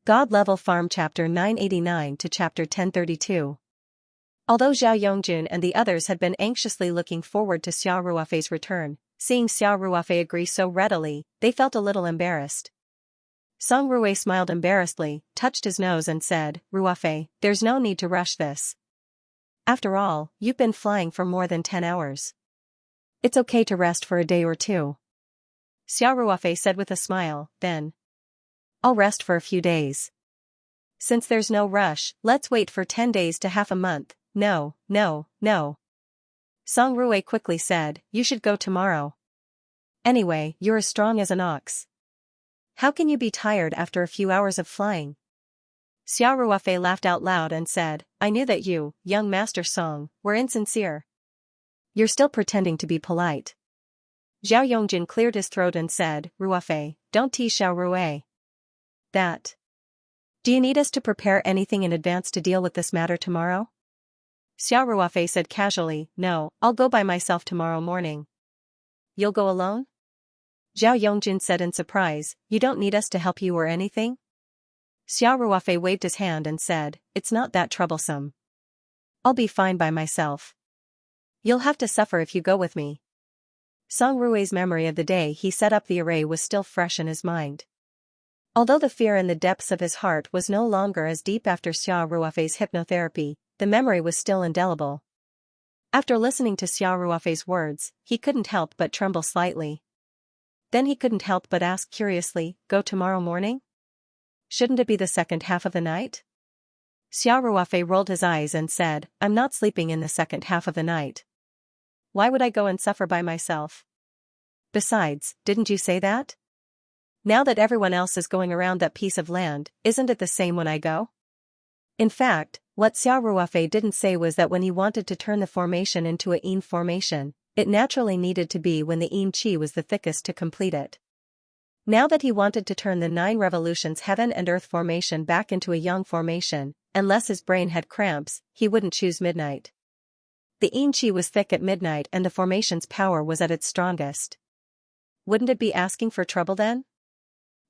God Level Farm Chapter 989 to Chapter 1032. Although Zhao Yongjun and the others had been anxiously looking forward to Xiao Ruofei's return, seeing Xiao Ruofei agree so readily, they felt a little embarrassed. Song Ruwei smiled embarrassedly, touched his nose and said, "Ruofei, there's no need to rush this. After all, you've been flying for more than 10 hours. It's okay to rest for a day or two." Xiao Ruofei said with a smile, then, "I'll rest for a few days. Since there's no rush, let's wait for 10 days to half a month." "No, no, no." Song Ruwei quickly said, "You should go tomorrow. Anyway, you're as strong as an ox. How can you be tired after a few hours of flying?" Xiao Ruofei laughed out loud and said, "I knew that you, young Master Song, were insincere. You're still pretending to be polite." Zhao Yongjin cleared his throat and said, "Ruofei, don't tease Xiao Ruwei. That. Do you need us to prepare anything in advance to deal with this matter tomorrow?" Xiao Ruofei said casually, "No, I'll go by myself tomorrow morning." "You'll go alone?" Zhao Yongjin said in surprise, "You don't need us to help you or anything?" Xiao Ruofei waved his hand and said, "It's not that troublesome. I'll be fine by myself. You'll have to suffer if you go with me." Song Ruwei's memory of the day he set up the array was still fresh in his mind. Although the fear in the depths of his heart was no longer as deep after Xiao Ruofei's hypnotherapy, the memory was still indelible. After listening to Xiao Ruofei's words, he couldn't help but tremble slightly. Then he couldn't help but ask curiously, "Go tomorrow morning? Shouldn't it be the second half of the night?" Xiao Ruofei rolled his eyes and said, "I'm not sleeping in the second half of the night. Why would I go and suffer by myself? Besides, didn't you say that? Now that everyone else is going around that piece of land, isn't it the same when I go?" In fact, what Xiao Ruofei didn't say was that when he wanted to turn the formation into a yin formation, it naturally needed to be when the yin qi was the thickest to complete it. Now that he wanted to turn the 9 revolutions heaven and earth formation back into a yang formation, unless his brain had cramps, he wouldn't choose midnight. The yin qi was thick at midnight and the formation's power was at its strongest. Wouldn't it be asking for trouble then?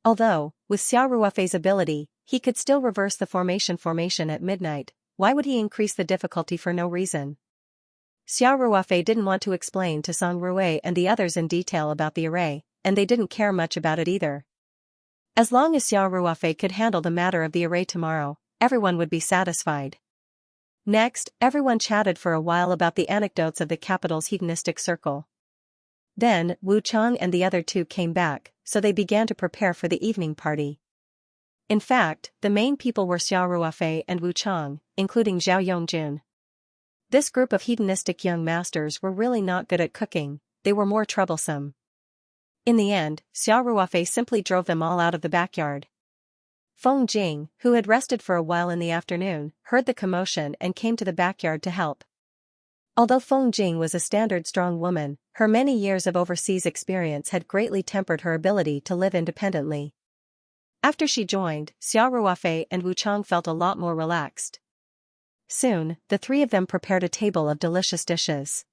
Although, with Xiao Ruofei's ability, he could still reverse the formation at midnight, why would he increase the difficulty for no reason? Xiao Ruofei didn't want to explain to Song Ruwei and the others in detail about the array, and they didn't care much about it either. As long as Xiao Ruofei could handle the matter of the array tomorrow, everyone would be satisfied. Next, everyone chatted for a while about the anecdotes of the capital's hedonistic circle. Then, Wu Chang and the other two came back, so they began to prepare for the evening party. In fact, the main people were Xiao Ruofei and Wu Chang, including Zhao Yongjun. This group of hedonistic young masters were really not good at cooking, they were more troublesome. In the end, Xiao Ruofei simply drove them all out of the backyard. Feng Jing, who had rested for a while in the afternoon, heard the commotion and came to the backyard to help. Although Feng Jing was a standard strong woman, her many years of overseas experience had greatly tempered her ability to live independently. After she joined, Xiao Ruofei and Wu Chang felt a lot more relaxed. Soon, the three of them prepared a table of delicious dishes.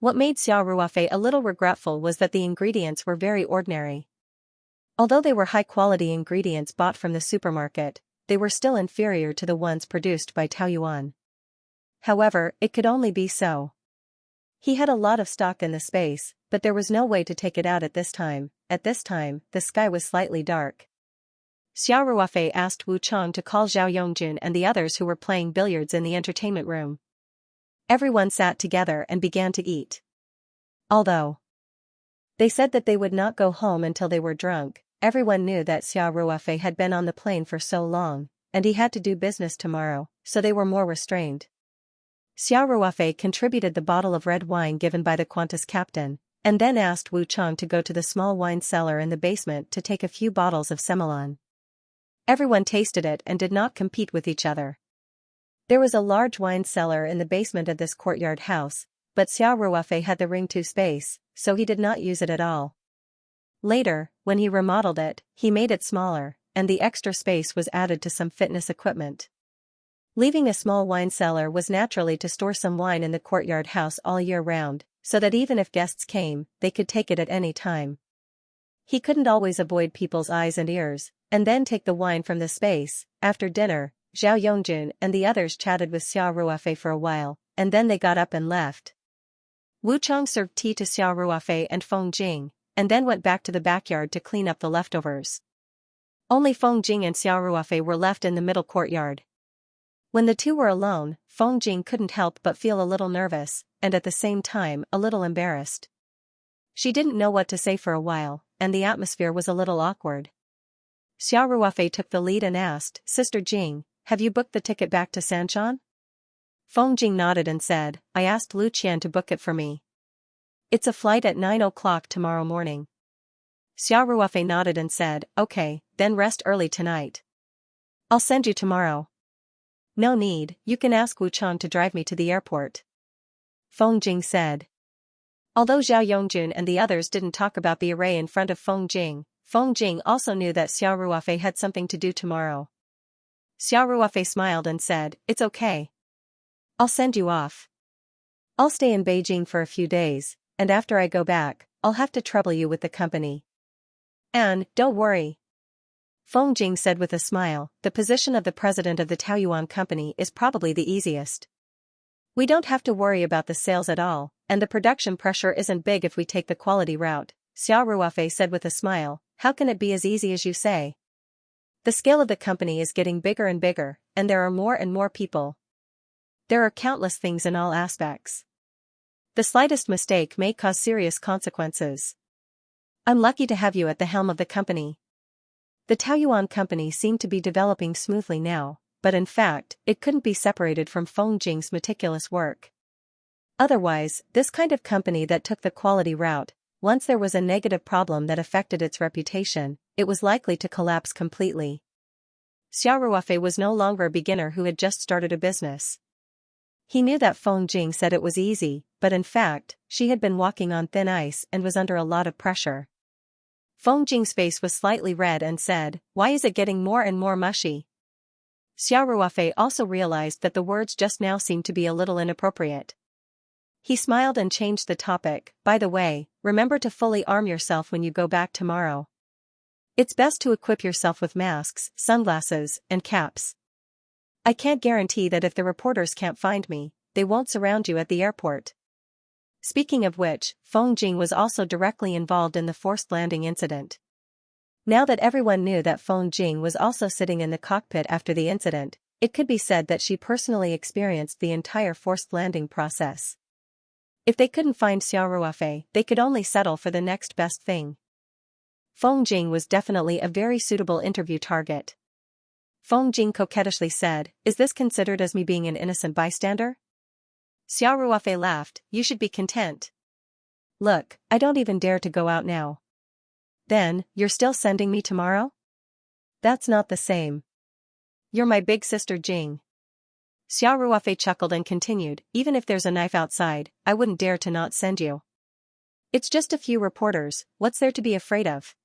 What made Xiao Ruofei a little regretful was that the ingredients were very ordinary. Although they were high-quality ingredients bought from the supermarket, they were still inferior to the ones produced by Taoyuan. However, it could only be so. He had a lot of stock in the space, but there was no way to take it out at this time. At this time, the sky was slightly dark. Xiao Ruofei asked Wu Chang to call Zhao Yongjun and the others who were playing billiards in the entertainment room. Everyone sat together and began to eat. Although they said that they would not go home until they were drunk, everyone knew that Xiao Ruofei had been on the plane for so long, and he had to do business tomorrow, so they were more restrained. Xiao Ruofei contributed the bottle of red wine given by the Qantas captain, and then asked Wu Chang to go to the small wine cellar in the basement to take a few bottles of Semelan. Everyone tasted it and did not compete with each other. There was a large wine cellar in the basement of this courtyard house, but Xiao Ruofei had the Ring 2 space, so he did not use it at all. Later, when he remodeled it, he made it smaller, and the extra space was added to some fitness equipment. Leaving a small wine cellar was naturally to store some wine in the courtyard house all year round, so that even if guests came, they could take it at any time. He couldn't always avoid people's eyes and ears, and then take the wine from the space. After dinner, Zhao Yongjun and the others chatted with Xia Ruofei for a while, and then they got up and left. Wu Chong served tea to Xia Ruofei and Feng Jing, and then went back to the backyard to clean up the leftovers. Only Feng Jing and Xia Ruofei were left in the middle courtyard. When the two were alone, Feng Jing couldn't help but feel a little nervous, and at the same time a little embarrassed. She didn't know what to say for a while, and the atmosphere was a little awkward. Xia Ruofei took the lead and asked, "Sister Jing, have you booked the ticket back to Sanshan?" Feng Jing nodded and said, "I asked Lu Qian to book it for me. It's a flight at 9 o'clock tomorrow morning." Xia Ruofei nodded and said, "Okay, then rest early tonight. I'll send you tomorrow." "No need, you can ask Wu Chang to drive me to the airport," Feng Jing said. Although Zhao Yongjun and the others didn't talk about the array in front of Feng Jing also knew that Xia Ruofei had something to do tomorrow. Xia Ruofei smiled and said, "It's okay. I'll send you off. I'll stay in Beijing for a few days, and after I go back, I'll have to trouble you with the company. And, don't worry," Feng Jing said with a smile, "the position of the president of the Taoyuan company is probably the easiest. We don't have to worry about the sales at all, and the production pressure isn't big if we take the quality route," Xia Ruofei said with a smile. "How can it be as easy as you say? The scale of the company is getting bigger and bigger, and there are more and more people. There are countless things in all aspects. The slightest mistake may cause serious consequences. I'm lucky to have you at the helm of the company." The Taoyuan company seemed to be developing smoothly now, but in fact, it couldn't be separated from Feng Jing's meticulous work. Otherwise, this kind of company that took the quality route, once there was a negative problem that affected its reputation, it was likely to collapse completely. Xia Ruofei was no longer a beginner who had just started a business. He knew that Feng Jing said it was easy, but in fact, she had been walking on thin ice and was under a lot of pressure. Feng Jing's face was slightly red and said, "Why is it getting more and more mushy?" Xia Ruofei also realized that the words just now seemed to be a little inappropriate. He smiled and changed the topic. "By the way, remember to fully arm yourself when you go back tomorrow. It's best to equip yourself with masks, sunglasses, and caps. I can't guarantee that if the reporters can't find me, they won't surround you at the airport." Speaking of which, Feng Jing was also directly involved in the forced landing incident. Now that everyone knew that Feng Jing was also sitting in the cockpit after the incident, it could be said that she personally experienced the entire forced landing process. If they couldn't find Xia Ruofei, they could only settle for the next best thing. Feng Jing was definitely a very suitable interview target. Feng Jing coquettishly said, "Is this considered as me being an innocent bystander?" Xia Ruofei laughed, "You should be content. Look, I don't even dare to go out now." "Then, you're still sending me tomorrow?" "That's not the same. You're my big sister Jing." Xia Ruofei chuckled and continued, "Even if there's a knife outside, I wouldn't dare to not send you. It's just a few reporters, what's there to be afraid of?"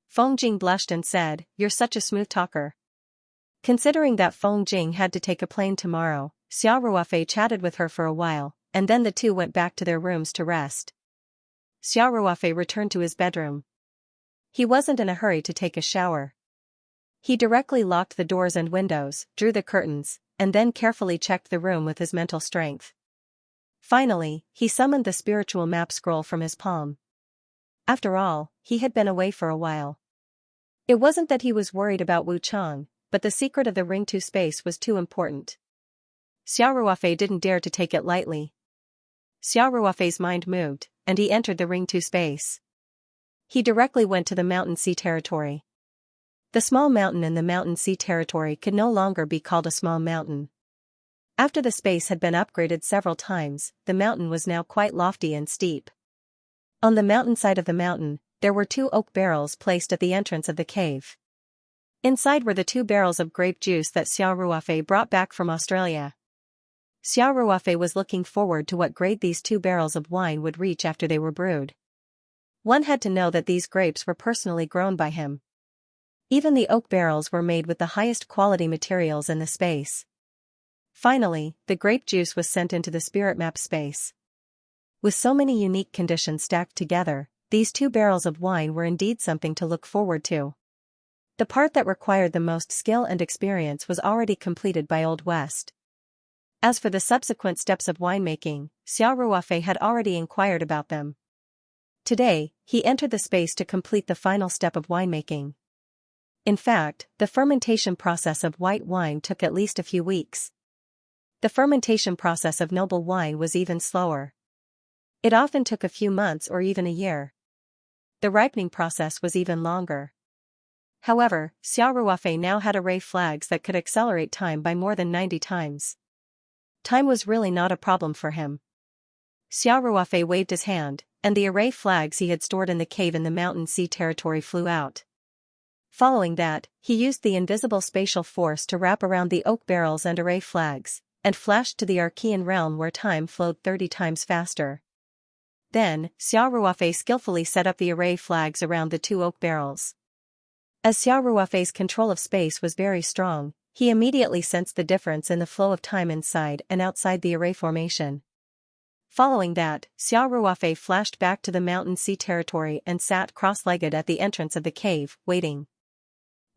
Feng Jing blushed and said, "You're such a smooth talker." Considering that Feng Jing had to take a plane tomorrow, Xia Ruofei chatted with her for a while, and then the two went back to their rooms to rest. Xia Ruofei returned to his bedroom. He wasn't in a hurry to take a shower. He directly locked the doors and windows, drew the curtains, and then carefully checked the room with his mental strength. Finally, he summoned the spiritual map scroll from his palm. After all, he had been away for a while. It wasn't that he was worried about Wu Chang, but the secret of the Ring 2 space was too important. Xia Ruofei didn't dare to take it lightly. Xia Ruofei's mind moved, and he entered the Ring 2 space. He directly went to the Mountain Sea territory. The small mountain in the Mountain Sea territory could no longer be called a small mountain. After the space had been upgraded several times, the mountain was now quite lofty and steep. On the mountainside of the mountain, there were 2 oak barrels placed at the entrance of the cave. Inside were the 2 barrels of grape juice that Xia Ruofei brought back from Australia. Xia Ruofei was looking forward to what grade these 2 barrels of wine would reach after they were brewed. One had to know that these grapes were personally grown by him. Even the oak barrels were made with the highest quality materials in the space. Finally, the grape juice was sent into the spirit map space. With so many unique conditions stacked together, these 2 barrels of wine were indeed something to look forward to. The part that required the most skill and experience was already completed by Old West. As for the subsequent steps of winemaking, Xiao Ruofei had already inquired about them. Today, he entered the space to complete the final step of winemaking. In fact, the fermentation process of white wine took at least a few weeks. The fermentation process of noble wine was even slower. It often took a few months or even a year. The ripening process was even longer. However, Xiao Ruofei now had array flags that could accelerate time by more than 90 times. Time was really not a problem for him. Xiao Ruofei waved his hand, and the array flags he had stored in the cave in the mountain sea territory flew out. Following that, he used the invisible spatial force to wrap around the oak barrels and array flags, and flashed to the Archean realm where time flowed 30 times faster. Then, Xiao Ruofei skillfully set up the array flags around the 2 oak barrels. As Xiao Ruofei's control of space was very strong, he immediately sensed the difference in the flow of time inside and outside the array formation. Following that, Xiao Ruofei flashed back to the mountain sea territory and sat cross-legged at the entrance of the cave, waiting.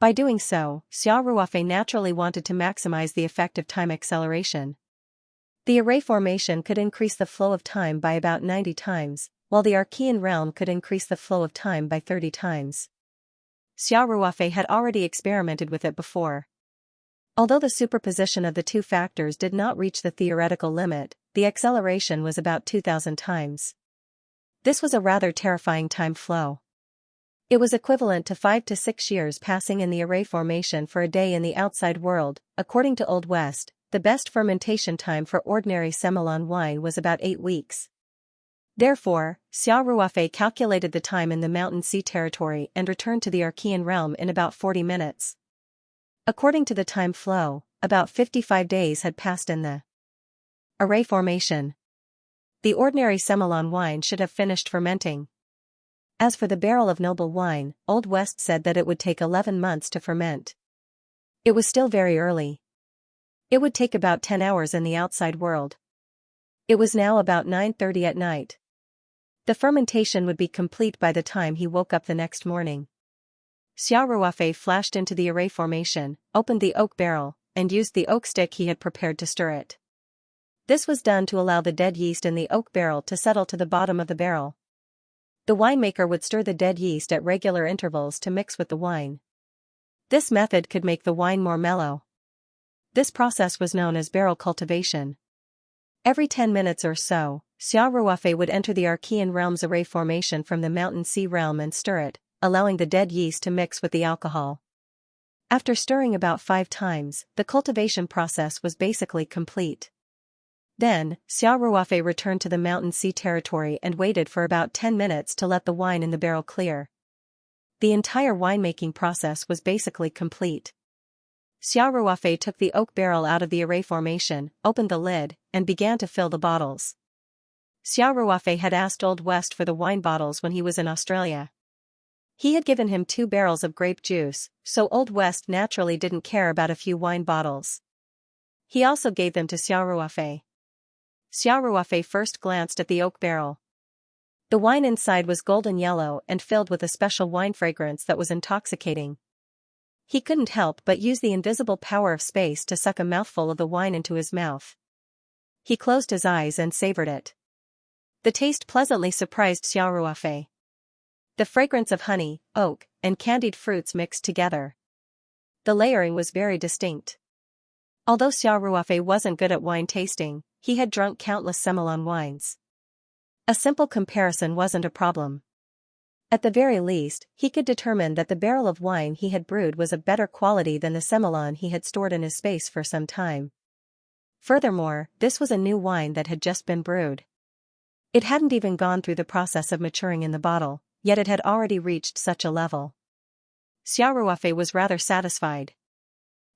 By doing so, Xiao Ruofei naturally wanted to maximize the effect of time acceleration. The array formation could increase the flow of time by about 90 times, while the Archean realm could increase the flow of time by 30 times. Xiao Ruofei had already experimented with it before. Although the superposition of the 2 factors did not reach the theoretical limit, the acceleration was about 2,000 times. This was a rather terrifying time flow. It was equivalent to 5 to 6 years passing in the array formation for a day in the outside world. According to Old West, the best fermentation time for ordinary Semillon wine was about 8 weeks. Therefore, Xiao Ruofei calculated the time in the mountain sea territory and returned to the Archean realm in about 40 minutes. According to the time flow, about 55 days had passed in the array formation. The ordinary Semillon wine should have finished fermenting. As for the barrel of noble wine, Old West said that it would take 11 months to ferment. It was still very early. It would take about 10 hours in the outside world. It was now about 9:30 at night. The fermentation would be complete by the time he woke up the next morning. Xiao Ruofei flashed into the array formation, opened the oak barrel, and used the oak stick he had prepared to stir it. This was done to allow the dead yeast in the oak barrel to settle to the bottom of the barrel. The winemaker would stir the dead yeast at regular intervals to mix with the wine. This method could make the wine more mellow. This process was known as barrel cultivation. Every 10 minutes or so, Xiao Ruofei would enter the Archean realm's array formation from the mountain sea realm and stir it, allowing the dead yeast to mix with the alcohol. After stirring about 5 times, the cultivation process was basically complete. Then, Xiao Ruofei returned to the mountain sea territory and waited for about 10 minutes to let the wine in the barrel clear. The entire winemaking process was basically complete. Xiao Ruofei took the oak barrel out of the array formation, opened the lid, and began to fill the bottles. Xiao Ruofei had asked Old West for the wine bottles when he was in Australia. He had given him 2 barrels of grape juice, so Old West naturally didn't care about a few wine bottles. He also gave them to Xiao Ruofei. Xiao Ruofei first glanced at the oak barrel. The wine inside was golden yellow and filled with a special wine fragrance that was intoxicating. He couldn't help but use the invisible power of space to suck a mouthful of the wine into his mouth. He closed his eyes and savored it. The taste pleasantly surprised Xiao Ruofei. The fragrance of honey, oak, and candied fruits mixed together. The layering was very distinct. Although Xiao Ruofei wasn't good at wine tasting, he had drunk countless Semillon wines. A simple comparison wasn't a problem. At the very least, he could determine that the barrel of wine he had brewed was of better quality than the Semillon he had stored in his space for some time. Furthermore, this was a new wine that had just been brewed. It hadn't even gone through the process of maturing in the bottle, yet it had already reached such a level. Xiao Ruofei was rather satisfied.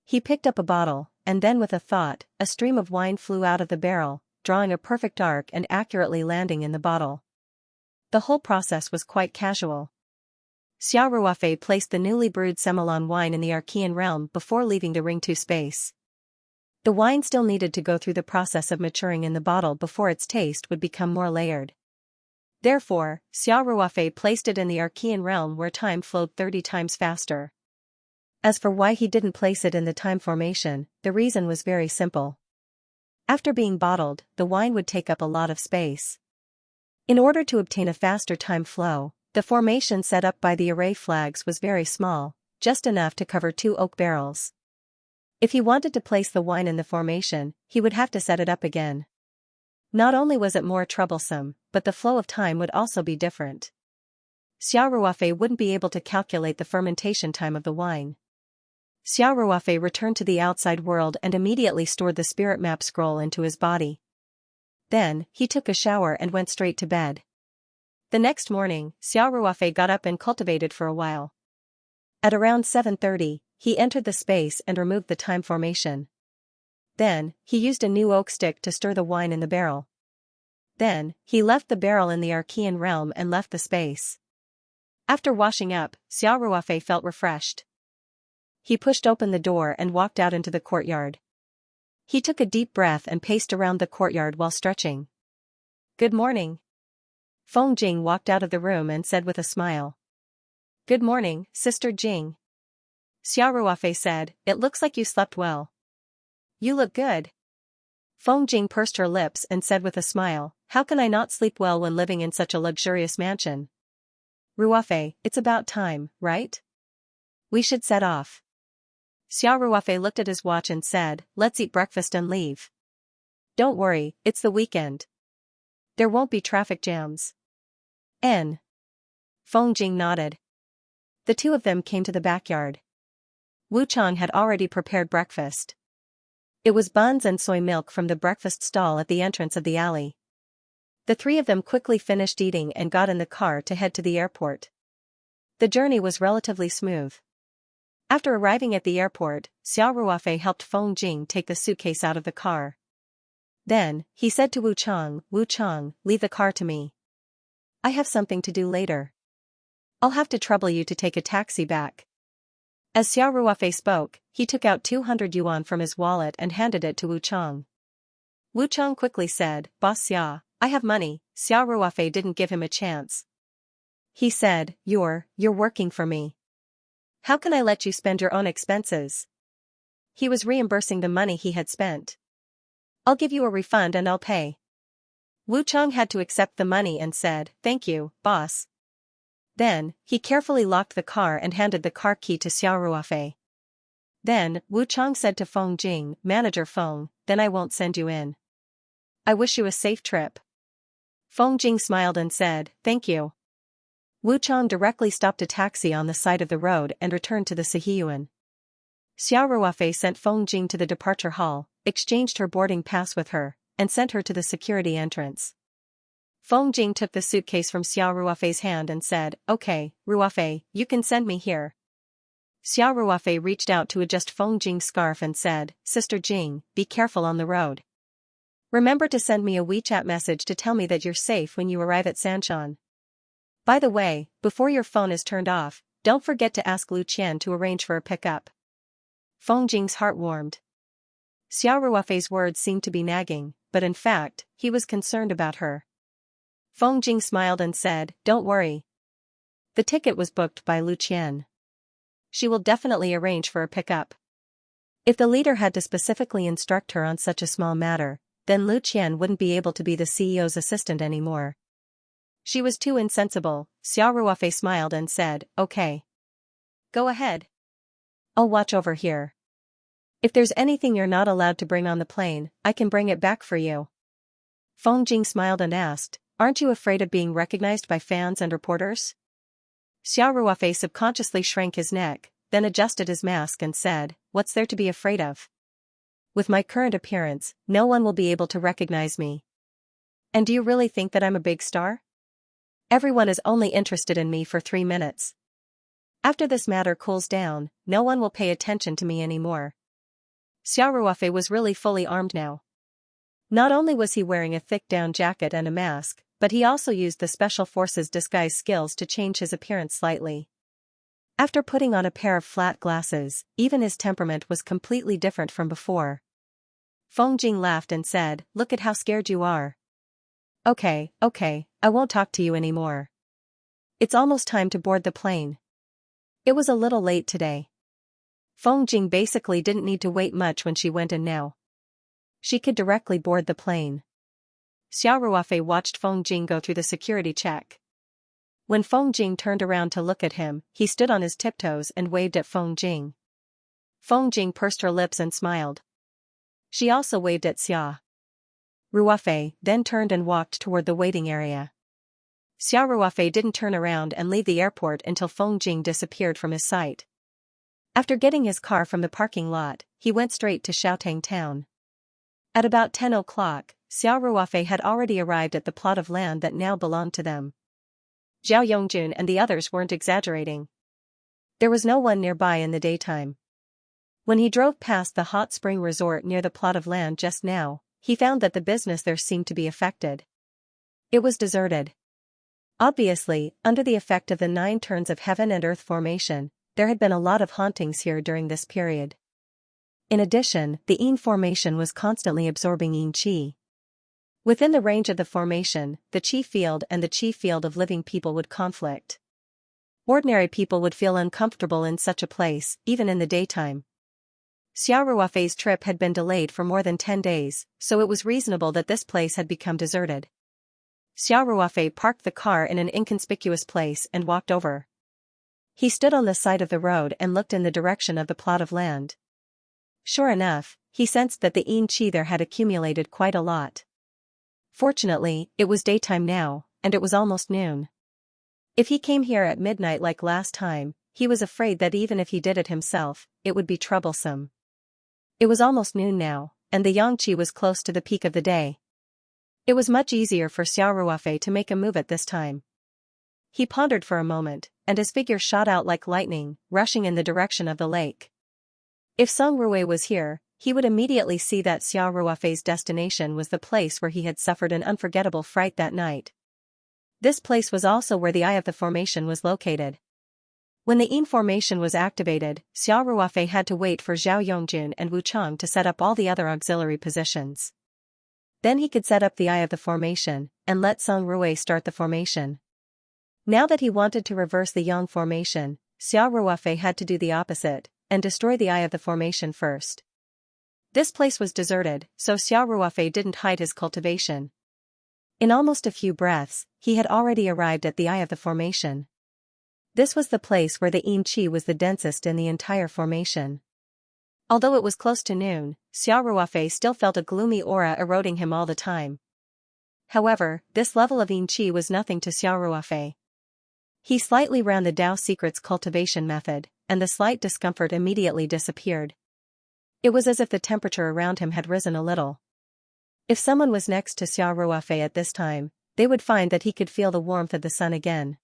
He picked up a bottle, and then with a thought, a stream of wine flew out of the barrel, drawing a perfect arc and accurately landing in the bottle. The whole process was quite casual. Xiao Ruofei placed the newly brewed Semillon wine in the Archean realm before leaving the Ring 2 space. The wine still needed to go through the process of maturing in the bottle before its taste would become more layered. Therefore, Xiao Ruofei placed it in the Archean realm where time flowed 30 times faster. As for why he didn't place it in the time formation, the reason was very simple. After being bottled, the wine would take up a lot of space. In order to obtain a faster time flow, the formation set up by the array flags was very small, just enough to cover 2 oak barrels. If he wanted to place the wine in the formation, he would have to set it up again. Not only was it more troublesome, but the flow of time would also be different. Xiao Ruofei wouldn't be able to calculate the fermentation time of the wine. Xiao Ruofei returned to the outside world and immediately stored the spirit map scroll into his body. Then, he took a shower and went straight to bed. The next morning, Xiao Ruofei got up and cultivated for a while. At around 7:30, he entered the space and removed the time formation. Then, he used a new oak stick to stir the wine in the barrel. Then, he left the barrel in the Archean realm and left the space. After washing up, Xiao Ruofei felt refreshed. He pushed open the door and walked out into the courtyard. He took a deep breath and paced around the courtyard while stretching. "Good morning." Feng Jing walked out of the room and said with a smile. "Good morning, Sister Jing." Xiao Ruofei said, "It looks like you slept well." "You look good." Feng Jing pursed her lips and said with a smile, "How can I not sleep well when living in such a luxurious mansion?" "Ruofei, it's about time, right? We should set off." Xiao Ruofei looked at his watch and said, "Let's eat breakfast and leave." "Don't worry, it's the weekend. There won't be traffic jams." N. Feng Jing nodded. The two of them came to the backyard. Wu Chang had already prepared breakfast. It was buns and soy milk from the breakfast stall at the entrance of the alley. The three of them quickly finished eating and got in the car to head to the airport. The journey was relatively smooth. After arriving at the airport, Xiao Ruofei helped Feng Jing take the suitcase out of the car. Then, he said to Wu Chang, "Wu Chang, leave the car to me. I have something to do later. I'll have to trouble you to take a taxi back." As Xiao Ruofei spoke, he took out 200 yuan from his wallet and handed it to Wu Chang. Wu Chang quickly said, "Boss Xia, I have money." Xiao Ruofei didn't give him a chance. He said, You're working for me. How can I let you spend your own expenses?" He was reimbursing the money he had spent. "I'll give you a refund and I'll pay." Wu Chang had to accept the money and said, "Thank you, boss." Then, he carefully locked the car and handed the car key to Xiao Ruofei. Then, Wu Chang said to Feng Jing, "Manager Feng, then I won't send you in. I wish you a safe trip." Feng Jing smiled and said, "Thank you." Wu Chang directly stopped a taxi on the side of the road and returned to the Sihiyuan. Xiao Ruofei sent Feng Jing to the departure hall, exchanged her boarding pass with her, and sent her to the security entrance. Feng Jing took the suitcase from Xiao Ruofei's hand and said, "Okay, Ruofei, you can send me here." Xiao Ruofei reached out to adjust Feng Jing's scarf and said, "Sister Jing, be careful on the road. Remember to send me a WeChat message to tell me that you're safe when you arrive at Sanshan. By the way, before your phone is turned off, don't forget to ask Lu Qian to arrange for a pickup." Feng Jing's heart warmed. Xiao Ruofei's words seemed to be nagging, but in fact, he was concerned about her. Feng Jing smiled and said, "Don't worry. The ticket was booked by Lu Qian. She will definitely arrange for a pickup." If the leader had to specifically instruct her on such a small matter, then Lu Qian wouldn't be able to be the CEO's assistant anymore. She was too insensible. Xiao Ruofei smiled and said, "Okay. Go ahead. I'll watch over here. If there's anything you're not allowed to bring on the plane, I can bring it back for you." Feng Jing smiled and asked, "Aren't you afraid of being recognized by fans and reporters?" Xiao Ruofei subconsciously shrank his neck, then adjusted his mask and said, "What's there to be afraid of? With my current appearance, no one will be able to recognize me. And do you really think that I'm a big star? Everyone is only interested in me for 3 minutes. After this matter cools down, no one will pay attention to me anymore." Xiao Ruofei was really fully armed now. Not only was he wearing a thick down jacket and a mask, but he also used the Special Forces disguise skills to change his appearance slightly. After putting on a pair of flat glasses, even his temperament was completely different from before. Feng Jing laughed and said, "Look at how scared you are. Okay, I won't talk to you anymore. It's almost time to board the plane. It was a little late today." Feng Jing basically didn't need to wait much when she went in now. She could directly board the plane. Xiao Ruofei watched Feng Jing go through the security check. When Feng Jing turned around to look at him, he stood on his tiptoes and waved at Feng Jing. Feng Jing pursed her lips and smiled. She also waved at Xiao Ruofei, then turned and walked toward the waiting area. Xiao Ruofei didn't turn around and leave the airport until Feng Jing disappeared from his sight. After getting his car from the parking lot, he went straight to Xiaotang town. At about 10 o'clock, Xiao Ruofei had already arrived at the plot of land that now belonged to them. Zhao Yongjun and the others weren't exaggerating. There was no one nearby in the daytime. When he drove past the hot spring resort near the plot of land just now, he found that the business there seemed to be affected. It was deserted. Obviously, under the effect of the 9 turns of heaven and earth formation, there had been a lot of hauntings here during this period. In addition, the Yin formation was constantly absorbing Yin Qi. Within the range of the formation, the Qi field and the Qi field of living people would conflict. Ordinary people would feel uncomfortable in such a place, even in the daytime. Xiao Ruofei's trip had been delayed for more than 10 days, so it was reasonable that this place had become deserted. Xiao Ruofei parked the car in an inconspicuous place and walked over. He stood on the side of the road and looked in the direction of the plot of land. Sure enough, he sensed that the Yin Qi there had accumulated quite a lot. Fortunately, it was daytime now, and it was almost noon. If he came here at midnight like last time, he was afraid that even if he did it himself, it would be troublesome. It was almost noon now, and the Yang Qi was close to the peak of the day. It was much easier for Xiao Ruofei to make a move at this time. He pondered for a moment, and his figure shot out like lightning, rushing in the direction of the lake. If Song Rui was here, he would immediately see that Xiao Ruofei's destination was the place where he had suffered an unforgettable fright that night. This place was also where the Eye of the Formation was located. When the Yin formation was activated, Xiao Ruofei had to wait for Zhao Yongjun and Wu Chang to set up all the other auxiliary positions. Then he could set up the Eye of the Formation, and let Song Rui start the formation. Now that he wanted to reverse the Yang formation, Xiao Ruofei had to do the opposite, and destroy the Eye of the Formation first. This place was deserted, so Xiao Ruofei didn't hide his cultivation. In almost a few breaths, he had already arrived at the Eye of the Formation. This was the place where the Yin Qi was the densest in the entire formation. Although it was close to noon, Xiao Ruofei still felt a gloomy aura eroding him all the time. However, this level of Yin Qi was nothing to Xiao Ruofei. He slightly ran the Tao Secrets cultivation method, and the slight discomfort immediately disappeared. It was as if the temperature around him had risen a little. If someone was next to Xiao Ruofei at this time, they would find that he could feel the warmth of the sun again.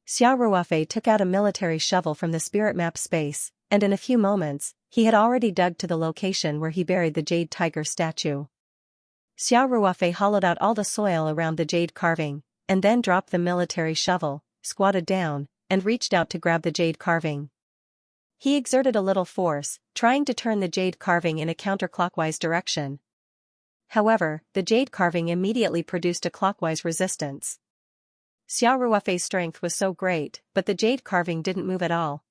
Xiao Ruofei took out a military shovel from the spirit map space, and in a few moments, he had already dug to the location where he buried the jade tiger statue. Xiao Ruofei hollowed out all the soil around the jade carving, and then dropped the military shovel, squatted down, and reached out to grab the jade carving. He exerted a little force, trying to turn the jade carving in a counterclockwise direction. However, the jade carving immediately produced a clockwise resistance. Xiao Ruofei's strength was so great, but the jade carving didn't move at all.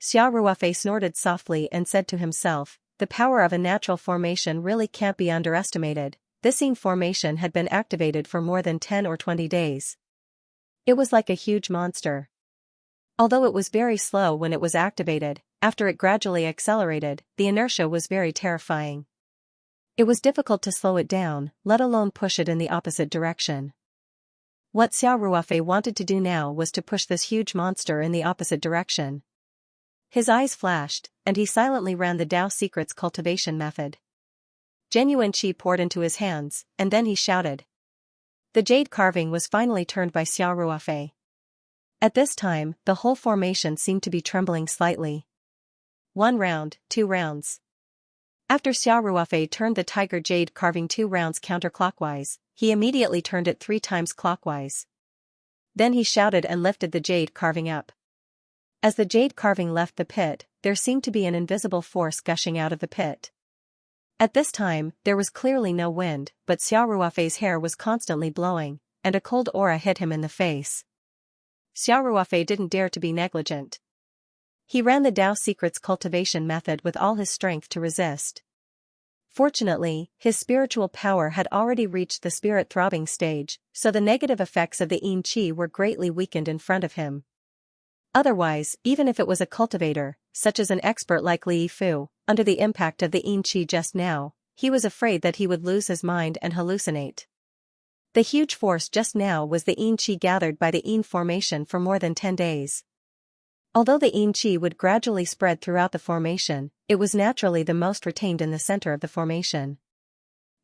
Xiao Ruofei snorted softly and said to himself, "The power of a natural formation really can't be underestimated." This Yin formation had been activated for more than 10 or 20 days. It was like a huge monster. Although it was very slow when it was activated, after it gradually accelerated, the inertia was very terrifying. It was difficult to slow it down, let alone push it in the opposite direction. What Xiao Ruofei wanted to do now was to push this huge monster in the opposite direction. His eyes flashed, and he silently ran the Tao Secrets cultivation method. Genuine qi poured into his hands, and then he shouted. The jade carving was finally turned by Xiao Ruofei. At this time, the whole formation seemed to be trembling slightly. 1 round, 2 rounds. After Xiao Ruofei turned the tiger jade carving 2 rounds counterclockwise, he immediately turned it 3 times clockwise. Then he shouted and lifted the jade carving up. As the jade carving left the pit, there seemed to be an invisible force gushing out of the pit. At this time, there was clearly no wind, but Xiao Ruofei's hair was constantly blowing, and a cold aura hit him in the face. Xiao Ruofei didn't dare to be negligent. He ran the Tao Secret's cultivation method with all his strength to resist. Fortunately, his spiritual power had already reached the spirit-throbbing stage, so the negative effects of the yin qi were greatly weakened in front of him. Otherwise, even if it was a cultivator, such as an expert like Li Fu, under the impact of the yin qi just now, he was afraid that he would lose his mind and hallucinate. The huge force just now was the yin qi gathered by the yin formation for more than 10 days. Although the yin qi would gradually spread throughout the formation, it was naturally the most retained in the center of the formation.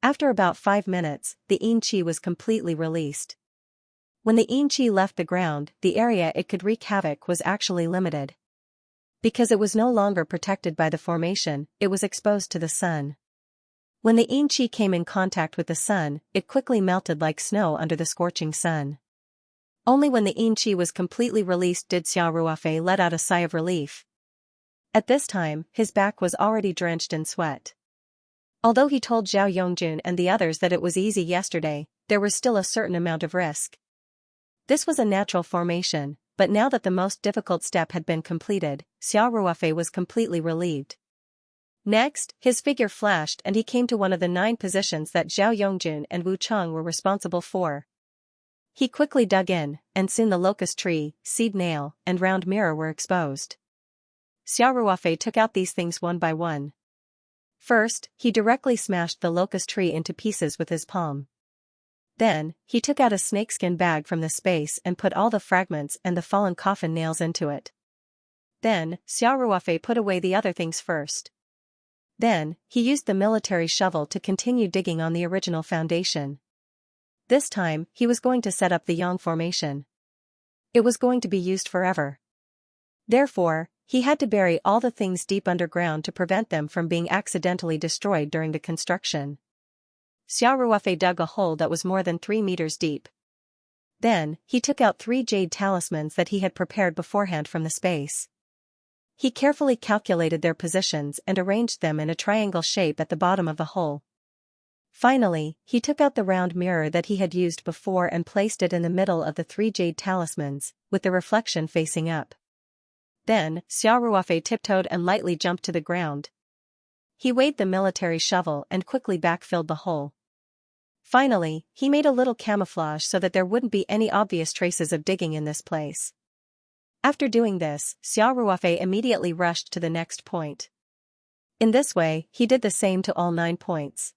After about 5 minutes, the yin qi was completely released. When the yin qi left the ground, the area it could wreak havoc was actually limited. Because it was no longer protected by the formation, it was exposed to the sun. When the yin qi came in contact with the sun, it quickly melted like snow under the scorching sun. Only when the yin qi was completely released did Xiao Ruofei let out a sigh of relief. At this time, his back was already drenched in sweat. Although he told Zhao Yongjun and the others that it was easy yesterday, there was still a certain amount of risk. This was a natural formation, but now that the most difficult step had been completed, Xiao Ruofei was completely relieved. Next, his figure flashed and he came to one of the 9 positions that Zhao Yongjun and Wu Cheng were responsible for. He quickly dug in, and soon the locust tree, seed nail, and round mirror were exposed. Xiao Ruofei took out these things one by one. First, he directly smashed the locust tree into pieces with his palm. Then, he took out a snakeskin bag from the space and put all the fragments and the fallen coffin nails into it. Then, Xiao Ruofei put away the other things first. Then, he used the military shovel to continue digging on the original foundation. This time, he was going to set up the Yang formation. It was going to be used forever. Therefore, he had to bury all the things deep underground to prevent them from being accidentally destroyed during the construction. Xiao Ruofei dug a hole that was more than 3 meters deep. Then, he took out 3 jade talismans that he had prepared beforehand from the space. He carefully calculated their positions and arranged them in a triangle shape at the bottom of the hole. Finally, he took out the round mirror that he had used before and placed it in the middle of the 3 jade talismans, with the reflection facing up. Then, Xiao Ruofei tiptoed and lightly jumped to the ground. He waved the military shovel and quickly backfilled the hole. Finally, he made a little camouflage so that there wouldn't be any obvious traces of digging in this place. After doing this, Xiao Ruofei immediately rushed to the next point. In this way, he did the same to all 9 points.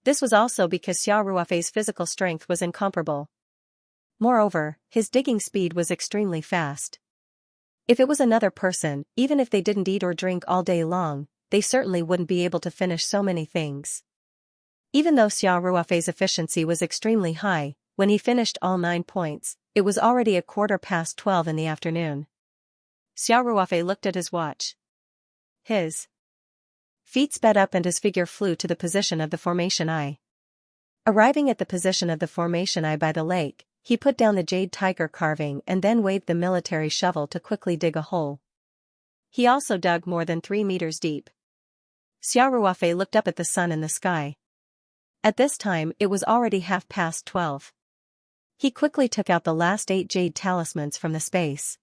This was also because Xiao Ruofei's physical strength was incomparable. Moreover, his digging speed was extremely fast. If it was another person, even if they didn't eat or drink all day long, they certainly wouldn't be able to finish so many things. Even though Xiao Ruofei's efficiency was extremely high, when he finished all 9 points, it was already 12:15 in the afternoon. Xiao Ruofei looked at his watch. His feet sped up and his figure flew to the position of the formation eye. Arriving at the position of the formation eye by the lake, he put down the jade tiger carving and then waved the military shovel to quickly dig a hole. He also dug more than 3 meters deep. Xiao Ruofei looked up at the sun in the sky. At this time it was already 12:30. He quickly took out the last 8 jade talismans from the space.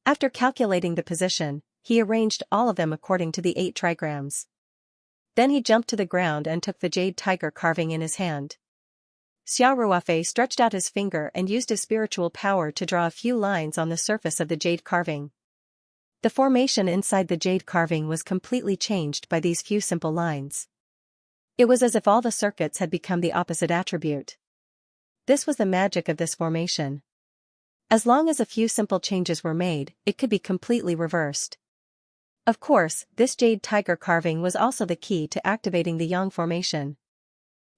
After calculating the position, he arranged all of them according to the 8 trigrams. Then he jumped to the ground and took the jade tiger carving in his hand. Xiao Ruofei stretched out his finger and used his spiritual power to draw a few lines on the surface of the jade carving. The formation inside the jade carving was completely changed by these few simple lines. It was as if all the circuits had become the opposite attribute. This was the magic of this formation. As long as a few simple changes were made, it could be completely reversed. Of course, this jade tiger carving was also the key to activating the Yang formation.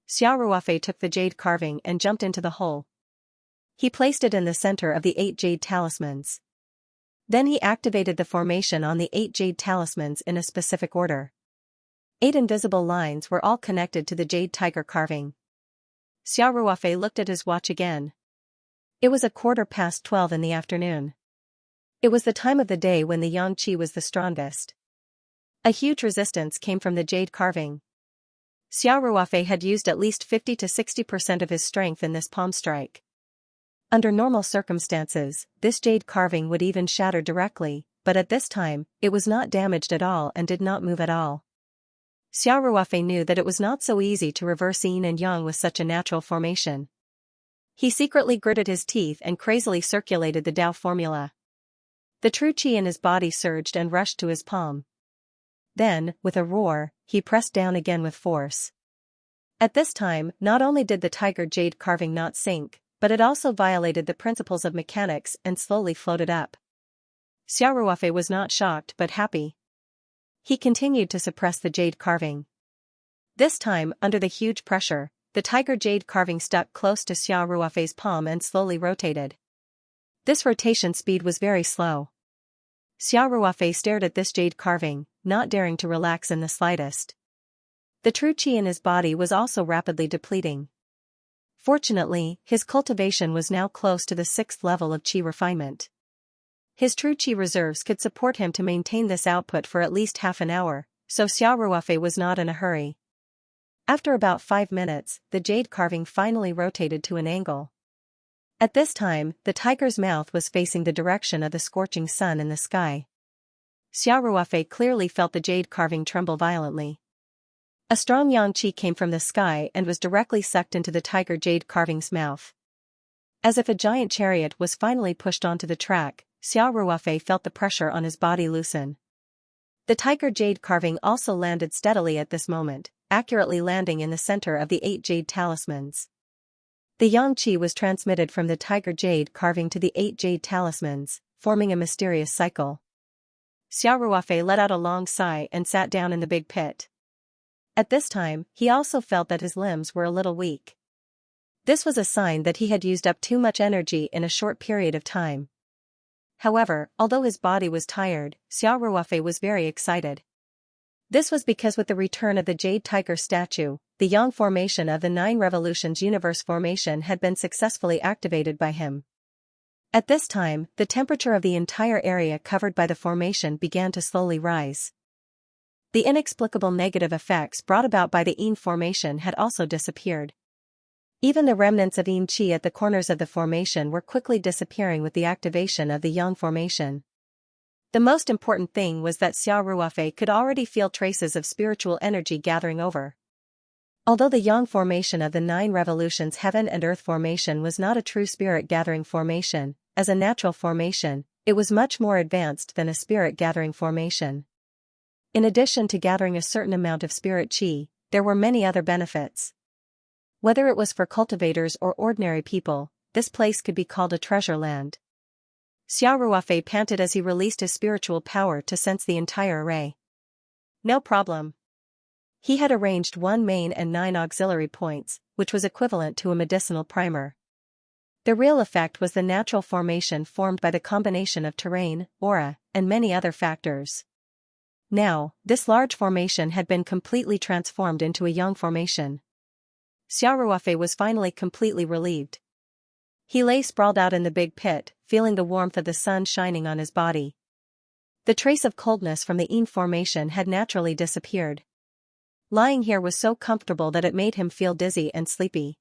Xiao Ruofei took the jade carving and jumped into the hole. He placed it in the center of the 8 jade talismans. Then he activated the formation on the 8 jade talismans in a specific order. 8 invisible lines were all connected to the jade tiger carving. Xiao Ruofei looked at his watch again. It was 12:15 in the afternoon. It was the time of the day when the yang qi was the strongest. A huge resistance came from the jade carving. Xiao Ruofei had used at least 50 to 60% of his strength in this palm strike. Under normal circumstances, this jade carving would even shatter directly, but at this time, it was not damaged at all and did not move at all. Xiao Ruofei knew that it was not so easy to reverse yin and yang with such a natural formation. He secretly gritted his teeth and crazily circulated the Tao formula. The true qi in his body surged and rushed to his palm. Then, with a roar, he pressed down again with force. At this time, not only did the tiger jade carving not sink, but it also violated the principles of mechanics and slowly floated up. Xiao Ruofei was not shocked but happy. He continued to suppress the jade carving. This time, under the huge pressure, the tiger jade carving stuck close to Xiao Ruofei's palm and slowly rotated. This rotation speed was very slow. Xiao Ruofei stared at this jade carving, not daring to relax in the slightest. The true qi in his body was also rapidly depleting. Fortunately, his cultivation was now close to the 6th level of qi refinement. His true qi reserves could support him to maintain this output for at least half an hour, so Xiao Ruofei was not in a hurry. After about 5 minutes, the jade carving finally rotated to an angle. At this time, the tiger's mouth was facing the direction of the scorching sun in the sky. Xiao Ruofei clearly felt the jade carving tremble violently. A strong yang qi came from the sky and was directly sucked into the tiger jade carving's mouth. As if a giant chariot was finally pushed onto the track, Xiao Ruofei felt the pressure on his body loosen. The tiger jade carving also landed steadily at this moment, accurately landing in the center of the 8 jade talismans. The yang qi was transmitted from the tiger jade carving to the 8 jade talismans, forming a mysterious cycle. Xiao Ruofei let out a long sigh and sat down in the big pit. At this time, he also felt that his limbs were a little weak. This was a sign that he had used up too much energy in a short period of time. However, although his body was tired, Xiao Ruofei was very excited. This was because with the return of the Jade Tiger statue, the Yang formation of the 9 Revolutions Universe formation had been successfully activated by him. At this time, the temperature of the entire area covered by the formation began to slowly rise. The inexplicable negative effects brought about by the Yin formation had also disappeared. Even the remnants of Yin Qi at the corners of the formation were quickly disappearing with the activation of the Yang formation. The most important thing was that Xiao Ruofei could already feel traces of spiritual energy gathering over. Although the Yang formation of the 9 Revolutions Heaven and Earth formation was not a true spirit-gathering formation, as a natural formation, it was much more advanced than a spirit-gathering formation. In addition to gathering a certain amount of spirit qi, there were many other benefits. Whether it was for cultivators or ordinary people, this place could be called a treasure land. Xiao Ruofei panted as he released his spiritual power to sense the entire array. No problem. He had arranged 1 main and 9 auxiliary points, which was equivalent to a medicinal primer. The real effect was the natural formation formed by the combination of terrain, aura, and many other factors. Now, this large formation had been completely transformed into a Yang formation. Xiao Ruofei was finally completely relieved. He lay sprawled out in the big pit, feeling the warmth of the sun shining on his body. The trace of coldness from the Yin formation had naturally disappeared. Lying here was so comfortable that it made him feel dizzy and sleepy.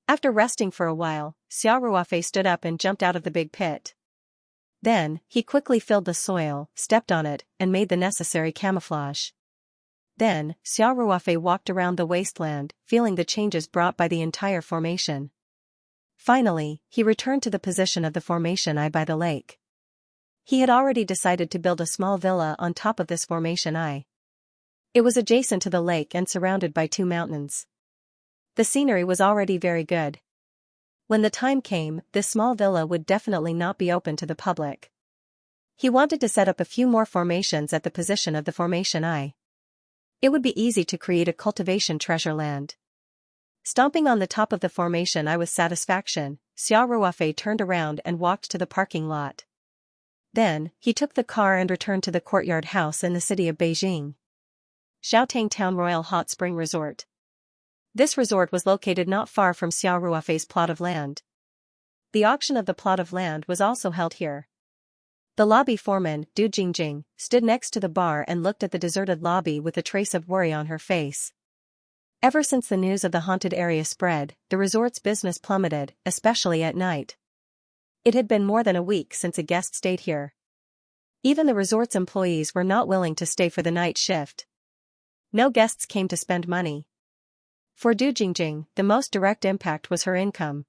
After resting for a while, Xiao Ruofei stood up and jumped out of the big pit. Then, he quickly filled the soil, stepped on it, and made the necessary camouflage. Then, Xiao Ruofei walked around the wasteland, feeling the changes brought by the entire formation. Finally, he returned to the position of the formation eye by the lake. He had already decided to build a small villa on top of this formation eye. It was adjacent to the lake and surrounded by 2 mountains. The scenery was already very good. When the time came, this small villa would definitely not be open to the public. He wanted to set up a few more formations at the position of the formation eye. It would be easy to create a cultivation treasure land. Stomping on the top of the formation eye with satisfaction, Xiao Ruofei turned around and walked to the parking lot. Then, he took the car and returned to the courtyard house in the city of Beijing. Xiaotang Town Royal Hot Spring Resort. This resort was located not far from Xiao Ruofei's plot of land. The auction of the plot of land was also held here. The lobby foreman, Du Jingjing, stood next to the bar and looked at the deserted lobby with a trace of worry on her face. Ever since the news of the haunted area spread, the resort's business plummeted, especially at night. It had been more than a week since a guest stayed here. Even the resort's employees were not willing to stay for the night shift. No guests came to spend money. For Du Jingjing, the most direct impact was her income.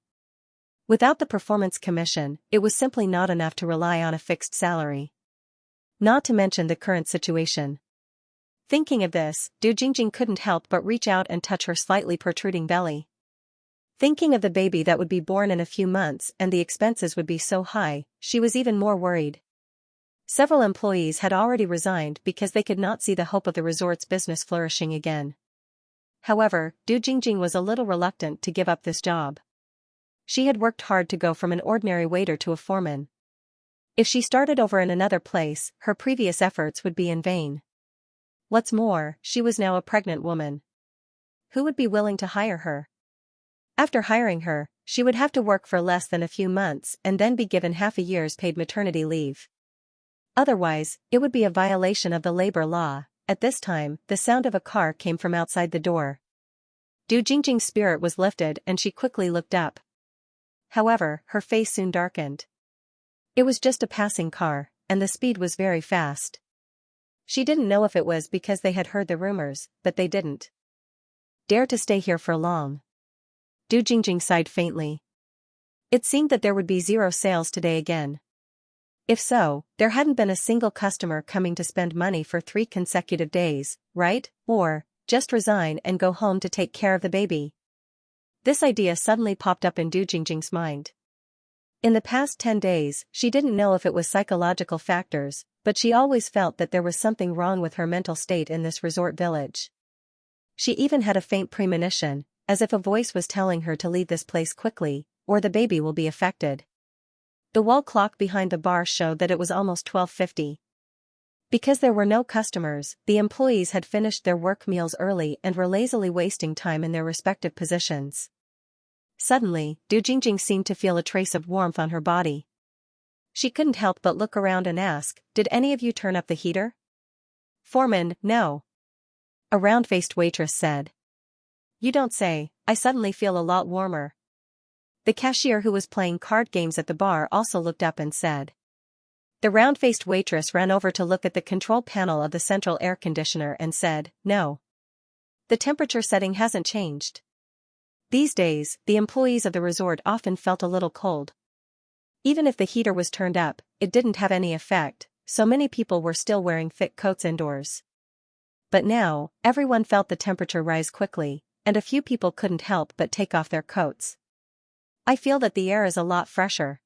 Without the performance commission, it was simply not enough to rely on a fixed salary. Not to mention the current situation. Thinking of this, Du Jingjing couldn't help but reach out and touch her slightly protruding belly. Thinking of the baby that would be born in a few months and the expenses would be so high, she was even more worried. Several employees had already resigned because they could not see the hope of the resort's business flourishing again. However, Du Jingjing was a little reluctant to give up this job. She had worked hard to go from an ordinary waiter to a foreman. If she started over in another place, her previous efforts would be in vain. What's more, she was now a pregnant woman. Who would be willing to hire her? After hiring her, she would have to work for less than a few months and then be given half a year's paid maternity leave. Otherwise, it would be a violation of the labor law. At this time, the sound of a car came from outside the door. Du Jingjing's spirit was lifted and she quickly looked up. However, her face soon darkened. It was just a passing car, and the speed was very fast. She didn't know if it was because they had heard the rumors, but they didn't dare to stay here for long. Du Jingjing sighed faintly. It seemed that there would be zero sales today again. If so, there hadn't been a single customer coming to spend money for 3 consecutive days, right? Or, just resign and go home to take care of the baby. This idea suddenly popped up in Du Jingjing's mind. In the past 10 days, she didn't know if it was psychological factors, but she always felt that there was something wrong with her mental state in this resort village. She even had a faint premonition, as if a voice was telling her to leave this place quickly, or the baby will be affected. The wall clock behind the bar showed that it was almost 12:50. Because there were no customers, the employees had finished their work meals early and were lazily wasting time in their respective positions. Suddenly, Du Jingjing seemed to feel a trace of warmth on her body. She couldn't help but look around and ask, "Did any of you turn up the heater?" "Foreman, no," a round-faced waitress said. "You don't say, I suddenly feel a lot warmer." The cashier who was playing card games at the bar also looked up and said. The round-faced waitress ran over to look at the control panel of the central air conditioner and said, "No. The temperature setting hasn't changed." These days, the employees of the resort often felt a little cold. Even if the heater was turned up, it didn't have any effect, so many people were still wearing thick coats indoors. But now, everyone felt the temperature rise quickly, and a few people couldn't help but take off their coats. "I feel that the air is a lot fresher,"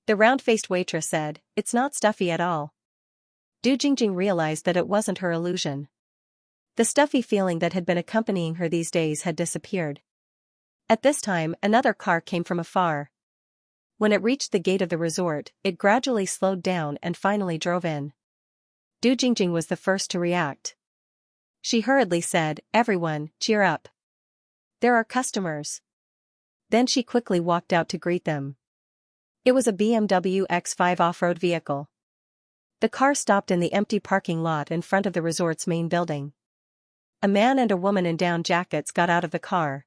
the round-faced waitress said. "It's not stuffy at all." Du Jingjing realized that it wasn't her illusion. The stuffy feeling that had been accompanying her these days had disappeared. At this time, another car came from afar. When it reached the gate of the resort, it gradually slowed down and finally drove in. Du Jingjing was the first to react. She hurriedly said, "Everyone, cheer up. There are customers." Then she quickly walked out to greet them. It was a BMW X5 off-road vehicle. The car stopped in the empty parking lot in front of the resort's main building. A man and a woman in down jackets got out of the car.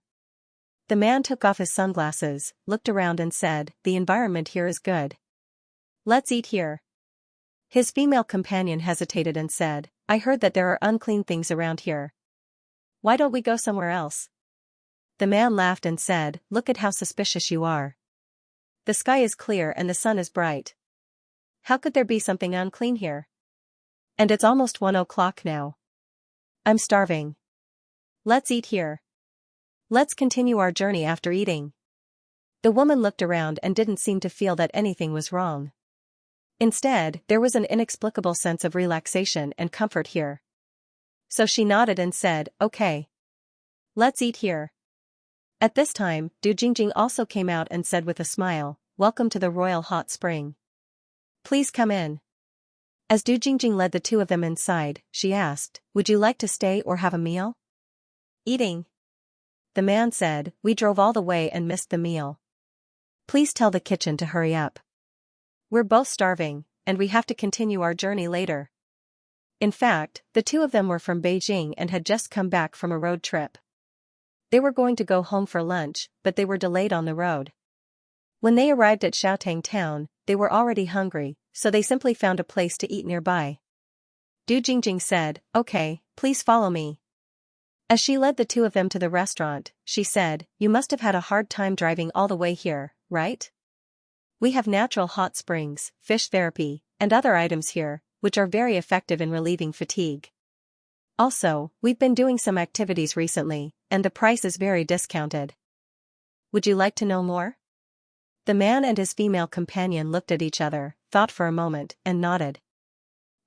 The man took off his sunglasses, looked around and said, "The environment here is good. Let's eat here." His female companion hesitated and said, "I heard that there are unclean things around here. Why don't we go somewhere else?" The man laughed and said, "Look at how suspicious you are. The sky is clear and the sun is bright. How could there be something unclean here? And it's almost 1 o'clock now. I'm starving. Let's eat here. Let's continue our journey after eating." The woman looked around and didn't seem to feel that anything was wrong. Instead, there was an inexplicable sense of relaxation and comfort here. So she nodded and said, "Okay. Let's eat here." At this time, Du Jingjing also came out and said with a smile, "Welcome to the Royal Hot Spring. Please come in." As Du Jingjing led the two of them inside, she asked, "Would you like to stay or have a meal?" "Eating." The man said, "We drove all the way and missed the meal. Please tell the kitchen to hurry up. We're both starving, and we have to continue our journey later." In fact, the two of them were from Beijing and had just come back from a road trip. They were going to go home for lunch, but they were delayed on the road. When they arrived at Xiaotang town, they were already hungry, so they simply found a place to eat nearby. Du Jingjing said, "Okay, please follow me." As she led the two of them to the restaurant, she said, "You must have had a hard time driving all the way here, right? We have natural hot springs, fish therapy, and other items here, which are very effective in relieving fatigue. Also, we've been doing some activities recently, and the price is very discounted. Would you like to know more?" The man and his female companion looked at each other, thought for a moment, and nodded.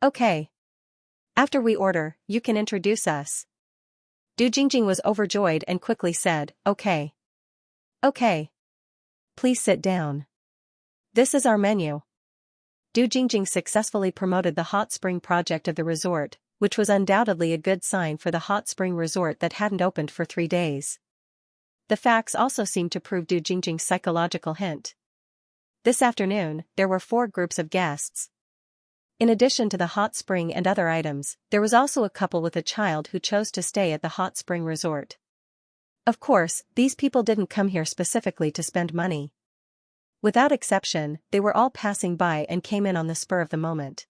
"Okay. After we order, you can introduce us." Du Jingjing was overjoyed and quickly said, "Okay. Okay. Please sit down. This is our menu." Du Jingjing successfully promoted the hot spring project of the resort, which was undoubtedly a good sign for the hot spring resort that hadn't opened for 3 days. The facts also seemed to prove Du Jingjing's psychological hint. This afternoon, there were 4 groups of guests. In addition to the hot spring and other items, there was also a couple with a child who chose to stay at the hot spring resort. Of course, these people didn't come here specifically to spend money. Without exception, they were all passing by and came in on the spur of the moment.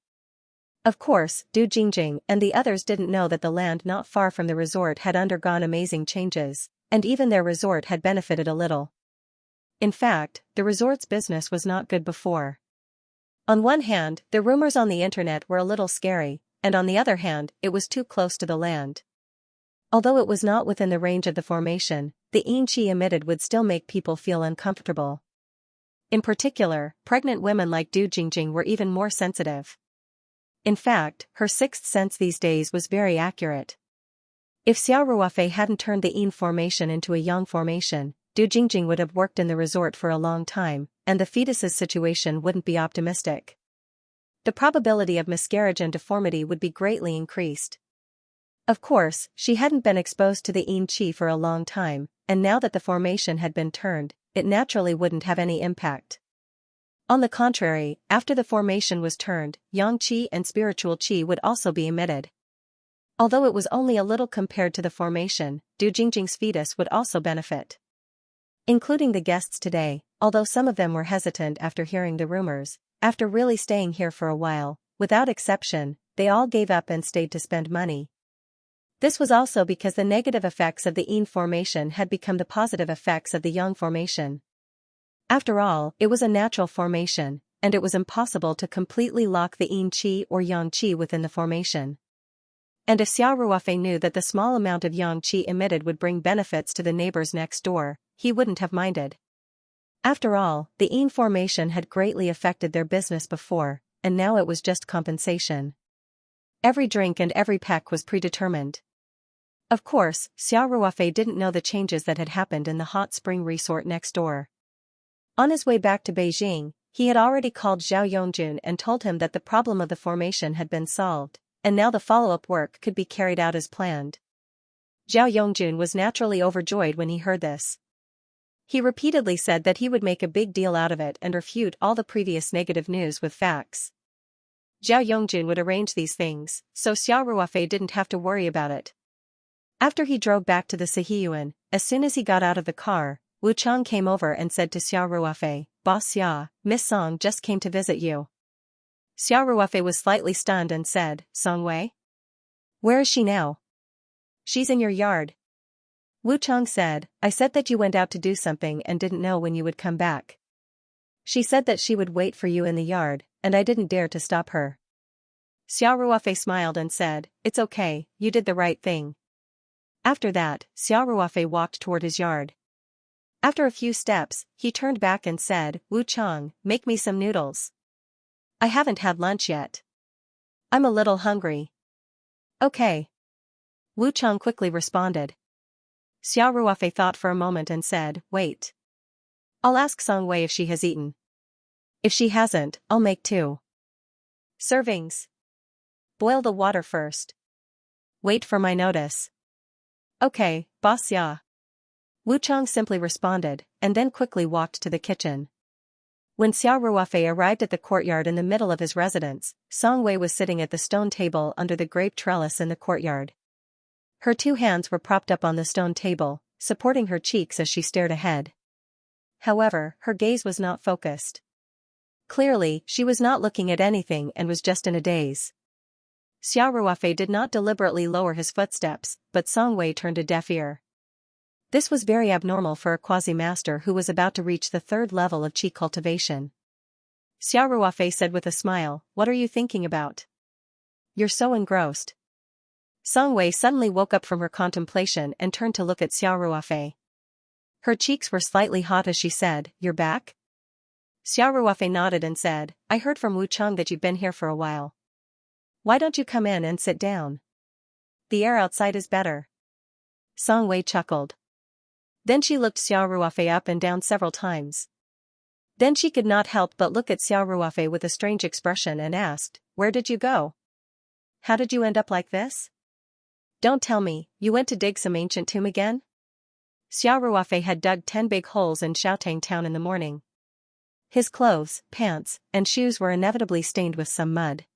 Of course, Du Jingjing and the others didn't know that the land not far from the resort had undergone amazing changes, and even their resort had benefited a little. In fact, the resort's business was not good before. On one hand, the rumors on the internet were a little scary, and on the other hand, it was too close to the land. Although it was not within the range of the formation, the qi emitted would still make people feel uncomfortable. In particular, pregnant women like Du Jingjing were even more sensitive. In fact, her sixth sense these days was very accurate. If Xiao Ruofei hadn't turned the yin formation into a yang formation, Du Jingjing would have worked in the resort for a long time, and the fetus's situation wouldn't be optimistic. The probability of miscarriage and deformity would be greatly increased. Of course, she hadn't been exposed to the yin qi for a long time, and now that the formation had been turned, it naturally wouldn't have any impact. On the contrary, after the formation was turned, yang qi and spiritual qi would also be emitted. Although it was only a little compared to the formation, Du Jingjing's fetus would also benefit. Including the guests today, although some of them were hesitant after hearing the rumors, after really staying here for a while, without exception, they all gave up and stayed to spend money. This was also because the negative effects of the yin formation had become the positive effects of the yang formation. After all, it was a natural formation, and it was impossible to completely lock the yin qi or yang qi within the formation. And if Xiao Ruofei knew that the small amount of yang qi emitted would bring benefits to the neighbors next door, he wouldn't have minded. After all, the yin formation had greatly affected their business before, and now it was just compensation. Every drink and every peck was predetermined. Of course, Xiao Ruofei didn't know the changes that had happened in the hot spring resort next door. On his way back to Beijing, he had already called Zhao Yongjun and told him that the problem of the formation had been solved, and now the follow-up work could be carried out as planned. Zhao Yongjun was naturally overjoyed when he heard this. He repeatedly said that he would make a big deal out of it and refute all the previous negative news with facts. Zhao Yongjun would arrange these things, so Xiao Ruofei didn't have to worry about it. After he drove back to the Sihiyuan, as soon as he got out of the car, Wu Chang came over and said to Xiao Ruofei, "Boss Xia, Miss Song just came to visit you." Xiao Ruofei was slightly stunned and said, "Song Wei? Where is she now?" "She's in your yard." Wu Chang said, "I said that you went out to do something and didn't know when you would come back. She said that she would wait for you in the yard, and I didn't dare to stop her." Xiao Ruofei smiled and said, "It's okay, you did the right thing." After that, Xiao Ruofei walked toward his yard. After a few steps, he turned back and said, "Wu Chang, make me some noodles. I haven't had lunch yet. I'm a little hungry." "Okay." Wu Chang quickly responded. Xiao Ruofei thought for a moment and said, "Wait. I'll ask Song Wei if she has eaten. If she hasn't, I'll make 2 servings. Boil the water first. Wait for my notice." "Okay, boss Xia." Wu Chang simply responded, and then quickly walked to the kitchen. When Xiao Ruofei arrived at the courtyard in the middle of his residence, Song Wei was sitting at the stone table under the grape trellis in the courtyard. Her 2 hands were propped up on the stone table, supporting her cheeks as she stared ahead. However, her gaze was not focused. Clearly, she was not looking at anything and was just in a daze. Xiao Ruofei did not deliberately lower his footsteps, but Song Wei turned a deaf ear. This was very abnormal for a quasi-master who was about to reach the third level of qi cultivation. Xiao Ruofei said with a smile, "What are you thinking about? You're so engrossed." Song Wei suddenly woke up from her contemplation and turned to look at Xiao Ruofei. Her cheeks were slightly hot as she said, "You're back?" Xiao Ruofei nodded and said, "I heard from Wu Cheng that you've been here for a while. Why don't you come in and sit down? The air outside is better." Song Wei chuckled. Then she looked Xiao Ruofei up and down several times. Then she could not help but look at Xiao Ruofei with a strange expression and asked, "Where did you go? How did you end up like this? Don't tell me, you went to dig some ancient tomb again?" Xiao Ruofei had dug 10 big holes in Xiaotang town in the morning. His clothes, pants, and shoes were inevitably stained with some mud.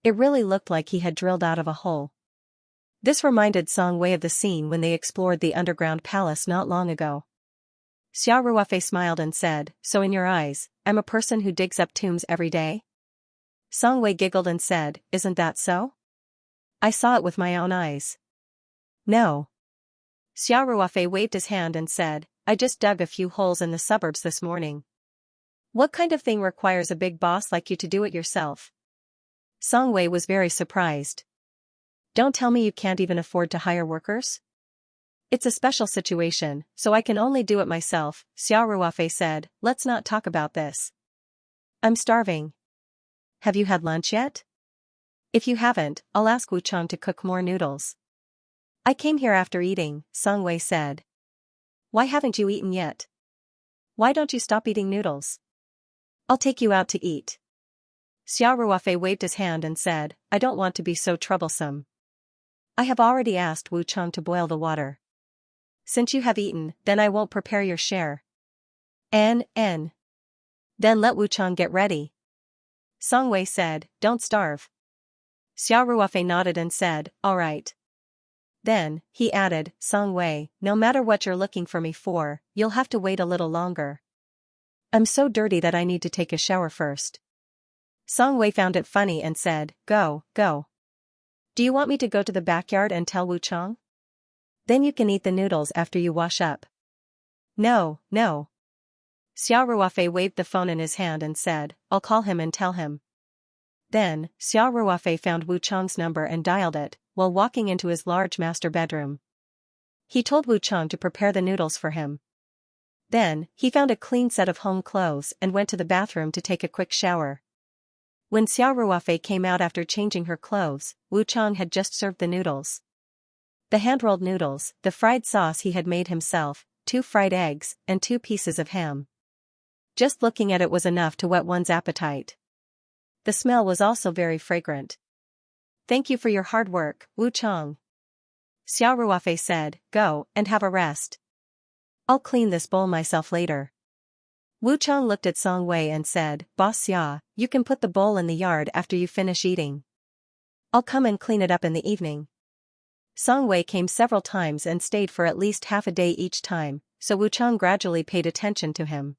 It really looked like he had drilled out of a hole. This reminded Song Wei of the scene when they explored the underground palace not long ago. Xiao Ruofei smiled and said, "So in your eyes, I'm a person who digs up tombs every day?" Song Wei giggled and said, "Isn't that so? I saw it with my own eyes." "No." Xiao Ruofei waved his hand and said, "I just dug a few holes in the suburbs this morning. What kind of thing requires a big boss like you to do it yourself?" Song Wei was very surprised. "Don't tell me you can't even afford to hire workers?" "It's a special situation, so I can only do it myself," Xiao Ruofei said. "Let's not talk about this. I'm starving. Have you had lunch yet? If you haven't, I'll ask Wu Cheng to cook more noodles." "I came here after eating," Song Wei said. "Why haven't you eaten yet? Why don't you stop eating noodles? I'll take you out to eat." Xiao Ruofei waved his hand and said, "I don't want to be so troublesome. I have already asked Wu Cheng to boil the water. Since you have eaten, then I won't prepare your share." N. Then let Wu Cheng get ready." Song Wei said, "Don't starve." Xiao Ruofei nodded and said, "All right." Then, he added, "Song Wei, no matter what you're looking for me for, you'll have to wait a little longer. I'm so dirty that I need to take a shower first." Song Wei found it funny and said, Go. "Do you want me to go to the backyard and tell Wu Cheng? Then you can eat the noodles after you wash up." No. Xiao Ruofei waved the phone in his hand and said, "I'll call him and tell him." Then, Xiao Ruofei found Wu Cheng's number and dialed it, while walking into his large master bedroom. He told Wu Cheng to prepare the noodles for him. Then, he found a clean set of home clothes and went to the bathroom to take a quick shower. When Xiao Ruofei came out after changing her clothes, Wu Cheng had just served the noodles. The hand-rolled noodles, the fried sauce he had made himself, 2 fried eggs, and 2 pieces of ham. Just looking at it was enough to whet one's appetite. The smell was also very fragrant. "Thank you for your hard work, Wu Cheng." Xiao Ruofei said, "Go and have a rest. I'll clean this bowl myself later." Wu Cheng looked at Song Wei and said, "Boss Xia, you can put the bowl in the yard after you finish eating. I'll come and clean it up in the evening." Song Wei came several times and stayed for at least half a day each time, so Wu Cheng gradually paid attention to him.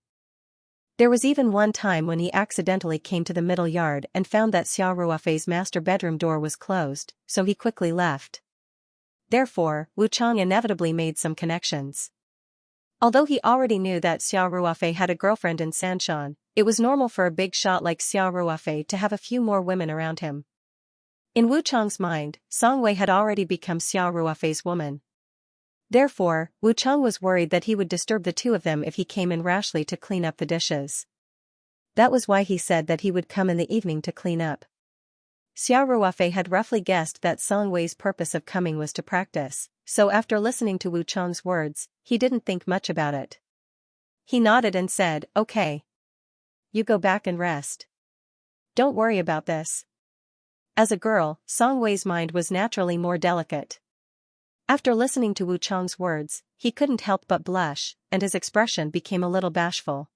There was even one time when he accidentally came to the middle yard and found that Xiao Ruofei's master bedroom door was closed, so he quickly left. Therefore, Wu Cheng inevitably made some connections. Although he already knew that Xiao Ruofei had a girlfriend in Sanshan, it was normal for a big shot like Xiao Ruofei to have a few more women around him. In Wu Cheng's mind, Song Wei had already become Xiao Ruofei's woman. Therefore, Wu Cheng was worried that he would disturb the two of them if he came in rashly to clean up the dishes. That was why he said that he would come in the evening to clean up. Xiao Ruofei had roughly guessed that Song Wei's purpose of coming was to practice, so after listening to Wu Cheng's words, he didn't think much about it. He nodded and said, "Okay. You go back and rest. Don't worry about this." As a girl, Song Wei's mind was naturally more delicate. After listening to Wu Cheng's words, he couldn't help but blush, and his expression became a little bashful.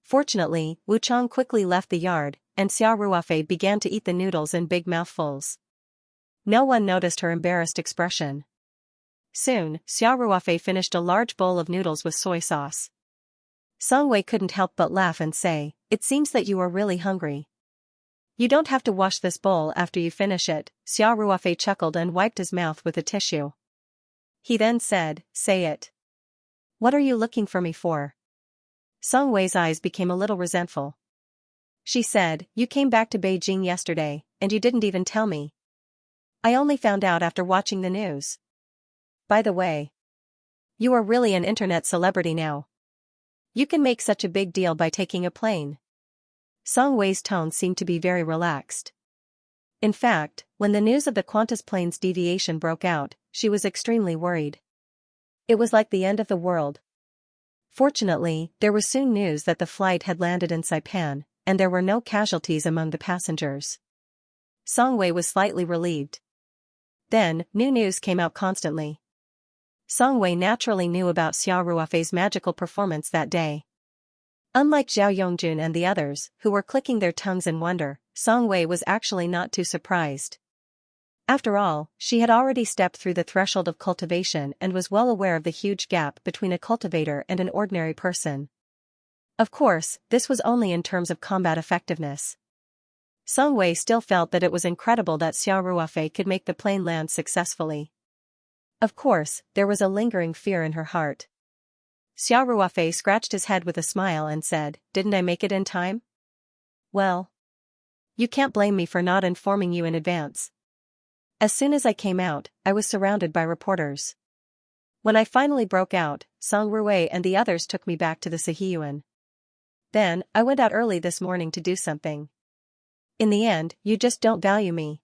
Fortunately, Wu Cheng quickly left the yard, and Xiao Ruofei began to eat the noodles in big mouthfuls. No one noticed her embarrassed expression. Soon, Xiao Ruofei finished a large bowl of noodles with soy sauce. Song Wei couldn't help but laugh and say, "It seems that you are really hungry. You don't have to wash this bowl after you finish it." Xiao Ruofei chuckled and wiped his mouth with a tissue. He then said, "Say it. What are you looking for me for?" Song Wei's eyes became a little resentful. She said, "You came back to Beijing yesterday, and you didn't even tell me. I only found out after watching the news. By the way, you are really an internet celebrity now. You can make such a big deal by taking a plane." Song Wei's tone seemed to be very relaxed. In fact, when the news of the Qantas plane's deviation broke out, she was extremely worried. It was like the end of the world. Fortunately, there was soon news that the flight had landed in Saipan, and there were no casualties among the passengers. Song Wei was slightly relieved. Then, new news came out constantly. Song Wei naturally knew about Xiao Ruofei's magical performance that day. Unlike Zhao Yongjun and the others, who were clicking their tongues in wonder, Song Wei was actually not too surprised. After all, she had already stepped through the threshold of cultivation and was well aware of the huge gap between a cultivator and an ordinary person. Of course, this was only in terms of combat effectiveness. Song Wei still felt that it was incredible that Xiao Ruofei could make the plane land successfully. Of course, there was a lingering fear in her heart. Xiao Ruofei scratched his head with a smile and said, "Didn't I make it in time? Well, you can't blame me for not informing you in advance. As soon as I came out, I was surrounded by reporters. When I finally broke out, Song Ruwei and the others took me back to the Sihiyuan. Then, I went out early this morning to do something. In the end, you just don't value me."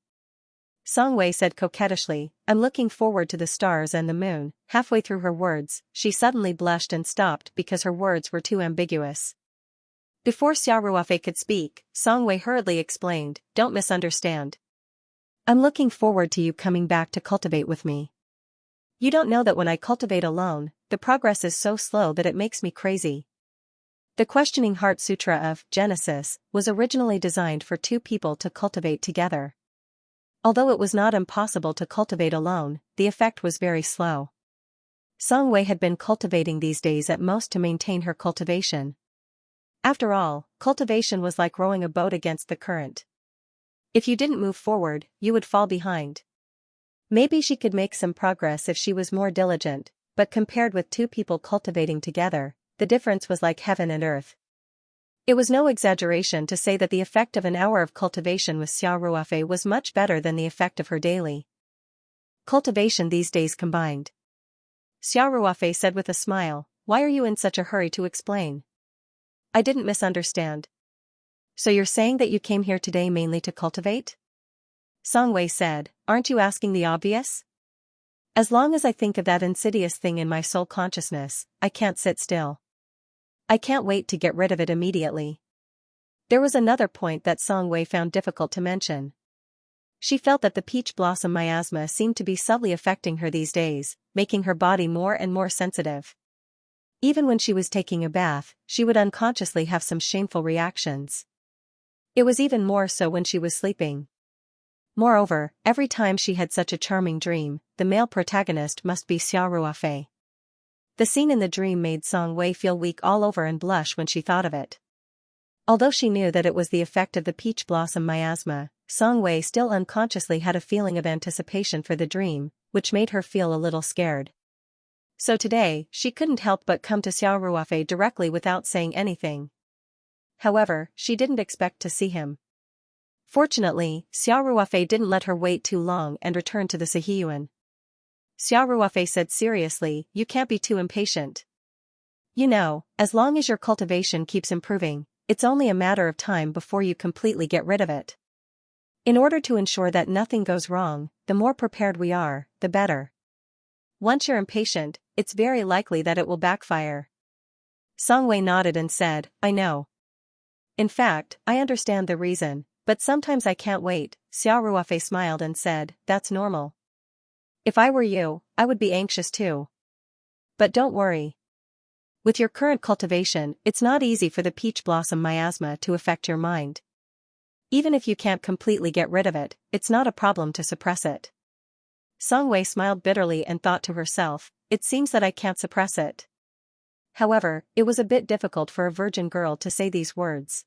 Song Wei said coquettishly, "I'm looking forward to the stars and the moon." Halfway through her words, she suddenly blushed and stopped because her words were too ambiguous. Before Xiao Ruofei could speak, Song Wei hurriedly explained, "Don't misunderstand. I'm looking forward to you coming back to cultivate with me. You don't know that when I cultivate alone, the progress is so slow that it makes me crazy." The Questioning Heart Sutra of Genesis was originally designed for two people to cultivate together. Although it was not impossible to cultivate alone, the effect was very slow. Song Wei had been cultivating these days at most to maintain her cultivation. After all, cultivation was like rowing a boat against the current. If you didn't move forward, you would fall behind. Maybe she could make some progress if she was more diligent, but compared with two people cultivating together, the difference was like heaven and earth. It was no exaggeration to say that the effect of an hour of cultivation with Xiao Ruofei was much better than the effect of her daily cultivation these days combined. Xiao Ruofei said with a smile, "Why are you in such a hurry to explain? I didn't misunderstand. So you're saying that you came here today mainly to cultivate?" Song Wei said, "Aren't you asking the obvious? As long as I think of that insidious thing in my soul consciousness, I can't sit still. I can't wait to get rid of it immediately." There was another point that Song Wei found difficult to mention. She felt that the peach blossom miasma seemed to be subtly affecting her these days, making her body more and more sensitive. Even when she was taking a bath, she would unconsciously have some shameful reactions. It was even more so when she was sleeping. Moreover, every time she had such a charming dream, the male protagonist must be Xiao Ruofei. The scene in the dream made Song Wei feel weak all over and blush when she thought of it. Although she knew that it was the effect of the peach blossom miasma, Song Wei still unconsciously had a feeling of anticipation for the dream, which made her feel a little scared. So today, she couldn't help but come to Xiao Ruofei directly without saying anything. However, she didn't expect to see him. Fortunately, Xiao Ruofei didn't let her wait too long and returned to the Sihiyuan. Xiao Ruofei said seriously, "You can't be too impatient. You know, as long as your cultivation keeps improving, it's only a matter of time before you completely get rid of it. In order to ensure that nothing goes wrong, the more prepared we are, the better. Once you're impatient, it's very likely that it will backfire." Song Wei nodded and said, "I know. In fact, I understand the reason, but sometimes I can't wait." Xiao Ruofei smiled and said, "That's normal. If I were you, I would be anxious too. But don't worry. With your current cultivation, it's not easy for the peach blossom miasma to affect your mind. Even if you can't completely get rid of it, it's not a problem to suppress it." Song Wei smiled bitterly and thought to herself, "It seems that I can't suppress it. However, it was a bit difficult for a virgin girl to say these words.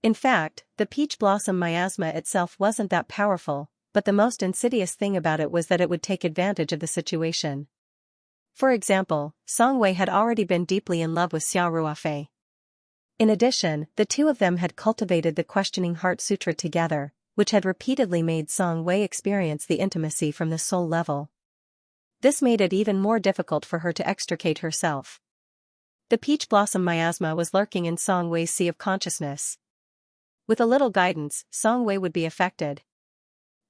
In fact, the peach blossom miasma itself wasn't that powerful, but the most insidious thing about it was that it would take advantage of the situation. For example, Song Wei had already been deeply in love with Xiao Ruofei. In addition, the two of them had cultivated the questioning heart sutra together, which had repeatedly made Song Wei experience the intimacy from the soul level. This made it even more difficult for her to extricate herself. The peach blossom miasma was lurking in Song Wei's sea of consciousness. With a little guidance, Song Wei would be affected.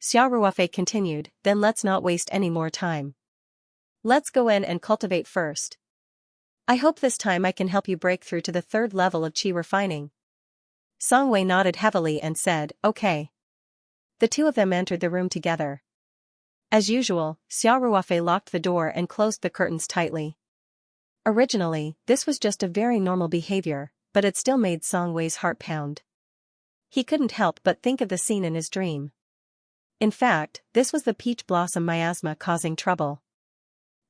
Xiao Ruofei continued, then let's not waste any more time. Let's go in and cultivate first. I hope this time I can help you break through to the third level of qi refining. Song Wei nodded heavily and said, okay. The two of them entered the room together. As usual, Xiao Ruofei locked the door and closed the curtains tightly. Originally, this was just a very normal behavior, but it still made Song Wei's heart pound. He couldn't help but think of the scene in his dream. In fact, this was the peach blossom miasma causing trouble.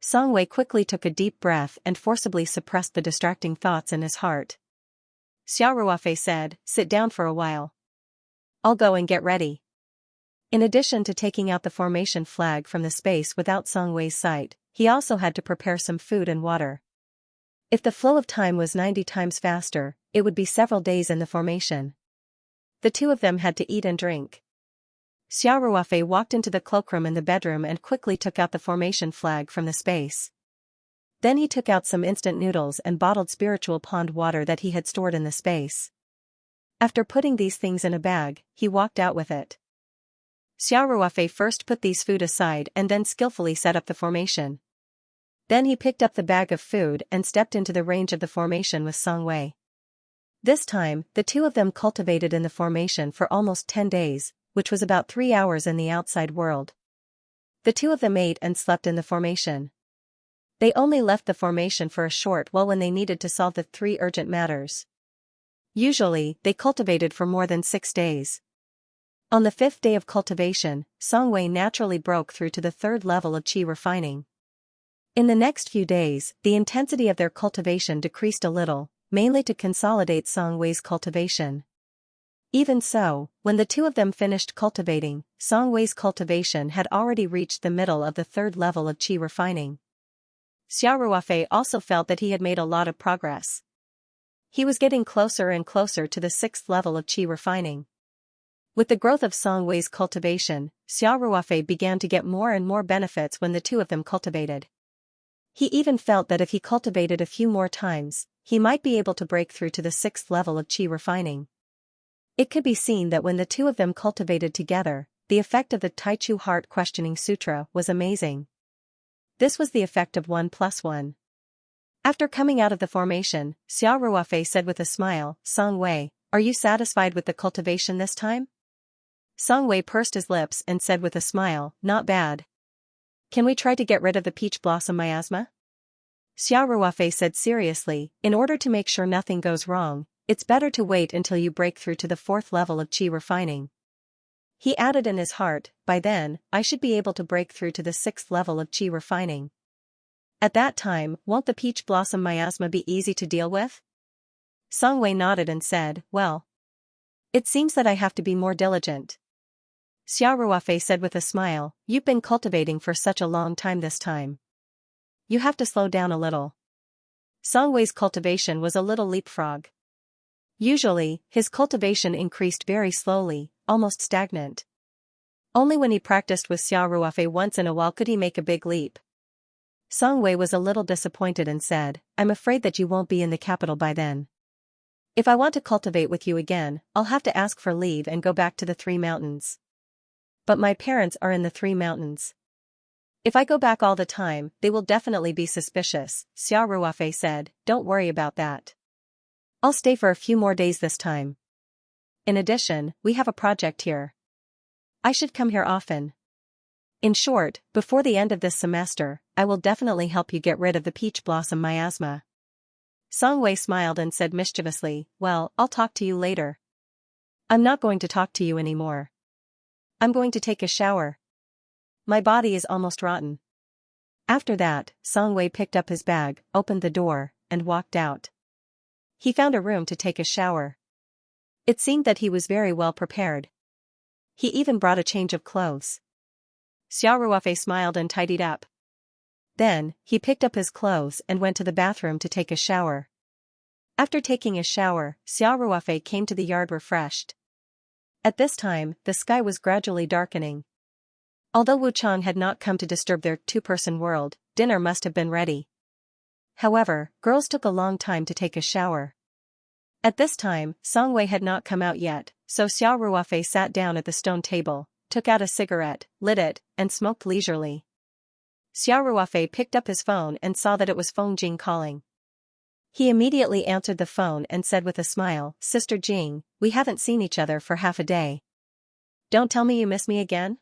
Song Wei quickly took a deep breath and forcibly suppressed the distracting thoughts in his heart. Xiao Ruofei said, sit down for a while. I'll go and get ready. In addition to taking out the formation flag from the space without Song Wei's sight, he also had to prepare some food and water. If the flow of time was 90 times faster, it would be several days in the formation. The two of them had to eat and drink. Xiao Ruofei walked into the cloakroom in the bedroom and quickly took out the formation flag from the space. Then he took out some instant noodles and bottled spiritual pond water that he had stored in the space. After putting these things in a bag, he walked out with it. Xiao Ruofei first put these food aside and then skillfully set up the formation. Then he picked up the bag of food and stepped into the range of the formation with Song Wei. This time, the two of them cultivated in the formation for almost 10 days, which was about 3 hours in the outside world. The two of them ate and slept in the formation. They only left the formation for a short while when they needed to solve the 3 urgent matters. Usually, they cultivated for more than 6 days. On the 5th day of cultivation, Song Wei naturally broke through to the 3rd level of qi refining. In the next few days, the intensity of their cultivation decreased a little, mainly to consolidate Song Wei's cultivation. Even so, when the two of them finished cultivating, Song Wei's cultivation had already reached the middle of the 3rd level of qi refining. Xiao Ruofei also felt that he had made a lot of progress. He was getting closer and closer to the 6th level of qi refining. With the growth of Song Wei's cultivation, Xiao Ruofei began to get more and more benefits when the two of them cultivated. He even felt that if he cultivated a few more times, he might be able to break through to the 6th level of qi refining. It could be seen that when the two of them cultivated together, the effect of the Taichu Heart Questioning Sutra was amazing. This was the effect of 1 + 1. After coming out of the formation, Xiao Ruofei said with a smile, Song Wei, are you satisfied with the cultivation this time? Song Wei pursed his lips and said with a smile, not bad. Can we try to get rid of the peach blossom miasma? Xiao Ruofei said seriously, in order to make sure nothing goes wrong, it's better to wait until you break through to the 4th level of qi refining. He added in his heart, by then, I should be able to break through to the 6th level of qi refining. At that time, won't the peach blossom miasma be easy to deal with? Song Wei nodded and said, well. It seems that I have to be more diligent. Xiao Ruofei said with a smile, you've been cultivating for such a long time this time. You have to slow down a little. Song Wei's cultivation was a little leapfrog. Usually, his cultivation increased very slowly, almost stagnant. Only when he practiced with Xiao Ruofei once in a while could he make a big leap. Song Wei was a little disappointed and said, I'm afraid that you won't be in the capital by then. If I want to cultivate with you again, I'll have to ask for leave and go back to the 3 mountains. But my parents are in the 3 mountains. If I go back all the time, they will definitely be suspicious, Xiao Ruofei said, don't worry about that. I'll stay for a few more days this time. In addition, we have a project here. I should come here often. In short, before the end of this semester, I will definitely help you get rid of the peach blossom miasma. Song Wei smiled and said mischievously, well, I'll talk to you later. I'm not going to talk to you anymore. I'm going to take a shower. My body is almost rotten. After that, Song Wei picked up his bag, opened the door, and walked out. He found a room to take a shower. It seemed that he was very well prepared. He even brought a change of clothes. Xiao Ruofei smiled and tidied up. Then, he picked up his clothes and went to the bathroom to take a shower. After taking a shower, Xiao Ruofei came to the yard refreshed. At this time, the sky was gradually darkening. Although Wu Chang had not come to disturb their two-person world, dinner must have been ready. However, girls took a long time to take a shower. At this time, Song Wei had not come out yet, so Xiao Ruofei sat down at the stone table, took out a cigarette, lit it, and smoked leisurely. Xiao Ruofei picked up his phone and saw that it was Feng Jing calling. He immediately answered the phone and said with a smile, "Sister Jing, we haven't seen each other for half a day. Don't tell me you miss me again?"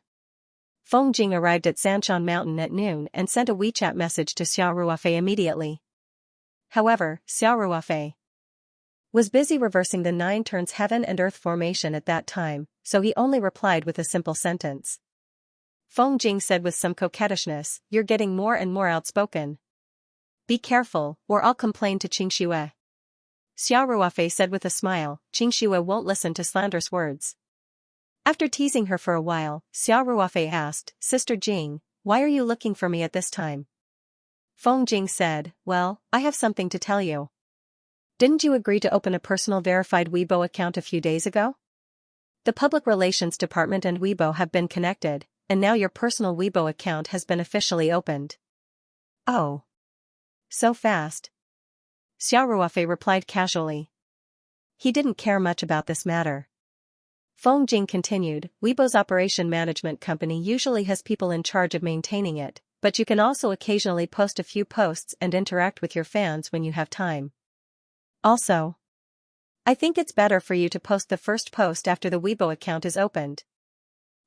Feng Jing arrived at Sanshan Mountain at noon and sent a WeChat message to Xiao Ruofei immediately. However, Xiao Ruofei was busy reversing the 9 turns heaven and earth formation at that time, so he only replied with a simple sentence. Feng Jing said with some coquettishness, "You're getting more and more outspoken. Be careful, or I'll complain to Xianxia." Xiao Ruofei said with a smile, "Xianxia won't listen to slanderous words." After teasing her for a while, Xiao Ruofei asked, "Sister Jing, why are you looking for me at this time?" Feng Jing said, "Well, I have something to tell you. Didn't you agree to open a personal verified Weibo account a few days ago? The Public Relations Department and Weibo have been connected, and now your personal Weibo account has been officially opened." "Oh. So fast?" Xiao Ruofei replied casually. He didn't care much about this matter. Feng Jing continued, "Weibo's operation management company usually has people in charge of maintaining it, but you can also occasionally post a few posts and interact with your fans when you have time. Also, I think it's better for you to post the first post after the Weibo account is opened.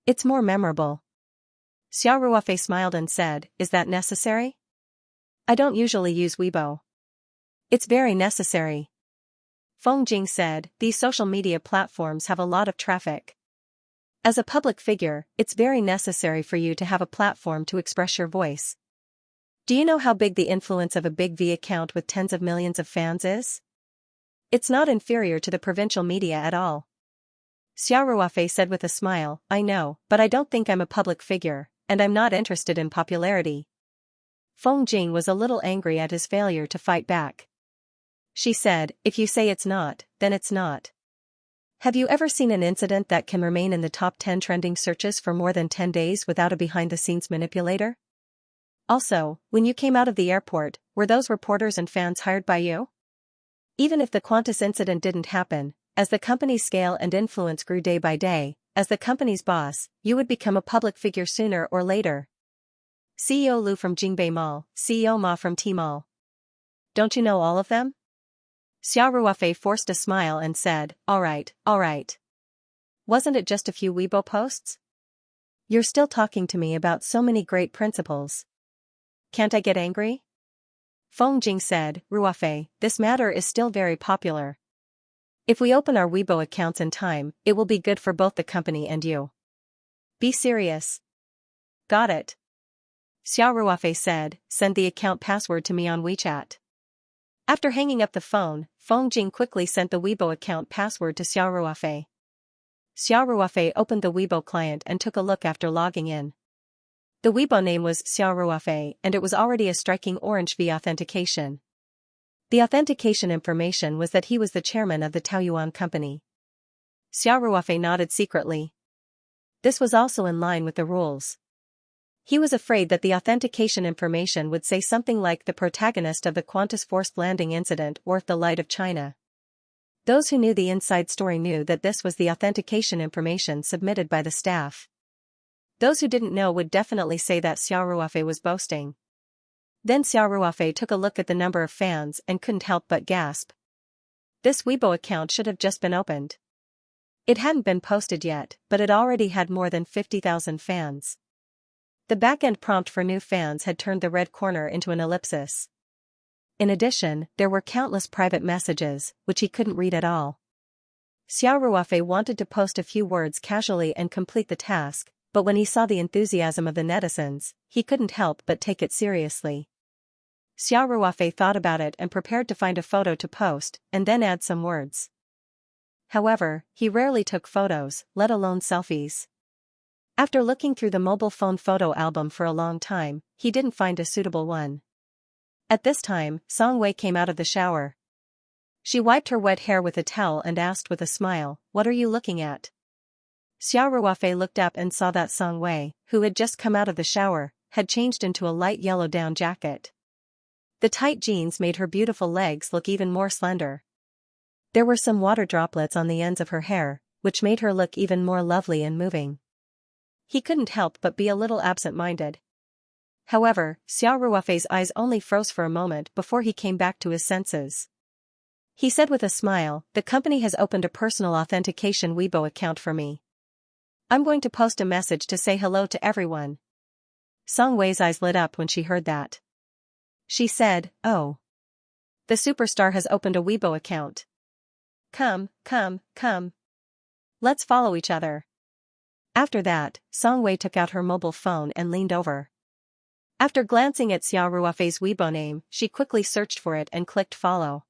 It's more memorable." Xiao Ruofei smiled and said, "Is that necessary? I don't usually use Weibo." "It's very necessary." Feng Jing said, "These social media platforms have a lot of traffic. As a public figure, it's very necessary for you to have a platform to express your voice. Do you know how big the influence of a big V account with tens of millions of fans is? It's not inferior to the provincial media at all." Xiao Ruofei said with a smile, "I know, but I don't think I'm a public figure, and I'm not interested in popularity." Feng Jing was a little angry at his failure to fight back. She said, "If you say it's not, then it's not. Have you ever seen an incident that can remain in the top 10 trending searches for more than 10 days without a behind-the-scenes manipulator? Also, when you came out of the airport, were those reporters and fans hired by you? Even if the Qantas incident didn't happen, as the company's scale and influence grew day by day, as the company's boss, you would become a public figure sooner or later. CEO Lu from Jingbei Mall, CEO Ma from Tmall. Don't you know all of them?" Xiao Ruofei forced a smile and said, all right. Wasn't it just a few Weibo posts? You're still talking to me about so many great principles. Can't I get angry?" Feng Jing said, "Ruofei, this matter is still very popular. If we open our Weibo accounts in time, it will be good for both the company and you. Be serious." "Got it." Xiao Ruofei said, "Send the account password to me on WeChat." After hanging up the phone, Feng Jing quickly sent the Weibo account password to Xiao Ruofei. Xiao Ruofei opened the Weibo client and took a look after logging in. The Weibo name was Xiao Ruofei and it was already a striking orange V authentication. The authentication information was that he was the chairman of the Taoyuan company. Xiao Ruofei nodded secretly. This was also in line with the rules. He was afraid that the authentication information would say something like the protagonist of the Qantas forced landing incident worth the light of China. Those who knew the inside story knew that this was the authentication information submitted by the staff. Those who didn't know would definitely say that Xiao Ruofei was boasting. Then Xiao Ruofei took a look at the number of fans and couldn't help but gasp. This Weibo account should have just been opened. It hadn't been posted yet, but it already had more than 50,000 fans. The back-end prompt for new fans had turned the red corner into an ellipsis. In addition, there were countless private messages, which he couldn't read at all. Xiao Ruofei wanted to post a few words casually and complete the task, but when he saw the enthusiasm of the netizens, he couldn't help but take it seriously. Xiao Ruofei thought about it and prepared to find a photo to post, and then add some words. However, he rarely took photos, let alone selfies. After looking through the mobile phone photo album for a long time, he didn't find a suitable one. At this time, Song Wei came out of the shower. She wiped her wet hair with a towel and asked with a smile, "What are you looking at?" Xiao Ruofei looked up and saw that Song Wei, who had just come out of the shower, had changed into a light yellow down jacket. The tight jeans made her beautiful legs look even more slender. There were some water droplets on the ends of her hair, which made her look even more lovely and moving. He couldn't help but be a little absent-minded. However, Xiao Ruofei's eyes only froze for a moment before he came back to his senses. He said with a smile, "The company has opened a personal authentication Weibo account for me. I'm going to post a message to say hello to everyone." Song Wei's eyes lit up when she heard that. She said, "Oh. The superstar has opened a Weibo account. Come. Let's follow each other." After that, Song Wei took out her mobile phone and leaned over. After glancing at Xiao Ruofei's Weibo name, she quickly searched for it and clicked follow.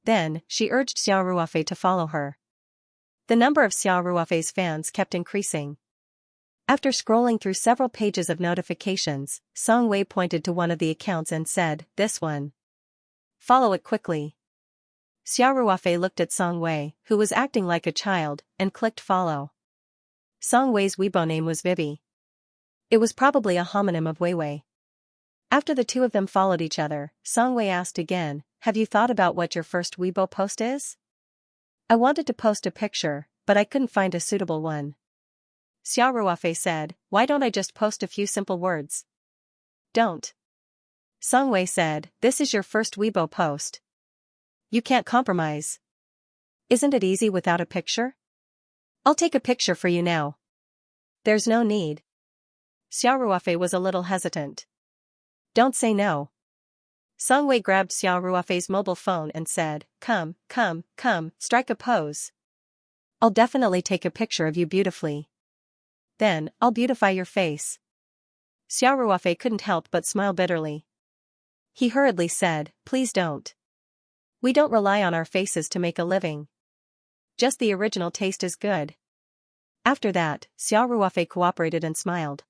Then, she urged Xiao Ruofei to follow her. The number of Xiao Ruofei's fans kept increasing. After scrolling through several pages of notifications, Song Wei pointed to one of the accounts and said, "This one. Follow it quickly." Xiao Ruofei looked at Song Wei, who was acting like a child, and clicked follow. Song Wei's Weibo name was Vivi. It was probably a homonym of Weiwei. After the two of them followed each other, Song Wei asked again, "Have you thought about what your first Weibo post is?" "I wanted to post a picture, but I couldn't find a suitable one." Xiao Ruofei said, "Why don't I just post a few simple words?" "Don't." Song Wei said, "This is your first Weibo post. You can't compromise. Isn't it easy without a picture? I'll take a picture for you now." "There's no need." Xiao Ruofei was a little hesitant. "Don't say no." Song Wei grabbed Xiao Ruofei's mobile phone and said, Come, strike a pose. I'll definitely take a picture of you beautifully. Then, I'll beautify your face." Xiao Ruofei couldn't help but smile bitterly. He hurriedly said, "Please don't. We don't rely on our faces to make a living. Just the original taste is good." After that, Xiao Ruofei cooperated and smiled.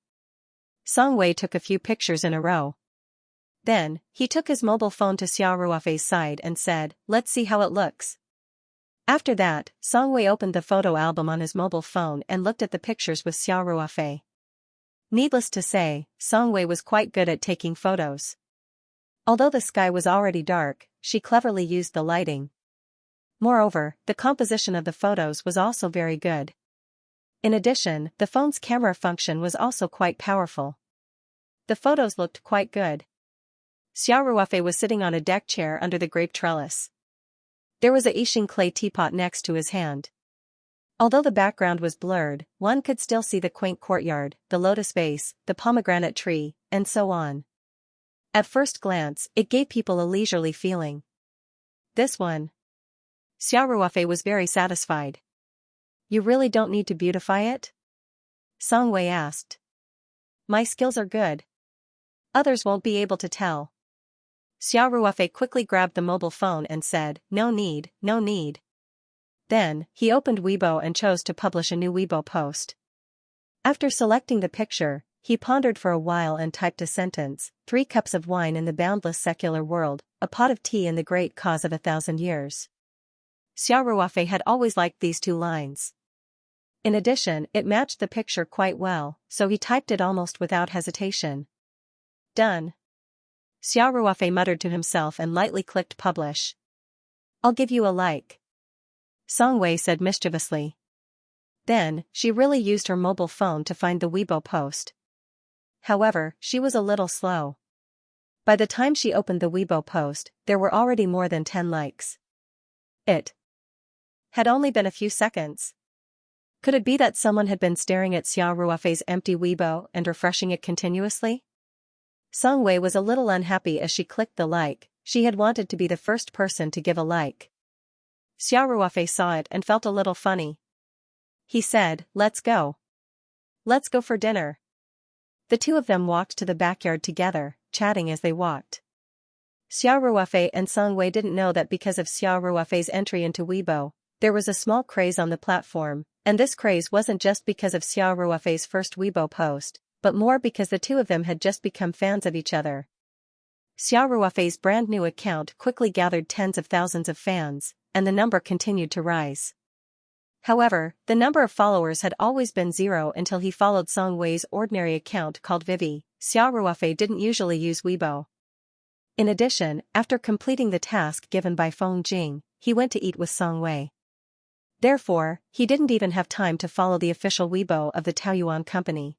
Song Wei took a few pictures in a row. Then, he took his mobile phone to Xiao Ruofei's side and said, "Let's see how it looks." After that, Song Wei opened the photo album on his mobile phone and looked at the pictures with Xiao Ruofei. Needless to say, Song Wei was quite good at taking photos. Although the sky was already dark, she cleverly used the lighting. Moreover, the composition of the photos was also very good. In addition, the phone's camera function was also quite powerful. The photos looked quite good. Xiao Ruofei was sitting on a deck chair under the grape trellis. There was a Yixing clay teapot next to his hand. Although the background was blurred, one could still see the quaint courtyard, the lotus vase, the pomegranate tree, and so on. At first glance, it gave people a leisurely feeling. "This one." Xiao Ruofei was very satisfied. "You really don't need to beautify it?" Song Wei asked. "My skills are good. Others won't be able to tell." Xiao Ruofei quickly grabbed the mobile phone and said, No need. Then, he opened Weibo and chose to publish a new Weibo post. After selecting the picture, he pondered for a while and typed a sentence: 3 cups of wine in the boundless secular world, a pot of tea in the great cause of 1,000 years. Xiao Ruofei had always liked these 2 lines. In addition, it matched the picture quite well, so he typed it almost without hesitation. Done. Xiao Ruofei muttered to himself and lightly clicked publish. "I'll give you a like," Song Wei said mischievously. Then, she really used her mobile phone to find the Weibo post. However, she was a little slow. By the time she opened the Weibo post, there were already more than 10 likes. It had only been a few seconds. Could it be that someone had been staring at Xiao Ruofei's empty Weibo and refreshing it continuously? Song Wei was a little unhappy as she clicked the like. She had wanted to be the first person to give a like. Xiao Ruofei saw it and felt a little funny. He said, Let's go for dinner." The two of them walked to the backyard together, chatting as they walked. Xiao Ruofei and Song Wei didn't know that because of Xiao Ruofei's entry into Weibo, there was a small craze on the platform, and this craze wasn't just because of Xiao Ruofei's first Weibo post, but more because the two of them had just become fans of each other. Xiao Ruofei's brand new account quickly gathered tens of thousands of fans, and the number continued to rise. However, the number of followers had always been 0 until he followed Song Wei's ordinary account called Vivi. Xiao Ruofei didn't usually use Weibo. In addition, after completing the task given by Feng Jing, he went to eat with Song Wei. Therefore, he didn't even have time to follow the official Weibo of the Taoyuan company.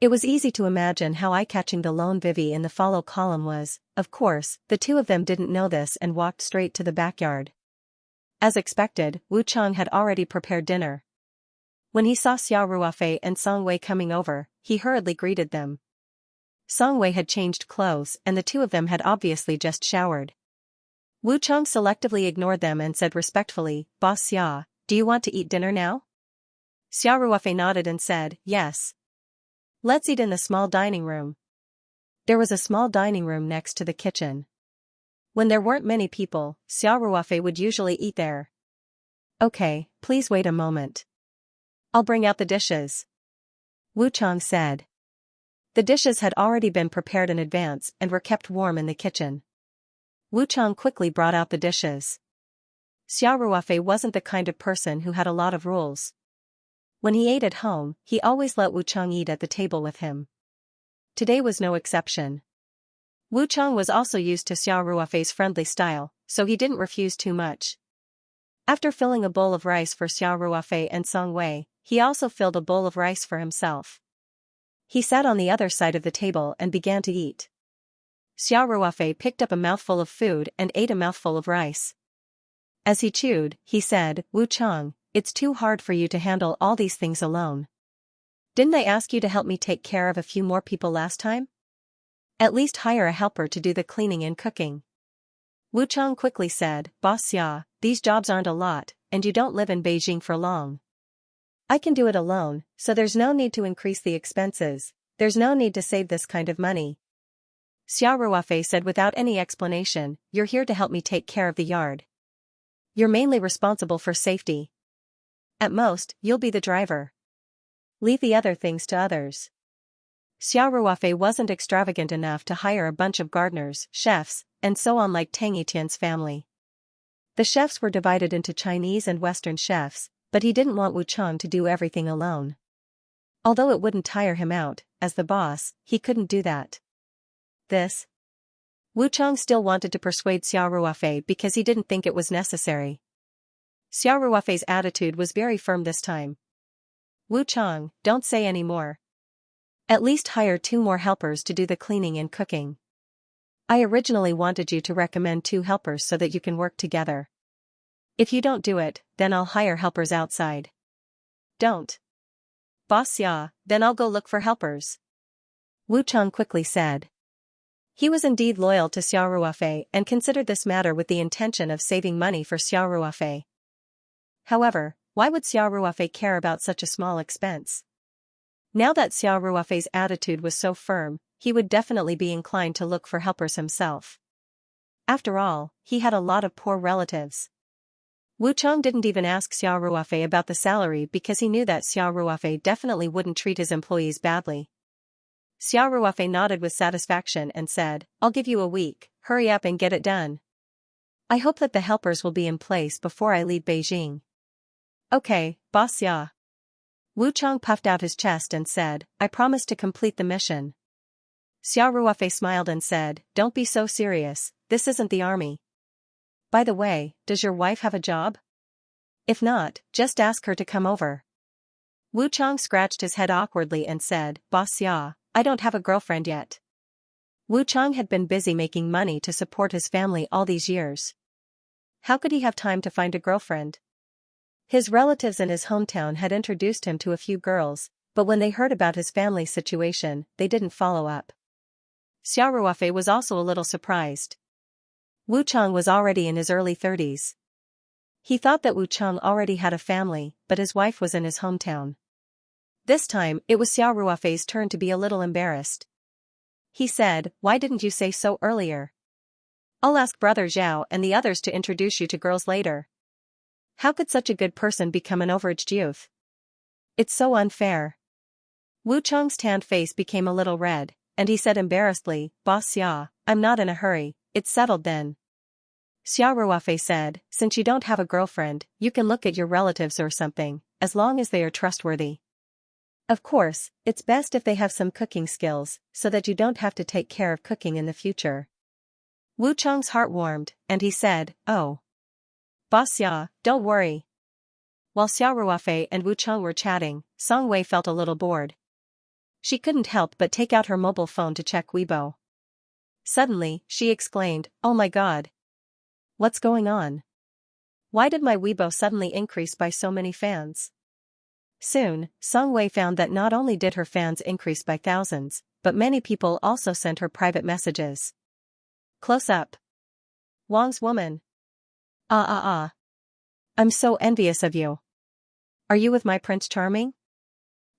It was easy to imagine how eye-catching the lone Vivi in the follow column was. Of course, the two of them didn't know this and walked straight to the backyard. As expected, Wu Chang had already prepared dinner. When he saw Xiao Ruofei and Song Wei coming over, he hurriedly greeted them. Song Wei had changed clothes and the two of them had obviously just showered. Wu Chang selectively ignored them and said respectfully, "Boss Xia, do you want to eat dinner now?" Xiao Ruofei nodded and said, "Yes. Let's eat in the small dining room." There was a small dining room next to the kitchen. When there weren't many people, Xiao Ruofei would usually eat there. "Okay, please wait a moment. I'll bring out the dishes," Wu Chang said. The dishes had already been prepared in advance and were kept warm in the kitchen. Wu Chang quickly brought out the dishes. Xiao Ruofei wasn't the kind of person who had a lot of rules. When he ate at home, he always let Wu Chang eat at the table with him. Today was no exception. Wu Chang was also used to Xiao Ruofei's friendly style, so he didn't refuse too much. After filling a bowl of rice for Xiao Ruofei and Song Wei, he also filled a bowl of rice for himself. He sat on the other side of the table and began to eat. Xiao Ruofei picked up a mouthful of food and ate a mouthful of rice. As he chewed, he said, "Wu Chang, it's too hard for you to handle all these things alone. Didn't I ask you to help me take care of a few more people last time? At least hire a helper to do the cleaning and cooking." Wu Chang quickly said, "Boss Xia, these jobs aren't a lot, and you don't live in Beijing for long. I can do it alone, so there's no need to increase the expenses, there's no need to save this kind of money." Xiao Ruofei said without any explanation, "You're here to help me take care of the yard. You're mainly responsible for safety. At most, you'll be the driver. Leave the other things to others." Xiao Ruofei wasn't extravagant enough to hire a bunch of gardeners, chefs, and so on like Tang Etienne's family. The chefs were divided into Chinese and Western chefs, but he didn't want Wu Chang to do everything alone. Although it wouldn't tire him out, as the boss, he couldn't do that. Wu Chang still wanted to persuade Xiao Ruofei because he didn't think it was necessary. Xiao Ruofei's attitude was very firm this time. "Wu Chang, don't say any more. At least hire 2 more helpers to do the cleaning and cooking. I originally wanted you to recommend 2 helpers so that you can work together. If you don't do it, then I'll hire helpers outside." "Don't. Boss Xia, then I'll go look for helpers," Wu Chang quickly said. He was indeed loyal to Xiao Ruofei and considered this matter with the intention of saving money for Xiao Ruofei. However, why would Xiao Ruofei care about such a small expense? Now that Xiao Ruofei's attitude was so firm, he would definitely be inclined to look for helpers himself. After all, he had a lot of poor relatives. Wu Chang didn't even ask Xiao Ruofei about the salary because he knew that Xiao Ruofei definitely wouldn't treat his employees badly. Xiao Ruofei nodded with satisfaction and said, "I'll give you a week, hurry up and get it done. I hope that the helpers will be in place before I leave Beijing." "Okay, Boss Xia." Wu Chang puffed out his chest and said, "I promise to complete the mission." Xiao Ruofei smiled and said, "Don't be so serious, this isn't the army. By the way, does your wife have a job? If not, just ask her to come over." Wu Chang scratched his head awkwardly and said, "Boss Xia, I don't have a girlfriend yet." Wu Chang had been busy making money to support his family all these years. How could he have time to find a girlfriend? His relatives in his hometown had introduced him to a few girls, but when they heard about his family situation, they didn't follow up. Xiao Ruofei was also a little surprised. Wu Chang was already in his early 30s. He thought that Wu Chang already had a family, but his wife was in his hometown. This time, it was Xiao Ruofei's turn to be a little embarrassed. He said, "Why didn't you say so earlier?" I'll ask Brother Zhao and the others to introduce you to girls later. How could such a good person become an overaged youth? It's so unfair. Wu Chang's tanned face became a little red, and he said embarrassedly, Boss Xia, I'm not in a hurry, it's settled then. Xia Ruofei said, since you don't have a girlfriend, you can look at your relatives or something, as long as they are trustworthy. Of course, it's best if they have some cooking skills, so that you don't have to take care of cooking in the future. Wu Chang's heart warmed, and he said, oh. Boss Xia, don't worry. While Xia Ruofei and Wu Chang were chatting, Song Wei felt a little bored. She couldn't help but take out her mobile phone to check Weibo. Suddenly, she exclaimed, oh my god. What's going on? Why did my Weibo suddenly increase by so many fans? Soon, Song Wei found that not only did her fans increase by thousands, but many people also sent her private messages. Close up. Wang's woman. I'm so envious of you. Are you with my Prince Charming?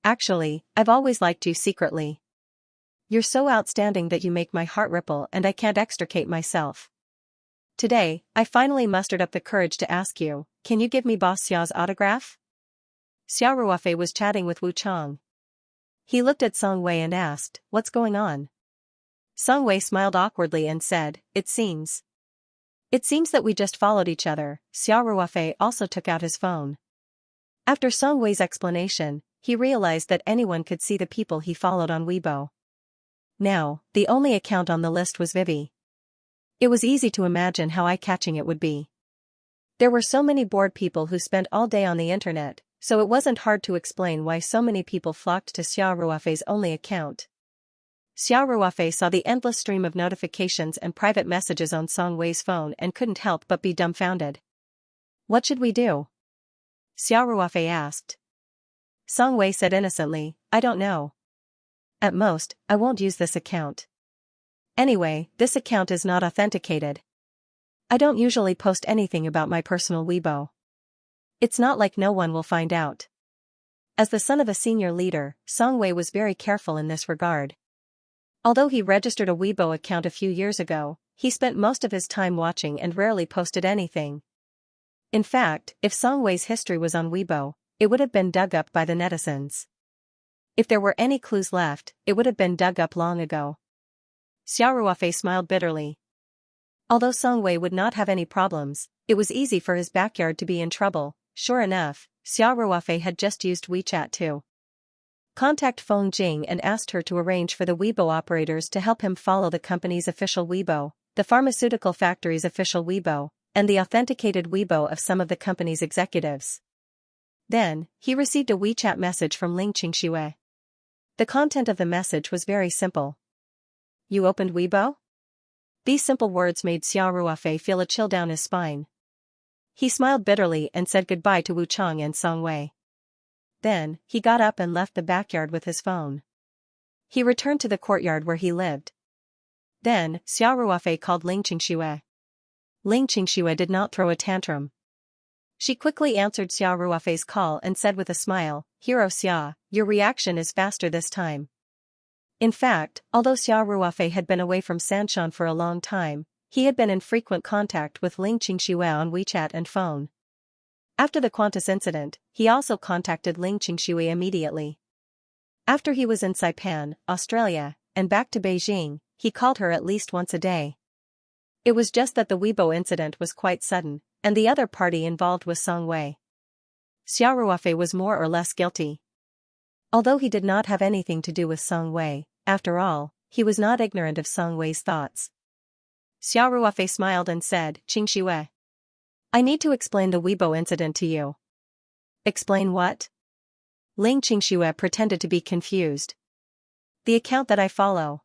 Actually, I've always liked you secretly. You're so outstanding that you make my heart ripple and I can't extricate myself. Today, I finally mustered up the courage to ask you, can you give me Boss Xiao's autograph? Xia Ruofei was chatting with Wu Chang. He looked at Song Wei and asked, what's going on? Song Wei smiled awkwardly and said, It seems that we just followed each other. Xia Ruofei also took out his phone. After Song Wei's explanation, he realized that anyone could see the people he followed on Weibo. Now, the only account on the list was Vivi. It was easy to imagine how eye-catching it would be. There were so many bored people who spent all day on the internet, so it wasn't hard to explain why so many people flocked to Xia Ruofei's only account. Xia Ruofei saw the endless stream of notifications and private messages on Song Wei's phone and couldn't help but be dumbfounded. What should we do? Xia Ruofei asked. Song Wei said innocently, I don't know. At most, I won't use this account. Anyway, this account is not authenticated. I don't usually post anything about my personal Weibo. It's not like no one will find out. As the son of a senior leader, Song Wei was very careful in this regard. Although he registered a Weibo account a few years ago, he spent most of his time watching and rarely posted anything. In fact, if Song Wei's history was on Weibo, it would have been dug up by the netizens. If there were any clues left, it would have been dug up long ago. Xia Ruofei smiled bitterly. Although Song Wei would not have any problems, it was easy for his backyard to be in trouble. Sure enough, Xia Ruofei had just used WeChat to contact Feng Jing and asked her to arrange for the Weibo operators to help him follow the company's official Weibo, the pharmaceutical factory's official Weibo, and the authenticated Weibo of some of the company's executives. Then, he received a WeChat message from Ling Qingxue. The content of the message was very simple. You opened Weibo? These simple words made Xia Ruofei feel a chill down his spine. He smiled bitterly and said goodbye to Wu Chang and Song Wei. Then, he got up and left the backyard with his phone. He returned to the courtyard where he lived. Then, Xia Ruofei called Ling Qingxue. Ling Qingxue did not throw a tantrum. She quickly answered Xia Ruofei's call and said with a smile, Hero Xia, your reaction is faster this time. In fact, although Xia Ruofei had been away from Sanshan for a long time, he had been in frequent contact with Ling Qingxue on WeChat and phone. After the Qantas incident, he also contacted Ling Qingxue immediately. After he was in Saipan, Australia, and back to Beijing, he called her at least once a day. It was just that the Weibo incident was quite sudden, and the other party involved was Song Wei. Xia Ruofei was more or less guilty. Although he did not have anything to do with Song Wei, after all, he was not ignorant of Song Wei's thoughts. Xia Ruofei smiled and said, Qingxue, I need to explain the Weibo incident to you. Explain what? Ling Qingxue pretended to be confused. The account that I follow.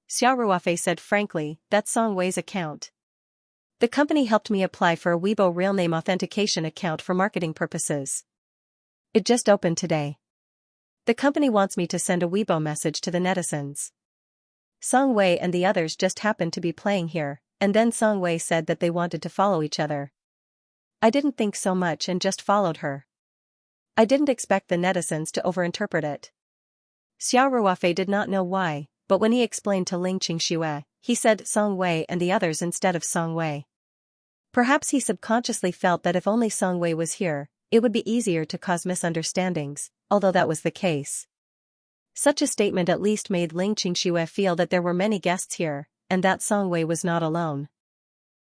Xia Ruofei said frankly, that's Song Wei's account. The company helped me apply for a Weibo real name authentication account for marketing purposes. It just opened today. The company wants me to send a Weibo message to the netizens. Song Wei and the others just happened to be playing here, and then Song Wei said that they wanted to follow each other. I didn't think so much and just followed her. I didn't expect the netizens to overinterpret it. Xia Ruofei did not know why, but when he explained to Ling Qingxue, he said Song Wei and the others instead of Song Wei. Perhaps he subconsciously felt that if only Song Wei was here, it would be easier to cause misunderstandings, although that was the case. Such a statement at least made Ling Xianxia feel that there were many guests here, and that Song Wei was not alone.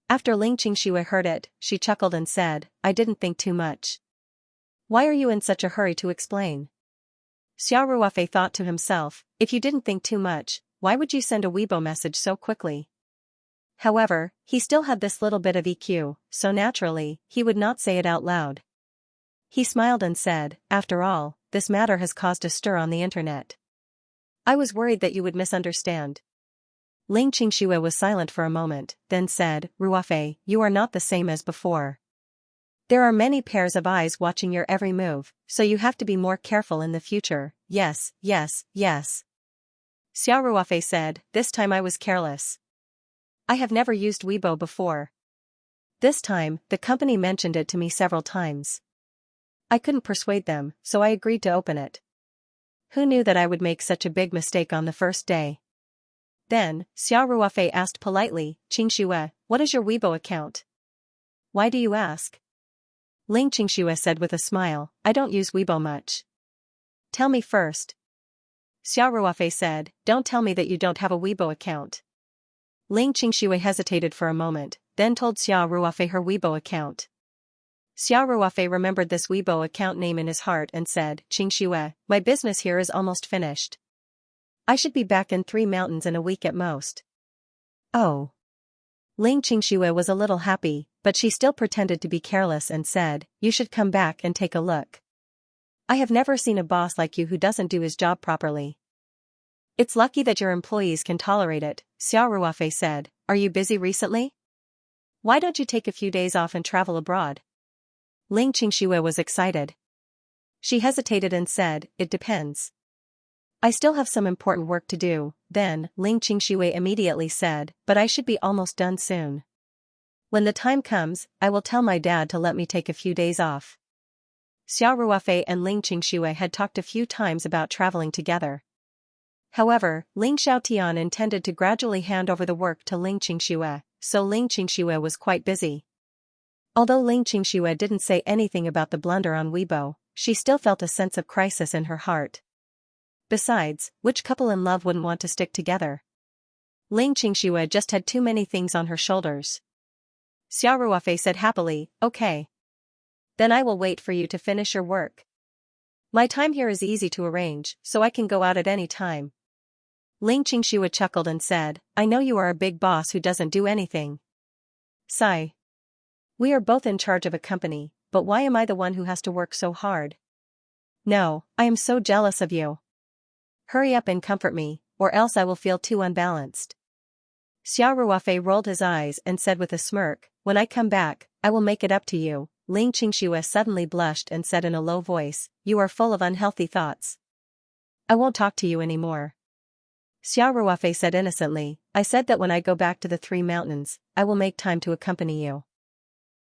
After Ling Xianxia heard it, she chuckled and said, I didn't think too much. Why are you in such a hurry to explain? Xiao Ruofei thought to himself, if you didn't think too much, why would you send a Weibo message so quickly? However, he still had this little bit of EQ, so naturally, he would not say it out loud. He smiled and said, after all, this matter has caused a stir on the internet. I was worried that you would misunderstand. Ling Xianxia was silent for a moment, then said, Ruofei, you are not the same as before. There are many pairs of eyes watching your every move, so you have to be more careful in the future. Yes, yes, yes. Xiao Ruofei said, this time I was careless. I have never used Weibo before. This time, the company mentioned it to me several times. I couldn't persuade them, so I agreed to open it. Who knew that I would make such a big mistake on the first day? Then, Xiao Ruofei asked politely, Xianxia, what is your Weibo account? Why do you ask? Ling Xianxia said with a smile, I don't use Weibo much. Tell me first. Xiao Ruofei said, don't tell me that you don't have a Weibo account. Ling Xianxia hesitated for a moment, then told Xiao Ruofei her Weibo account. Xiao Ruofei remembered this Weibo account name in his heart and said, Xianxia, my business here is almost finished. I should be back in 3 mountains in a week at most. Oh. Ling Xianxia was a little happy, but she still pretended to be careless and said, you should come back and take a look. I have never seen a boss like you who doesn't do his job properly. It's lucky that your employees can tolerate it, Xiao Ruofei said, are you busy recently? Why don't you take a few days off and travel abroad? Ling Xianxia was excited. She hesitated and said, it depends. I still have some important work to do. Then, Ling Xianxia immediately said, but I should be almost done soon. When the time comes, I will tell my dad to let me take a few days off. Xiao Ruofei and Ling Xianxia had talked a few times about traveling together. However, Ling Xiaotian intended to gradually hand over the work to Ling Xianxia, so Ling Xianxia was quite busy. Although Ling Xianxia didn't say anything about the blunder on Weibo, she still felt a sense of crisis in her heart. Besides, which couple in love wouldn't want to stick together? Ling Xianxia just had too many things on her shoulders. Xiao Ruofei said happily, okay. Then I will wait for you to finish your work. My time here is easy to arrange, so I can go out at any time. Ling Xianxia chuckled and said, I know you are a big boss who doesn't do anything. Sigh. We are both in charge of a company, but why am I the one who has to work so hard? No, I am so jealous of you. Hurry up and comfort me, or else I will feel too unbalanced. Xiao Ruofei rolled his eyes and said with a smirk, when I come back, I will make it up to you. Ling Xianxia suddenly blushed and said in a low voice, you are full of unhealthy thoughts. I won't talk to you anymore. Xiao Ruofei said innocently, I said that when I go back to the 3 mountains, I will make time to accompany you.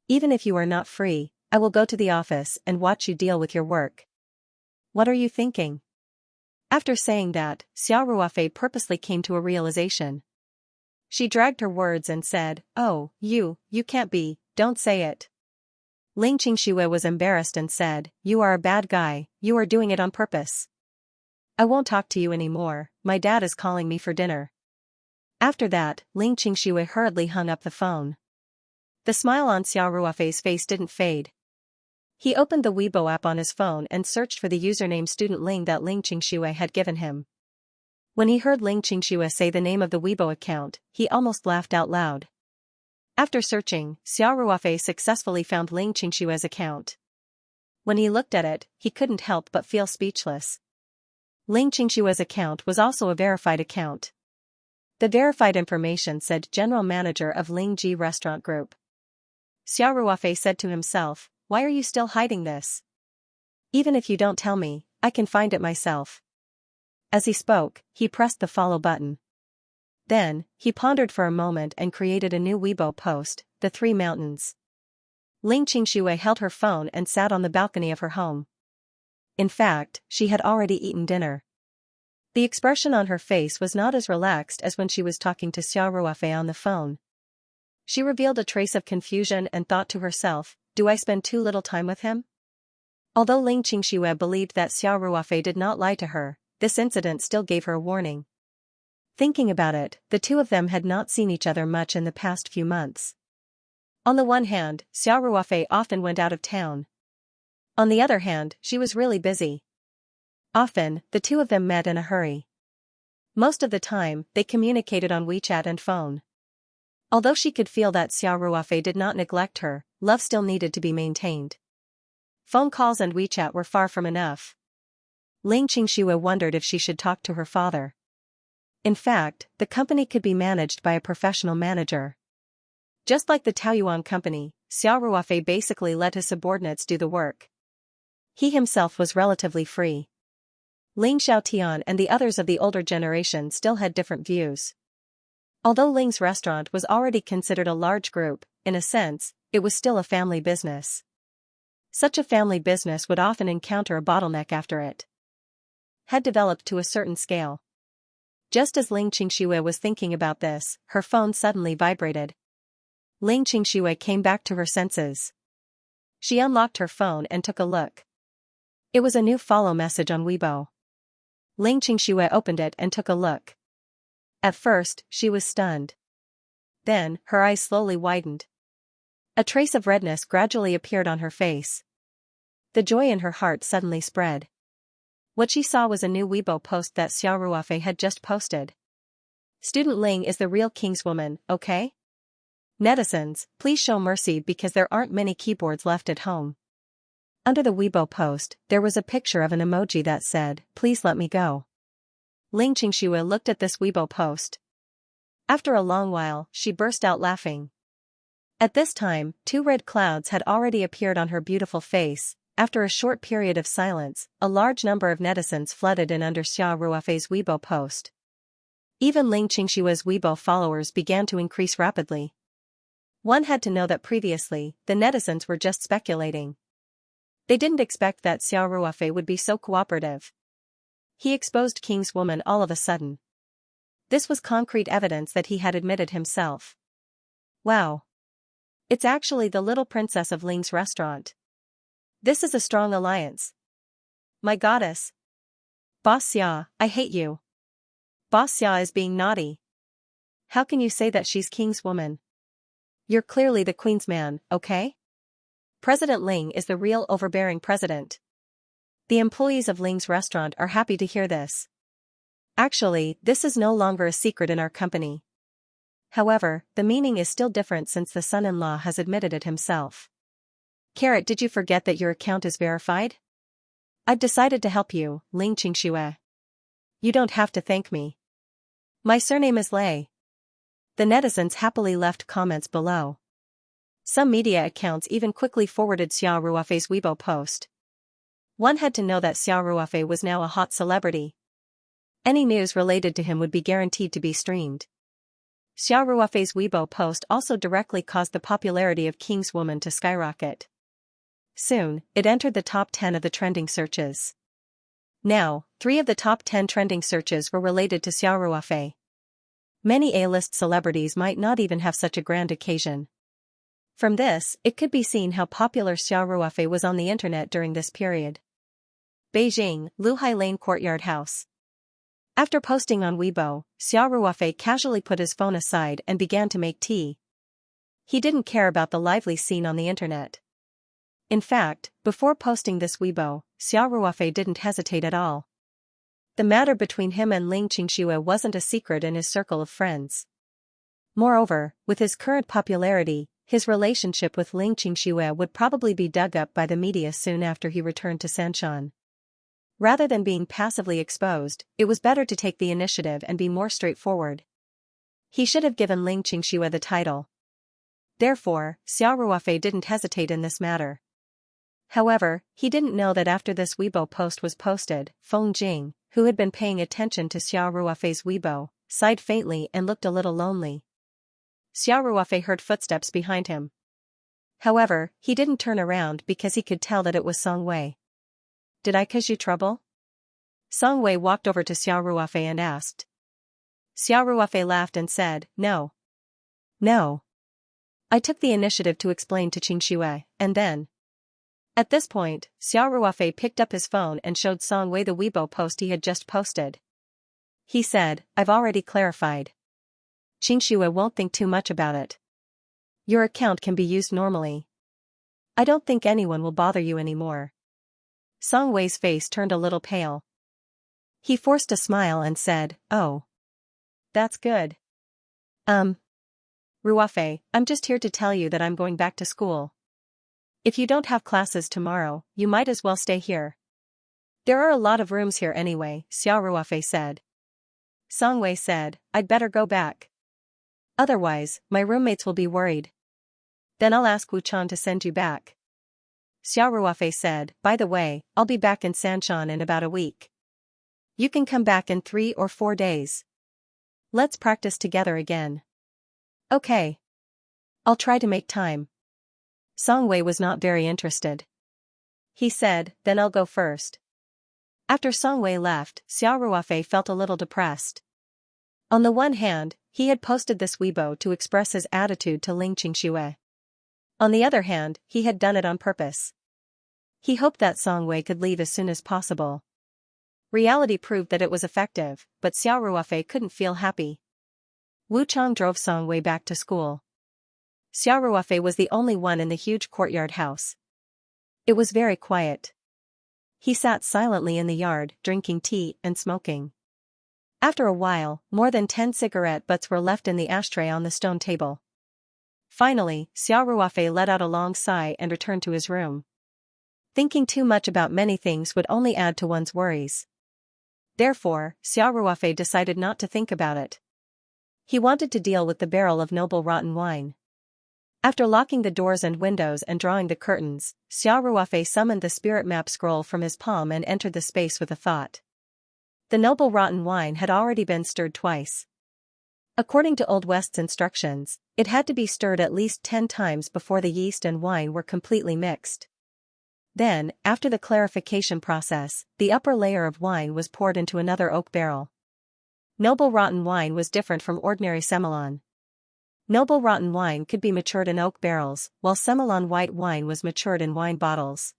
Even if you are not free, I will go to the office and watch you deal with your work. What are you thinking? After saying that, Xiao Ruofei purposely came to a realization. She dragged her words and said, oh, you can't be, don't say it. Ling Xianxia was embarrassed and said, you are a bad guy, you are doing it on purpose. I won't talk to you anymore, my dad is calling me for dinner. After that, Ling Xianxia hurriedly hung up the phone. The smile on Xiao Ruofei's face didn't fade. He opened the Weibo app on his phone and searched for the username Student Ling that Ling Xianxia had given him. When he heard Ling Xianxia say the name of the Weibo account, he almost laughed out loud. After searching, Xiao Ruofei successfully found Ling Xianxia's account. When he looked at it, he couldn't help but feel speechless. Ling Xianxia's account was also a verified account. The verified information said General Manager of Ling Ji Restaurant Group. Xiao Ruofei said to himself, why are you still hiding this? Even if you don't tell me, I can find it myself. As he spoke, he pressed the follow button. Then, he pondered for a moment and created a new Weibo post, the 3 mountains. Ling Xianxia held her phone and sat on the balcony of her home. In fact, she had already eaten dinner. The expression on her face was not as relaxed as when she was talking to Xiao Ruofei on the phone. She revealed a trace of confusion and thought to herself, do I spend too little time with him? Although Ling Qingxue believed that Xiao Ruofei did not lie to her, this incident still gave her a warning. Thinking about it, the two of them had not seen each other much in the past few months. On the one hand, Xiao Ruofei often went out of town. On the other hand, she was really busy. Often, the two of them met in a hurry. Most of the time, they communicated on WeChat and phone. Although she could feel that Xiao Ruofei did not neglect her, love still needed to be maintained. Phone calls and WeChat were far from enough. Ling Qingxue wondered if she should talk to her father. In fact, the company could be managed by a professional manager. Just like the Taoyuan company, Xiao Ruofei basically let his subordinates do the work. He himself was relatively free. Ling Xiaotian and the others of the older generation still had different views. Although Ling's restaurant was already considered a large group, in a sense, it was still a family business. Such a family business would often encounter a bottleneck after it had developed to a certain scale. Just as Ling Qingxue was thinking about this, her phone suddenly vibrated. Ling Qingxue came back to her senses. She unlocked her phone and took a look. It was a new follow message on Weibo. Ling Qingxue opened it and took a look. At first, she was stunned. Then, her eyes slowly widened. A trace of redness gradually appeared on her face. The joy in her heart suddenly spread. What she saw was a new Weibo post that Xiao Ruofei had just posted. Student Ling is the real kingswoman, okay? Netizens, please show mercy because there aren't many keyboards left at home. Under the Weibo post, there was a picture of an emoji that said, please let me go. Ling Qingxue looked at this Weibo post. After a long while, she burst out laughing. At this time, 2 red clouds had already appeared on her beautiful face. After a short period of silence, a large number of netizens flooded in under Xiao Ruofei's Weibo post. Even Ling Qingxue's Weibo followers began to increase rapidly. One had to know that previously, the netizens were just speculating. They didn't expect that Xiao Ruofei would be so cooperative. He exposed King's woman all of a sudden. This was concrete evidence that he had admitted himself. Wow. It's actually the little princess of Ling's restaurant. This is a strong alliance. My goddess. Boss Xia, I hate you. Boss Xia is being naughty. How can you say that she's King's woman? You're clearly the queen's man, okay? President Ling is the real overbearing president. The employees of Ling's restaurant are happy to hear this. Actually, this is no longer a secret in our company. However, the meaning is still different since the son-in-law has admitted it himself. Carrot, did you forget that your account is verified? I've decided to help you, Ling Qingxue. You don't have to thank me. My surname is Lei. The netizens happily left comments below. Some media accounts even quickly forwarded Xiao Ruofei's Weibo post. One had to know that Xiao Ruofei was now a hot celebrity. Any news related to him would be guaranteed to be streamed. Xiao Ruofei's Weibo post also directly caused the popularity of King's woman to skyrocket. Soon, it entered the top 10 of the trending searches. Now, 3 of the top 10 trending searches were related to Xiao Ruofei. Many A-list celebrities might not even have such a grand occasion. From this, it could be seen how popular Xiao Ruofei was on the internet during this period. Beijing, Luhai Lane Courtyard House. After posting on Weibo, Xiao Ruofei casually put his phone aside and began to make tea. He didn't care about the lively scene on the internet. In fact, before posting this Weibo, Xiao Ruofei didn't hesitate at all. The matter between him and Ling Qingxue wasn't a secret in his circle of friends. Moreover, with his current popularity, his relationship with Ling Qingxue would probably be dug up by the media soon after he returned to Sanshan. Rather than being passively exposed, it was better to take the initiative and be more straightforward. He should have given Ling Qingxue the title. Therefore, Xiao Ruofei didn't hesitate in this matter. However, he didn't know that after this Weibo post was posted, Feng Jing, who had been paying attention to Xiao Ruofei's Weibo, sighed faintly and looked a little lonely. Xiao Ruofei heard footsteps behind him. However, he didn't turn around because he could tell that it was Song Wei. Did I cause you trouble? Song Wei walked over to Xiao Ruofei and asked. Xiao Ruofei laughed and said, "No. No. I took the initiative to explain to Xianxia, and then." At this point, Xiao Ruofei picked up his phone and showed Song Wei the Weibo post he had just posted. He said, "I've already clarified. Xianxia won't think too much about it. Your account can be used normally. I don't think anyone will bother you anymore." Song Wei's face turned a little pale. He forced a smile and said, "Oh. That's good. Ruofei, I'm just here to tell you that I'm going back to school. If you don't have classes tomorrow, you might as well stay here. There are a lot of rooms here anyway," Xiao Ruofei said. Song Wei said, "I'd better go back. Otherwise, my roommates will be worried. Then I'll ask Wu Chan to send you back." Xiao Ruofei said, "By the way, I'll be back in Sanshan in about a week. You can come back in 3 or 4 days. Let's practice together again." "Okay. I'll try to make time." Song Wei was not very interested. He said, "Then I'll go first." After Song Wei left, Xiao Ruofei felt a little depressed. On the one hand, he had posted this Weibo to express his attitude to Ling Qingxue. On the other hand, he had done it on purpose. He hoped that Song Wei could leave as soon as possible. Reality proved that it was effective, but Xiao Ruofei couldn't feel happy. Wu Chang drove Song Wei back to school. Xiao Ruofei was the only one in the huge courtyard house. It was very quiet. He sat silently in the yard, drinking tea and smoking. After a while, more than 10 cigarette butts were left in the ashtray on the stone table. Finally, Xiao Ruofei let out a long sigh and returned to his room. Thinking too much about many things would only add to one's worries. Therefore, Xiao Ruofei decided not to think about it. He wanted to deal with the barrel of noble rotten wine. After locking the doors and windows and drawing the curtains, Xiao Ruofei summoned the spirit map scroll from his palm and entered the space with a thought. The noble rotten wine had already been stirred twice. According to Old West's instructions, it had to be stirred at least 10 times before the yeast and wine were completely mixed. Then, after the clarification process, the upper layer of wine was poured into another oak barrel. Noble rotten wine was different from ordinary Semillon. Noble rotten wine could be matured in oak barrels, while Semillon white wine was matured in wine bottles.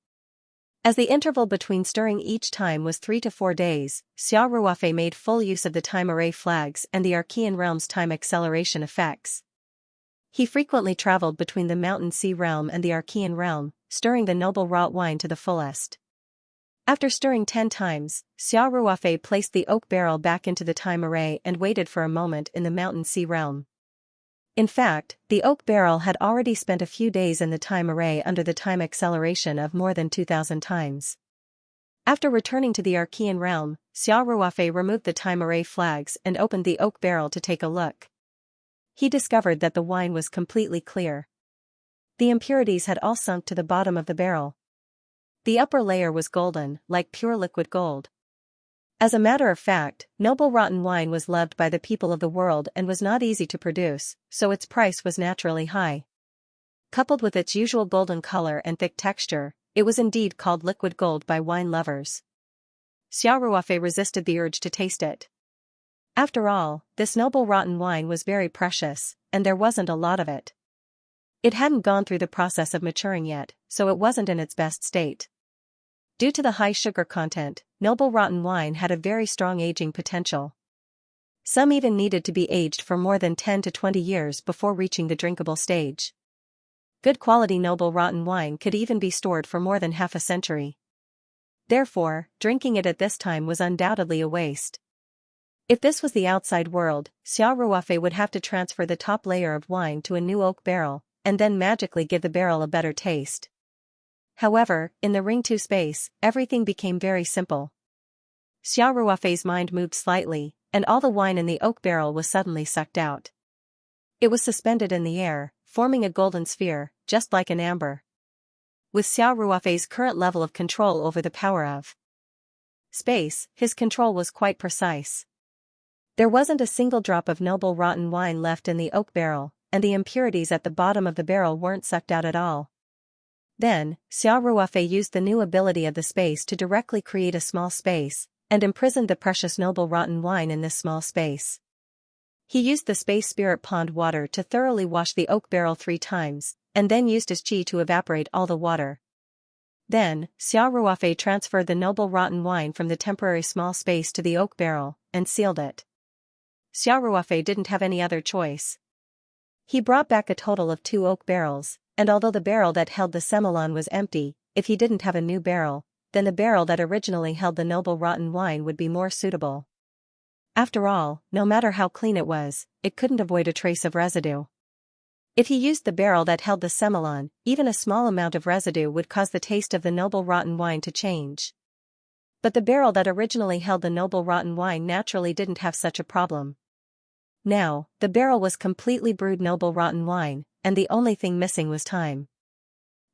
As the interval between stirring each time was 3 to 4 days, Xiao Ruofei made full use of the time array flags and the Archean realm's time acceleration effects. He frequently traveled between the Mountain Sea realm and the Archean realm, stirring the noble wrought wine to the fullest. After stirring 10 times, Xiao Ruofei placed the oak barrel back into the time array and waited for a moment in the Mountain Sea realm. In fact, the oak barrel had already spent a few days in the time array under the time acceleration of more than 2,000 times. After returning to the Archean realm, Xiao Ruofei removed the time array flags and opened the oak barrel to take a look. He discovered that the wine was completely clear. The impurities had all sunk to the bottom of the barrel. The upper layer was golden, like pure liquid gold. As a matter of fact, noble rotten wine was loved by the people of the world and was not easy to produce, so its price was naturally high. Coupled with its usual golden color and thick texture, it was indeed called liquid gold by wine lovers. Xiao Ruofei resisted the urge to taste it. After all, this noble rotten wine was very precious, and there wasn't a lot of it. It hadn't gone through the process of maturing yet, so it wasn't in its best state. Due to the high sugar content, noble rotten wine had a very strong aging potential. Some even needed to be aged for more than 10 to 20 years before reaching the drinkable stage. Good quality noble rotten wine could even be stored for more than half a century. Therefore, drinking it at this time was undoubtedly a waste. If this was the outside world, Xiao Ruofei would have to transfer the top layer of wine to a new oak barrel, and then magically give the barrel a better taste. However, in the Ring 2 space, everything became very simple. Xiao Ruofei's mind moved slightly, and all the wine in the oak barrel was suddenly sucked out. It was suspended in the air, forming a golden sphere, just like an amber. With Xiao Ruofei's current level of control over the power of space, his control was quite precise. There wasn't a single drop of noble rotten wine left in the oak barrel, and the impurities at the bottom of the barrel weren't sucked out at all. Then, Xiao Ruofei used the new ability of the space to directly create a small space, and imprisoned the precious noble rotten wine in this small space. He used the space spirit pond water to thoroughly wash the oak barrel 3 times, and then used his qi to evaporate all the water. Then, Xiao Ruofei transferred the noble rotten wine from the temporary small space to the oak barrel, and sealed it. Xiao Ruofei didn't have any other choice. He brought back a total of 2 oak barrels, and although the barrel that held the semelon was empty, if he didn't have a new barrel, then the barrel that originally held the noble rotten wine would be more suitable. After all, no matter how clean it was, it couldn't avoid a trace of residue. If he used the barrel that held the semelon, even a small amount of residue would cause the taste of the noble rotten wine to change. But the barrel that originally held the noble rotten wine naturally didn't have such a problem. Now, the barrel was completely brewed noble rotten wine, and the only thing missing was time.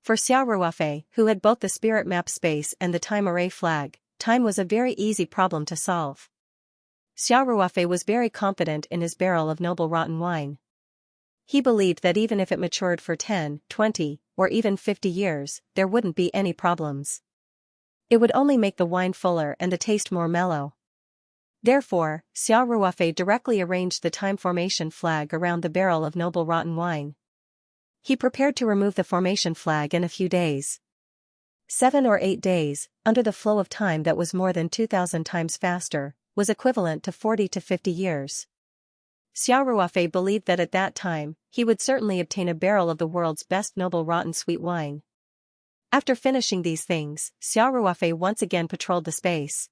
For Xiao Ruofei, who had both the spirit map space and the time array flag, time was a very easy problem to solve. Xiao Ruofei was very confident in his barrel of noble rotten wine. He believed that even if it matured for 10, 20, or even 50 years, there wouldn't be any problems. It would only make the wine fuller and the taste more mellow. Therefore, Xiao Ruofei directly arranged the time formation flag around the barrel of noble rotten wine. He prepared to remove the formation flag in a few days. 7 or 8 days, under the flow of time that was more than 2,000 times faster, was equivalent to 40 to 50 years. Xiao Ruofei believed that at that time, he would certainly obtain a barrel of the world's best noble rotten sweet wine. After finishing these things, Xiao Ruofei once again patrolled the space.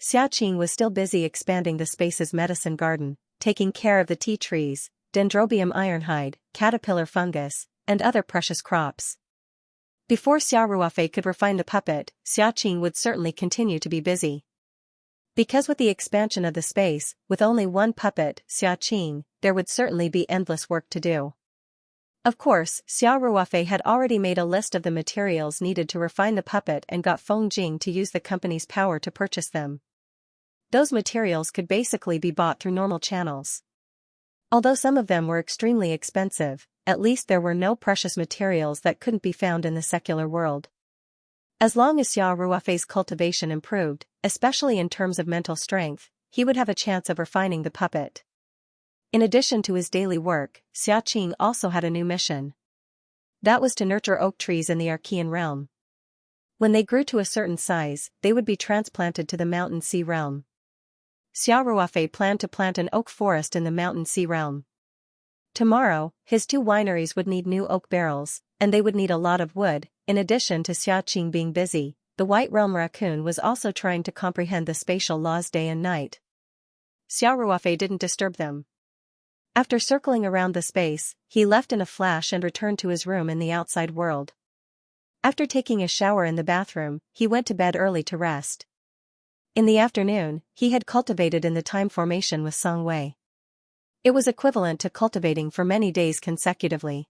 Xiaoqing was still busy expanding the space's medicine garden, taking care of the tea trees, Dendrobium ironhide, caterpillar fungus, and other precious crops. Before Xiao Ruofei could refine the puppet, Xiaoqing would certainly continue to be busy. Because with the expansion of the space, with only one puppet, Xiaoqing, there would certainly be endless work to do. Of course, Xiao Ruofei had already made a list of the materials needed to refine the puppet and got Feng Jing to use the company's power to purchase them. Those materials could basically be bought through normal channels. Although some of them were extremely expensive, at least there were no precious materials that couldn't be found in the secular world. As long as Xiao Ruofei's cultivation improved, especially in terms of mental strength, he would have a chance of refining the puppet. In addition to his daily work, Xiaoqing also had a new mission. That was to nurture oak trees in the Archean realm. When they grew to a certain size, they would be transplanted to the Mountain Sea realm. Xiao Ruofei planned to plant an oak forest in the Mountain Sea realm. Tomorrow, his 2 wineries would need new oak barrels, and they would need a lot of wood. In addition to Xiaoqing being busy, the White Realm raccoon was also trying to comprehend the spatial laws day and night. Xiao Ruofei didn't disturb them. After circling around the space, he left in a flash and returned to his room in the outside world. After taking a shower in the bathroom, he went to bed early to rest. In the afternoon, he had cultivated in the time formation with Song Wei. It was equivalent to cultivating for many days consecutively.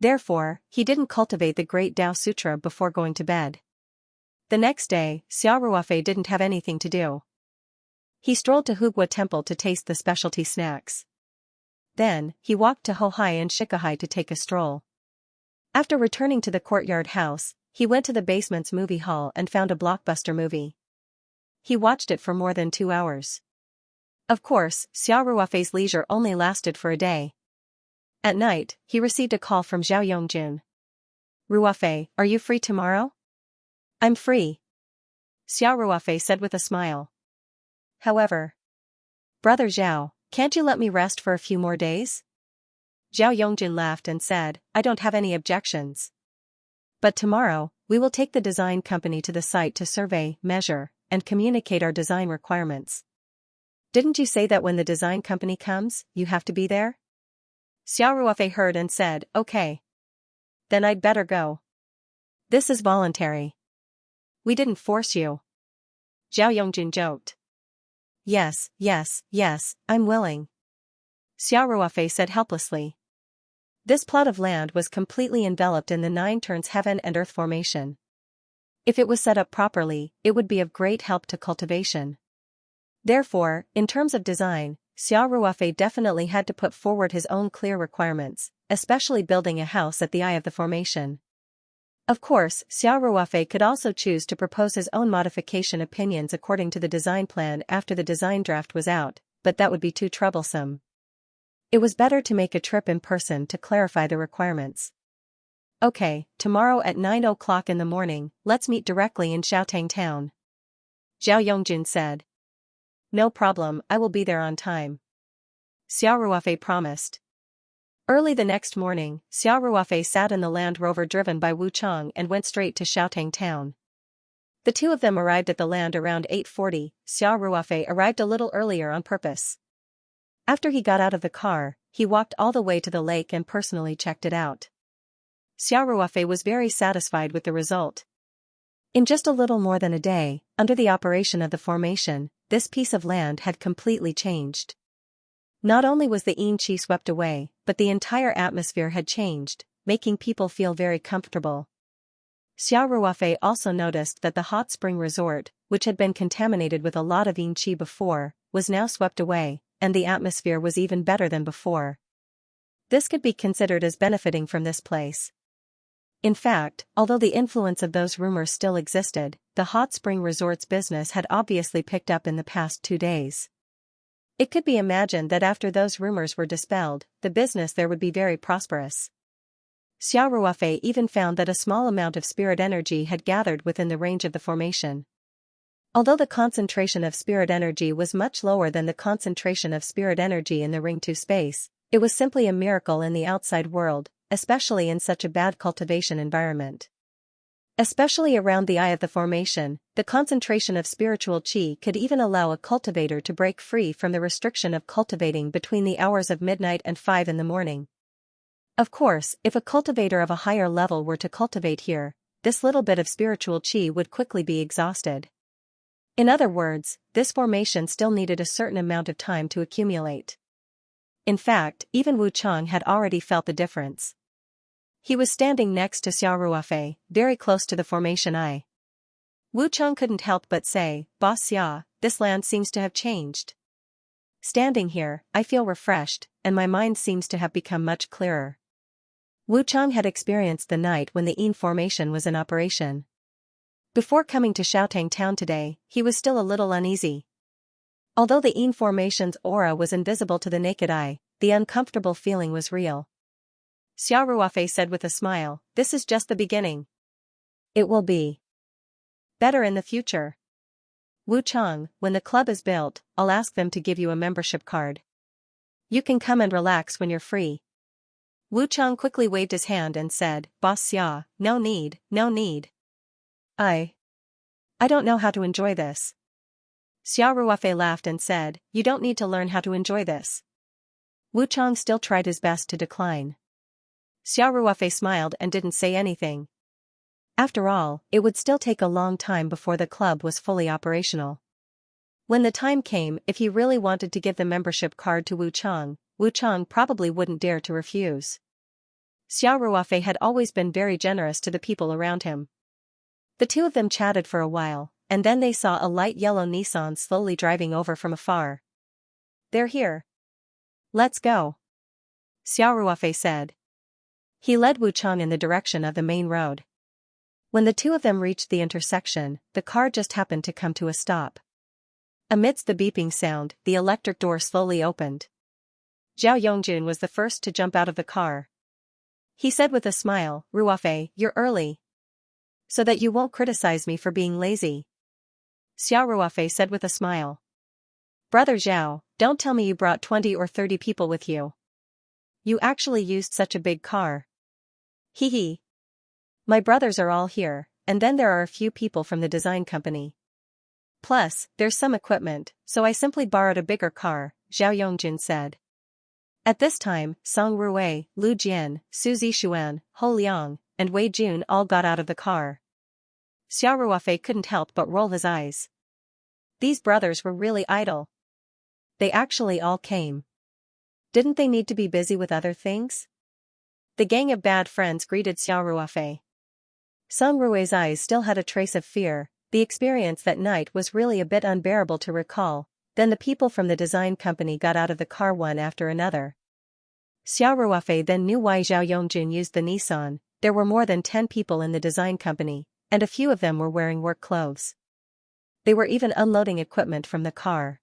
Therefore, he didn't cultivate the Great Tao Sutra before going to bed. The next day, Xiao Ruofei didn't have anything to do. He strolled to Hugua Temple to taste the specialty snacks. Then, he walked to Hohai and Shikahai to take a stroll. After returning to the courtyard house, he went to the basement's movie hall and found a blockbuster movie. He watched it for more than 2 hours. Of course, Xiao Ruofei's leisure only lasted for a day. At night, he received a call from Zhao Yongjun. "Ruofei, are you free tomorrow?" "I'm free," Xiao Ruofei said with a smile. "However, Brother Zhao, can't you let me rest for a few more days?" Zhao Yongjun laughed and said, "I don't have any objections. But tomorrow, we will take the design company to the site to survey, measure, and communicate our design requirements. Didn't you say that when the design company comes, you have to be there?" Xiao Ruofei heard and said, "Okay. Then I'd better go. This is voluntary. We didn't force you." Zhao Yongjun joked. Yes, I'm willing," Xiao Ruofei said helplessly. This plot of land was completely enveloped in the 9 turns heaven and earth formation. If it was set up properly, it would be of great help to cultivation. Therefore, in terms of design, Xiao Ruofei definitely had to put forward his own clear requirements, especially building a house at the eye of the formation. Of course, Xiao Ruofei could also choose to propose his own modification opinions according to the design plan after the design draft was out, but that would be too troublesome. It was better to make a trip in person to clarify the requirements. Okay, tomorrow at 9 o'clock in the morning, let's meet directly in Xiaotang town. Zhao Yongjun said. No problem, I will be there on time. Xiao Ruofei promised. Early the next morning, Xiao Ruofei sat in the Land Rover driven by Wu Chang and went straight to Xiaotang town. The two of them arrived at the land around 8:40, Xiao Ruofei arrived a little earlier on purpose. After he got out of the car, he walked all the way to the lake and personally checked it out. Xiao Ruofei was very satisfied with the result. In just a little more than a day, under the operation of the formation, this piece of land had completely changed. Not only was the yin qi swept away, but the entire atmosphere had changed, making people feel very comfortable. Xiao Ruofei also noticed that the hot spring resort, which had been contaminated with a lot of yin qi before, was now swept away, and the atmosphere was even better than before. This could be considered as benefiting from this place. In fact, although the influence of those rumors still existed, the hot spring resort's business had obviously picked up in the past 2 days. It could be imagined that after those rumors were dispelled, the business there would be very prosperous. Xiao Ruofei even found that a small amount of spirit energy had gathered within the range of the formation. Although the concentration of spirit energy was much lower than the concentration of spirit energy in the Ring 2 space, it was simply a miracle in the outside world, especially in such a bad cultivation environment. Especially around the eye of the formation, the concentration of spiritual qi could even allow a cultivator to break free from the restriction of cultivating between the hours of midnight and 5 in the morning. Of course, if a cultivator of a higher level were to cultivate here, this little bit of spiritual qi would quickly be exhausted. In other words, this formation still needed a certain amount of time to accumulate. In fact, even Wu Chang had already felt the difference. He was standing next to Xiao Ruofei, very close to the formation eye. Wu Chang couldn't help but say, "Boss Xia, this land seems to have changed. Standing here, I feel refreshed, and my mind seems to have become much clearer." Wu Chang had experienced the night when the Yin formation was in operation. Before coming to Xiaotang town today, he was still a little uneasy. Although the Yin formation's aura was invisible to the naked eye, the uncomfortable feeling was real. Xiao Ruofei said with a smile, "This is just the beginning. It will be better in the future. Wu Chang, when the club is built, I'll ask them to give you a membership card. You can come and relax when you're free." Wu Chang quickly waved his hand and said, "Boss Xia, no need, no need. I don't know how to enjoy this." Xiao Ruofei laughed and said, "You don't need to learn how to enjoy this." Wu Chang still tried his best to decline. Xiao Ruofei smiled and didn't say anything. After all, it would still take a long time before the club was fully operational. When the time came, if he really wanted to give the membership card to Wu Chang probably wouldn't dare to refuse. Xiao Ruofei had always been very generous to the people around him. The two of them chatted for a while, and then they saw a light yellow Nissan slowly driving over from afar. "They're here. Let's go," Xiao Ruofei said. He led Wu Chang in the direction of the main road. When the two of them reached the intersection, the car just happened to come to a stop. Amidst the beeping sound, the electric door slowly opened. Zhao Yongjun was the first to jump out of the car. He said with a smile, "Ruofei, you're early. So that you won't criticize me for being lazy." Xiao Ruofei said with a smile, "Brother Zhao, don't tell me you brought 20 or 30 people with you. You actually used such a big car." "Hee hee. My brothers are all here, and then there are a few people from the design company. Plus, there's some equipment, so I simply borrowed a bigger car," Zhao Yongjun said. At this time, Song Rui, Lu Jian, Su Zixuan, Ho Liang, and Wei Jun all got out of the car. Xiao Ruofei couldn't help but roll his eyes. These brothers were really idle. They actually all came. Didn't they need to be busy with other things? The gang of bad friends greeted Xiao Ruofei. Song Rui's eyes still had a trace of fear. The experience that night was really a bit unbearable to recall. Then the people from the design company got out of the car one after another. Xiao Ruofei then knew why Zhao Yongjun used the Nissan. there were more than 10 people in the design company, and a few of them were wearing work clothes. They were even unloading equipment from the car.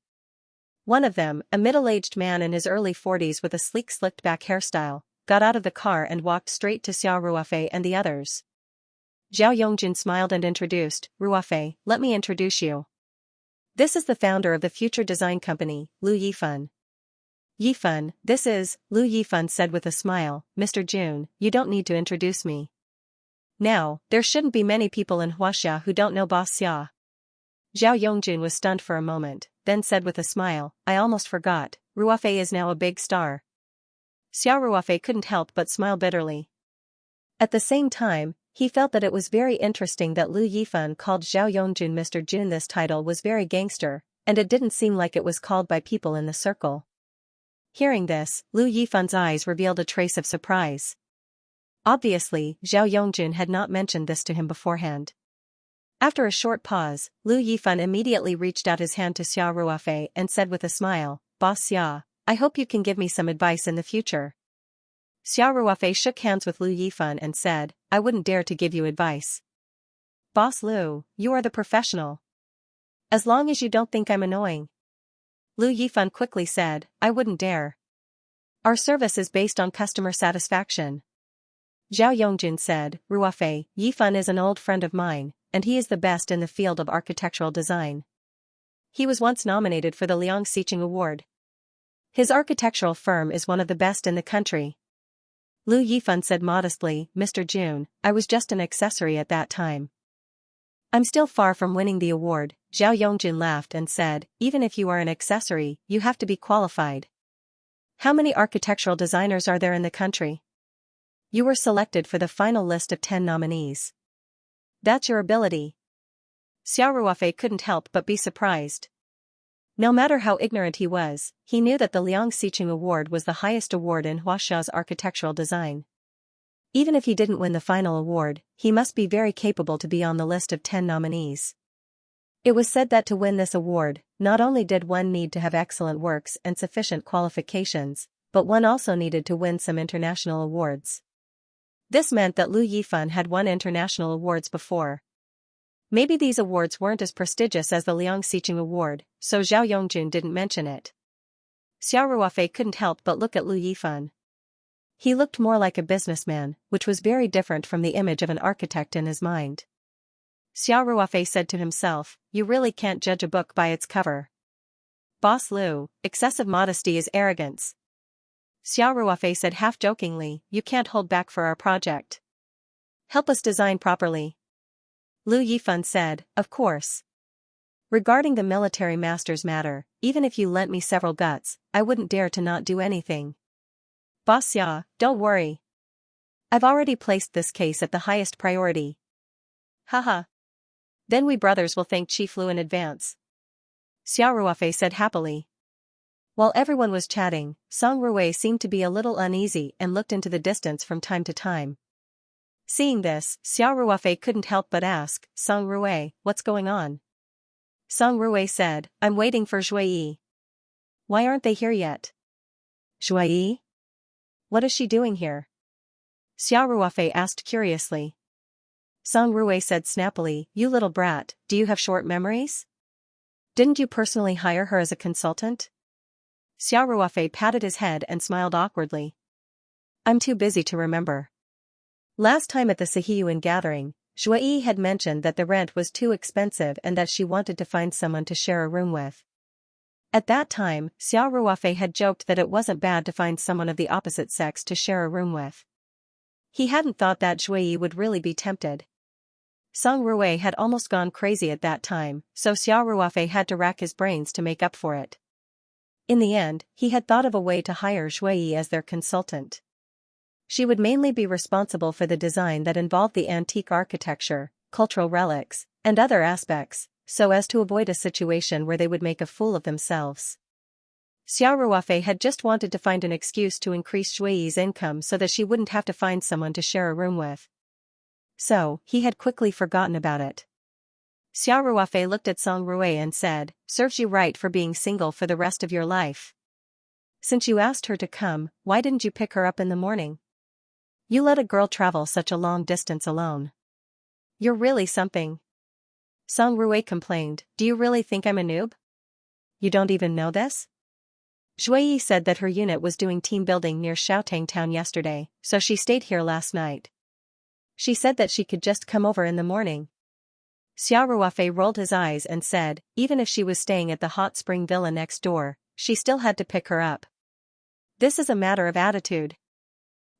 One of them, a middle-aged man in his early 40s with a sleek slicked-back hairstyle, got out of the car and walked straight to Xiao Ruofei and the others. Zhao Yongjun smiled and introduced, "Ruofei, let me introduce you. This is the founder of the future design company, Lu Yifan." "Yifan, this is," Lu Yifan said with a smile, "Mr. Jun, you don't need to introduce me. Now, there shouldn't be many people in Huaxia who don't know Boss Xia." Zhao Yongjun was stunned for a moment, then said with a smile, "I almost forgot, Ruofei is now a big star." Xiao Ruofei couldn't help but smile bitterly. At the same time, he felt that it was very interesting that Lu Yifan called Zhao Yongjun Mr. Jun. This title was very gangster, and it didn't seem like it was called by people in the circle. Hearing this, Lu Yifan's eyes revealed a trace of surprise. Obviously, Zhao Yongjun had not mentioned this to him beforehand. After a short pause, Lu Yifan immediately reached out his hand to Xiao Ruofei and said with a smile, "Boss Xia, I hope you can give me some advice in the future." Xiao Ruofei shook hands with Lu Yifan and said, "I wouldn't dare to give you advice. Boss Lu, you are the professional. As long as you don't think I'm annoying." Lu Yifan quickly said, "I wouldn't dare. Our service is based on customer satisfaction." Zhao Yongjun said, "Ruofei, Yifan is an old friend of mine, and he is the best in the field of architectural design. He was once nominated for the Liang Xiqing Award. His architectural firm is one of the best in the country." Lu Yifan said modestly, "Mr. Jun, I was just an accessory at that time. I'm still far from winning the award." Zhao Yongjun laughed and said, "Even if you are an accessory, you have to be qualified. How many architectural designers are there in the country? You were selected for the final list of 10 nominees. That's your ability." Xiao Ruofei couldn't help but be surprised. No matter how ignorant he was, he knew that the Liang Xiqing Award was the highest award in Huaxia's architectural design. Even if he didn't win the final award, he must be very capable to be on the list of 10 nominees. It was said that to win this award, not only did one need to have excellent works and sufficient qualifications, but one also needed to win some international awards. This meant that Lu Yifan had won international awards before. Maybe these awards weren't as prestigious as the Liang Xiqing Award, so Zhao Yongjun didn't mention it. Xiao Ruofei couldn't help but look at Lu Yifan. He looked more like a businessman, which was very different from the image of an architect in his mind. Xiao Ruofei said to himself, "You really can't judge a book by its cover. Boss Lu, excessive modesty is arrogance." Xiao Ruofei said half-jokingly, "You can't hold back for our project. Help us design properly." Lu Yifan said, "Of course. Regarding the military master's matter, even if you lent me several guts, I wouldn't dare to not do anything. Boss Xia, don't worry. I've already placed this case at the highest priority." "Haha. Then we brothers will thank Chief Lu in advance," Xiao Ruofei said happily. While everyone was chatting, Song Ruwei seemed to be a little uneasy and looked into the distance from time to time. Seeing this, Xiao Ruofei couldn't help but ask, "Song Ruwei, what's going on?" Song Ruwei said, "I'm waiting for Zhuyi." "Why aren't they here yet?" "Zhuyi? What is she doing here?" Xiao Ruofei asked curiously. Song Ruwei said snappily, "You little brat, do you have short memories? Didn't you personally hire her as a consultant?" Xiao Ruofei patted his head and smiled awkwardly. "I'm too busy to remember. Last time at the Sihiyuan gathering, Zhuyi had mentioned that the rent was too expensive and that she wanted to find someone to share a room with. At that time, Xiao Ruofei had joked that it wasn't bad to find someone of the opposite sex to share a room with. He hadn't thought that Zhuyi would really be tempted. Song Ruwei had almost gone crazy at that time, so Xiao Ruofei had to rack his brains to make up for it. In the end, he had thought of a way to hire Zhuyi as their consultant. She would mainly be responsible for the design that involved the antique architecture, cultural relics, and other aspects, so as to avoid a situation where they would make a fool of themselves. Xiao Ruofei had just wanted to find an excuse to increase Zhuyi's income so that she wouldn't have to find someone to share a room with. So, he had quickly forgotten about it. Xiao Ruofei looked at Song Ruwei and said, "Serves you right for being single for the rest of your life. Since you asked her to come, why didn't you pick her up in the morning?" You let a girl travel such a long distance alone. You're really something. Song Rui complained, do you really think I'm a noob? You don't even know this? Shui said that her unit was doing team building near Xiaotang town yesterday, so she stayed here last night. She said that she could just come over in the morning. Xiao Ruofei rolled his eyes and said, even if she was staying at the hot spring villa next door, she still had to pick her up. This is a matter of attitude.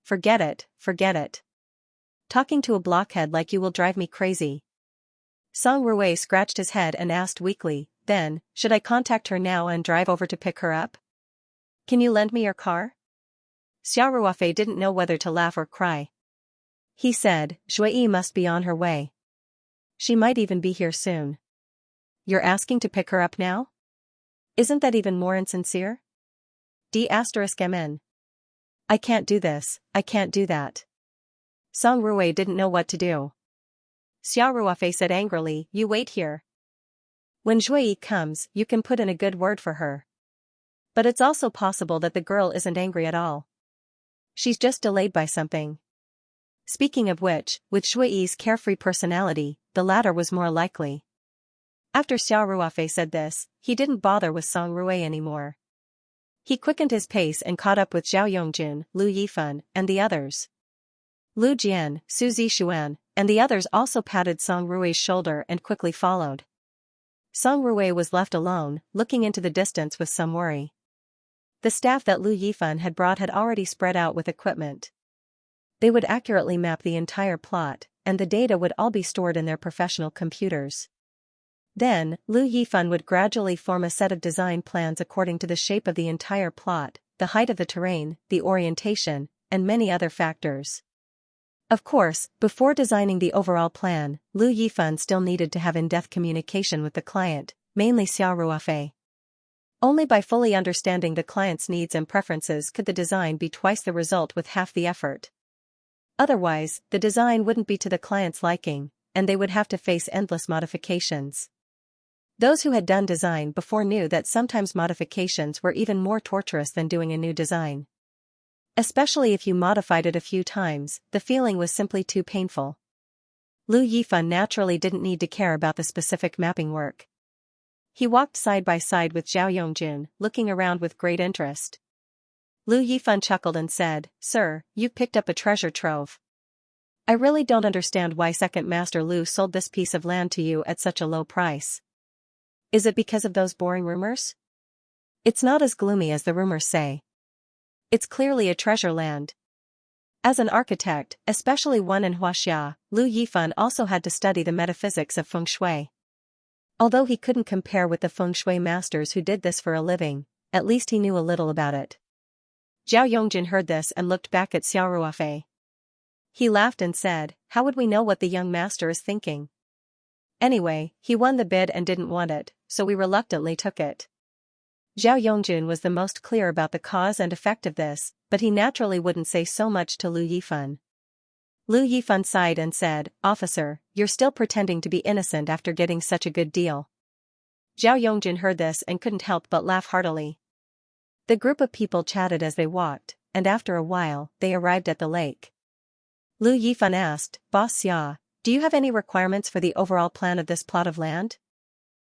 Forget it, forget it. Talking to a blockhead like you will drive me crazy. Song Rui scratched his head and asked weakly, then, should I contact her now and drive over to pick her up? Can you lend me your car? Xiao Ruofei didn't know whether to laugh or cry. He said, Shui must be on her way. She might even be here soon. You're asking to pick her up now? Isn't that even more insincere? D*MN. I can't do this, I can't do that. Song Rui didn't know what to do. Xiao Ruofei said angrily, you wait here. When Shui comes, you can put in a good word for her. But it's also possible that the girl isn't angry at all. She's just delayed by something. Speaking of which, with Shui's carefree personality, the latter was more likely. After Xiao Ruofei said this, he didn't bother with Song Rui anymore. He quickened his pace and caught up with Zhao Yongjun, Lu Yifan, and the others. Lu Jian, Su Zixuan, and the others also patted Song Rui's shoulder and quickly followed. Song Rui was left alone, looking into the distance with some worry. The staff that Lu Yifan had brought had already spread out with equipment. They would accurately map the entire plot, and the data would all be stored in their professional computers. Then, Lu Yifan would gradually form a set of design plans according to the shape of the entire plot, the height of the terrain, the orientation, and many other factors. Of course, before designing the overall plan, Lu Yifan still needed to have in-depth communication with the client, mainly Xiao Ruofei. Only by fully understanding the client's needs and preferences could the design be twice the result with half the effort. Otherwise, the design wouldn't be to the client's liking, and they would have to face endless modifications. Those who had done design before knew that sometimes modifications were even more torturous than doing a new design. Especially if you modified it a few times, the feeling was simply too painful. Lu Yifan naturally didn't need to care about the specific mapping work. He walked side by side with Zhao Yongjun, looking around with great interest. Lu Yifan chuckled and said, Sir, you've picked up a treasure trove. I really don't understand why Second Master Lu sold this piece of land to you at such a low price. Is it because of those boring rumors? It's not as gloomy as the rumors say. It's clearly a treasure land. As an architect, especially one in Huaxia, Lu Yifan also had to study the metaphysics of feng shui. Although he couldn't compare with the feng shui masters who did this for a living, at least he knew a little about it. Zhao Yongjun heard this and looked back at Xiao Ruofei. He laughed and said, how would we know what the young master is thinking? Anyway, he won the bid and didn't want it, so we reluctantly took it. Zhao Yongjun was the most clear about the cause and effect of this, but he naturally wouldn't say so much to Lu Yifan. Lu Yifan sighed and said, Officer, you're still pretending to be innocent after getting such a good deal. Zhao Yongjun heard this and couldn't help but laugh heartily. The group of people chatted as they walked, and after a while, they arrived at the lake. Lu Yifan asked, Boss Xia, do you have any requirements for the overall plan of this plot of land?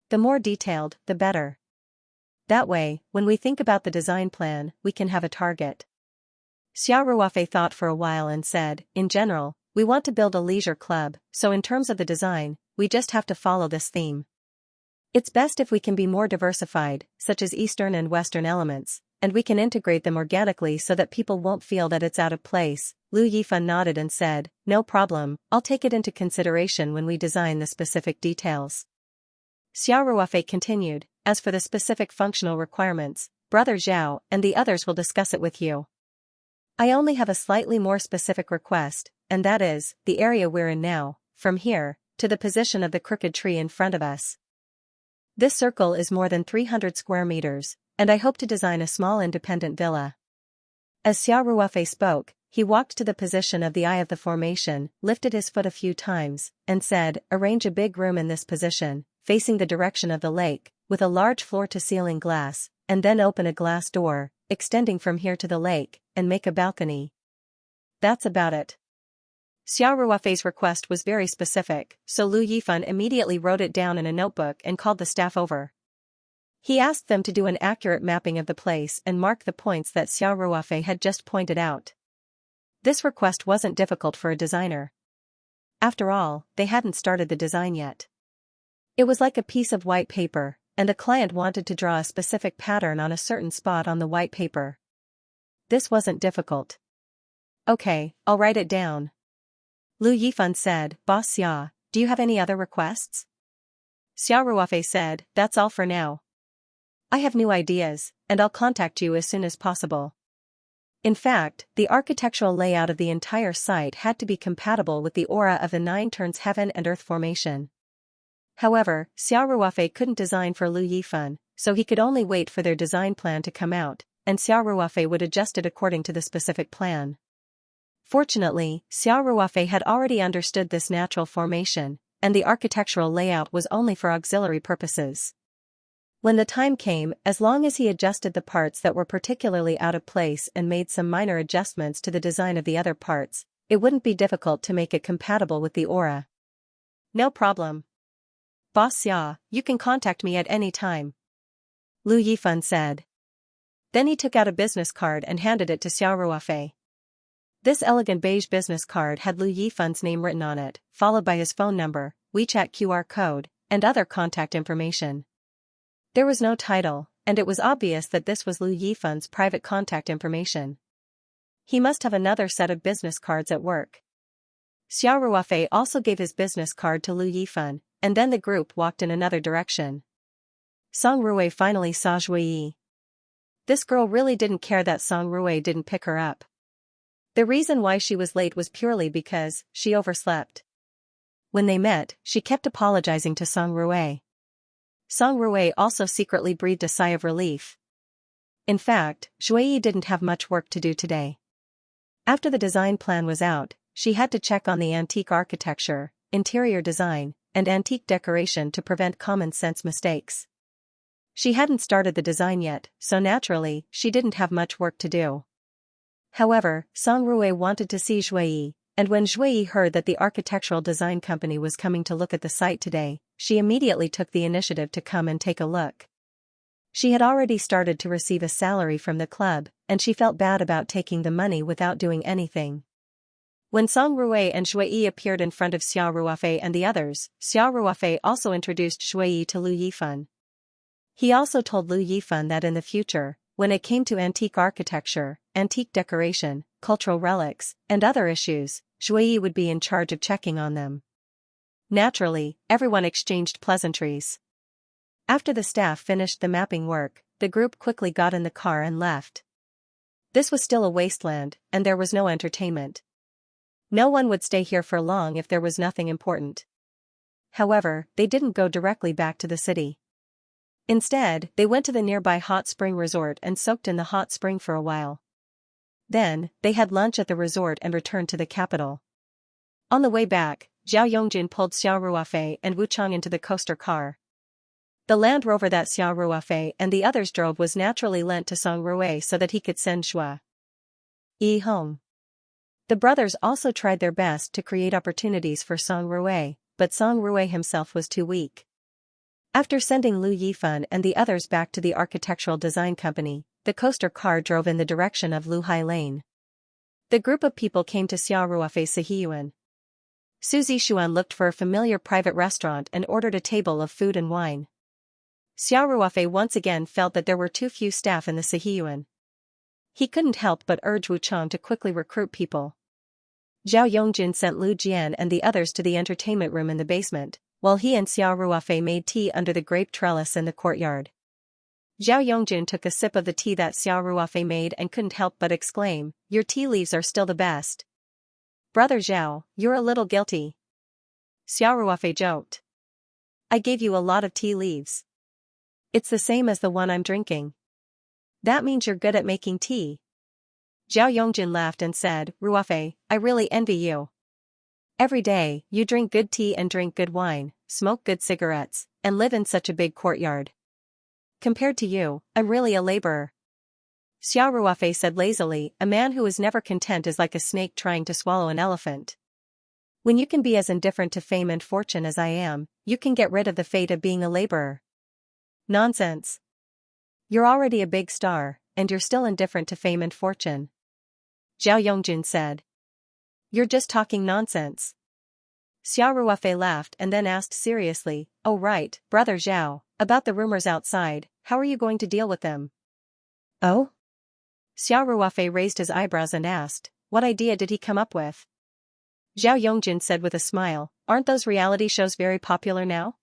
The more detailed, the better. That way, when we think about the design plan, we can have a target. Xiao Ruofei thought for a while and said, in general, we want to build a leisure club, so in terms of the design, we just have to follow this theme. It's best if we can be more diversified, such as Eastern and Western elements, and we can integrate them organically so that people won't feel that it's out of place. Lu Yifan nodded and said, no problem, I'll take it into consideration when we design the specific details. Xiao Ruofei continued, as for the specific functional requirements, Brother Zhao and the others will discuss it with you. I only have a slightly more specific request, and that is, the area we're in now, from here, to the position of the crooked tree in front of us. This circle is more than 300 square meters, and I hope to design a small independent villa. As Xiao Ruofei spoke, he walked to the position of the eye of the formation, lifted his foot a few times, and said, arrange a big room in this position, facing the direction of the lake, with a large floor-to-ceiling glass, and then open a glass door, extending from here to the lake, and make a balcony. that's about it. Xiao Ruofei's request was very specific, so Lu Yifan immediately wrote it down in a notebook and called the staff over. He asked them to do an accurate mapping of the place and mark the points that Xiao Ruofei had just pointed out. This request wasn't difficult for a designer. After all, they hadn't started the design yet. It was like a piece of white paper, and the client wanted to draw a specific pattern on a certain spot on the white paper. This wasn't difficult. Okay, I'll write it down. Lu Yifan said, Boss Xia, do you have any other requests? Xiao Ruofei said, that's all for now. I have new ideas, and I'll contact you as soon as possible. In fact, the architectural layout of the entire site had to be compatible with the aura of the 9 turns heaven and earth formation. However, Xiao Ruofei couldn't design for Lu Yifan, so he could only wait for their design plan to come out, and Xiao Ruofei would adjust it according to the specific plan. Fortunately, Xiao Ruofei had already understood this natural formation, and the architectural layout was only for auxiliary purposes. When the time came, as long as he adjusted the parts that were particularly out of place and made some minor adjustments to the design of the other parts, it wouldn't be difficult to make it compatible with the aura. No problem. Boss Xia, you can contact me at any time. Lu Yifan said. Then he took out a business card and handed it to Xiao Ruofei. This elegant beige business card had Lu Yifan's name written on it, followed by his phone number, WeChat QR code, and other contact information. There was no title, and it was obvious that this was Lu Yifan's private contact information. He must have another set of business cards at work. Xiao Ruofei also gave his business card to Lu Yifan, and then the group walked in another direction. Song Ruwei finally saw Zhui Yi. This girl really didn't care that Song Ruwei didn't pick her up. The reason why she was late was purely because she overslept. When they met, she kept apologizing to Song Ruwei. Song Ruwei also secretly breathed a sigh of relief. In fact, Zhui Yi didn't have much work to do today. After the design plan was out, she had to check on the antique architecture, interior design, and antique decoration to prevent common-sense mistakes. She hadn't started the design yet, so naturally, she didn't have much work to do. However, Song Ruwei wanted to see Zhui Yi, and when Zhui Yi heard that the architectural design company was coming to look at the site today, she immediately took the initiative to come and take a look. She had already started to receive a salary from the club, and she felt bad about taking the money without doing anything. When Song Ruwei and Zhui Yi appeared in front of Xiao Ruofei and the others, Xiao Ruofei also introduced Zhui Yi to Lu Yifan. He also told Lu Yifan that in the future, when it came to antique architecture, antique decoration, cultural relics, and other issues, Zhui Yi would be in charge of checking on them. Naturally, everyone exchanged pleasantries. After the staff finished the mapping work, the group quickly got in the car and left. This was still a wasteland, and there was no entertainment. No one would stay here for long if there was nothing important. However, they didn't go directly back to the city. Instead, they went to the nearby hot spring resort and soaked in the hot spring for a while. Then, they had lunch at the resort and returned to the capital. On the way back, Zhao Yongjin pulled Xiao Ruofei and Wu Chang into the coaster car. The Land Rover that Xiao Ruofei and the others drove was naturally lent to Song Ruwei so that he could send Zhui Yi home. The brothers also tried their best to create opportunities for Song Ruwei, but Song Ruwei himself was too weak. After sending Lu Yifan and the others back to the architectural design company, the coaster car drove in the direction of Luhai Lane. The group of people came to Xiao Ruofei's Sihiyuan. Su Zixuan looked for a familiar private restaurant and ordered a table of food and wine. Xiao Ruofei once again felt that there were too few staff in the Sihiyuan. He couldn't help but urge Wu Chang to quickly recruit people. Zhao Yongjin sent Lu Jian and the others to the entertainment room in the basement, while he and Xiao Ruofei made tea under the grape trellis in the courtyard. Zhao Yongjin took a sip of the tea that Xiao Ruofei made and couldn't help but exclaim, "Your tea leaves are still the best." "Brother Zhao, you're a little guilty." Xiao Ruofei joked. "I gave you a lot of tea leaves. It's the same as the one I'm drinking." "That means you're good at making tea." Zhao Yongjin laughed and said, "Ruofei, I really envy you. Every day, you drink good tea and drink good wine, smoke good cigarettes, and live in such a big courtyard. Compared to you, I'm really a laborer." Xiao Ruofei said lazily, a man who is never content is like a snake trying to swallow an elephant. When you can be as indifferent to fame and fortune as I am, you can get rid of the fate of being a laborer. Nonsense. You're already a big star, and you're still indifferent to fame and fortune. Zhao Yongjun said. You're just talking nonsense. Xiao Ruofei laughed and then asked seriously, oh right, brother Zhao, about the rumors outside, how are you going to deal with them? Oh? Xiao Ruofei raised his eyebrows and asked, what idea did he come up with? Zhao Yongjun said with a smile, aren't those reality shows very popular now?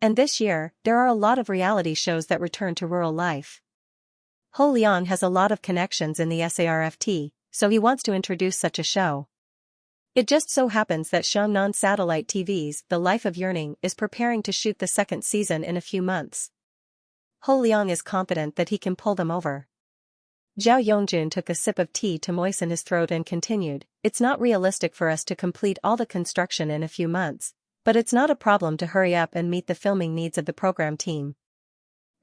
And this year, there are a lot of reality shows that return to rural life. Ho Liang has a lot of connections in the SARFT, so he wants to introduce such a show. It just so happens that Xiangnan Satellite TV's The Life of Yearning is preparing to shoot the second season in a few months. Ho Liang is confident that he can pull them over. Zhao Yongjun took a sip of tea to moisten his throat and continued, it's not realistic for us to complete all the construction in a few months, but it's not a problem to hurry up and meet the filming needs of the program team.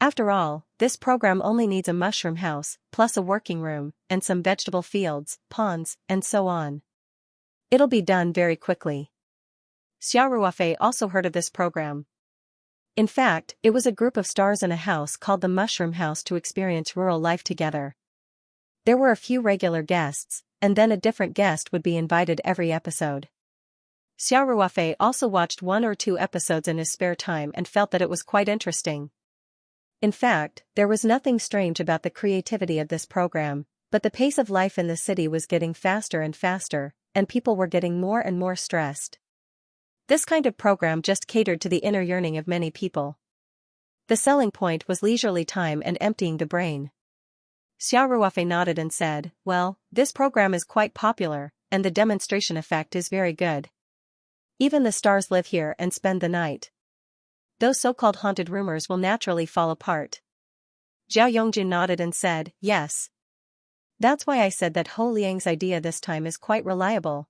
After all, this program only needs a mushroom house, plus a working room, and some vegetable fields, ponds, and so on. It'll be done very quickly. Xiao Ruofei also heard of this program. In fact, it was a group of stars in a house called the Mushroom House to experience rural life together. There were a few regular guests, and then a different guest would be invited every episode. Xiao Ruofei also watched 1 or 2 episodes in his spare time and felt that it was quite interesting. In fact, there was nothing strange about the creativity of this program, but the pace of life in the city was getting faster and faster, and people were getting more and more stressed. This kind of program just catered to the inner yearning of many people. The selling point was leisurely time and emptying the brain. Xiao Ruofei nodded and said, well, this program is quite popular, and the demonstration effect is very good. Even the stars live here and spend the night. Those so-called haunted rumors will naturally fall apart. Zhao Yongjun nodded and said, yes. That's why I said that Ho Liang's idea this time is quite reliable.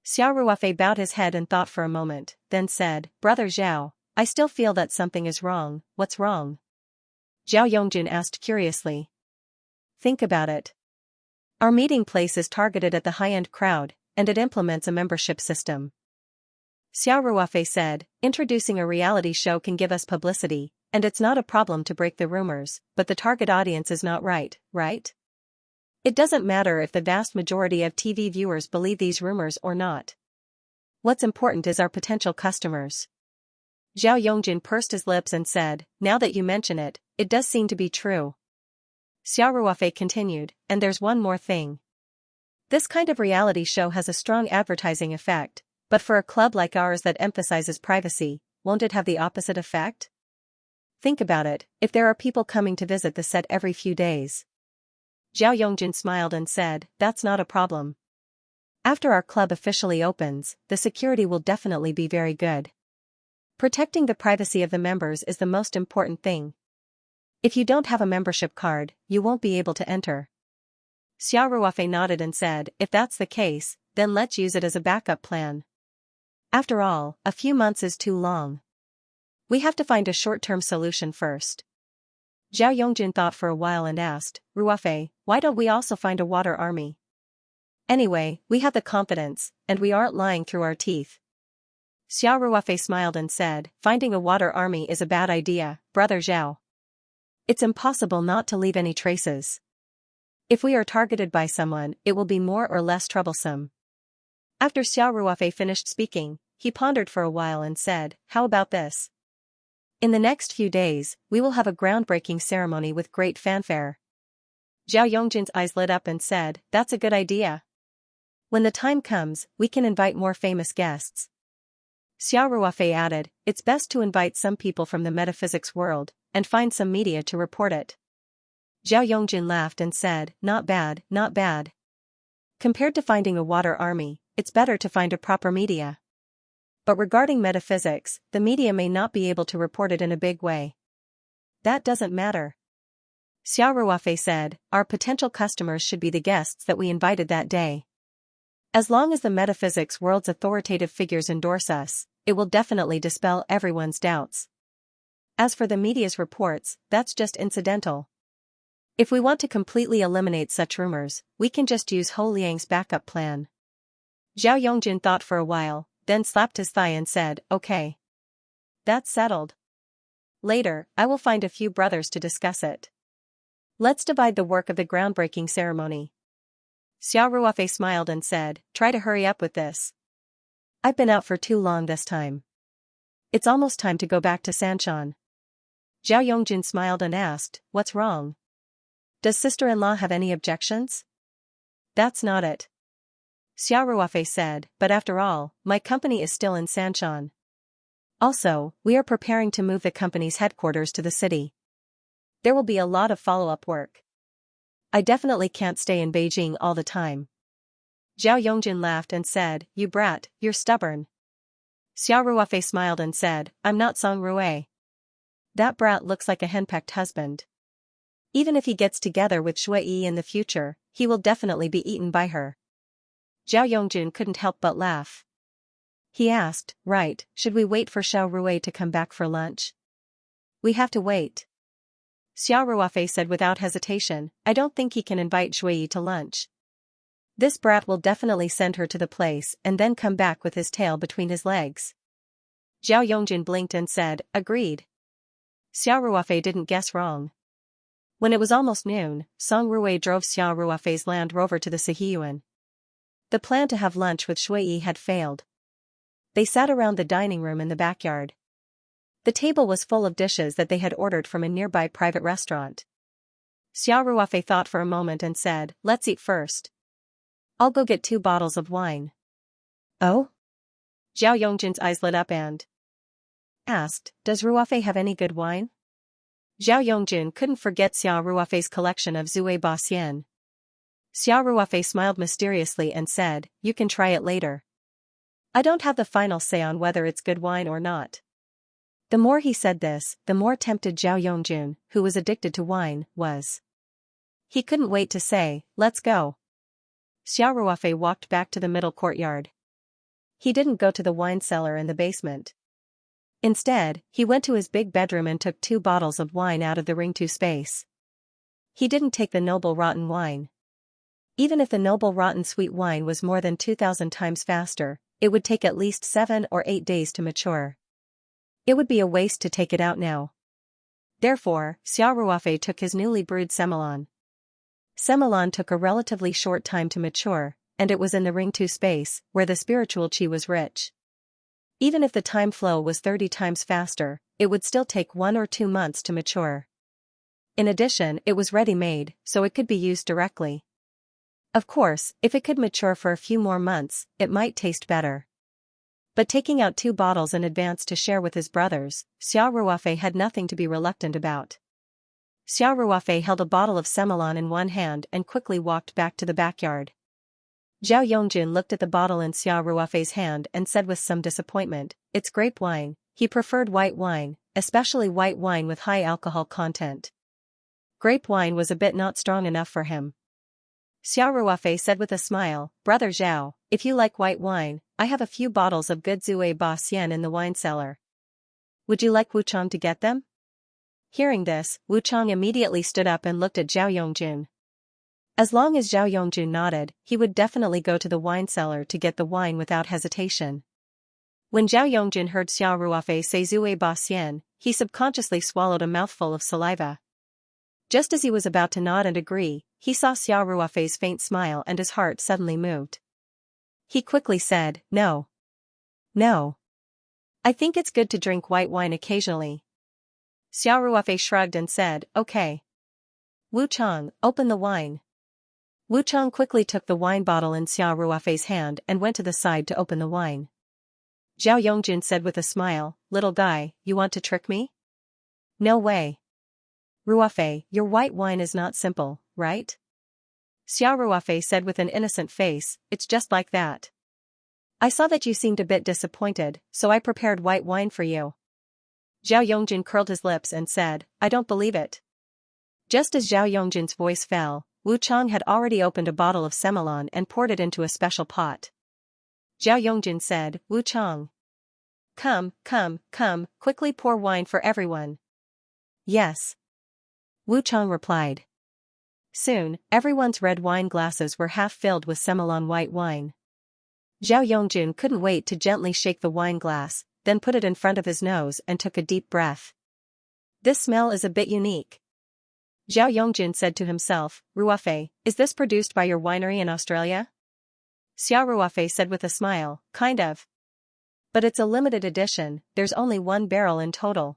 Xiao Ruofei bowed his head and thought for a moment, then said, brother Zhao, I still feel that something is wrong, what's wrong? Zhao Yongjun asked curiously. Think about it. Our meeting place is targeted at the high-end crowd, and it implements a membership system. Xiao Ruofei said, introducing a reality show can give us publicity, and it's not a problem to break the rumors, but the target audience is not right, right? It doesn't matter if the vast majority of TV viewers believe these rumors or not. What's important is our potential customers. Zhao Yongjun pursed his lips and said, now that you mention it, it does seem to be true. Xiao Ruofei continued, and there's one more thing. This kind of reality show has a strong advertising effect, but for a club like ours that emphasizes privacy, won't it have the opposite effect? Think about it, if there are people coming to visit the set every few days. Zhao Yongjun smiled and said, that's not a problem. After our club officially opens, the security will definitely be very good. Protecting the privacy of the members is the most important thing. If you don't have a membership card, you won't be able to enter. Xiao Ruofei nodded and said, if that's the case, then let's use it as a backup plan. After all, a few months is too long. We have to find a short-term solution first. Zhao Yongjun thought for a while and asked, Ruofei, why don't we also find a water army? Anyway, we have the confidence, and we aren't lying through our teeth. Xiao Ruofei smiled and said, finding a water army is a bad idea, brother Zhao. It's impossible not to leave any traces. If we are targeted by someone, it will be more or less troublesome. After Xiao Ruofei finished speaking, he pondered for a while and said, how about this? In the next few days, we will have a groundbreaking ceremony with great fanfare. Zhao Yongjun's eyes lit up and said, that's a good idea. When the time comes, we can invite more famous guests. Xiao Ruofei added, it's best to invite some people from the metaphysics world, and find some media to report it. Zhao Yongjun laughed and said, not bad, not bad. Compared to finding a water army, it's better to find a proper media. But regarding metaphysics, the media may not be able to report it in a big way. That doesn't matter. Xiao Ruofei said, our potential customers should be the guests that we invited that day. As long as the metaphysics world's authoritative figures endorse us, it will definitely dispel everyone's doubts. As for the media's reports, that's just incidental. If we want to completely eliminate such rumors, we can just use Ho Liang's backup plan. Zhao Yongjun thought for a while, then slapped his thigh and said, okay. That's settled. Later, I will find a few brothers to discuss it. Let's divide the work of the groundbreaking ceremony. Xiao Ruofei smiled and said, try to hurry up with this. I've been out for too long this time. It's almost time to go back to Sanshan. Zhao Yongjun smiled and asked, what's wrong? Does sister-in-law have any objections? That's not it. Xiao Ruofei said, but after all, my company is still in Sanshan. Also, we are preparing to move the company's headquarters to the city. There will be a lot of follow-up work. I definitely can't stay in Beijing all the time. Zhao Yongjun laughed and said, you brat, you're stubborn. Xiao Ruofei smiled and said, I'm not Song Rui. That brat looks like a henpecked husband. Even if he gets together with Shui Yi in the future, he will definitely be eaten by her. Zhao Yongjun couldn't help but laugh. He asked, right, should we wait for Xiao Rui to come back for lunch? We have to wait. Xiao Ruofei said without hesitation, I don't think he can invite Shui Yi to lunch. This brat will definitely send her to the place and then come back with his tail between his legs. Zhao Yongjun blinked and said, agreed. Xiao Ruofei didn't guess wrong. When it was almost noon, Song Rui drove Xiao Ruofei's Land Rover to the Sihiyuan. The plan to have lunch with Shui Yi had failed. They sat around the dining room in the backyard. The table was full of dishes that they had ordered from a nearby private restaurant. Xiao Ruofei thought for a moment and said, let's eat first. I'll go get 2 bottles of wine. Oh? Zhao Yongjun's eyes lit up and asked, does Ruofei have any good wine? Zhao Yongjun couldn't forget Xiao Ruofei's collection of Zui Ba Xian. Xiao Ruofei smiled mysteriously and said, you can try it later. I don't have the final say on whether it's good wine or not. The more he said this, the more tempted Zhao Yongjun, who was addicted to wine, was. He couldn't wait to say, let's go. Xiao Ruofei walked back to the middle courtyard. He didn't go to the wine cellar in the basement. Instead, he went to his big bedroom and took 2 bottles of wine out of the Ring 2 space. He didn't take the noble rotten wine. Even if the noble rotten sweet wine was more than 2,000 times faster, it would take at least 7 or 8 days to mature. It would be a waste to take it out now. Therefore, Xiao Ruofei took his newly brewed Semelon. Semelon took a relatively short time to mature, and it was in the Ring 2 space, where the spiritual qi was rich. Even if the time flow was 30 times faster, it would still take 1 or 2 months to mature. In addition, it was ready-made, so it could be used directly. Of course, if it could mature for a few more months, it might taste better. But taking out 2 bottles in advance to share with his brothers, Xiao Ruofei had nothing to be reluctant about. Xiao Ruofei held a bottle of Semelon in one hand and quickly walked back to the backyard. Zhao Yongjun looked at the bottle in Xiao Ruofei's hand and said with some disappointment, it's grape wine. He preferred white wine, especially white wine with high alcohol content. Grape wine was a bit not strong enough for him. Xiao Ruofei said with a smile, Brother Zhao, if you like white wine, I have a few bottles of good Zui Ba Xian in the wine cellar. Would you like Wu Chang to get them? Hearing this, Wu Chang immediately stood up and looked at Zhao Yongjun. As long as Zhao Yongjun nodded, he would definitely go to the wine cellar to get the wine without hesitation. When Zhao Yongjun heard Xiao Ruofei say Zui Ba Xian, he subconsciously swallowed a mouthful of saliva. Just as he was about to nod and agree, he saw Xiao Ruofei's faint smile and his heart suddenly moved. He quickly said, no. No. I think it's good to drink white wine occasionally. Xiao Ruofei shrugged and said, okay. Wu Chang, open the wine. Wu Chang quickly took the wine bottle in Xiao Ruofei's hand and went to the side to open the wine. Zhao Yongjun said with a smile, little guy, you want to trick me? No way. Ruofei, your white wine is not simple, right? Xiao Ruofei said with an innocent face, it's just like that. I saw that you seemed a bit disappointed, so I prepared white wine for you. Zhao Yongjun curled his lips and said, I don't believe it. Just as Zhao Yongjun's voice fell, Wu Chang had already opened a bottle of Semelon and poured it into a special pot. Zhao Yongjun said, Wu Chang. Come, quickly pour wine for everyone. Yes. Wu Chang replied. Soon, everyone's red wine glasses were half filled with Semillon white wine. Zhao Yongjun couldn't wait to gently shake the wine glass, then put it in front of his nose and took a deep breath. This smell is a bit unique. Zhao Yongjun said to himself, Ruofei, is this produced by your winery in Australia? Xiao Ruofei said with a smile, kind of. But it's a limited edition, there's only 1 barrel in total.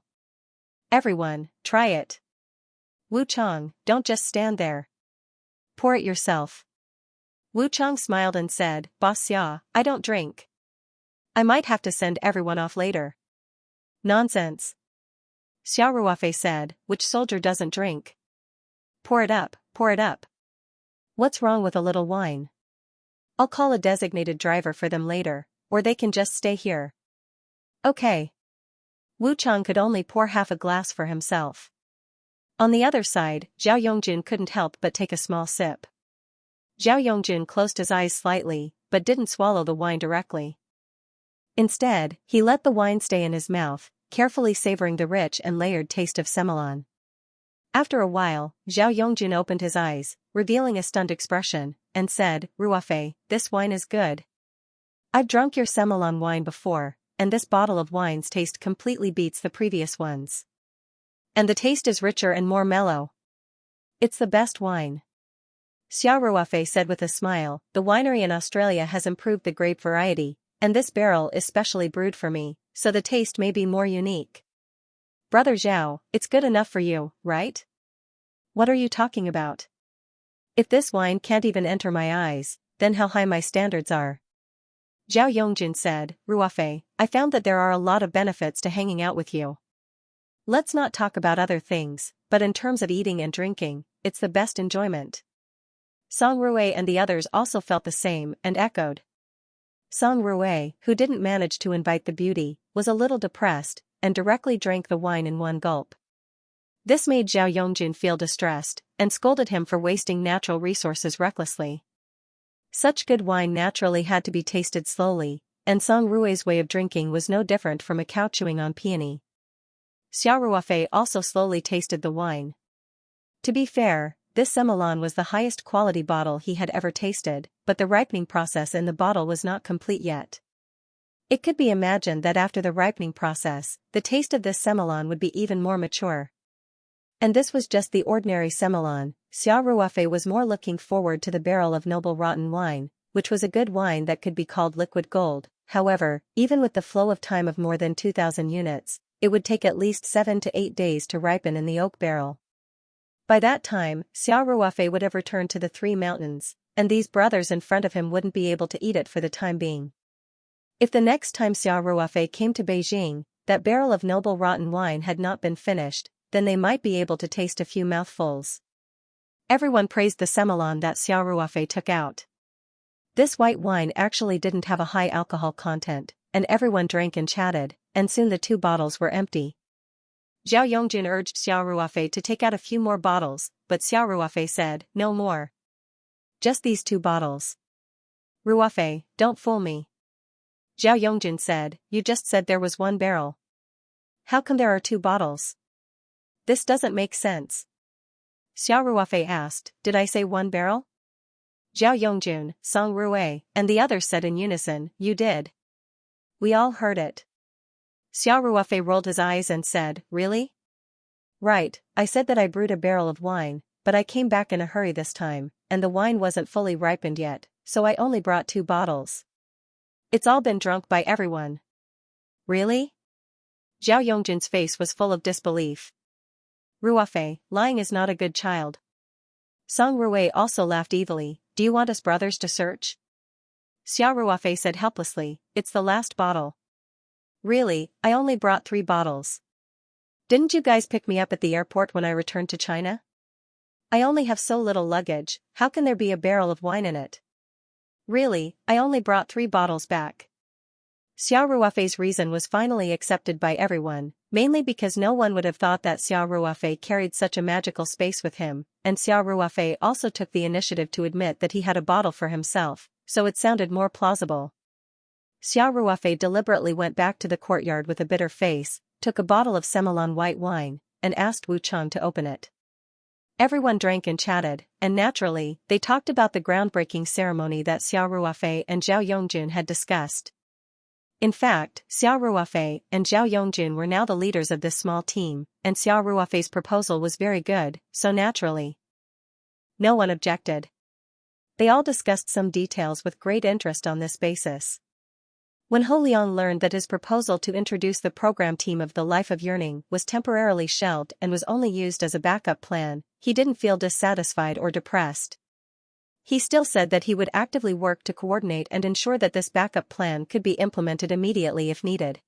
Everyone, try it. Wu Chang, don't just stand there. Pour it yourself. Wu Chang smiled and said, Boss Xia, I don't drink. I might have to send everyone off later. Nonsense. Xiao Ruofei said, which soldier doesn't drink? Pour it up, pour it up. What's wrong with a little wine? I'll call a designated driver for them later, or they can just stay here. Okay. Wu Chang could only pour half a glass for himself. On the other side, Zhao Yongjun couldn't help but take a small sip. Zhao Yongjun closed his eyes slightly, but didn't swallow the wine directly. Instead, he let the wine stay in his mouth, carefully savoring the rich and layered taste of Semillon. After a while, Zhao Yongjun opened his eyes, revealing a stunned expression, and said, Ruofei, this wine is good. I've drunk your Semillon wine before, and this bottle of wine's taste completely beats the previous ones. And the taste is richer and more mellow. It's the best wine. Xiao Ruofei said with a smile, the winery in Australia has improved the grape variety, and this barrel is specially brewed for me, so the taste may be more unique. Brother Zhao, it's good enough for you, right? What are you talking about? If this wine can't even enter my eyes, then how high my standards are. Zhao Yongjun said, Ruofei, I found that there are a lot of benefits to hanging out with you. Let's not talk about other things, but in terms of eating and drinking, it's the best enjoyment. Song Rui and the others also felt the same and echoed. Song Rui, who didn't manage to invite the beauty, was a little depressed, and directly drank the wine in one gulp. This made Zhao Yongjun feel distressed, and scolded him for wasting natural resources recklessly. Such good wine naturally had to be tasted slowly, and Song Rui's way of drinking was no different from a cow chewing on peony. Xiao Ruofei also slowly tasted the wine. To be fair, this Semillon was the highest quality bottle he had ever tasted, but the ripening process in the bottle was not complete yet. It could be imagined that after the ripening process, the taste of this Semillon would be even more mature. And this was just the ordinary Semillon. Xiao Ruofei was more looking forward to the barrel of noble rotten wine, which was a good wine that could be called liquid gold. However, even with the flow of time of more than 2,000 units, it would take at least 7 to 8 days to ripen in the oak barrel. By that time, Xiao Ruofei would have returned to the 3 mountains, and these brothers in front of him wouldn't be able to eat it for the time being. If the next time Xiao Ruofei came to Beijing, that barrel of noble rotten wine had not been finished, then they might be able to taste a few mouthfuls. Everyone praised the Semillon that Xiao Ruofei took out. This white wine actually didn't have a high alcohol content, and everyone drank and chatted, and soon the 2 bottles were empty. Zhao Yongjun urged Xiao Ruofei to take out a few more bottles, but Xiao Ruofei said, no more. Just these 2 bottles. Ruofei, don't fool me. Zhao Yongjun said, you just said there was 1 barrel. How come there are 2 bottles? This doesn't make sense. Xiao Ruofei asked, did I say 1 barrel? Zhao Yongjun, Song Rui, and the others said in unison, you did. We all heard it. Xiao Ruofei rolled his eyes and said, really? Right, I said that I brewed a barrel of wine, but I came back in a hurry this time, and the wine wasn't fully ripened yet, so I only brought 2 bottles. It's all been drunk by everyone. Really? Zhao Yongjun's face was full of disbelief. Ruofei, lying is not a good child. Song Rui also laughed evilly, do you want us brothers to search? Xiao Ruofei said helplessly, it's the last bottle. Really, I only brought 3 bottles. Didn't you guys pick me up at the airport when I returned to China? I only have so little luggage, how can there be a barrel of wine in it? Really, I only brought 3 bottles back. Xiao Ruofei's reason was finally accepted by everyone, mainly because no one would have thought that Xiao Ruofei carried such a magical space with him, and Xiao Ruofei also took the initiative to admit that he had a bottle for himself, so it sounded more plausible. Xiao Ruofei deliberately went back to the courtyard with a bitter face, took a bottle of Semillon white wine, and asked Wu Chang to open it. Everyone drank and chatted, and naturally, they talked about the groundbreaking ceremony that Xiao Ruofei and Zhao Yongjun had discussed. In fact, Xiao Ruofei and Zhao Yongjun were now the leaders of this small team, and Xiao Ruofei's proposal was very good, so naturally, no one objected. They all discussed some details with great interest on this basis. When Ho Liang learned that his proposal to introduce the program team of the Life of Yearning was temporarily shelved and was only used as a backup plan, he didn't feel dissatisfied or depressed. He still said that he would actively work to coordinate and ensure that this backup plan could be implemented immediately if needed.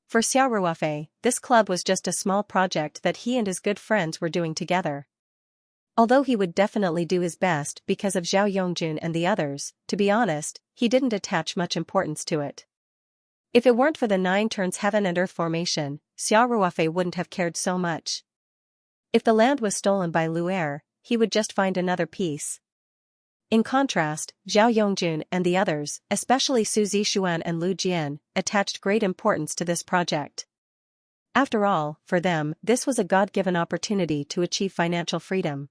For Xiao Ruofei, this club was just a small project that he and his good friends were doing together. Although he would definitely do his best because of Zhao Yongjun and the others, to be honest, he didn't attach much importance to it. If it weren't for the 9 turns heaven and earth formation, Xiao Ruofei wouldn't have cared so much. If the land was stolen by Lu'er, he would just find another piece. In contrast, Zhao Yongjun and the others, especially Su Zixuan and Lu Jian, attached great importance to this project. After all, for them, this was a God-given opportunity to achieve financial freedom.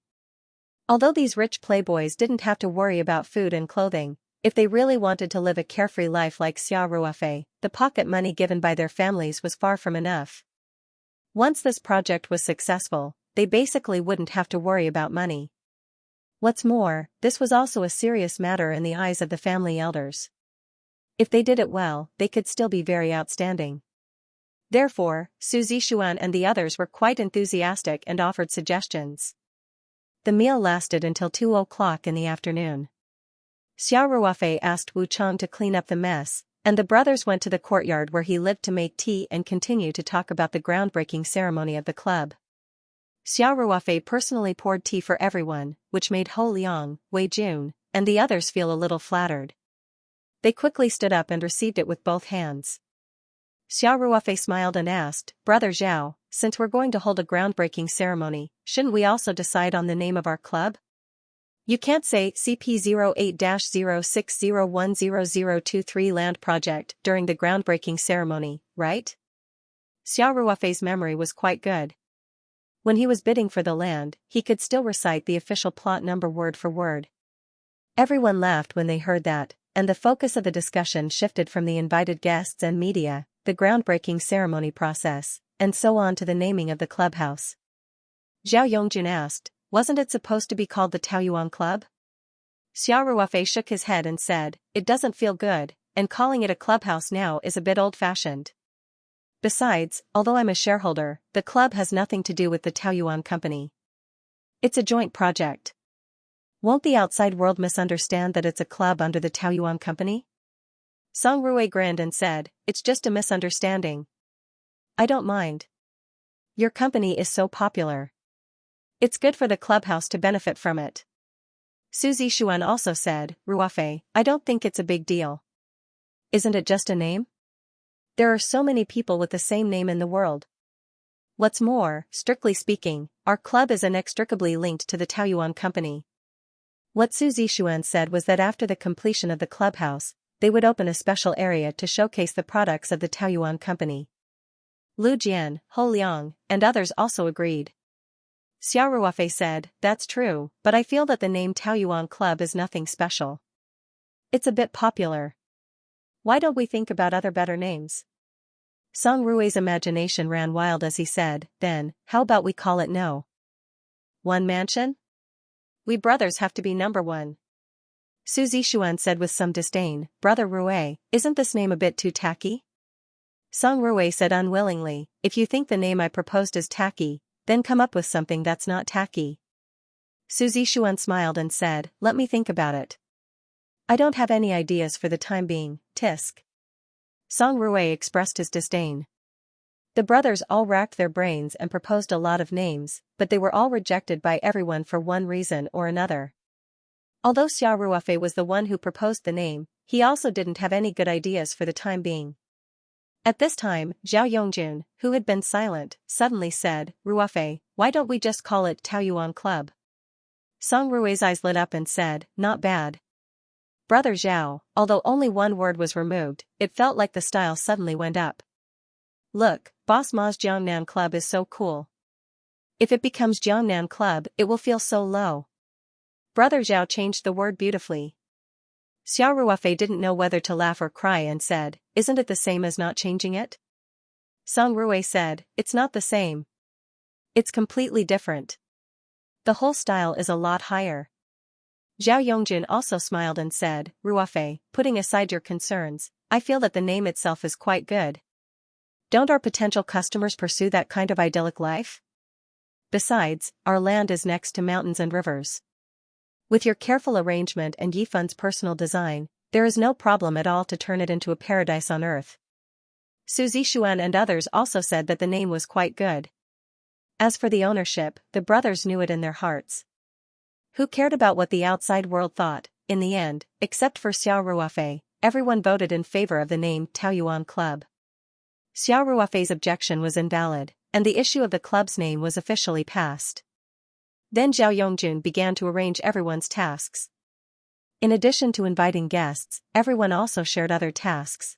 Although these rich playboys didn't have to worry about food and clothing, if they really wanted to live a carefree life like Xiao Ruofei, the pocket money given by their families was far from enough. Once this project was successful, they basically wouldn't have to worry about money. What's more, this was also a serious matter in the eyes of the family elders. If they did it well, they could still be very outstanding. Therefore, Su Zixuan and the others were quite enthusiastic and offered suggestions. The meal lasted until 2 o'clock in the afternoon. Xiao Ruofei asked Wu Chang to clean up the mess, and the brothers went to the courtyard where he lived to make tea and continue to talk about the groundbreaking ceremony of the club. Xiao Ruofei personally poured tea for everyone, which made Ho Liang, Wei Jun, and the others feel a little flattered. They quickly stood up and received it with both hands. Xiao Ruofei smiled and asked, "Brother Zhao, since we're going to hold a groundbreaking ceremony, shouldn't we also decide on the name of our club? You can't say CP08-06010023 Land Project during the groundbreaking ceremony, right?" Xiao Ruofei's memory was quite good. When he was bidding for the land, he could still recite the official plot number word for word. Everyone laughed when they heard that, and the focus of the discussion shifted from the invited guests and media, the groundbreaking ceremony process, and so on to the naming of the clubhouse. Zhao Yongjun asked, "Wasn't it supposed to be called the Taoyuan Club?" Xiao Ruofei shook his head and said, "It doesn't feel good, and calling it a clubhouse now is a bit old-fashioned. Besides, although I'm a shareholder, the club has nothing to do with the Taoyuan company. It's a joint project. Won't the outside world misunderstand that it's a club under the Taoyuan company?" Song Rui grinned and said, "It's just a misunderstanding. I don't mind. Your company is so popular. It's good for the clubhouse to benefit from it." Su Zixuan also said, "Ruofei, I don't think it's a big deal. Isn't it just a name? There are so many people with the same name in the world. What's more, strictly speaking, our club is inextricably linked to the Taoyuan company." What Su Zixuan said was that after the completion of the clubhouse, they would open a special area to showcase the products of the Taoyuan company. Lu Jian, Ho Liang, and others also agreed. Xiao Ruofei said, "That's true, but I feel that the name Taoyuan Club is nothing special. It's a bit popular. Why don't we think about other better names?" Song Rui's imagination ran wild as he said, "Then, how about we call it No. 1 Mansion? We brothers have to be number 1. Su Zixuan said with some disdain, "Brother Rui, isn't this name a bit too tacky?" Song Rui said unwillingly, "If you think the name I proposed is tacky, then come up with something that's not tacky." Su Zixuan smiled and said, "Let me think about it. I don't have any ideas for the time being, tisk." Song Rui expressed his disdain. The brothers all racked their brains and proposed a lot of names, but they were all rejected by everyone for one reason or another. Although Xiao Ruofei was the one who proposed the name, he also didn't have any good ideas for the time being. At this time, Zhao Yongjun, who had been silent, suddenly said, "Ruofei, why don't we just call it Taoyuan Club?" Song Rui's eyes lit up and said, "Not bad." Brother Zhao, although only one word was removed, it felt like the style suddenly went up. "Look, Boss Ma's Jiangnan Club is so cool. If it becomes Jiangnan Club, it will feel so low. Brother Zhao changed the word beautifully. Xiao Ruofei didn't know whether to laugh or cry and said, "Isn't it the same as not changing it?" Song Rui said, "It's not the same. It's completely different. The whole style is a lot higher." Zhao Yongjun also smiled and said, "Ruofei, putting aside your concerns, I feel that the name itself is quite good. Don't our potential customers pursue that kind of idyllic life? Besides, our land is next to mountains and rivers. With your careful arrangement and Yifun's personal design, there is no problem at all to turn it into a paradise on earth." Su Zixuan and others also said that the name was quite good. As for the ownership, the brothers knew it in their hearts. Who cared about what the outside world thought? In the end, except for Xiao Ruofei, everyone voted in favor of the name Taoyuan Club. Xiao Ruofei's objection was invalid, and the issue of the club's name was officially passed. Then Zhao Yongjun began to arrange everyone's tasks. In addition to inviting guests, everyone also shared other tasks.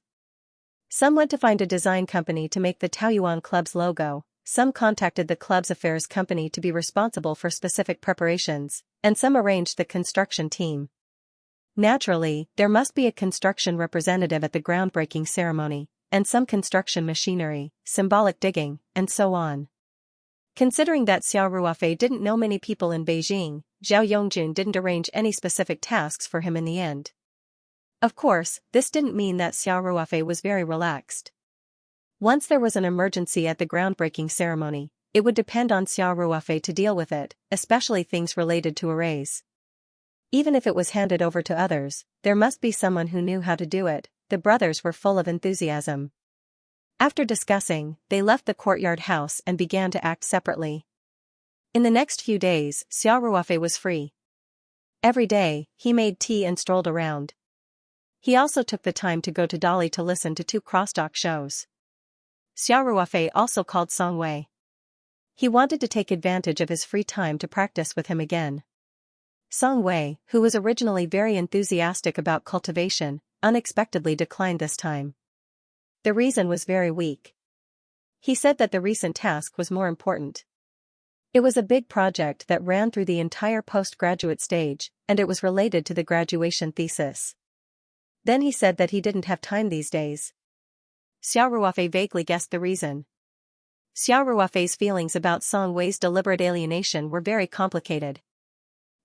Some went to find a design company to make the Taoyuan Club's logo, some contacted the club's affairs company to be responsible for specific preparations, and some arranged the construction team. Naturally, there must be a construction representative at the groundbreaking ceremony, and some construction machinery, symbolic digging, and so on. Considering that Xiao Ruofei didn't know many people in Beijing, Zhao Yongjun didn't arrange any specific tasks for him in the end. Of course, this didn't mean that Xiao Ruofei was very relaxed. Once there was an emergency at the groundbreaking ceremony, it would depend on Xiao Ruofei to deal with it, especially things related to arrays. Even if it was handed over to others, there must be someone who knew how to do it. The brothers were full of enthusiasm. After discussing, they left the courtyard house and began to act separately. In the next few days, Xiao Ruofei was free. Every day, he made tea and strolled around. He also took the time to go to Dali to listen to 2 crosstalk shows. Xiao Ruofei also called Song Wei. He wanted to take advantage of his free time to practice with him again. Song Wei, who was originally very enthusiastic about cultivation, unexpectedly declined this time. The reason was very weak. He said that the recent task was more important. It was a big project that ran through the entire postgraduate stage, and it was related to the graduation thesis. Then he said that he didn't have time these days. Xiao Ruofei vaguely guessed the reason. Xiao Ruofei's feelings about Song Wei's deliberate alienation were very complicated.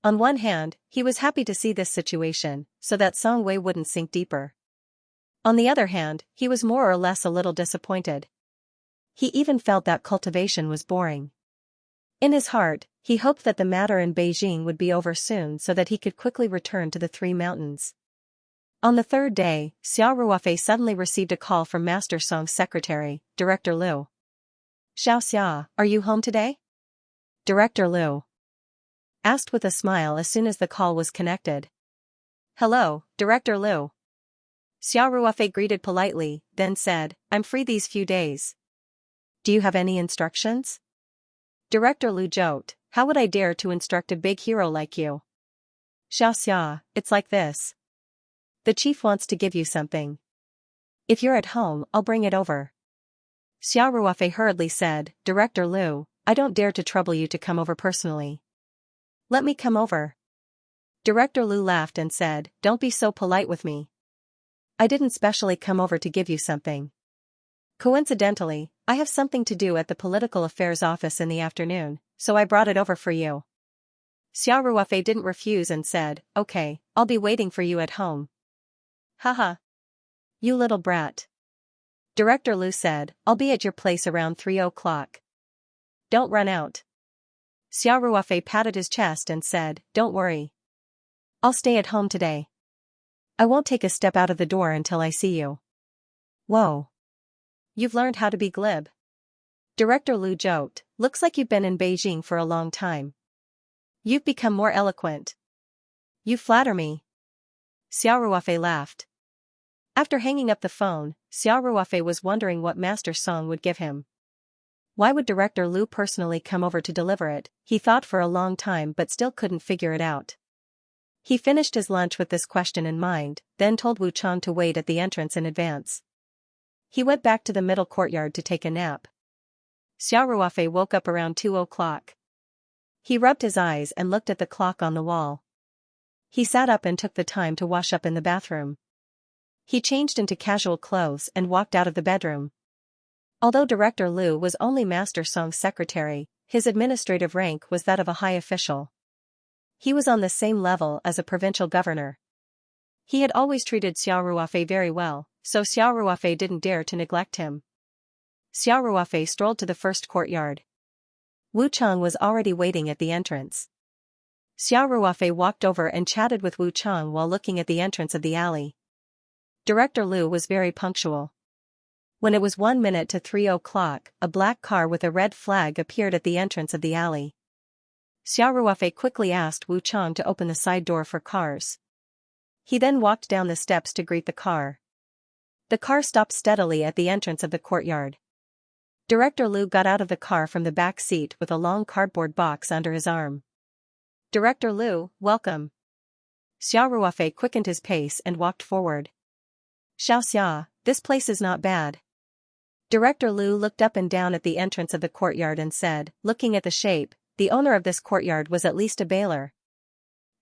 On one hand, he was happy to see this situation, so that Song Wei wouldn't sink deeper. On the other hand, he was more or less a little disappointed. He even felt that cultivation was boring. In his heart, he hoped that the matter in Beijing would be over soon so that he could quickly return to the 3 mountains. On the 3rd day, Xiao Ruofei suddenly received a call from Master Song's secretary, Director Liu. "Xiaoxia, are you home today?" Director Liu asked with a smile as soon as the call was connected. "Hello, Director Liu." Xiao Ruofei greeted politely, then said, "I'm free these few days. Do you have any instructions?" Director Liu joked, "How would I dare to instruct a big hero like you?" "Xiaoxia, it's like this. The chief wants to give you something. If you're at home, I'll bring it over." Xiao Ruofei hurriedly said, "Director Liu, I don't dare to trouble you to come over personally. Let me come over." Director Liu laughed and said, "Don't be so polite with me. I didn't specially come over to give you something. Coincidentally, I have something to do at the political affairs office in the afternoon, so I brought it over for you." Xiao Ruofei didn't refuse and said, "Okay, I'll be waiting for you at home." "Haha. You little brat." Director Liu said, "I'll be at your place around 3 o'clock. Don't run out." Xiao Ruofei patted his chest and said, "Don't worry. I'll stay at home today. I won't take a step out of the door until I see you." "Whoa. You've learned how to be glib." Director Liu joked, "Looks like you've been in Beijing for a long time. You've become more eloquent." "You flatter me." Xiao Ruofei laughed. After hanging up the phone, Xiao Ruofei was wondering what Master Song would give him. Why would Director Liu personally come over to deliver it? He thought for a long time but still couldn't figure it out. He finished his lunch with this question in mind, then told Wu Chang to wait at the entrance in advance. He went back to the middle courtyard to take a nap. Xiao Ruofei woke up around 2 o'clock. He rubbed his eyes and looked at the clock on the wall. He sat up and took the time to wash up in the bathroom. He changed into casual clothes and walked out of the bedroom. Although Director Liu was only Master Song's secretary, his administrative rank was that of a high official. He was on the same level as a provincial governor. He had always treated Xiao Ruofei very well, so Xiao Ruofei didn't dare to neglect him. Xiao Ruofei strolled to the first courtyard. Wu Chang was already waiting at the entrance. Xiao Ruofei walked over and chatted with Wu Chang while looking at the entrance of the alley. Director Liu was very punctual. When it was 1 minute to 3 o'clock, a black car with a red flag appeared at the entrance of the alley. Xiao Ruofei quickly asked Wu Chang to open the side door for cars. He then walked down the steps to greet the car. The car stopped steadily at the entrance of the courtyard. Director Liu got out of the car from the back seat with a long cardboard box under his arm. Director Liu, welcome. Xiao Ruofei quickened his pace and walked forward. Xiaoxia, this place is not bad. Director Liu looked up and down at the entrance of the courtyard and said, looking at the shape, the owner of this courtyard was at least a baler.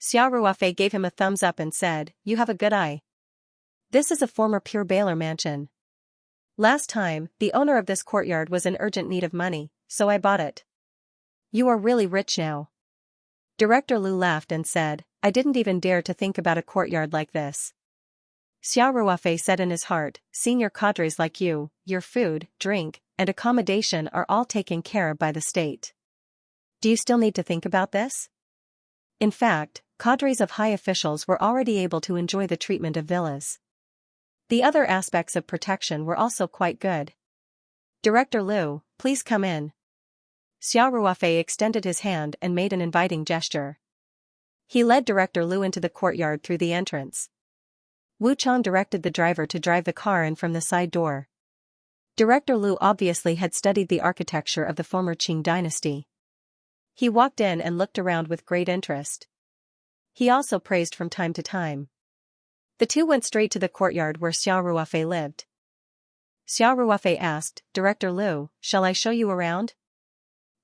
Xiao Ruofei gave him a thumbs up and said, you have a good eye. This is a former pure baler mansion. Last time, the owner of this courtyard was in urgent need of money, so I bought it. You are really rich now. Director Liu laughed and said, I didn't even dare to think about a courtyard like this. Xiao Ruofei said in his heart, senior cadres like you, your food, drink, and accommodation are all taken care of by the state. Do you still need to think about this? In fact, cadres of high officials were already able to enjoy the treatment of villas. The other aspects of protection were also quite good. Director Liu, please come in. Xiao Ruofei extended his hand and made an inviting gesture. He led Director Liu into the courtyard through the entrance. Wu Chang directed the driver to drive the car in from the side door. Director Liu obviously had studied the architecture of the former Qing dynasty. He walked in and looked around with great interest. He also praised from time to time. The two went straight to the courtyard where Xiao Ruofei lived. Xiao Ruofei asked, Director Liu, shall I show you around?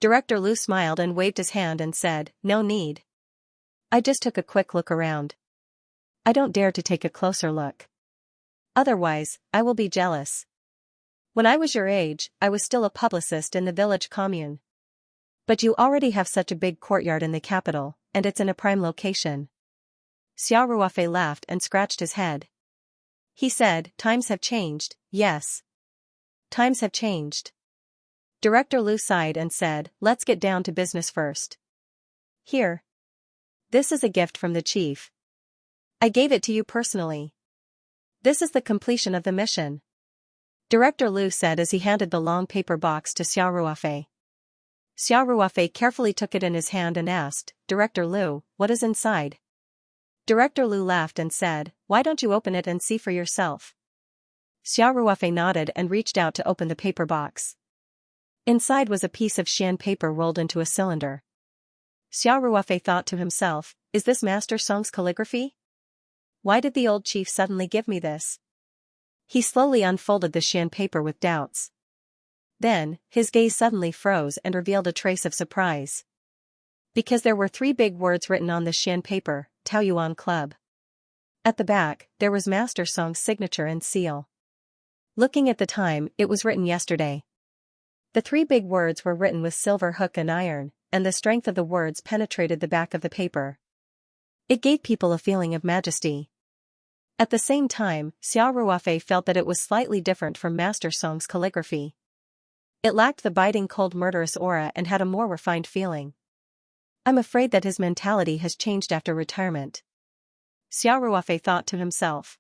Director Liu smiled and waved his hand and said, no need. I just took a quick look around. I don't dare to take a closer look. Otherwise, I will be jealous. When I was your age, I was still a publicist in the village commune. But you already have such a big courtyard in the capital, and it's in a prime location. Xiao Ruofei laughed and scratched his head. He said, times have changed, yes. Times have changed. Director Liu sighed and said, let's get down to business first. Here. This is a gift from the chief. I gave it to you personally. This is the completion of the mission. Director Liu said as he handed the long paper box to Xiao Ruofei. Xiao Ruofei carefully took it in his hand and asked, Director Liu, what is inside? Director Liu laughed and said, why don't you open it and see for yourself? Xiao Ruofei nodded and reached out to open the paper box. Inside was a piece of Xian paper rolled into a cylinder. Xiao Ruofei thought to himself, is this Master Song's calligraphy? Why did the old chief suddenly give me this? He slowly unfolded the Xian paper with doubts. Then, his gaze suddenly froze and revealed a trace of surprise. Because there were 3 big words written on the Xian paper, Taoyuan Club. At the back, there was Master Song's signature and seal. Looking at the time, it was written yesterday. The 3 big words were written with silver hook and iron, and the strength of the words penetrated the back of the paper. It gave people a feeling of majesty. At the same time, Xiao Ruofei felt that it was slightly different from Master Song's calligraphy. It lacked the biting cold murderous aura and had a more refined feeling. I'm afraid that his mentality has changed after retirement. Xiao Ruofei thought to himself.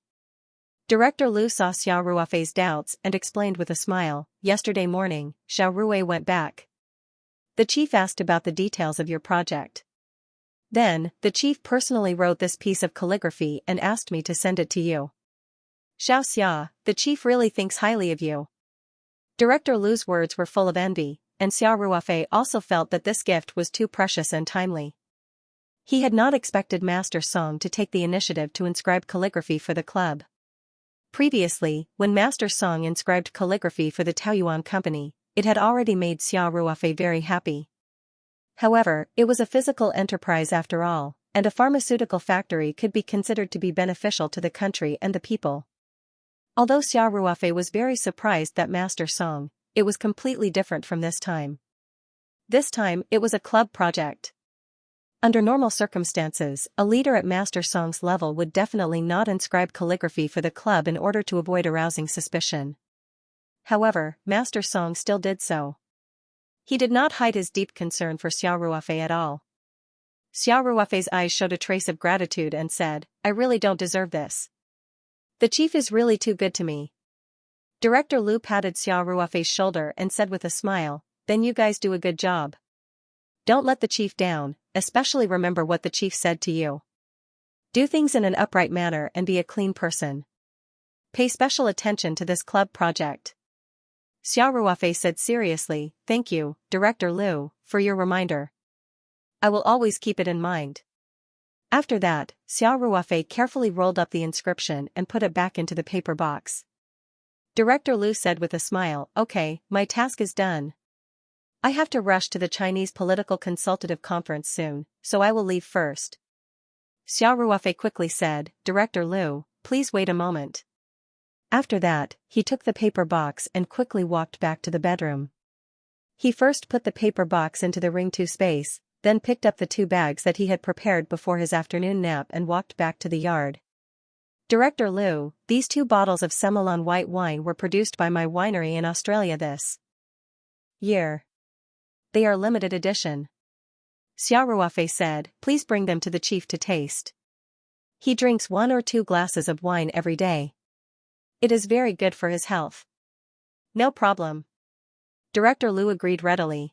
Director Liu saw Xiao Ruofei's doubts and explained with a smile, yesterday morning, Xiao Ruofei went back. The chief asked about the details of your project. Then, the chief personally wrote this piece of calligraphy and asked me to send it to you. Xiaoxia, the chief really thinks highly of you. Director Liu's words were full of envy, and Xiao Ruofei also felt that this gift was too precious and timely. He had not expected Master Song to take the initiative to inscribe calligraphy for the club. Previously, when Master Song inscribed calligraphy for the Taoyuan company, it had already made Xiao Ruofei very happy. However, it was a physical enterprise after all, and a pharmaceutical factory could be considered to be beneficial to the country and the people. Although Xiao Ruofei was very surprised that Master Song, it was completely different from this time. This time, it was a club project. Under normal circumstances, a leader at Master Song's level would definitely not inscribe calligraphy for the club in order to avoid arousing suspicion. However, Master Song still did so. He did not hide his deep concern for Xiao Ruofei at all. Xiao Ruofei's eyes showed a trace of gratitude and said, "I really don't deserve this. The chief is really too good to me." Director Liu patted Xiao Ruofei's shoulder and said with a smile, "Then you guys do a good job. Don't let the chief down, especially remember what the chief said to you. Do things in an upright manner and be a clean person. Pay special attention to this club project." Xiao Ruofei said seriously, "Thank you, Director Liu, for your reminder. I will always keep it in mind." After that, Xiao Ruofei carefully rolled up the inscription and put it back into the paper box. Director Liu said with a smile, "Okay, my task is done. I have to rush to the Chinese Political Consultative Conference soon, so I will leave first." Xiao Ruofei quickly said, "Director Liu, please wait a moment." After that, he took the paper box and quickly walked back to the bedroom. He first put the paper box into the Ring 2 space, then picked up the 2 bags that he had prepared before his afternoon nap and walked back to the yard. "Director Liu, these 2 bottles of Semillon white wine were produced by my winery in Australia this year. They are limited edition." Xiao Ruofei said, "Please bring them to the chief to taste. He drinks 1 or 2 glasses of wine every day. It is very good for his health." "No problem." Director Liu agreed readily.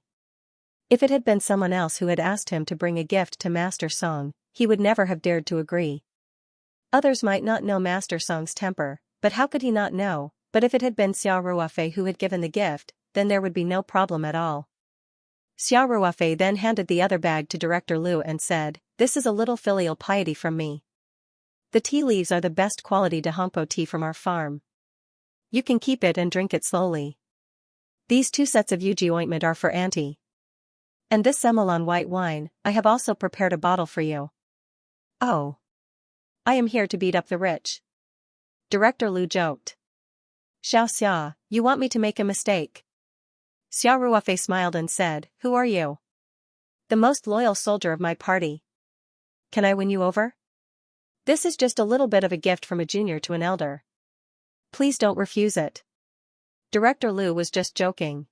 If it had been someone else who had asked him to bring a gift to Master Song, he would never have dared to agree. Others might not know Master Song's temper, but how could he not know? But if it had been Xiao Ruofei who had given the gift, then there would be no problem at all. Xiao Ruofei then handed the other bag to Director Liu and said, "This is a little filial piety from me. The tea leaves are the best quality Dahongpo tea from our farm. You can keep it and drink it slowly. These 2 sets of Yuji ointment are for Auntie. And this Semillon white wine, I have also prepared a bottle for you." "Oh. I am here to beat up the rich." Director Liu joked. "Xiaoxia, you want me to make a mistake?" Xiao Ruofei smiled and said, "Who are you?" "The most loyal soldier of my party. Can I win you over? This is just a little bit of a gift from a junior to an elder. Please don't refuse it." Director Liu was just joking.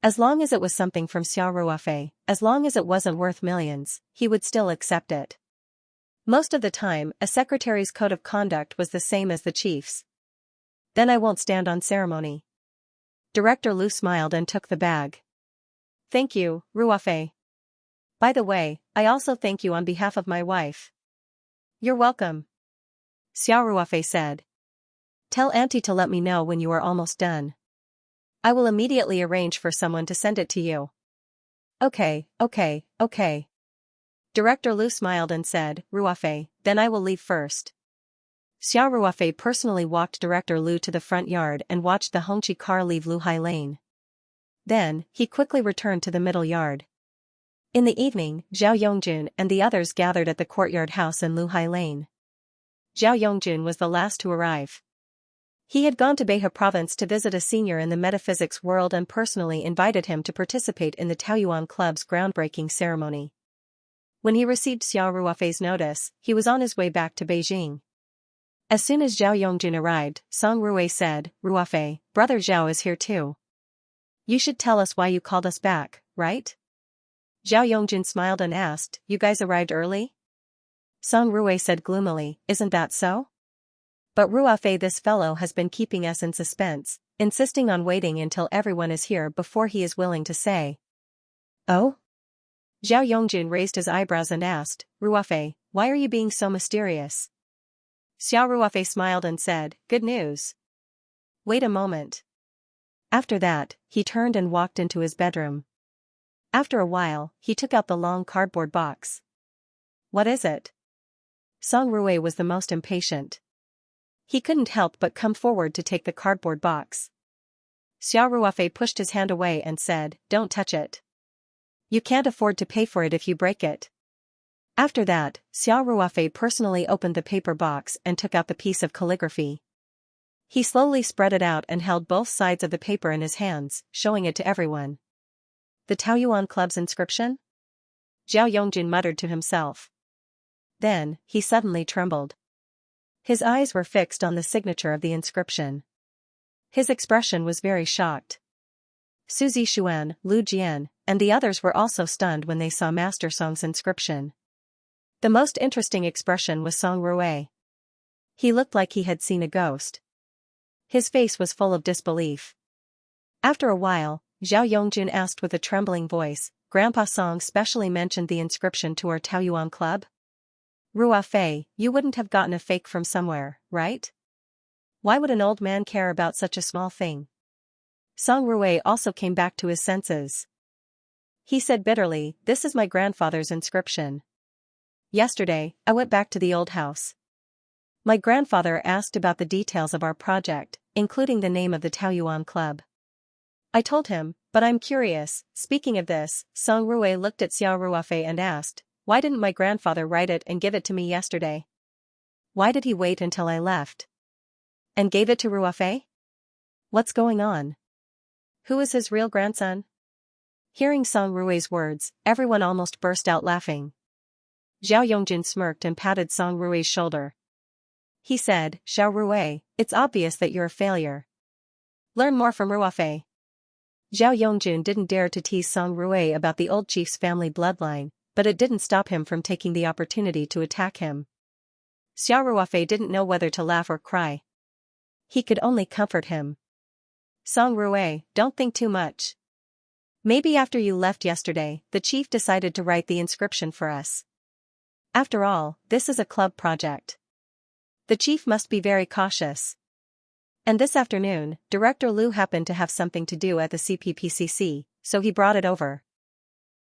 As long as it was something from Xiao Ruofei, as long as it wasn't worth millions, he would still accept it. Most of the time, a secretary's code of conduct was the same as the chief's. "Then I won't stand on ceremony." Director Liu smiled and took the bag. "Thank you, Ruofei. By the way, I also thank you on behalf of my wife." "You're welcome." Xiao Ruofei said. "Tell Auntie to let me know when you are almost done. I will immediately arrange for someone to send it to you." Okay. Director Liu smiled and said, "Ruofei, then I will leave first." Xiao Ruofei personally walked Director Liu to the front yard and watched the Hongqi car leave Luhai Lane. Then, he quickly returned to the middle yard. In the evening, Zhao Yongjun and the others gathered at the courtyard house in Luhai Lane. Zhao Yongjun was the last to arrive. He had gone to Behe province to visit a senior in the metaphysics world and personally invited him to participate in the Taoyuan Club's groundbreaking ceremony. When he received Xiao Ruofei's notice, he was on his way back to Beijing. As soon as Zhao Yongjun arrived, Song Ruwei said, "Ruofei, brother Zhao is here too. You should tell us why you called us back, right?" Zhao Yongjun smiled and asked, "You guys arrived early?" Song Ruwei said gloomily, "Isn't that so? But Ruofei, this fellow has been keeping us in suspense, insisting on waiting until everyone is here before he is willing to say." "Oh?" Zhao Yongjun raised his eyebrows and asked, "Ruofei, why are you being so mysterious?" Xiao Ruofei smiled and said, "Good news. Wait a moment." After that, he turned and walked into his bedroom. After a while, he took out the long cardboard box. "What is it?" Song Ruwei was the most impatient. He couldn't help but come forward to take the cardboard box. Xiao Ruofei pushed his hand away and said, "Don't touch it. You can't afford to pay for it if you break it." After that, Xiao Ruofei personally opened the paper box and took out the piece of calligraphy. He slowly spread it out and held both sides of the paper in his hands, showing it to everyone. "The Taoyuan Club's inscription?" Zhao Yongjun muttered to himself. Then, he suddenly trembled. His eyes were fixed on the signature of the inscription. His expression was very shocked. Su Zixuan, Lu Jian, and the others were also stunned when they saw Master Song's inscription. The most interesting expression was Song Rui. He looked like he had seen a ghost. His face was full of disbelief. After a while, Zhao Yongjun asked with a trembling voice, "Grandpa Song specially mentioned the inscription to our Taoyuan Club? Ruofei, you wouldn't have gotten a fake from somewhere, right? Why would an old man care about such a small thing?" Song Rui also came back to his senses. He said bitterly, "This is my grandfather's inscription. Yesterday, I went back to the old house. My grandfather asked about the details of our project, including the name of the Taoyuan Club. I told him, but I'm curious." Speaking of this, Song Rui looked at Xiao Ruofei and asked, "Why didn't my grandfather write it and give it to me yesterday? Why did he wait until I left? And gave it to Ruofei? What's going on? Who is his real grandson?" Hearing Song Rui's words, everyone almost burst out laughing. Zhao Yongjun smirked and patted Song Rui's shoulder. He said, "Xiao Rui, it's obvious that you're a failure. Learn more from Ruofei." Zhao Yongjun didn't dare to tease Song Rui about the old chief's family bloodline, but it didn't stop him from taking the opportunity to attack him. Xiao Ruofei didn't know whether to laugh or cry. He could only comfort him. "Song Rui, don't think too much. Maybe after you left yesterday, the chief decided to write the inscription for us. After all, this is a club project. The chief must be very cautious. And this afternoon, Director Liu happened to have something to do at the CPPCC, so he brought it over."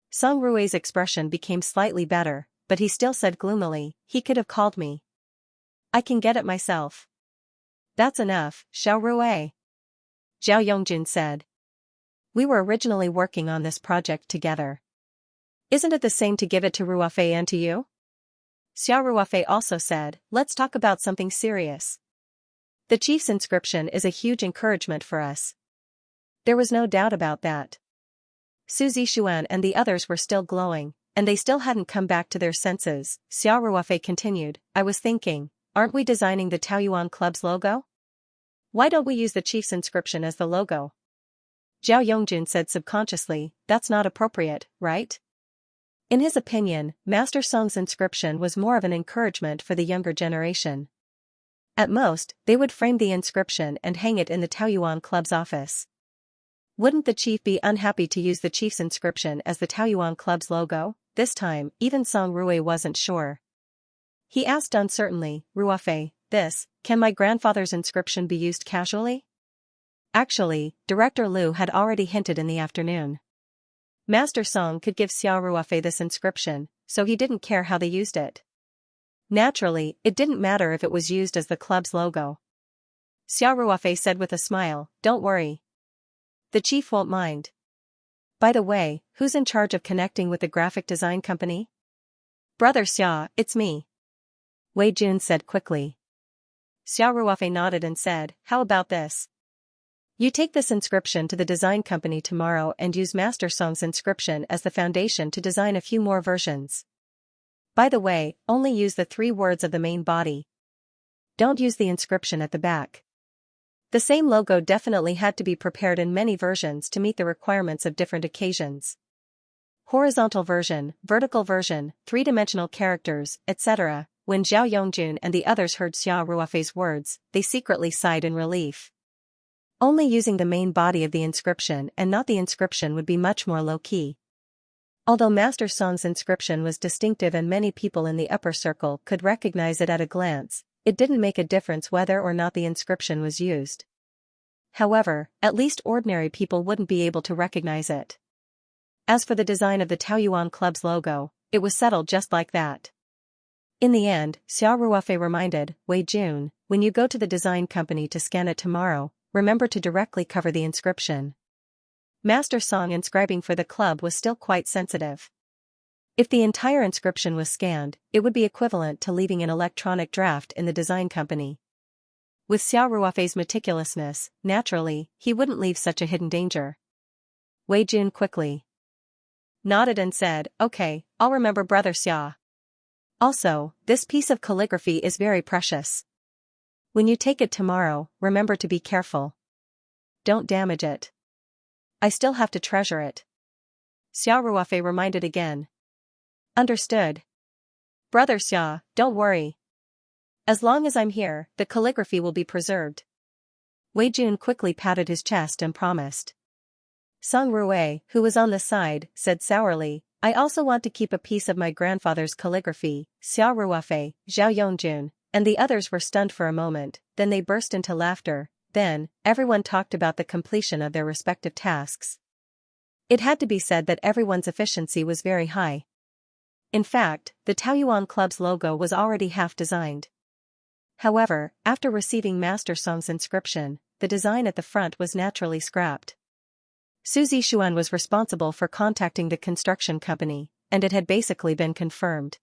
Song Rui's expression became slightly better, but he still said gloomily, "He could have called me. I can get it myself." "That's enough, Xiao Rui," Zhao Yongjun said. "We were originally working on this project together. Isn't it the same to give it to Ruofei and to you?" Xiao Ruofei also said, "Let's talk about something serious. The chief's inscription is a huge encouragement for us." There was no doubt about that. Su Zixuan and the others were still glowing, and they still hadn't come back to their senses. Xiao Ruofei continued, "I was thinking, aren't we designing the Taoyuan Club's logo? Why don't we use the chief's inscription as the logo?" Zhao Yongjun said subconsciously, "That's not appropriate, right?" In his opinion, Master Song's inscription was more of an encouragement for the younger generation. At most, they would frame the inscription and hang it in the Taoyuan Club's office. Wouldn't the chief be unhappy to use the chief's inscription as the Taoyuan Club's logo? This time, even Song Rui wasn't sure. He asked uncertainly, "Ruofei, can my grandfather's inscription be used casually?" Actually, Director Liu had already hinted in the afternoon. Master Song could give Xiao Ruofei this inscription, so he didn't care how they used it. Naturally, it didn't matter if it was used as the club's logo. Xiao Ruofei said with a smile, "Don't worry. The chief won't mind. By the way, who's in charge of connecting with the graphic design company?" "Brother Xia, it's me," Wei Jun said quickly. Xiao Ruofei nodded and said, "How about this? You take this inscription to the design company tomorrow and use Master Song's inscription as the foundation to design a few more versions. By the way, only use the 3 words of the main body. Don't use the inscription at the back. The same logo definitely had to be prepared in many versions to meet the requirements of different occasions. Horizontal version, vertical version, 3-dimensional characters, etc." When Zhao Yongjun and the others heard Xiao Ruofei's words, they secretly sighed in relief. Only using the main body of the inscription and not the inscription would be much more low-key. Although Master Song's inscription was distinctive and many people in the upper circle could recognize it at a glance, it didn't make a difference whether or not the inscription was used. However, at least ordinary people wouldn't be able to recognize it. As for the design of the Taoyuan Club's logo, it was settled just like that. In the end, Xiao Ruofei reminded Wei Jun, "When you go to the design company to scan it tomorrow, remember to directly cover the inscription. Master Song inscribing for the club was still quite sensitive. If the entire inscription was scanned, it would be equivalent to leaving an electronic draft in the design company. With Xiao Ruofei's meticulousness, naturally, he wouldn't leave such a hidden danger. Wei Jun quickly nodded and said, "Okay, I'll remember Brother Xia. Also, this piece of calligraphy is very precious. When you take it tomorrow, remember to be careful. Don't damage it. I still have to treasure it." Xiao Ruofei reminded again. "Understood. Brother Xia, don't worry. As long as I'm here, the calligraphy will be preserved." Wei Jun quickly patted his chest and promised. Song Rui, who was on the side, said sourly, "I also want to keep a piece of my grandfather's calligraphy." Xiao Ruofei, Zhao Yongjun, and the others were stunned for a moment, then they burst into laughter. Then, everyone talked about the completion of their respective tasks. It had to be said that everyone's efficiency was very high. In fact, the Taoyuan Club's logo was already half designed. However, after receiving Master Song's inscription, the design at the front was naturally scrapped. Su Zixuan was responsible for contacting the construction company, and it had basically been confirmed.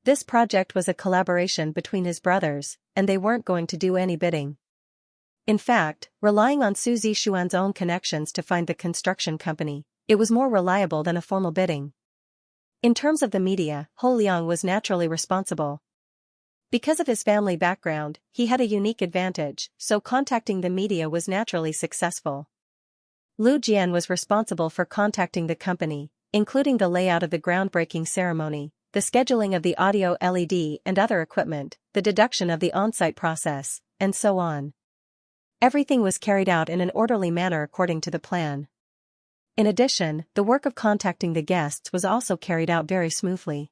This project was a collaboration between his brothers, and they weren't going to do any bidding. In fact, relying on Su Zixuan's own connections to find the construction company, it was more reliable than a formal bidding. In terms of the media, Ho Liang was naturally responsible. Because of his family background, he had a unique advantage, so contacting the media was naturally successful. Lu Jian was responsible for contacting the company, including the layout of the groundbreaking ceremony, the scheduling of the audio LED and other equipment, the deduction of the on-site process, and so on. Everything was carried out in an orderly manner according to the plan. In addition, the work of contacting the guests was also carried out very smoothly.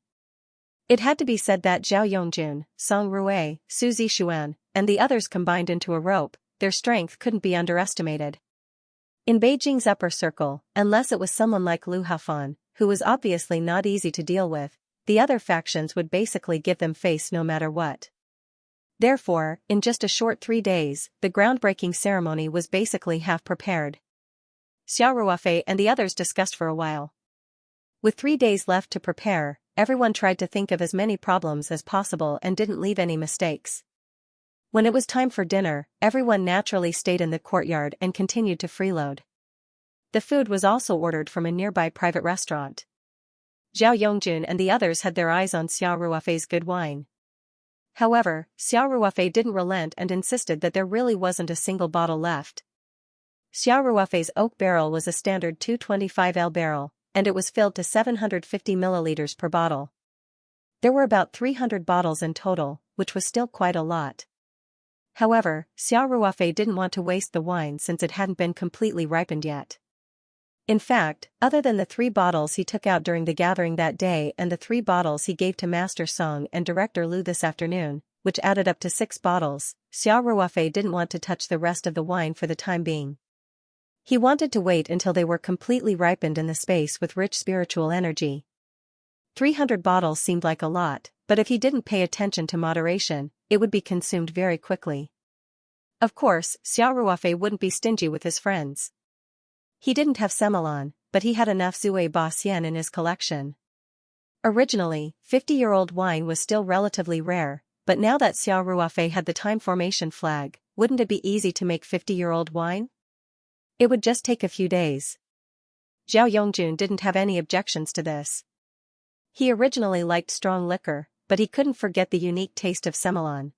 It had to be said that Zhao Yongjun, Song Rui, Su Zixuan, and the others combined into a rope, their strength couldn't be underestimated. In Beijing's upper circle, unless it was someone like Lu Haofan, who was obviously not easy to deal with, the other factions would basically give them face no matter what. Therefore, in just a short 3 days, the groundbreaking ceremony was basically half prepared. Xiao Ruofei and the others discussed for a while. With 3 days left to prepare, everyone tried to think of as many problems as possible and didn't leave any mistakes. When it was time for dinner, everyone naturally stayed in the courtyard and continued to freeload. The food was also ordered from a nearby private restaurant. Zhao Yongjun and the others had their eyes on Xiao Ruofei's good wine. However, Xiao Ruofei didn't relent and insisted that there really wasn't a single bottle left. Xiao Ruofei's oak barrel was a standard 225L barrel, and it was filled to 750 milliliters per bottle. There were about 300 bottles in total, which was still quite a lot. However, Xiao Ruofei didn't want to waste the wine since it hadn't been completely ripened yet. In fact, other than the 3 bottles he took out during the gathering that day and the 3 bottles he gave to Master Song and Director Lu this afternoon, which added up to 6 bottles, Xiao Ruofei didn't want to touch the rest of the wine for the time being. He wanted to wait until they were completely ripened in the space with rich spiritual energy. 300 bottles seemed like a lot, but if he didn't pay attention to moderation, it would be consumed very quickly. Of course, Xiao Ruofei wouldn't be stingy with his friends. He didn't have Semelon, but he had enough Zui Ba Xian in his collection. Originally, 50-year-old wine was still relatively rare, but now that Xiao Ruofei had the time formation flag, wouldn't it be easy to make 50-year-old wine? It would just take a few days. Zhao Yongjun didn't have any objections to this. He originally liked strong liquor, but he couldn't forget the unique taste of Semelon.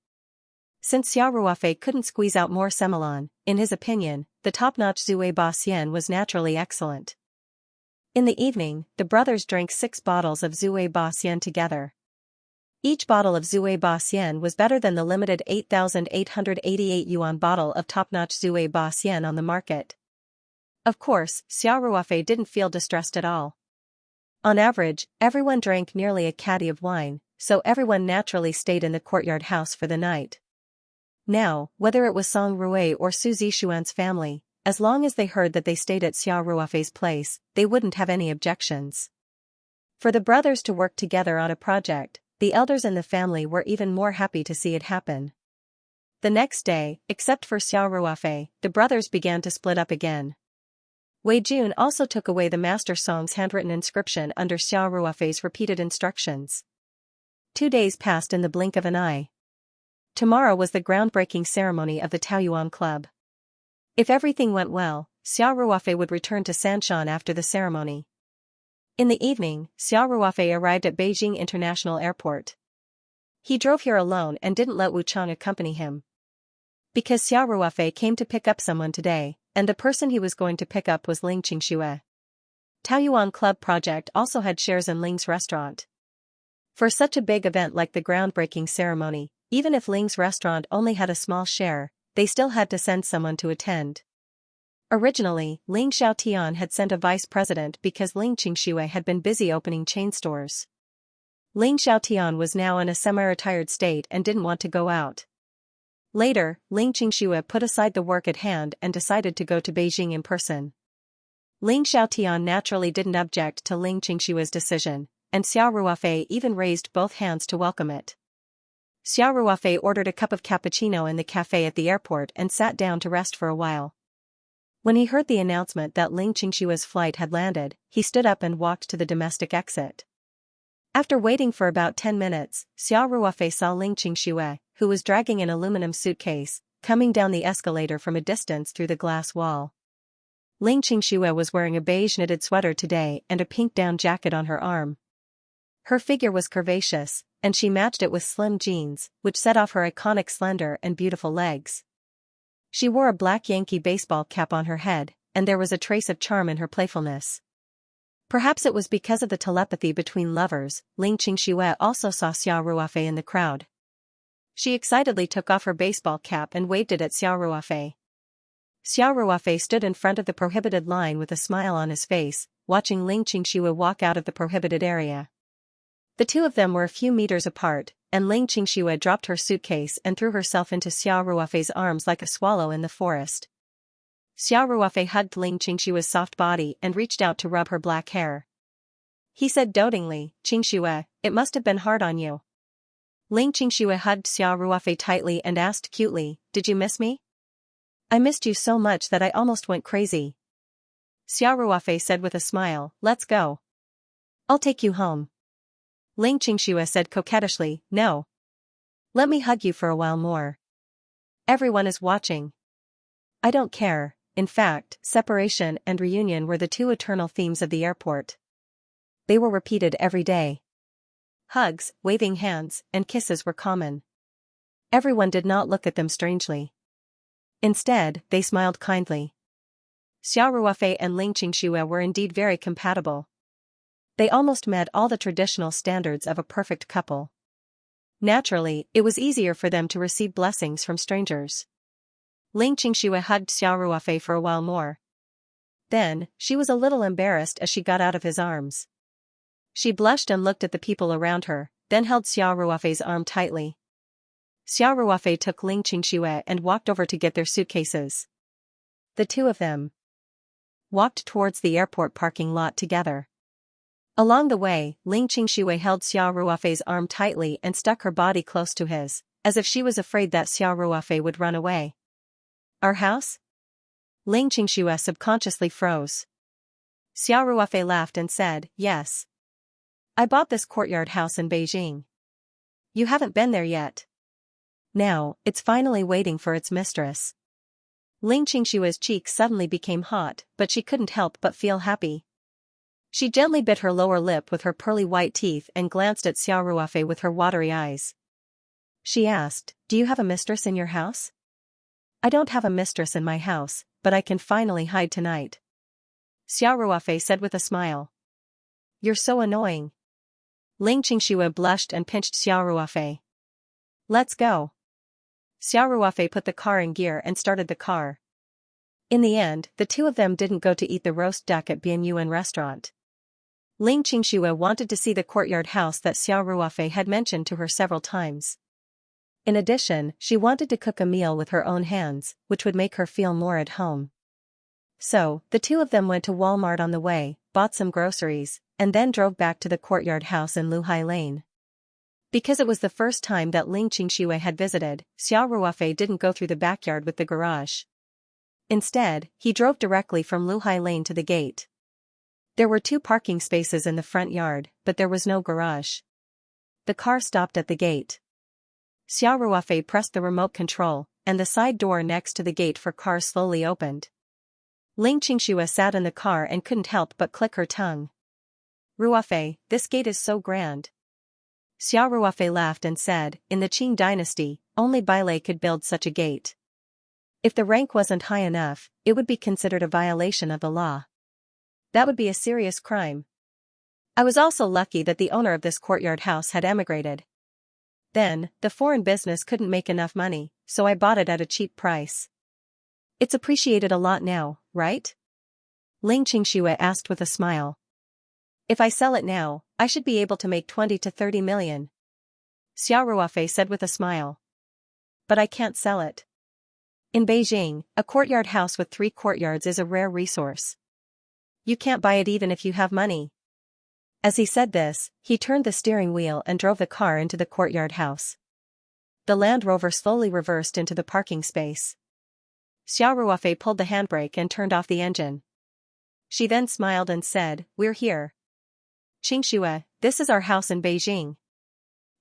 Since Xiao Ruofei couldn't squeeze out more Semelon, in his opinion, the top-notch Zui Ba Xian was naturally excellent. In the evening, the brothers drank 6 bottles of Zui Ba Xian together. Each bottle of Zui Ba Xian was better than the limited 8,888 yuan bottle of top-notch Zui Ba Xian on the market. Of course, Xiao Ruofei didn't feel distressed at all. On average, everyone drank nearly a caddy of wine, so everyone naturally stayed in the courtyard house for the night. Now, whether it was Song Rui or Su Zixuan's family, as long as they heard that they stayed at Xiao Ruofei's place, they wouldn't have any objections. For the brothers to work together on a project, the elders in the family were even more happy to see it happen. The next day, except for Xiao Ruofei, the brothers began to split up again. Wei Jun also took away the Master Song's handwritten inscription under Xiao Ruofei's repeated instructions. 2 days passed in the blink of an eye. Tomorrow was the groundbreaking ceremony of the Taoyuan Club. If everything went well, Xiao Ruofei would return to Sanshan after the ceremony. In the evening, Xiao Ruofei arrived at Beijing International Airport. He drove here alone and didn't let Wu Chang accompany him. Because Xiao Ruofei came to pick up someone today, and the person he was going to pick up was Ling Qingxue. Taoyuan Club Project also had shares in Ling's restaurant. For such a big event like the groundbreaking ceremony, even if Ling's restaurant only had a small share, they still had to send someone to attend. Originally, Ling Xiaotian had sent a vice president because Ling Qingxue had been busy opening chain stores. Ling Xiaotian was now in a semi-retired state and didn't want to go out. Later, Ling Qingxue put aside the work at hand and decided to go to Beijing in person. Ling Xiaotian naturally didn't object to Ling Qingxue's decision, and Xiao Ruofei even raised both hands to welcome it. Xiao Ruofei ordered a cup of cappuccino in the cafe at the airport and sat down to rest for a while. When he heard the announcement that Ling Qingxue's flight had landed, he stood up and walked to the domestic exit. After waiting for about 10 minutes, Xiao Ruofei saw Ling Qingxue, who was dragging an aluminum suitcase, coming down the escalator from a distance through the glass wall. Ling Qingxue was wearing a beige knitted sweater today and a pink down jacket on her arm. Her figure was curvaceous, and she matched it with slim jeans, which set off her iconic slender and beautiful legs. She wore a black Yankee baseball cap on her head, and there was a trace of charm in her playfulness. Perhaps it was because of the telepathy between lovers, Ling Qingxue also saw Xiao Ruofei in the crowd. She excitedly took off her baseball cap and waved it at Xiao Ruofei. Xiao Ruofei stood in front of the prohibited line with a smile on his face, watching Ling Qingxue walk out of the prohibited area. The two of them were a few meters apart, and Ling Qingxue dropped her suitcase and threw herself into Xiao Ruofei's arms like a swallow in the forest. Xiao Ruofei hugged Ling Qingxue's soft body and reached out to rub her black hair. He said dotingly, "Qingxue, it must have been hard on you." Ling Qingxue hugged Xiao Ruofei tightly and asked cutely, "Did you miss me?" "I missed you so much that I almost went crazy." Xiao Ruofei said with a smile, "Let's go. I'll take you home." Ling Qingxue said coquettishly, "No. Let me hug you for a while more. Everyone is watching." "I don't care." In fact, separation and reunion were the two eternal themes of the airport. They were repeated every day. Hugs, waving hands, and kisses were common. Everyone did not look at them strangely. Instead, they smiled kindly. Xiao Ruofei and Ling Qingxue were indeed very compatible. They almost met all the traditional standards of a perfect couple. Naturally, it was easier for them to receive blessings from strangers. Ling Qingxue hugged Xiao Ruofei for a while more. Then, she was a little embarrassed as she got out of his arms. She blushed and looked at the people around her, then held Xiao Ruofei's arm tightly. Xiao Ruofei took Ling Qingxue and walked over to get their suitcases. The two of them walked towards the airport parking lot together. Along the way, Ling Qingxue held Xiao Ruofei's arm tightly and stuck her body close to his, as if she was afraid that Xiao Ruofei would run away. "Our house?" Ling Qingxue subconsciously froze. Xiao Ruofei laughed and said, "Yes. I bought this courtyard house in Beijing. You haven't been there yet. Now, it's finally waiting for its mistress." Ling Qingxue's cheeks suddenly became hot, but she couldn't help but feel happy. She gently bit her lower lip with her pearly white teeth and glanced at Xiao Ruofei with her watery eyes. She asked, "Do you have a mistress in your house?" "I don't have a mistress in my house, but I can finally hide tonight," Xiao Ruofei said with a smile. "You're so annoying." Ling Qingxue blushed and pinched Xiao Ruofei. "Let's go." Xiao Ruofei put the car in gear and started the car. In the end, the two of them didn't go to eat the roast duck at Bian Yuan restaurant. Ling Qingxue wanted to see the courtyard house that Xiao Ruofei had mentioned to her several times. In addition, she wanted to cook a meal with her own hands, which would make her feel more at home. So, the two of them went to Walmart on the way, bought some groceries, and then drove back to the courtyard house in Luhai Lane. Because it was the first time that Ling Qingshui had visited, Xiao Ruofei didn't go through the backyard with the garage. Instead, he drove directly from Luhai Lane to the gate. There were 2 parking spaces in the front yard, but there was no garage. The car stopped at the gate. Xiao Ruofei pressed the remote control, and the side door next to the gate for cars slowly opened. Ling Qingshui sat in the car and couldn't help but click her tongue. Ruofei, this gate is so grand. Xiao Ruofei laughed and said, in the Qing dynasty, only Bailei could build such a gate. If the rank wasn't high enough, it would be considered a violation of the law. That would be a serious crime. I was also lucky that the owner of this courtyard house had emigrated. Then, the foreign business couldn't make enough money, so I bought it at a cheap price. It's appreciated a lot now, right? Ling Qingshui asked with a smile. If I sell it now, I should be able to make 20 to 30 million. Xiao Ruofei said with a smile. But I can't sell it. In Beijing, a courtyard house with 3 courtyards is a rare resource. You can't buy it even if you have money. As he said this, he turned the steering wheel and drove the car into the courtyard house. The Land Rover slowly reversed into the parking space. Xiao Ruofei pulled the handbrake and turned off the engine. She then smiled and said, "We're here. Qingshui, this is our house in Beijing.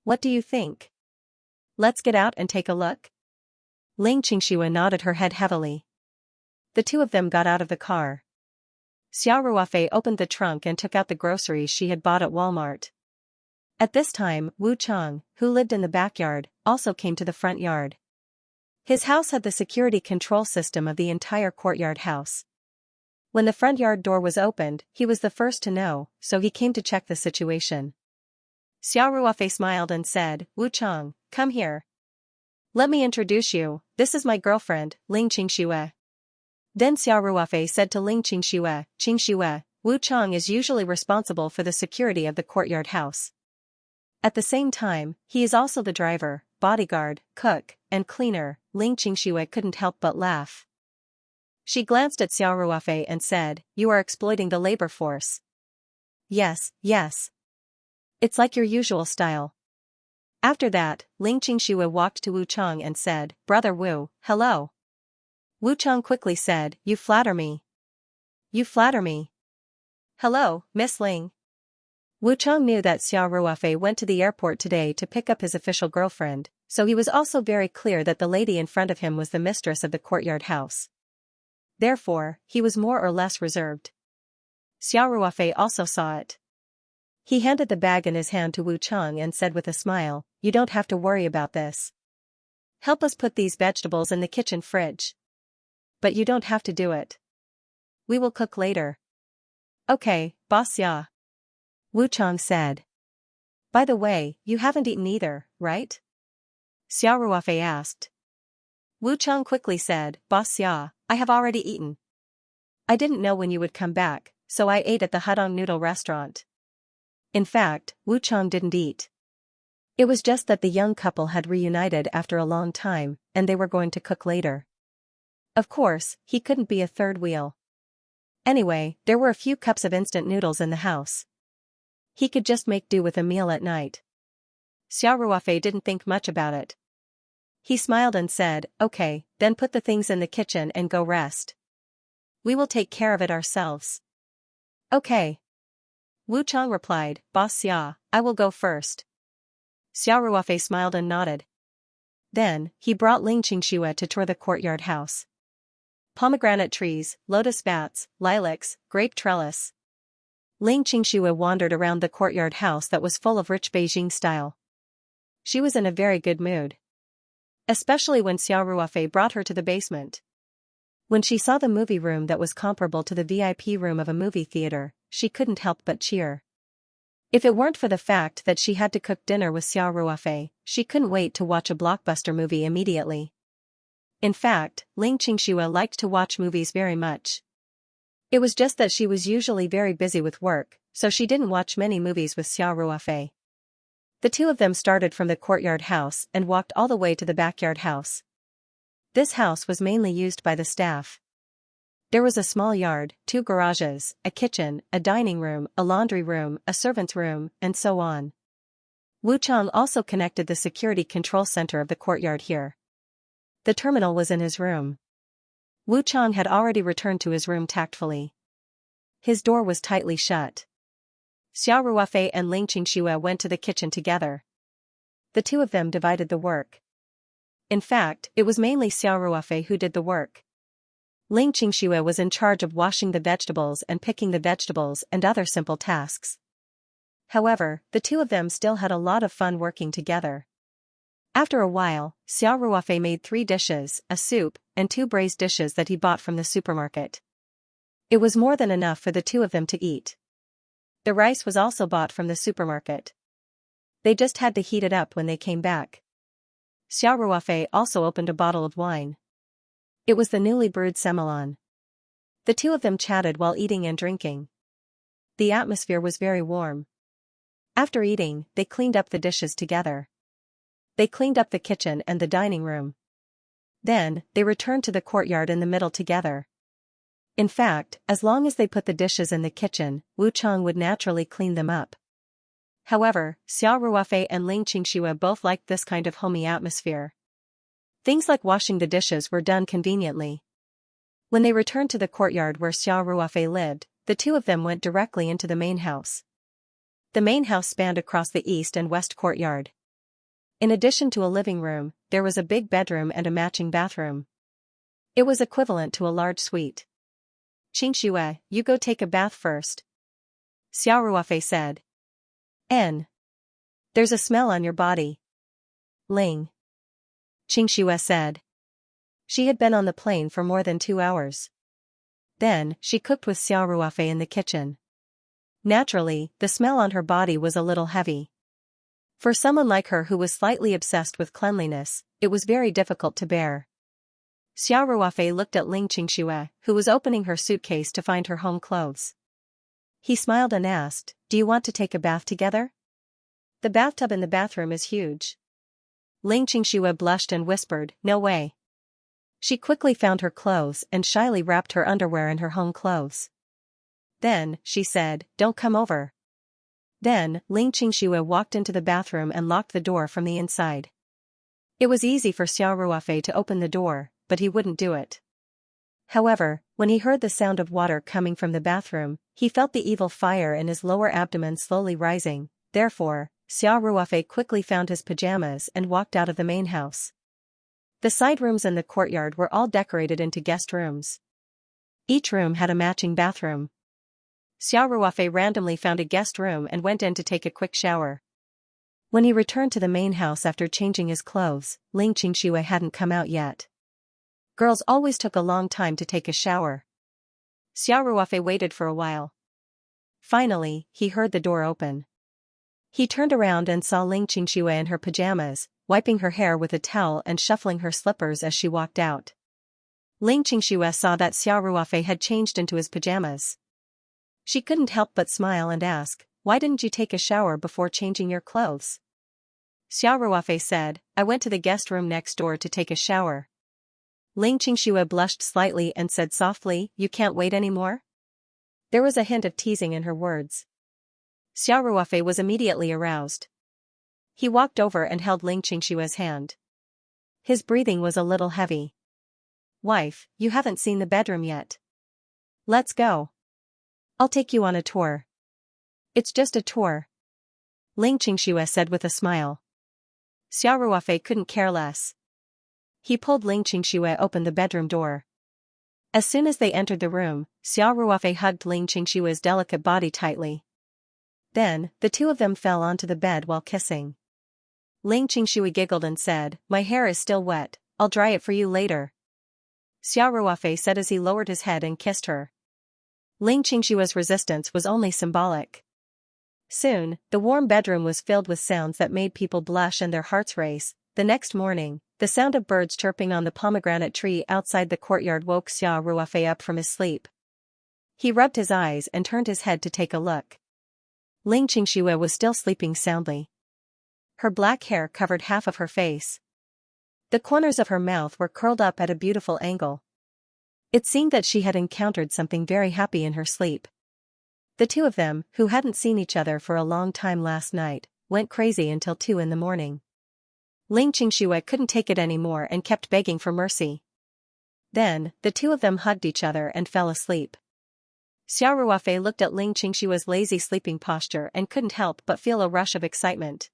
What do you think? Let's get out and take a look?" Ling Qingshui nodded her head heavily. The 2 of them got out of the car. Xiao Ruofei opened the trunk and took out the groceries she had bought at Walmart. At this time, Wu Chang, who lived in the backyard, also came to the front yard. His house had the security control system of the entire courtyard house. When the front yard door was opened, he was the first to know, so he came to check the situation. Xiao Ruofei smiled and said, "Wu Chang, come here. Let me introduce you, this is my girlfriend, Ling Qingshui." Then Xiao Ruofei said to Ling Qingshui, "Qingshui, Wu Chang is usually responsible for the security of the courtyard house. At the same time, he is also the driver, bodyguard, cook, and cleaner." Ling Qingshui couldn't help but laugh. She glanced at Xiao Ruofei and said, "You are exploiting the labor force." Yes, yes. It's like your usual style." After that, Ling Qingshui walked to Wu Chang and said, "Brother Wu, hello." Wu Chang quickly said, "You flatter me. You flatter me. Hello, Miss Ling." Wu Chang knew that Xiao Ruofei went to the airport today to pick up his official girlfriend, so he was also very clear that the lady in front of him was the mistress of the courtyard house. Therefore, he was more or less reserved. Xiao Ruofei also saw it. He handed the bag in his hand to Wu Chang and said with a smile, "You don't have to worry about this. Help us put these vegetables in the kitchen fridge. But you don't have to do it. We will cook later." "Okay, boss Xia," Wu Chang said. "By the way, you haven't eaten either, right?" Xiao Ruofei asked. Wu Chang quickly said, "Boss Xia, I have already eaten. I didn't know when you would come back, so I ate at the Hudong Noodle restaurant." In fact, Wu Chang didn't eat. It was just that the young couple had reunited after a long time, and they were going to cook later. Of course, he couldn't be a third wheel. Anyway, there were a few cups of instant noodles in the house. He could just make do with a meal at night. Xiao Ruofei didn't think much about it. He smiled and said, "Okay, then put the things in the kitchen and go rest. We will take care of it ourselves." "Okay." Wu Chang replied, "Boss Xia, I will go first." Xiao Ruofei smiled and nodded. Then, he brought Ling Qingshui to tour the courtyard house. Pomegranate trees, lotus vats, lilacs, grape trellis. Ling Qingshui wandered around the courtyard house that was full of rich Beijing style. She was in a very good mood. Especially when Xiao Ruofei brought her to the basement. When she saw the movie room that was comparable to the VIP room of a movie theater, she couldn't help but cheer. If it weren't for the fact that she had to cook dinner with Xiao Ruofei, she couldn't wait to watch a blockbuster movie immediately. In fact, Ling Qingshui liked to watch movies very much. It was just that she was usually very busy with work, so she didn't watch many movies with Xiao Ruofei. The 2 of them started from the courtyard house and walked all the way to the backyard house. This house was mainly used by the staff. There was a small yard, 2 garages, a kitchen, a dining room, a laundry room, a servant's room, and so on. Wu Chang also connected the security control center of the courtyard here. The terminal was in his room. Wu Chang had already returned to his room tactfully. His door was tightly shut. Xiao Ruofei and Ling Qingxue went to the kitchen together. The two of them divided the work. In fact, it was mainly Xiao Ruofei who did the work. Ling Qingxue was in charge of washing the vegetables and picking the vegetables and other simple tasks. However, the two of them still had a lot of fun working together. After a while, Xiao Ruofei made 3 dishes, a soup, and 2 braised dishes that he bought from the supermarket. It was more than enough for the two of them to eat. The rice was also bought from the supermarket. They just had to heat it up when they came back. Xiao Ruofei also opened a bottle of wine. It was the newly brewed Semelon. The two of them chatted while eating and drinking. The atmosphere was very warm. After eating, they cleaned up the dishes together. They cleaned up the kitchen and the dining room. Then, they returned to the courtyard in the middle together. In fact, as long as they put the dishes in the kitchen, Wu Chang would naturally clean them up. However, Xiao Ruofei and Ling Qingxue both liked this kind of homey atmosphere. Things like washing the dishes were done conveniently. When they returned to the courtyard where Xiao Ruofei lived, the two of them went directly into the main house. The main house spanned across the east and west courtyard. In addition to a living room, there was a big bedroom and a matching bathroom. It was equivalent to a large suite. Qingxue, you go take a bath first. Xiao Ruofei said. There's a smell on your body. Ling. Qingxue said. She had been on the plane for more than 2 hours. Then, she cooked with Xiao Ruofei in the kitchen. Naturally, the smell on her body was a little heavy. For someone like her who was slightly obsessed with cleanliness, it was very difficult to bear. Xiao Ruofei looked at Ling Qingxue, who was opening her suitcase to find her home clothes. He smiled and asked, "Do you want to take a bath together?" The bathtub in the bathroom is huge. Ling Qingxue blushed and whispered, "No way." She quickly found her clothes and shyly wrapped her underwear in her home clothes. Then, she said, "Don't come over." Then, Ling Qingxue walked into the bathroom and locked the door from the inside. It was easy for Xiao Ruofei to open the door, but he wouldn't do it. However, when he heard the sound of water coming from the bathroom, he felt the evil fire in his lower abdomen slowly rising. Therefore, Xiao Ruofei quickly found his pajamas and walked out of the main house. The side rooms in the courtyard were all decorated into guest rooms. Each room had a matching bathroom. Xiao Ruofei randomly found a guest room and went in to take a quick shower. When he returned to the main house after changing his clothes, Ling Qingxue hadn't come out yet. Girls always took a long time to take a shower. Xiao Ruofei waited for a while. Finally, he heard the door open. He turned around and saw Ling Qingxue in her pajamas, wiping her hair with a towel and shuffling her slippers as she walked out. Ling Qingxue saw that Xiao Ruofei had changed into his pajamas. She couldn't help but smile and ask, "Why didn't you take a shower before changing your clothes?" Xiao Ruofei said, "I went to the guest room next door to take a shower." Ling Qingxue blushed slightly and said softly, "You can't wait anymore?" There was a hint of teasing in her words. Xiao Ruofei was immediately aroused. He walked over and held Ling Qingxue's hand. His breathing was a little heavy. "Wife, you haven't seen the bedroom yet. Let's go. I'll take you on a tour." "It's just a tour," Ling Qingxue said with a smile. Xiao Ruofei couldn't care less. He pulled Ling Qingxue open the bedroom door. As soon as they entered the room, Xiao Ruofei hugged Ling Qingxue's delicate body tightly. Then, the two of them fell onto the bed while kissing. Ling Qingxue giggled and said, "My hair is still wet, I'll dry it for you later," Xiao Ruofei said as he lowered his head and kissed her. Ling Qingxue's resistance was only symbolic. Soon, the warm bedroom was filled with sounds that made people blush and their hearts race. The next morning, the sound of birds chirping on the pomegranate tree outside the courtyard woke Xiao Ruofei up from his sleep. He rubbed his eyes and turned his head to take a look. Ling Qingxue was still sleeping soundly. Her black hair covered half of her face. The corners of her mouth were curled up at a beautiful angle. It seemed that she had encountered something very happy in her sleep. The two of them, who hadn't seen each other for a long time last night, went crazy until 2 in the morning. Ling Qingxue couldn't take it anymore and kept begging for mercy. Then, the two of them hugged each other and fell asleep. Xiao Ruofei looked at Ling Qingxue's lazy sleeping posture and couldn't help but feel a rush of excitement.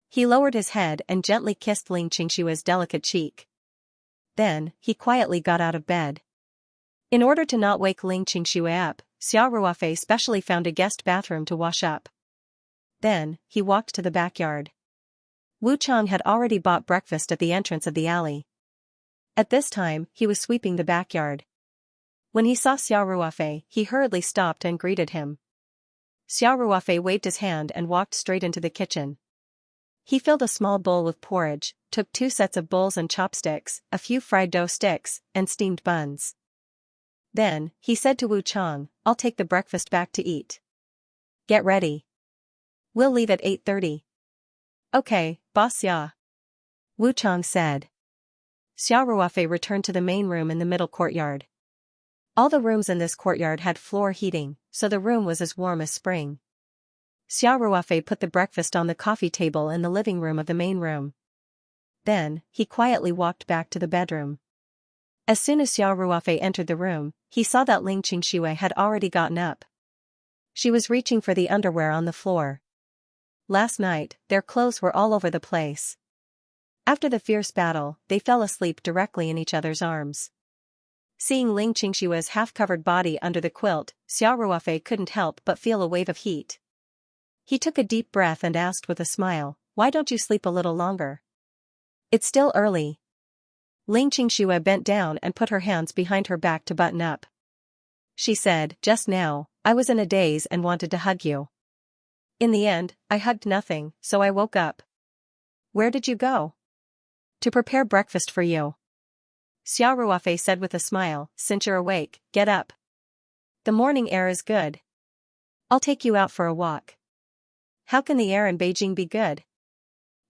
He lowered his head and gently kissed Ling Qingxue's delicate cheek. Then, he quietly got out of bed. In order to not wake Ling Qingxue up, Xiao Ruofei specially found a guest bathroom to wash up. Then, he walked to the backyard. Wu Chang had already bought breakfast at the entrance of the alley. At this time, he was sweeping the backyard. When he saw Xiao Ruofei, he hurriedly stopped and greeted him. Xiao Ruofei waved his hand and walked straight into the kitchen. He filled a small bowl with porridge, took 2 sets of bowls and chopsticks, a few fried dough sticks, and steamed buns. Then, he said to Wu Chang, "I'll take the breakfast back to eat. Get ready. We'll leave at 8:30. Okay, boss Xia," Wu Chang said. Xiao Ruofei returned to the main room in the middle courtyard. All the rooms in this courtyard had floor heating, so the room was as warm as spring. Xiao Ruofei put the breakfast on the coffee table in the living room of the main room. Then, he quietly walked back to the bedroom. As soon as Xiao Ruofei entered the room, he saw that Ling Qingxue had already gotten up. She was reaching for the underwear on the floor. Last night, their clothes were all over the place. After the fierce battle, they fell asleep directly in each other's arms. Seeing Ling Qingxue's half-covered body under the quilt, Xiao Ruofei couldn't help but feel a wave of heat. He took a deep breath and asked with a smile, "Why don't you sleep a little longer? It's still early." Ling Qingxue bent down and put her hands behind her back to button up. She said, "Just now, I was in a daze and wanted to hug you. In the end, I hugged nothing, so I woke up." "Where did you go?" "To prepare breakfast for you." Xiao Ruofei said with a smile, "Since you're awake, get up. The morning air is good. I'll take you out for a walk." "How can the air in Beijing be good?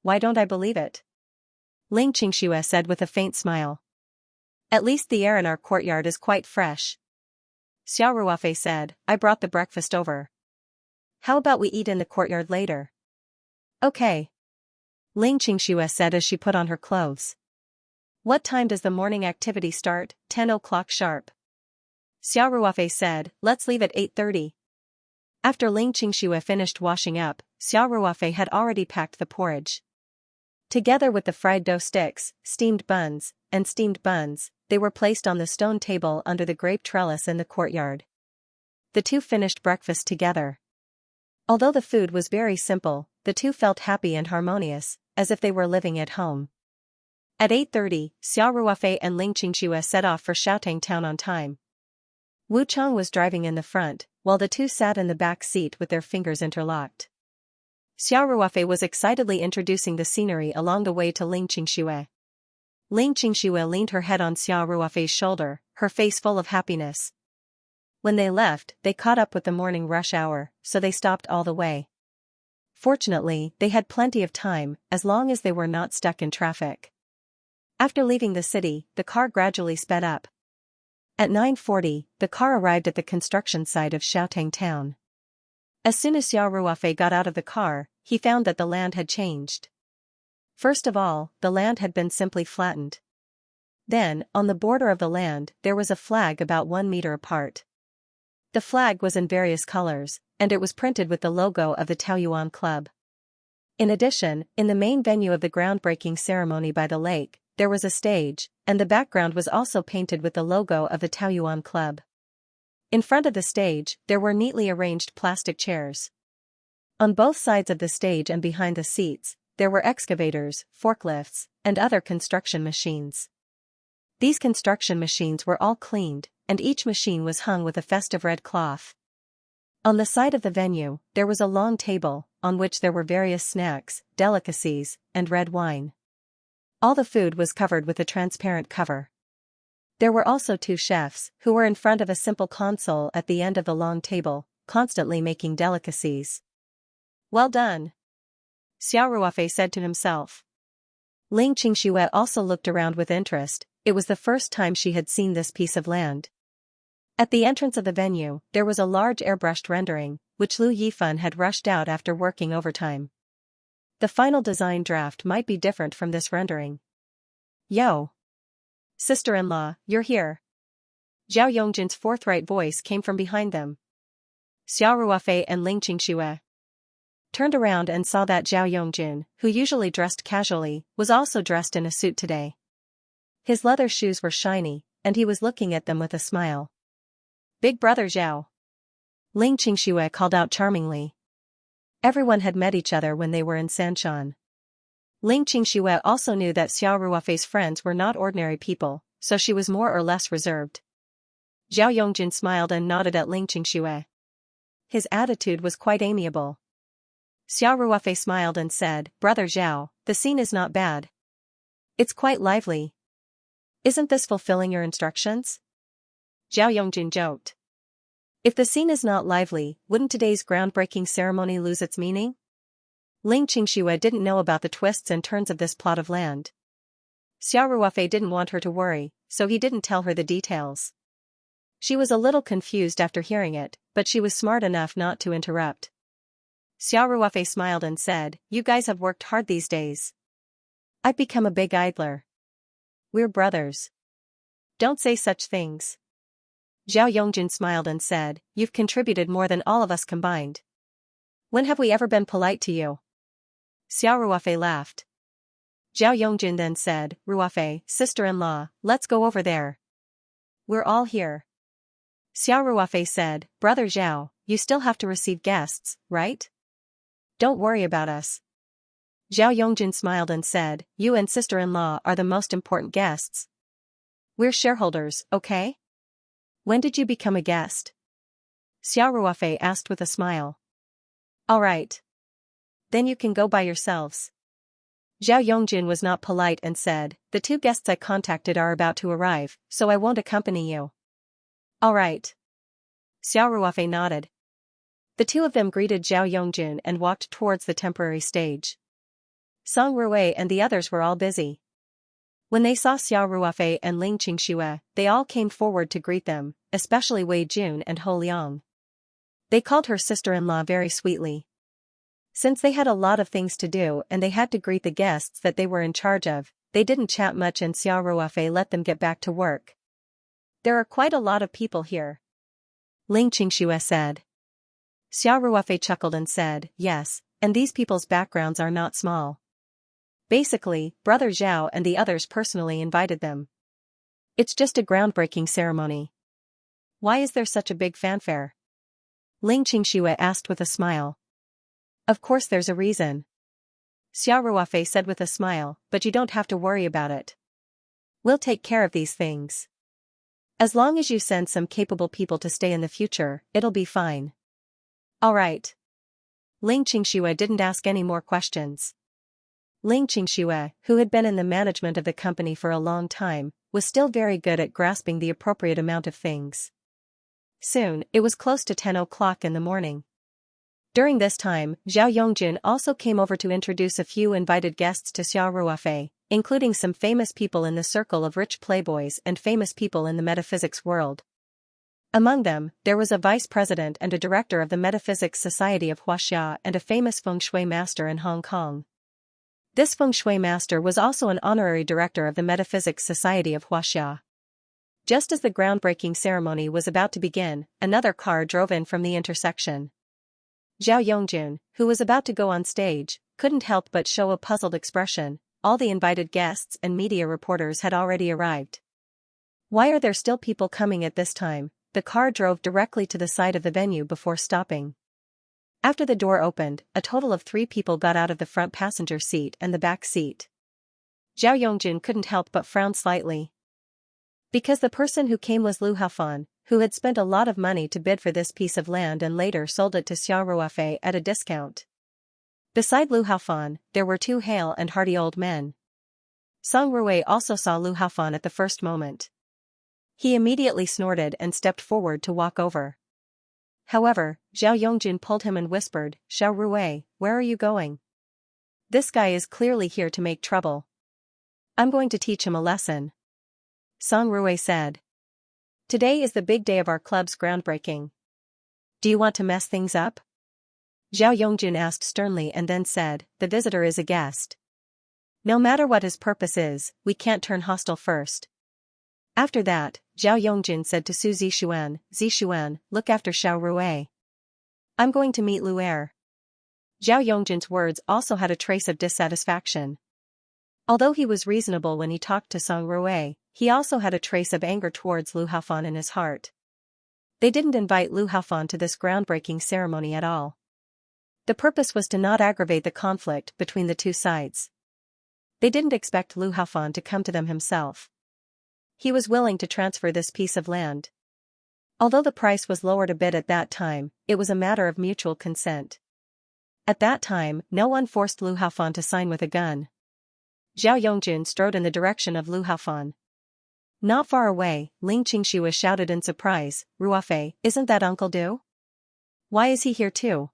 Why don't I believe it?" Ling Qingxue said with a faint smile. "At least the air in our courtyard is quite fresh." Xiao Ruofei said, "I brought the breakfast over. How about we eat in the courtyard later?" "Okay," Ling Qingxue said as she put on her clothes. "What time does the morning activity start?" 10 o'clock sharp. Xiao Ruofei said, "Let's leave at 8:30. After Ling Qingxue finished washing up, Xiao Ruofei had already packed the porridge. Together with the fried dough sticks, steamed buns, they were placed on the stone table under the grape trellis in the courtyard. The two finished breakfast together. Although the food was very simple, the two felt happy and harmonious, as if they were living at home. At 8:30, Xiao Ruofei and Ling Qingxue set off for Xiaotang town on time. Wu Chang was driving in the front, while the two sat in the back seat with their fingers interlocked. Xiao Ruofei was excitedly introducing the scenery along the way to Ling Qingxue. Ling Qingxue leaned her head on Xiao Ruofei's shoulder, her face full of happiness. When they left, they caught up with the morning rush hour, so they stopped all the way. Fortunately, they had plenty of time, as long as they were not stuck in traffic. After leaving the city, the car gradually sped up. At 9:40, the car arrived at the construction site of Xiaotang town. As soon as Xiao Ruofei got out of the car, he found that the land had changed. First of all, the land had been simply flattened. Then, on the border of the land, there was a flag about 1 meter apart. The flag was in various colors, and it was printed with the logo of the Taoyuan Club. In addition, in the main venue of the groundbreaking ceremony by the lake, there was a stage, and the background was also painted with the logo of the Taoyuan Club. In front of the stage, there were neatly arranged plastic chairs. On both sides of the stage and behind the seats, there were excavators, forklifts, and other construction machines. These construction machines were all cleaned, and each machine was hung with a festive red cloth. On the side of the venue, there was a long table, on which there were various snacks, delicacies, and red wine. All the food was covered with a transparent cover. There were also two chefs, who were in front of a simple console at the end of the long table, constantly making delicacies. "Well done," Xiao Ruofei said to himself. Ling Qingxue also looked around with interest. It was the first time she had seen this piece of land. At the entrance of the venue, there was a large airbrushed rendering, which Lu Yifan had rushed out after working overtime. The final design draft might be different from this rendering. Yo! Sister-in-law, you're here. Zhao Yongjin's forthright voice came from behind them. Xiao Ruofei and Ling Qingxue turned around and saw that Zhao Yongjin, who usually dressed casually, was also dressed in a suit today. His leather shoes were shiny, and he was looking at them with a smile. Big brother Zhao. Ling Qingxue called out charmingly. Everyone had met each other when they were in Sanshan. Ling Qingxue also knew that Xiao Ruofei's friends were not ordinary people, so she was more or less reserved. Zhao Yongjin smiled and nodded at Ling Qingxue. His attitude was quite amiable. Xiao Ruofei smiled and said, Brother Zhao, the scene is not bad. It's quite lively. Isn't this fulfilling your instructions? Zhao Yongjin joked. If the scene is not lively, wouldn't today's groundbreaking ceremony lose its meaning? Ling Qingxue didn't know about the twists and turns of this plot of land. Xiao Ruofei didn't want her to worry, so he didn't tell her the details. She was a little confused after hearing it, but she was smart enough not to interrupt. Xiao Ruofei smiled and said, You guys have worked hard these days. I've become a big idler. We're brothers. Don't say such things. Zhao Yongjin smiled and said, You've contributed more than all of us combined. When have we ever been polite to you? Xiao Ruofei laughed. Zhao Yongjin then said, Ruofei, sister-in-law, let's go over there. We're all here. Xiao Ruofei said, Brother Zhao, you still have to receive guests, right? Don't worry about us. Zhao Yongjin smiled and said, You and sister-in-law are the most important guests. We're shareholders, okay? When did you become a guest? Xiao Ruofei asked with a smile. All right. Then you can go by yourselves. Zhao Yongjin was not polite and said, The two guests I contacted are about to arrive, so I won't accompany you. All right. Xiao Ruofei nodded. The two of them greeted Zhao Yongjin and walked towards the temporary stage. Song Ruwei and the others were all busy. When they saw Xiao Ruofei and Ling Qingxue, they all came forward to greet them, especially Wei Jun and Ho Liang. They called her sister-in-law very sweetly. Since they had a lot of things to do and they had to greet the guests that they were in charge of, they didn't chat much and Xiao Ruofei let them get back to work. There are quite a lot of people here. Ling Qingxue said. Xiao Ruofei chuckled and said, Yes, and these people's backgrounds are not small. Basically, Brother Zhao and the others personally invited them. It's just a groundbreaking ceremony. Why is there such a big fanfare? Ling Qingxue asked with a smile. Of course there's a reason. Xiao Ruofei said with a smile, but you don't have to worry about it. We'll take care of these things. As long as you send some capable people to stay in the future, it'll be fine. All right. Ling Qingxue didn't ask any more questions. Ling Qingxue, who had been in the management of the company for a long time, was still very good at grasping the appropriate amount of things. Soon, it was close to 10 o'clock in the morning. During this time, Zhao Yongjin also came over to introduce a few invited guests to Xiao Ruofei, including some famous people in the circle of rich playboys and famous people in the metaphysics world. Among them, there was a vice president and a director of the Metaphysics Society of Huaxia and a famous feng shui master in Hong Kong. This feng shui master was also an honorary director of the Metaphysics Society of Huaxia. Just as the groundbreaking ceremony was about to begin, another car drove in from the intersection. Zhao Yongjin, who was about to go on stage, couldn't help but show a puzzled expression. All the invited guests and media reporters had already arrived. Why are there still people coming at this time? The car drove directly to the side of the venue before stopping. After the door opened, a total of 3 people got out of the front passenger seat and the back seat. Zhao Yongjin couldn't help but frown slightly. Because the person who came was Lu Haofan, who had spent a lot of money to bid for this piece of land and later sold it to Xiao Ruofei at a discount. Beside Lu Haofan, there were 2 hale and hearty old men. Song Ruwei also saw Lu Haofan at the first moment. He immediately snorted and stepped forward to walk over. However, Zhao Yongjin pulled him and whispered, Xiao Ruwei, where are you going? This guy is clearly here to make trouble. I'm going to teach him a lesson. Song Ruwei said. Today is the big day of our club's groundbreaking. Do you want to mess things up? Zhao Yongjun asked sternly and then said, the visitor is a guest. No matter what his purpose is, we can't turn hostile first. After that, Zhao Yongjun said to Su Zixuan, look after Xiao Rui. I'm going to meet Lu Er. Zhao Yongjun's words also had a trace of dissatisfaction. Although he was reasonable when he talked to Song Rui, he also had a trace of anger towards Lu Haofan in his heart. They didn't invite Lu Haofan to this groundbreaking ceremony at all. The purpose was to not aggravate the conflict between the two sides. They didn't expect Lu Haofan to come to them himself. He was willing to transfer this piece of land. Although the price was lowered a bit at that time, it was a matter of mutual consent. At that time, no one forced Lu Haofan to sign with a gun. Zhao Yongjun strode in the direction of Lu Haofan. Not far away, Ling Qingxue shouted in surprise, Ruofei, isn't that Uncle Du? Why is he here too?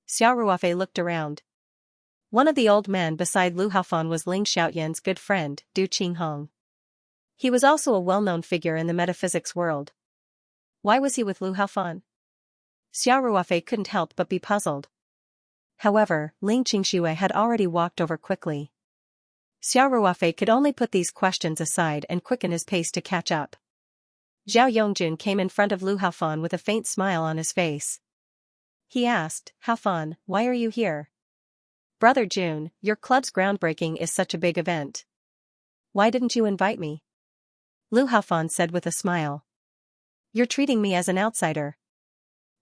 Xiao Ruofei looked around. One of the old men beside Lu Haofan was Ling Xiaoyan's good friend, Du Qinghong. He was also a well-known figure in the metaphysics world. Why was he with Lu Haofan? Xiao Ruofei couldn't help but be puzzled. However, Ling Qingxue had already walked over quickly. Xiao Ruofei could only put these questions aside and quicken his pace to catch up. Zhao Yongjun came in front of Lu Haofan with a faint smile on his face. He asked, Haofan, why are you here? Brother Jun, your club's groundbreaking is such a big event. Why didn't you invite me? Lu Haofan said with a smile. You're treating me as an outsider.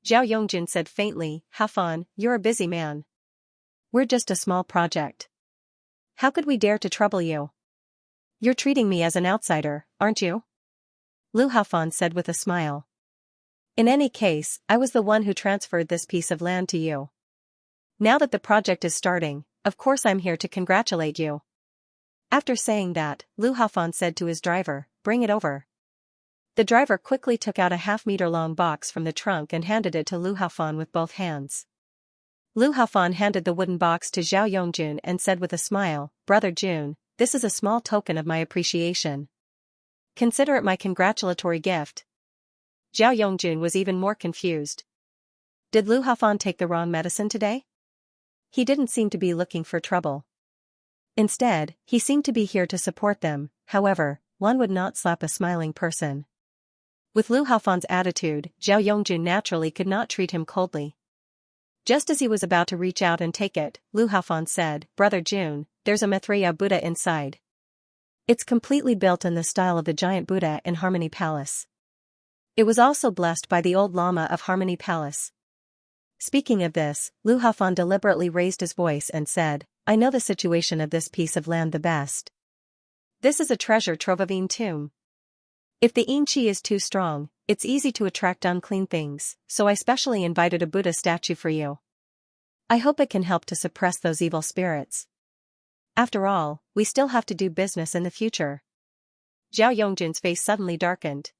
Zhao Yongjun said faintly, Haofan, you're a busy man. We're just a small project. How could we dare to trouble you? You're treating me as an outsider, aren't you? Lu Haofan said with a smile. In any case, I was the one who transferred this piece of land to you. Now that the project is starting, of course I'm here to congratulate you. After saying that, Lu Haofan said to his driver, bring it over. The driver quickly took out a half-meter-long box from the trunk and handed it to Lu Haofan with both hands. Lu Haofan handed the wooden box to Zhao Yongjun and said with a smile, Brother Jun, this is a small token of my appreciation. Consider it my congratulatory gift. Zhao Yongjun was even more confused. Did Lu Haofan take the wrong medicine today? He didn't seem to be looking for trouble. Instead, he seemed to be here to support them. However, one would not slap a smiling person. With Lu Haofan's attitude, Zhao Yongjun naturally could not treat him coldly. Just as he was about to reach out and take it, Lu Haofan said, Brother Jun, there's a Maitreya Buddha inside. It's completely built in the style of the giant Buddha in Harmony Palace. It was also blessed by the old Lama of Harmony Palace. Speaking of this, Lu Haofan deliberately raised his voice and said, I know the situation of this piece of land the best. This is a treasure trove of Yin tomb. If the Yin Qi is too strong, it's easy to attract unclean things, so I specially invited a Buddha statue for you. I hope it can help to suppress those evil spirits. After all, we still have to do business in the future. Zhao Yongjun's face suddenly darkened.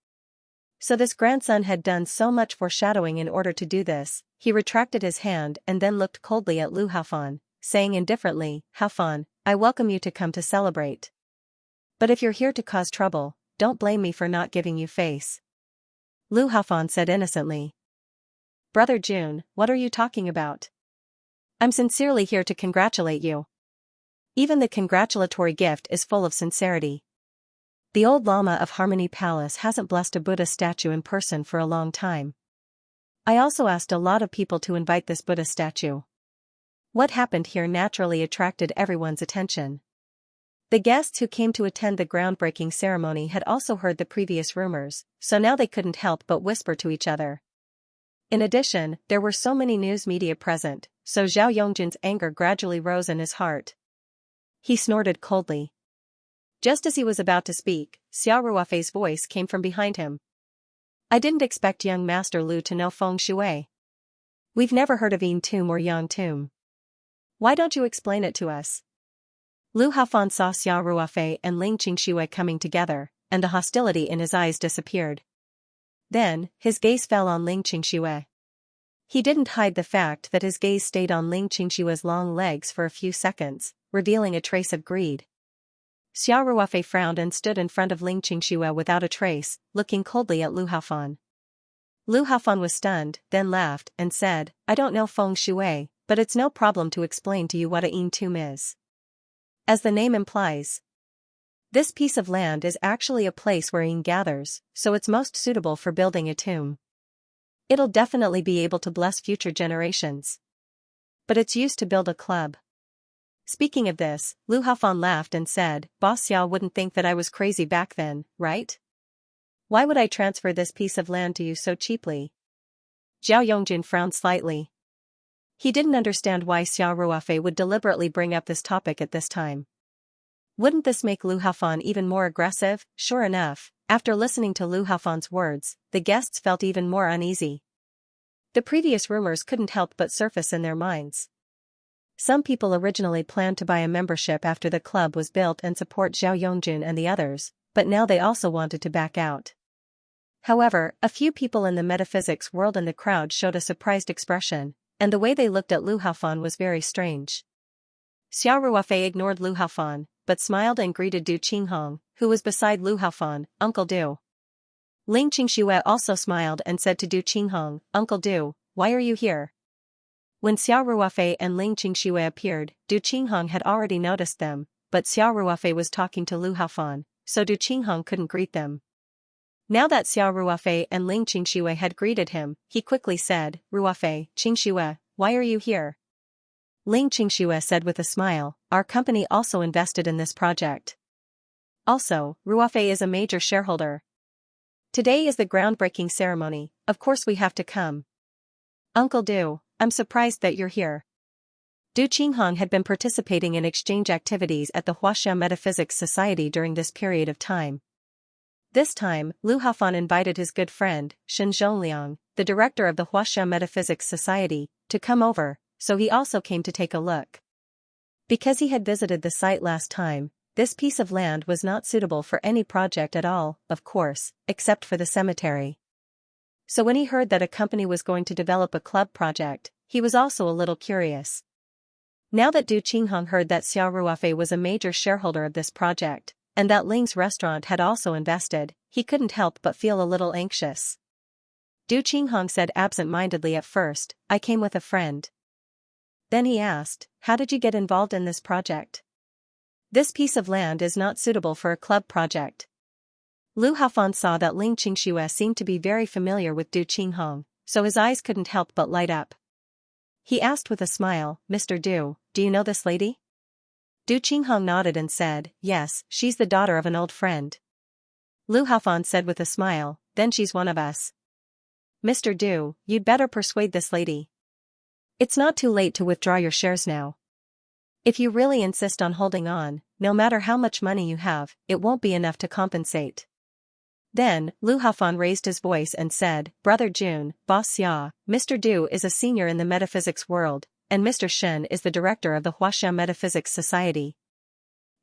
So this grandson had done so much foreshadowing in order to do this. He retracted his hand and then looked coldly at Lu Haofan, saying indifferently, Haofan, I welcome you to come to celebrate. But if you're here to cause trouble, don't blame me for not giving you face. Lu Haofan said innocently. Brother Jun, what are you talking about? I'm sincerely here to congratulate you. Even the congratulatory gift is full of sincerity. The old Lama of Harmony Palace hasn't blessed a Buddha statue in person for a long time. I also asked a lot of people to invite this Buddha statue. What happened here naturally attracted everyone's attention. The guests who came to attend the groundbreaking ceremony had also heard the previous rumors, so now they couldn't help but whisper to each other. In addition, there were so many news media present, so Zhao Yongjun's anger gradually rose in his heart. He snorted coldly. Just as he was about to speak, Xiao Ruofei's voice came from behind him. I didn't expect young Master Lu to know feng shui. We've never heard of Yin tomb or Yang tomb. Why don't you explain it to us? Lu Haofan saw Xiao Ruofei and Ling Qingxue coming together, and the hostility in his eyes disappeared. Then, his gaze fell on Ling Qingxue. He didn't hide the fact that his gaze stayed on Ling Qingxue's long legs for a few seconds, revealing a trace of greed. Xiao Ruofei frowned and stood in front of Ling Qingxue without a trace, looking coldly at Lu Haofan. Lu Haofan was stunned, then laughed, and said, I don't know feng shui, but it's no problem to explain to you what a yin tomb is. As the name implies, this piece of land is actually a place where yin gathers, so it's most suitable for building a tomb. It'll definitely be able to bless future generations. But it's used to build a club. Speaking of this, Lu Haofan laughed and said, Boss Xiao wouldn't think that I was crazy back then, right? Why would I transfer this piece of land to you so cheaply? Zhao Yongjun frowned slightly. He didn't understand why Xiao Ruofei would deliberately bring up this topic at this time. Wouldn't this make Lu Haofan even more aggressive? Sure enough, after listening to Lu Haofan's words, the guests felt even more uneasy. The previous rumors couldn't help but surface in their minds. Some people originally planned to buy a membership after the club was built and support Zhao Yongjun and the others, but now they also wanted to back out. However, a few people in the metaphysics world and the crowd showed a surprised expression, and the way they looked at Lu Haofan was very strange. Xiao Ruofei ignored Lu Haofan, but smiled and greeted Du Qinghong, who was beside Lu Haofan, Uncle Du. Ling Qingxue also smiled and said to Du Qinghong, Uncle Du, why are you here? When Xiao Ruofei and Ling Qingxue appeared, Du Qinghong had already noticed them, but Xiao Ruofei was talking to Lu Haofan, so Du Qinghong couldn't greet them. Now that Xiao Ruofei and Ling Qingxue had greeted him, he quickly said, Ruofei, Qingxue, why are you here? Ling Qingxue said with a smile, our company also invested in this project. Also, Ruofei is a major shareholder. Today is the groundbreaking ceremony, of course we have to come. Uncle Du, I'm surprised that you're here. Du Qinghong had been participating in exchange activities at the Huaxia Metaphysics Society during this period of time. This time, Lu Haofan invited his good friend, Shen Zhongliang, the director of the Huaxia Metaphysics Society, to come over, so he also came to take a look. Because he had visited the site last time, this piece of land was not suitable for any project at all, of course, except for the cemetery. So when he heard that a company was going to develop a club project, he was also a little curious. Now that Du Qinghong heard that Xiao Ruofei was a major shareholder of this project, and that Ling's restaurant had also invested, he couldn't help but feel a little anxious. Du Qinghong said absent-mindedly at first, I came with a friend. Then he asked, how did you get involved in this project? This piece of land is not suitable for a club project. Lu Haofan saw that Ling Qingxue seemed to be very familiar with Du Qinghong, so his eyes couldn't help but light up. He asked with a smile, Mr. Du, do you know this lady? Du Qinghong nodded and said, yes, she's the daughter of an old friend. Lu Haofan said with a smile, then she's one of us. Mr. Du, you'd better persuade this lady. It's not too late to withdraw your shares now. If you really insist on holding on, no matter how much money you have, it won't be enough to compensate. Then, Lu Haofan raised his voice and said, Brother Jun, Boss Xia, Mr. Du is a senior in the metaphysics world, and Mr. Shen is the director of the Huaxia Metaphysics Society.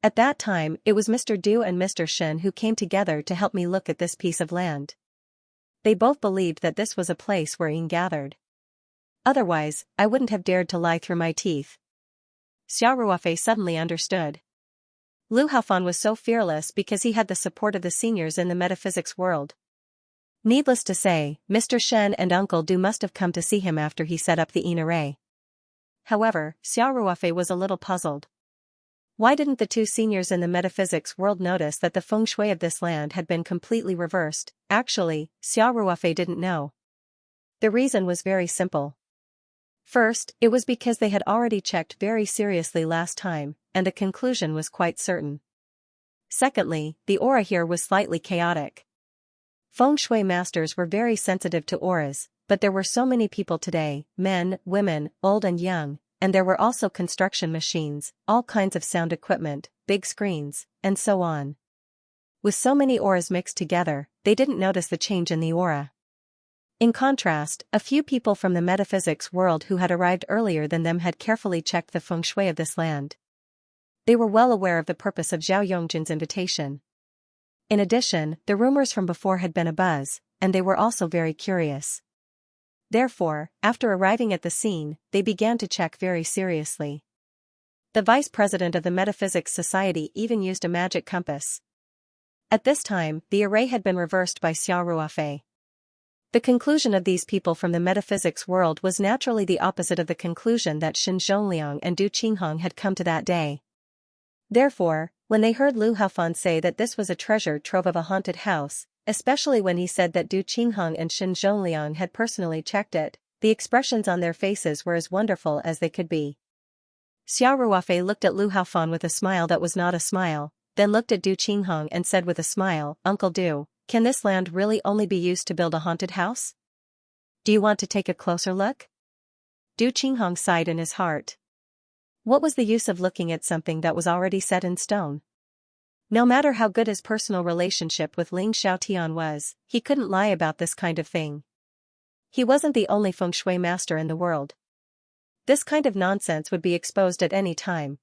At that time, it was Mr. Du and Mr. Shen who came together to help me look at this piece of land. They both believed that this was a place where yin gathered. Otherwise, I wouldn't have dared to lie through my teeth. Xiao Ruofei suddenly understood. Lu Haofan was so fearless because he had the support of the seniors in the metaphysics world. Needless to say, Mr. Shen and Uncle Du must have come to see him after he set up the yin array. However, Xiao Ruofei was a little puzzled. Why didn't the two seniors in the metaphysics world notice that the feng shui of this land had been completely reversed? Actually, Xiao Ruofei didn't know. The reason was very simple. First, it was because they had already checked very seriously last time, and the conclusion was quite certain. Secondly, the aura here was slightly chaotic. Feng shui masters were very sensitive to auras, but there were so many people today, men, women, old and young, and there were also construction machines, all kinds of sound equipment, big screens, and so on. With so many auras mixed together, they didn't notice the change in the aura. In contrast, a few people from the metaphysics world who had arrived earlier than them had carefully checked the feng shui of this land. They were well aware of the purpose of Zhao Yongjin's invitation. In addition, the rumors from before had been abuzz, and they were also very curious. Therefore, after arriving at the scene, they began to check very seriously. The vice president of the Metaphysics Society even used a magic compass. At this time, the array had been reversed by Xiao Ruofei. The conclusion of these people from the metaphysics world was naturally the opposite of the conclusion that Xin Zhongliang and Du Qinghong had come to that day. Therefore, when they heard Lu Haofan say that this was a treasure trove of a haunted house, especially when he said that Du Qinghong and Xin Zhongliang had personally checked it, the expressions on their faces were as wonderful as they could be. Xiao Ruofei looked at Lu Haofan with a smile that was not a smile, then looked at Du Qinghong and said with a smile, "Uncle Du, can this land really only be used to build a haunted house? Do you want to take a closer look?" Du Qinghong sighed in his heart. What was the use of looking at something that was already set in stone? No matter how good his personal relationship with Ling Xiaotian was, he couldn't lie about this kind of thing. He wasn't the only feng shui master in the world. This kind of nonsense would be exposed at any time.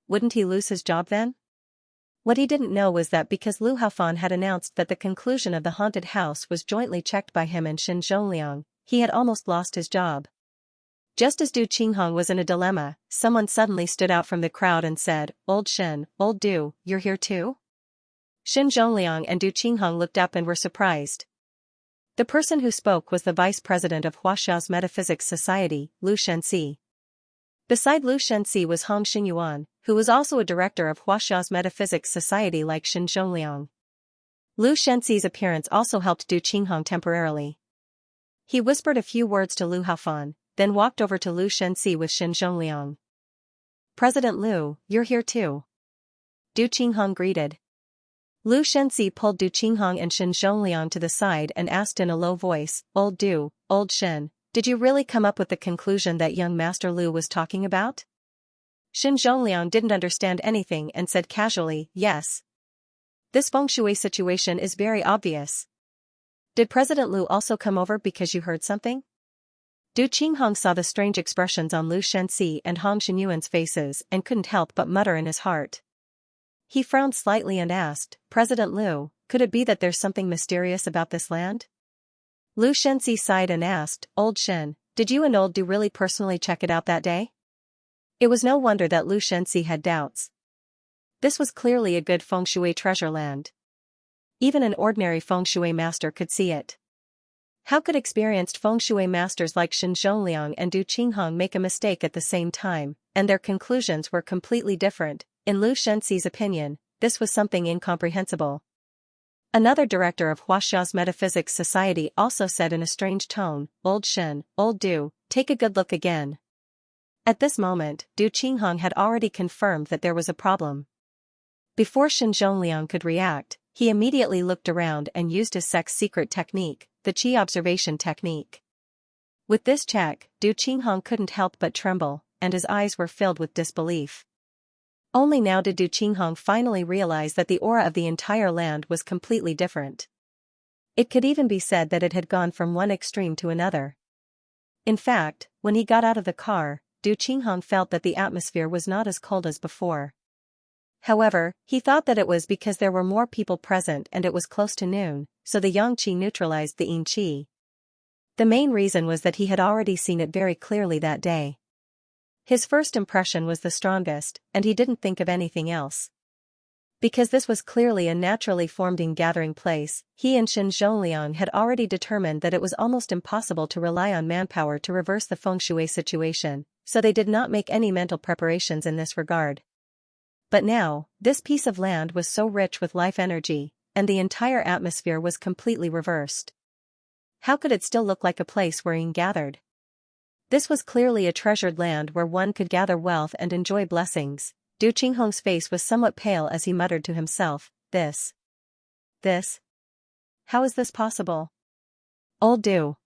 Wouldn't he lose his job then? What he didn't know was that because Lu Haofan had announced that the conclusion of the haunted house was jointly checked by him and Xin Zhongliang, he had almost lost his job. Just as Du Qinghong was in a dilemma, someone suddenly stood out from the crowd and said, "Old Xin, old Du, you're here too?" Xin Zhongliang and Du Qinghong looked up and were surprised. The person who spoke was the vice president of Huaxiao's Metaphysics Society, Lu Shenxi. Beside Lu Shenxi was Hong Xinyuan, who was also a director of Huaxiao's Metaphysics Society like Xin Zhongliang. Lu Shenxi's appearance also helped Du Qinghong temporarily. He whispered a few words to Lu Haofan, then walked over to Lu Shenxi with Xin Zhongliang. "President Lu, you're here too." Du Qinghong greeted. Lu Shenxi pulled Du Qinghong and Xin Zhongliang to the side and asked in a low voice, "Old Du, old Xin, did you really come up with the conclusion that young Master Lu was talking about?" Xin Zhongliang didn't understand anything and said casually, "Yes. This feng shui situation is very obvious. Did President Lu also come over because you heard something?" Du Qinghong saw the strange expressions on Lu Shenxi and Hong Xinyuan's faces and couldn't help but mutter in his heart. He frowned slightly and asked, "President Lu, could it be that there's something mysterious about this land?" Lu Shenxi sighed and asked, "Old Xin, did you and old Du really personally check it out that day?" It was no wonder that Lu Shenxi had doubts. This was clearly a good feng shui treasure land. Even an ordinary feng shui master could see it. How could experienced feng shui masters like Xin Zhongliang and Du Qinghong make a mistake at the same time, and their conclusions were completely different? In Lu Shenxi's opinion, this was something incomprehensible. Another director of Huaxiao's Metaphysics Society also said in a strange tone, "Old Xin, old Du, take a good look again." At this moment, Du Qinghong had already confirmed that there was a problem. Before Xin Zhongliang could react, he immediately looked around and used his sect's secret technique, the Qi observation technique. With this check, Du Qinghong couldn't help but tremble, and his eyes were filled with disbelief. Only now did Du Qinghong finally realize that the aura of the entire land was completely different. It could even be said that it had gone from one extreme to another. In fact, when he got out of the car, Du Qinghong felt that the atmosphere was not as cold as before. However, he thought that it was because there were more people present and it was close to noon, so the yang qi neutralized the yin qi. The main reason was that he had already seen it very clearly that day. His first impression was the strongest, and he didn't think of anything else. Because this was clearly a naturally formed gathering place, he and Xin Zhongliang had already determined that it was almost impossible to rely on manpower to reverse the feng shui situation, so they did not make any mental preparations in this regard. But now, this piece of land was so rich with life energy, and the entire atmosphere was completely reversed. How could it still look like a place where yin gathered? This was clearly a treasured land where one could gather wealth and enjoy blessings. Du Qinghong's face was somewhat pale as he muttered to himself, This. How is this possible? Old Du.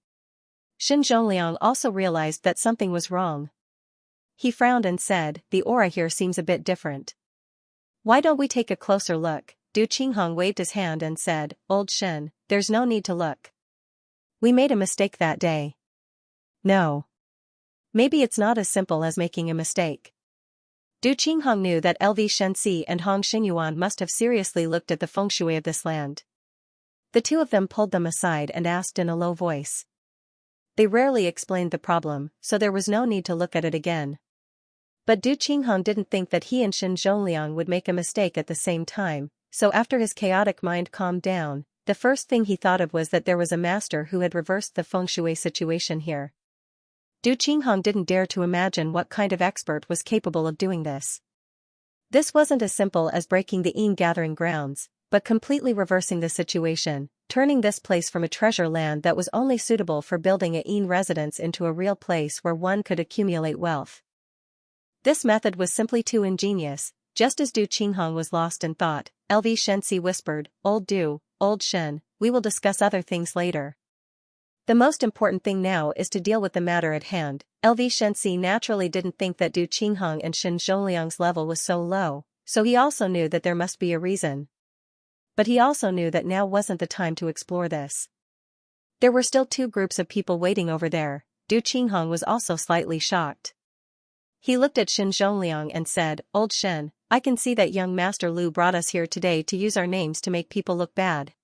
Xin Zhongliang also realized that something was wrong. He frowned and said, "The aura here seems a bit different. Why don't we take a closer look?" Du Qinghong waved his hand and said, "Old Xin, there's no need to look. We made a mistake that day." No. Maybe it's not as simple as making a mistake. Du Qinghong knew that Lv Shenxi and Hong Xinyuan must have seriously looked at the feng shui of this land. The two of them pulled them aside and asked in a low voice. They rarely explained the problem, so there was no need to look at it again. But Du Qinghong didn't think that he and Xin Zhongliang would make a mistake at the same time, so after his chaotic mind calmed down, the first thing he thought of was that there was a master who had reversed the feng shui situation here. Du Qinghong didn't dare to imagine what kind of expert was capable of doing this. This wasn't as simple as breaking the Yin gathering grounds, but completely reversing the situation, turning this place from a treasure land that was only suitable for building a Yin residence into a real place where one could accumulate wealth. This method was simply too ingenious. Just as Du Qinghong was lost in thought, Xianxia whispered, "Old Du, old Shen, we will discuss other things later. The most important thing now is to deal with the matter at hand." Xianxia naturally didn't think that Du Qinghong and Shen Zhongliang's level was so low, so he also knew that there must be a reason. But he also knew that now wasn't the time to explore this. There were still two groups of people waiting over there. Du Qinghong was also slightly shocked. He looked at Shen Zhongliang and said, "Old Shen, I can see that young Master Lu brought us here today to use our names to make people look bad."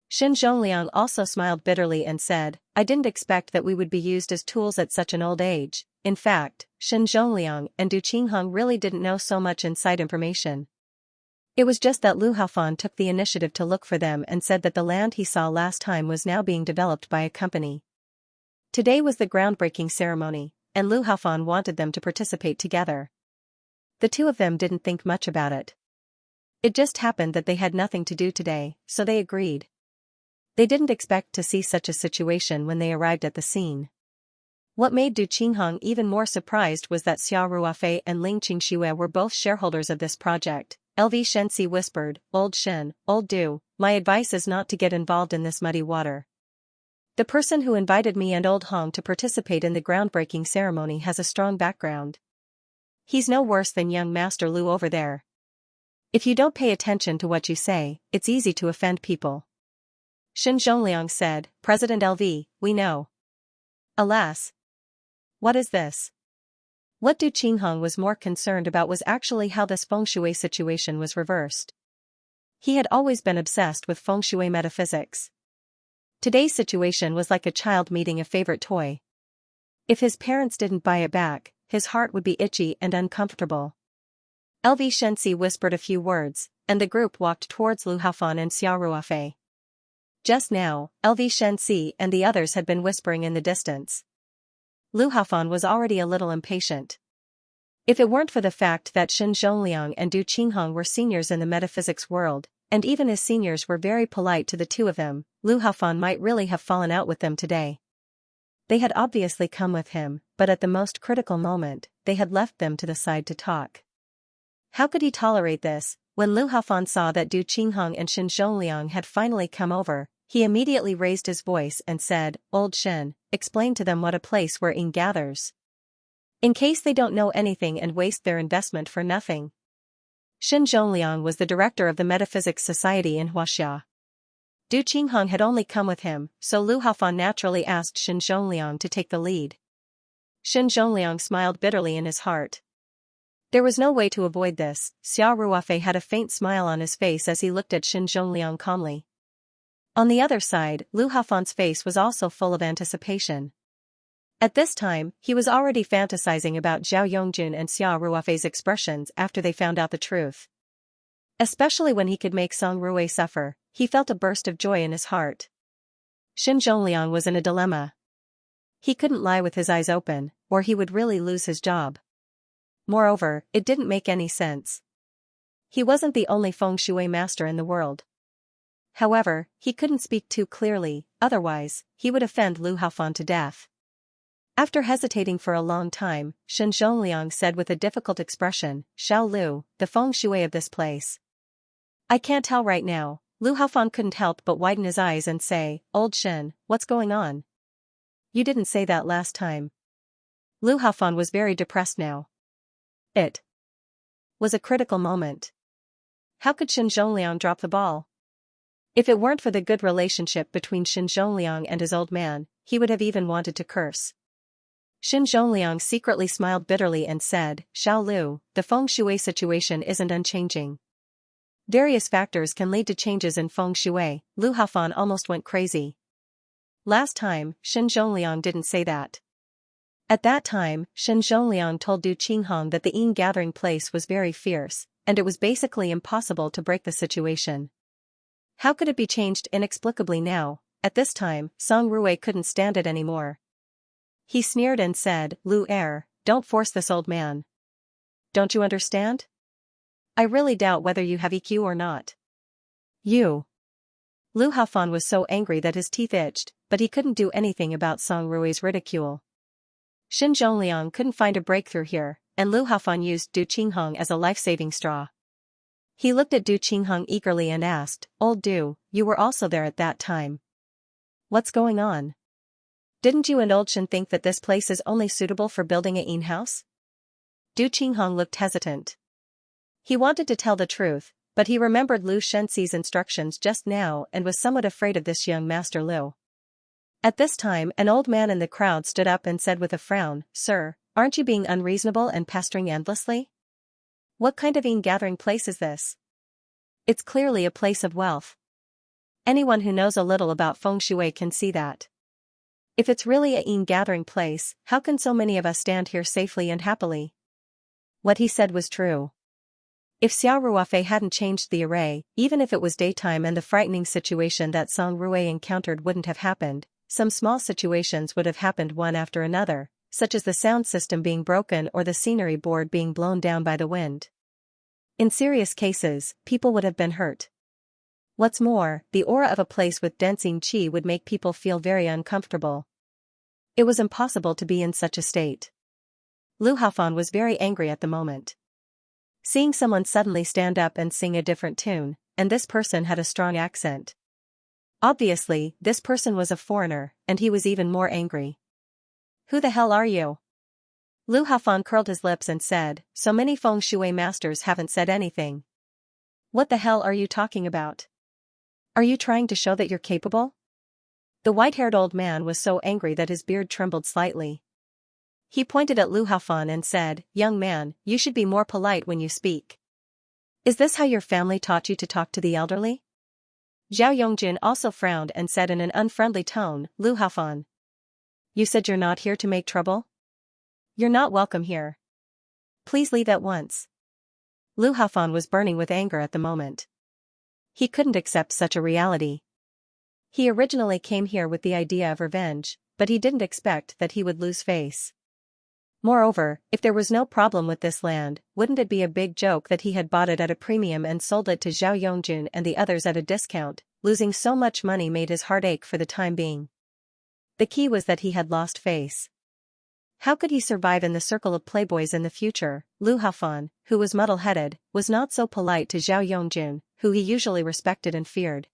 Shen Zhongliang also smiled bitterly and said, "I didn't expect that we would be used as tools at such an old age." In fact, Shen Zhongliang and Du Qinghong really didn't know so much inside information. It was just that Lu Haofan took the initiative to look for them and said that the land he saw last time was now being developed by a company. Today was the groundbreaking ceremony, and Lu Haofan wanted them to participate together. The two of them didn't think much about it. It just happened that they had nothing to do today, so they agreed. They didn't expect to see such a situation when they arrived at the scene. What made Du Qinghong even more surprised was that Xia Ruofei and Ling Qingxue were both shareholders of this project. Xianxia whispered, "Old Shen, old Du, my advice is not to get involved in this muddy water. The person who invited me and old Hong to participate in the groundbreaking ceremony has a strong background. He's no worse than young Master Lu over there. If you don't pay attention to what you say, it's easy to offend people." Shen Zhongliang said, "President LV, we know." Alas. What is this? What Du Qinghong was more concerned about was actually how this feng shui situation was reversed. He had always been obsessed with feng shui metaphysics. Today's situation was like a child meeting a favorite toy. If his parents didn't buy it back, his heart would be itchy and uncomfortable. Xianxia whispered a few words, and the group walked towards Lu Haofan and Xia Ruofei. Just now, Xianxia and the others had been whispering in the distance. Lu Haofan was already a little impatient. If it weren't for the fact that Shen Zhongliang and Du Qinghong were seniors in the metaphysics world, and even as seniors were very polite to the two of them, Lu Haofan might really have fallen out with them today. They had obviously come with him, but at the most critical moment, they had left them to the side to talk. How could he tolerate this? When Lu Haofan saw that Du Qinghong and Shen Zhongliang had finally come over, he immediately raised his voice and said, "Old Shen, explain to them what a place where Yin gathers. In case they don't know anything and waste their investment for nothing." Shen Zhongliang was the director of the Metaphysics Society in Huaxia. Du Qinghong had only come with him, so Lu Haofan naturally asked Shen Zhongliang to take the lead. Shen Zhongliang smiled bitterly in his heart. There was no way to avoid this. Xia Ruofei had a faint smile on his face as he looked at Shen Zhongliang calmly. On the other side, Lu Haofan's face was also full of anticipation. At this time, he was already fantasizing about Zhao Yongjun and Xia Ruofei's expressions after they found out the truth. Especially when he could make Song Rui suffer, he felt a burst of joy in his heart. Shen Zhongliang was in a dilemma. He couldn't lie with his eyes open, or he would really lose his job. Moreover, it didn't make any sense. He wasn't the only feng shui master in the world. However, he couldn't speak too clearly, otherwise, he would offend Lu Haofan to death. After hesitating for a long time, Shen Zhongliang said with a difficult expression, "Xiao Lu, the feng shui of this place." "I can't tell right now." Lu Haofan couldn't help but widen his eyes and say, "Old Shen, what's going on? You didn't say that last time." Lu Haofan was very depressed now. It was a critical moment. How could Shen Zhongliang drop the ball? If it weren't for the good relationship between Shen Zhongliang and his old man, he would have even wanted to curse. Shen Zhongliang secretly smiled bitterly and said, "Xiao Lu, the feng shui situation isn't unchanging. Various factors can lead to changes in feng shui." Lu Haofan almost went crazy. Last time, Shen Zhongliang didn't say that. At that time, Shen Zhongliang told Du Qinghong that the Yin gathering place was very fierce, and it was basically impossible to break the situation. How could it be changed inexplicably now? At this time, Song Rui couldn't stand it anymore. He sneered and said, Lu Er, don't force this old man. Don't you understand? I really doubt whether you have EQ or not. You. Lu Haofan was so angry that his teeth itched, but he couldn't do anything about Song Rui's ridicule. Xin Zhongliang couldn't find a breakthrough here, and Lu Haofan used Du Qinghong as a life-saving straw. He looked at Du Qinghong eagerly and asked, Old Du, you were also there at that time. What's going on? Didn't you and Old Shen think that this place is only suitable for building a inn house? Du Qinghong looked hesitant. He wanted to tell the truth, but he remembered Lu Shenxi's instructions just now and was somewhat afraid of this young Master Lu. At this time, an old man in the crowd stood up and said with a frown, Sir, aren't you being unreasonable and pestering endlessly? What kind of inn-gathering place is this? It's clearly a place of wealth. Anyone who knows a little about feng shui can see that. If it's really a inn-gathering place, how can so many of us stand here safely and happily? What he said was true. If Xiao Ruofei hadn't changed the array, even if it was daytime and the frightening situation that Song Rui encountered wouldn't have happened, some small situations would have happened one after another, such as the sound system being broken or the scenery board being blown down by the wind. In serious cases, people would have been hurt. What's more, the aura of a place with dense qi would make people feel very uncomfortable. It was impossible to be in such a state. Lu Haofan was very angry at the moment. Seeing someone suddenly stand up and sing a different tune, and this person had a strong accent. Obviously, this person was a foreigner, and he was even more angry. Who the hell are you? Lu Haofan curled his lips and said, So many feng shui masters haven't said anything. What the hell are you talking about? Are you trying to show that you're capable? The white-haired old man was so angry that his beard trembled slightly. He pointed at Lu Haofan and said, Young man, you should be more polite when you speak. Is this how your family taught you to talk to the elderly? Zhao Yongjun also frowned and said in an unfriendly tone, Lu Haofan. You said you're not here to make trouble? You're not welcome here. Please leave at once. Lu Haofan was burning with anger at the moment. He couldn't accept such a reality. He originally came here with the idea of revenge, but he didn't expect that he would lose face. Moreover, if there was no problem with this land, wouldn't it be a big joke that he had bought it at a premium and sold it to Zhao Yongjun and the others at a discount? Losing so much money made his heart ache for the time being. The key was that he had lost face. How could he survive in the circle of playboys in the future? Lu Haofan, who was muddle-headed, was not so polite to Zhao Yongjun, who he usually respected and feared.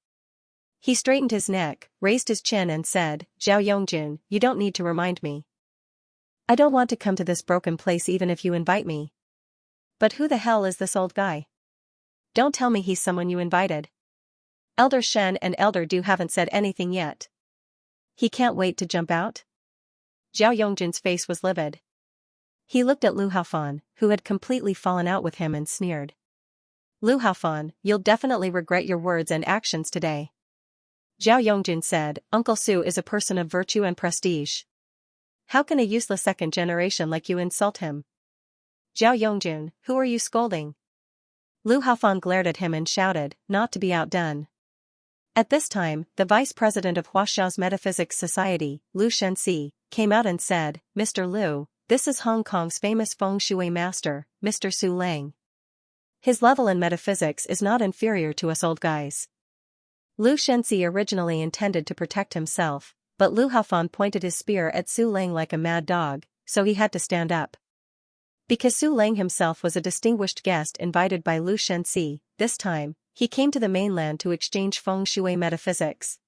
He straightened his neck, raised his chin and said, Zhao Yongjun, you don't need to remind me. I don't want to come to this broken place even if you invite me. But who the hell is this old guy? Don't tell me he's someone you invited. Elder Shen and Elder Du haven't said anything yet. He can't wait to jump out? Zhao Yongjun's face was livid. He looked at Lu Haofan, who had completely fallen out with him and sneered. Lu Haofan, you'll definitely regret your words and actions today. Zhao Yongjun said, Uncle Su is a person of virtue and prestige. How can a useless second generation like you insult him? Zhao Yongjun, who are you scolding? Lu Haofan glared at him and shouted, not to be outdone. At this time, the vice president of Huaxiao's Metaphysics Society, Lu Shenxi, came out and said, Mr. Lu, this is Hong Kong's famous feng shui master, Mr. Su Lang. His level in metaphysics is not inferior to us old guys. Lu Shenxi originally intended to protect himself, but Lu Haofan pointed his spear at Su Lang like a mad dog, so he had to stand up. Because Su Lang himself was a distinguished guest invited by Lu Shenxi, this time, he came to the mainland to exchange feng shui metaphysics.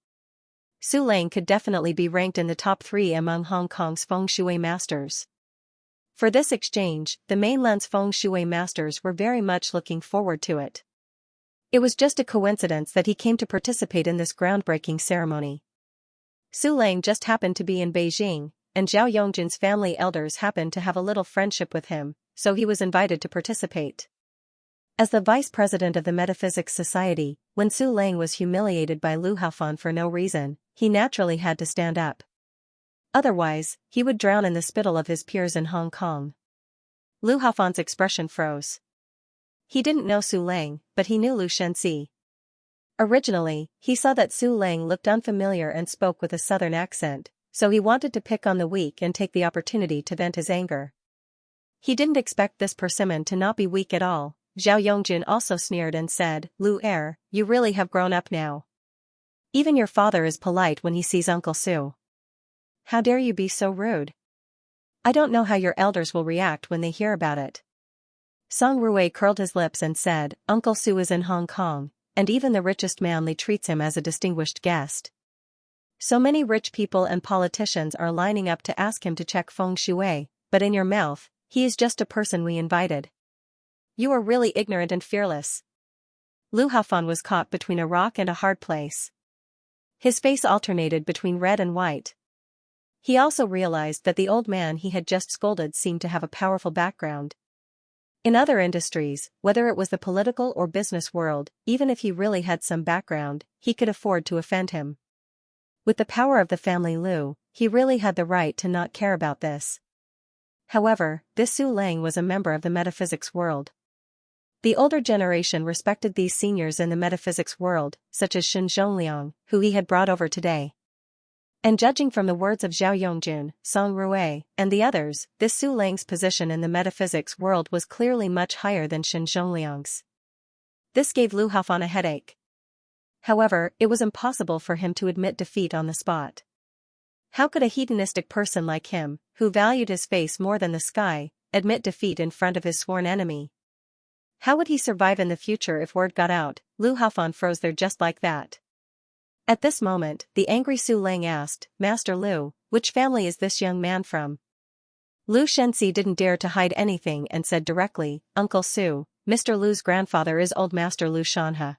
Su Lang could definitely be ranked in the top 3 among Hong Kong's feng shui masters. For this exchange, the mainland's feng shui masters were very much looking forward to it. It was just a coincidence that he came to participate in this groundbreaking ceremony. Su Lang just happened to be in Beijing, and Zhao Yongjun's family elders happened to have a little friendship with him, so he was invited to participate. As the vice president of the Metaphysics Society, when Su Lang was humiliated by Lu Haofan for no reason, he naturally had to stand up. Otherwise, he would drown in the spittle of his peers in Hong Kong. Lu Haofan's expression froze. He didn't know Su Lang, but he knew Lu Shenxi. Originally, he saw that Su Lang looked unfamiliar and spoke with a southern accent, so he wanted to pick on the weak and take the opportunity to vent his anger. He didn't expect this persimmon to not be weak at all. Zhao Yongjun also sneered and said, "Lu Er, you really have grown up now. Even your father is polite when he sees Uncle Su. How dare you be so rude? I don't know how your elders will react when they hear about it." Song Rui curled his lips and said, "Uncle Su is in Hong Kong, and even the richest manly treats him as a distinguished guest. So many rich people and politicians are lining up to ask him to check feng shui, but in your mouth, he is just a person we invited. You are really ignorant and fearless." Lu Haofan was caught between a rock and a hard place. His face alternated between red and white. He also realized that the old man he had just scolded seemed to have a powerful background. In other industries, whether it was the political or business world, even if he really had some background, he could afford to offend him. With the power of the family Lu, he really had the right to not care about this. However, this Su Lang was a member of the metaphysics world. The older generation respected these seniors in the metaphysics world, such as Shen Zhongliang, who he had brought over today. And judging from the words of Zhao Yongjun, Song Rui, and the others, this Su Lang's position in the metaphysics world was clearly much higher than Shen Zhongliang's. This gave Lu Haofan a headache. However, it was impossible for him to admit defeat on the spot. How could a hedonistic person like him, who valued his face more than the sky, admit defeat in front of his sworn enemy? How would he survive in the future if word got out? Lu Haofan froze there just like that. At this moment, the angry Su Lang asked, "Master Lu, which family is this young man from?" Lu Shenxi didn't dare to hide anything and said directly, "Uncle Su, Mr. Lu's grandfather is old Master Lu Xianxia.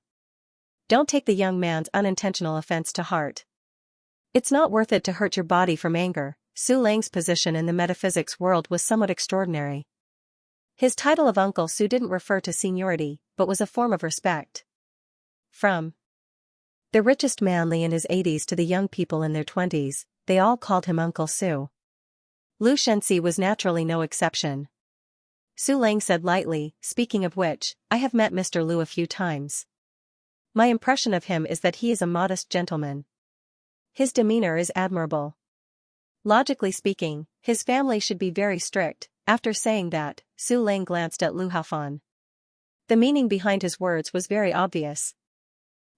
Don't take the young man's unintentional offense to heart. It's not worth it to hurt your body from anger." Su Lang's position in the metaphysics world was somewhat extraordinary. His title of Uncle Su didn't refer to seniority, but was a form of respect. From the richest manly in his 80s to the young people in their 20s, they all called him Uncle Su. Lu Shenxi was naturally no exception. Su Lang said lightly, "Speaking of which, I have met Mr. Lu a few times. My impression of him is that he is a modest gentleman. His demeanor is admirable. Logically speaking, his family should be very strict." After saying that, Su Lang glanced at Lu Haofan. The meaning behind his words was very obvious.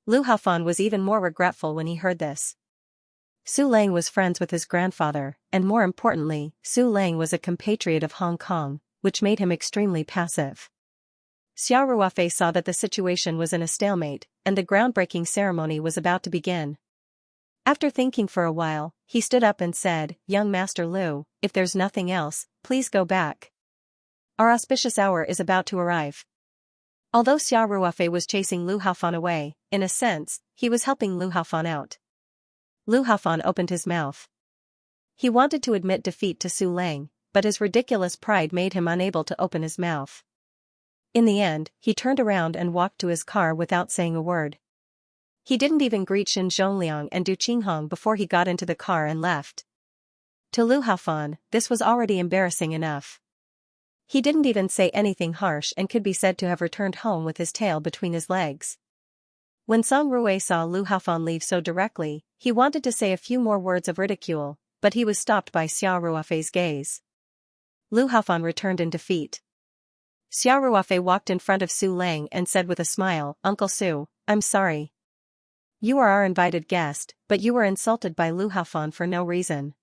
Lu Haofan was even more regretful when he heard this. Su Lang was friends with his grandfather, and more importantly, Su Lang was a compatriot of Hong Kong, which made him extremely passive. Xiao Ruofei saw that the situation was in a stalemate, and the groundbreaking ceremony was about to begin. After thinking for a while, he stood up and said, "Young Master Lu, if there's nothing else, please go back. Our auspicious hour is about to arrive." Although Xiao Ruofei was chasing Lu Haofan away, in a sense, he was helping Lu Haofan out. Lu Haofan opened his mouth. He wanted to admit defeat to Su Lang, but his ridiculous pride made him unable to open his mouth. In the end, he turned around and walked to his car without saying a word. He didn't even greet Shen Zhongliang and Du Qinghong before he got into the car and left. To Lu Haofan, this was already embarrassing enough. He didn't even say anything harsh and could be said to have returned home with his tail between his legs. When Song Rui saw Lu Haofan leave so directly, he wanted to say a few more words of ridicule, but he was stopped by Xiao Ruofei's gaze. Lu Haofan returned in defeat. Xiao Ruofei walked in front of Su Lang and said with a smile, "Uncle Su, I'm sorry. You are our invited guest, but you were insulted by Lu Haofan for no reason.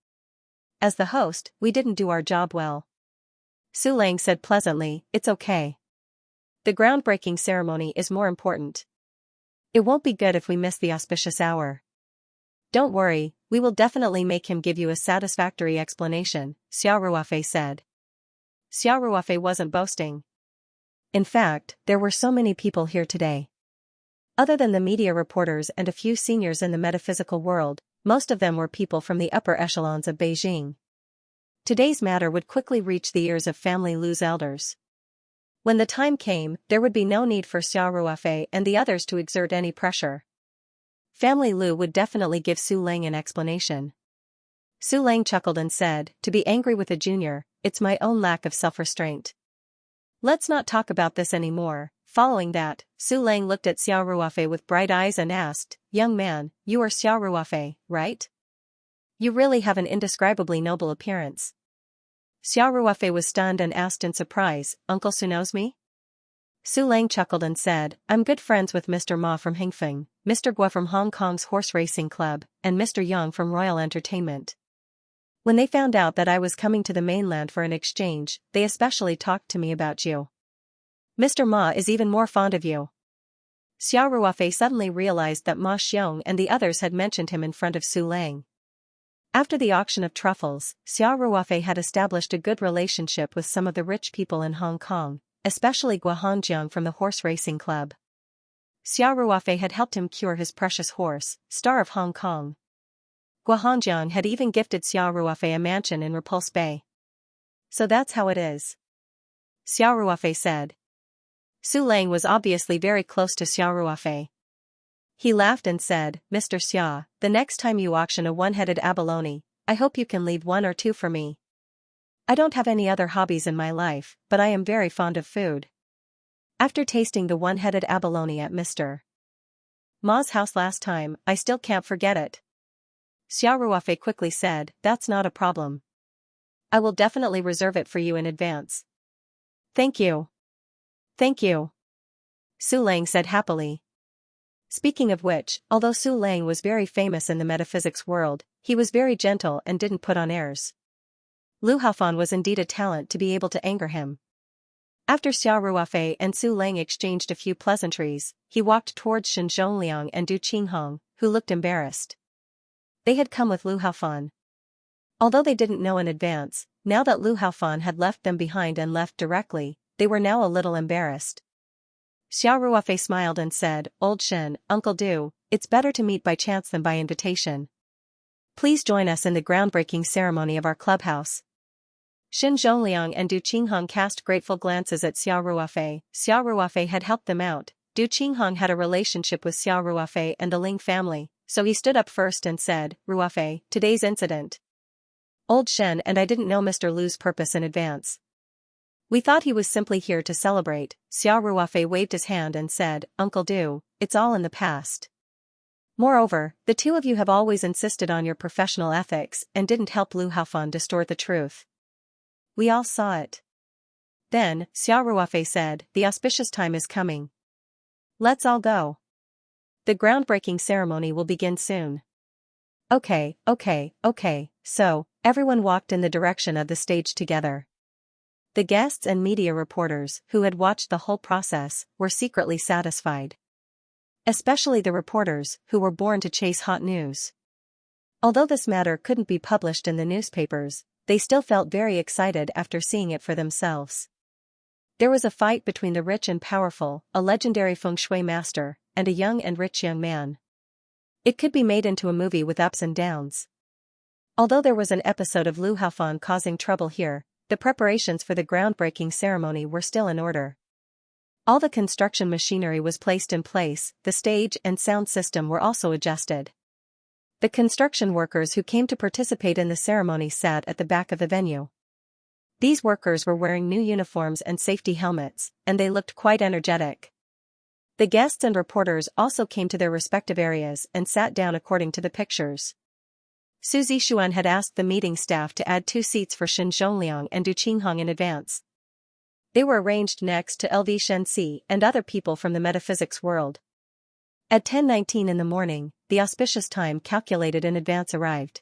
As the host, we didn't do our job well." Su Lang said pleasantly, "It's okay. The groundbreaking ceremony is more important. It won't be good if we miss the auspicious hour." "Don't worry, we will definitely make him give you a satisfactory explanation," Xiao Ruofei said. Xiao Ruofei wasn't boasting. In fact, there were so many people here today. Other than the media reporters and a few seniors in the metaphysical world, most of them were people from the upper echelons of Beijing. Today's matter would quickly reach the ears of family Lu's elders. When the time came, there would be no need for Xiao Ruofei and the others to exert any pressure. Family Lu would definitely give Su Lang an explanation. Su Lang chuckled and said, "To be angry with a junior, it's my own lack of self-restraint. Let's not talk about this anymore." Following that, Su Lang looked at Xiao Ruofei with bright eyes and asked, "Young man, you are Xiao Ruofei, right? You really have an indescribably noble appearance." Xiao Ruofei was stunned and asked in surprise, "Uncle Su knows me?" Su Lang chuckled and said, "I'm good friends with Mr. Ma from Hingfeng, Mr. Guo from Hong Kong's Horse Racing Club, and Mr. Yang from Royal Entertainment. When they found out that I was coming to the mainland for an exchange, they especially talked to me about you. Mr. Ma is even more fond of you." Xiao Ruofei suddenly realized that Ma Xiong and the others had mentioned him in front of Su Lang. After the auction of truffles, Xiao Ruofei had established a good relationship with some of the rich people in Hong Kong, especially Guo Hanjiang from the Horse Racing Club. Xiao Ruofei had helped him cure his precious horse, Star of Hong Kong. Guo Hanjiang had even gifted Xiao Ruofei a mansion in Repulse Bay. "So that's how it is," Xiao Ruofei said. Su Lang was obviously very close to Xiao Ruofei. He laughed and said, "Mr. Xia, the next time you auction a one-headed abalone, I hope you can leave one or two for me. I don't have any other hobbies in my life, but I am very fond of food." After tasting the one-headed abalone at Mr. Ma's house last time, I still can't forget it. Xiao Ruofei quickly said, "That's not a problem. I will definitely reserve it for you in advance." "Thank you. Thank you," Su Lang said happily. Speaking of which, although Su Lang was very famous in the metaphysics world, he was very gentle and didn't put on airs. Lu Haofan was indeed a talent to be able to anger him. After Xiao Ruofei and Su Lang exchanged a few pleasantries, he walked towards Shen Zhongliang and Du Qinghong, who looked embarrassed. They had come with Lu Haofan. Although they didn't know in advance, now that Lu Haofan had left them behind and left directly, they were now a little embarrassed. Xiao Ruofei smiled and said, "Old Shen, Uncle Du, it's better to meet by chance than by invitation. Please join us in the groundbreaking ceremony of our clubhouse." Shen Zhongliang and Du Qinghong cast grateful glances at Xiao Ruofei. Xiao Ruofei had helped them out. Du Qinghong had a relationship with Xiao Ruofei and the Ling family, so he stood up first and said, "Ruofei, today's incident. Old Shen and I didn't know Mr. Lu's purpose in advance. We thought he was simply here to celebrate." Xiao Ruofei waved his hand and said, "Uncle Du, it's all in the past. Moreover, the two of you have always insisted on your professional ethics and didn't help Lu Haofan distort the truth. We all saw it." Then, Xiao Ruofei said, "The auspicious time is coming. Let's all go. The groundbreaking ceremony will begin soon." Okay. So, everyone walked in the direction of the stage together. The guests and media reporters, who had watched the whole process, were secretly satisfied. Especially the reporters, who were born to chase hot news. Although this matter couldn't be published in the newspapers, they still felt very excited after seeing it for themselves. There was a fight between the rich and powerful, a legendary feng shui master, and a young and rich young man. It could be made into a movie with ups and downs. Although there was an episode of Lu Haofan causing trouble here, the preparations for the groundbreaking ceremony were still in order. All the construction machinery was placed in place, the stage and sound system were also adjusted. The construction workers who came to participate in the ceremony sat at the back of the venue. These workers were wearing new uniforms and safety helmets, and they looked quite energetic. The guests and reporters also came to their respective areas and sat down according to the pictures. Su Zixuan had asked the meeting staff to add 2 seats for Shen Zhongliang and Du Qinghong in advance. They were arranged next to LV Shenxi and other people from the metaphysics world. At 10:19 in the morning, the auspicious time calculated in advance arrived.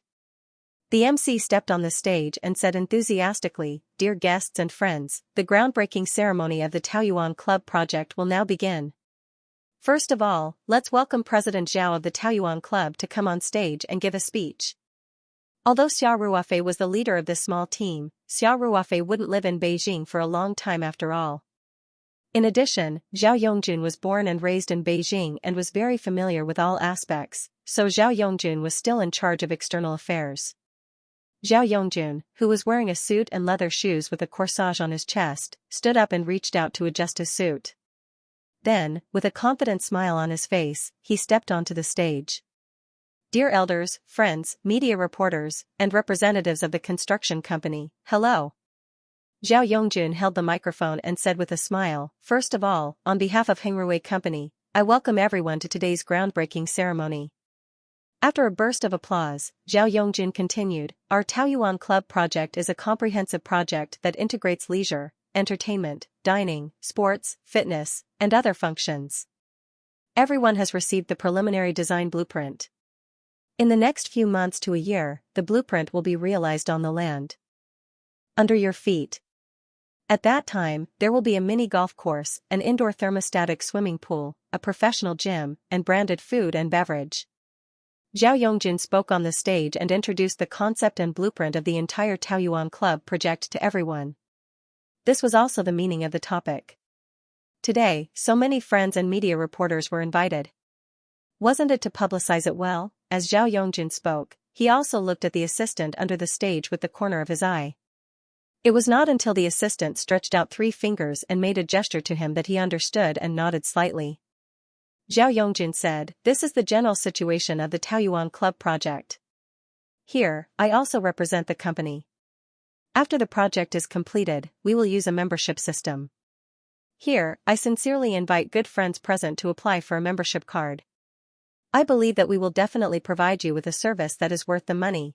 The MC stepped on the stage and said enthusiastically, "Dear guests and friends, the groundbreaking ceremony of the Taoyuan Club project will now begin. First of all, let's welcome President Zhao of the Taoyuan Club to come on stage and give a speech." Although Xiao Ruofei was the leader of this small team, Xiao Ruofei wouldn't live in Beijing for a long time after all. In addition, Zhao Yongjun was born and raised in Beijing and was very familiar with all aspects, so Zhao Yongjun was still in charge of external affairs. Zhao Yongjun, who was wearing a suit and leather shoes with a corsage on his chest, stood up and reached out to adjust his suit. Then, with a confident smile on his face, he stepped onto the stage. "Dear elders, friends, media reporters, and representatives of the construction company, hello. Zhao Yongjun held the microphone and said with a smile, "First of all, on behalf of Hengrui Company, I welcome everyone to today's groundbreaking ceremony." After a burst of applause, Zhao Yongjun continued, "Our Taoyuan Club project is a comprehensive project that integrates leisure, entertainment, dining, sports, fitness, and other functions. Everyone has received the preliminary design blueprint. In the next few months to a year, the blueprint will be realized on the land. Under your feet. At that time, there will be a mini golf course, an indoor thermostatic swimming pool, a professional gym, and branded food and beverage." Zhao Yongjun spoke on the stage and introduced the concept and blueprint of the entire Taoyuan Club project to everyone. This was also the meaning of the topic. Today, so many friends and media reporters were invited. Wasn't it to publicize it well? As Zhao Yongjun spoke, he also looked at the assistant under the stage with the corner of his eye. It was not until the assistant stretched out 3 fingers and made a gesture to him that he understood and nodded slightly. Zhao Yongjun said, "This is the general situation of the Taoyuan Club project. Here, I also represent the company. After the project is completed, we will use a membership system. Here, I sincerely invite good friends present to apply for a membership card. I believe that we will definitely provide you with a service that is worth the money."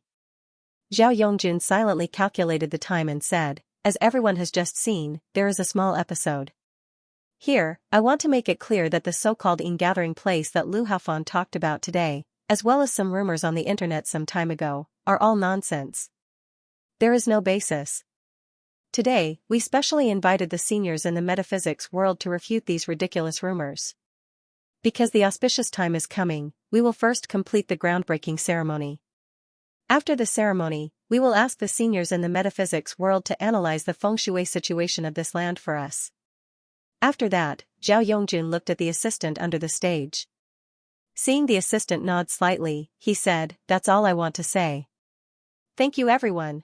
Zhao Yongjun silently calculated the time and said, "As everyone has just seen, there is a small episode. Here, I want to make it clear that the so-called ingathering place that Lu Haofan talked about today, as well as some rumors on the internet some time ago, are all nonsense. There is no basis. Today, we specially invited the seniors in the metaphysics world to refute these ridiculous rumors. Because the auspicious time is coming, we will first complete the groundbreaking ceremony. After the ceremony, we will ask the seniors in the metaphysics world to analyze the feng shui situation of this land for us." After that, Zhao Yongjun looked at the assistant under the stage. Seeing the assistant nod slightly, he said, "That's all I want to say. Thank you everyone."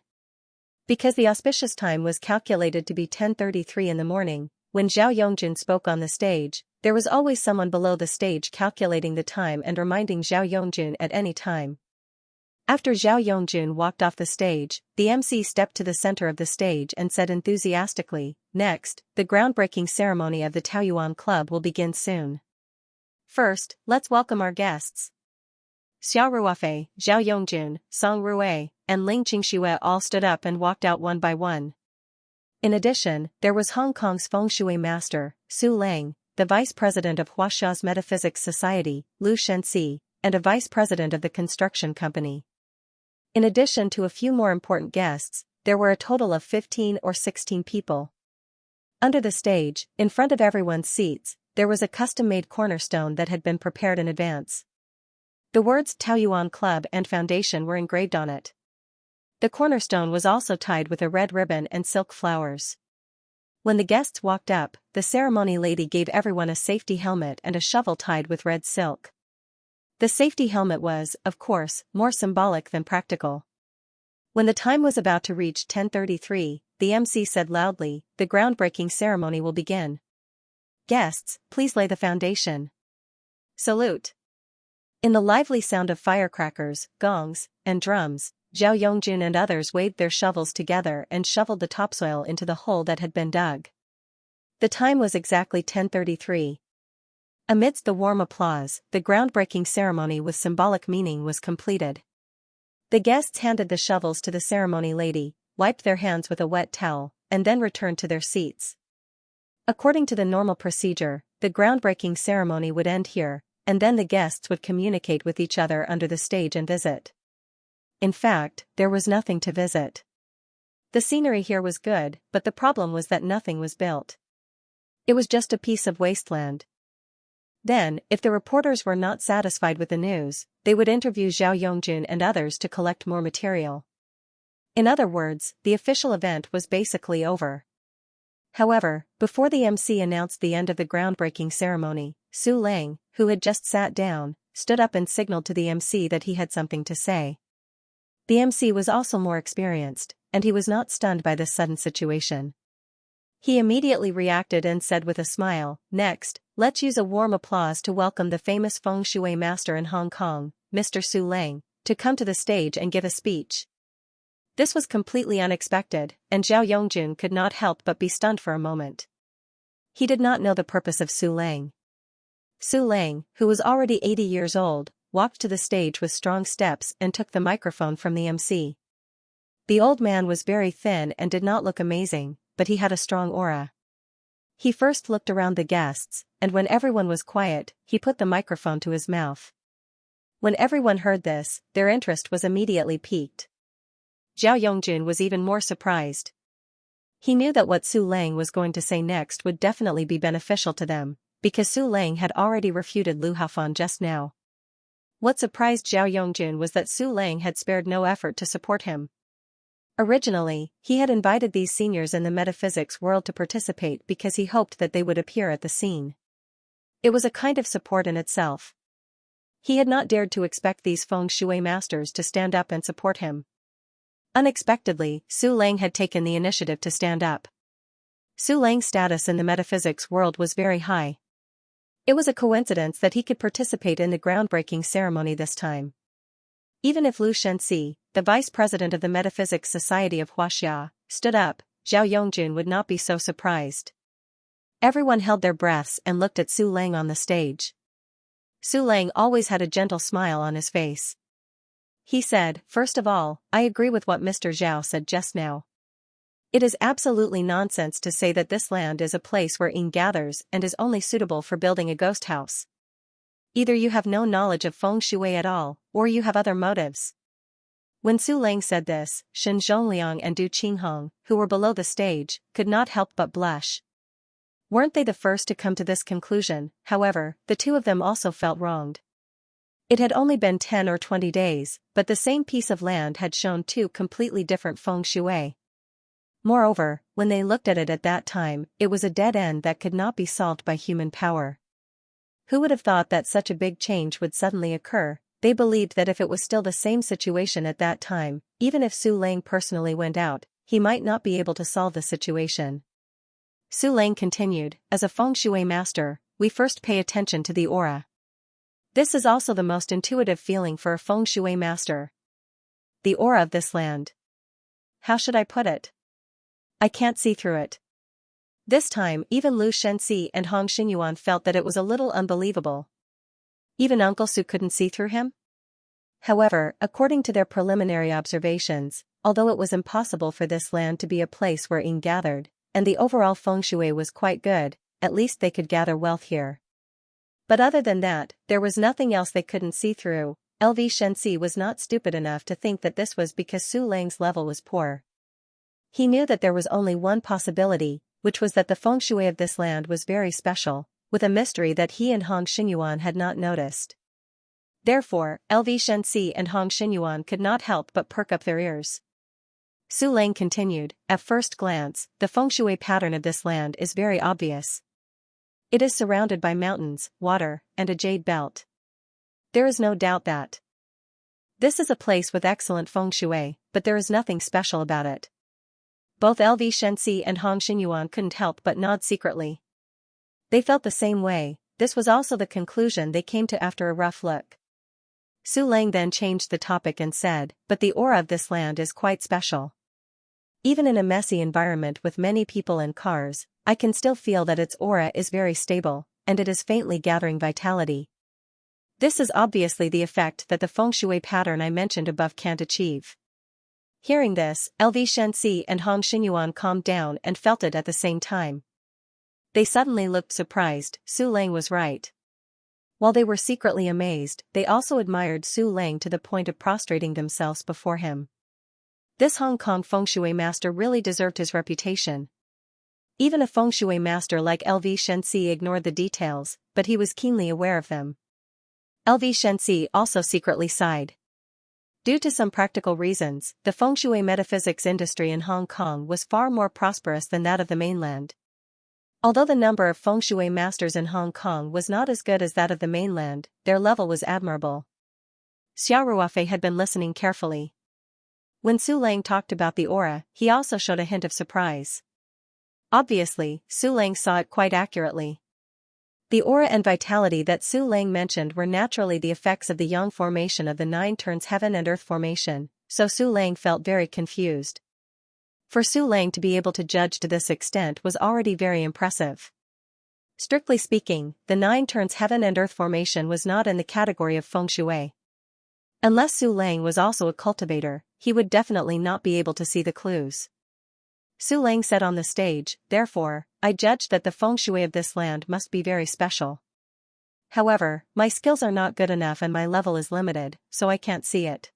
Because the auspicious time was calculated to be 10:33 in the morning, when Zhao Yongjun spoke on the stage, there was always someone below the stage calculating the time and reminding Zhao Yongjun at any time. After Zhao Yongjun walked off the stage, the MC stepped to the center of the stage and said enthusiastically, "Next, the groundbreaking ceremony of the Taoyuan Club will begin soon. First, let's welcome our guests." Xiao Ruofei, Zhao Yongjun, Song Rue, and Ling Qingxue all stood up and walked out one by one. In addition, there was Hong Kong's feng shui master, Su Lang, the vice president of Huaxia's Metaphysics Society, Lu Shenxi, and a vice president of the construction company. In addition to a few more important guests, there were a total of 15 or 16 people. Under the stage, in front of everyone's seats, there was a custom-made cornerstone that had been prepared in advance. The words Taoyuan Club and Foundation were engraved on it. The cornerstone was also tied with a red ribbon and silk flowers. When the guests walked up, the ceremony lady gave everyone a safety helmet and a shovel tied with red silk. The safety helmet was, of course, more symbolic than practical. When the time was about to reach 10:33, the MC said loudly, "The groundbreaking ceremony will begin. Guests, please lay the foundation. Salute." In the lively sound of firecrackers, gongs, and drums, Zhao Yongjun and others waved their shovels together and shoveled the topsoil into the hole that had been dug. The time was exactly 10:33. Amidst the warm applause, the groundbreaking ceremony with symbolic meaning was completed. The guests handed the shovels to the ceremony lady, wiped their hands with a wet towel, and then returned to their seats. According to the normal procedure, the groundbreaking ceremony would end here, and then the guests would communicate with each other under the stage and visit. In fact, there was nothing to visit. The scenery here was good, but the problem was that nothing was built. It was just a piece of wasteland. Then, if the reporters were not satisfied with the news, they would interview Zhao Yongjun and others to collect more material. In other words, the official event was basically over. However, before the MC announced the end of the groundbreaking ceremony, Su Lang, who had just sat down, stood up and signaled to the MC that he had something to say. The MC was also more experienced, and he was not stunned by this sudden situation. He immediately reacted and said with a smile, "Next, let's use a warm applause to welcome the famous feng shui master in Hong Kong, Mr. Su Lang, to come to the stage and give a speech." This was completely unexpected, and Zhao Yongjun could not help but be stunned for a moment. He did not know the purpose of Su Lang. Su Lang, who was already 80 years old, walked to the stage with strong steps and took the microphone from the MC. The old man was very thin and did not look amazing, but he had a strong aura. He first looked around the guests, and when everyone was quiet, he put the microphone to his mouth. When everyone heard this, their interest was immediately piqued. Zhao Yongjun was even more surprised. He knew that what Su Lang was going to say next would definitely be beneficial to them, because Su Lang had already refuted Lu Haofan just now. What surprised Zhao Yongjun was that Su Lang had spared no effort to support him. Originally, he had invited these seniors in the metaphysics world to participate because he hoped that they would appear at the scene. It was a kind of support in itself. He had not dared to expect these feng shui masters to stand up and support him. Unexpectedly, Su Lang had taken the initiative to stand up. Su Lang's status in the metaphysics world was very high. It was a coincidence that he could participate in the groundbreaking ceremony this time. Even if Lu Xianxia, the vice president of the Metaphysics Society of Huaxia, stood up, Zhao Yongjun would not be so surprised. Everyone held their breaths and looked at Su Lang on the stage. Su Lang always had a gentle smile on his face. He said, "First of all, I agree with what Mr. Zhao said just now. It is absolutely nonsense to say that this land is a place where yin gathers and is only suitable for building a ghost house. Either you have no knowledge of feng shui at all, or you have other motives." When Su Lang said this, Shen Zhongliang and Du Qinghong, who were below the stage, could not help but blush. Weren't they the first to come to this conclusion? However, the two of them also felt wronged. It had only been 10 or 20 days, but the same piece of land had shown two completely different feng shui. Moreover, when they looked at it at that time, it was a dead end that could not be solved by human power. Who would have thought that such a big change would suddenly occur? They believed that if it was still the same situation at that time, even if Su Lang personally went out, he might not be able to solve the situation. Su Lang continued, "As a feng shui master, we first pay attention to the aura. This is also the most intuitive feeling for a feng shui master. The aura of this land. How should I put it? I can't see through it." This time even Lu Shenxi and Hong Xinyuan felt that it was a little unbelievable. Even Uncle Su couldn't see through him? However, according to their preliminary observations, although it was impossible for this land to be a place where yin gathered, and the overall feng shui was quite good, at least they could gather wealth here. But other than that, there was nothing else they couldn't see through. LV Shenxi was not stupid enough to think that this was because Su Lang's level was poor. He knew that there was only one possibility, which was that the feng shui of this land was very special, with a mystery that he and Hong Xinyuan had not noticed. Therefore, LV Shenxi and Hong Xinyuan could not help but perk up their ears. Su Lang continued, "At first glance, the feng shui pattern of this land is very obvious. It is surrounded by mountains, water, and a jade belt. There is no doubt that this is a place with excellent feng shui, but there is nothing special about it." Both LV Shenxi and Hong Xinyuan couldn't help but nod secretly. They felt the same way. This was also the conclusion they came to after a rough look. Su Lang then changed the topic and said, "But the aura of this land is quite special. Even in a messy environment with many people and cars, I can still feel that its aura is very stable, and it is faintly gathering vitality. This is obviously the effect that the feng shui pattern I mentioned above can't achieve." Hearing this, LV Shenxi and Hong Xinyuan calmed down and felt it at the same time. They suddenly looked surprised. Su Lang was right. While they were secretly amazed, they also admired Su Lang to the point of prostrating themselves before him. This Hong Kong feng shui master really deserved his reputation. Even a feng shui master like LV Shenxi ignored the details, but he was keenly aware of them. LV Shenxi also secretly sighed. Due to some practical reasons, the feng shui metaphysics industry in Hong Kong was far more prosperous than that of the mainland. Although the number of feng shui masters in Hong Kong was not as good as that of the mainland, their level was admirable. Xiao Ruofei had been listening carefully. When Su Lang talked about the aura, he also showed a hint of surprise. Obviously, Su Lang saw it quite accurately. The aura and vitality that Su Lang mentioned were naturally the effects of the yang formation of the 9 turns heaven and earth formation, so Su Lang felt very confused. For Su Lang to be able to judge to this extent was already very impressive. Strictly speaking, the 9 turns heaven and earth formation was not in the category of feng shui. Unless Su Lang was also a cultivator, he would definitely not be able to see the clues. Su Lang said on the stage, therefore, I judged that the feng shui of this land must be very special. However, my skills are not good enough and my level is limited, so I can't see it.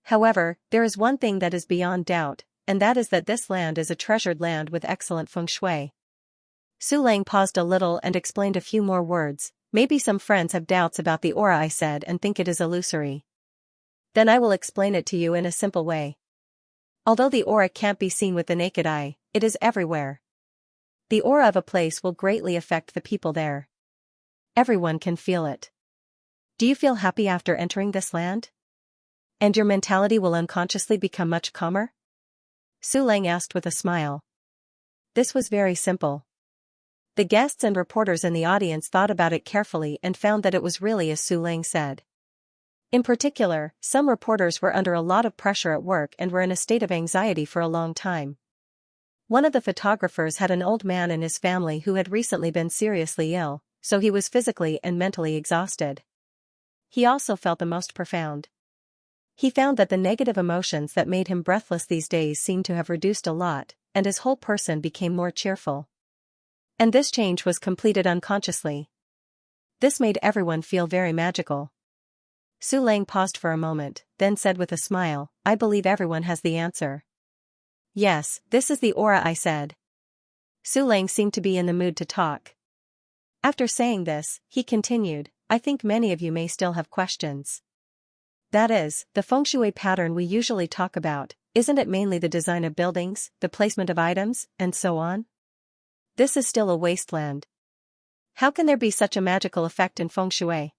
However, there is one thing that is beyond doubt, and that is that this land is a treasured land with excellent feng shui. Su Lang paused a little and explained a few more words. Maybe some friends have doubts about the aura I said and think it is illusory. Then I will explain it to you in a simple way. Although the aura can't be seen with the naked eye, it is everywhere. The aura of a place will greatly affect the people there. Everyone can feel it. Do you feel happy after entering this land? And your mentality will unconsciously become much calmer? Su Lang asked with a smile. This was very simple. The guests and reporters in the audience thought about it carefully and found that it was really as Su Lang said. In particular, some reporters were under a lot of pressure at work and were in a state of anxiety for a long time. One of the photographers had an old man in his family who had recently been seriously ill, so he was physically and mentally exhausted. He also felt the most profound. He found that the negative emotions that made him breathless these days seemed to have reduced a lot, and his whole person became more cheerful. And this change was completed unconsciously. This made everyone feel very magical. Su Lang paused for a moment, then said with a smile, I believe everyone has the answer. Yes, this is the aura I said. Su Lang seemed to be in the mood to talk. After saying this, he continued, I think many of you may still have questions. That is, the feng shui pattern we usually talk about, isn't it mainly the design of buildings, the placement of items, and so on? This is still a wasteland. How can there be such a magical effect in feng shui?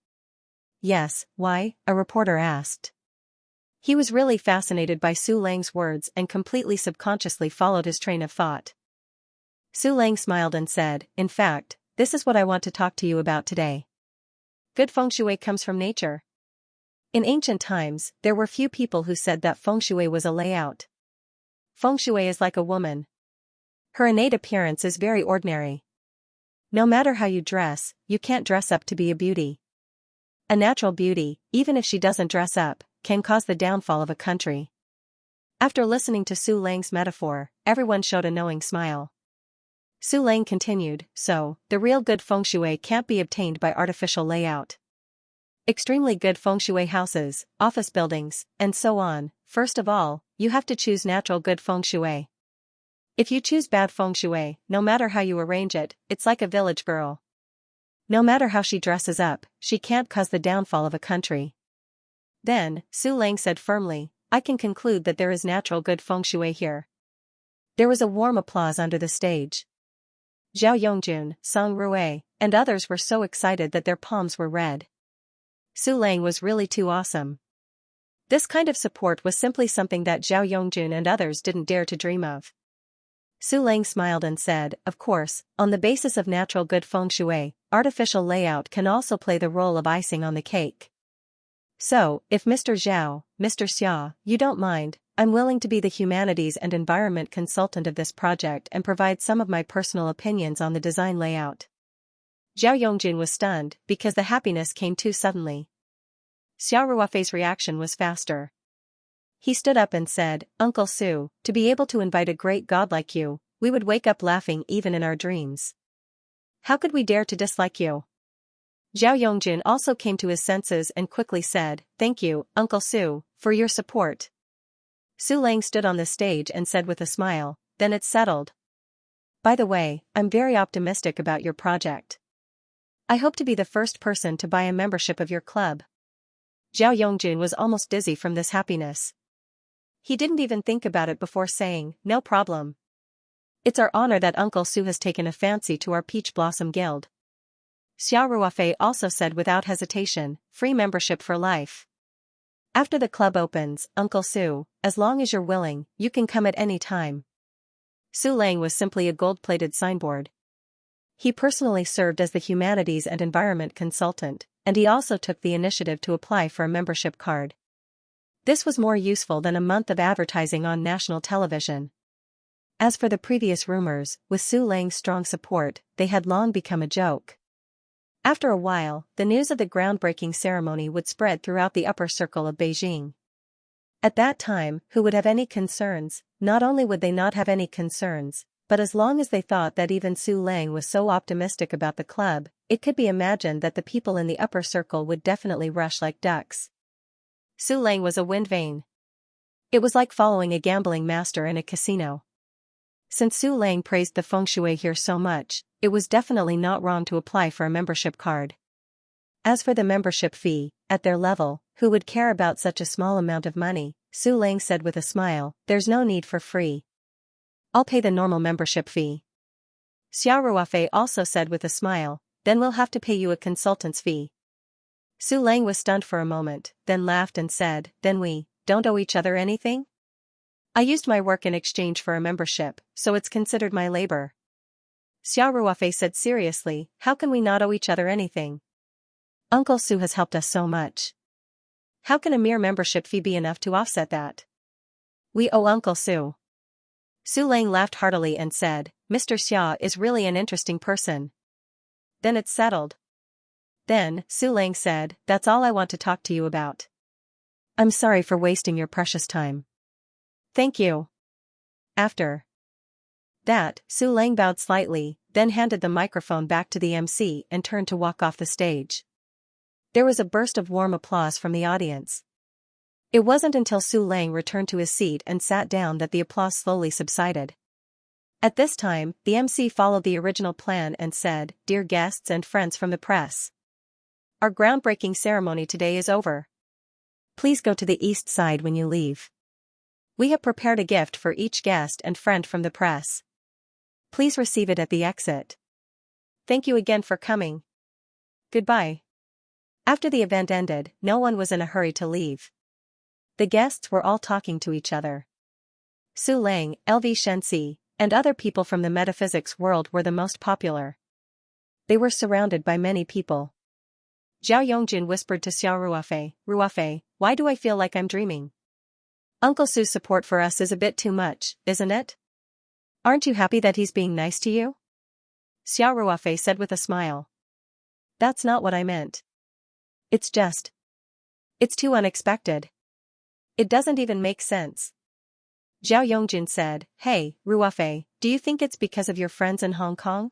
Yes, why? A reporter asked. He was really fascinated by Su Lang's words and completely subconsciously followed his train of thought. Su Lang smiled and said, in fact, this is what I want to talk to you about today. Good feng shui comes from nature. In ancient times, there were few people who said that feng shui was a layout. Feng shui is like a woman. Her innate appearance is very ordinary. No matter how you dress, you can't dress up to be a beauty. A natural beauty, even if she doesn't dress up, can cause the downfall of a country. After listening to Su Lang's metaphor, everyone showed a knowing smile. Su Lang continued, so, the real good feng shui can't be obtained by artificial layout. Extremely good feng shui houses, office buildings, and so on, first of all, you have to choose natural good feng shui. If you choose bad feng shui, no matter how you arrange it, it's like a village girl. No matter how she dresses up, she can't cause the downfall of a country. Then, Su Lang said firmly, I can conclude that there is natural good feng shui here. There was a warm applause under the stage. Zhao Yongjun, Song Rue, and others were so excited that their palms were red. Su Lang was really too awesome. This kind of support was simply something that Zhao Yongjun and others didn't dare to dream of. Su Lang smiled and said, of course, on the basis of natural good feng shui, artificial layout can also play the role of icing on the cake. So, if Mr. Zhao, Mr. Xia, you don't mind, I'm willing to be the humanities and environment consultant of this project and provide some of my personal opinions on the design layout. Zhao Yongjun was stunned, because the happiness came too suddenly. Xia Ruofei's reaction was faster. He stood up and said, Uncle Su, to be able to invite a great god like you, we would wake up laughing even in our dreams. How could we dare to dislike you? Zhao Yongjun also came to his senses and quickly said, thank you, Uncle Su, for your support. Su Lang stood on the stage and said with a smile, then it's settled. By the way, I'm very optimistic about your project. I hope to be the first person to buy a membership of your club. Zhao Yongjun was almost dizzy from this happiness. He didn't even think about it before saying, no problem. It's our honor that Uncle Su has taken a fancy to our Peach Blossom Guild. Xia Ruofei also said without hesitation, free membership for life. After the club opens, Uncle Su, as long as you're willing, you can come at any time. Su Lang was simply a gold-plated signboard. He personally served as the humanities and environment consultant, and he also took the initiative to apply for a membership card. This was more useful than a month of advertising on national television. As for the previous rumors, with Su Lang's strong support, they had long become a joke. After a while, the news of the groundbreaking ceremony would spread throughout the upper circle of Beijing. At that time, who would have any concerns? Not only would they not have any concerns, but as long as they thought that even Su Lang was so optimistic about the club, it could be imagined that the people in the upper circle would definitely rush like ducks. Su Lang was a wind vane. It was like following a gambling master in a casino. Since Su Lang praised the feng shui here so much, it was definitely not wrong to apply for a membership card. As for the membership fee, at their level, who would care about such a small amount of money? Su Lang said with a smile, there's no need for free. I'll pay the normal membership fee. Xiao Ruofei also said with a smile, then we'll have to pay you a consultant's fee. Su Lang was stunned for a moment, then laughed and said, then we don't owe each other anything? I used my work in exchange for a membership, so it's considered my labor. Xiao Ruofei said seriously, how can we not owe each other anything? Uncle Su has helped us so much. How can a mere membership fee be enough to offset that? We owe Uncle Su. Su Lang laughed heartily and said, Mr. Xia is really an interesting person. Then it's settled. Then, Su Lang said, that's all I want to talk to you about. I'm sorry for wasting your precious time. Thank you. After that, Su Lang bowed slightly, then handed the microphone back to the MC and turned to walk off the stage. There was a burst of warm applause from the audience. It wasn't until Su Lang returned to his seat and sat down that the applause slowly subsided. At this time, the MC followed the original plan and said, Dear guests and friends from the press. Our groundbreaking ceremony today is over. Please go to the east side when you leave. We have prepared a gift for each guest and friend from the press. Please receive it at the exit. Thank you again for coming. Goodbye. After the event ended, no one was in a hurry to leave. The guests were all talking to each other. Su Lang, Xianxia, and other people from the metaphysics world were the most popular. They were surrounded by many people. Zhao Yongjun whispered to Xiao Ruofei, Ruofei, why do I feel like I'm dreaming? Uncle Su's support for us is a bit too much, isn't it? Aren't you happy that he's being nice to you? Xiao Ruofei said with a smile. That's not what I meant. It's too unexpected. It doesn't even make sense. Zhao Yongjun said, Hey, Ruofei, do you think it's because of your friends in Hong Kong?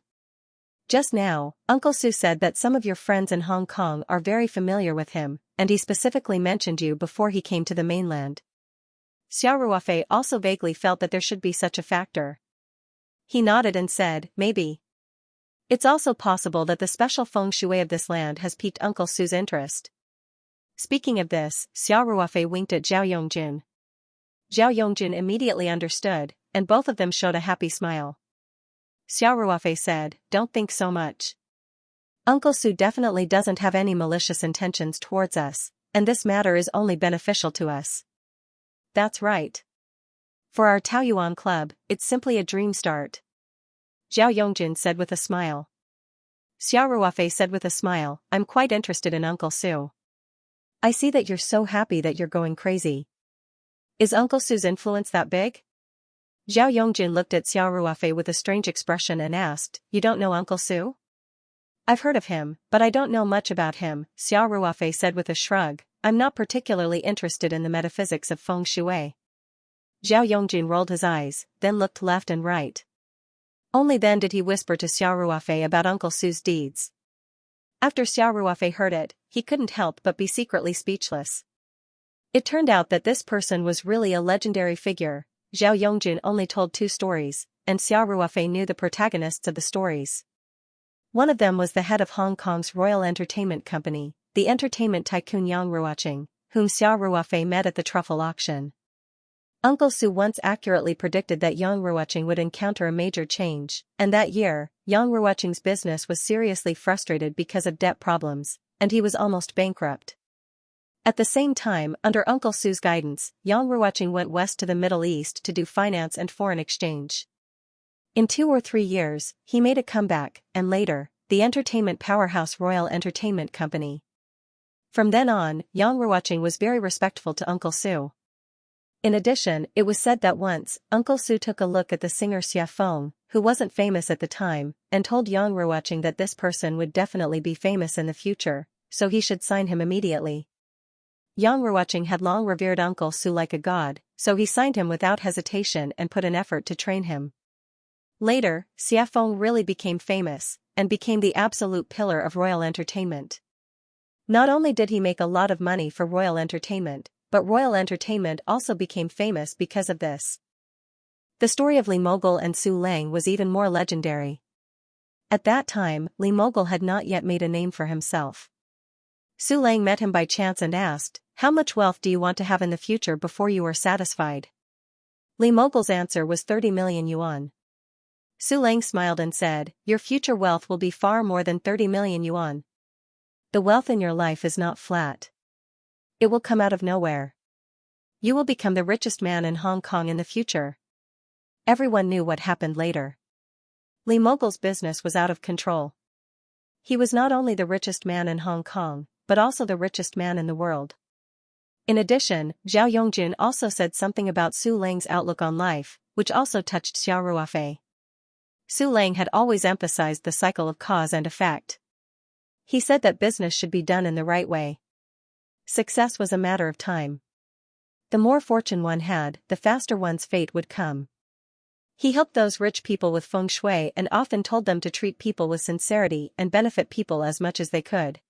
Just now, Uncle Su said that some of your friends in Hong Kong are very familiar with him, and he specifically mentioned you before he came to the mainland. Xiao Ruofei also vaguely felt that there should be such a factor. He nodded and said, maybe. It's also possible that the special feng shui of this land has piqued Uncle Su's interest. Speaking of this, Xiao Ruofei winked at Zhao Yongjun. Zhao Yongjun immediately understood, and both of them showed a happy smile. Xiao Ruofei said, Don't think so much. Uncle Su definitely doesn't have any malicious intentions towards us, and this matter is only beneficial to us. That's right. For our Taoyuan club, it's simply a dream start. Zhao Yongjun said with a smile. Xiao Ruofei said with a smile, I'm quite interested in Uncle Su. I see that you're so happy that you're going crazy. Is Uncle Su's influence that big? Zhao Yongjun looked at Xiao Ruofei with a strange expression and asked, You don't know Uncle Su? I've heard of him, but I don't know much about him, Xiao Ruofei said with a shrug. I'm not particularly interested in the metaphysics of feng shui. Zhao Yongjun rolled his eyes, then looked left and right. Only then did he whisper to Xiao Ruofei about Uncle Su's deeds. After Xiao Ruofei heard it, he couldn't help but be secretly speechless. It turned out that this person was really a legendary figure. Zhao Yongjun only told 2 stories, and Xiao Ruofei knew the protagonists of the stories. One of them was the head of Hong Kong's Royal Entertainment Company, the entertainment tycoon Yang Ruoqing, whom Xiao Ruofei met at the truffle auction. Uncle Su once accurately predicted that Yang Ruoqing would encounter a major change, and that year, Yang Ruoqing's business was seriously frustrated because of debt problems, and he was almost bankrupt. At the same time, under Uncle Su's guidance, Yang Ruoqing went west to the Middle East to do finance and foreign exchange. In 2 or 3 years, he made a comeback, and later, the entertainment powerhouse Royal Entertainment Company From then on, Yang Ruoqing was very respectful to Uncle Su. In addition, it was said that once, Uncle Su took a look at the singer Xia Feng, who wasn't famous at the time, and told Yang Ruoqing that this person would definitely be famous in the future, so he should sign him immediately. Yang Ruoqing had long revered Uncle Su like a god, so he signed him without hesitation and put an effort to train him. Later, Xia Feng really became famous, and became the absolute pillar of royal entertainment. Not only did he make a lot of money for royal entertainment, but royal entertainment also became famous because of this. The story of Li Mogul and Su Lang was even more legendary. At that time, Li Mogul had not yet made a name for himself. Su Lang met him by chance and asked, "How much wealth do you want to have in the future before you are satisfied?" Li Mogul's answer was 30 million yuan. Su Lang smiled and said, "Your future wealth will be far more than 30 million yuan. The wealth in your life is not flat. It will come out of nowhere. You will become the richest man in Hong Kong in the future." Everyone knew what happened later. Li Mogul's business was out of control. He was not only the richest man in Hong Kong, but also the richest man in the world. In addition, Zhao Yongjun also said something about Su Lang's outlook on life, which also touched Xiao Ruofei. Su Lang had always emphasized the cycle of cause and effect. He said that business should be done in the right way. Success was a matter of time. The more fortune one had, the faster one's fate would come. He helped those rich people with feng shui and often told them to treat people with sincerity and benefit people as much as they could.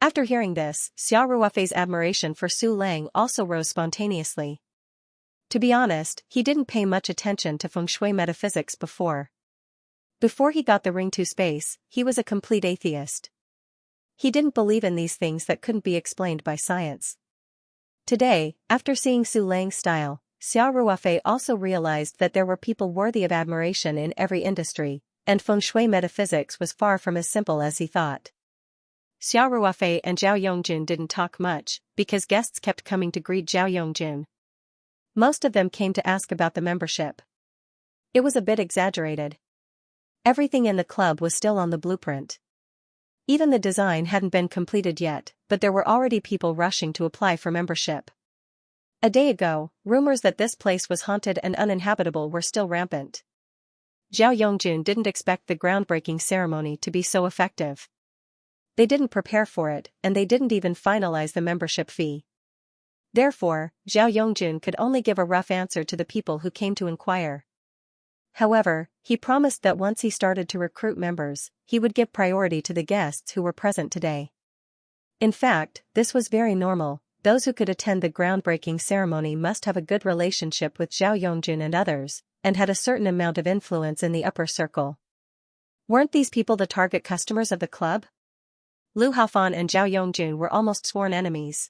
After hearing this, Xiao Ruofei's admiration for Su Lang also rose spontaneously. To be honest, he didn't pay much attention to feng shui metaphysics before. Before he got the ring to space, he was a complete atheist. He didn't believe in these things that couldn't be explained by science. Today, after seeing Su Lang's style, Xiao Ruofei also realized that there were people worthy of admiration in every industry, and feng shui metaphysics was far from as simple as he thought. Xiao Ruofei and Zhao Yongjun didn't talk much, because guests kept coming to greet Zhao Yongjun. Most of them came to ask about the membership. It was a bit exaggerated. Everything in the club was still on the blueprint. Even the design hadn't been completed yet, but there were already people rushing to apply for membership. A day ago, rumors that this place was haunted and uninhabitable were still rampant. Zhao Yongjun didn't expect the groundbreaking ceremony to be so effective. They didn't prepare for it, and they didn't even finalize the membership fee. Therefore, Zhao Yongjun could only give a rough answer to the people who came to inquire. However, he promised that once he started to recruit members, he would give priority to the guests who were present today. In fact, this was very normal. Those who could attend the groundbreaking ceremony must have a good relationship with Zhao Yongjun and others, and had a certain amount of influence in the upper circle. Weren't these people the target customers of the club? Lu Haofan and Zhao Yongjun were almost sworn enemies.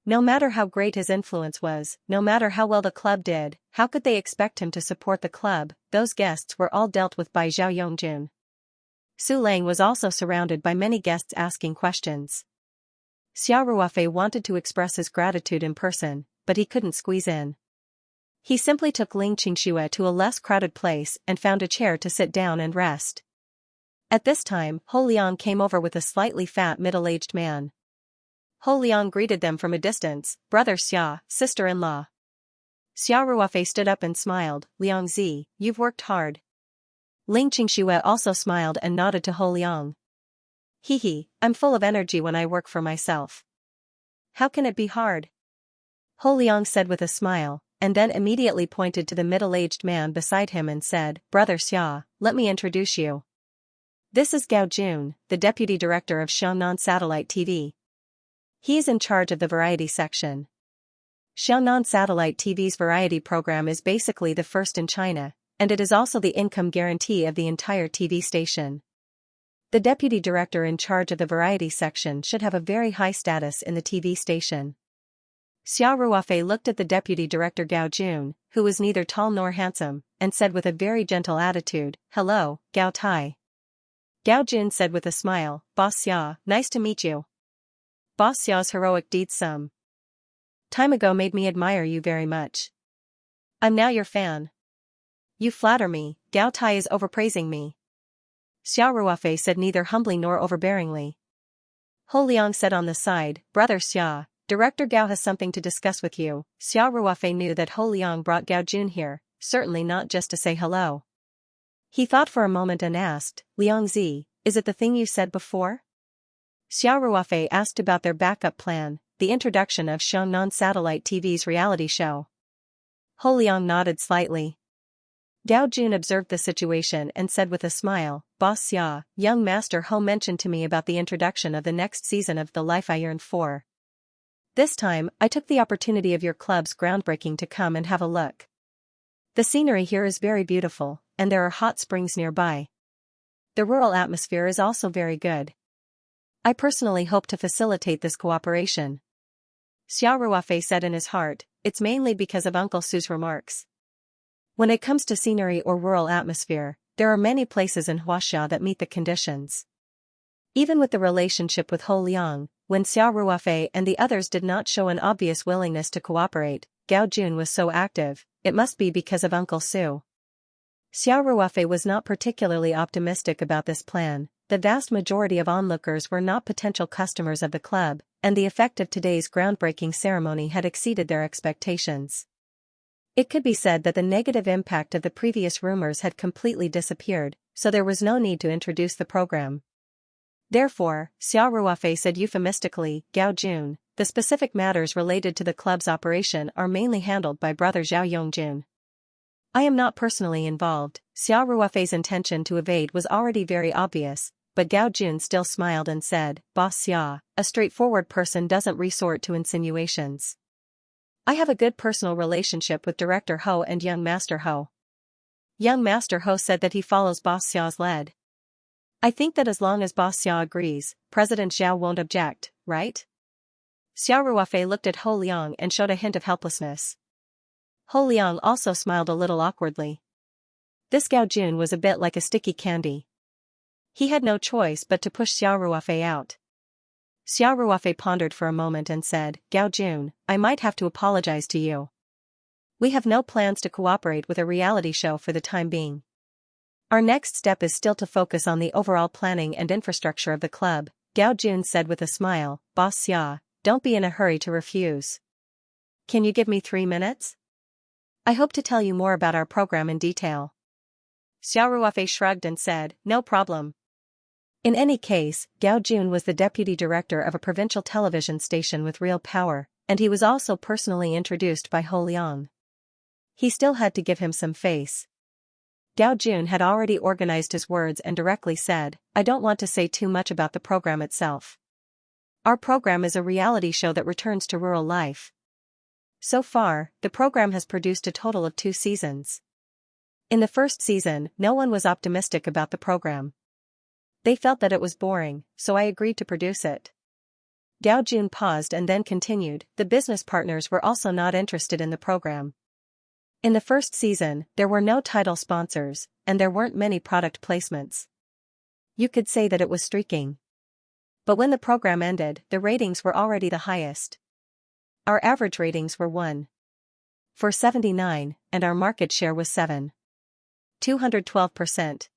No matter how great his influence was, no matter how well the club did, how could they expect him to support the club? Those guests were all dealt with by Zhao Yongjun. Su Lang was also surrounded by many guests asking questions. Xiao Ruofei wanted to express his gratitude in person, but he couldn't squeeze in. He simply took Xianxia to a less crowded place and found a chair to sit down and rest. At this time, Ho Liang came over with a slightly fat middle-aged man. Ho Liang greeted them from a distance, "Brother Xia, sister-in-law." Xiao Ruofei stood up and smiled, "Liang Zi, you've worked hard." Xianxia also smiled and nodded to Ho Liang. "Hee, I'm full of energy when I work for myself. How can it be hard?" Ho Liang said with a smile, and then immediately pointed to the middle-aged man beside him and said, "Brother Xia, let me introduce you. This is Gao Jun, the deputy director of Xiangnan Satellite TV. He is in charge of the variety section. Xiangnan Satellite TV's variety program is basically the first in China, and it is also the income guarantee of the entire TV station. The deputy director in charge of the variety section should have a very high status in the TV station." Xiao Ruofei looked at the deputy director Gao Jun, who was neither tall nor handsome, and said with a very gentle attitude, "Hello, Gao Tai." Gao Jun said with a smile, "Boss Xia, nice to meet you. Boss Xiao's heroic deeds some time ago made me admire you very much. I'm now your fan." "You flatter me, Gao Tai is overpraising me." Xiao Ruofei said neither humbly nor overbearingly. Ho Liang said on the side, Brother Xia, Director Gao has something to discuss with you. Xia Ruofei knew that Ho Liang brought Gao Jun here, certainly not just to say hello. He thought for a moment and asked, Liang Zi, is it the thing you said before? Xia Ruofei asked about their backup plan, the introduction of Xiangnan Satellite TV's reality show. Ho Liang nodded slightly. Gao Jun observed the situation and said with a smile, Boss Xia, young Master Ho mentioned to me about the introduction of the next season of The Life I Yearned For. This time, I took the opportunity of your club's groundbreaking to come and have a look. The scenery here is very beautiful, and there are hot springs nearby. The rural atmosphere is also very good. I personally hope to facilitate this cooperation. Xia Ruofei said in his heart, it's mainly because of Uncle Su's remarks. When it comes to scenery or rural atmosphere, there are many places in Huaxia that meet the conditions. Even with the relationship with Ho Liang, when Xia Ruofei and the others did not show an obvious willingness to cooperate, Gao Jun was so active, it must be because of Uncle Su. Xia Ruofei was not particularly optimistic about this plan. The vast majority of onlookers were not potential customers of the club, and the effect of today's groundbreaking ceremony had exceeded their expectations. It could be said that the negative impact of the previous rumors had completely disappeared, so there was no need to introduce the program. Therefore, Xia Ruofei said euphemistically, Gao Jun, the specific matters related to the club's operation are mainly handled by brother Zhao Yongjun. I am not personally involved. Xia Ruofei's intention to evade was already very obvious, but Gao Jun still smiled and said, Boss Xia, a straightforward person doesn't resort to insinuations. I have a good personal relationship with Director Ho and Young Master Ho. Young Master Ho said that he follows Boss Xia's lead. I think that as long as Boss Xia agrees, President Zhao won't object, right? Xia Ruofei looked at Ho Liang and showed a hint of helplessness. Ho Liang also smiled a little awkwardly. This Gao Jun was a bit like a sticky candy. He had no choice but to push Xia Ruofei out. Xia Ruofei pondered for a moment and said, Gao Jun, I might have to apologize to you. We have no plans to cooperate with a reality show for the time being. Our next step is still to focus on the overall planning and infrastructure of the club, Gao Jun said with a smile. Boss Xia, don't be in a hurry to refuse. Can you give me 3 minutes? I hope to tell you more about our program in detail. Xia Ruofei shrugged and said, no problem. In any case, Gao Jun was the deputy director of a provincial television station with real power, and he was also personally introduced by Ho Liang. He still had to give him some face. Gao Jun had already organized his words and directly said, I don't want to say too much about the program itself. Our program is a reality show that returns to rural life. So far, the program has produced a total of 2 seasons. In the first season, no one was optimistic about the program. They felt that it was boring, so I agreed to produce it. Gao Jun paused and then continued, the business partners were also not interested in the program. In the first season, there were no title sponsors, and there weren't many product placements. You could say that it was streaking. But when the program ended, the ratings were already the highest. Our average ratings were 1.479, and our market share was 7.212%.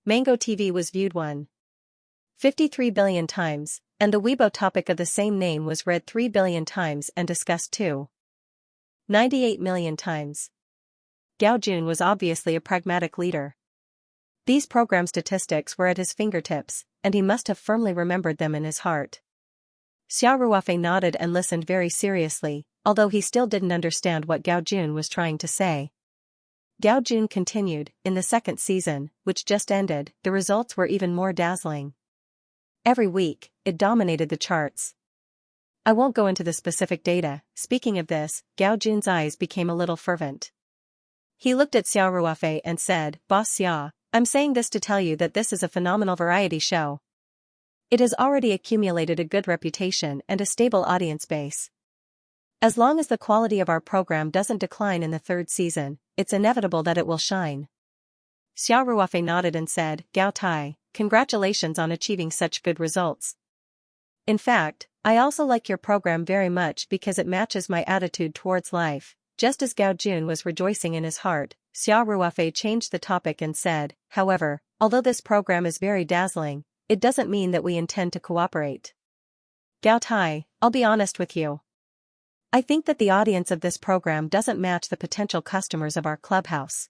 Mango TV was viewed 1.53 billion times, and the Weibo topic of the same name was read 3 billion times and discussed 2.98 million times. Gao Jun was obviously a pragmatic leader. These program statistics were at his fingertips, and he must have firmly remembered them in his heart. Xia Ruofei nodded and listened very seriously, although he still didn't understand what Gao Jun was trying to say. Gao Jun continued, in the second season, which just ended, the results were even more dazzling. Every week, it dominated the charts. I won't go into the specific data. Speaking of this, Gao Jun's eyes became a little fervent. He looked at Xia Ruofei and said, Boss Xia, I'm saying this to tell you that this is a phenomenal variety show. It has already accumulated a good reputation and a stable audience base. As long as the quality of our program doesn't decline in the 3rd season, it's inevitable that it will shine. Xia Ruofei nodded and said, Gao Tai, congratulations on achieving such good results. In fact, I also like your program very much because it matches my attitude towards life. Just as Gao Jun was rejoicing in his heart, Xia Ruofei changed the topic and said, however, although this program is very dazzling, it doesn't mean that we intend to cooperate. Gao Tai, I'll be honest with you. I think that the audience of this program doesn't match the potential customers of our clubhouse.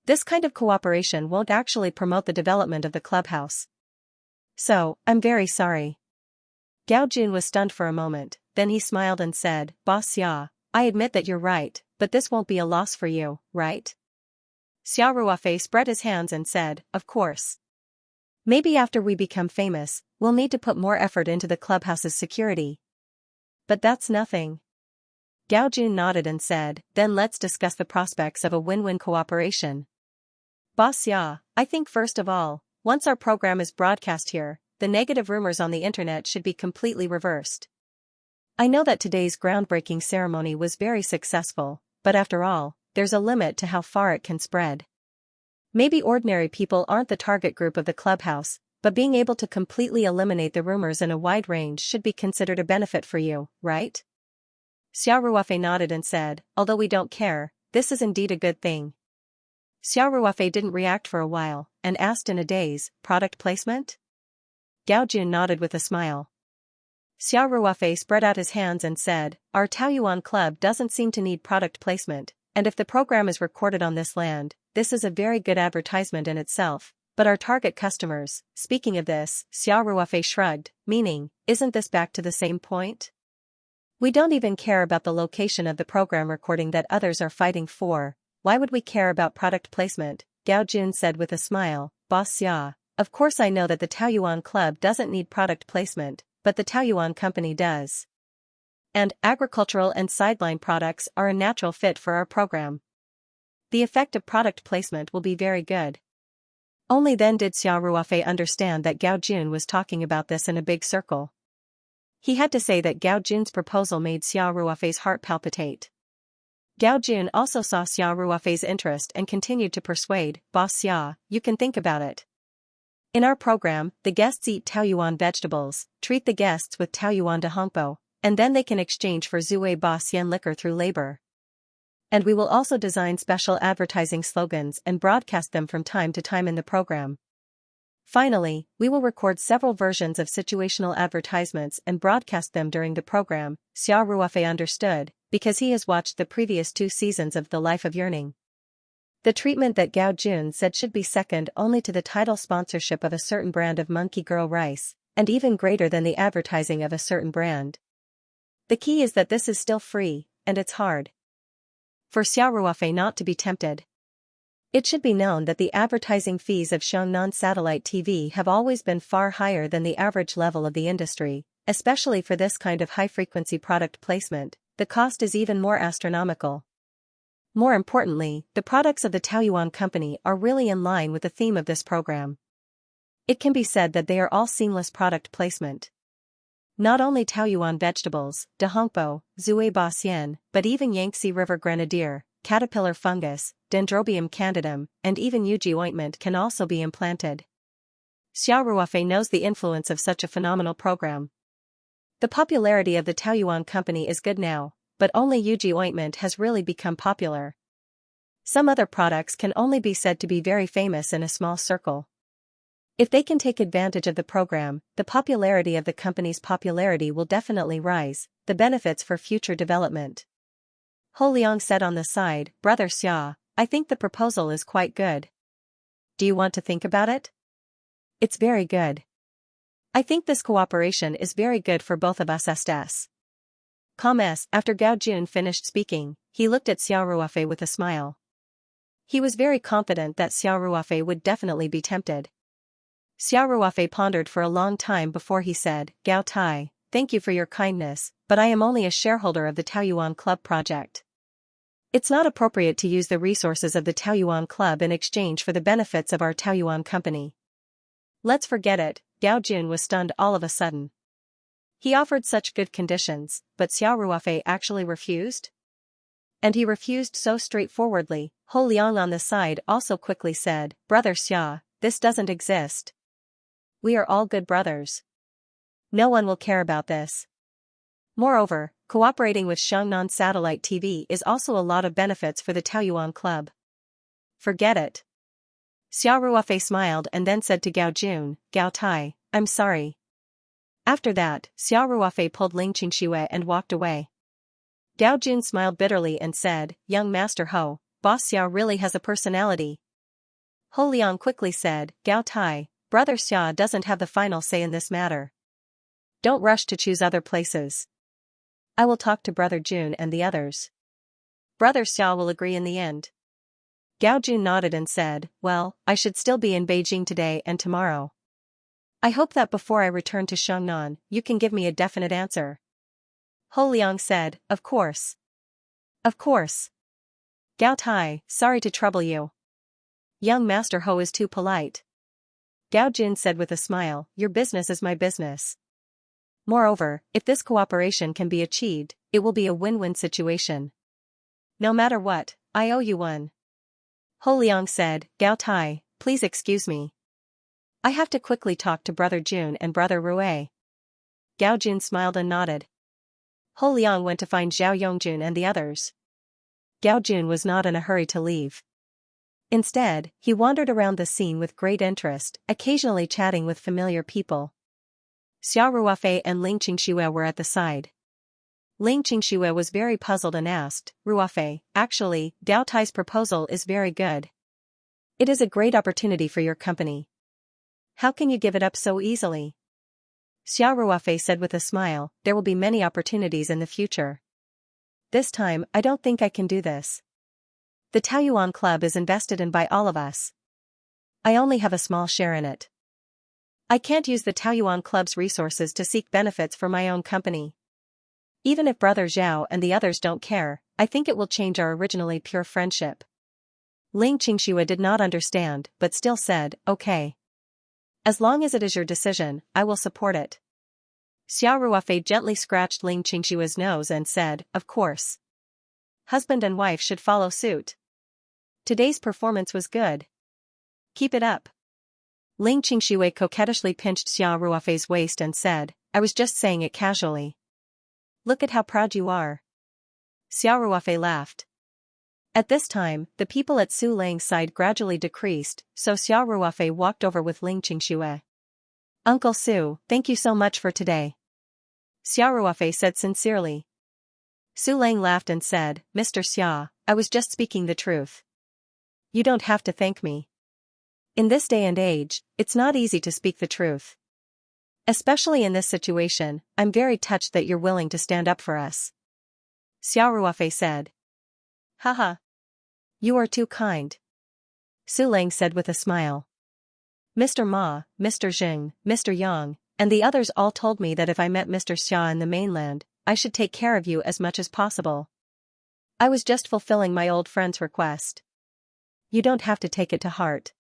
This kind of cooperation won't actually promote the development of the clubhouse. So, I'm very sorry. Gao Jun was stunned for a moment, then he smiled and said, Boss Xia, I admit that you're right, but this won't be a loss for you, right? Xia Ruofei spread his hands and said, of course. Maybe after we become famous, we'll need to put more effort into the clubhouse's security. But that's nothing. Gao Jun nodded and said, then let's discuss the prospects of a win-win cooperation. Boss Xia, I think first of all, once our program is broadcast here, the negative rumors on the internet should be completely reversed. I know that today's groundbreaking ceremony was very successful, but after all, there's a limit to how far it can spread. Maybe ordinary people aren't the target group of the clubhouse, but being able to completely eliminate the rumors in a wide range should be considered a benefit for you, right? Xia Ruofei nodded and said, although we don't care, this is indeed a good thing. Xia Ruofei didn't react for a while, and asked in a daze, product placement? Gao Jun nodded with a smile. Xia Ruofei spread out his hands and said, our Taoyuan club doesn't seem to need product placement, and if the program is recorded on this land, this is a very good advertisement in itself, but our target customers, speaking of this, Xia Ruofei shrugged, meaning, isn't this back to the same point? We don't even care about the location of the program recording that others are fighting for, why would we care about product placement? Gao Jun said with a smile, Boss Xia, of course I know that the Taoyuan club doesn't need product placement, but the Taoyuan company does. And agricultural and sideline products are a natural fit for our program. The effect of product placement will be very good. Only then did Xia Ruofei understand that Gao Jun was talking about this in a big circle. He had to say that Gao Jun's proposal made Xia Ruofei's heart palpitate. Gao Jun also saw Xia Ruofei's interest and continued to persuade, Boss Xia, you can think about it. In our program, the guests eat Taoyuan vegetables, treat the guests with Taoyuan dehongpo, and then they can exchange for Zhui Ba Xian liquor through labor. And we will also design special advertising slogans and broadcast them from time to time in the program. Finally, we will record several versions of situational advertisements and broadcast them during the program. Xia Ruofei understood, because he has watched the previous 2 seasons of The Life of Yearning. The treatment that Gao Jun said should be second only to the title sponsorship of a certain brand of Monkey Girl rice, and even greater than the advertising of a certain brand. The key is that this is still free, and it's hard for Xia Ruofei not to be tempted. It should be known that the advertising fees of Xiongnan satellite TV have always been far higher than the average level of the industry, especially for this kind of high-frequency product placement. The cost is even more astronomical. More importantly, the products of the Taoyuan company are really in line with the theme of this program. It can be said that they are all seamless product placement. Not only Taoyuan vegetables, dehongpo, Zhui Ba Xian, but even Yangtze River grenadier, caterpillar fungus, Dendrobium candidum, and even Yuji ointment can also be implanted. Xia Ruofei knows the influence of such a phenomenal program. The popularity of the Taoyuan company is good now, but only Yuji ointment has really become popular. Some other products can only be said to be very famous in a small circle. If they can take advantage of the program, the popularity of the company's popularity will definitely rise, the benefits for future development. Ho Liang said on the side, Brother Xia, I think the proposal is quite good. Do you want to think about it? It's very good. I think this cooperation is very good for both of us. After Gao Jun finished speaking, he looked at Xia Ruofei with a smile. He was very confident that Xia Ruofei would definitely be tempted. Xia Ruofei pondered for a long time before he said, Gao Tai, thank you for your kindness, but I am only a shareholder of the Taoyuan Club project. It's not appropriate to use the resources of the Taoyuan Club in exchange for the benefits of our Taoyuan company. Let's forget it. Gao Jun was stunned all of a sudden. He offered such good conditions, but Xia Ruofei actually refused? And he refused so straightforwardly. Ho Liang on the side also quickly said, Brother Xia, this doesn't exist. We are all good brothers. No one will care about this. Moreover, cooperating with Xiongnan satellite TV is also a lot of benefits for the Taoyuan Club. Forget it. Xia Ruofei smiled and then said to Gao Jun, Gao Tai, I'm sorry. After that, Xiao Ruofei pulled Ling Qingxue and walked away. Gao Jun smiled bitterly and said, "Young Master Ho, Boss Xiao really has a personality." Ho Liang quickly said, "Gao Tai, Brother Xia doesn't have the final say in this matter. Don't rush to choose other places. I will talk to Brother Jun and the others. Brother Xia will agree in the end." Gao Jun nodded and said, "Well, I should still be in Beijing today and tomorrow. I hope that before I return to Xiangnan, you can give me a definite answer." Ho Liang said, "Of course. Of course. Gao Tai, sorry to trouble you. Young Master Ho is too polite." Gao Jun said with a smile, "Your business is my business. Moreover, if this cooperation can be achieved, it will be a win-win situation. No matter what, I owe you one." Ho Liang said, "Gao Tai, please excuse me. I have to quickly talk to Brother Jun and Brother Rui." Gao Jun smiled and nodded. Ho Liang went to find Zhao Yongjun and the others. Gao Jun was not in a hurry to leave. Instead, he wandered around the scene with great interest, occasionally chatting with familiar people. Xiao Ruofei and Ling Qingxue were at the side. Ling Qingxue was very puzzled and asked, "Ruofei, actually, Gao Tai's proposal is very good. It is a great opportunity for your company. How can you give it up so easily?" Xiao Ruofei said with a smile, "There will be many opportunities in the future. This time, I don't think I can do this. The Taoyuan Club is invested in by all of us. I only have a small share in it. I can't use the Taoyuan Club's resources to seek benefits for my own company. Even if Brother Zhao and the others don't care, I think it will change our originally pure friendship." Ling Qingxue did not understand but still said, "Okay. As long as it is your decision, I will support it." Xiao Ruofei gently scratched Ling Qingxue's nose and said, "Of course. Husband and wife should follow suit. Today's performance was good. Keep it up." Ling Qingxue coquettishly pinched Xiao Ruofei's waist and said, "I was just saying it casually. Look at how proud you are." Xiao Ruofei laughed. At this time, the people at Su Lang's side gradually decreased, so Xiao Ruofei walked over with Ling Qingxue. "Uncle Su, thank you so much for today," Xiao Ruofei said sincerely. Su Lang laughed and said, "Mr. Xia, I was just speaking the truth. You don't have to thank me. In this day and age, it's not easy to speak the truth. Especially in this situation, I'm very touched that you're willing to stand up for us," Xiao Ruofei said. "Haha. You are too kind," Su Lang said with a smile. "Mr. Ma, Mr. Jing, Mr. Yang, and the others all told me that if I met Mr. Xia in the mainland, I should take care of you as much as possible. I was just fulfilling my old friend's request. You don't have to take it to heart."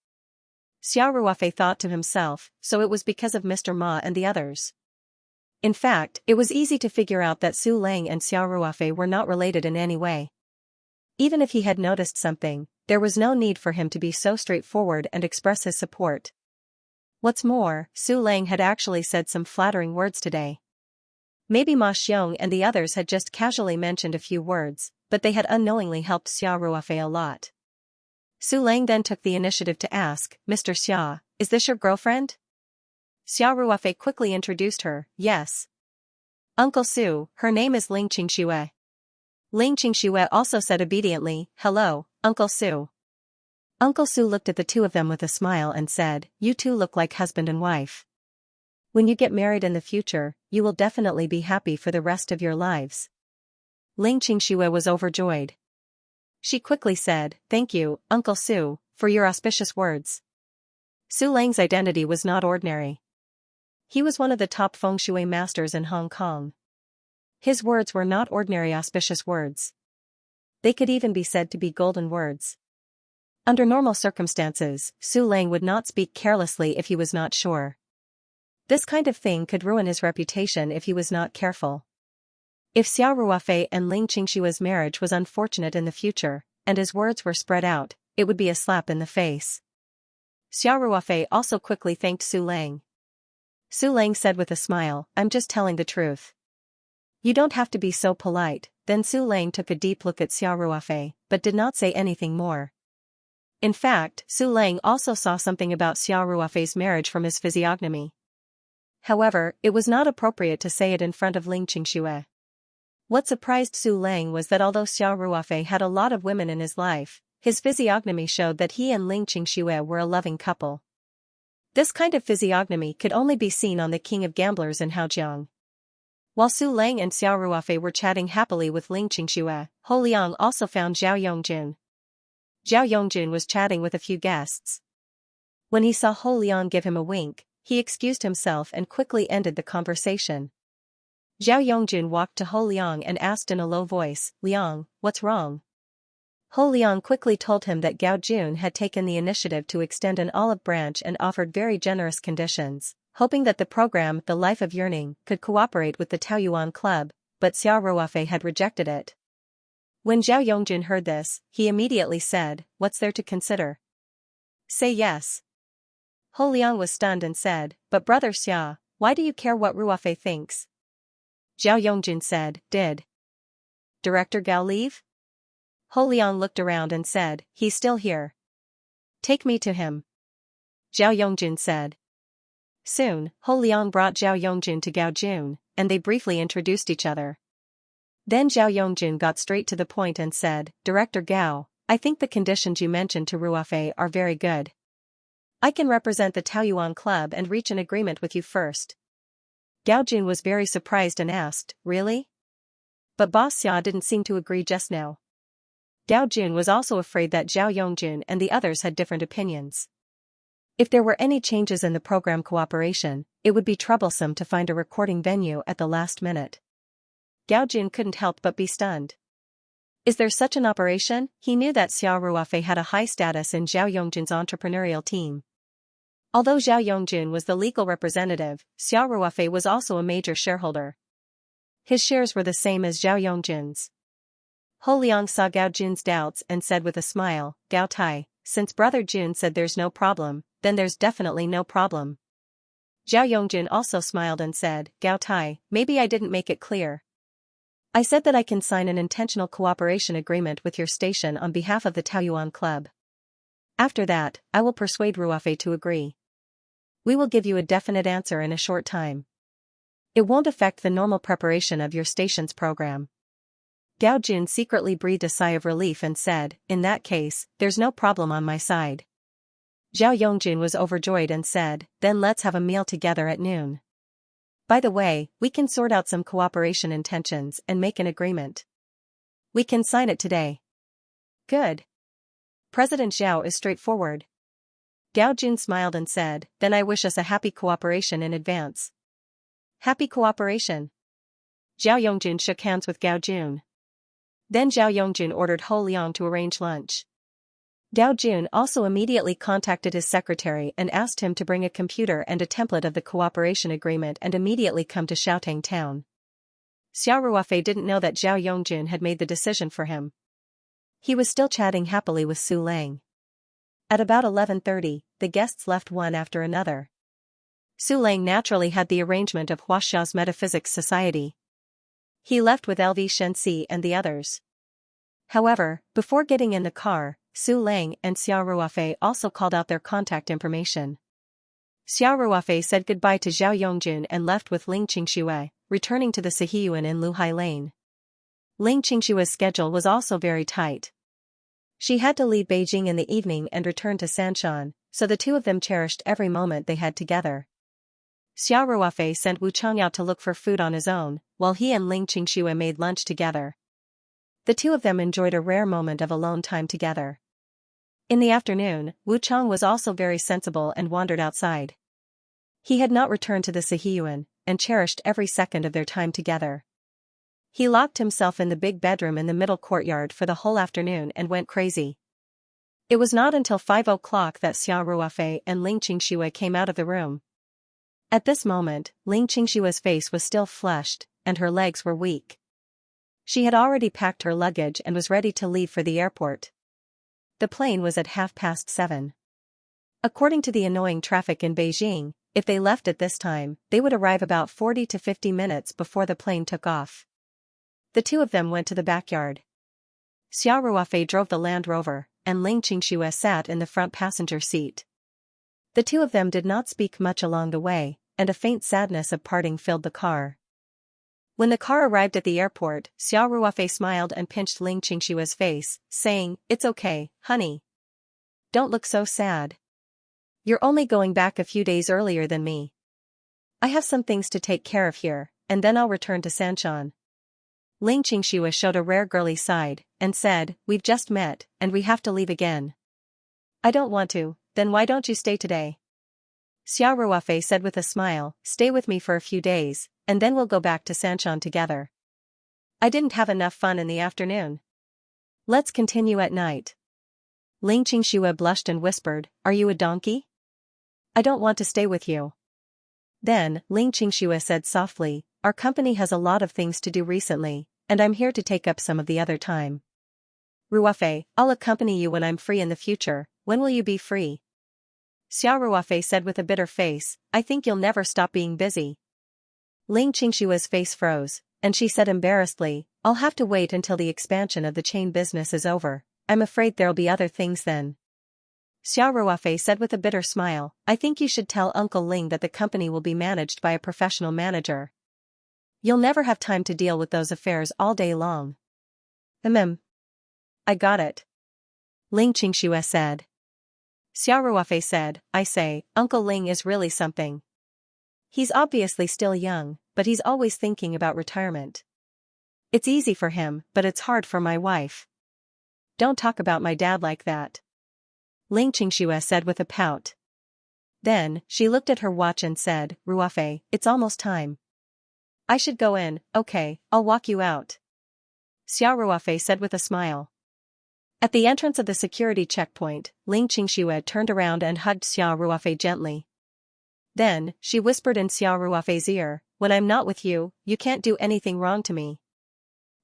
Xiao Ruofei thought to himself, so it was because of Mr. Ma and the others. In fact, it was easy to figure out that Su Lang and Xiao Ruofei were not related in any way. Even if he had noticed something, there was no need for him to be so straightforward and express his support. What's more, Su Lang had actually said some flattering words today. Maybe Ma Xiong and the others had just casually mentioned a few words, but they had unknowingly helped Xiao Ruofei a lot. Su Lang then took the initiative to ask, "Mr. Xia, is this your girlfriend?" Xiao Ruofei quickly introduced her, "Yes. Uncle Su, her name is Ling Qingxue." Ling Qingxue also said obediently, "Hello, Uncle Su." Uncle Su looked at the two of them with a smile and said, "You two look like husband and wife. When you get married in the future, you will definitely be happy for the rest of your lives." Ling Qingxue was overjoyed. She quickly said, "Thank you, Uncle Su, for your auspicious words." Su Lang's identity was not ordinary. He was one of the top feng shui masters in Hong Kong. His words were not ordinary auspicious words. They could even be said to be golden words. Under normal circumstances, Su Lang would not speak carelessly if he was not sure. This kind of thing could ruin his reputation if he was not careful. If Xiao Ruofei and Ling Qingxue's marriage was unfortunate in the future, and his words were spread out, it would be a slap in the face. Xiao Ruofei also quickly thanked Su Lang. Su Lang said with a smile, "I'm just telling the truth. You don't have to be so polite." Then Su Lang took a deep look at Xiao Ruofei, but did not say anything more. In fact, Su Lang also saw something about Xiao Ruofei's marriage from his physiognomy. However, it was not appropriate to say it in front of Ling Qingxue. What surprised Su Lang was that although Xiao Ruofei had a lot of women in his life, his physiognomy showed that he and Ling Qingxue were a loving couple. This kind of physiognomy could only be seen on the king of gamblers in Haojiang. While Su Lang and Xiao Ruofei were chatting happily with Ling Qingxue, Hou Liang also found Zhao Yongjun. Zhao Yongjun was chatting with a few guests. When he saw Hou Liang give him a wink, he excused himself and quickly ended the conversation. Zhao Yongjun walked to Hou Liang and asked in a low voice, "Liang, what's wrong?" Hou Liang quickly told him that Gao Jun had taken the initiative to extend an olive branch and offered very generous conditions, hoping that the program The Life of Yearning could cooperate with the Taoyuan Club, but Xiao Ruofei had rejected it. When Zhao Yongjun heard this, he immediately said, "What's there to consider? Say yes." Hou Liang was stunned and said, "But brother Xia, why do you care what Ruofei thinks?" Zhao Yongjun said, "Did Director Gao leave?" Hou Liang looked around and said, "He's still here. Take me to him." Zhao Yongjun said. Soon, Hou Liang brought Zhao Yongjun to Gao Jun, and they briefly introduced each other. Then Zhao Yongjun got straight to the point and said, "Director Gao, I think the conditions you mentioned to Ruofei are very good. I can represent the Taoyuan Club and reach an agreement with you first." Gao Jun was very surprised and asked, "Really? But Boss Xia didn't seem to agree just now." Gao Jun was also afraid that Zhao Yongjun and the others had different opinions. If there were any changes in the program cooperation, it would be troublesome to find a recording venue at the last minute. Gao Jun couldn't help but be stunned. Is there such an operation? He knew that Xiao Ruofei had a high status in Zhao Yongjun's entrepreneurial team. Although Zhao Yongjun was the legal representative, Xiao Ruofei was also a major shareholder. His shares were the same as Zhao Yongjun's. Hou Liang saw Gao Jun's doubts and said with a smile, "Gao Tai, since brother Jun said there's no problem, then there's definitely no problem." Zhao Yongjun also smiled and said, "Gao Tai, maybe I didn't make it clear. I said that I can sign an intentional cooperation agreement with your station on behalf of the Taoyuan Club. After that, I will persuade Ruofei to agree. We will give you a definite answer in a short time. It won't affect the normal preparation of your station's program." Gao Jun secretly breathed a sigh of relief and said, "In that case, there's no problem on my side." Zhao Yongjun was overjoyed and said, "Then let's have a meal together at noon. By the way, we can sort out some cooperation intentions and make an agreement. We can sign it today." "Good. President Zhao is straightforward." Gao Jun smiled and said, "Then I wish us a happy cooperation in advance." "Happy cooperation." Zhao Yongjun shook hands with Gao Jun. Then Zhao Yongjun ordered Hou Liang to arrange lunch. Gao Jun also immediately contacted his secretary and asked him to bring a computer and a template of the cooperation agreement and immediately come to Xiaotang town. Xiao Ruofei didn't know that Zhao Yongjun had made the decision for him. He was still chatting happily with Su Lang. At about 11:30, the guests left one after another. Su Lang naturally had the arrangement of Huaxiao's Metaphysics Society. He left with LV Shenxi and the others. However, before getting in the car, Su Lang and Xiao Ruofei also called out their contact information. Xiao Ruofei said goodbye to Zhao Yongjun and left with Ling Qingxue, returning to the Sihiyuan in Luhai Lane. Ling Qingxue's schedule was also very tight. She had to leave Beijing in the evening and return to Sanshan, so the two of them cherished every moment they had together. Xiao Ruofei sent Wu Changyao to look for food on his own, while he and Ling Qingxue made lunch together. The two of them enjoyed a rare moment of alone time together. In the afternoon, Wu Chang was also very sensible and wandered outside. He had not returned to the Sihiyuan, and cherished every second of their time together. He locked himself in the big bedroom in the middle courtyard for the whole afternoon and went crazy. It was not until 5 o'clock that Xiao Ruofei and Ling Qingxue came out of the room. At this moment, Ling Qingxue's face was still flushed, and her legs were weak. She had already packed her luggage and was ready to leave for the airport. The plane was at 7:30. According to the annoying traffic in Beijing, if they left at this time, they would arrive about 40 to 50 minutes before the plane took off. The two of them went to the backyard. Xiao Ruofei drove the Land Rover, and Ling Qingxue sat in the front passenger seat. The two of them did not speak much along the way, and a faint sadness of parting filled the car. When the car arrived at the airport, Xiao Ruofei smiled and pinched Ling Qingshua's face, saying, "It's okay, honey. Don't look so sad. You're only going back a few days earlier than me. I have some things to take care of here, and then I'll return to Sanshan." Ling Qingxua showed a rare girly side, and said, "We've just met, and we have to leave again." "I don't want to, then why don't you stay today?" Xiao Ruofei said with a smile, "Stay with me for a few days, and then we'll go back to Sanshan together. I didn't have enough fun in the afternoon. Let's continue at night." Ling Qingxua blushed and whispered, "Are you a donkey? I don't want to stay with you." Then, Ling Qingxua said softly, "Our company has a lot of things to do recently, and I'm here to take up some of the other time. Ruofei, I'll accompany you when I'm free in the future. When will you be free?" Xiao Ruofei said with a bitter face, "I think you'll never stop being busy." Ling Qingshua's face froze, and she said embarrassedly, "I'll have to wait until the expansion of the chain business is over. I'm afraid there'll be other things then." Xiao Ruofei said with a bitter smile, "I think you should tell Uncle Ling that the company will be managed by a professional manager. You'll never have time to deal with those affairs all day long." I got it," Ling Qingxua said. Xiao Ruofei said, "I say, Uncle Ling is really something. He's obviously still young, but he's always thinking about retirement. It's easy for him, but it's hard for my wife. Don't talk about my dad like that," Ling Qingxua said with a pout. Then, she looked at her watch and said, "Ruofei, it's almost time. I should go in. Okay, I'll walk you out," Xiao Ruofei said with a smile. At the entrance of the security checkpoint, Ling Qingxua turned around and hugged Xiao Ruofei gently. Then, she whispered in Xiao Ruofei's ear, "When I'm not with you, you can't do anything wrong to me."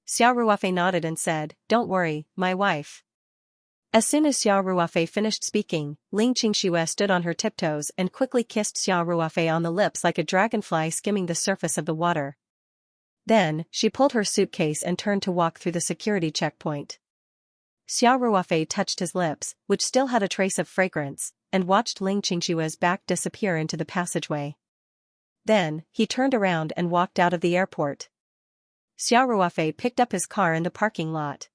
Xiao Ruofei nodded and said, "Don't worry, my wife." As soon as Xiao Ruofei finished speaking, Ling Qingxua stood on her tiptoes and quickly kissed Xiao Ruofei on the lips like a dragonfly skimming the surface of the water. Then, she pulled her suitcase and turned to walk through the security checkpoint. Xiao Ruofei touched his lips, which still had a trace of fragrance, and watched Ling Qingshua's back disappear into the passageway. Then, he turned around and walked out of the airport. Xiao Ruofei picked up his car in the parking lot.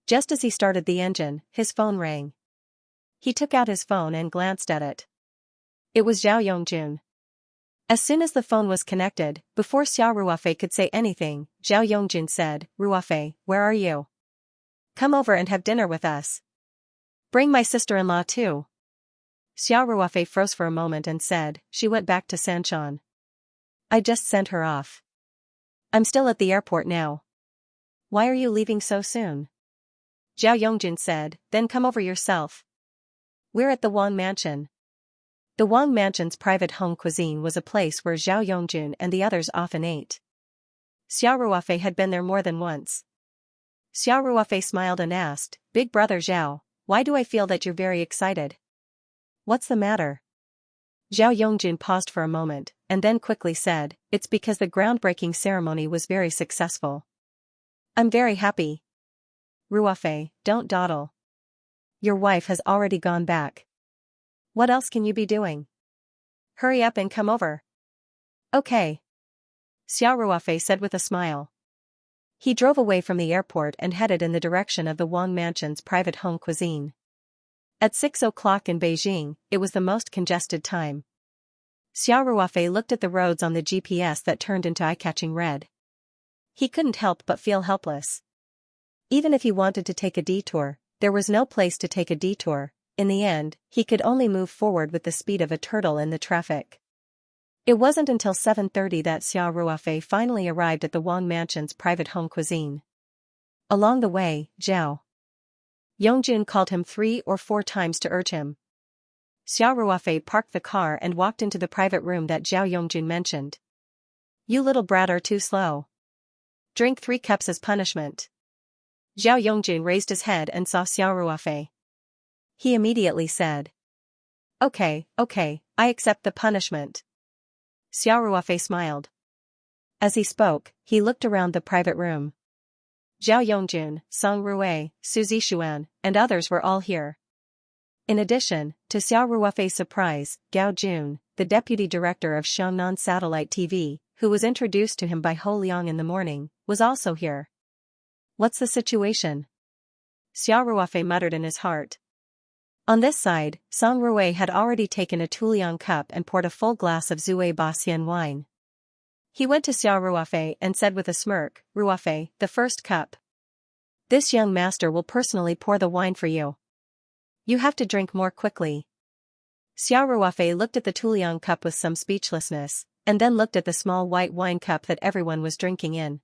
Just as he started the engine, his phone rang. He took out his phone and glanced at it. It was Zhao Yongjun. As soon as the phone was connected, before Xiao Ruofei could say anything, Zhao Yongjun said, "Ruofei, where are you? Come over and have dinner with us. Bring my sister-in-law too." Xiao Ruofei froze for a moment and said, "She went back to Sanshan. I just sent her off. I'm still at the airport now." "Why are you leaving so soon?" Zhao Yongjun said, "Then come over yourself. We're at the Wang Mansion." The Wang Mansion's private home cuisine was a place where Zhao Yongjun and the others often ate. Xiao Ruofei had been there more than once. Xiao Ruofei smiled and asked, "Big brother Zhao, why do I feel that you're very excited? What's the matter?" Zhao Yongjun paused for a moment, and then quickly said, "It's because the groundbreaking ceremony was very successful. I'm very happy." "Ruofei, don't dawdle. Your wife has already gone back. What else can you be doing? Hurry up and come over." "Okay," Xiao Ruofei said with a smile. He drove away from the airport and headed in the direction of the Wang Mansion's private home cuisine. At 6 o'clock in Beijing, it was the most congested time. Xiao Ruofei looked at the roads on the GPS that turned into eye-catching red. He couldn't help but feel helpless. Even if he wanted to take a detour, there was no place to take a detour. In the end, he could only move forward with the speed of a turtle in the traffic. It wasn't until 7:30 that Xiao Ruofei finally arrived at the Wang Mansion's private home cuisine. Along the way, Zhao Yongjun called him 3 or 4 times to urge him. Xiao Ruofei parked the car and walked into the private room that Zhao Yongjun mentioned. "You little brat are too slow. Drink 3 cups as punishment." Zhao Yongjun raised his head and saw Xiao Ruofei. He immediately said, Okay, I accept the punishment." Xiao Ruofei smiled. As he spoke, he looked around the private room. Zhao Yongjun, Song Rui, Su Zixuan, and others were all here. In addition, to Xiao Ruofei's surprise, Gao Jun, the deputy director of Xiangnan Satellite TV, who was introduced to him by Ho Liang in the morning, was also here. What's the situation? Xiao Ruofei muttered in his heart. On this side, Song Rui had already taken a Tuliang cup and poured a full glass of Zui Ba Xian wine. He went to Xiao Ruofei and said with a smirk, "Ruofei, the first cup. This young master will personally pour the wine for you. You have to drink more quickly." Xiao Ruofei looked at the Tuliang cup with some speechlessness, and then looked at the small white wine cup that everyone was drinking in.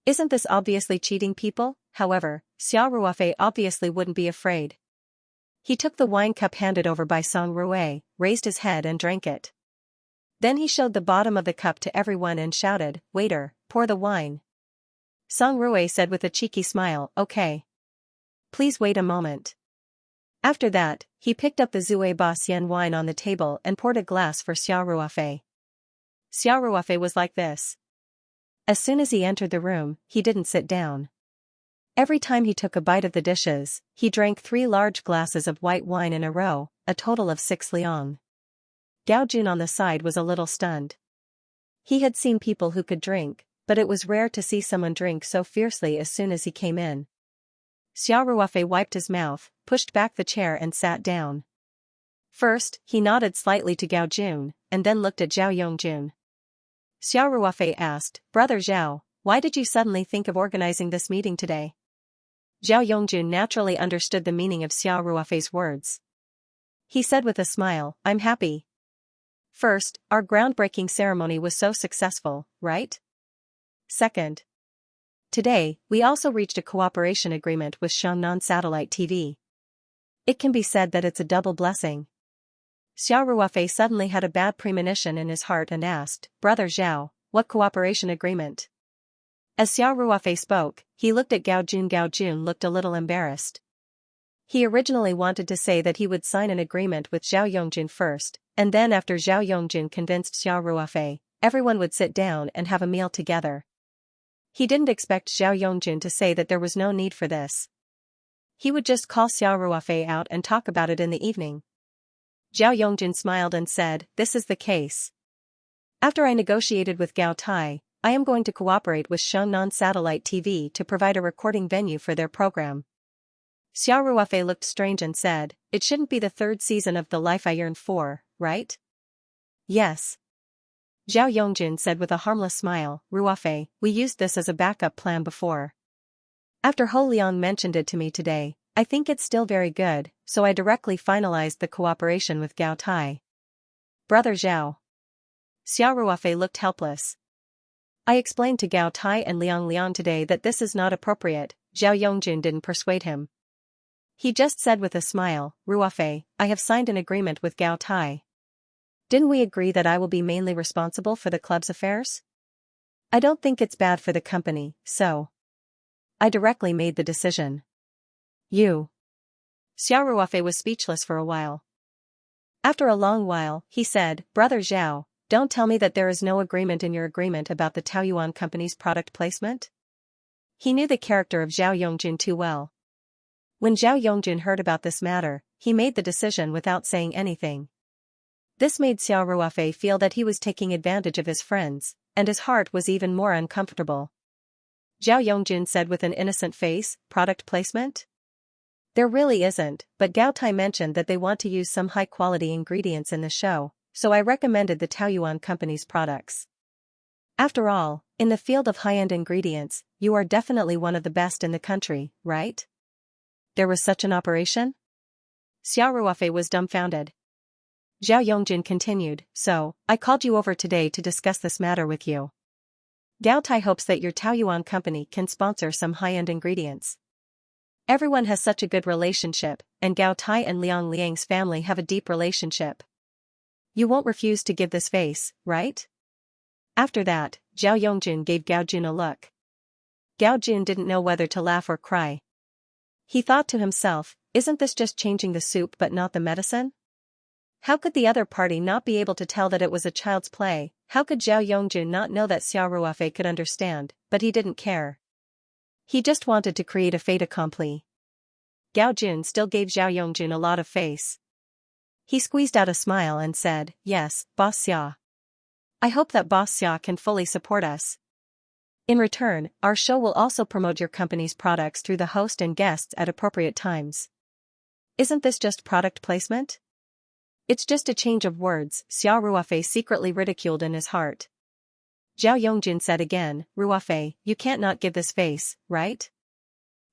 Isn't this obviously cheating people? However, Xiao Ruofei obviously wouldn't be afraid. He took the wine cup handed over by Song Rui, raised his head and drank it. Then he showed the bottom of the cup to everyone and shouted, "Waiter, pour the wine." Song Rui said with a cheeky smile, "Okay. Please wait a moment." After that, he picked up the Zui Ba Xian wine on the table and poured a glass for Xiao Ruofei. Xiao Ruofei was like this. As soon as he entered the room, he didn't sit down. Every time he took a bite of the dishes, he drank 3 large glasses of white wine in a row, a total of 6 liang. Gao Jun on the side was a little stunned. He had seen people who could drink, but it was rare to see someone drink so fiercely as soon as he came in. Xiao Ruofei wiped his mouth, pushed back the chair and sat down. First, he nodded slightly to Gao Jun, and then looked at Zhao Yongjun. Xiao Ruofei asked, "Brother Zhao, why did you suddenly think of organizing this meeting today?" Zhao Yongjun naturally understood the meaning of Xiao Ruofei's words. He said with a smile, "I'm happy. First, our groundbreaking ceremony was so successful, right? Second, today, we also reached a cooperation agreement with Xiangnan Satellite TV. It can be said that it's a double blessing." Xiao Ruofei suddenly had a bad premonition in his heart and asked, "Brother Zhao, what cooperation agreement?" As Xiao Ruofei spoke, he looked at Gao Jun. Gao Jun looked a little embarrassed. He originally wanted to say that he would sign an agreement with Zhao Yongjun first, and then after Zhao Yongjun convinced Xiao Ruofei, everyone would sit down and have a meal together. He didn't expect Zhao Yongjun to say that there was no need for this. He would just call Xiao Ruofei out and talk about it in the evening. Zhao Yongjun smiled and said, "This is the case. After I negotiated with Gao Tai, I am going to cooperate with Xiangnan Satellite TV to provide a recording venue for their program." Xiao Ruofei looked strange and said, "It shouldn't be the 3rd season of The Life I Yearned For, right?" "Yes." Zhao Yongjun said with a harmless smile, "Ruofei, we used this as a backup plan before. After Ho Liang mentioned it to me today, I think it's still very good, so I directly finalized the cooperation with Gao Tai." "Brother Zhao." Xiao Ruofei looked helpless. "I explained to Gao Tai and Liang Liang today that this is not appropriate." Zhao Yongjun didn't persuade him. He just said with a smile, "Ruofei, I have signed an agreement with Gao Tai. Didn't we agree that I will be mainly responsible for the club's affairs? I don't think it's bad for the company, so I directly made the decision." "You?" Xiao Ruofei was speechless for a while. After a long while, he said, "Brother Zhao, don't tell me that there is no agreement in your agreement about the Taoyuan company's product placement?" He knew the character of Zhao Yongjun too well. When Zhao Yongjun heard about this matter, he made the decision without saying anything. This made Xiao Ruofei feel that he was taking advantage of his friends, and his heart was even more uncomfortable. Zhao Yongjun said with an innocent face, "Product placement? There really isn't, but Gao Tai mentioned that they want to use some high-quality ingredients in the show, so I recommended the Taoyuan company's products. After all, in the field of high-end ingredients, you are definitely one of the best in the country, right?" "There was such an operation?" Xiao Ruofei was dumbfounded. Zhao Yongjun continued, "So, I called you over today to discuss this matter with you. Gao Tai hopes that your Taoyuan company can sponsor some high-end ingredients. Everyone has such a good relationship, and Gao Tai and Liang Liang's family have a deep relationship. You won't refuse to give this face, right?" After that, Zhao Yongjun gave Gao Jun a look. Gao Jun didn't know whether to laugh or cry. He thought to himself, isn't this just changing the soup but not the medicine? How could the other party not be able to tell that it was a child's play? How could Zhao Yongjun not know that Xiao Ruofei could understand, but he didn't care. He just wanted to create a fait accompli. Gao Jun still gave Zhao Yongjun a lot of face. He squeezed out a smile and said, yes, Boss Xia. I hope that Boss Xia can fully support us. In return, our show will also promote your company's products through the host and guests at appropriate times. Isn't this just product placement? It's just a change of words, Xiao Ruofei secretly ridiculed in his heart. Zhao Yongjun said again, Ruofei, you can't not give this face, right?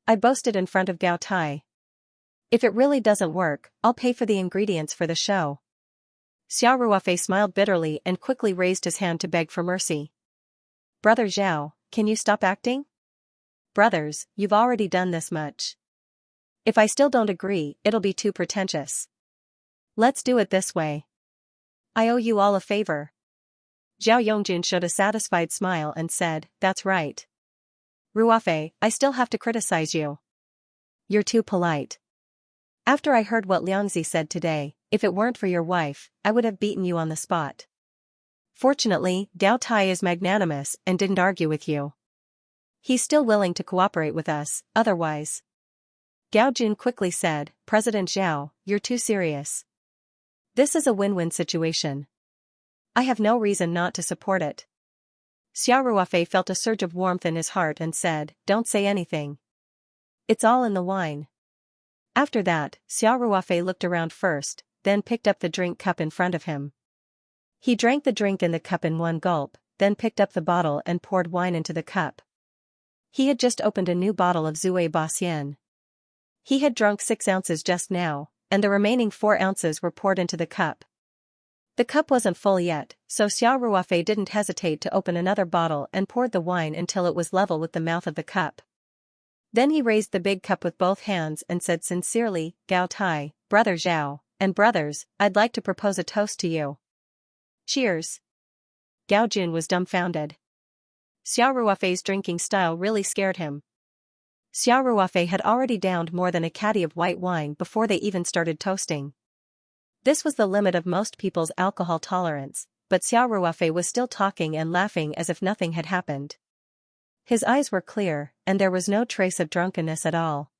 I boasted in front of Gao Tai. If it really doesn't work, I'll pay for the ingredients for the show. Xiao Ruofei smiled bitterly and quickly raised his hand to beg for mercy. Brother Zhao, can you stop acting? Brothers, you've already done this much. If I still don't agree, it'll be too pretentious. Let's do it this way. I owe you all a favor. Zhao Yongjun showed a satisfied smile and said, that's right. Ruofei, I still have to criticize you. You're too polite. After I heard what Xianxia said today, if it weren't for your wife, I would have beaten you on the spot. Fortunately, Gao Tai is magnanimous and didn't argue with you. He's still willing to cooperate with us, otherwise. Gao Jun quickly said, President Zhao, you're too serious. This is a win-win situation. I have no reason not to support it. Xiao Ruofei felt a surge of warmth in his heart and said, don't say anything. It's all in the wine. After that, Xiao Ruofei looked around first, then picked up the drink cup in front of him. He drank the drink in the cup in one gulp, then picked up the bottle and poured wine into the cup. He had just opened a new bottle of Zui Baxian. He had drunk 6 ounces just now, and the remaining 4 ounces were poured into the cup. The cup wasn't full yet, so Xiao Ruofei didn't hesitate to open another bottle and poured the wine until it was level with the mouth of the cup. Then he raised the big cup with both hands and said sincerely, Gao Tai, Brother Zhao, and brothers, I'd like to propose a toast to you. Cheers. Gao Jun was dumbfounded. Xiao Ruofei's drinking style really scared him. Xiao Ruofei had already downed more than a caddy of white wine before they even started toasting. This was the limit of most people's alcohol tolerance, but Xiao Ruofei was still talking and laughing as if nothing had happened. His eyes were clear, and there was no trace of drunkenness at all.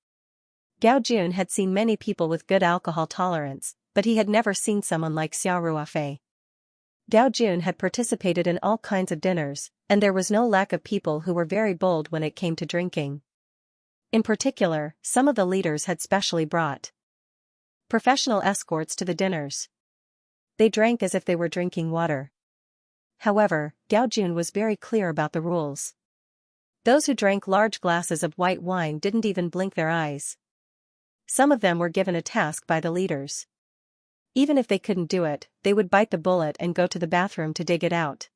Gao Jun had seen many people with good alcohol tolerance, but he had never seen someone like Xiao Ruofei. Gao Jun had participated in all kinds of dinners, and there was no lack of people who were very bold when it came to drinking. In particular, some of the leaders had specially brought professional escorts to the dinners. They drank as if they were drinking water. However, Gao Jun was very clear about the rules. Those who drank large glasses of white wine didn't even blink their eyes. Some of them were given a task by the leaders. Even if they couldn't do it, they would bite the bullet and go to the bathroom to dig it out.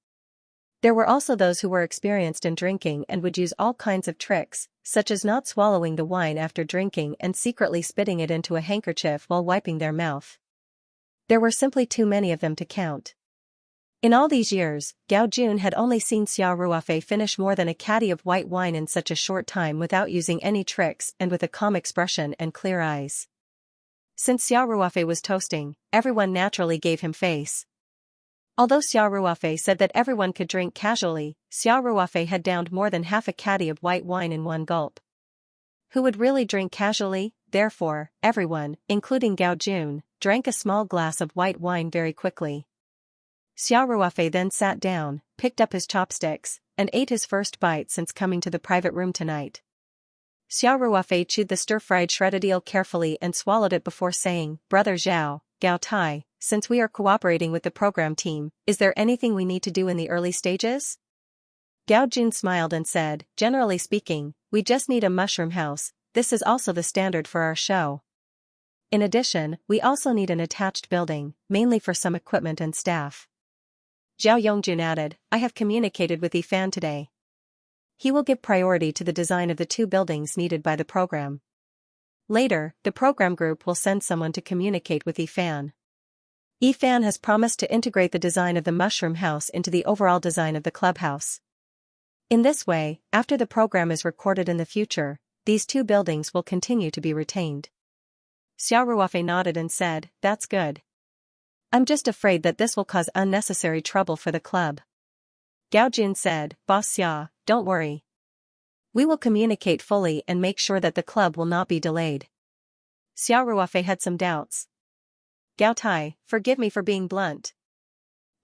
There were also those who were experienced in drinking and would use all kinds of tricks, such as not swallowing the wine after drinking and secretly spitting it into a handkerchief while wiping their mouth. There were simply too many of them to count. In all these years, Gao Jun had only seen Xiao Ruofei finish more than a caddy of white wine in such a short time without using any tricks and with a calm expression and clear eyes. Since Xiao Ruofei was toasting, everyone naturally gave him face. Although Xiao Ruofei said that everyone could drink casually, Xiao Ruofei had downed more than half a caddy of white wine in one gulp. Who would really drink casually? Therefore, everyone, including Gao Jun, drank a small glass of white wine very quickly. Xiao Ruofei then sat down, picked up his chopsticks, and ate his first bite since coming to the private room tonight. Xiao Ruofei chewed the stir-fried shredded eel carefully and swallowed it before saying, Brother Zhao, Gao Tai, since we are cooperating with the program team, is there anything we need to do in the early stages? Gao Jun smiled and said, generally speaking, we just need a mushroom house. This is also the standard for our show. In addition, we also need an attached building, mainly for some equipment and staff. Zhao Yongjun added, I have communicated with Yifan today. He will give priority to the design of the 2 buildings needed by the program. Later, the program group will send someone to communicate with Yifan. Yifan has promised to integrate the design of the mushroom house into the overall design of the clubhouse. In this way, after the program is recorded in the future, these 2 buildings will continue to be retained. Xiao Ruofei nodded and said, that's good. I'm just afraid that this will cause unnecessary trouble for the club. Gao Jun said, Boss Xia, don't worry. We will communicate fully and make sure that the club will not be delayed. Xiao Ruofei had some doubts. Gao Tai, forgive me for being blunt.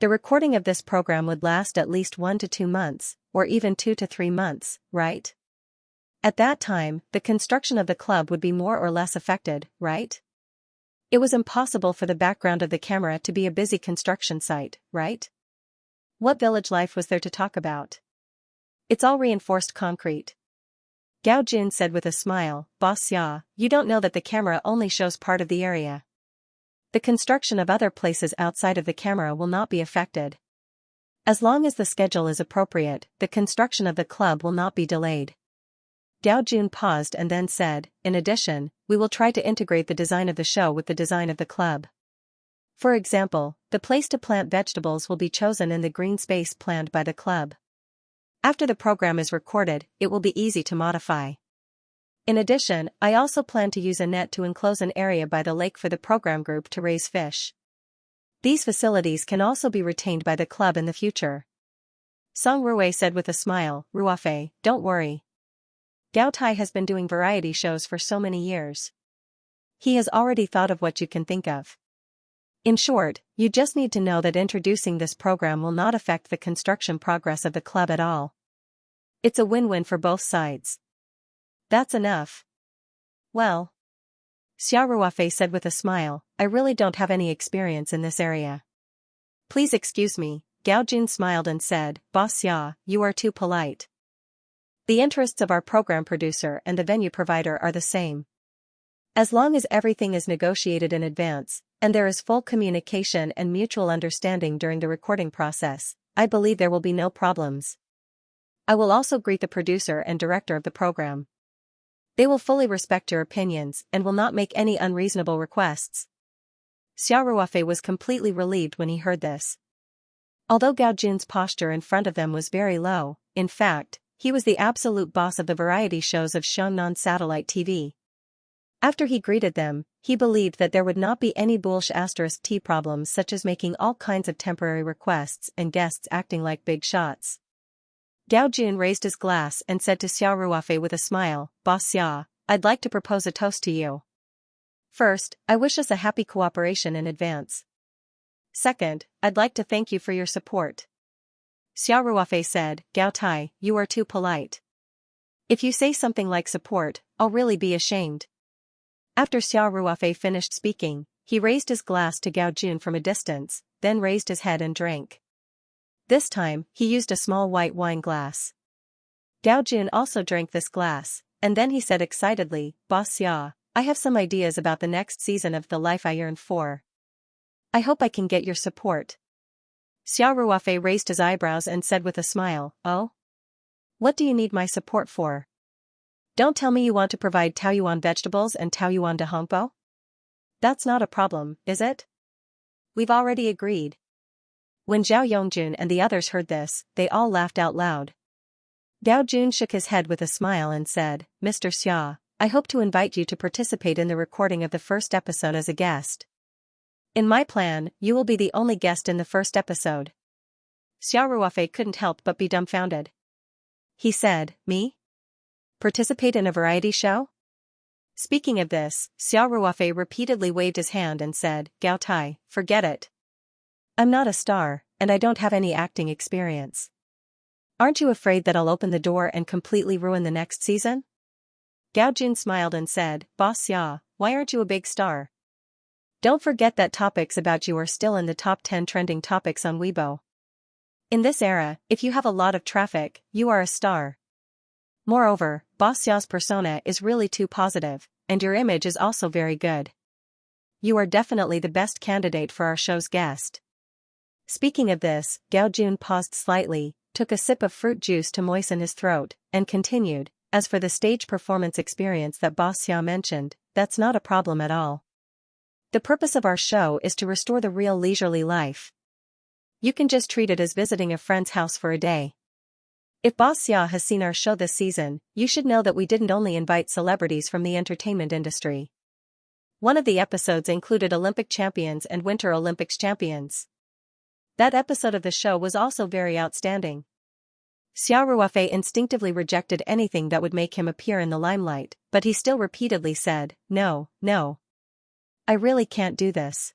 The recording of this program would last at least 1 to 2 months, or even 2 to 3 months, right? At that time, the construction of the club would be more or less affected, right? It was impossible for the background of the camera to be a busy construction site, right? What village life was there to talk about? It's all reinforced concrete. Gao Jun said with a smile, Boss Xia, you don't know that the camera only shows part of the area. The construction of other places outside of the camera will not be affected. As long as the schedule is appropriate, the construction of the club will not be delayed. Gao Jun paused and then said, in addition, we will try to integrate the design of the show with the design of the club. For example, the place to plant vegetables will be chosen in the green space planned by the club. After the program is recorded, it will be easy to modify. In addition, I also plan to use a net to enclose an area by the lake for the program group to raise fish. These facilities can also be retained by the club in the future. Song Rui said with a smile, Ruafei, don't worry. Gao Tai has been doing variety shows for so many years. He has already thought of what you can think of. In short, you just need to know that introducing this program will not affect the construction progress of the club at all. It's a win-win for both sides. That's enough. Well, Xia Ruafei said with a smile, I really don't have any experience in this area. Please excuse me, Gao Jun smiled and said, Boss Xia, you are too polite. The interests of our program producer and the venue provider are the same. As long as everything is negotiated in advance, and there is full communication and mutual understanding during the recording process, I believe there will be no problems. I will also greet the producer and director of the program. They will fully respect your opinions and will not make any unreasonable requests. Xia Ruafei was completely relieved when he heard this. Although Gao Jun's posture in front of them was very low, in fact, he was the absolute boss of the variety shows of Xiongnan Satellite TV. After he greeted them, he believed that there would not be any **T problems such as making all kinds of temporary requests and guests acting like big shots. Gao Jun raised his glass and said to Xia Ruafei with a smile, Boss Xia, I'd like to propose a toast to you. First, I wish us a happy cooperation in advance. Second, I'd like to thank you for your support. Xia Ruafei said, Gao Tai, you are too polite. If you say something like support, I'll really be ashamed. After Xia Ruafei finished speaking, he raised his glass to Gao Jun from a distance, then raised his head and drank. This time, he used a small white wine glass. Gao Jun also drank this glass, and then he said excitedly, Boss Xia, I have some ideas about the next season of The Life I Yearn For. I hope I can get your support. Xia Ruafei raised his eyebrows and said with a smile, Oh? What do you need my support for? Don't tell me you want to provide Taoyuan vegetables and Taoyuan de Hongbo? That's not a problem, is it? We've already agreed. When Zhao Yongjun and the others heard this, they all laughed out loud. Gao Jun shook his head with a smile and said, Mr. Xia, I hope to invite you to participate in the recording of the first episode as a guest. In my plan, you will be the only guest in the first episode. Xia Ruafei couldn't help but be dumbfounded. He said, Me? Participate in a variety show? Speaking of this, Xia Ruafei repeatedly waved his hand and said, Gao Tai, forget it. I'm not a star, and I don't have any acting experience. Aren't you afraid that I'll open the door and completely ruin the next season? Gao Jun smiled and said, Boss Xia, why aren't you a big star? Don't forget that topics about you are still in the top 10 trending topics on Weibo. In this era, if you have a lot of traffic, you are a star. Moreover, Boss Xia's persona is really too positive, and your image is also very good. You are definitely the best candidate for our show's guest. Speaking of this, Gao Jun paused slightly, took a sip of fruit juice to moisten his throat, and continued, as for the stage performance experience that Boss Xia mentioned, that's not a problem at all. The purpose of our show is to restore the real leisurely life. You can just treat it as visiting a friend's house for a day. If Boss Xia has seen our show this season, you should know that we didn't only invite celebrities from the entertainment industry. One of the episodes included Olympic champions and Winter Olympics champions. That episode of the show was also very outstanding. Xia Ruafei instinctively rejected anything that would make him appear in the limelight, but he still repeatedly said, No, no. I really can't do this.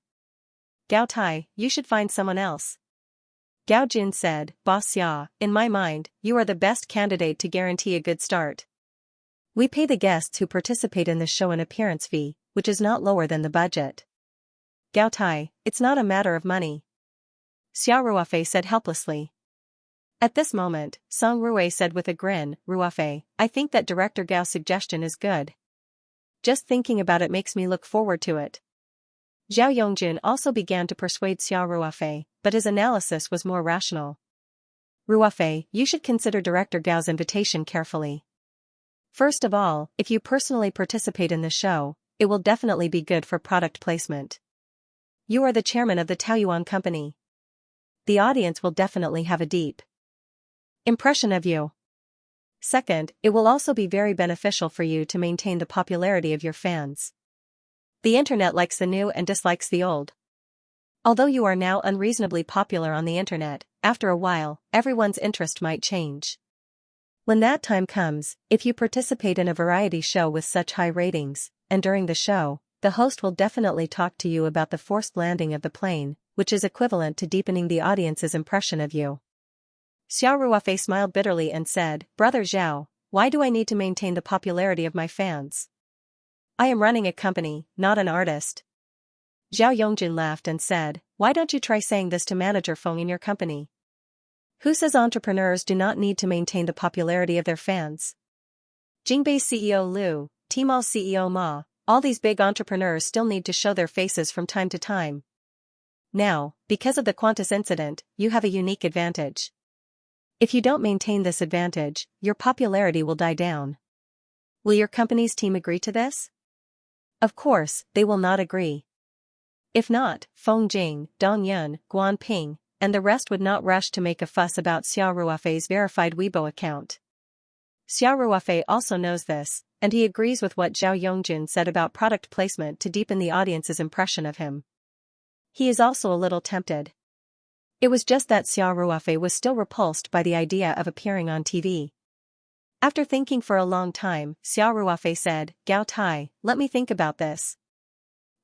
Gao Tai, you should find someone else. Gao Jun said, Boss Xia, in my mind, you are the best candidate to guarantee a good start. We pay the guests who participate in the show an appearance fee, which is not lower than the budget. Gao Tai, it's not a matter of money. Xia Ruofei said helplessly. At this moment, Song Rui said with a grin, Ruofei, I think that Director Gao's suggestion is good. Just thinking about it makes me look forward to it. Zhao Yongjun also began to persuade Xia Ruofei, but his analysis was more rational. Ruofei, you should consider Director Gao's invitation carefully. First of all, if you personally participate in the show, it will definitely be good for product placement. You are the chairman of the Taoyuan company. The audience will definitely have a deep impression of you. Second, it will also be very beneficial for you to maintain the popularity of your fans. The internet likes the new and dislikes the old. Although you are now unreasonably popular on the internet, after a while, everyone's interest might change. When that time comes, if you participate in a variety show with such high ratings, and during the show, the host will definitely talk to you about the forced landing of the plane, which is equivalent to deepening the audience's impression of you. Xiao Ruofei smiled bitterly and said, Brother Zhao, why do I need to maintain the popularity of my fans? I am running a company, not an artist. Zhao Yongjun laughed and said, why don't you try saying this to Manager Feng in your company? Who says entrepreneurs do not need to maintain the popularity of their fans? Jingbei's CEO Liu, Tmall's CEO Ma, all these big entrepreneurs still need to show their faces from time to time. Now, because of the Qantas incident, you have a unique advantage. If you don't maintain this advantage, your popularity will die down. Will your company's team agree to this? Of course, they will not agree. If not, Feng Jing, Dong Yun, Guan Ping, and the rest would not rush to make a fuss about Xia Ruofei's verified Weibo account. Xia Ruofei also knows this, and he agrees with what Zhao Yongjun said about product placement to deepen the audience's impression of him. He is also a little tempted. It was just that Xia Ruofei was still repulsed by the idea of appearing on TV. After thinking for a long time, Xia Ruofei said, Gao Tai, let me think about this.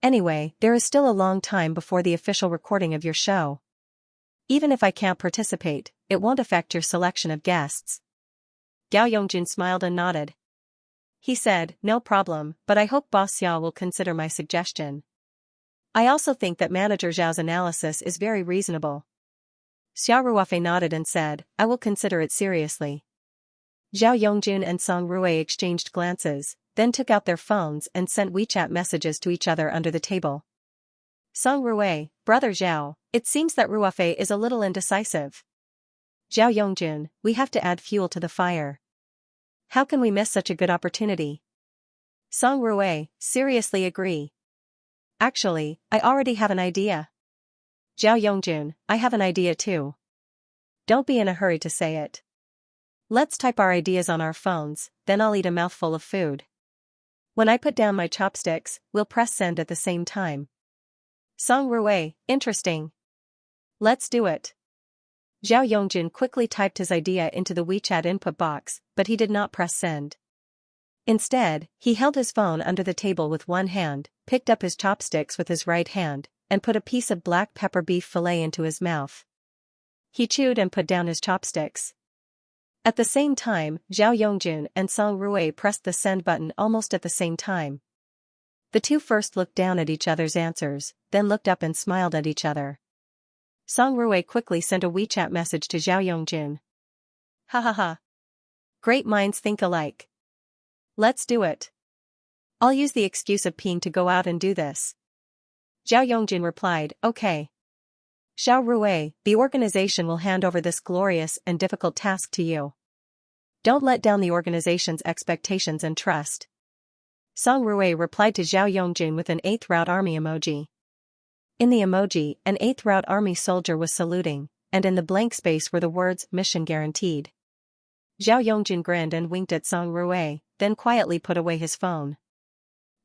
Anyway, there is still a long time before the official recording of your show. Even if I can't participate, it won't affect your selection of guests. Gao Yongjun smiled and nodded. He said, no problem, but I hope Boss Xia will consider my suggestion. I also think that Manager Zhao's analysis is very reasonable. Xia Ruofei nodded and said, I will consider it seriously. Zhao Yongjun and Song Rui exchanged glances, then took out their phones and sent WeChat messages to each other under the table. Song Rui, Brother Zhao, it seems that Ruofei is a little indecisive. Zhao Yongjun, we have to add fuel to the fire. How can we miss such a good opportunity? Song Rui, seriously agree. Actually, I already have an idea. Zhao Yongjun, I have an idea too. Don't be in a hurry to say it. Let's type our ideas on our phones, then I'll eat a mouthful of food. When I put down my chopsticks, we'll press send at the same time. Song Rui, interesting. Let's do it. Zhao Yongjun quickly typed his idea into the WeChat input box, but he did not press send. Instead, he held his phone under the table with one hand, picked up his chopsticks with his right hand, and put a piece of black pepper beef fillet into his mouth. He chewed and put down his chopsticks. At the same time, Zhao Yongjun and Song Rui pressed the send button almost at the same time. The two first looked down at each other's answers, then looked up and smiled at each other. Song Rui quickly sent a WeChat message to Zhao Yongjun. Ha ha ha. Great minds think alike. Let's do it. I'll use the excuse of peeing to go out and do this. Zhao Yongjun replied, okay. Xiao Rui, the organization will hand over this glorious and difficult task to you. Don't let down the organization's expectations and trust. Song Rui replied to Zhao Yongjun with an 8th Route Army emoji. In the emoji, an 8th Route Army soldier was saluting, and in the blank space were the words, mission guaranteed. Zhao Yongjun grinned and winked at Song Rui, then quietly put away his phone.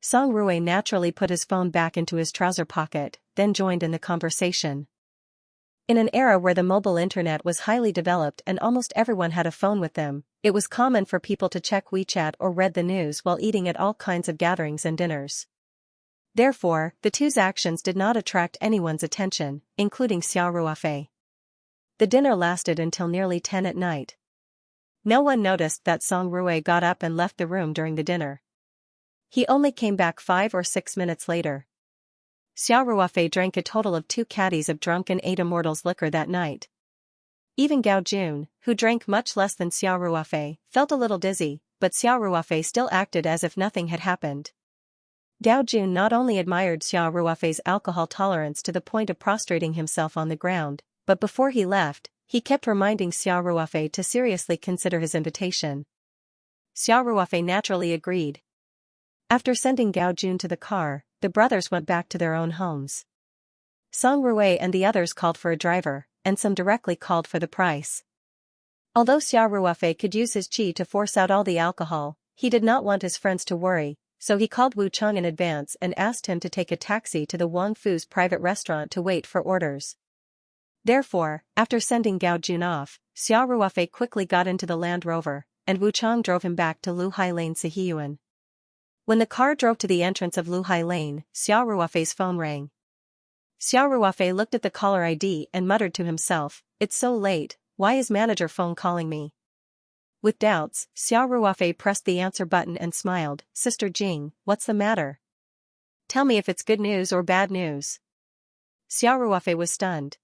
Song Rui naturally put his phone back into his trouser pocket, then joined in the conversation. In an era where the mobile internet was highly developed and almost everyone had a phone with them, it was common for people to check WeChat or read the news while eating at all kinds of gatherings and dinners. Therefore, the two's actions did not attract anyone's attention, including Xiao Ruofei. The dinner lasted until nearly 10 at night. No one noticed that Song Rui got up and left the room during the dinner. He only came back 5 or 6 minutes later. Xiao Ruofei drank a total of 2 caddies of drunken 8 immortals liquor that night. Even Gao Jun, who drank much less than Xiao Ruofei, felt a little dizzy, but Xiao Ruofei still acted as if nothing had happened. Gao Jun not only admired Xiao Ruofei's alcohol tolerance to the point of prostrating himself on the ground, but before he left, he kept reminding Xiao Ruofei to seriously consider his invitation. Xiao Ruofei naturally agreed. After sending Gao Jun to the car, the brothers went back to their own homes. Song Rui and the others called for a driver, and some directly called for the price. Although Xiao Ruofei could use his qi to force out all the alcohol, he did not want his friends to worry, so he called Wu Cheng in advance and asked him to take a taxi to the Wang Fu's private restaurant to wait for orders. Therefore, after sending Gao Jun off, Xiao Ruofei quickly got into the Land Rover, and Wu Cheng drove him back to Luhai Lane Sihiyuan. When the car drove to the entrance of Luhai Lane, Xiao Ruofei's phone rang. Xiao Ruofei looked at the caller ID and muttered to himself, "It's so late, why is manager phone calling me?" With doubts, Xiao Ruofei pressed the answer button and smiled, "Sister Jing, what's the matter? Tell me if it's good news or bad news." Xiao Ruofei was stunned.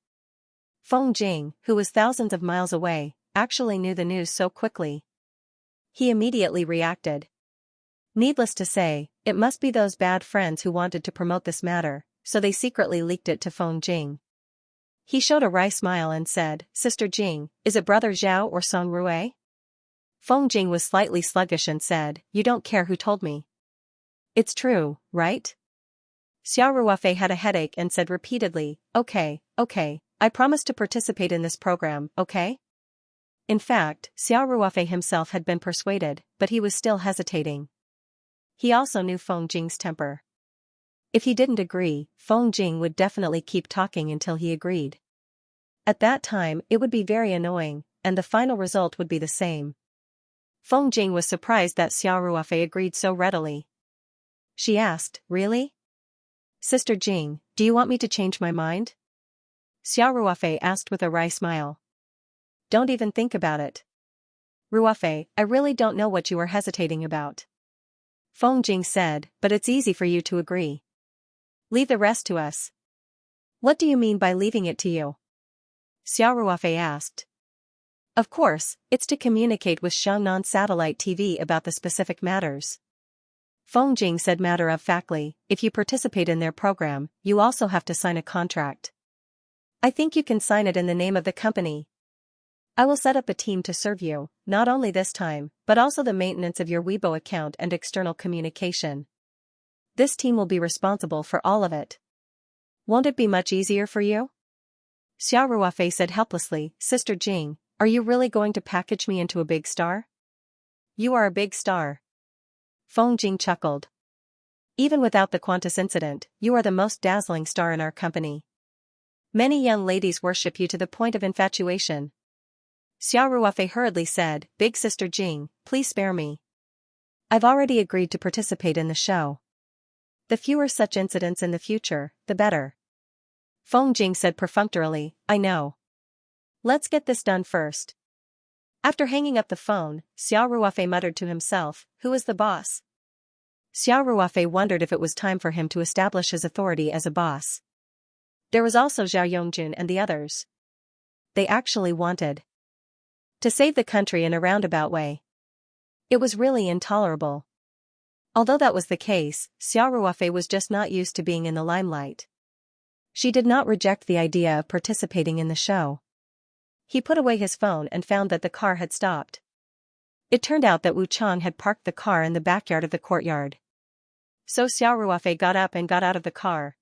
Feng Jing, who was thousands of miles away, actually knew the news so quickly. He immediately reacted. Needless to say, it must be those bad friends who wanted to promote this matter, so they secretly leaked it to Feng Jing. He showed a wry smile and said, "Sister Jing, is it Brother Zhao or Song Rui?" Feng Jing was slightly sluggish and said, "You don't care who told me. It's true, right?" Xiao Ruofei had a headache and said repeatedly, okay, I promise to participate in this program, okay? In fact, Xiao Ruofei himself had been persuaded, but he was still hesitating. He also knew Feng Jing's temper. If he didn't agree, Feng Jing would definitely keep talking until he agreed. At that time, it would be very annoying, and the final result would be the same. Feng Jing was surprised that Xiao Ruofei agreed so readily. She asked, "Really? Sister Jing, do you want me to change my mind?" Xiao Ruofei asked with a wry smile. "Don't even think about it. Ruofei, I really don't know what you are hesitating about." Feng Jing said, "But it's easy for you to agree. Leave the rest to us." "What do you mean by leaving it to you?" Xiao Ruofei asked. "Of course, it's to communicate with Xiangnan Satellite TV about the specific matters." Feng Jing said matter-of-factly, "If you participate in their program, you also have to sign a contract. I think you can sign it in the name of the company. I will set up a team to serve you, not only this time, but also the maintenance of your Weibo account and external communication. This team will be responsible for all of it. Won't it be much easier for you?" Xiao Ruofei said helplessly, "Sister Jing, are you really going to package me into a big star?" "You are a big star." Feng Jing chuckled. "Even without the Qantas incident, you are the most dazzling star in our company. Many young ladies worship you to the point of infatuation." Xiao Ruofei hurriedly said, "Big Sister Jing, please spare me. I've already agreed to participate in the show. The fewer such incidents in the future, the better." Feng Jing said perfunctorily, "I know. Let's get this done first." After hanging up the phone, Xiao Ruofei muttered to himself, "Who is the boss?" Xiao Ruofei wondered if it was time for him to establish his authority as a boss. There was also Zhao Yongjun and the others. They actually wanted to save the country in a roundabout way. It was really intolerable. Although that was the case, Xiao Ruofei was just not used to being in the limelight. She did not reject the idea of participating in the show. He put away his phone and found that the car had stopped. It turned out that Wu Cheng had parked the car in the backyard of the courtyard. So Xiao Ruofei got up and got out of the car.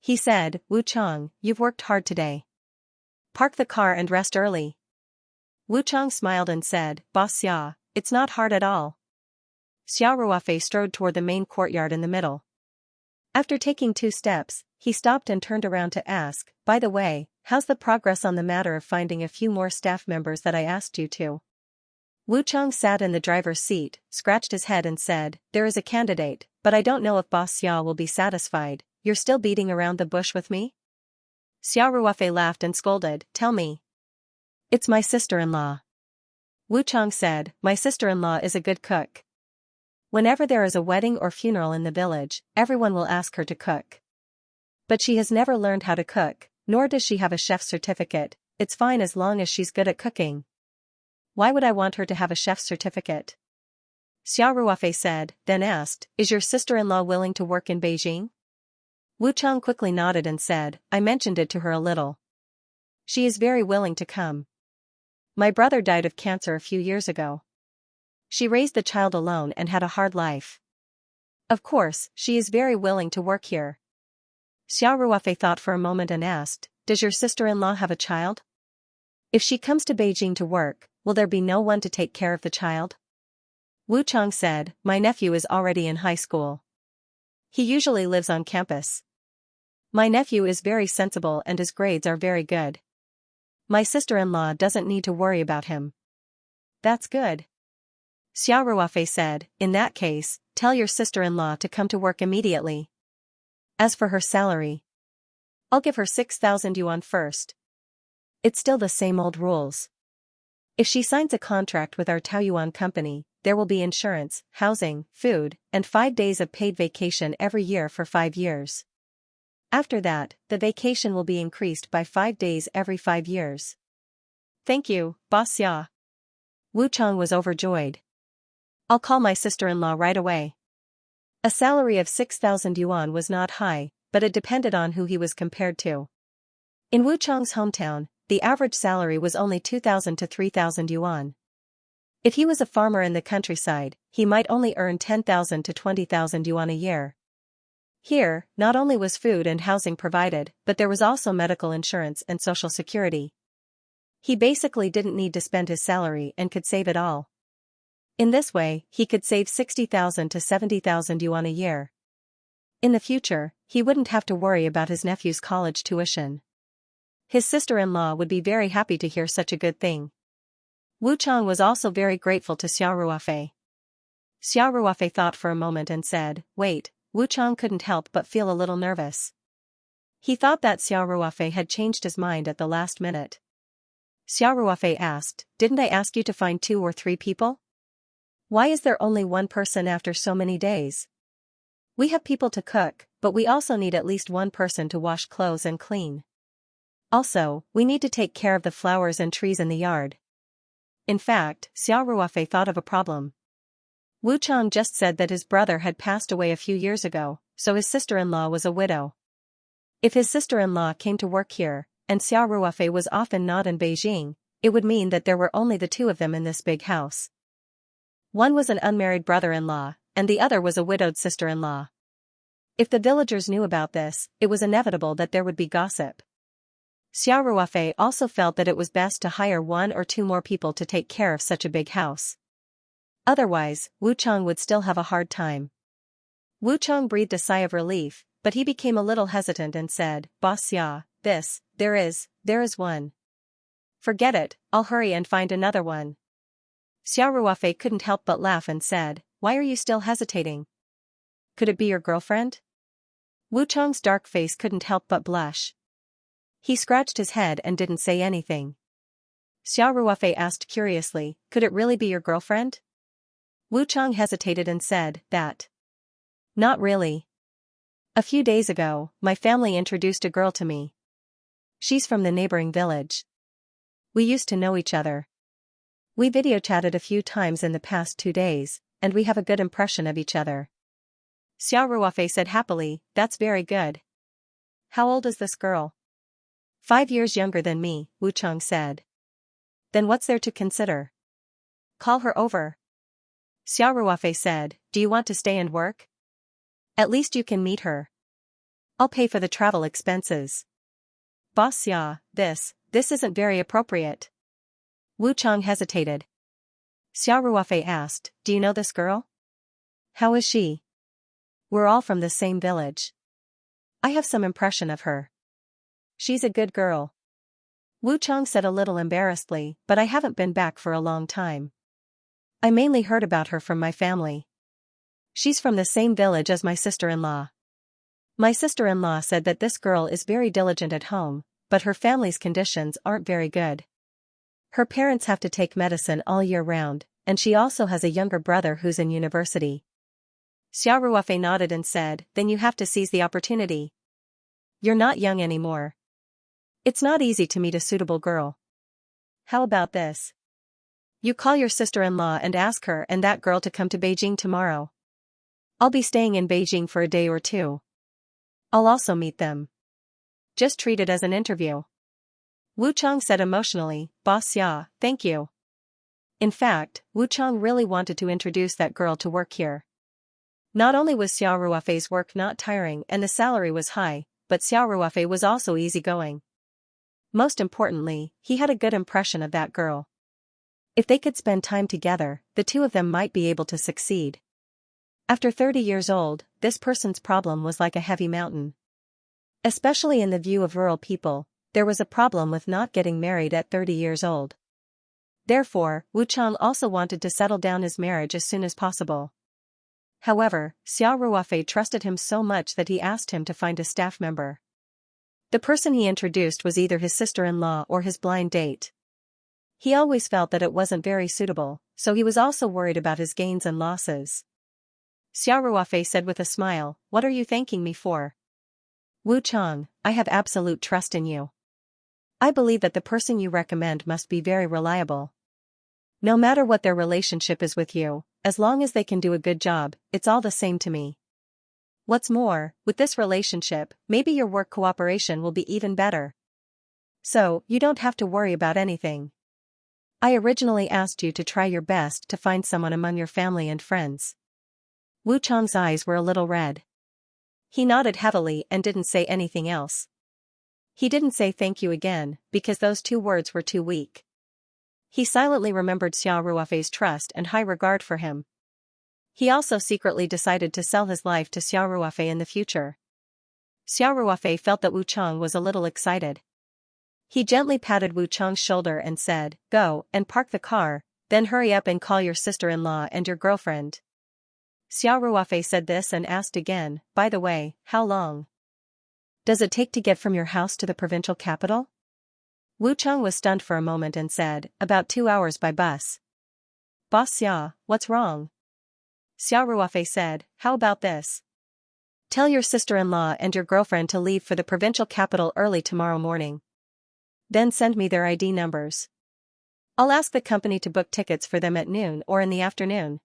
He said, "Wu Cheng, you've worked hard today. Park the car and rest early." Wu Cheng smiled and said, "Boss Xia, it's not hard at all." Xiao Ruofei strode toward the main courtyard in the middle. After taking 2 steps, he stopped and turned around to ask, "By the way, how's the progress on the matter of finding a few more staff members that I asked you to?" Wu Cheng sat in the driver's seat, scratched his head and said, "There is a candidate, but I don't know if Boss Xia will be satisfied. You're still beating around the bush with me? Xiao Ruofei laughed and scolded, tell me. It's my sister-in-law. Wu Chang said, my sister-in-law is a good cook. Whenever there is a wedding or funeral in the village, everyone will ask her to cook. But she has never learned how to cook, nor does she have a chef's certificate. It's fine as long as she's good at cooking. Why would I want her to have a chef's certificate? Xiao Ruofei said, then asked, is your sister-in-law willing to work in Beijing? Wu Chang quickly nodded and said, I mentioned it to her a little. She is very willing to come. My brother died of cancer a few years ago. She raised the child alone and had a hard life. Of course, she is very willing to work here. Xiao Ruofei thought for a moment and asked, does your sister-in-law have a child? If she comes to Beijing to work, will there be no one to take care of the child? Wu Chang said, my nephew is already in high school. He usually lives on campus. My nephew is very sensible and his grades are very good. My sister-in-law doesn't need to worry about him. That's good. Xiao Ruofei said, in that case, tell your sister-in-law to come to work immediately. As for her salary, I'll give her 6,000 yuan first. It's still the same old rules. If she signs a contract with our Taoyuan company, there will be insurance, housing, food, and 5 days of paid vacation every year for 5 years. After that, the vacation will be increased by 5 days every 5 years. Thank you, Boss Xia. Wu Chang was overjoyed. I'll call my sister-in-law right away. A salary of 6,000 yuan was not high, but it depended on who he was compared to. In Wu Chang's hometown, the average salary was only 2,000 to 3,000 yuan. If he was a farmer in the countryside, he might only earn 10,000 to 20,000 yuan a year. Here, not only was food and housing provided, but there was also medical insurance and social security. He basically didn't need to spend his salary and could save it all. In this way, he could save 60,000 to 70,000 yuan a year. In the future, he wouldn't have to worry about his nephew's college tuition. His sister-in-law would be very happy to hear such a good thing. Wu Chang was also very grateful to Xiao Ruofei. Xiao Ruofei thought for a moment and said, wait, Wu Chang couldn't help but feel a little nervous. He thought that Xiao Ruofei had changed his mind at the last minute. Xiao Ruofei asked, didn't I ask you to find 2 or 3 people? Why is there only 1 person after so many days? We have people to cook, but we also need at least 1 person to wash clothes and clean. Also, we need to take care of the flowers and trees in the yard. In fact, Xiao Ruofei thought of a problem. Wu Chang just said that his brother had passed away a few years ago, so his sister-in-law was a widow. If his sister-in-law came to work here, and Xiao Ruofei was often not in Beijing, it would mean that there were only the 2 of them in this big house. One was an unmarried brother-in-law, and the other was a widowed sister-in-law. If the villagers knew about this, it was inevitable that there would be gossip. Xiao Ruofei also felt that it was best to hire 1 or 2 more people to take care of such a big house. Otherwise, Wu Chang would still have a hard time. Wu Chang breathed a sigh of relief, but he became a little hesitant and said, Boss Xia, there is one. Forget it, I'll hurry and find another one. Xiao Ruofei couldn't help but laugh and said, why are you still hesitating? Could it be your girlfriend? Wu Chang's dark face couldn't help but blush. He scratched his head and didn't say anything. Xiao Ruofei asked curiously, could it really be your girlfriend? Wu Chang hesitated and said, that. Not really. A few days ago, my family introduced a girl to me. She's from the neighboring village. We used to know each other. We video chatted a few times in the past 2 days, and we have a good impression of each other. Xiao Ruofei said happily, that's very good. How old is this girl? 5 years younger than me, Wu Chang said. Then what's there to consider? Call her over. Xiao Ruofei said, do you want to stay and work? At least you can meet her. I'll pay for the travel expenses. Boss Xia, this isn't very appropriate. Wu Chang hesitated. Xiao Ruofei asked, do you know this girl? How is she? We're all from the same village. I have some impression of her. She's a good girl. Wu Chang said a little embarrassedly, but I haven't been back for a long time. I mainly heard about her from my family. She's from the same village as my sister-in-law. My sister-in-law said that this girl is very diligent at home, but her family's conditions aren't very good. Her parents have to take medicine all year round, and she also has a younger brother who's in university. Xiao Ruofei nodded and said, then you have to seize the opportunity. You're not young anymore. It's not easy to meet a suitable girl. How about this? You call your sister-in-law and ask her and that girl to come to Beijing tomorrow. I'll be staying in Beijing for a day or two. I'll also meet them. Just treat it as an interview. Wu Chang said emotionally, Boss Xia, thank you. In fact, Wu Chang really wanted to introduce that girl to work here. Not only was Xiao Ruofei's work not tiring and the salary was high, but Xiao Ruofei was also easygoing. Most importantly, he had a good impression of that girl. If they could spend time together, the two of them might be able to succeed. After 30 years old, this person's problem was like a heavy mountain. Especially in the view of rural people, there was a problem with not getting married at 30 years old. Therefore, Wu Chang also wanted to settle down his marriage as soon as possible. However, Xiao Ruofei trusted him so much that he asked him to find a staff member. The person he introduced was either his sister-in-law or his blind date. He always felt that it wasn't very suitable, so he was also worried about his gains and losses. Xiao Ruofei said with a smile, what are you thanking me for? Wu Chang, I have absolute trust in you. I believe that the person you recommend must be very reliable. No matter what their relationship is with you, as long as they can do a good job, it's all the same to me. What's more, with this relationship, maybe your work cooperation will be even better. So, you don't have to worry about anything. I originally asked you to try your best to find someone among your family and friends. Wu Chang's eyes were a little red. He nodded heavily and didn't say anything else. He didn't say thank you again, because those two words were too weak. He silently remembered Xiao Ruofei's trust and high regard for him. He also secretly decided to sell his life to Xiao Ruofei in the future. Xiao Ruofei felt that Wu Chang was a little excited. He gently patted Wu Chang's shoulder and said, go and park the car, then hurry up and call your sister-in-law and your girlfriend. Xiao Ruofei said this and asked again, by the way, how long does it take to get from your house to the provincial capital? Wu Chang was stunned for a moment and said, about 2 hours by bus. Boss Xia, what's wrong? Xiao Ruofei said, how about this? Tell your sister-in-law and your girlfriend to leave for the provincial capital early tomorrow morning. Then send me their ID numbers. I'll ask the company to book tickets for them at noon or in the afternoon.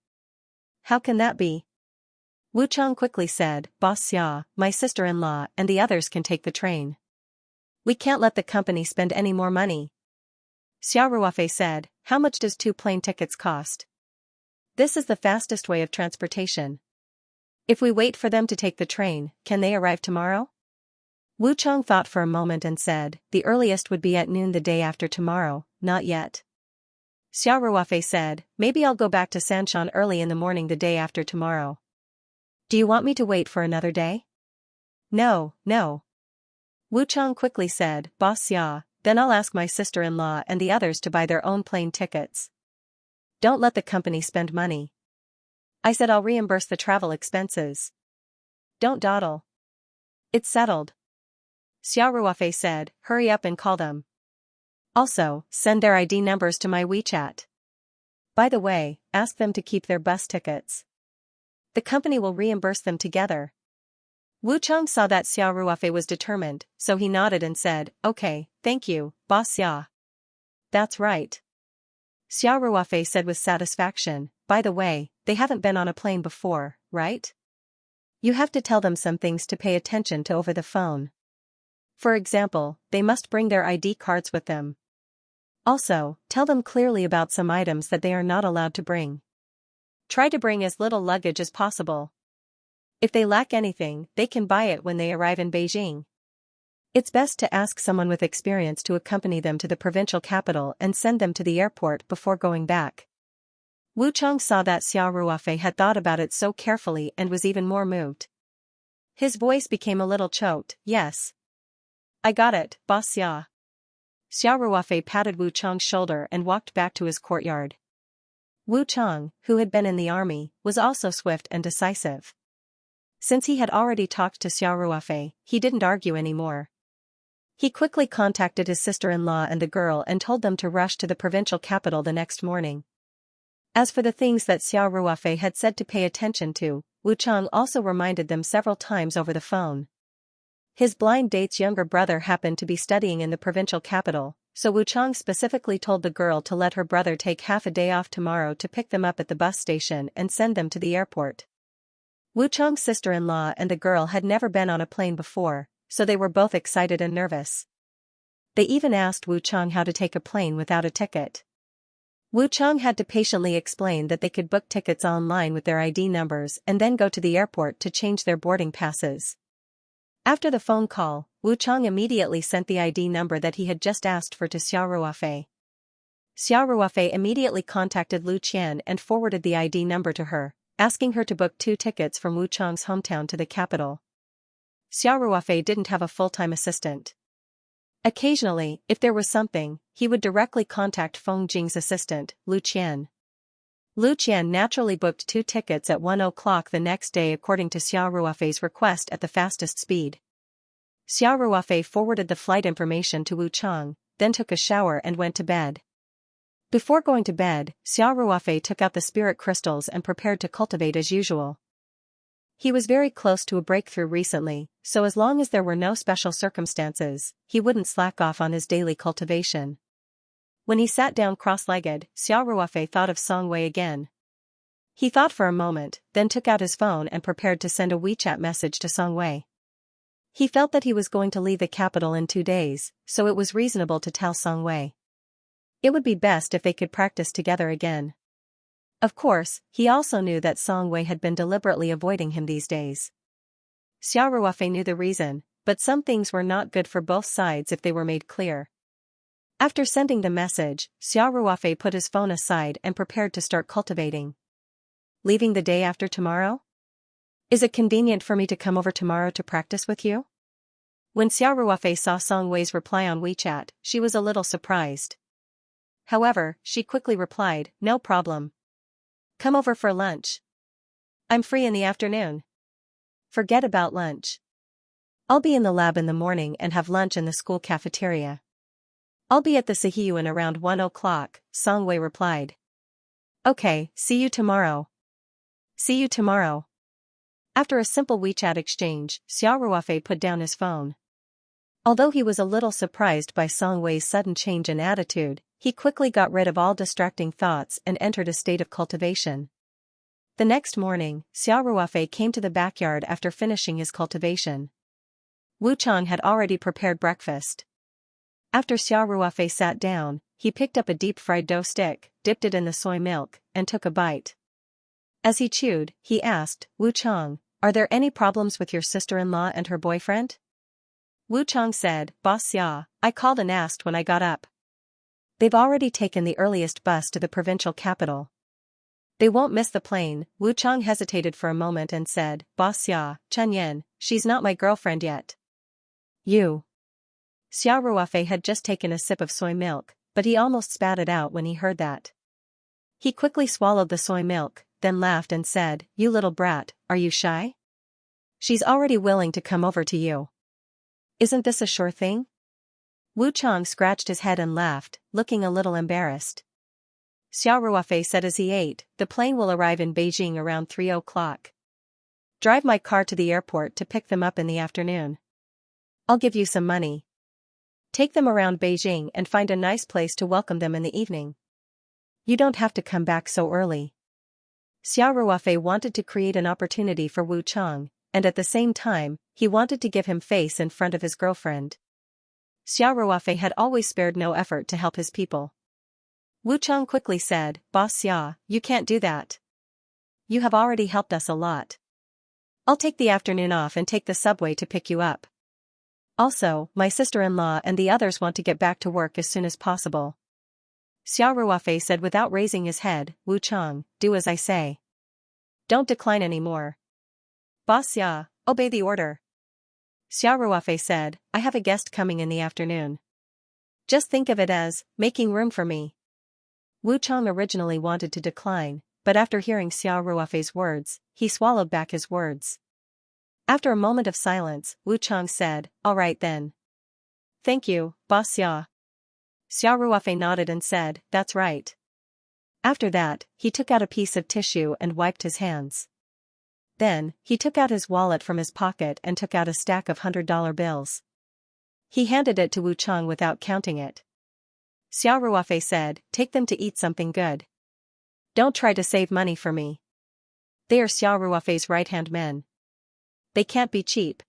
How can that be? Wu Chang quickly said, Boss Xia, my sister-in-law and the others can take the train. We can't let the company spend any more money. Xiao Ruofei said, how much does 2 plane tickets cost? This is the fastest way of transportation. If we wait for them to take the train, can they arrive tomorrow? Wu Chang thought for a moment and said, the earliest would be at noon the day after tomorrow, not yet. Xiao Ruofei said, maybe I'll go back to Sanshan early in the morning the day after tomorrow. Do you want me to wait for another day? No, no. Wu Chang quickly said, Boss Xia, then I'll ask my sister-in-law and the others to buy their own plane tickets. Don't let the company spend money. I said I'll reimburse the travel expenses. Don't dawdle. It's settled. Xiao Ruofei said, hurry up and call them. Also, send their ID numbers to my WeChat. By the way, ask them to keep their bus tickets. The company will reimburse them together. Wu Chang saw that Xiao Ruofei was determined, so he nodded and said, okay, thank you, Boss Xia. That's right. Xiao Ruofei said with satisfaction, by the way, they haven't been on a plane before, right? You have to tell them some things to pay attention to over the phone. For example, they must bring their ID cards with them. Also, tell them clearly about some items that they are not allowed to bring. Try to bring as little luggage as possible. If they lack anything, they can buy it when they arrive in Beijing. It's best to ask someone with experience to accompany them to the provincial capital and send them to the airport before going back. Wu Chang saw that Xiao Ruofei had thought about it so carefully and was even more moved. His voice became a little choked, yes. I got it, Boss Xia. Xiao Ruofei patted Wu Chang's shoulder and walked back to his courtyard. Wu Chang, who had been in the army, was also swift and decisive. Since he had already talked to Xiao Ruofei, he didn't argue anymore. He quickly contacted his sister-in-law and the girl and told them to rush to the provincial capital the next morning. As for the things that Xiao Ruofei had said to pay attention to, Wu Chang also reminded them several times over the phone. His blind date's younger brother happened to be studying in the provincial capital, so Wu Chang specifically told the girl to let her brother take half a day off tomorrow to pick them up at the bus station and send them to the airport. Wu Chang's sister-in-law and the girl had never been on a plane before, so they were both excited and nervous. They even asked Wu Chang how to take a plane without a ticket. Wu Chang had to patiently explain that they could book tickets online with their ID numbers and then go to the airport to change their boarding passes. After the phone call, Wu Chang immediately sent the ID number that he had just asked for to Xiao Ruofei. Xiao Ruofei immediately contacted Lu Qian and forwarded the ID number to her, asking her to book 2 tickets from Wu Chang's hometown to the capital. Xiao Ruofei didn't have a full-time assistant. Occasionally, if there was something, he would directly contact Feng Jing's assistant, Lu Qian. Lu Qian naturally booked 2 tickets at 1 o'clock the next day according to Xiao Ruofei's request at the fastest speed. Xiao Ruofei forwarded the flight information to Wu Chang, then took a shower and went to bed. Before going to bed, Xiao Ruofei took out the spirit crystals and prepared to cultivate as usual. He was very close to a breakthrough recently, so as long as there were no special circumstances, he wouldn't slack off on his daily cultivation. When he sat down cross-legged, Xiao Ruofei thought of Song Wei again. He thought for a moment, then took out his phone and prepared to send a WeChat message to Song Wei. He felt that he was going to leave the capital in 2 days, so it was reasonable to tell Song Wei. It would be best if they could practice together again. Of course, he also knew that Song Wei had been deliberately avoiding him these days. Xiao Ruofei knew the reason, but some things were not good for both sides if they were made clear. After sending the message, Xiao Ruofei put his phone aside and prepared to start cultivating. Leaving the day after tomorrow? Is it convenient for me to come over tomorrow to practice with you? When Xiao Ruofei saw Song Wei's reply on WeChat, she was a little surprised. However, she quickly replied, "No problem. Come over for lunch. I'm free in the afternoon." "Forget about lunch. I'll be in the lab in the morning and have lunch in the school cafeteria. I'll be at the Sihiyuan around 1 o'clock, Song Wei replied. "Okay, see you tomorrow." "See you tomorrow." After a simple WeChat exchange, Xiao Ruofei put down his phone. Although he was a little surprised by Song Wei's sudden change in attitude, he quickly got rid of all distracting thoughts and entered a state of cultivation. The next morning, Xiao Ruofei came to the backyard after finishing his cultivation. Wu Chang had already prepared breakfast. After Xiao Ruofei sat down, he picked up a deep-fried dough stick, dipped it in the soy milk, and took a bite. As he chewed, he asked, "Wu Chang, are there any problems with your sister-in-law and her boyfriend?" Wu Chang said, "Boss Xia, I called and asked when I got up. They've already taken the earliest bus to the provincial capital. They won't miss the plane." Wu Chang hesitated for a moment and said, "Boss Xia, Chen Yan, she's not my girlfriend yet." "You." Xiao Ruofei had just taken a sip of soy milk, but he almost spat it out when he heard that. He quickly swallowed the soy milk, then laughed and said, "You little brat, are you shy? She's already willing to come over to you. Isn't this a sure thing?" Wu Chang scratched his head and laughed, looking a little embarrassed. Xiao Ruofei said as he ate, "The plane will arrive in Beijing around 3 o'clock. Drive my car to the airport to pick them up in the afternoon. I'll give you some money. Take them around Beijing and find a nice place to welcome them in the evening. You don't have to come back so early." Xiao Ruofei wanted to create an opportunity for Wu Chang, and at the same time, he wanted to give him face in front of his girlfriend. Xiao Ruofei had always spared no effort to help his people. Wu Chang quickly said, "Boss Xia, you can't do that. You have already helped us a lot. I'll take the afternoon off and take the subway to pick you up. Also, my sister-in-law and the others want to get back to work as soon as possible." Xiao Ruofei said without raising his head, "Wu Chang, do as I say. Don't decline anymore. Boss Xia, obey the order." Xiao Ruofei said, "I have a guest coming in the afternoon. Just think of it as making room for me." Wu Chang originally wanted to decline, but after hearing Xiao Ruofei's words, he swallowed back his words. After a moment of silence, Wu Chang said, "All right then. Thank you, Boss Xia." Xiao Ruofei nodded and said, "That's right." After that, he took out a piece of tissue and wiped his hands. Then, he took out his wallet from his pocket and took out a stack of $100 bills. He handed it to Wu Chang without counting it. Xiao Ruofei said, "Take them to eat something good. Don't try to save money for me. They are Xiao Ruofei's right-hand men. They can't be cheap.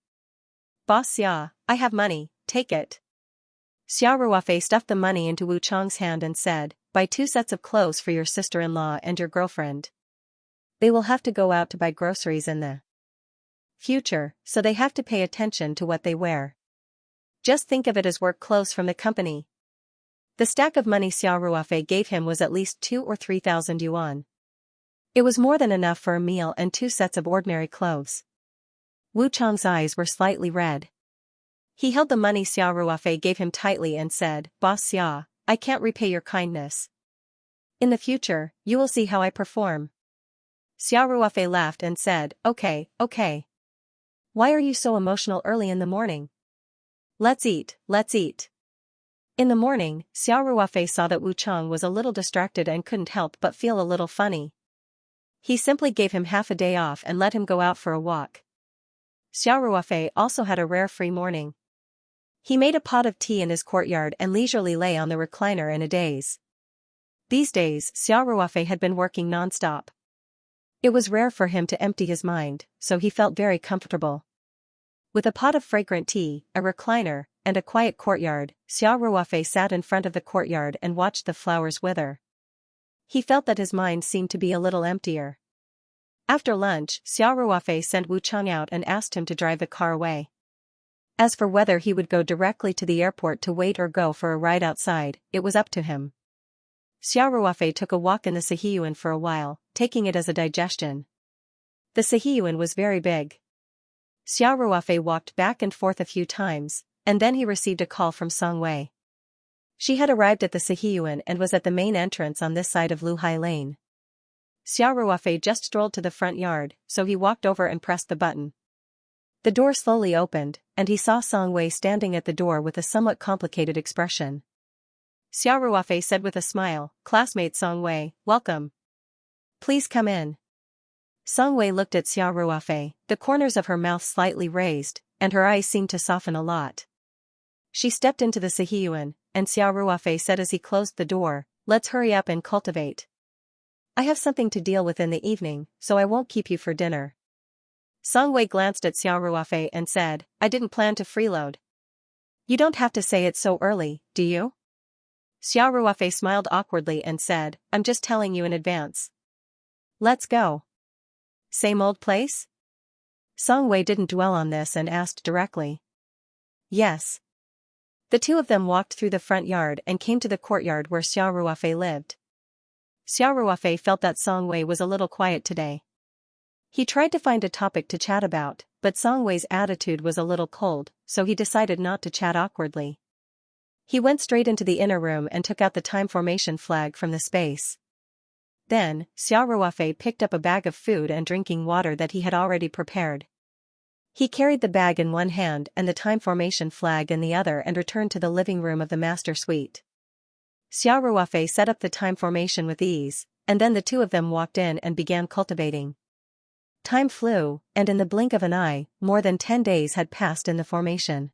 Boss Xia, I have money, take it." Xiao Ruofei stuffed the money into Wu Chang's hand and said, "Buy 2 sets of clothes for your sister-in-law and your girlfriend. They will have to go out to buy groceries in the future, so they have to pay attention to what they wear. Just think of it as work clothes from the company." The stack of money Xiao Ruofei gave him was at least 2 or 3,000 yuan. It was more than enough for a meal and 2 sets of ordinary clothes. Wu Chang's eyes were slightly red. He held the money Xiao Ruofei gave him tightly and said, "Boss Xia, I can't repay your kindness. In the future, you will see how I perform." Xiao Ruofei laughed and said, Okay. Why are you so emotional early in the morning? Let's eat. In the morning, Xiao Ruofei saw that Wu Chang was a little distracted and couldn't help but feel a little funny. He simply gave him half a day off and let him go out for a walk. Xiao Ruofei also had a rare free morning. He made a pot of tea in his courtyard and leisurely lay on the recliner in a daze. These days, Xiao Ruofei had been working non-stop. It was rare for him to empty his mind, so he felt very comfortable. With a pot of fragrant tea, a recliner, and a quiet courtyard, Xiao Ruofei sat in front of the courtyard and watched the flowers wither. He felt that his mind seemed to be a little emptier. After lunch, Xiao Ruofei sent Wu Chang out and asked him to drive the car away. As for whether he would go directly to the airport to wait or go for a ride outside, it was up to him. Xiao Ruofei took a walk in the Sihiyuan for a while, taking it as a digestion. The Sihiyuan was very big. Xiao Ruofei walked back and forth a few times, and then he received a call from Song Wei. She had arrived at the Sihiyuan and was at the main entrance on this side of Luhai Lane. Xiao Ruofei just strolled to the front yard, so he walked over and pressed the button. The door slowly opened, and he saw Song Wei standing at the door with a somewhat complicated expression. Xiao Ruofei said with a smile, "Classmate Song Wei, welcome. Please come in." Song Wei looked at Xiao Ruofei, the corners of her mouth slightly raised, and her eyes seemed to soften a lot. She stepped into the Sihiyuan, and Xiao Ruofei said as he closed the door, "Let's hurry up and cultivate. I have something to deal with in the evening, so I won't keep you for dinner." Song Wei glanced at Xiao Ruofei and said, "I didn't plan to freeload." "You don't have to say it so early, do you?" Xiao Ruofei smiled awkwardly and said, "I'm just telling you in advance." "Let's go." "Same old place?" Song Wei didn't dwell on this and asked directly. "Yes." The two of them walked through the front yard and came to the courtyard where Xiao Ruofei lived. Xiao Ruofei felt that Song Wei was a little quiet today. He tried to find a topic to chat about, but Song Wei's attitude was a little cold, so he decided not to chat awkwardly. He went straight into the inner room and took out the time formation flag from the space. Then, Xiao Ruofei picked up a bag of food and drinking water that he had already prepared. He carried the bag in one hand and the time formation flag in the other and returned to the living room of the master suite. Xiao Ruofei set up the time formation with ease, and then the two of them walked in and began cultivating. Time flew, and in the blink of an eye, more than 10 days had passed in the formation.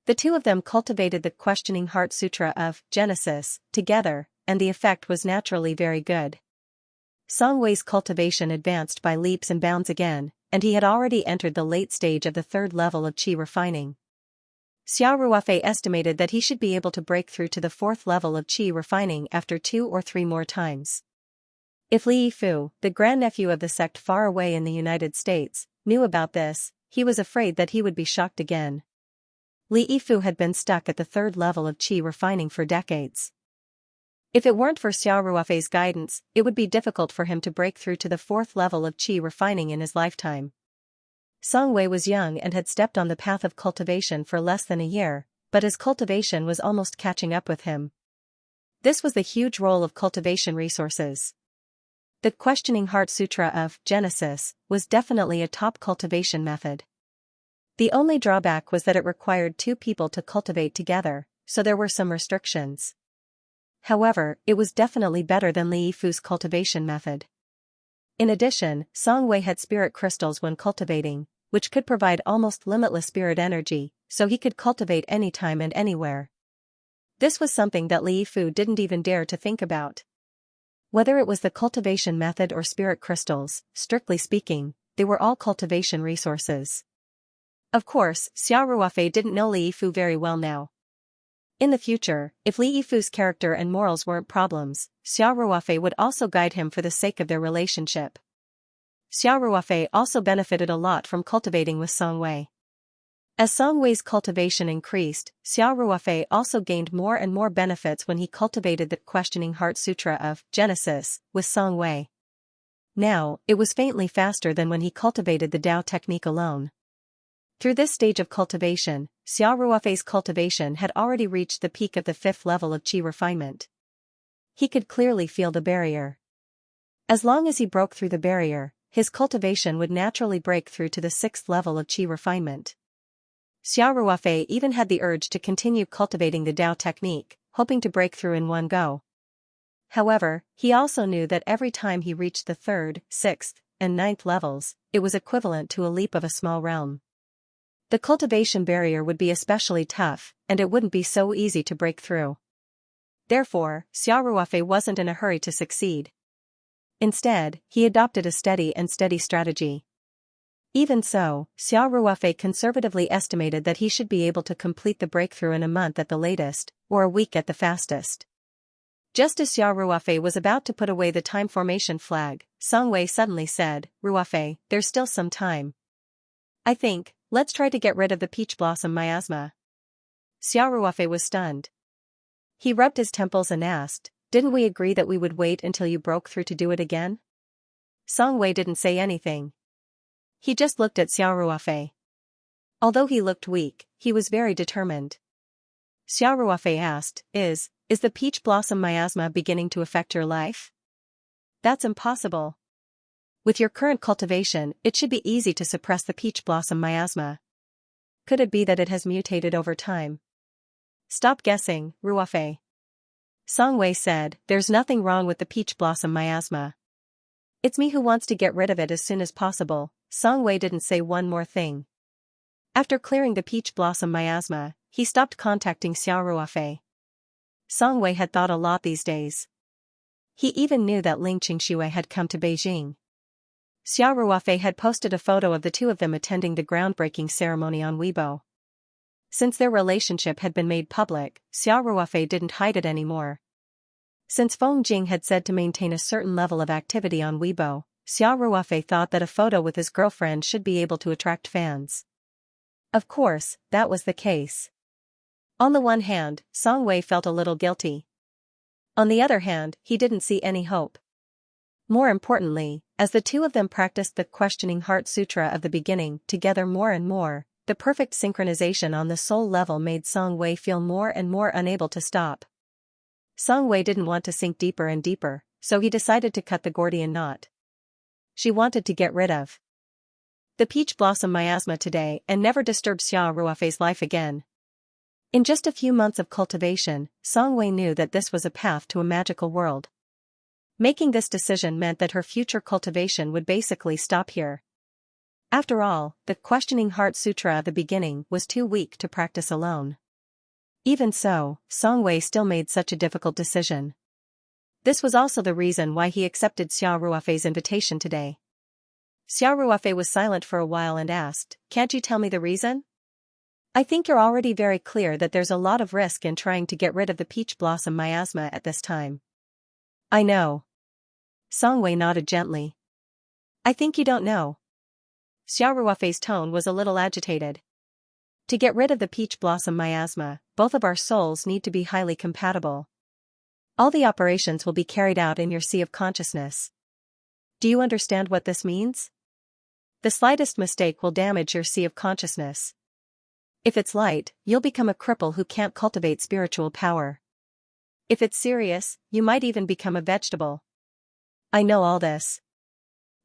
The two of them cultivated the questioning heart sutra of Genesis together, and the effect was naturally very good. Song Wei's cultivation advanced by leaps and bounds again, and he had already entered the late stage of the 3rd level of qi refining. Xiao Ruofei estimated that he should be able to break through to the 4th level of qi refining after 2 or 3 more times. If Li Yifu, the grandnephew of the sect far away in the United States, knew about this, he was afraid that he would be shocked again. Li Yifu had been stuck at the 3rd level of qi refining for decades. If it weren't for Xiao Ruofei's guidance, it would be difficult for him to break through to the 4th level of qi refining in his lifetime. Song Wei was young and had stepped on the path of cultivation for less than a year, but his cultivation was almost catching up with him. This was the huge role of cultivation resources. The Questioning Heart Sutra of Genesis was definitely a top cultivation method. The only drawback was that it required two people to cultivate together, so there were some restrictions. However, it was definitely better than Li Yifu's cultivation method. In addition, Song Wei had spirit crystals when cultivating, which could provide almost limitless spirit energy, so he could cultivate anytime and anywhere. This was something that Li Yifu didn't even dare to think about. Whether it was the cultivation method or spirit crystals, strictly speaking, they were all cultivation resources. Of course, Xiao Ruofei didn't know Li Yifu very well now. In the future, if Li Yifu's character and morals weren't problems, Xiao Ruofei would also guide him for the sake of their relationship. Xiao Ruofei also benefited a lot from cultivating with Song Wei. As Song Wei's cultivation increased, Xiao Ruofei also gained more and more benefits when he cultivated the Questioning Heart Sutra of Genesis with Song Wei. Now, it was faintly faster than when he cultivated the Tao technique alone. Through this stage of cultivation, Xiao Ruofei's cultivation had already reached the peak of the 5th level of qi refinement. He could clearly feel the barrier. As long as he broke through the barrier, his cultivation would naturally break through to the 6th level of qi refinement. Xiao Ruofei even had the urge to continue cultivating the Tao technique, hoping to break through in one go. However, he also knew that every time he reached the 3rd, 6th, and 9th levels, it was equivalent to a leap of a small realm. The cultivation barrier would be especially tough, and it wouldn't be so easy to break through. Therefore, Xiao Ruofei wasn't in a hurry to succeed. Instead, he adopted a steady strategy. Even so, Xiao Ruofei conservatively estimated that he should be able to complete the breakthrough in a month at the latest, or a week at the fastest. Just as Xiao Ruofei was about to put away the time formation flag, Song Wei suddenly said, "Ruofei, there's still some time. I think, let's try to get rid of the peach blossom miasma." Xiao Ruofei was stunned. He rubbed his temples and asked, "Didn't we agree that we would wait until you broke through to do it again?" Song Wei didn't say anything. He just looked at Xiao Ruofei. Although he looked weak, he was very determined. Xiao Ruofei asked, Is the peach blossom miasma beginning to affect your life?" "That's impossible. With your current cultivation, it should be easy to suppress the peach blossom miasma. Could it be that it has mutated over time?" "Stop guessing, Ruofei." Song Wei said, "There's nothing wrong with the peach blossom miasma. It's me who wants to get rid of it as soon as possible." Song Wei didn't say one more thing. After clearing the peach blossom miasma, he stopped contacting Xiao Ruofei. Song Wei had thought a lot these days. He even knew that Ling Qingshui had come to Beijing. Xiao Ruofei had posted a photo of the two of them attending the groundbreaking ceremony on Weibo. Since their relationship had been made public, Xiao Ruofei didn't hide it anymore. Since Feng Jing had said to maintain a certain level of activity on Weibo, Xiao Ruofei thought that a photo with his girlfriend should be able to attract fans. Of course, that was the case. On the one hand, Song Wei felt a little guilty. On the other hand, he didn't see any hope. More importantly, as the two of them practiced the Questioning Heart Sutra of the beginning together more and more, the perfect synchronization on the soul level made Song Wei feel more and more unable to stop. Song Wei didn't want to sink deeper and deeper, so he decided to cut the Gordian knot. She wanted to get rid of the peach blossom miasma today and never disturb Xiao Ruofei's life again. In just a few months of cultivation, Song Wei knew that this was a path to a magical world. Making this decision meant that her future cultivation would basically stop here. After all, the Questioning Heart Sutra of the beginning was too weak to practice alone. Even so, Song Wei still made such a difficult decision. This was also the reason why he accepted Xiao Ruofei's invitation today. Xiao Ruofei was silent for a while and asked, "Can't you tell me the reason? I think you're already very clear that there's a lot of risk in trying to get rid of the peach blossom miasma at this time." "I know." Song Wei nodded gently. "I think you don't know." Xiao Ruofei's tone was a little agitated. "To get rid of the peach blossom miasma, both of our souls need to be highly compatible. All the operations will be carried out in your sea of consciousness. Do you understand what this means? The slightest mistake will damage your sea of consciousness. If it's light, you'll become a cripple who can't cultivate spiritual power. If it's serious, you might even become a vegetable. I know all this.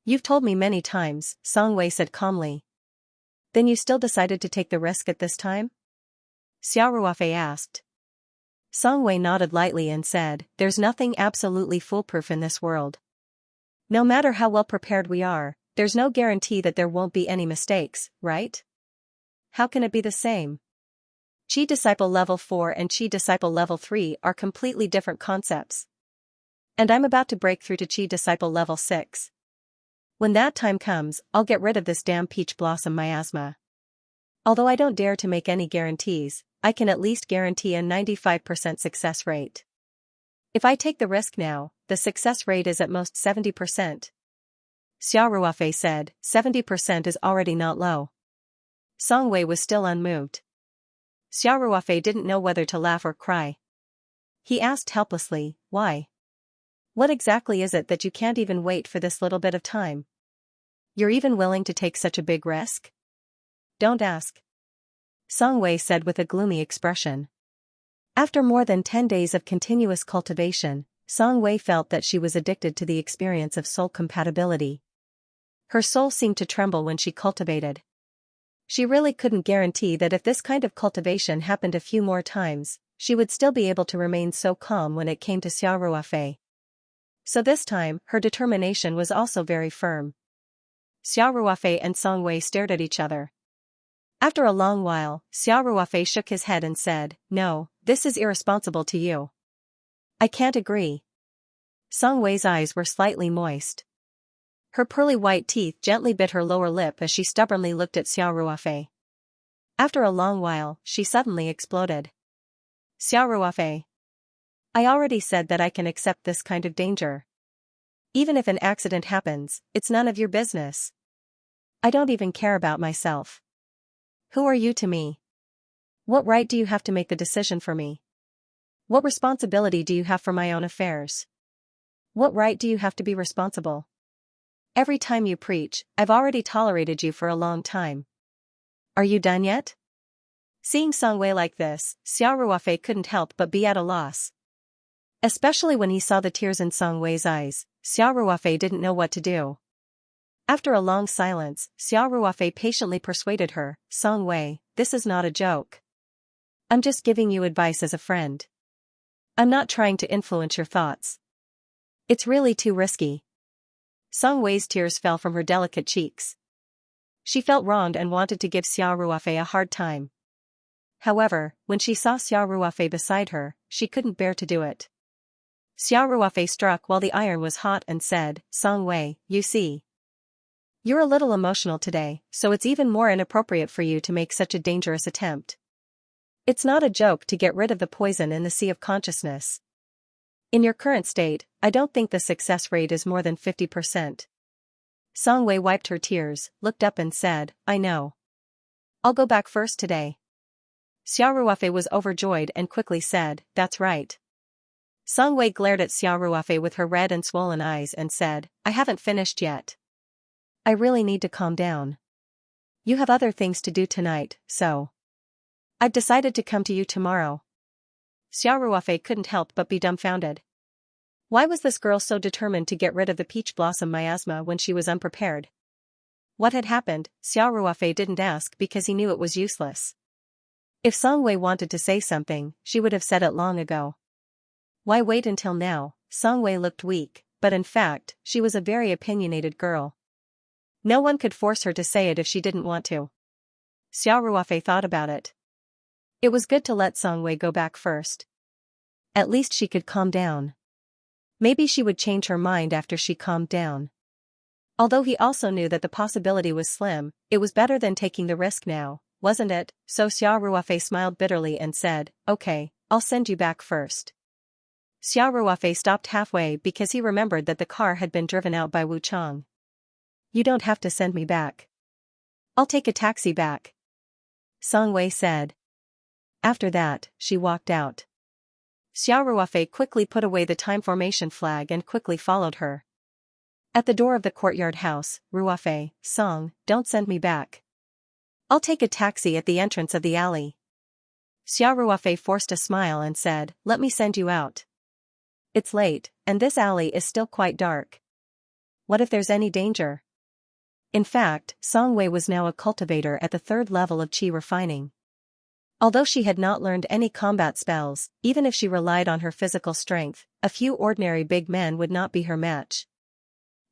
You've told me many times, Song Wei said calmly. Then you still decided to take the risk at this time? Xiao Ruofei asked. Song Wei nodded lightly and said, there's nothing absolutely foolproof in this world. No matter how well prepared we are, there's no guarantee that there won't be any mistakes, right? How can it be the same? Chi Disciple Level 4 and Chi Disciple Level 3 are completely different concepts. And I'm about to break through to Chi Disciple Level 6. When that time comes, I'll get rid of this damn peach blossom miasma. Although I don't dare to make any guarantees, I can at least guarantee a 95% success rate. If I take the risk now, the success rate is at most 70%. Xiao Ruofei said, 70% is already not low. Song Wei was still unmoved. Xiao Ruofei didn't know whether to laugh or cry. He asked helplessly, why? What exactly is it that you can't even wait for this little bit of time? You're even willing to take such a big risk? Don't ask. Song Wei said with a gloomy expression. After more than 10 days of continuous cultivation, Song Wei felt that she was addicted to the experience of soul compatibility. Her soul seemed to tremble when she cultivated. She really couldn't guarantee that if this kind of cultivation happened a few more times, she would still be able to remain so calm when it came to Xiao Ruofei. So this time, her determination was also very firm. Xiao Ruofei and Song Wei stared at each other. After a long while, Xiao Ruofei shook his head and said, no, this is irresponsible to you. I can't agree. Song Wei's eyes were slightly moist. Her pearly white teeth gently bit her lower lip as she stubbornly looked at Xiao Ruofei. After a long while, she suddenly exploded. Xiao Ruofei. I already said that I can accept this kind of danger. Even if an accident happens, it's none of your business. I don't even care about myself. Who are you to me? What right do you have to make the decision for me? What responsibility do you have for my own affairs? What right do you have to be responsible? Every time you preach, I've already tolerated you for a long time. Are you done yet? Seeing Song Wei like this, Xiao Ruofei couldn't help but be at a loss. Especially when he saw the tears in Song Wei's eyes, Xiao Ruofei didn't know what to do. After a long silence, Xiao Ruofei patiently persuaded her, Song Wei, this is not a joke. I'm just giving you advice as a friend. I'm not trying to influence your thoughts. It's really too risky. Song Wei's tears fell from her delicate cheeks. She felt wronged and wanted to give Xiao Ruofei a hard time. However, when she saw Xiao Ruofei beside her, she couldn't bear to do it. Xiao Ruofei struck while the iron was hot and said, Song Wei, you see. You're a little emotional today, so it's even more inappropriate for you to make such a dangerous attempt. It's not a joke to get rid of the poison in the sea of consciousness. In your current state, I don't think the success rate is more than 50%. Song Wei wiped her tears, looked up and said, I know. I'll go back first today. Xiao Ruofei was overjoyed and quickly said, that's right. Song Wei glared at Xiao Ruofei with her red and swollen eyes and said, I haven't finished yet. I really need to calm down. You have other things to do tonight, so. I've decided to come to you tomorrow. Xiao Ruofei couldn't help but be dumbfounded. Why was this girl so determined to get rid of the peach blossom miasma when she was unprepared? What had happened, Xiao Ruofei didn't ask because he knew it was useless. If Song Wei wanted to say something, she would have said it long ago. Why wait until now? Song Wei looked weak, but in fact, she was a very opinionated girl. No one could force her to say it if she didn't want to. Xiao Ruofei thought about it. It was good to let Song Wei go back first. At least she could calm down. Maybe she would change her mind after she calmed down. Although he also knew that the possibility was slim, it was better than taking the risk now, wasn't it? So Xiao Ruofei smiled bitterly and said, okay, I'll send you back first. Xiao Ruofei stopped halfway because he remembered that the car had been driven out by Wu Chang. You don't have to send me back. I'll take a taxi back. Song Wei said. After that, she walked out. Xiao Ruofei quickly put away the time formation flag and quickly followed her. At the door of the courtyard house, Ruofei, Song, don't send me back. I'll take a taxi at the entrance of the alley. Xiao Ruofei forced a smile and said, let me send you out. It's late, and this alley is still quite dark. What if there's any danger? In fact, Song Wei was now a cultivator at the 3rd level of qi refining. Although she had not learned any combat spells, even if she relied on her physical strength, a few ordinary big men would not be her match.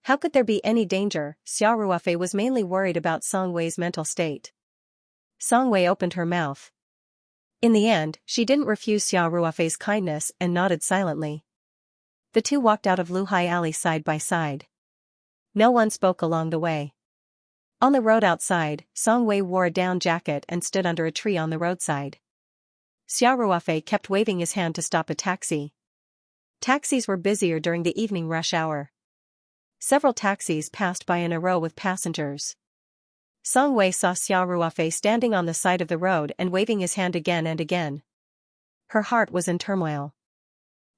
How could there be any danger? Xiao Ruofei was mainly worried about Song Wei's mental state. Song Wei opened her mouth. In the end, she didn't refuse Xiao Ruofei's kindness and nodded silently. The two walked out of Luhai Alley side by side. No one spoke along the way. On the road outside, Song Wei wore a down jacket and stood under a tree on the roadside. Xiao Ruofei kept waving his hand to stop a taxi. Taxis were busier during the evening rush hour. Several taxis passed by in a row with passengers. Song Wei saw Xiao Ruofei standing on the side of the road and waving his hand again and again. Her heart was in turmoil.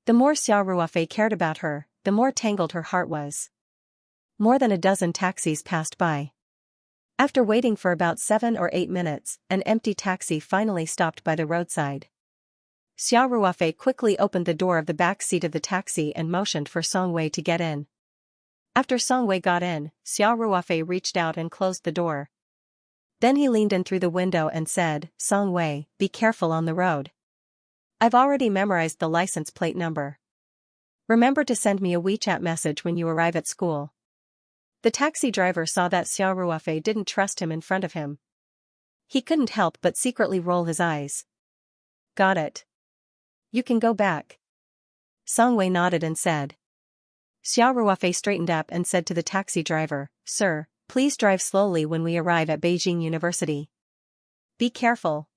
The more Xiao Ruofei cared about her, the more tangled her heart was. More than a dozen taxis passed by. After waiting for about 7 or 8 minutes, an empty taxi finally stopped by the roadside. Xiao Ruofei quickly opened the door of the back seat of the taxi and motioned for Song Wei to get in. After Song Wei got in, Xiao Ruofei reached out and closed the door. Then he leaned in through the window and said, "Song Wei, be careful on the road. I've already memorized the license plate number. Remember to send me a WeChat message when you arrive at school." The taxi driver saw that Xiao Ruofei didn't trust him in front of him. He couldn't help but secretly roll his eyes. "Got it. You can go back." Song Wei nodded and said. Xiao Ruofei straightened up and said to the taxi driver, "Sir, please drive slowly when we arrive at Beijing University. Be careful."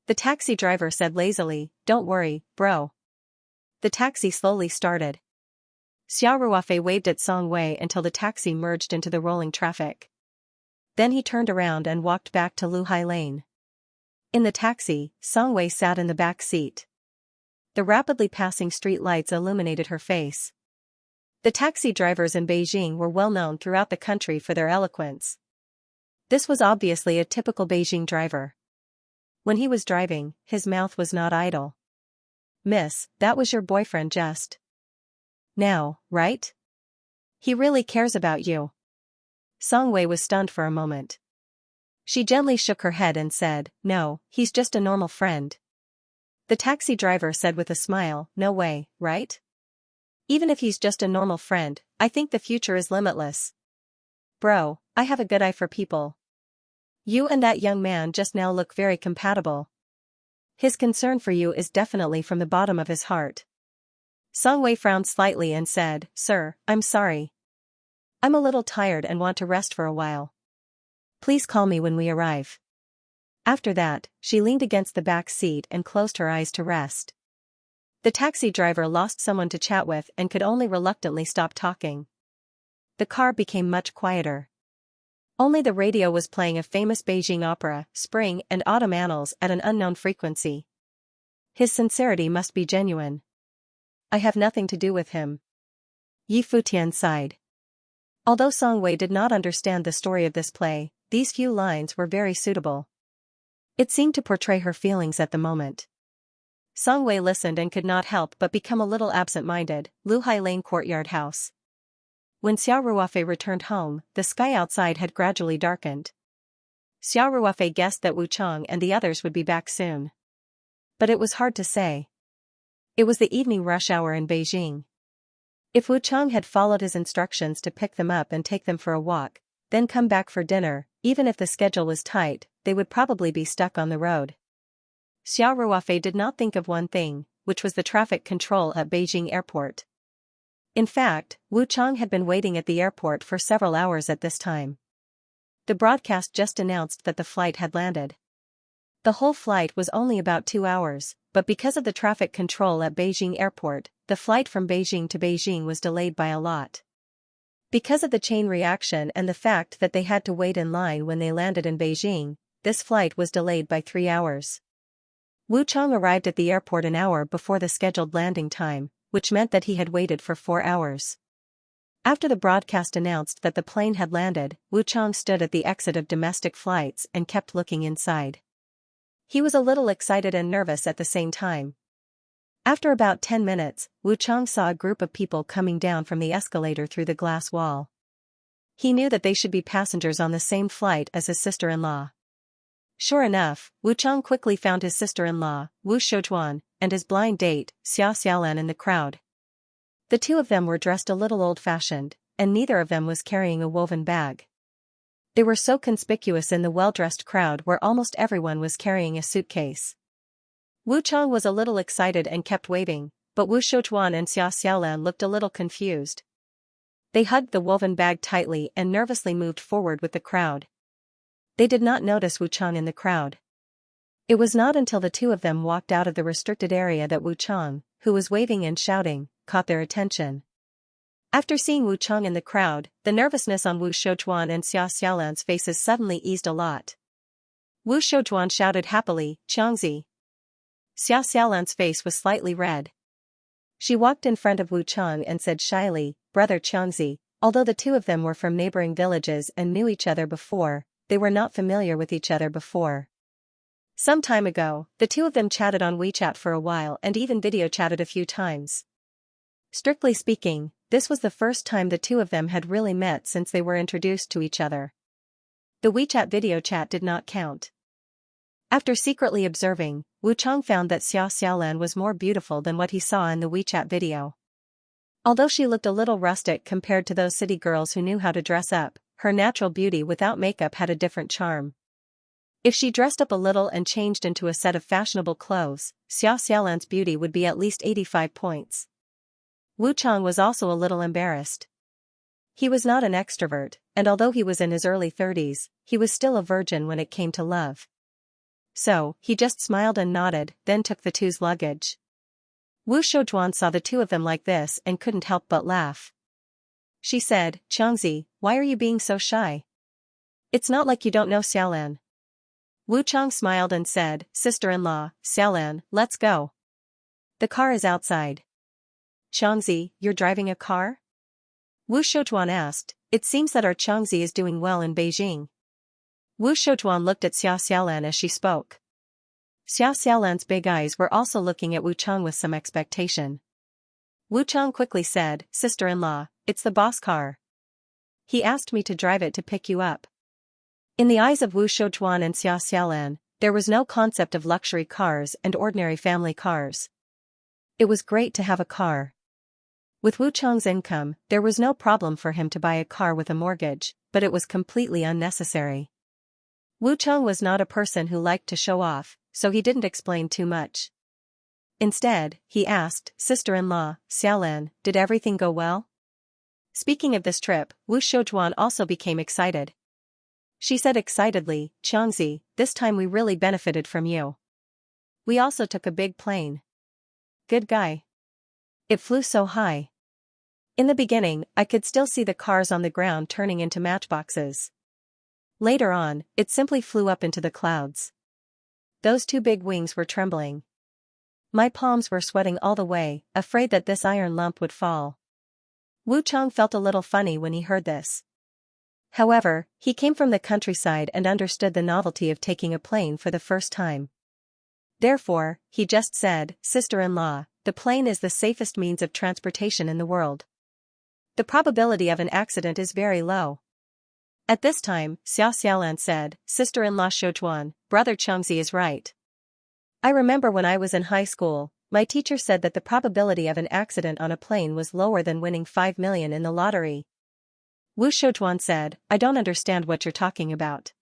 The taxi driver said lazily, "Don't worry, bro." The taxi slowly started. Xiao Ruofei waved at Song Wei until the taxi merged into the rolling traffic. Then he turned around and walked back to Luhai Lane. In the taxi, Song Wei sat in the back seat. The rapidly passing street lights illuminated her face. The taxi drivers in Beijing were well known throughout the country for their eloquence. This was obviously a typical Beijing driver. When he was driving, his mouth was not idle. "Miss, that was your boyfriend just now, right? He really cares about you." Song Wei was stunned for a moment. She gently shook her head and said, "No, he's just a normal friend." The taxi driver said with a smile, "No way, right? Even if he's just a normal friend, I think the future is limitless. Bro, I have a good eye for people. You and that young man just now look very compatible. His concern for you is definitely from the bottom of his heart." Song Wei frowned slightly and said, "Sir, I'm sorry. I'm a little tired and want to rest for a while. Please call me when we arrive." After that, she leaned against the back seat and closed her eyes to rest. The taxi driver lost someone to chat with and could only reluctantly stop talking. The car became much quieter. Only the radio was playing a famous Beijing opera, Spring and Autumn Annals, at an unknown frequency. His sincerity must be genuine. "I have nothing to do with him." Yi Futian sighed. Although Song Wei did not understand the story of this play, these few lines were very suitable. It seemed to portray her feelings at the moment. Song Wei listened and could not help but become a little absent-minded. Luhai Lane Courtyard House. When Xiao Ruofei returned home, the sky outside had gradually darkened. Xiao Ruofei guessed that Wu Chang and the others would be back soon. But it was hard to say. It was the evening rush hour in Beijing. If Wu Chang had followed his instructions to pick them up and take them for a walk, then come back for dinner, even if the schedule was tight, they would probably be stuck on the road. Xiao Ruofei did not think of one thing, which was the traffic control at Beijing Airport. In fact, Wu Chang had been waiting at the airport for several hours at this time. The broadcast just announced that the flight had landed. The whole flight was only about 2 hours, but because of the traffic control at Beijing Airport, the flight from Beijing to Beijing was delayed by a lot. Because of the chain reaction and the fact that they had to wait in line when they landed in Beijing, this flight was delayed by 3 hours. Wu Chang arrived at the airport an hour before the scheduled landing time, which meant that he had waited for 4 hours. After the broadcast announced that the plane had landed, Wu Chang stood at the exit of domestic flights and kept looking inside. He was a little excited and nervous at the same time. After about 10 minutes, Wu Chang saw a group of people coming down from the escalator through the glass wall. He knew that they should be passengers on the same flight as his sister-in-law. Sure enough, Wu Chang quickly found his sister-in-law, Wu Shoujuan, and his blind date, Xiaoxialan in the crowd. The two of them were dressed a little old-fashioned, and neither of them was carrying a woven bag. They were so conspicuous in the well-dressed crowd where almost everyone was carrying a suitcase. Wu Chang was a little excited and kept waving, but Wu Shoujuan and Xiaoxialan looked a little confused. They hugged the woven bag tightly and nervously moved forward with the crowd. They did not notice Wu Chang in the crowd. It was not until the two of them walked out of the restricted area that Wu Chang, who was waving and shouting, caught their attention. After seeing Wu Chang in the crowd, the nervousness on Wu Shoujuan and Xiaoxialan's faces suddenly eased a lot. Wu Shoujuan shouted happily, "Xianxia." Xiaoxialan's face was slightly red. She walked in front of Wu Chang and said shyly, "Brother Xianxia." Although the two of them were from neighboring villages and knew each other before, they were not familiar with each other before. Some time ago, the two of them chatted on WeChat for a while and even video chatted a few times. Strictly speaking, this was the first time the two of them had really met since they were introduced to each other. The WeChat video chat did not count. After secretly observing, Wu Chang found that Xiaoxialan was more beautiful than what he saw in the WeChat video. Although she looked a little rustic compared to those city girls who knew how to dress up, her natural beauty without makeup had a different charm. If she dressed up a little and changed into a set of fashionable clothes, Xiaoxialan's beauty would be at least 85 points. Wu Chang was also a little embarrassed. He was not an extrovert, and although he was in his early 30s, he was still a virgin when it came to love. So, he just smiled and nodded, then took the two's luggage. Wu Shoujuan saw the two of them like this and couldn't help but laugh. She said, "Xianxia, why are you being so shy? It's not like you don't know Xiaolan." Wu Chang smiled and said, "Sister-in-law, Xiaolan, let's go. The car is outside." "Xianxia, you're driving a car?" Wu Shoujuan asked. "It seems that our Xianxia is doing well in Beijing." Wu Shoujuan looked at Xiaoxialan as she spoke. Xiaoxialan's big eyes were also looking at Wu Chang with some expectation. Wu Chang quickly said, "Sister-in-law, it's the boss car. He asked me to drive it to pick you up." In the eyes of Wu Shoujuan and Xiaoxialan, there was no concept of luxury cars and ordinary family cars. It was great to have a car. With Wu Chang's income, there was no problem for him to buy a car with a mortgage, but it was completely unnecessary. Wu Chang was not a person who liked to show off, so he didn't explain too much. Instead, he asked, "Sister-in-law, Xiaolan, did everything go well?" Speaking of this trip, Wu Shoujuan also became excited. She said excitedly, "Xianxia, this time we really benefited from you. We also took a big plane. Good guy. It flew so high. In the beginning, I could still see the cars on the ground turning into matchboxes. Later on, it simply flew up into the clouds. Those two big wings were trembling. My palms were sweating all the way, afraid that this iron lump would fall." Wu Chang felt a little funny when he heard this. However, he came from the countryside and understood the novelty of taking a plane for the first time. Therefore, he just said, "Sister-in-law, the plane is the safest means of transportation in the world. The probability of an accident is very low." At this time, Xiaoxialan said, "Sister-in-law Shoujuan, brother Xianxia is right. I remember when I was in high school, my teacher said that the probability of an accident on a plane was lower than winning 5 million in the lottery." Wu Shoujuan said, "I don't understand what you're talking about.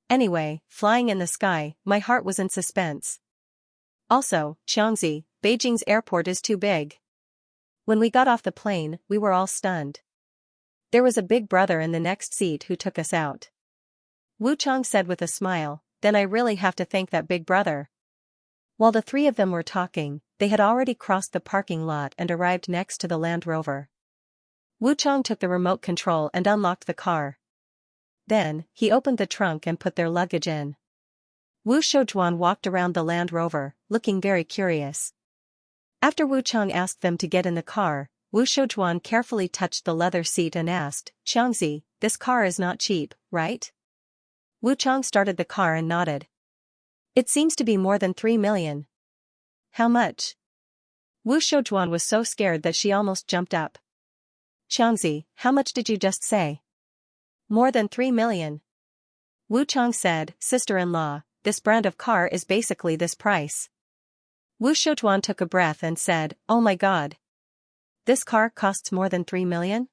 Anyway, flying in the sky, my heart was in suspense. Also, Xianxia, Beijing's airport is too big. When we got off the plane, we were all stunned. There was a big brother in the next seat who took us out." Wu Chang said with a smile, "Then I really have to thank that big brother." While the three of them were talking, they had already crossed the parking lot and arrived next to the Land Rover. Wu Chang took the remote control and unlocked the car. Then, he opened the trunk and put their luggage in. Wu Shoujuan walked around the Land Rover, looking very curious. After Wu Chang asked them to get in the car, Wu Shoujuan carefully touched the leather seat and asked, "Xianxia, this car is not cheap, right?" Wu Chang started the car and nodded. "It seems to be more than 3 million. How much?" Wu Shoujuan was so scared that she almost jumped up. Xianxia, how much did you just say? More than 3 million. Wu Chang said, sister-in-law, this brand of car is basically this price. Wu Shoujuan took a breath and said, oh my god. This car costs more than 3 million?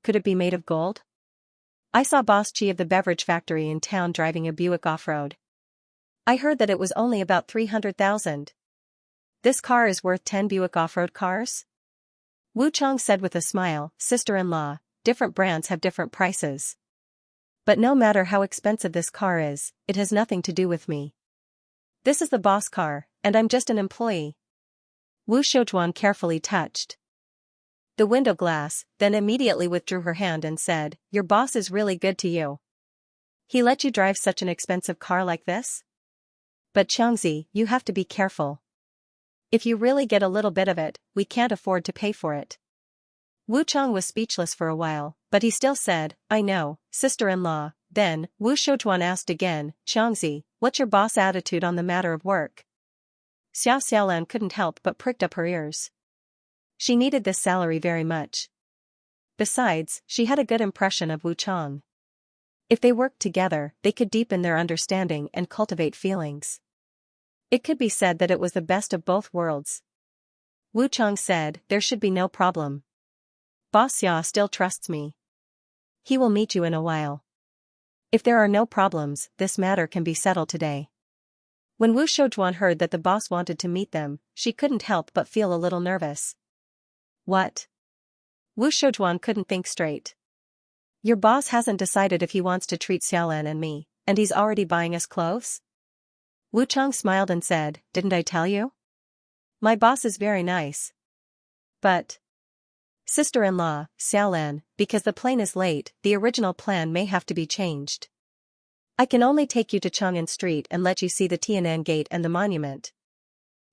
Could it be made of gold? I saw Boss Chi of the beverage factory in town driving a Buick off-road. I heard that it was only about 300,000. This car is worth 10 Buick off-road cars? Wu Chang said with a smile, sister-in-law, different brands have different prices. But no matter how expensive this car is, it has nothing to do with me. This is the boss car, and I'm just an employee. Wu Shoujuan carefully touched the window glass, then immediately withdrew her hand and said, your boss is really good to you. He let you drive such an expensive car like this? But Xianxia, you have to be careful. If you really get a little bit of it, we can't afford to pay for it. Wu Chang was speechless for a while, but he still said, I know, sister-in-law. Then, Wu Shoujuan asked again, Xianxia, what's your boss' attitude on the matter of work? Xiaoxiaolan couldn't help but pricked up her ears. She needed this salary very much. Besides, she had a good impression of Wu Chang. If they worked together, they could deepen their understanding and cultivate feelings. It could be said that it was the best of both worlds. Wu Chang said, there should be no problem. Boss Xia still trusts me. He will meet you in a while. If there are no problems, this matter can be settled today. When Wu Shoujuan heard that the boss wanted to meet them, she couldn't help but feel a little nervous. What? Wu Shoujuan couldn't think straight. Your boss hasn't decided if he wants to treat Xiaolan and me, and he's already buying us clothes? Wu Chang smiled and said, didn't I tell you? My boss is very nice. But sister-in-law, Xiaolan, because the plane is late, the original plan may have to be changed. I can only take you to Chang'an Street and let you see the Tian'an Gate and the monument.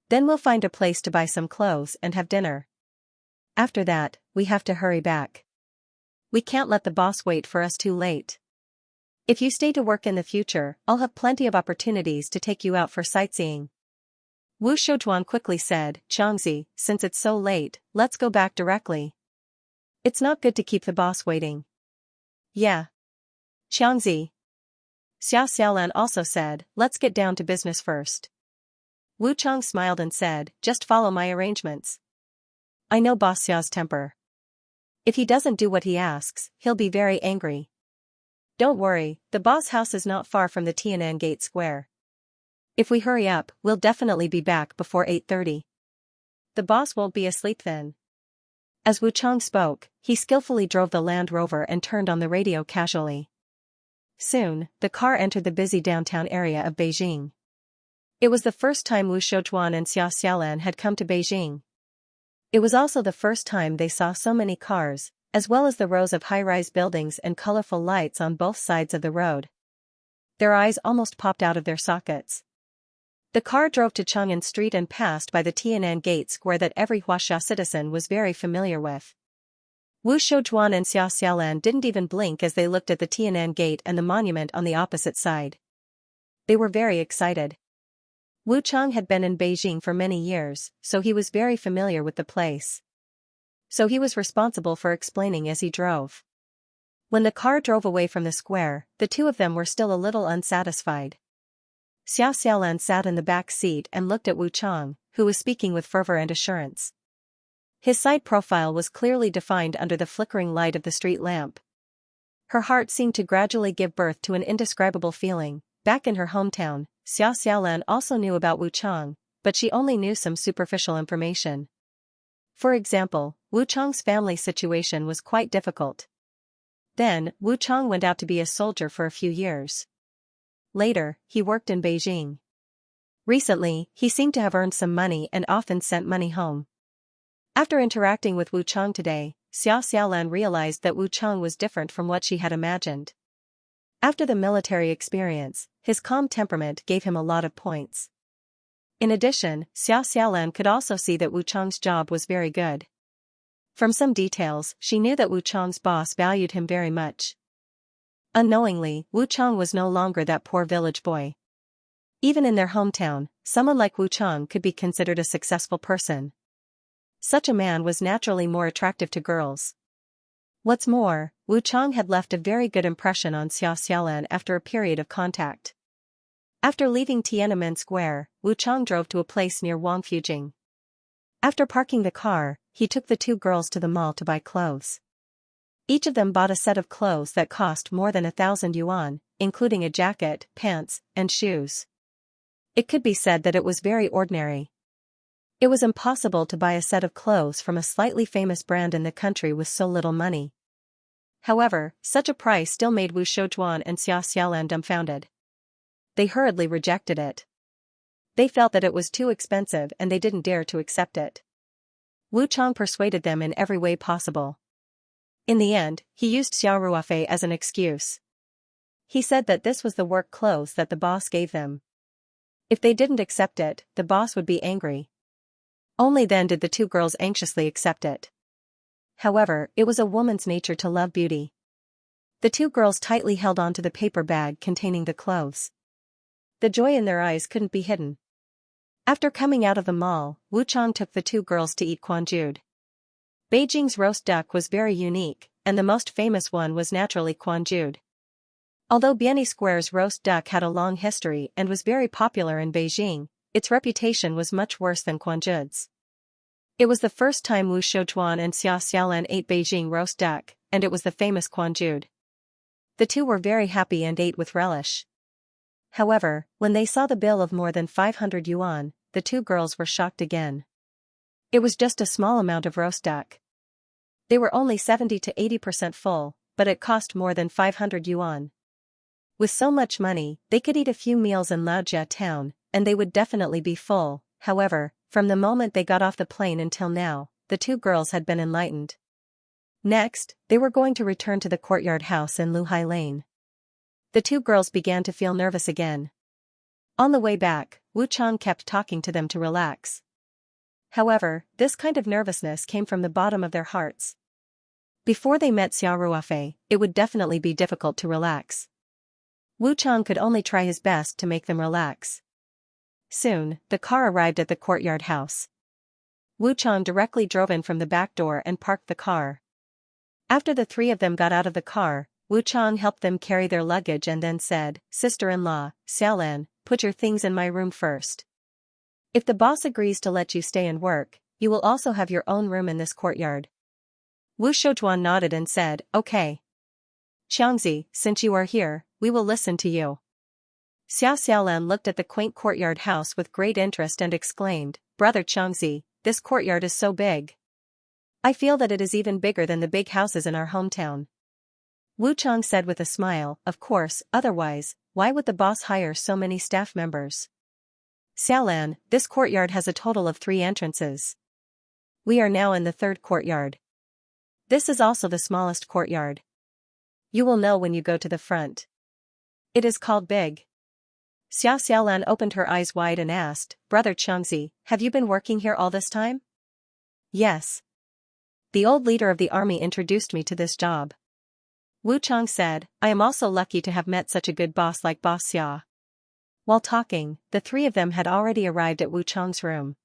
Then we'll find a place to buy some clothes and have dinner. After that, we have to hurry back. We can't let the boss wait for us too late. If you stay to work in the future, I'll have plenty of opportunities to take you out for sightseeing. Wu Shoujuan quickly said, Xianxia, since it's so late, let's go back directly. It's not good to keep the boss waiting. Yeah. Xianxia. Xia Xiaolan also said, let's get down to business first. Wu Chang smiled and said, just follow my arrangements. I know Boss Xia's temper. If he doesn't do what he asks, he'll be very angry. Don't worry, the boss house is not far from the Tian'an Gate Square. If we hurry up, we'll definitely be back before 8:30. The boss won't be asleep then. As Wu Chang spoke, he skillfully drove the Land Rover and turned on the radio casually. Soon, the car entered the busy downtown area of Beijing. It was the first time Wu Shoujuan and Xia Xiaolan had come to Beijing. It was also the first time they saw so many cars, as well as the rows of high-rise buildings and colorful lights on both sides of the road. Their eyes almost popped out of their sockets. The car drove to Chang'an Street and passed by the Tian'an Gate Square that every Huaxia citizen was very familiar with. Wu Shoujuan and Xia Xiaolan didn't even blink as they looked at the Tian'an Gate and the monument on the opposite side. They were very excited. Wu Chang had been in Beijing for many years, so he was very familiar with the place. So he was responsible for explaining as he drove. When the car drove away from the square, the two of them were still a little unsatisfied. Xia Xiaolan sat in the back seat and looked at Wu Chang, who was speaking with fervor and assurance. His side profile was clearly defined under the flickering light of the street lamp. Her heart seemed to gradually give birth to an indescribable feeling. Back in her hometown, Xia Xiaolan also knew about Wu Chang, but she only knew some superficial information. For example, Wu Chang's family situation was quite difficult. Then, Wu Chang went out to be a soldier for a few years. Later, he worked in Beijing. Recently, he seemed to have earned some money and often sent money home. After interacting with Wu Chang today, Xia Xiaolan realized that Wu Chang was different from what she had imagined. After the military experience, his calm temperament gave him a lot of points. In addition, Xia Xiaolan could also see that Wu Chang's job was very good. From some details, she knew that Wu Chang's boss valued him very much. Unknowingly, Wu Chang was no longer that poor village boy. Even in their hometown, someone like Wu Chang could be considered a successful person. Such a man was naturally more attractive to girls. What's more, Wu Chang had left a very good impression on Xiaoxialan after a period of contact. After leaving Tiananmen Square, Wu Chang drove to a place near Wangfujing. After parking the car, he took the two girls to the mall to buy clothes. Each of them bought a set of clothes that cost more than 1,000 yuan, including a jacket, pants, and shoes. It could be said that it was very ordinary. It was impossible to buy a set of clothes from a slightly famous brand in the country with so little money. However, such a price still made Wu Shoujuan and Xia Xiaolan dumbfounded. They hurriedly rejected it. They felt that it was too expensive and they didn't dare to accept it. Wu Chang persuaded them in every way possible. In the end, he used Xiao Ruofei as an excuse. He said that this was the work clothes that the boss gave them. If they didn't accept it, the boss would be angry. Only then did the two girls anxiously accept it. However, it was a woman's nature to love beauty. The two girls tightly held on to the paper bag containing the clothes. The joy in their eyes couldn't be hidden. After coming out of the mall, Wu Chang took the two girls to eat quanjude. Beijing's roast duck was very unique, and the most famous one was naturally quanjude. Although Bienni Square's roast duck had a long history and was very popular in Beijing, its reputation was much worse than quanjude's. It was the first time Wu Shoujuan and Xia Xiaolan ate Beijing roast duck, and it was the famous quanjude. The two were very happy and ate with relish. However, when they saw the bill of more than 500 yuan, the two girls were shocked again. It was just a small amount of roast duck. They were only 70 to 80% full, but it cost more than 500 yuan. With so much money, they could eat a few meals in Laojia town, and they would definitely be full. However, from the moment they got off the plane until now, the two girls had been enlightened. Next, they were going to return to the courtyard house in Luhai Lane. The two girls began to feel nervous again. On the way back, Wu Chang kept talking to them to relax. However, this kind of nervousness came from the bottom of their hearts. Before they met Xiao Ruofei, it would definitely be difficult to relax. Wu Chang could only try his best to make them relax. Soon, the car arrived at the courtyard house. Wu Chang directly drove in from the back door and parked the car. After the three of them got out of the car, Wu Chang helped them carry their luggage and then said, "Sister-in-law, Xiaolan, put your things in my room first. If the boss agrees to let you stay and work, you will also have your own room in this courtyard." Wu Shoujuan nodded and said, "Okay. Xiangzi, since you are here, we will listen to you." Xiao Xiaolan looked at the quaint courtyard house with great interest and exclaimed, "Brother Xiangzi, this courtyard is so big. I feel that it is even bigger than the big houses in our hometown." Wu Chang said with a smile, "Of course, otherwise, why would the boss hire so many staff members?" "Xiaolan, this courtyard has a total of 3 entrances. We are now in the 3rd courtyard. This is also the smallest courtyard. You will know when you go to the front. It is called big." Xiao Xiaolan opened her eyes wide and asked, "Brother Xiangzi, have you been working here all this time?" "Yes. The old leader of the army introduced me to this job." Wu Chang said, "I am also lucky to have met such a good boss like Boss Xia." While talking, the three of them had already arrived at Wu Chang's room.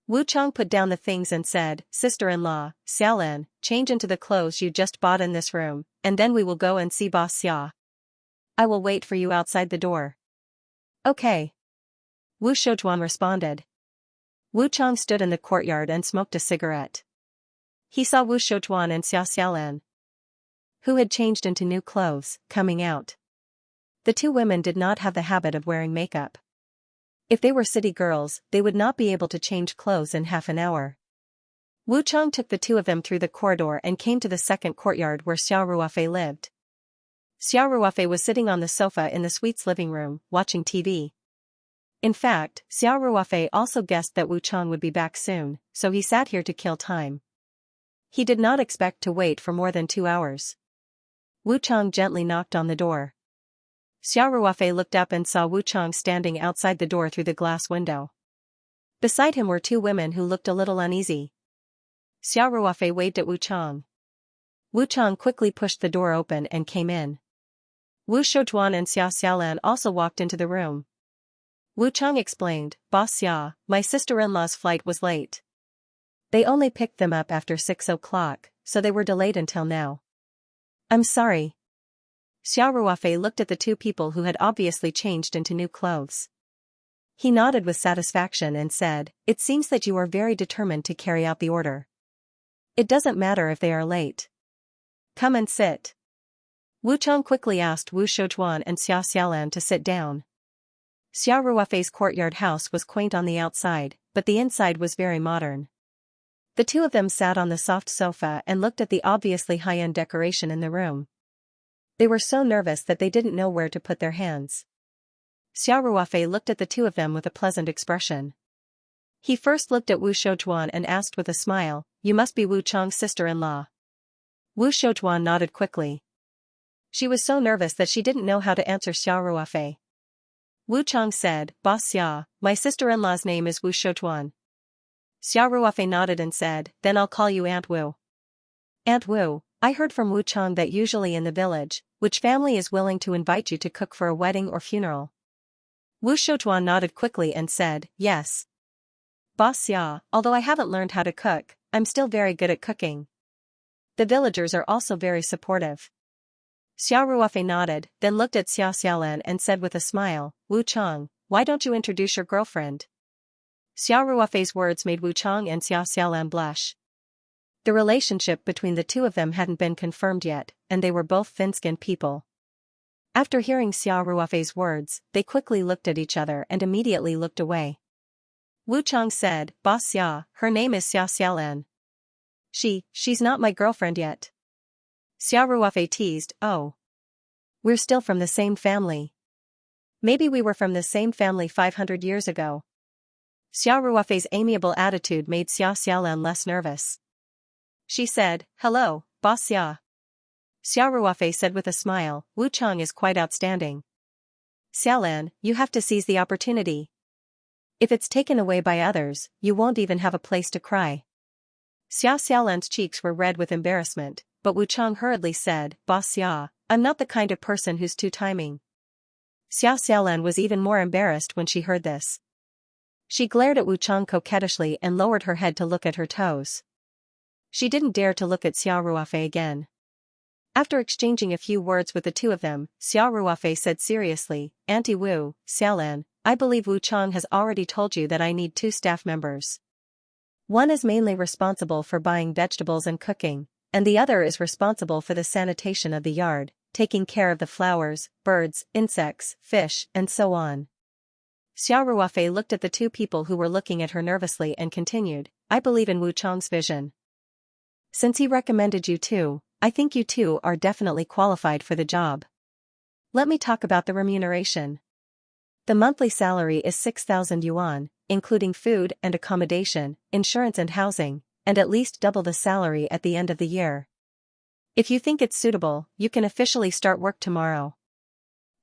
Wu Chang put down the things and said, "Sister-in-law, Xiaolan, change into the clothes you just bought in this room, and then we will go and see Boss Xia. I will wait for you outside the door." "Okay." Wu Shoujuan responded. Wu Chang stood in the courtyard and smoked a cigarette. He saw Wu Shoujuan and Xia Xiaolan, who had changed into new clothes, coming out. The two women did not have the habit of wearing makeup. If they were city girls, they would not be able to change clothes in half an hour. Wu Chang took the two of them through the corridor and came to the 2nd courtyard where Xiao Ruofei lived. Xiao Ruofei was sitting on the sofa in the suite's living room, watching TV. In fact, Xiao Ruofei also guessed that Wu Chang would be back soon, so he sat here to kill time. He did not expect to wait for more than 2 hours. Wu Chang gently knocked on the door. Xiao Ruofei looked up and saw Wu Chang standing outside the door through the glass window. Beside him were 2 women who looked a little uneasy. Xiao Ruofei waved at Wu Chang. Wu Chang quickly pushed the door open and came in. Wu Shoujuan and Xia Xiaolan also walked into the room. Wu Chang explained, "Boss Xia, my sister-in-law's flight was late. They only picked them up after 6 o'clock, so they were delayed until now. I'm sorry. Xiao Ruofei looked at the two people who had obviously changed into new clothes. He nodded with satisfaction and said, "It seems that you are very determined to carry out the order. It doesn't matter if they are late. Come and sit." Wu Chang quickly asked Wu Shoujuan and Xia Xiaolan to sit down. Xiao Ruofei's courtyard house was quaint on the outside, but the inside was very modern. The two of them sat on the soft sofa and looked at the obviously high-end decoration in the room. They were so nervous that they didn't know where to put their hands. Xiao Ruofei looked at the two of them with a pleasant expression. He first looked at Wu Shoujuan and asked with a smile, "You must be Wu Chang's sister-in-law." Wu Shoujuan nodded quickly. She was so nervous that she didn't know how to answer Xiao Ruofei. Wu Chang said, "Boss Xia, my sister-in-law's name is Wu Shoujuan." Xiao Ruofei nodded and said, "Then I'll call you Aunt Wu." "Aunt Wu, I heard from Wu Chang that usually in the village, which family is willing to invite you to cook for a wedding or funeral?" Wu Shoujuan nodded quickly and said, "Yes. Boss Xia, although I haven't learned how to cook, I'm still very good at cooking. The villagers are also very supportive." Xiao Ruofei nodded, then looked at Xia Xiaolan and said with a smile, "Wu Chang, why don't you introduce your girlfriend?" Xiao Ruofei's words made Wu Chang and Xia Xiaolan blush. The relationship between the two of them hadn't been confirmed yet, and they were both thin-skinned people. After hearing Xiao Ruofei's words, they quickly looked at each other and immediately looked away. Wu Chang said, "Boss Xia, her name is Xia Xiaolan." She's not my girlfriend yet." Xiao Ruofei teased, "Oh. We're still from the same family. Maybe we were from the same family 500 years ago." Xiao Ruofei's amiable attitude made Xia Xiaolan less nervous. She said, "Hello, Boss Xia." Xiao Ruofei said with a smile, "Wu Chang is quite outstanding. Xiaolan, you have to seize the opportunity. If it's taken away by others, you won't even have a place to cry." Xia Xiaolan's cheeks were red with embarrassment, but Wu Chang hurriedly said, "Boss Xia, I'm not the kind of person who's two-timing." Xia Xiaolan was even more embarrassed when she heard this. She glared at Wu Chang coquettishly and lowered her head to look at her toes. She didn't dare to look at Xiao Ruofei again. After exchanging a few words with the two of them, Xiao Ruofei said seriously, "Auntie Wu, Xiaolan, I believe Wu Chang has already told you that I need 2 staff members. One is mainly responsible for buying vegetables and cooking, and the other is responsible for the sanitation of the yard, taking care of the flowers, birds, insects, fish, and so on." Xiao Ruofei looked at the two people who were looking at her nervously and continued, "I believe in Wu Chang's vision. Since he recommended you two, I think you two are definitely qualified for the job. Let me talk about the remuneration. The monthly salary is 6,000 yuan, including food and accommodation, insurance and housing, and at least double the salary at the end of the year. If you think it's suitable, you can officially start work tomorrow."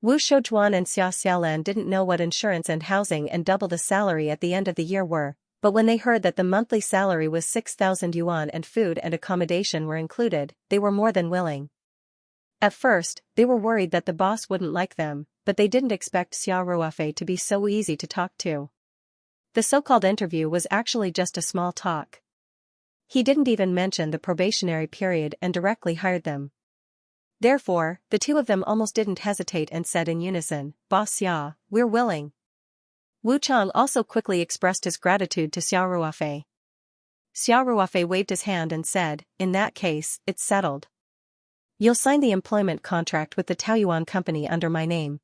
Wu Shoujuan and Xia Xiaolan didn't know what insurance and housing and double the salary at the end of the year were, but when they heard that the monthly salary was 6,000 yuan and food and accommodation were included, they were more than willing. At first, they were worried that the boss wouldn't like them, but they didn't expect Xiao Ruofei to be so easy to talk to. The so-called interview was actually just a small talk. He didn't even mention the probationary period and directly hired them. Therefore, the two of them almost didn't hesitate and said in unison, "Boss Xia, we're willing." Wu Chang also quickly expressed his gratitude to Xiao Ruofei. Xiao Ruofei waved his hand and said, "In that case, it's settled. You'll sign the employment contract with the Taoyuan company under my name.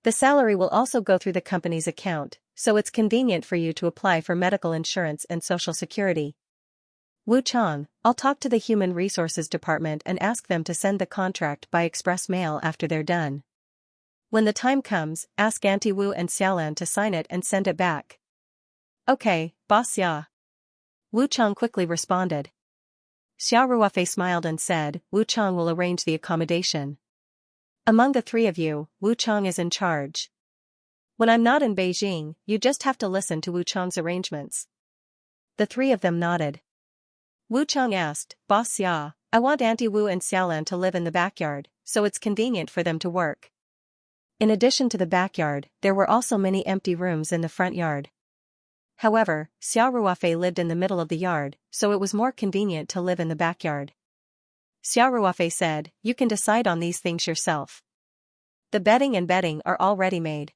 The salary will also go through the company's account, so it's convenient for you to apply for medical insurance and social security. Wu Chang, I'll talk to the Human Resources Department and ask them to send the contract by express mail after they're done. When the time comes, ask Auntie Wu and Xiaolan to sign it and send it back." "Okay, Boss Xia." Wu Chang quickly responded. Xiao Ruofei smiled and said, "Wu Chang will arrange the accommodation. Among the three of you, Wu Chang is in charge. When I'm not in Beijing, you just have to listen to Wu Chang's arrangements." The three of them nodded. Wu Chang asked, "Boss Xia, I want Auntie Wu and Xiaolan to live in the backyard, so it's convenient for them to work." In addition to the backyard, there were also many empty rooms in the front yard. However, Xiao Ruofei lived in the middle of the yard, so it was more convenient to live in the backyard. Xiao Ruofei said, "You can decide on these things yourself. The bedding and bedding are already made.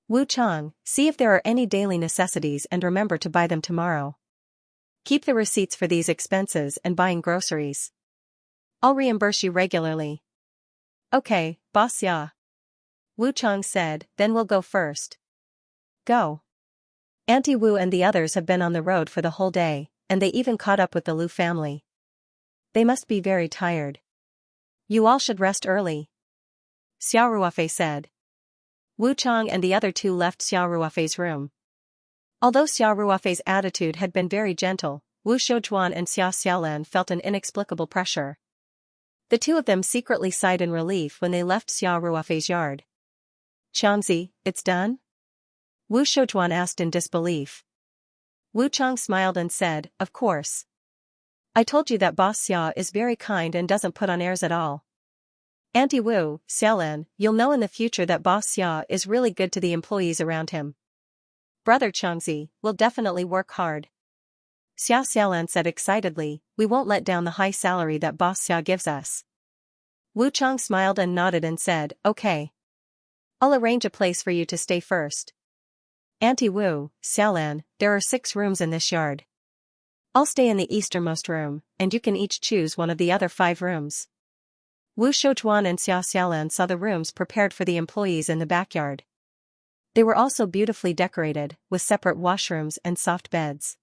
Wu Chang, see if there are any daily necessities and remember to buy them tomorrow. Keep the receipts for these expenses and buying groceries. I'll reimburse you regularly." "Okay, boss Xia," Wu Chang said, "then we'll go first." "Go." Auntie Wu and the others have been on the road for the whole day, and they even caught up with the Lu family. They must be very tired. "You all should rest early," Xiao Ruofei said. Wu Chang and the other two left Xiao Ruofei's room. Although Xiao Ruofei's attitude had been very gentle, Wu Shoujuan and Xia Xiaolan felt an inexplicable pressure. The two of them secretly sighed in relief when they left Xiao Ruofei's yard. "Xianxia, it's done?" Wu Shoujuan asked in disbelief. Wu Chang smiled and said, "Of course. I told you that Boss Xia is very kind and doesn't put on airs at all. Auntie Wu, Xiaolan, you'll know in the future that Boss Xia is really good to the employees around him. Brother Xianxia will definitely work hard." Xia Xiaolan said excitedly, "We won't let down the high salary that Boss Xia gives us." Wu Chang smiled and nodded and said, "Okay. I'll arrange a place for you to stay first. Auntie Wu, Xiaolan, there are 6 rooms in this yard. I'll stay in the easternmost room, and you can each choose one of the other 5 rooms." Wu Shoujuan and Xia Xiaolan saw the rooms prepared for the employees in the backyard. They were also beautifully decorated, with separate washrooms and soft beds.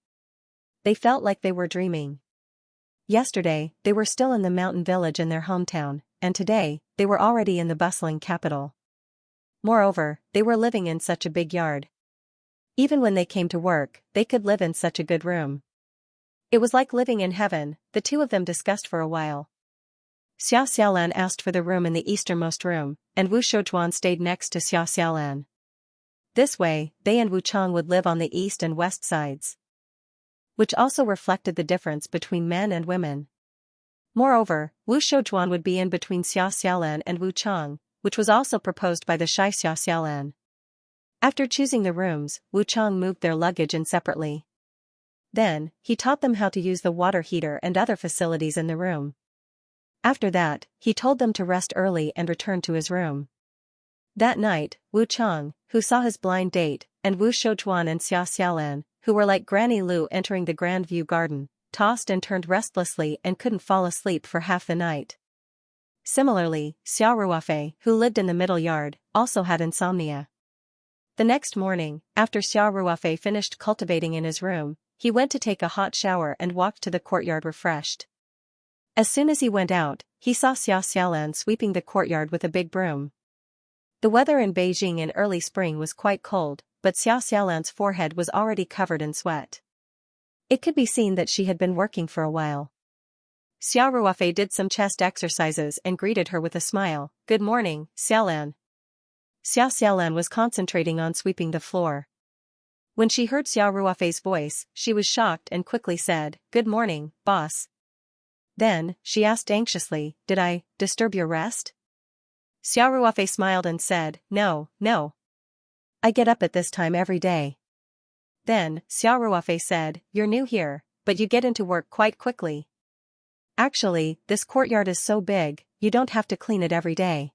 They felt like they were dreaming. Yesterday, they were still in the mountain village in their hometown, and today, they were already in the bustling capital. Moreover, they were living in such a big yard. Even when they came to work, they could live in such a good room. It was like living in heaven, the two of them discussed for a while. Xia Xiaolan asked for the room in the easternmost room, and Wu Shoujuan stayed next to Xia Xiaolan. This way, they and Wu Chang would live on the east and west sides, which also reflected the difference between men and women. Moreover, Wu Shoujuan would be in between Xia Xiaolan and Wu Chang, which was also proposed by the shy Xia Xiaolan. After choosing the rooms, Wu Chang moved their luggage in separately. Then, he taught them how to use the water heater and other facilities in the room. After that, he told them to rest early and return to his room. That night, Wu Chang, who saw his blind date, and Wu Shoujuan and Xia Xiaolan, who were like Granny Lu entering the Grand View Garden, tossed and turned restlessly and couldn't fall asleep for half the night. Similarly, Xiao Ruofei, who lived in the middle yard, also had insomnia. The next morning, after Xiao Ruofei finished cultivating in his room, he went to take a hot shower and walked to the courtyard refreshed. As soon as he went out, he saw Xia Xiaolan sweeping the courtyard with a big broom. The weather in Beijing in early spring was quite cold, but Xia Xiaolan's forehead was already covered in sweat. It could be seen that she had been working for a while. Xiao Ruofei did some chest exercises and greeted her with a smile. "Good morning, Xiaolan." Xia Xiaolan was concentrating on sweeping the floor. When she heard Xiao Ruofei's voice, she was shocked and quickly said, "Good morning, boss." Then, she asked anxiously, "Did I disturb your rest?" Xiao Ruofei smiled and said, "No, no. I get up at this time every day." Then, Xiao Ruofei said, "You're new here, but you get into work quite quickly. Actually, this courtyard is so big, you don't have to clean it every day.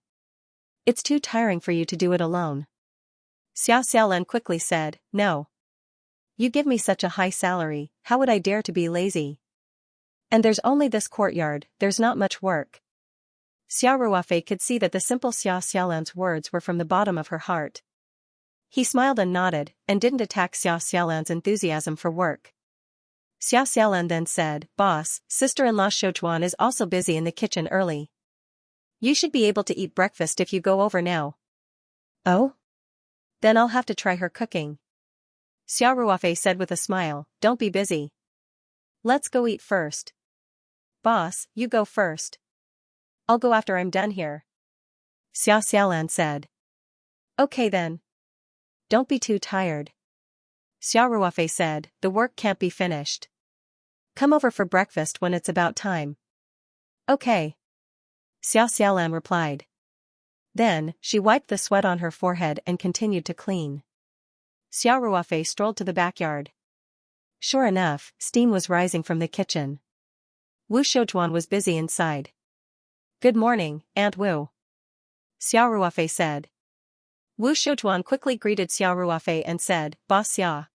It's too tiring for you to do it alone." Xia Xiaolan quickly said, "No. You give me such a high salary, how would I dare to be lazy? And there's only this courtyard, there's not much work." Xiao Ruofei could see that the simple Xia Xiaolan's words were from the bottom of her heart. He smiled and nodded, and didn't attack Xia Xiaolan's enthusiasm for work. Xia Xiaolan then said, "Boss, sister-in-law Shoujuan is also busy in the kitchen early. You should be able to eat breakfast if you go over now." "Oh? Then I'll have to try her cooking," Xiao Ruofei said with a smile. "Don't be busy. Let's go eat first." "Boss, you go first. I'll go after I'm done here," Xia Xiaolan said. "Okay then. Don't be too tired," Xiao Ruofei said. "The work can't be finished. Come over for breakfast when it's about time." "Okay," Xia Xiaolan replied. Then, she wiped the sweat on her forehead and continued to clean. Xiao Ruofei strolled to the backyard. Sure enough, steam was rising from the kitchen. Wu Shoujuan was busy inside. "Good morning, Aunt Wu," Xiao Ruofei said. Wu Shoujuan quickly greeted Xiao Ruofei and said, "Boss Xia,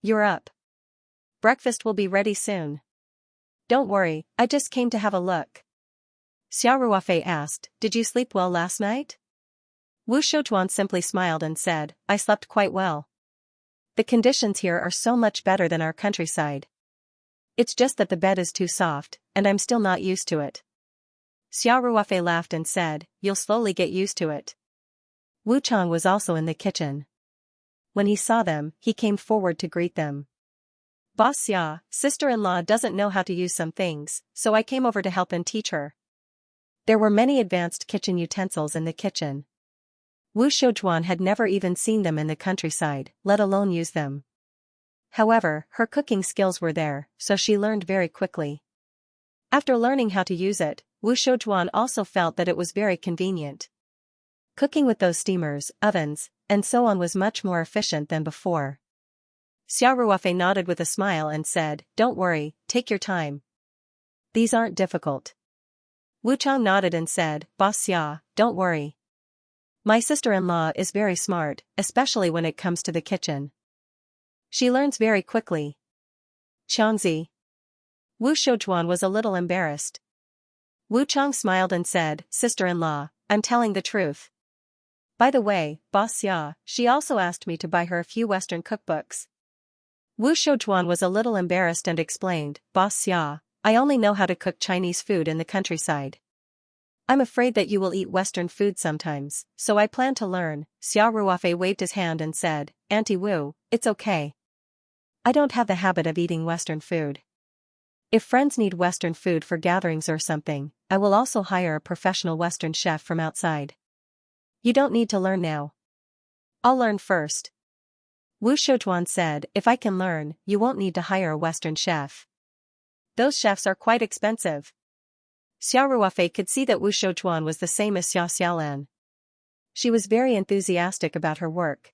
you're up. Breakfast will be ready soon." "Don't worry, I just came to have a look." Xiao Ruofei asked, "Did you sleep well last night?" Wu Shoujuan simply smiled and said, "I slept quite well. The conditions here are so much better than our countryside. It's just that the bed is too soft, and I'm still not used to it." Xiao Ruofei laughed and said, "You'll slowly get used to it." Wu Chang was also in the kitchen. When he saw them, he came forward to greet them. "Boss Xia, sister-in-law doesn't know how to use some things, so I came over to help and teach her." There were many advanced kitchen utensils in the kitchen. Wu Shoujuan had never even seen them in the countryside, let alone use them. However, her cooking skills were there, so she learned very quickly. After learning how to use it, Wu Shoujuan also felt that it was very convenient. Cooking with those steamers, ovens, and so on was much more efficient than before. Xiao Ruofei nodded with a smile and said, "Don't worry, take your time. These aren't difficult." Wu Chang nodded and said, "Boss Xia, don't worry. My sister-in-law is very smart, especially when it comes to the kitchen. She learns very quickly." "Xianxia." Wu Shoujuan was a little embarrassed. Wu Chang smiled and said, "Sister-in-law, I'm telling the truth. By the way, Boss Xia, she also asked me to buy her a few Western cookbooks." Wu Shoujuan was a little embarrassed and explained, "Boss Xia, I only know how to cook Chinese food in the countryside. I'm afraid that you will eat Western food sometimes, so I plan to learn." Xiao Ruofei waved his hand and said, "Auntie Wu, it's okay. I don't have the habit of eating Western food. If friends need Western food for gatherings or something, I will also hire a professional Western chef from outside. You don't need to learn now. I'll learn first." Wu Shoujuan said, "If I can learn, you won't need to hire a Western chef. Those chefs are quite expensive." Xiao Ruofei could see that Wu Shoujuan was the same as Xia Xiaolan. She was very enthusiastic about her work.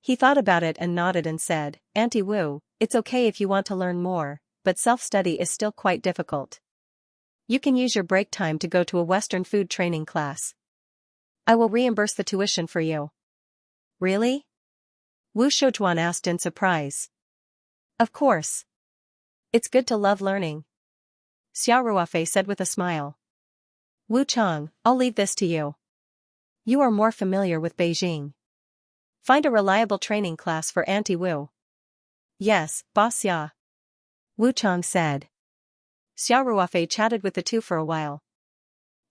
He thought about it and nodded and said, "Auntie Wu, it's okay if you want to learn more, but self-study is still quite difficult. You can use your break time to go to a Western food training class. I will reimburse the tuition for you." "Really?" Wu Shoujuan asked in surprise. "Of course. It's good to love learning," Xiao Ruofei said with a smile. "Wu Chang, I'll leave this to you. You are more familiar with Beijing. Find a reliable training class for Auntie Wu." "Yes, Boss Xia," Wu Chang said. Xiao Ruofei chatted with the two for a while.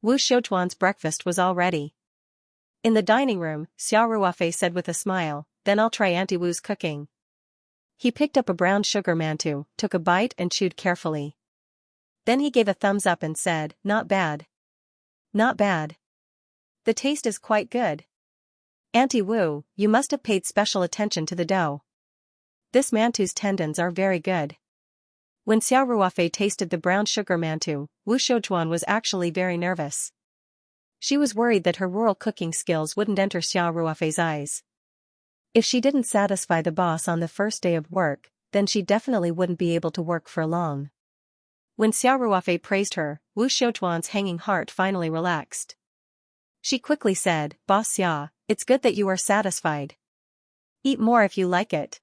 Wu Shoujuan's breakfast was all ready. In the dining room, Xiao Ruofei said with a smile, "Then I'll try Auntie Wu's cooking." He picked up a brown sugar mantou, took a bite and chewed carefully. Then he gave a thumbs up and said, "Not bad. Not bad. The taste is quite good. Auntie Wu, you must have paid special attention to the dough. This mantou's tendons are very good." When Xiao Ruofei tasted the brown sugar mantou, Wu Shoujuan was actually very nervous. She was worried that her rural cooking skills wouldn't enter Xiao Ruofei's eyes. If she didn't satisfy the boss on the first day of work, then she definitely wouldn't be able to work for long. When Xiao Ruofei praised her, Wu Shoujuan's hanging heart finally relaxed. She quickly said, "Boss Xia, it's good that you are satisfied. Eat more if you like it."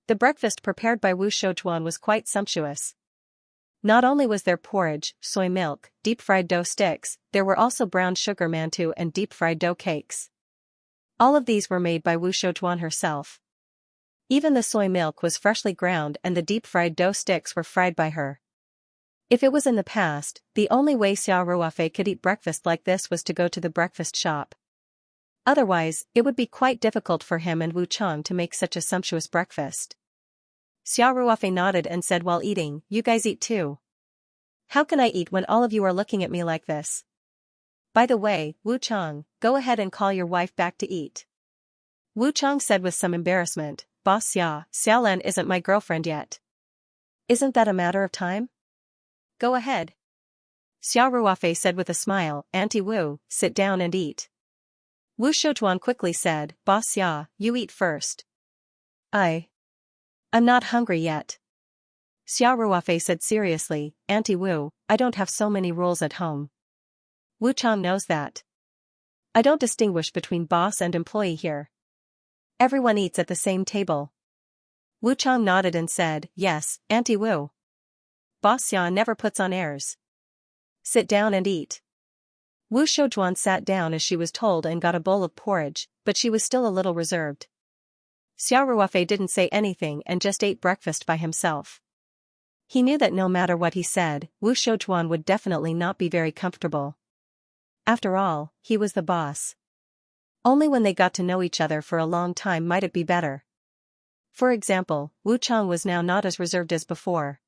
The breakfast prepared by Wu Shoujuan was quite sumptuous. Not only was there porridge, soy milk, deep-fried dough sticks, there were also brown sugar mantou and deep-fried dough cakes. All of these were made by Wu Shoujuan herself. Even the soy milk was freshly ground and the deep-fried dough sticks were fried by her. If it was in the past, the only way Xiao Ruofei could eat breakfast like this was to go to the breakfast shop. Otherwise, it would be quite difficult for him and Wu Chang to make such a sumptuous breakfast. Xiao Ruofei nodded and said while eating, "You guys eat too. How can I eat when all of you are looking at me like this? By the way, Wu Chang, go ahead and call your wife back to eat." Wu Chang said with some embarrassment, "Boss Xia, Xiaolan isn't my girlfriend yet. Isn't that a matter of time? Go ahead." Xiao Ruofei said with a smile, "Auntie Wu, sit down and eat." Wu Shoujuan quickly said, "Boss Xia, you eat first." I'm not hungry yet. Xiao Ruofei said seriously, Auntie Wu, I don't have so many rules at home. Wu Chang knows that. I don't distinguish between boss and employee here. Everyone eats at the same table. Wu Chang nodded and said, yes, Auntie Wu. Boss Xia never puts on airs. Sit down and eat. Wu Shoujuan sat down as she was told and got a bowl of porridge, but she was still a little reserved. Xiao Ruofei didn't say anything and just ate breakfast by himself. He knew that no matter what he said, Wu Shoujuan would definitely not be very comfortable. After all, he was the boss. Only when they got to know each other for a long time might it be better. For example, Wu Chang was now not as reserved as before.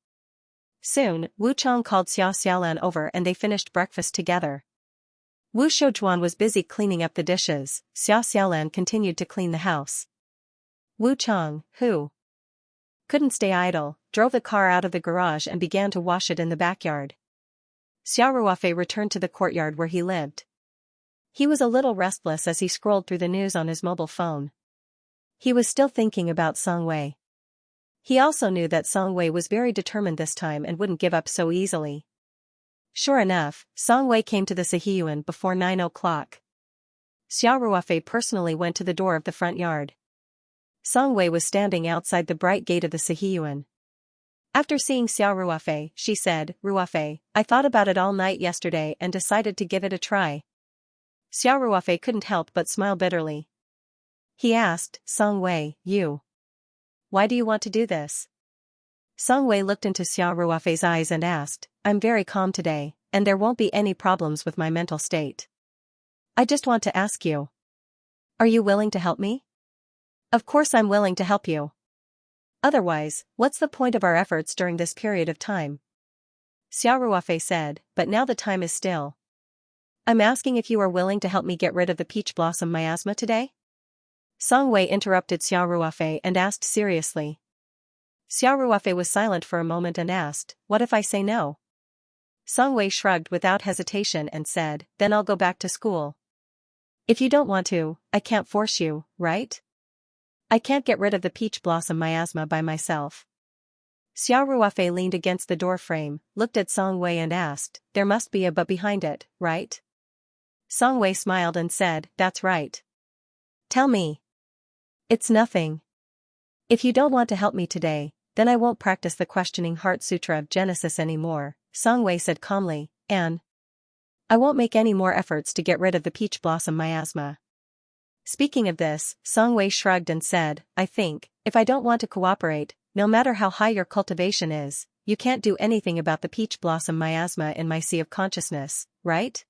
Soon, Wu Chang called Xia Xiaolan over and they finished breakfast together. Wu Shoujuan was busy cleaning up the dishes. Xia Xiaolan continued to clean the house. Wu Chang, who couldn't stay idle, drove the car out of the garage and began to wash it in the backyard. Xiao Ruofei returned to the courtyard where he lived. He was a little restless as he scrolled through the news on his mobile phone. He was still thinking about Song Wei. He also knew that Song Wei was very determined this time and wouldn't give up so easily. Sure enough, Song Wei came to the Sihiyuan before 9 o'clock. Xiao Ruofei personally went to the door of the front yard. Song Wei was standing outside the bright gate of the Sihiyuan. After seeing Xiao Ruofei, she said, Ruofei, I thought about it all night yesterday and decided to give it a try. Xiao Ruofei couldn't help but smile bitterly. He asked, Song Wei, why do you want to do this? Song Wei looked into Xiao Ruofei's eyes and asked, I'm very calm today, and there won't be any problems with my mental state. I just want to ask you. Are you willing to help me? Of course I'm willing to help you. Otherwise, what's the point of our efforts during this period of time? Xiao Ruofei said, but now the time is still. I'm asking if you are willing to help me get rid of the peach blossom miasma today? Song Wei interrupted Xiao Ruofei and asked seriously. Xiao Ruofei was silent for a moment and asked, what if I say no? Song Wei shrugged without hesitation and said, then I'll go back to school. If you don't want to, I can't force you, right? I can't get rid of the peach blossom miasma by myself. Xiao Ruofei leaned against the door frame, looked at Song Wei and asked, there must be a but behind it, right? Song Wei smiled and said, that's right. Tell me. It's nothing. If you don't want to help me today, then I won't practice the questioning heart sutra of Genesis anymore, Song Wei said calmly, and I won't make any more efforts to get rid of the peach blossom miasma. Speaking of this, Song Wei shrugged and said, I think, if I don't want to cooperate, no matter how high your cultivation is, you can't do anything about the peach blossom miasma in my sea of consciousness, right?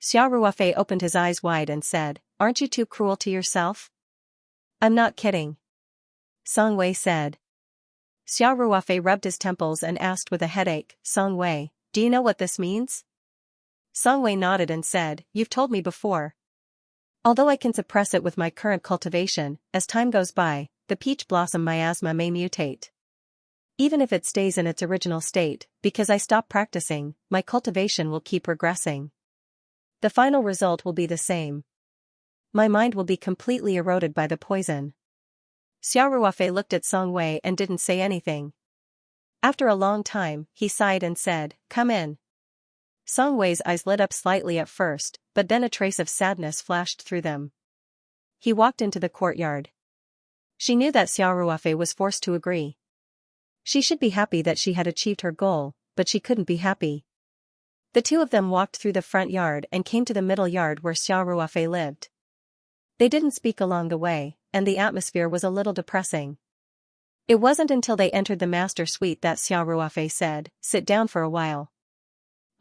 Xiao Ruofei opened his eyes wide and said, aren't you too cruel to yourself? I'm not kidding. Song Wei said. Xiao Ruofei rubbed his temples and asked with a headache, Song Wei, do you know what this means? Song Wei nodded and said, you've told me before. Although I can suppress it with my current cultivation, as time goes by, the peach blossom miasma may mutate. Even if it stays in its original state, because I stop practicing, my cultivation will keep regressing. The final result will be the same. My mind will be completely eroded by the poison. Xiao Ruofei looked at Song Wei and didn't say anything. After a long time, he sighed and said, come in. Song Wei's eyes lit up slightly at first, but then a trace of sadness flashed through them. He walked into the courtyard. She knew that Xiao Ruofei was forced to agree. She should be happy that she had achieved her goal, but she couldn't be happy. The two of them walked through the front yard and came to the middle yard where Xiao Ruofei lived. They didn't speak along the way, and the atmosphere was a little depressing. It wasn't until they entered the master suite that Xiao Ruofei said, sit down for a while.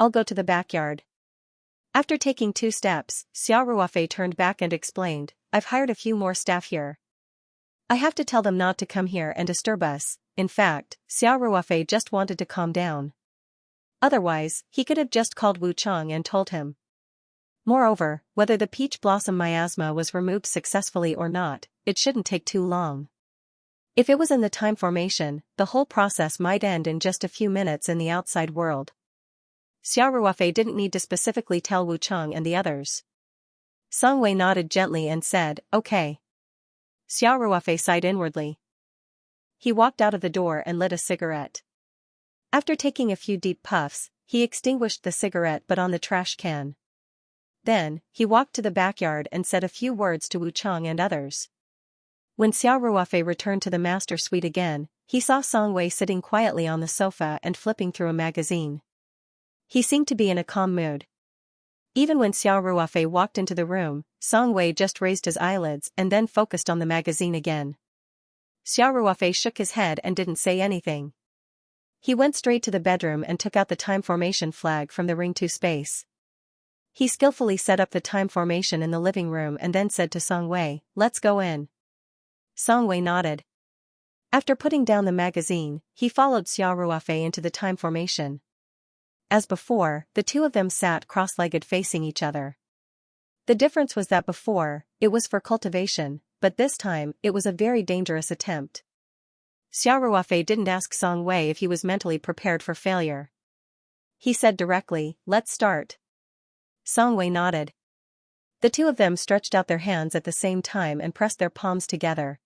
I'll go to the backyard. After taking 2 steps, Xiao Ruofei turned back and explained, I've hired a few more staff here. I have to tell them not to come here and disturb us. In fact, Xiao Ruofei just wanted to calm down. Otherwise, he could have just called Wu Chang and told him. Moreover, whether the peach blossom miasma was removed successfully or not, it shouldn't take too long. If it was in the time formation, the whole process might end in just a few minutes in the outside world. Xiao Ruofei didn't need to specifically tell Wu Chang and the others. Song Wei nodded gently and said, okay. Xiao Ruofei sighed inwardly. he walked out of the door and lit a cigarette. After taking a few deep puffs, he extinguished the cigarette but on the trash can. Then, he walked to the backyard and said a few words to Wu Chang and others. When Xiao Ruofei returned to the master suite again, he saw Song Wei sitting quietly on the sofa and flipping through a magazine. He seemed to be in a calm mood. Even when Xiao Ruofei walked into the room, Song Wei just raised his eyelids and then focused on the magazine again. Xiao Ruofei shook his head and didn't say anything. He went straight to the bedroom and took out the time formation flag from the Ring 2 space. He skillfully set up the time formation in the living room and then said to Song Wei, "Let's go in." Song Wei nodded. After putting down the magazine, he followed Xiao Ruofei into the time formation. As before, the two of them sat cross-legged facing each other. The difference was that before, it was for cultivation, but this time, it was a very dangerous attempt. Xiao Ruofei didn't ask Song Wei if he was mentally prepared for failure. He said directly, "Let's start." Song Wei nodded. The two of them stretched out their hands at the same time and pressed their palms together.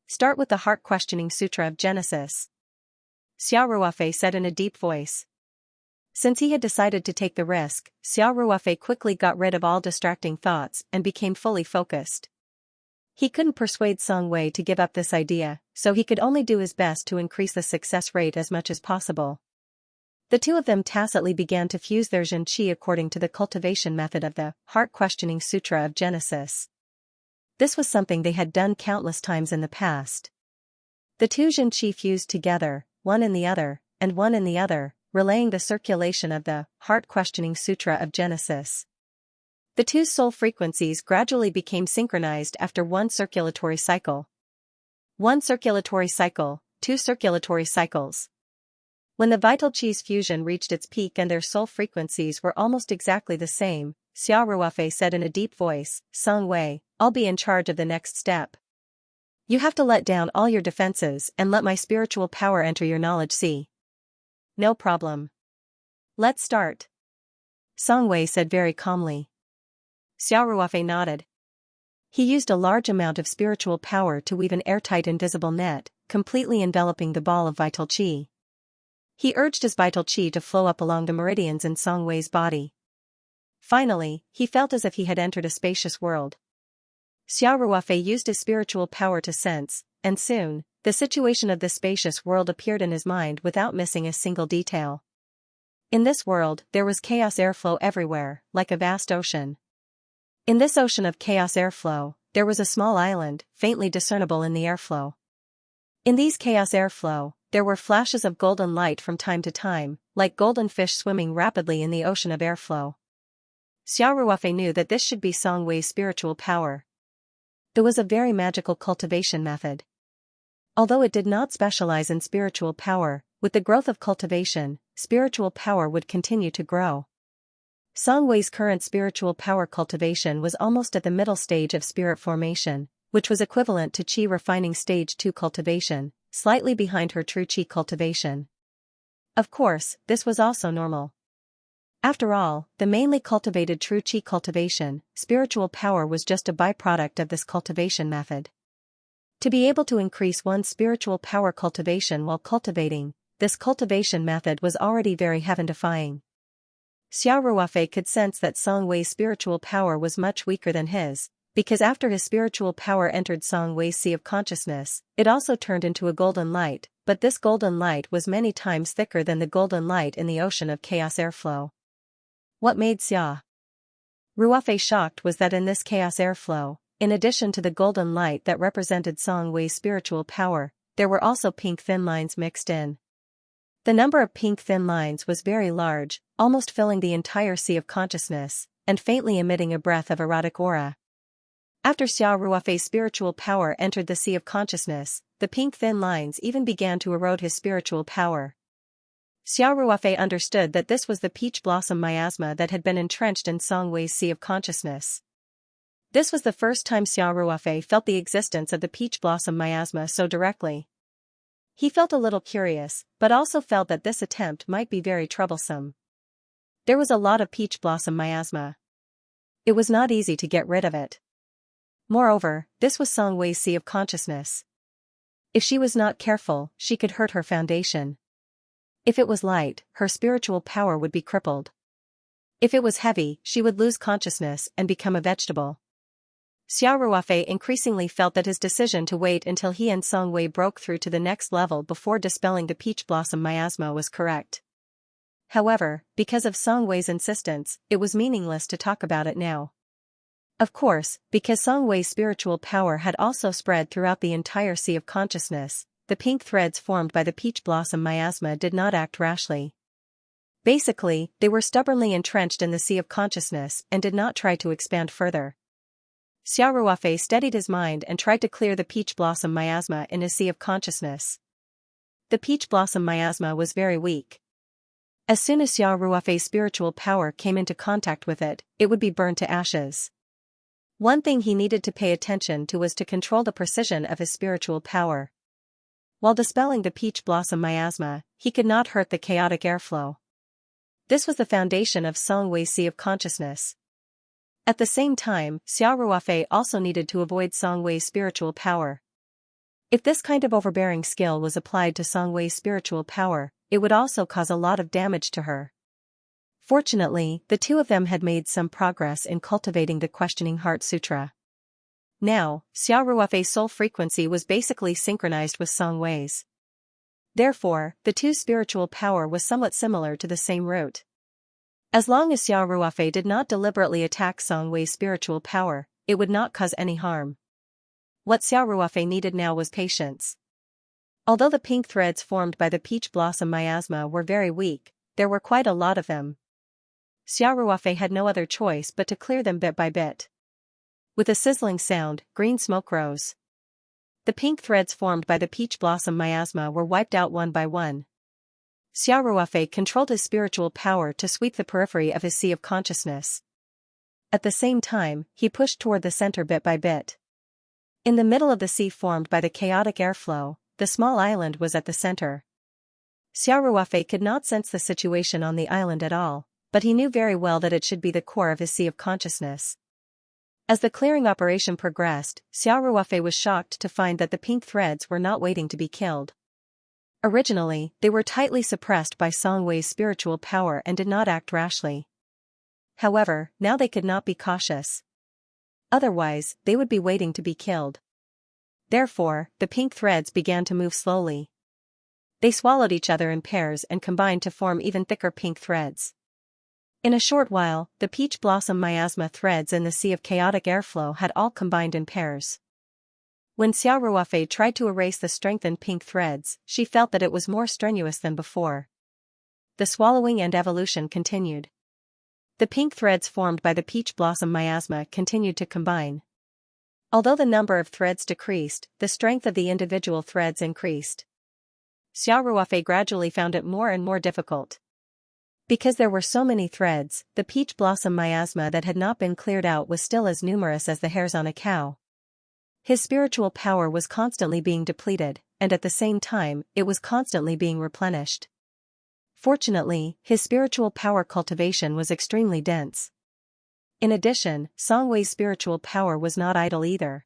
"Start with the heart-questioning Sutra of Genesis," Xiao Ruofei said in a deep voice. Since he had decided to take the risk, Xiao Ruofei quickly got rid of all distracting thoughts and became fully focused. He couldn't persuade Song Wei to give up this idea, so he could only do his best to increase the success rate as much as possible. The two of them tacitly began to fuse their Xianxia according to the cultivation method of the heart-questioning Sutra of Genesis. This was something they had done countless times in the past. The two Xianxia fused together, one in the other, and one in the other, relaying the circulation of the heart-questioning Sutra of Genesis. The two soul frequencies gradually became synchronized after one circulatory cycle. One circulatory cycle, two circulatory cycles. When the vital chi's fusion reached its peak and their soul frequencies were almost exactly the same, Xiao Ruofei said in a deep voice, "Song Wei, I'll be in charge of the next step. You have to let down all your defenses and let my spiritual power enter your knowledge sea." "No problem. Let's start," Song Wei said very calmly. Xiao Ruofei nodded. He used a large amount of spiritual power to weave an airtight invisible net, completely enveloping the ball of vital qi. He urged his vital qi to flow up along the meridians in Song Wei's body. Finally, he felt as if he had entered a spacious world. Xiao Ruofei used his spiritual power to sense, and soon, the situation of this spacious world appeared in his mind without missing a single detail. In this world, there was chaos airflow everywhere, like a vast ocean. In this ocean of chaos airflow, there was a small island, faintly discernible in the airflow. In these chaos airflow, there were flashes of golden light from time to time, like golden fish swimming rapidly in the ocean of airflow. Xiao Ruofei knew that this should be Song Wei's spiritual power. It was a very magical cultivation method. Although it did not specialize in spiritual power, with the growth of cultivation, spiritual power would continue to grow. Song Wei's current spiritual power cultivation was almost at the middle stage of spirit formation, which was equivalent to Qi refining stage 2 cultivation, slightly behind her true Qi cultivation. Of course, this was also normal. After all, the mainly cultivated true Qi cultivation, spiritual power was just a byproduct of this cultivation method. To be able to increase one's spiritual power cultivation while cultivating, this cultivation method was already very heaven-defying. Xiao Ruofei could sense that Song Wei's spiritual power was much weaker than his, because after his spiritual power entered Song Wei's sea of consciousness, it also turned into a golden light, but this golden light was many times thicker than the golden light in the ocean of chaos airflow. What made Xiao Ruofei shocked was that in this chaos airflow, in addition to the golden light that represented Song Wei's spiritual power, there were also pink thin lines mixed in. The number of pink thin lines was very large, almost filling the entire sea of consciousness, and faintly emitting a breath of erotic aura. After Xiao Ruofei's spiritual power entered the sea of consciousness, the pink thin lines even began to erode his spiritual power. Xiao Ruofei understood that this was the peach blossom miasma that had been entrenched in Song Wei's sea of consciousness. This was the first time Xiao Ruofei felt the existence of the peach blossom miasma so directly. He felt a little curious, but also felt that this attempt might be very troublesome. There was a lot of peach blossom miasma. It was not easy to get rid of it. Moreover, this was Song Wei's sea of consciousness. If she was not careful, she could hurt her foundation. If it was light, her spiritual power would be crippled. If it was heavy, she would lose consciousness and become a vegetable. Xiao Ruofei increasingly felt that his decision to wait until he and Song Wei broke through to the next level before dispelling the peach blossom miasma was correct. However, because of Song Wei's insistence, it was meaningless to talk about it now. Of course, because Song Wei's spiritual power had also spread throughout the entire sea of consciousness, the pink threads formed by the peach blossom miasma did not act rashly. Basically, they were stubbornly entrenched in the sea of consciousness and did not try to expand further. Xiao Ruofei steadied his mind and tried to clear the peach blossom miasma in his sea of consciousness. The peach blossom miasma was very weak. As soon as Xiao Ruofei's spiritual power came into contact with it, it would be burned to ashes. One thing he needed to pay attention to was to control the precision of his spiritual power. While dispelling the peach blossom miasma, he could not hurt the chaotic airflow. This was the foundation of Song Wei's sea of consciousness. At the same time, Xiao Ruofei also needed to avoid Song Wei's spiritual power. If this kind of overbearing skill was applied to Song Wei's spiritual power, it would also cause a lot of damage to her. Fortunately, the two of them had made some progress in cultivating the Questioning Heart Sutra. Now, Xiao Ruofei's soul frequency was basically synchronized with Song Wei's. Therefore, the two spiritual power was somewhat similar to the same root. As long as Xiao Ruofei did not deliberately attack Song Wei's spiritual power, it would not cause any harm. What Xiao Ruofei needed now was patience. Although the pink threads formed by the peach blossom miasma were very weak, there were quite a lot of them. Xiao Ruofei had no other choice but to clear them bit by bit. With a sizzling sound, green smoke rose. The pink threads formed by the peach blossom miasma were wiped out one by one. Xiao Ruofei controlled his spiritual power to sweep the periphery of his sea of consciousness. At the same time, he pushed toward the center bit by bit. In the middle of the sea formed by the chaotic airflow, the small island was at the center. Xiao Ruofei could not sense the situation on the island at all, but he knew very well that it should be the core of his sea of consciousness. As the clearing operation progressed, Xiao Ruofei was shocked to find that the pink threads were not waiting to be killed. Originally, they were tightly suppressed by Song Wei's spiritual power and did not act rashly. However, now they could not be cautious. Otherwise, they would be waiting to be killed. Therefore, the pink threads began to move slowly. They swallowed each other in pairs and combined to form even thicker pink threads. In a short while, the peach blossom miasma threads in the sea of chaotic airflow had all combined in pairs. When Xiao Ruofei tried to erase the strengthened pink threads, she felt that it was more strenuous than before. The swallowing and evolution continued. The pink threads formed by the peach blossom miasma continued to combine. Although the number of threads decreased, the strength of the individual threads increased. Xiao Ruofei gradually found it more and more difficult. Because there were so many threads, the peach blossom miasma that had not been cleared out was still as numerous as the hairs on a cow. His spiritual power was constantly being depleted, and at the same time, it was constantly being replenished. Fortunately, his spiritual power cultivation was extremely dense. In addition, Song Wei's spiritual power was not idle either.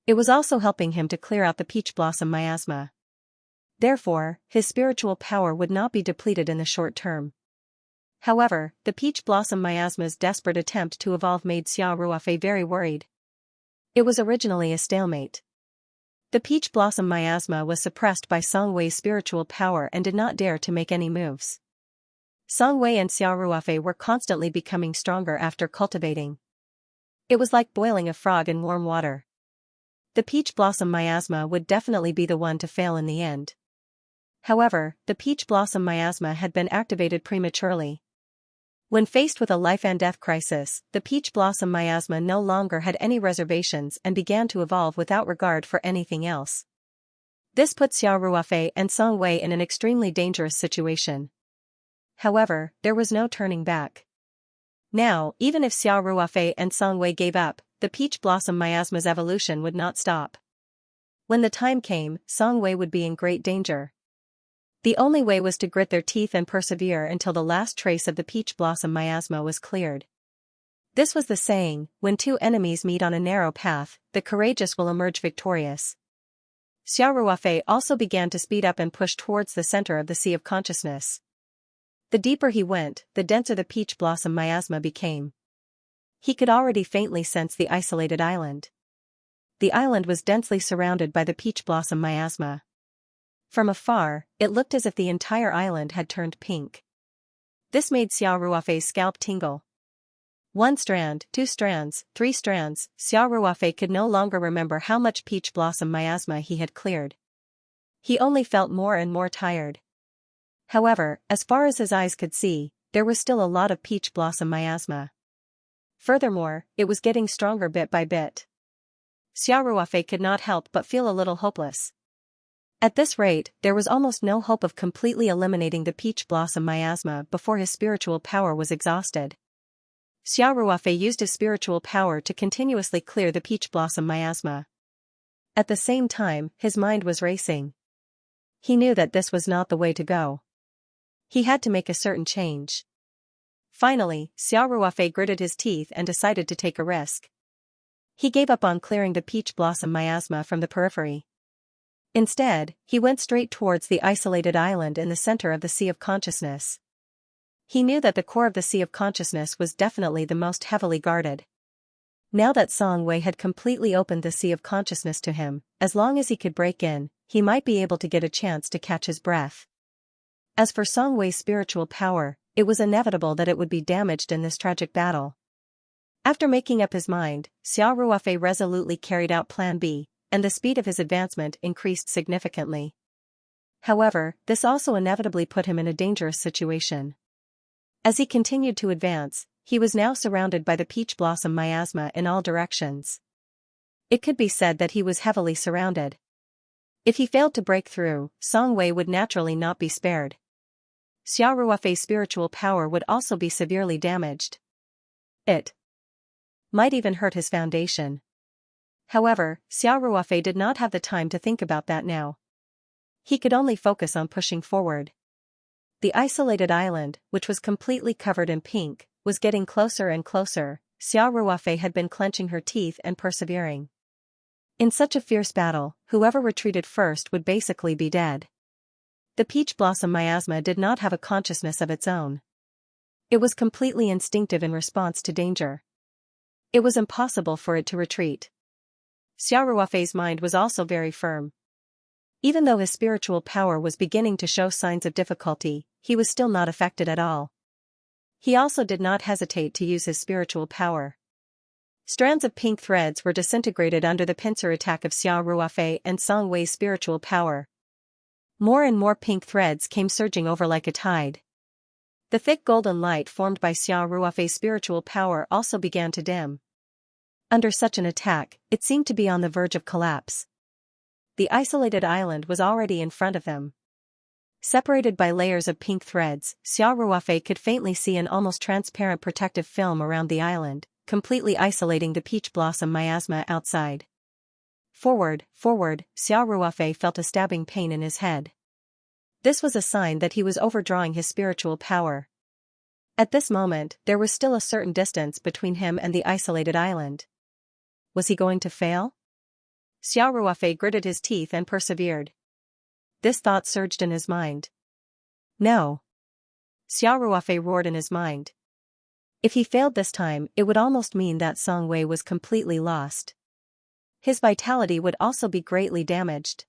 It was also helping him to clear out the peach blossom miasma. Therefore, his spiritual power would not be depleted in the short term. However, the peach blossom miasma's desperate attempt to evolve made Xiao Ruofei very worried. It was originally a stalemate. The peach blossom miasma was suppressed by Song Wei's spiritual power and did not dare to make any moves. Song Wei and Xiao Ruofei were constantly becoming stronger after cultivating. It was like boiling a frog in warm water. The peach blossom miasma would definitely be the one to fail in the end. However, the peach blossom miasma had been activated prematurely. When faced with a life-and-death crisis, the peach blossom miasma no longer had any reservations and began to evolve without regard for anything else. This put Xiao Ruofei and Song Wei in an extremely dangerous situation. However, there was no turning back. Now, even if Xiao Ruofei and Song Wei gave up, the peach blossom miasma's evolution would not stop. When the time came, Song Wei would be in great danger. The only way was to grit their teeth and persevere until the last trace of the peach blossom miasma was cleared. This was the saying, when two enemies meet on a narrow path, the courageous will emerge victorious. Xiao Ruofei also began to speed up and push towards the center of the Sea of Consciousness. The deeper he went, the denser the peach blossom miasma became. He could already faintly sense the isolated island. The island was densely surrounded by the peach blossom miasma. From afar, it looked as if the entire island had turned pink. This made Xiao Ruofei's scalp tingle. 1 strand, 2 strands, 3 strands, Xiao Ruofei could no longer remember how much peach blossom miasma he had cleared. He only felt more and more tired. However, as far as his eyes could see, there was still a lot of peach blossom miasma. Furthermore, it was getting stronger bit by bit. Xiao Ruofei could not help but feel a little hopeless. At this rate, there was almost no hope of completely eliminating the peach blossom miasma before his spiritual power was exhausted. Xiao Ruofei used his spiritual power to continuously clear the peach blossom miasma. At the same time, his mind was racing. He knew that this was not the way to go. He had to make a certain change. Finally, Xiao Ruofei gritted his teeth and decided to take a risk. He gave up on clearing the peach blossom miasma from the periphery. Instead, he went straight towards the isolated island in the center of the Sea of Consciousness. He knew that the core of the Sea of Consciousness was definitely the most heavily guarded. Now that Song Wei had completely opened the Sea of Consciousness to him, as long as he could break in, he might be able to get a chance to catch his breath. As for Song Wei's spiritual power, it was inevitable that it would be damaged in this tragic battle. After making up his mind, Xiao Ruofei resolutely carried out Plan B, and the speed of his advancement increased significantly. However, this also inevitably put him in a dangerous situation. As he continued to advance, he was now surrounded by the peach blossom miasma in all directions. It could be said that he was heavily surrounded. If he failed to break through, Song Wei would naturally not be spared. Xiao Ruofei's spiritual power would also be severely damaged. It might even hurt his foundation. However, Xiao Ruofei did not have the time to think about that now. He could only focus on pushing forward. The isolated island, which was completely covered in pink, was getting closer and closer. Xiao Ruofei had been clenching her teeth and persevering. In such a fierce battle, whoever retreated first would basically be dead. The peach blossom miasma did not have a consciousness of its own. It was completely instinctive in response to danger. It was impossible for it to retreat. Xiao Ruofei's mind was also very firm. Even though his spiritual power was beginning to show signs of difficulty, he was still not affected at all. He also did not hesitate to use his spiritual power. Strands of pink threads were disintegrated under the pincer attack of Xiao Ruofei and Song Wei's spiritual power. More and more pink threads came surging over like a tide. The thick golden light formed by Xiao Ruofei's spiritual power also began to dim. Under such an attack, it seemed to be on the verge of collapse. The isolated island was already in front of them. Separated by layers of pink threads, Xiao Ruofei could faintly see an almost transparent protective film around the island, completely isolating the peach blossom miasma outside. Forward, Xiao Ruofei felt a stabbing pain in his head. This was a sign that he was overdrawing his spiritual power. At this moment, there was still a certain distance between him and the isolated island. Was he going to fail? Xiao Ruofei gritted his teeth and persevered. This thought surged in his mind. No. Xiao Ruofei roared in his mind. If he failed this time, it would almost mean that Song Wei was completely lost. His vitality would also be greatly damaged.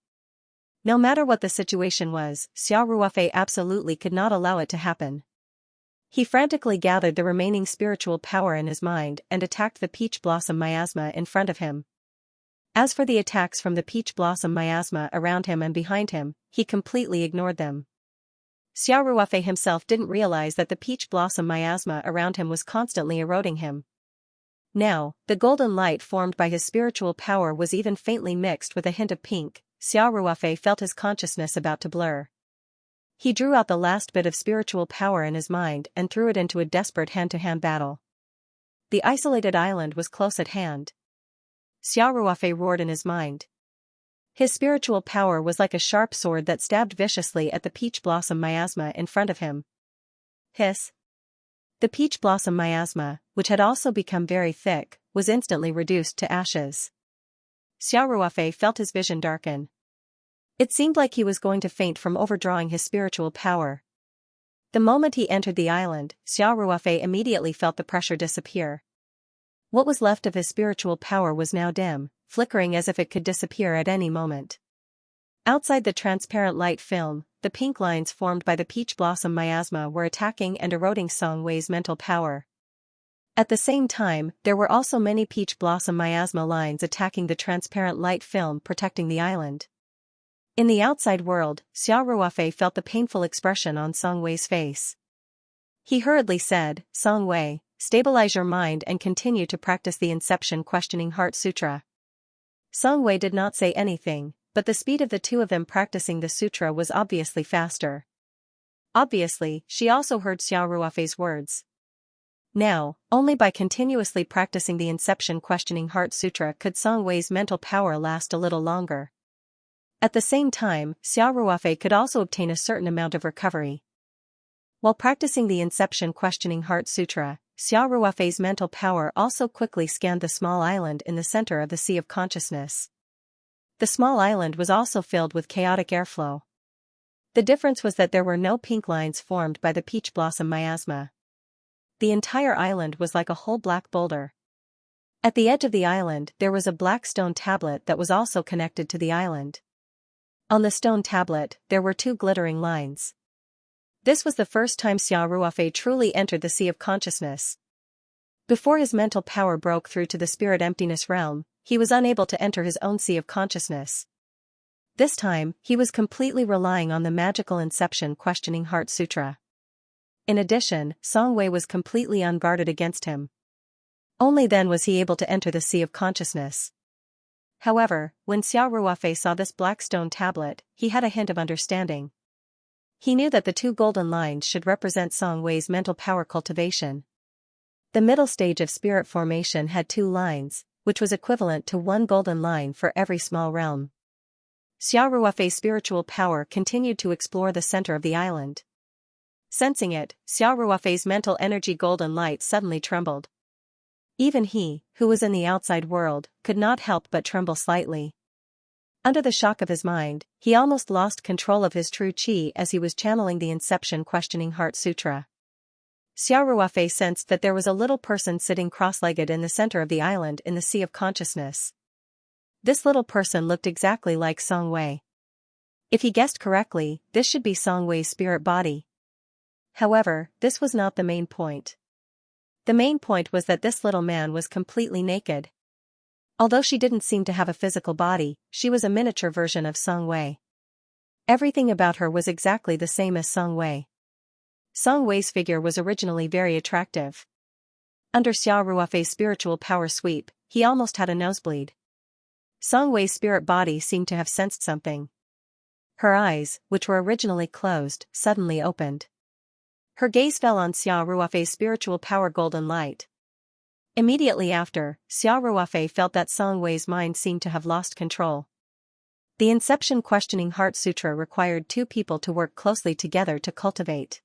No matter what the situation was, Xiao Ruofei absolutely could not allow it to happen. He frantically gathered the remaining spiritual power in his mind and attacked the peach blossom miasma in front of him. As for the attacks from the peach blossom miasma around him and behind him, he completely ignored them. Xiao Ruofei himself didn't realize that the peach blossom miasma around him was constantly eroding him. Now, the golden light formed by his spiritual power was even faintly mixed with a hint of pink. Xiao Ruofei felt his consciousness about to blur. He drew out the last bit of spiritual power in his mind and threw it into a desperate hand-to-hand battle. The isolated island was close at hand. Xiao Ruofei roared in his mind. His spiritual power was like a sharp sword that stabbed viciously at the peach blossom miasma in front of him. Hiss. The peach blossom miasma, which had also become very thick, was instantly reduced to ashes. Xiao Ruofei felt his vision darken. It seemed like he was going to faint from overdrawing his spiritual power. The moment he entered the island, Xiao Ruofei immediately felt the pressure disappear. What was left of his spiritual power was now dim, flickering as if it could disappear at any moment. Outside the transparent light film, the pink lines formed by the peach blossom miasma were attacking and eroding Song Wei's mental power. At the same time, there were also many peach blossom miasma lines attacking the transparent light film protecting the island. In the outside world, Xiao Ruofei felt the painful expression on Song Wei's face. He hurriedly said, "Song Wei, stabilize your mind and continue to practice the Inception Questioning Heart Sutra." Song Wei did not say anything, but the speed of the two of them practicing the sutra was obviously faster. Obviously, she also heard Xiao Ruofei's words. Now, only by continuously practicing the Inception Questioning Heart Sutra could Song Wei's mental power last a little longer. At the same time, Xiao Ruofei could also obtain a certain amount of recovery. While practicing the Inception Questioning Heart Sutra, Xiao Ruofei's mental power also quickly scanned the small island in the center of the Sea of Consciousness. The small island was also filled with chaotic airflow. The difference was that there were no pink lines formed by the peach blossom miasma. The entire island was like a whole black boulder. At the edge of the island there was a black stone tablet that was also connected to the island. On the stone tablet, there were two glittering lines. This was the first time Xiao Ruofei truly entered the Sea of Consciousness. Before his mental power broke through to the spirit emptiness realm, he was unable to enter his own Sea of Consciousness. This time, he was completely relying on the magical Inception Questioning Heart Sutra. In addition, Song Wei was completely unguarded against him. Only then was he able to enter the Sea of Consciousness. However, when Xiao Ruofei saw this black stone tablet, he had a hint of understanding. He knew that the two golden lines should represent Song Wei's mental power cultivation. The middle stage of spirit formation had two lines, which was equivalent to one golden line for every small realm. Xiao Ruofei's spiritual power continued to explore the center of the island. Sensing it, Xiao Ruofei's mental energy golden light suddenly trembled. Even he, who was in the outside world, could not help but tremble slightly. Under the shock of his mind, he almost lost control of his true qi as he was channeling the Inception Questioning Heart Sutra. Xiao Ruofei sensed that there was a little person sitting cross-legged in the center of the island in the Sea of Consciousness. This little person looked exactly like Song Wei. If he guessed correctly, this should be Song Wei's spirit body. However, this was not the main point. The main point was that this little man was completely naked. Although she didn't seem to have a physical body, she was a miniature version of Song Wei. Everything about her was exactly the same as Song Wei. Song Wei's figure was originally very attractive. Under Xiao Ruofei's spiritual power sweep, he almost had a nosebleed. Song Wei's spirit body seemed to have sensed something. Her eyes, which were originally closed, suddenly opened. Her gaze fell on Xiao Ruofei's spiritual power golden light. Immediately after, Xiao Ruofei felt that Song Wei's mind seemed to have lost control. The Inception Questioning Heart Sutra required two people to work closely together to cultivate.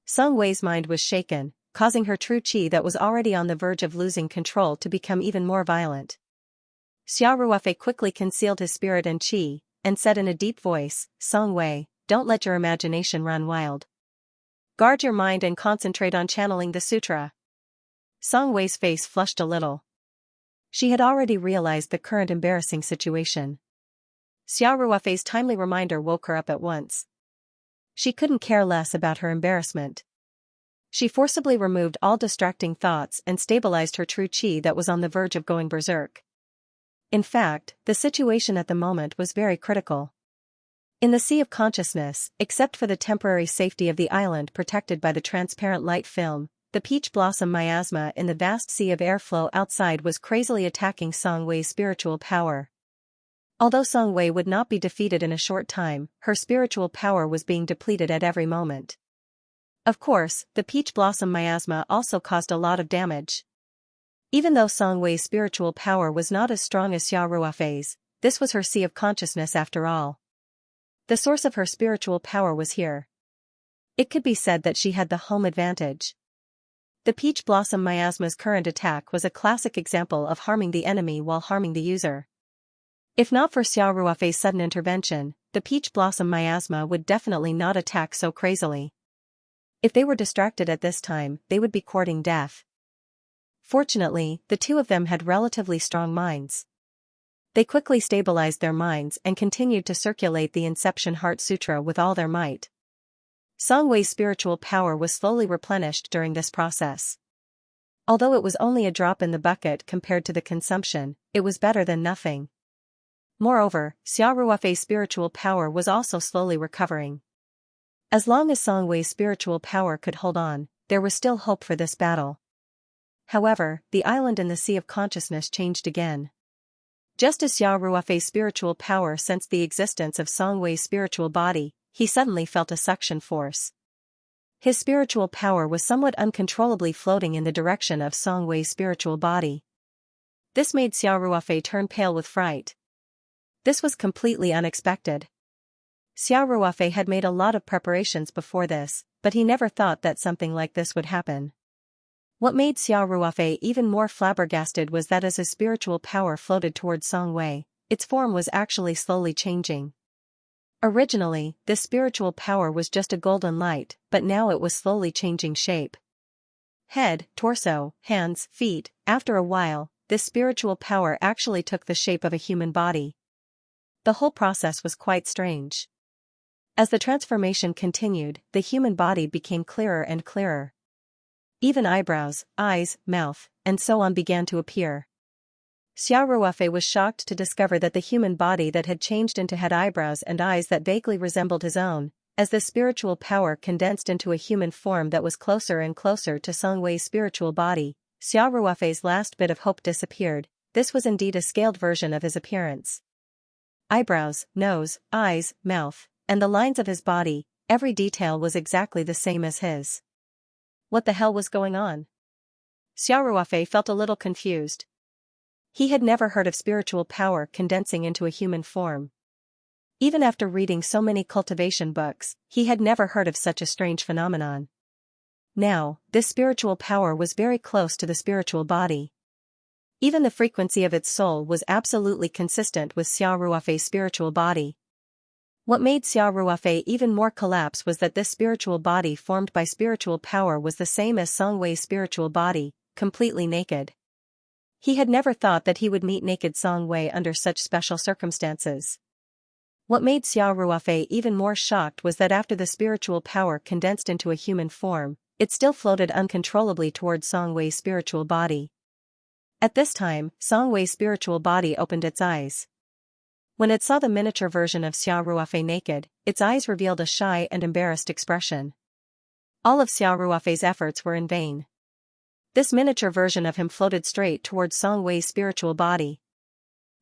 Song Wei's mind was shaken, causing her true qi that was already on the verge of losing control to become even more violent. Xiao Ruofei quickly concealed his spirit and qi, and said in a deep voice, "Song Wei, don't let your imagination run wild. Guard your mind and concentrate on channeling the sutra." Song Wei's face flushed a little. She had already realized the current embarrassing situation. Xiao Ruofei's timely reminder woke her up at once. She couldn't care less about her embarrassment. She forcibly removed all distracting thoughts and stabilized her true qi that was on the verge of going berserk. In fact, the situation at the moment was very critical. In the Sea of Consciousness, except for the temporary safety of the island protected by the transparent light film, the peach blossom miasma in the vast sea of airflow outside was crazily attacking Song Wei's spiritual power. Although Song Wei would not be defeated in a short time, her spiritual power was being depleted at every moment. Of course, the peach blossom miasma also caused a lot of damage. Even though Song Wei's spiritual power was not as strong as Xiao Ruofei's, this was her Sea of Consciousness after all. The source of her spiritual power was here. It could be said that she had the home advantage. The peach blossom miasma's current attack was a classic example of harming the enemy while harming the user. If not for Xiao Ruofei's sudden intervention, the peach blossom miasma would definitely not attack so crazily. If they were distracted at this time, they would be courting death. Fortunately, the two of them had relatively strong minds. They quickly stabilized their minds and continued to circulate the Inception Heart Sutra with all their might. Song Wei's spiritual power was slowly replenished during this process. Although it was only a drop in the bucket compared to the consumption, it was better than nothing. Moreover, Xiao Ruofei's spiritual power was also slowly recovering. As long as Song Wei's spiritual power could hold on, there was still hope for this battle. However, the island in the Sea of Consciousness changed again. Just as Xiao Ruofei's spiritual power sensed the existence of Song Wei's spiritual body, he suddenly felt a suction force. His spiritual power was somewhat uncontrollably floating in the direction of Song Wei's spiritual body. This made Xiao Ruofei turn pale with fright. This was completely unexpected. Xiao Ruofei had made a lot of preparations before this, but he never thought that something like this would happen. What made Xiao Ruofei even more flabbergasted was that as his spiritual power floated towards Song Wei, its form was actually slowly changing. Originally, this spiritual power was just a golden light, but now it was slowly changing shape. Head, torso, hands, feet. After a while, this spiritual power actually took the shape of a human body. The whole process was quite strange. As the transformation continued, the human body became clearer and clearer. Even eyebrows, eyes, mouth, and so on began to appear. Xiao Ruofei was shocked to discover that the human body that had changed into had eyebrows and eyes that vaguely resembled his own. As the spiritual power condensed into a human form that was closer and closer to Song Wei's spiritual body, Xiao Ruofei's last bit of hope disappeared. This was indeed a scaled version of his appearance. Eyebrows, nose, eyes, mouth, and the lines of his body, every detail was exactly the same as his. What the hell was going on? Xiao Ruofei felt a little confused. He had never heard of spiritual power condensing into a human form. Even after reading so many cultivation books, he had never heard of such a strange phenomenon. Now, this spiritual power was very close to the spiritual body. Even the frequency of its soul was absolutely consistent with Xiao Ruofei's spiritual body. What made Xiao Ruofei even more collapse was that this spiritual body formed by spiritual power was the same as Song Wei's spiritual body, completely naked. He had never thought that he would meet naked Song Wei under such special circumstances. What made Xiao Ruofei even more shocked was that after the spiritual power condensed into a human form, it still floated uncontrollably towards Song Wei's spiritual body. At this time, Song Wei's spiritual body opened its eyes. When it saw the miniature version of Xiao Ruofei naked, its eyes revealed a shy and embarrassed expression. All of Xiao Ruofei's efforts were in vain. This miniature version of him floated straight towards Song Wei's spiritual body.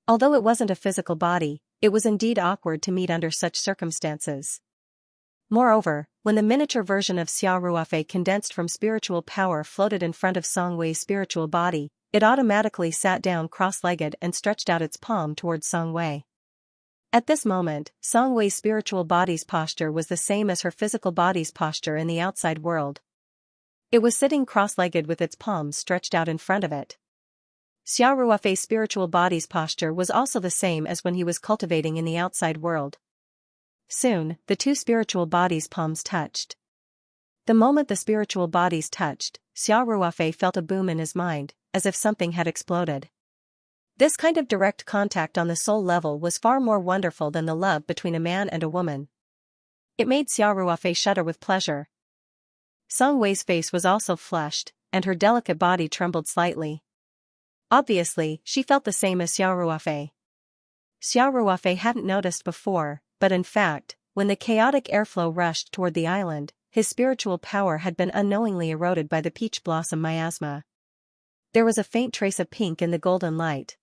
Although it wasn't a physical body, it was indeed awkward to meet under such circumstances. Moreover, when the miniature version of Xiao Ruofei condensed from spiritual power floated in front of Song Wei's spiritual body, it automatically sat down cross-legged and stretched out its palm towards Song Wei. At this moment, Song Wei's spiritual body's posture was the same as her physical body's posture in the outside world. It was sitting cross-legged with its palms stretched out in front of it. Xiao Ruofei's spiritual body's posture was also the same as when he was cultivating in the outside world. Soon, the two spiritual bodies' palms touched. The moment the spiritual bodies touched, Xiao Ruofei felt a boom in his mind, as if something had exploded. This kind of direct contact on the soul level was far more wonderful than the love between a man and a woman. It made Xiao Ruofei shudder with pleasure. Song Wei's face was also flushed, and her delicate body trembled slightly. Obviously, she felt the same as Xiao Ruofei. Xiao Ruofei hadn't noticed before, but in fact, when the chaotic airflow rushed toward the island, his spiritual power had been unknowingly eroded by the peach blossom miasma. There was a faint trace of pink in the golden light.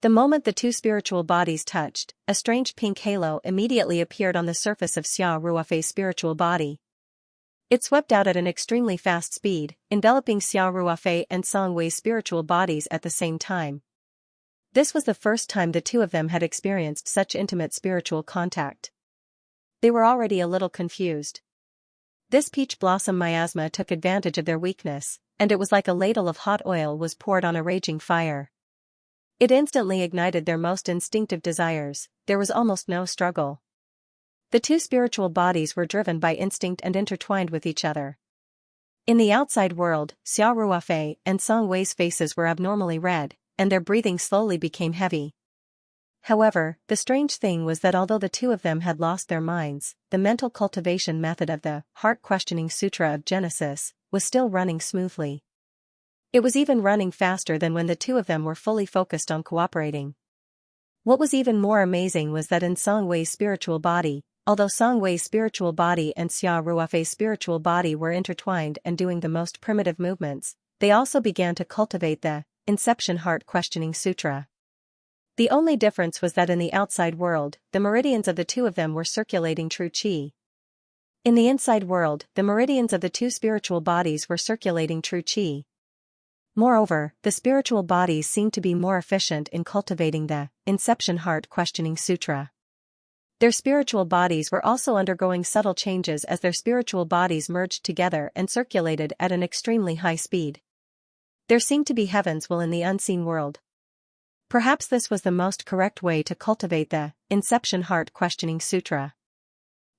The moment the two spiritual bodies touched, a strange pink halo immediately appeared on the surface of Xiao Ruofei's spiritual body. It swept out at an extremely fast speed, enveloping Xiao Ruofei and Song Wei's spiritual bodies at the same time. This was the first time the two of them had experienced such intimate spiritual contact. They were already a little confused. This peach blossom miasma took advantage of their weakness, and it was like a ladle of hot oil was poured on a raging fire. It instantly ignited their most instinctive desires. There was almost no struggle. The two spiritual bodies were driven by instinct and intertwined with each other. In the outside world, Xia Ruofei and Song Wei's faces were abnormally red, and their breathing slowly became heavy. However, the strange thing was that although the two of them had lost their minds, the mental cultivation method of the heart-questioning sutra of Genesis was still running smoothly. It was even running faster than when the two of them were fully focused on cooperating. What was even more amazing was that in Song Wei's spiritual body, although Song Wei's spiritual body and Xia Ruofei's spiritual body were intertwined and doing the most primitive movements, they also began to cultivate the Inception Heart-Questioning Sutra. The only difference was that in the outside world, the meridians of the two of them were circulating true qi. In the inside world, the meridians of the two spiritual bodies were circulating true qi. Moreover, the spiritual bodies seemed to be more efficient in cultivating the Inception Heart-Questioning Sutra. Their spiritual bodies were also undergoing subtle changes as their spiritual bodies merged together and circulated at an extremely high speed. There seemed to be heavens while in the unseen world. Perhaps this was the most correct way to cultivate the Inception Heart-Questioning Sutra.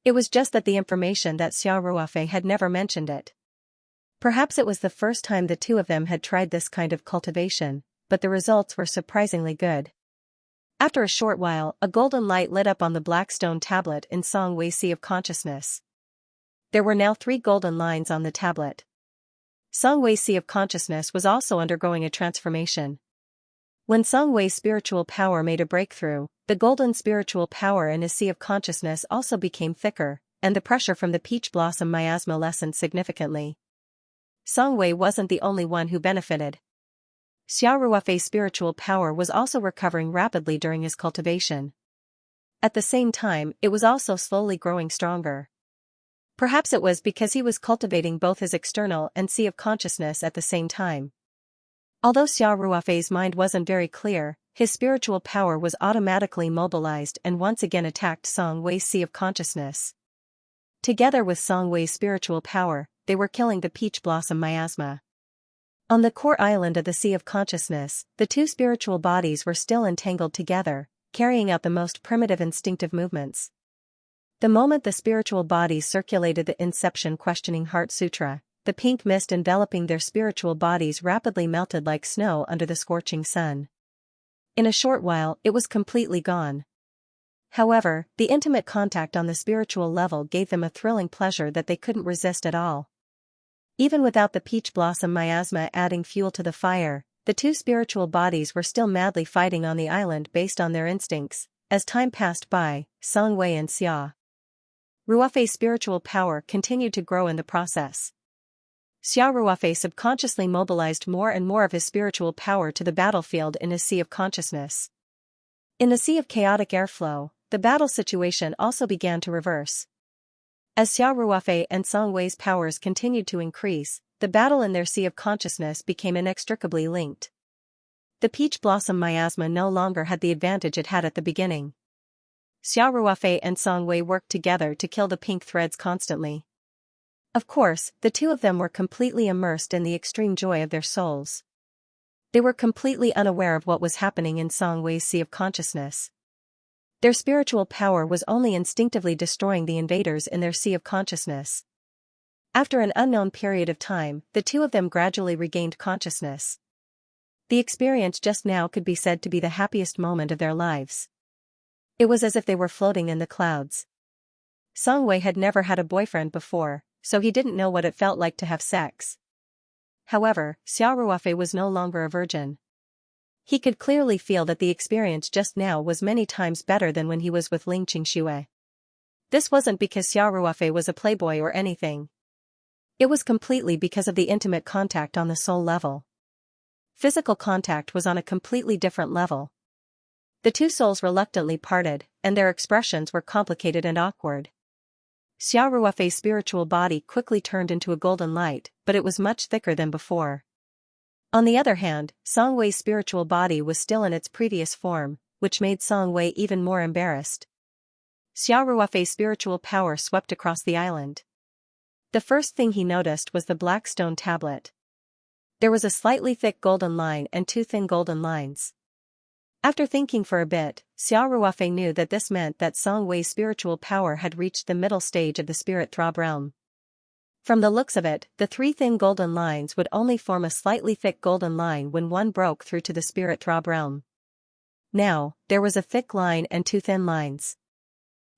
It was just that the information that Xia Ruofei had never mentioned it. Perhaps it was the first time the two of them had tried this kind of cultivation, but the results were surprisingly good. After a short while, a golden light lit up on the black stone tablet in Song Wei's Sea of Consciousness. There were now 3 golden lines on the tablet. Song Wei's Sea of Consciousness was also undergoing a transformation. When Song Wei's spiritual power made a breakthrough, the golden spiritual power in his Sea of Consciousness also became thicker, and the pressure from the peach blossom miasma lessened significantly. Song Wei wasn't the only one who benefited. Xia Ruofei's spiritual power was also recovering rapidly during his cultivation. At the same time, it was also slowly growing stronger. Perhaps it was because he was cultivating both his external and Sea of Consciousness at the same time. Although Xia Ruofei's mind wasn't very clear, his spiritual power was automatically mobilized and once again attacked Song Wei's Sea of Consciousness. Together with Song Wei's spiritual power, they were killing the peach blossom miasma. On the core island of the Sea of Consciousness, the two spiritual bodies were still entangled together, carrying out the most primitive instinctive movements. The moment the spiritual bodies circulated the Inception Questioning Heart Sutra, the pink mist enveloping their spiritual bodies rapidly melted like snow under the scorching sun. In a short while, it was completely gone. However, the intimate contact on the spiritual level gave them a thrilling pleasure that they couldn't resist at all. Even without the peach blossom miasma adding fuel to the fire, the two spiritual bodies were still madly fighting on the island based on their instincts. As time passed by, Song Wei and Xia Ruofei's spiritual power continued to grow in the process. Xia Ruofei subconsciously mobilized more and more of his spiritual power to the battlefield in his Sea of Consciousness. In the sea of chaotic airflow, the battle situation also began to reverse. As Xia Ruofei and Song Wei's powers continued to increase, the battle in their Sea of Consciousness became inextricably linked. The peach blossom miasma no longer had the advantage it had at the beginning. Xia Ruofei and Song Wei worked together to kill the pink threads constantly. Of course, the two of them were completely immersed in the extreme joy of their souls. They were completely unaware of what was happening in Song Wei's Sea of Consciousness. Their spiritual power was only instinctively destroying the invaders in their Sea of Consciousness. After an unknown period of time, the two of them gradually regained consciousness. The experience just now could be said to be the happiest moment of their lives. It was as if they were floating in the clouds. Song Wei had never had a boyfriend before, so he didn't know what it felt like to have sex. However, Xia Ruofei was no longer a virgin. He could clearly feel that the experience just now was many times better than when he was with Ling Qingxue. This wasn't because Xia Ruofei was a playboy or anything. It was completely because of the intimate contact on the soul level. Physical contact was on a completely different level. The two souls reluctantly parted, and their expressions were complicated and awkward. Xia Ruofei's spiritual body quickly turned into a golden light, but it was much thicker than before. On the other hand, Song Wei's spiritual body was still in its previous form, which made Song Wei even more embarrassed. Xia Ruofei's spiritual power swept across the island. The first thing he noticed was the black stone tablet. There was a slightly thick golden line and 2 thin golden lines. After thinking for a bit, Xiao Ruofei knew that this meant that Song Wei's spiritual power had reached the middle stage of the spirit throb realm. From the looks of it, the three thin golden lines would only form a slightly thick golden line when one broke through to the spirit throb realm. Now, there was a thick line and two thin lines.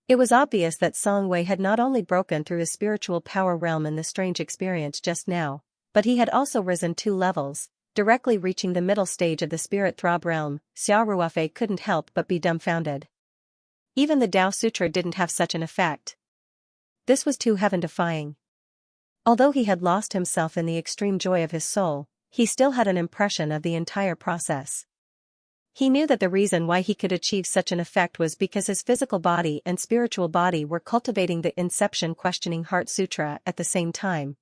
It was obvious that Song Wei had not only broken through his spiritual power realm in the strange experience just now, but he had also risen 2 levels, directly reaching the middle stage of the spirit throb realm. Xiao Ruofei couldn't help but be dumbfounded. Even the Tao Sutra didn't have such an effect. This was too heaven-defying. Although he had lost himself in the extreme joy of his soul, he still had an impression of the entire process. He knew that the reason why he could achieve such an effect was because his physical body and spiritual body were cultivating the Inception Questioning Heart Sutra at the same time.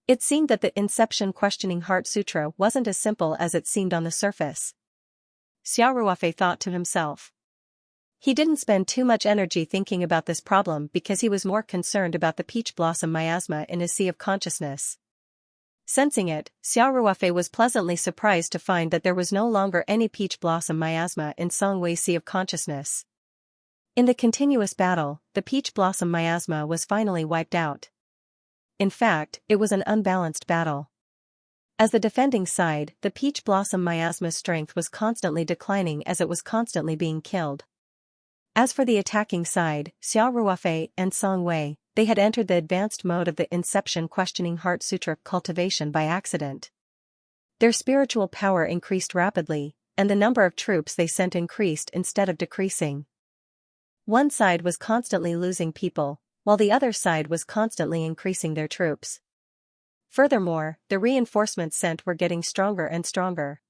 It seemed that the Inception Questioning Heart Sutra wasn't as simple as it seemed on the surface. Xiao Ruofei thought to himself. He didn't spend too much energy thinking about this problem because he was more concerned about the peach blossom miasma in his sea of consciousness. Sensing it, Xiao Ruofei was pleasantly surprised to find that there was no longer any peach blossom miasma in Song Wei's sea of consciousness. In the continuous battle, the peach blossom miasma was finally wiped out. In fact, it was an unbalanced battle. As the defending side, the peach blossom miasma's strength was constantly declining as it was constantly being killed. As for the attacking side, Xiao Ruofei and Song Wei, they had entered the advanced mode of the Inception Questioning Heart Sutra cultivation by accident. Their spiritual power increased rapidly, and the number of troops they sent increased instead of decreasing. One side was constantly losing people, while the other side was constantly increasing their troops. Furthermore, the reinforcements sent were getting stronger and stronger.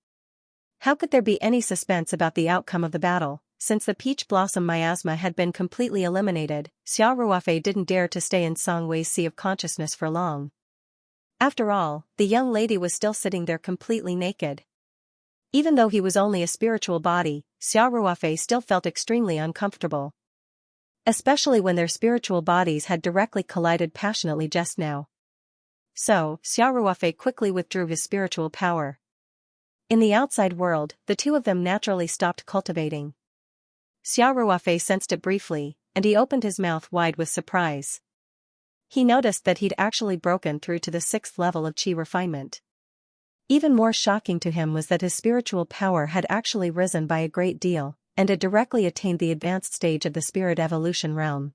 How could there be any suspense about the outcome of the battle? Since the peach blossom miasma had been completely eliminated, Xiao Ruofei didn't dare to stay in Song Wei's sea of consciousness for long. After all, the young lady was still sitting there completely naked. Even though he was only a spiritual body, Xiao Ruofei still felt extremely uncomfortable. Especially when their spiritual bodies had directly collided passionately just now. So, Xiao Ruofei quickly withdrew his spiritual power. In the outside world, the two of them naturally stopped cultivating. Xiao Ruofei sensed it briefly, and he opened his mouth wide with surprise. He noticed that he'd actually broken through to the 6th level of qi refinement. Even more shocking to him was that his spiritual power had actually risen by a great deal, and had directly attained the advanced stage of the spirit evolution realm.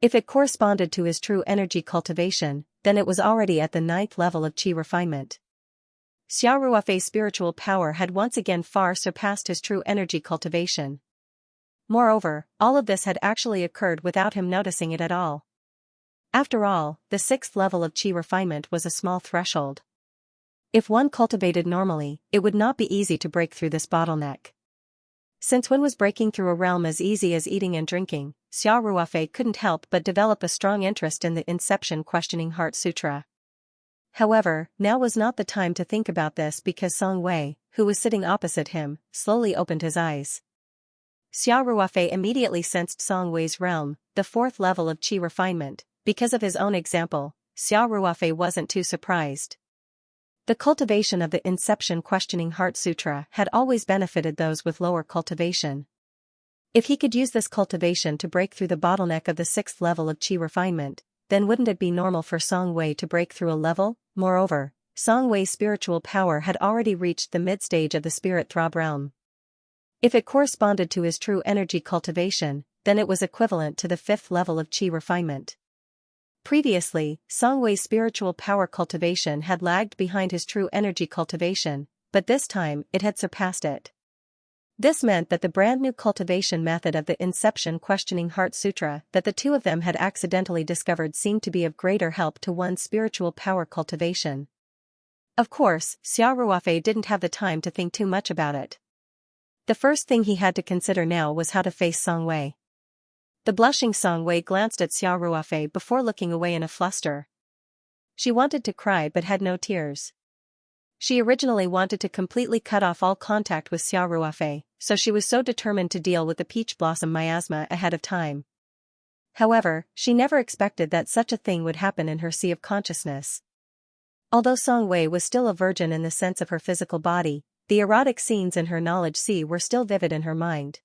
If it corresponded to his true energy cultivation, then it was already at the 9th level of qi refinement. Xiao Ruofei's spiritual power had once again far surpassed his true energy cultivation. Moreover, all of this had actually occurred without him noticing it at all. After all, the 6th level of qi refinement was a small threshold. If one cultivated normally, it would not be easy to break through this bottleneck. Since when was breaking through a realm as easy as eating and drinking, Xiao Ruofei couldn't help but develop a strong interest in the Inception Questioning Heart Sutra. However, now was not the time to think about this because Song Wei, who was sitting opposite him, slowly opened his eyes. Xiao Ruofei immediately sensed Song Wei's realm, the 4th level of qi refinement. Because of his own example, Xiao Ruofei wasn't too surprised. The cultivation of the Inception Questioning Heart Sutra had always benefited those with lower cultivation. If he could use this cultivation to break through the bottleneck of the 6th level of qi refinement, then wouldn't it be normal for Song Wei to break through a level? Moreover, Song Wei's spiritual power had already reached the mid-stage of the spirit throb realm. If it corresponded to his true energy cultivation, then it was equivalent to the 5th level of qi refinement. Previously, Song Wei's spiritual power cultivation had lagged behind his true energy cultivation, but this time it had surpassed it. This meant that the brand new cultivation method of the Inception Questioning Heart Sutra that the two of them had accidentally discovered seemed to be of greater help to one's spiritual power cultivation. Of course, Xiao Ruofei didn't have the time to think too much about it. The first thing he had to consider now was how to face Song Wei. The blushing Song Wei glanced at Xiao Ruofei before looking away in a fluster. She wanted to cry but had no tears. She originally wanted to completely cut off all contact with Xiao Ruofei, so she was so determined to deal with the peach blossom miasma ahead of time. However, she never expected that such a thing would happen in her sea of consciousness. Although Song Wei was still a virgin in the sense of her physical body, the erotic scenes in her knowledge sea were still vivid in her mind.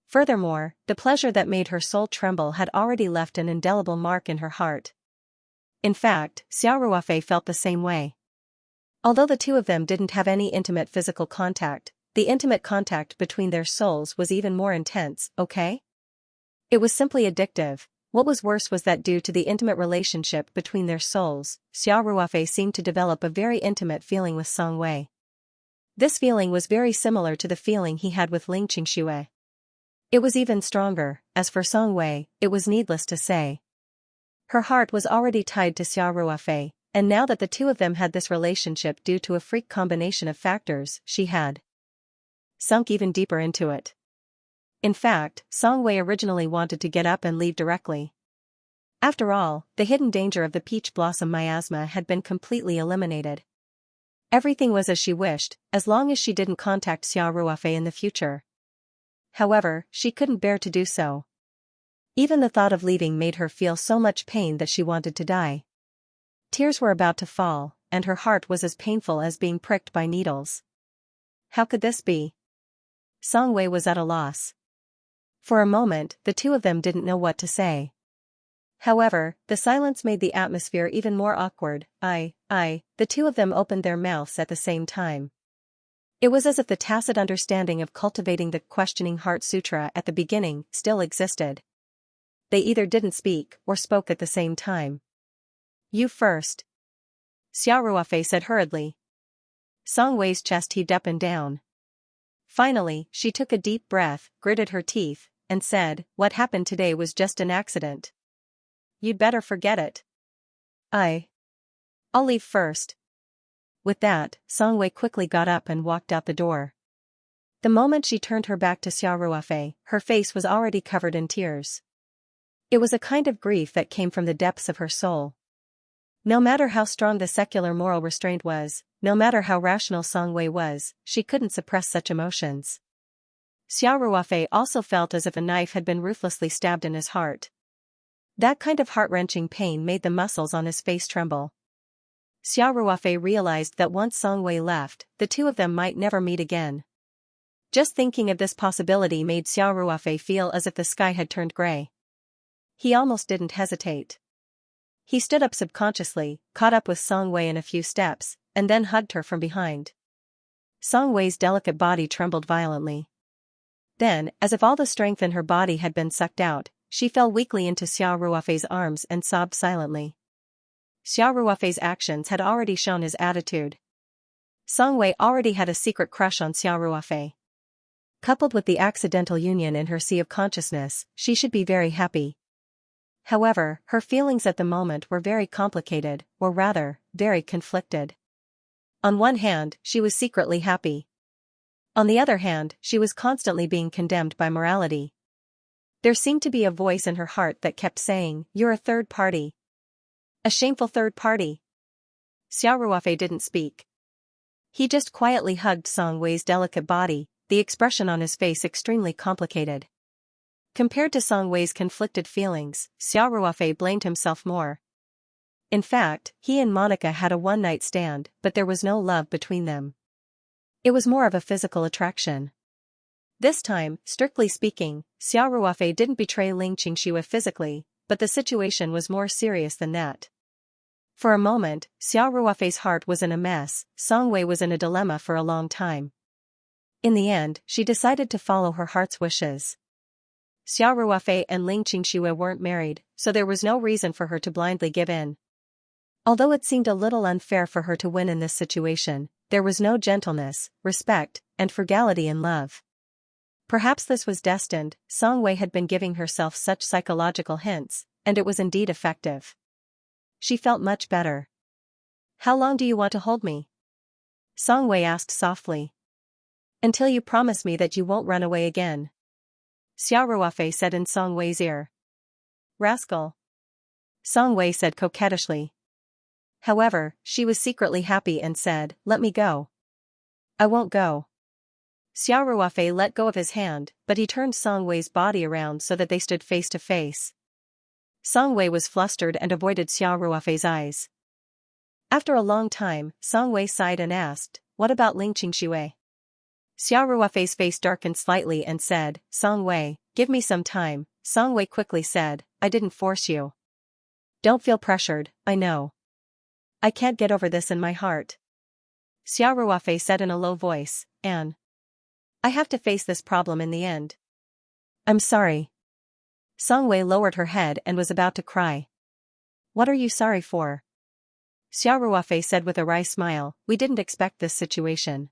Furthermore, the pleasure that made her soul tremble had already left an indelible mark in her heart. In fact, Xiao Ruofei felt the same way. Although the two of them didn't have any intimate physical contact, the intimate contact between their souls was even more intense, okay? It was simply addictive. What was worse was that due to the intimate relationship between their souls, Xiao Ruofei seemed to develop a very intimate feeling with Song Wei. This feeling was very similar to the feeling he had with Ling Qingxue. It was even stronger. As for Song Wei, it was needless to say. Her heart was already tied to Xiao Ruofei, and now that the two of them had this relationship due to a freak combination of factors, she had sunk even deeper into it. In fact, Song Wei originally wanted to get up and leave directly. After all, the hidden danger of the peach blossom miasma had been completely eliminated. Everything was as she wished, as long as she didn't contact Xiao Ruofei in the future. However, she couldn't bear to do so. Even the thought of leaving made her feel so much pain that she wanted to die. Tears were about to fall, and her heart was as painful as being pricked by needles. How could this be? Song Wei was at a loss. For a moment, the two of them didn't know what to say. However, the silence made the atmosphere even more awkward. The two of them opened their mouths at the same time. It was as if the tacit understanding of cultivating the questioning heart sutra at the beginning still existed. They either didn't speak or spoke at the same time. You first. Xiao Ruofei said hurriedly. Song Wei's chest heaved up and down. Finally, she took a deep breath, gritted her teeth, and said, "What happened today was just an accident. You'd better forget it. I'll leave first." With that, Song Wei quickly got up and walked out the door. The moment she turned her back to Xiao Ruofei, her face was already covered in tears. It was a kind of grief that came from the depths of her soul. No matter how strong the secular moral restraint was, no matter how rational Song Wei was, she couldn't suppress such emotions. Xiao Ruofei also felt as if a knife had been ruthlessly stabbed in his heart. That kind of heart-wrenching pain made the muscles on his face tremble. Xiao Ruofei realized that once Song Wei left, the two of them might never meet again. Just thinking of this possibility made Xiao Ruofei feel as if the sky had turned gray. He almost didn't hesitate. He stood up subconsciously, caught up with Song Wei in a few steps, and then hugged her from behind. Song Wei's delicate body trembled violently. Then, as if all the strength in her body had been sucked out, she fell weakly into Xiao Ruofei's arms and sobbed silently. Xiao Ruofei's actions had already shown his attitude. Song Wei already had a secret crush on Xiao Ruofei. Coupled with the accidental union in her sea of consciousness, she should be very happy. However, her feelings at the moment were very complicated, or rather, very conflicted. On one hand, she was secretly happy. On the other hand, she was constantly being condemned by morality. There seemed to be a voice in her heart that kept saying, "You're a third party. A shameful third party." Xiao Ruofei didn't speak. He just quietly hugged Song Wei's delicate body, the expression on his face extremely complicated. Compared to Song Wei's conflicted feelings, Xiao Ruofei blamed himself more. In fact, he and Monica had a one-night stand, but there was no love between them. It was more of a physical attraction. This time, strictly speaking, Xiao Ruofei didn't betray Ling Qingxue physically, but the situation was more serious than that. For a moment, Xiao Ruofei's heart was in a mess. Song Wei was in a dilemma for a long time. In the end, she decided to follow her heart's wishes. Xiao Ruofei and Ling Qingxue weren't married, so there was no reason for her to blindly give in. Although it seemed a little unfair for her to win in this situation, there was no gentleness, respect, and frugality in love. Perhaps this was destined. Song Wei had been giving herself such psychological hints, and it was indeed effective. She felt much better. "How long do you want to hold me?" Song Wei asked softly. "Until you promise me that you won't run away again," Xiao Ruofei said in Song Wei's ear. "Rascal," Song Wei said coquettishly. However, she was secretly happy and said, "Let me go." "I won't go." Xiao Ruofei let go of his hand, but he turned Song Wei's body around so that they stood face to face. Song Wei was flustered and avoided Xiao Ruofei's eyes. After a long time, Song Wei sighed and asked, "What about Ling Qingxue?" Xiao Ruofei's face darkened slightly and said, Song Wei, give me some time. Song Wei quickly said, I didn't force you. Don't feel pressured, I know. I can't get over this in my heart. Xiao Ruofei said in a low voice, Anne. I have to face this problem in the end. I'm sorry. Song Wei lowered her head and was about to cry. What are you sorry for? Xiao Ruofei said with a wry smile, we didn't expect this situation.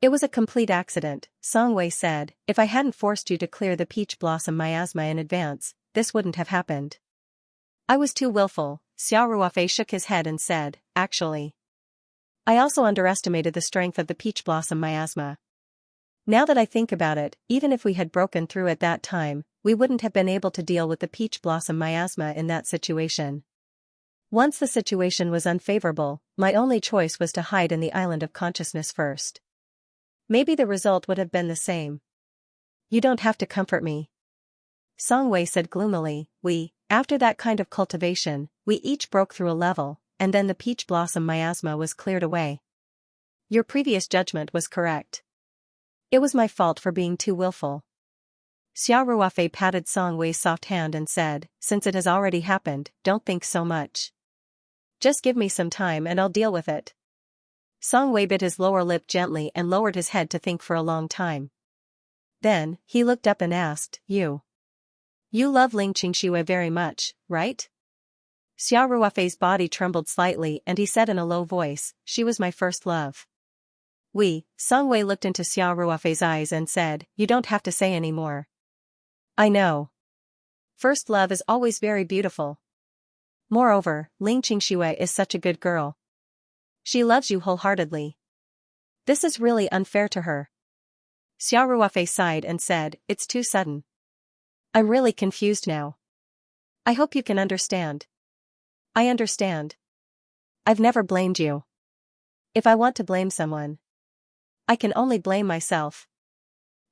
It was a complete accident, Song Wei said. If I hadn't forced you to clear the peach blossom miasma in advance, this wouldn't have happened. I was too willful. Xiao Ruofei shook his head and said, actually. I also underestimated the strength of the peach blossom miasma. Now that I think about it, even if we had broken through at that time, we wouldn't have been able to deal with the peach blossom miasma in that situation. Once the situation was unfavorable, my only choice was to hide in the island of consciousness first. Maybe the result would have been the same. You don't have to comfort me. Song Wei said gloomily, after that kind of cultivation, we each broke through a level, and then the peach blossom miasma was cleared away. Your previous judgment was correct. It was my fault for being too willful. Xiao Ruofei patted Song Wei's soft hand and said, since it has already happened, don't think so much. Just give me some time and I'll deal with it. Song Wei bit his lower lip gently and lowered his head to think for a long time. Then, he looked up and asked, You love Ling Xianxia very much, right? Xiao Ruofei's body trembled slightly and he said in a low voice, she was my first love. Song Wei looked into Xiao Ruofei's eyes and said, you don't have to say any more. I know. First love is always very beautiful. Moreover, Ling Xianxia is such a good girl. She loves you wholeheartedly. This is really unfair to her. Xiao Ruofei sighed and said, it's too sudden. I'm really confused now. I hope you can understand. I understand. I've never blamed you. If I want to blame someone, I can only blame myself.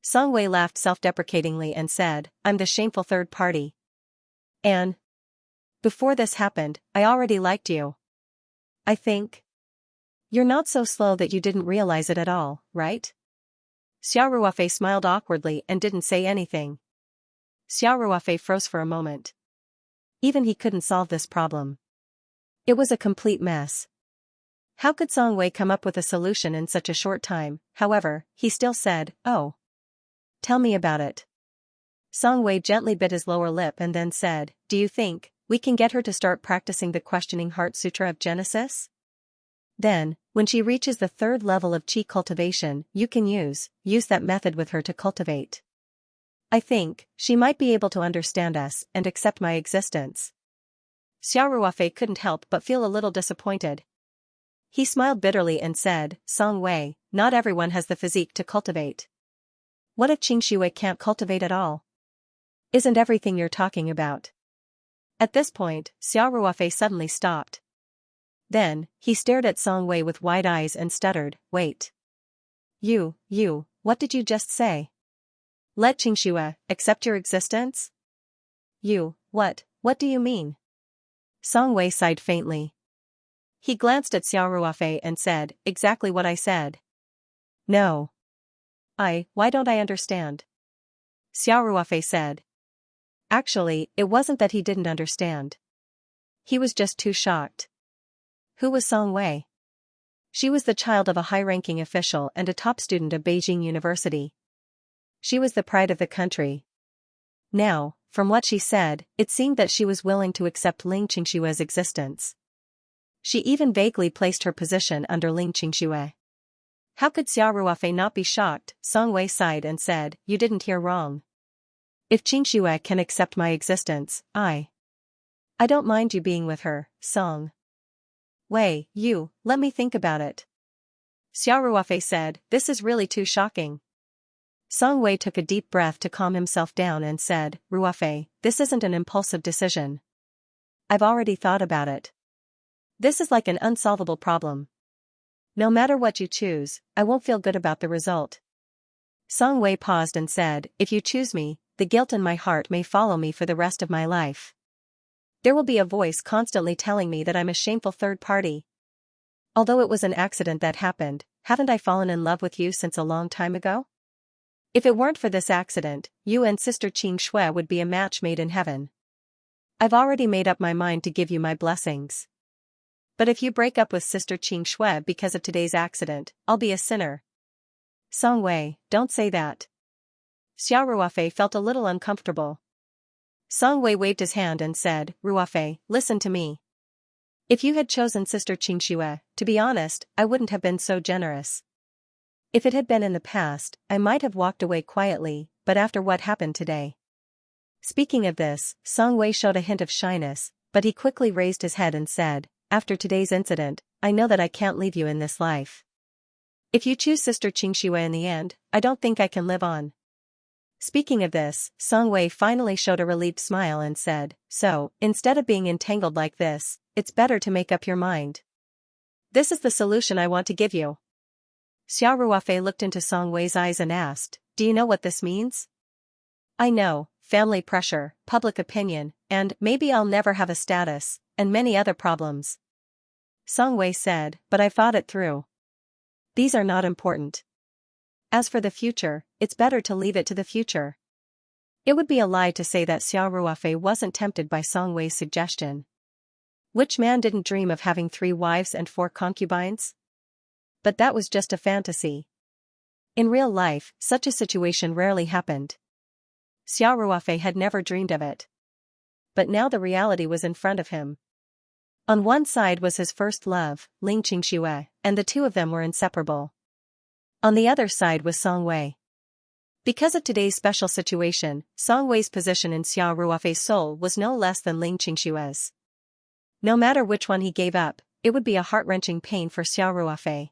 Song Wei laughed self-deprecatingly and said, I'm the shameful third party. Anne. Before this happened, I already liked you. I think. You're not so slow that you didn't realize it at all, right? Xiao Ruofei smiled awkwardly and didn't say anything. Xiao Ruofei froze for a moment. Even he couldn't solve this problem. It was a complete mess. How could Song Wei come up with a solution in such a short time? However, he still said, oh. Tell me about it. Song Wei gently bit his lower lip and then said, do you think we can get her to start practicing the questioning heart sutra of Genesis? Then, when she reaches the third level of qi cultivation, you can use that method with her to cultivate. I think she might be able to understand us and accept my existence. Xiao Ruofei couldn't help but feel a little disappointed. He smiled bitterly and said, Song Wei, not everyone has the physique to cultivate. What if Xianxia can't cultivate at all? Isn't everything you're talking about? At this point, Xiao Ruofei suddenly stopped. Then, he stared at Song Wei with wide eyes and stuttered, wait. What did you just say? Let Xianxia accept your existence? What do you mean? Song Wei sighed faintly. He glanced at Xiao Ruofei and said, exactly what I said. No. Why don't I understand? Xiao Ruofei said. Actually, it wasn't that he didn't understand. He was just too shocked. Who was Song Wei? She was the child of a high-ranking official and a top student of Beijing University. She was the pride of the country. Now, from what she said, it seemed that she was willing to accept Ling Xianxia's existence. She even vaguely placed her position under Ling Xianxia. How could Xiao Ruofei not be shocked? Song Wei sighed and said, you didn't hear wrong. If Xianxia can accept my existence, I don't mind you being with her, Song Wei, let me think about it. Xiao Ruofei said, this is really too shocking. Song Wei took a deep breath to calm himself down and said, Ruofei, this isn't an impulsive decision. I've already thought about it. This is like an unsolvable problem. No matter what you choose, I won't feel good about the result. Song Wei paused and said, if you choose me, the guilt in my heart may follow me for the rest of my life. There will be a voice constantly telling me that I'm a shameful third party. Although it was an accident that happened, haven't I fallen in love with you since a long time ago? If it weren't for this accident, you and Sister Xianxia would be a match made in heaven. I've already made up my mind to give you my blessings. But if you break up with Sister Xianxia because of today's accident, I'll be a sinner. Song Wei, don't say that. Xiao Ruofei felt a little uncomfortable. Song Wei waved his hand and said, Ruofei, listen to me. If you had chosen Sister Xianxia, to be honest, I wouldn't have been so generous. If it had been in the past, I might have walked away quietly, but after what happened today. Speaking of this, Song Wei showed a hint of shyness, but he quickly raised his head and said, after today's incident, I know that I can't leave you in this life. If you choose Sister Xianxia in the end, I don't think I can live on. Speaking of this, Song Wei finally showed a relieved smile and said, so, instead of being entangled like this, it's better to make up your mind. This is the solution I want to give you. Xiao Ruofei looked into Song Wei's eyes and asked, do you know what this means? I know, family pressure, public opinion, and maybe I'll never have a status, and many other problems. Song Wei said, but I've thought it through. These are not important. As for the future, it's better to leave it to the future. It would be a lie to say that Xiao Ruofei wasn't tempted by Song Wei's suggestion. Which man didn't dream of having 3 wives and 4 concubines? But that was just a fantasy. In real life, such a situation rarely happened. Xiao Ruofei had never dreamed of it. But now the reality was in front of him. On one side was his first love, Ling Xianxia, and the two of them were inseparable. On the other side was Song Wei. Because of today's special situation, Song Wei's position in Xiao Ruofei's soul was no less than Ling Xianxia's. No matter which one he gave up, it would be a heart-wrenching pain for Xiao Ruofei.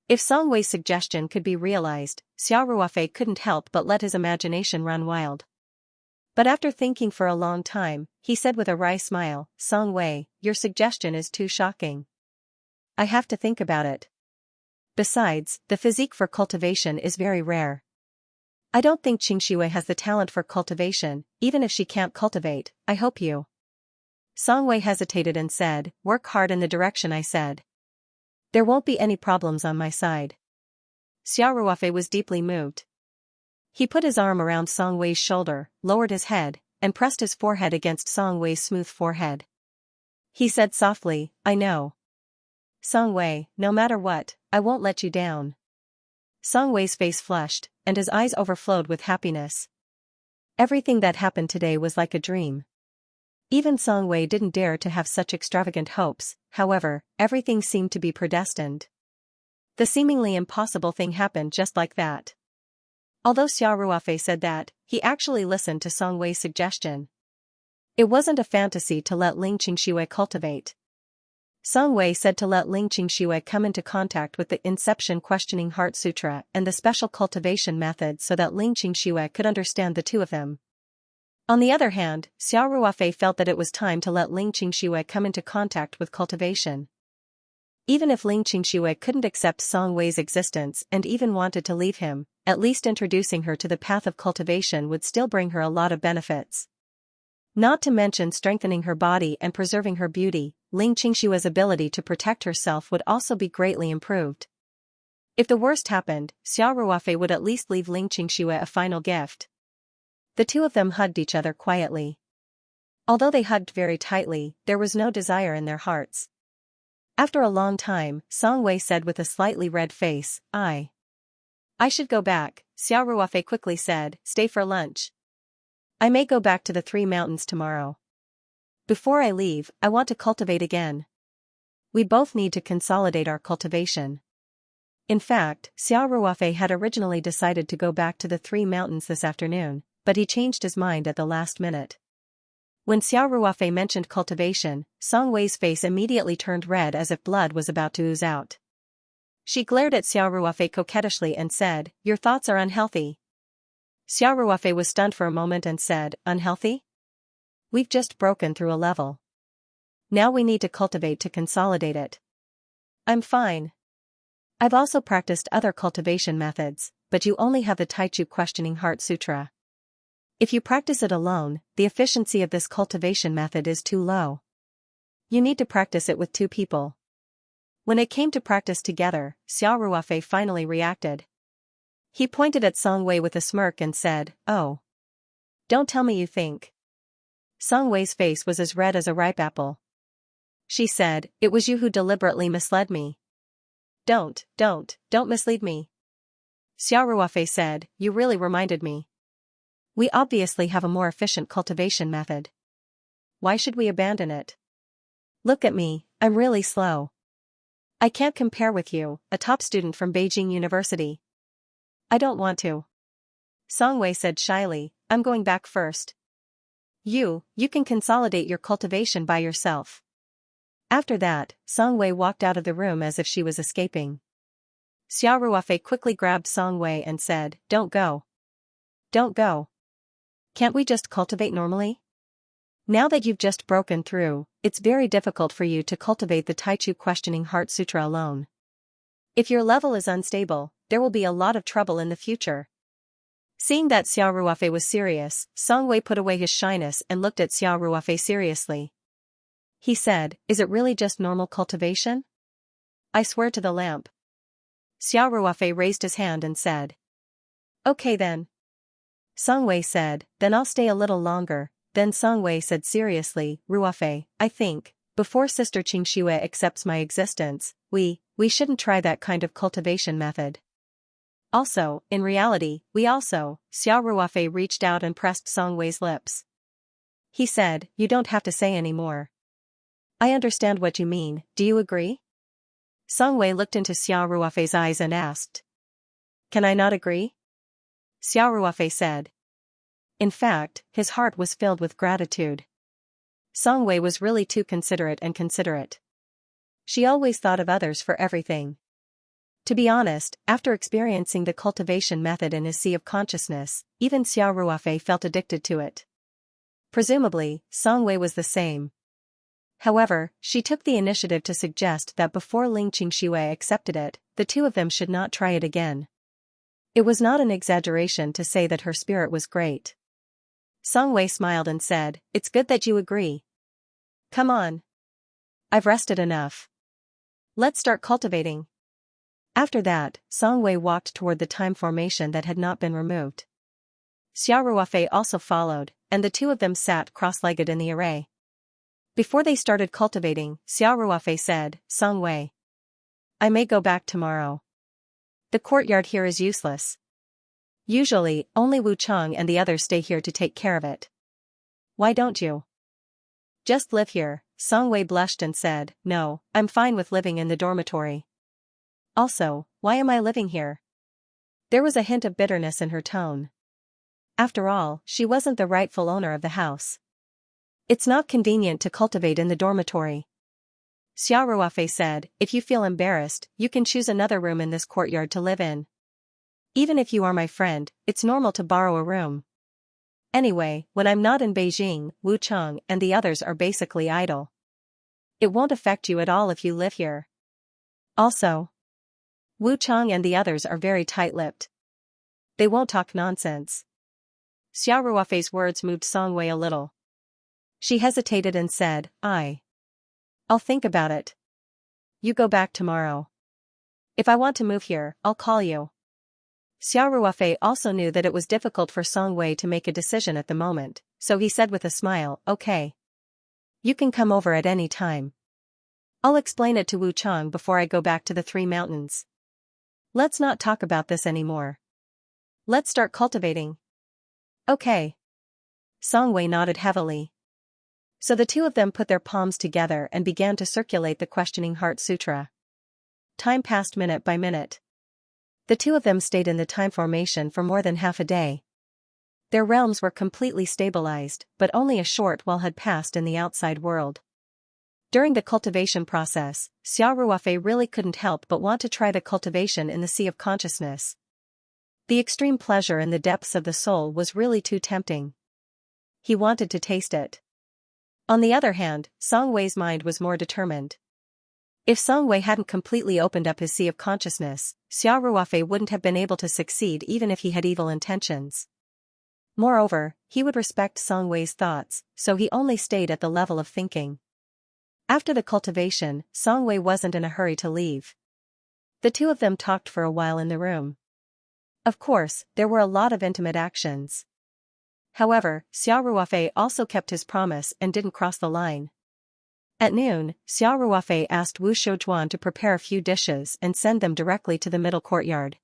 If Song Wei's suggestion could be realized, Xiao Ruofei couldn't help but let his imagination run wild. But after thinking for a long time, he said with a wry smile, Song Wei, your suggestion is too shocking. I have to think about it. Besides, the physique for cultivation is very rare. I don't think Xianxia has the talent for cultivation, even if she can't cultivate, I hope you. Song Wei hesitated and said, work hard in the direction I said. There won't be any problems on my side. Xiao Ruofei was deeply moved. He put his arm around Song Wei's shoulder, lowered his head, and pressed his forehead against Song Wei's smooth forehead. He said softly, I know. Song Wei, no matter what, I won't let you down. Song Wei's face flushed, and his eyes overflowed with happiness. Everything that happened today was like a dream. Even Song Wei didn't dare to have such extravagant hopes, however, everything seemed to be predestined. The seemingly impossible thing happened just like that. Although Xiao Ruofei said that, he actually listened to Song Wei's suggestion. It wasn't a fantasy to let Ling Xianxia cultivate. Song Wei said to let Ling Xianxia come into contact with the Inception Questioning Heart Sutra and the special cultivation method so that Ling Xianxia could understand the two of them. On the other hand, Xiao Ruofei felt that it was time to let Ling Xianxia come into contact with cultivation. Even if Ling Xianxia couldn't accept Song Wei's existence and even wanted to leave him, at least introducing her to the path of cultivation would still bring her a lot of benefits. Not to mention strengthening her body and preserving her beauty, Ling Xianxia's ability to protect herself would also be greatly improved. If the worst happened, Xiao Ruofei would at least leave Ling Xianxia a final gift. The two of them hugged each other quietly. Although they hugged very tightly, there was no desire in their hearts. After a long time, Song Wei said with a slightly red face, I should go back. Xiao Ruofei quickly said, stay for lunch. I may go back to the 3 mountains tomorrow. Before I leave, I want to cultivate again. We both need to consolidate our cultivation. In fact, Xiao Ruofei had originally decided to go back to the 3 mountains this afternoon, but he changed his mind at the last minute. When Xiao Ruofei mentioned cultivation, Song Wei's face immediately turned red as if blood was about to ooze out. She glared at Xiao Ruofei coquettishly and said, your thoughts are unhealthy. Xiao Ruofei was stunned for a moment and said, unhealthy? We've just broken through a level. Now we need to cultivate to consolidate it. I'm fine. I've also practiced other cultivation methods, but you only have the Taichu Questioning Heart Sutra. If you practice it alone, the efficiency of this cultivation method is too low. You need to practice it with 2 people. When it came to practice together, Xiao Ruofei finally reacted. He pointed at Song Wei with a smirk and said, "Oh. Don't tell me you think." Song Wei's face was as red as a ripe apple. She said, "It was you who deliberately misled me." Don't mislead me." Xiao Ruofei said, "You really reminded me. We obviously have a more efficient cultivation method. Why should we abandon it? Look at me, I'm really slow. I can't compare with you, a top student from Beijing University." "I don't want to." Song Wei said shyly, "I'm going back first. You can consolidate your cultivation by yourself." After that, Song Wei walked out of the room as if she was escaping. Xiao Ruofei quickly grabbed Song Wei and said, "Don't go. Don't go. Can't we just cultivate normally? Now that you've just broken through, it's very difficult for you to cultivate the Taichu Questioning Heart Sutra alone. If your level is unstable, there will be a lot of trouble in the future." Seeing that Xiao Ruofei was serious, Song Wei put away his shyness and looked at Xiao Ruofei seriously. He said, "Is it really just normal cultivation?" "I swear to the lamp." Xiao Ruofei raised his hand and said. "Okay then." Song Wei said, "Then I'll stay a little longer." Then Song Wei said seriously, "Ruofei, I think, before Sister Xianxia accepts my existence, we shouldn't try that kind of cultivation method. Also, in reality, Xiao Ruofei reached out and pressed Song Wei's lips. He said, "You don't have to say any more. I understand what you mean, do you agree?" Song Wei looked into Xiao Ruofei's eyes and asked. "Can I not agree?" Xiao Ruofei said. In fact, his heart was filled with gratitude. Song Wei was really too considerate. She always thought of others for everything. To be honest, after experiencing the cultivation method in his sea of consciousness, even Xiao Ruofei felt addicted to it. Presumably, Song Wei was the same. However, she took the initiative to suggest that before Ling Qingshui accepted it, the two of them should not try it again. It was not an exaggeration to say that her spirit was great. Song Wei smiled and said, "It's good that you agree. Come on. I've rested enough. Let's start cultivating." After that, Song Wei walked toward the time formation that had not been removed. Xiao Ruofei also followed, and the two of them sat cross-legged in the array. Before they started cultivating, Xiao Ruofei said, "Song Wei, I may go back tomorrow. The courtyard here is useless. Usually, only Wu Cheng and the others stay here to take care of it. Why don't you just live here?" Song Wei blushed and said, "No, I'm fine with living in the dormitory. Also, why am I living here?" There was a hint of bitterness in her tone. After all, she wasn't the rightful owner of the house. "It's not convenient to cultivate in the dormitory." Xiao Ruofei said, "If you feel embarrassed, you can choose another room in this courtyard to live in. Even if you are my friend, it's normal to borrow a room. Anyway, when I'm not in Beijing, Wu Cheng and the others are basically idle. It won't affect you at all if you live here. Also, Wu Cheng and the others are very tight-lipped. They won't talk nonsense." Xiao Ruofei's words moved Song Wei a little. She hesitated and said, I'll think about it. You go back tomorrow. If I want to move here, I'll call you." Xiao Ruofei also knew that it was difficult for Song Wei to make a decision at the moment, so he said with a smile, "Okay. You can come over at any time. I'll explain it to Wu Cheng before I go back to the Three Mountains. Let's not talk about this anymore. Let's start cultivating." "Okay." Song Wei nodded heavily. So the two of them put their palms together and began to circulate the Questioning Heart Sutra. Time passed minute by minute. The two of them stayed in the time formation for more than half a day. Their realms were completely stabilized, but only a short while had passed in the outside world. During the cultivation process, Xiao Ruofei really couldn't help but want to try the cultivation in the sea of consciousness. The extreme pleasure in the depths of the soul was really too tempting. He wanted to taste it. On the other hand, Song Wei's mind was more determined. If Song Wei hadn't completely opened up his sea of consciousness, Xiao Ruofei wouldn't have been able to succeed even if he had evil intentions. Moreover, he would respect Song Wei's thoughts, so he only stayed at the level of thinking. After the cultivation, Song Wei wasn't in a hurry to leave. The two of them talked for a while in the room. Of course, there were a lot of intimate actions. However, Xiao Ruofei also kept his promise and didn't cross the line. At noon, Xiao Ruofei asked Wu Shoujuan to prepare a few dishes and send them directly to the middle courtyard.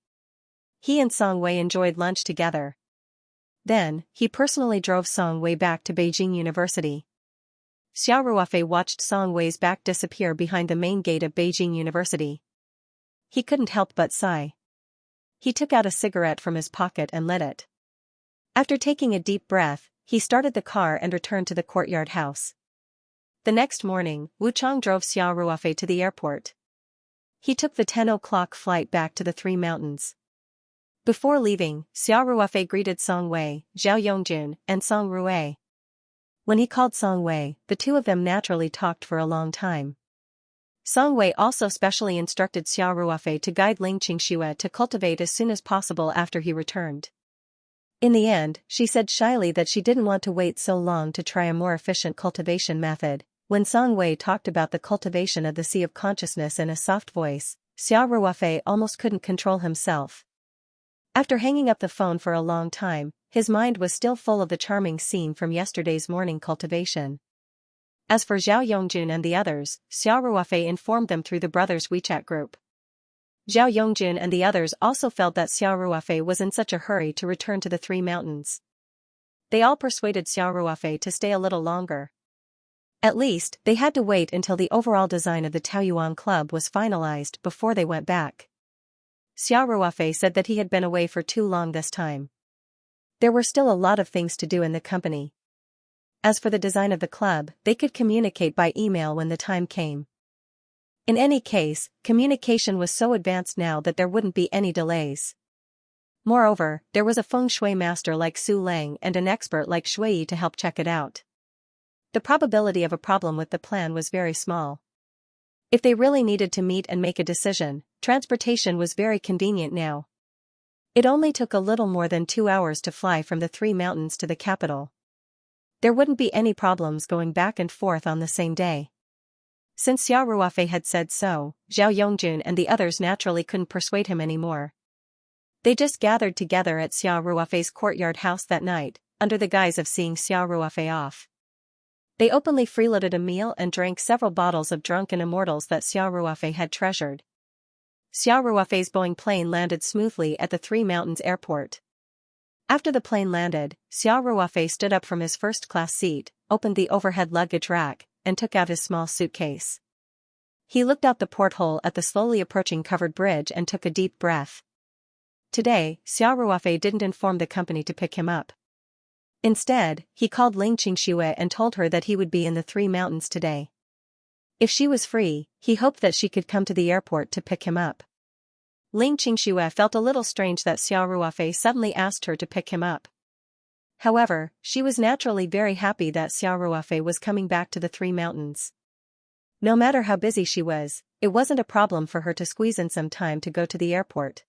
He and Song Wei enjoyed lunch together. Then, he personally drove Song Wei back to Beijing University. Xiao Ruofei watched Song Wei's back disappear behind the main gate of Beijing University. He couldn't help but sigh. He took out a cigarette from his pocket and lit it. After taking a deep breath, he started the car and returned to the courtyard house. The next morning, Wu Chang drove Xiao Ruofei to the airport. He took the 10 o'clock flight back to the Three Mountains. Before leaving, Xiao Ruofei greeted Song Wei, Zhao Yongjun, and Song Rue. When he called Song Wei, the two of them naturally talked for a long time. Song Wei also specially instructed Xiao Ruofei to guide Ling Qingxue to cultivate as soon as possible after he returned. In the end, she said shyly that she didn't want to wait so long to try a more efficient cultivation method. When Song Wei talked about the cultivation of the Sea of Consciousness in a soft voice, Xiao Ruofei almost couldn't control himself. After hanging up the phone for a long time, his mind was still full of the charming scene from yesterday's morning cultivation. As for Zhao Yongjun and the others, Xiao Ruofei informed them through the brothers' WeChat group. Zhao Yongjun and the others also felt that Xiao Ruofei was in such a hurry to return to the Three Mountains. They all persuaded Xiao Ruofei to stay a little longer. At least, they had to wait until the overall design of the Taoyuan Club was finalized before they went back. Xiao Ruofei said that he had been away for too long this time. There were still a lot of things to do in the company. As for the design of the club, they could communicate by email when the time came. In any case, communication was so advanced now that there wouldn't be any delays. Moreover, there was a feng shui master like Su Lang and an expert like Shui to help check it out. The probability of a problem with the plan was very small. If they really needed to meet and make a decision, transportation was very convenient now. It only took a little more than 2 hours to fly from the Three Mountains to the capital. There wouldn't be any problems going back and forth on the same day. Since Xiao Ruofei had said so, Zhao Yongjun and the others naturally couldn't persuade him anymore. They just gathered together at Xiao Ruofei's courtyard house that night, under the guise of seeing Xiao Ruofei off. They openly freeloaded a meal and drank several bottles of drunken immortals that Xiao Ruofei had treasured. Xiao Ruofei's Boeing plane landed smoothly at the Three Mountains airport. After the plane landed, Xiao Ruofei stood up from his first-class seat, opened the overhead luggage rack, and took out his small suitcase. He looked out the porthole at the slowly approaching covered bridge and took a deep breath. Today, Xiao Ruofei didn't inform the company to pick him up. Instead, he called Ling Qingxue and told her that he would be in the Three Mountains today. If she was free, he hoped that she could come to the airport to pick him up. Ling Qingxue felt a little strange that Xiao Ruofei suddenly asked her to pick him up. However, she was naturally very happy that Xiao Ruofei was coming back to the Three Mountains. No matter how busy she was, it wasn't a problem for her to squeeze in some time to go to the airport.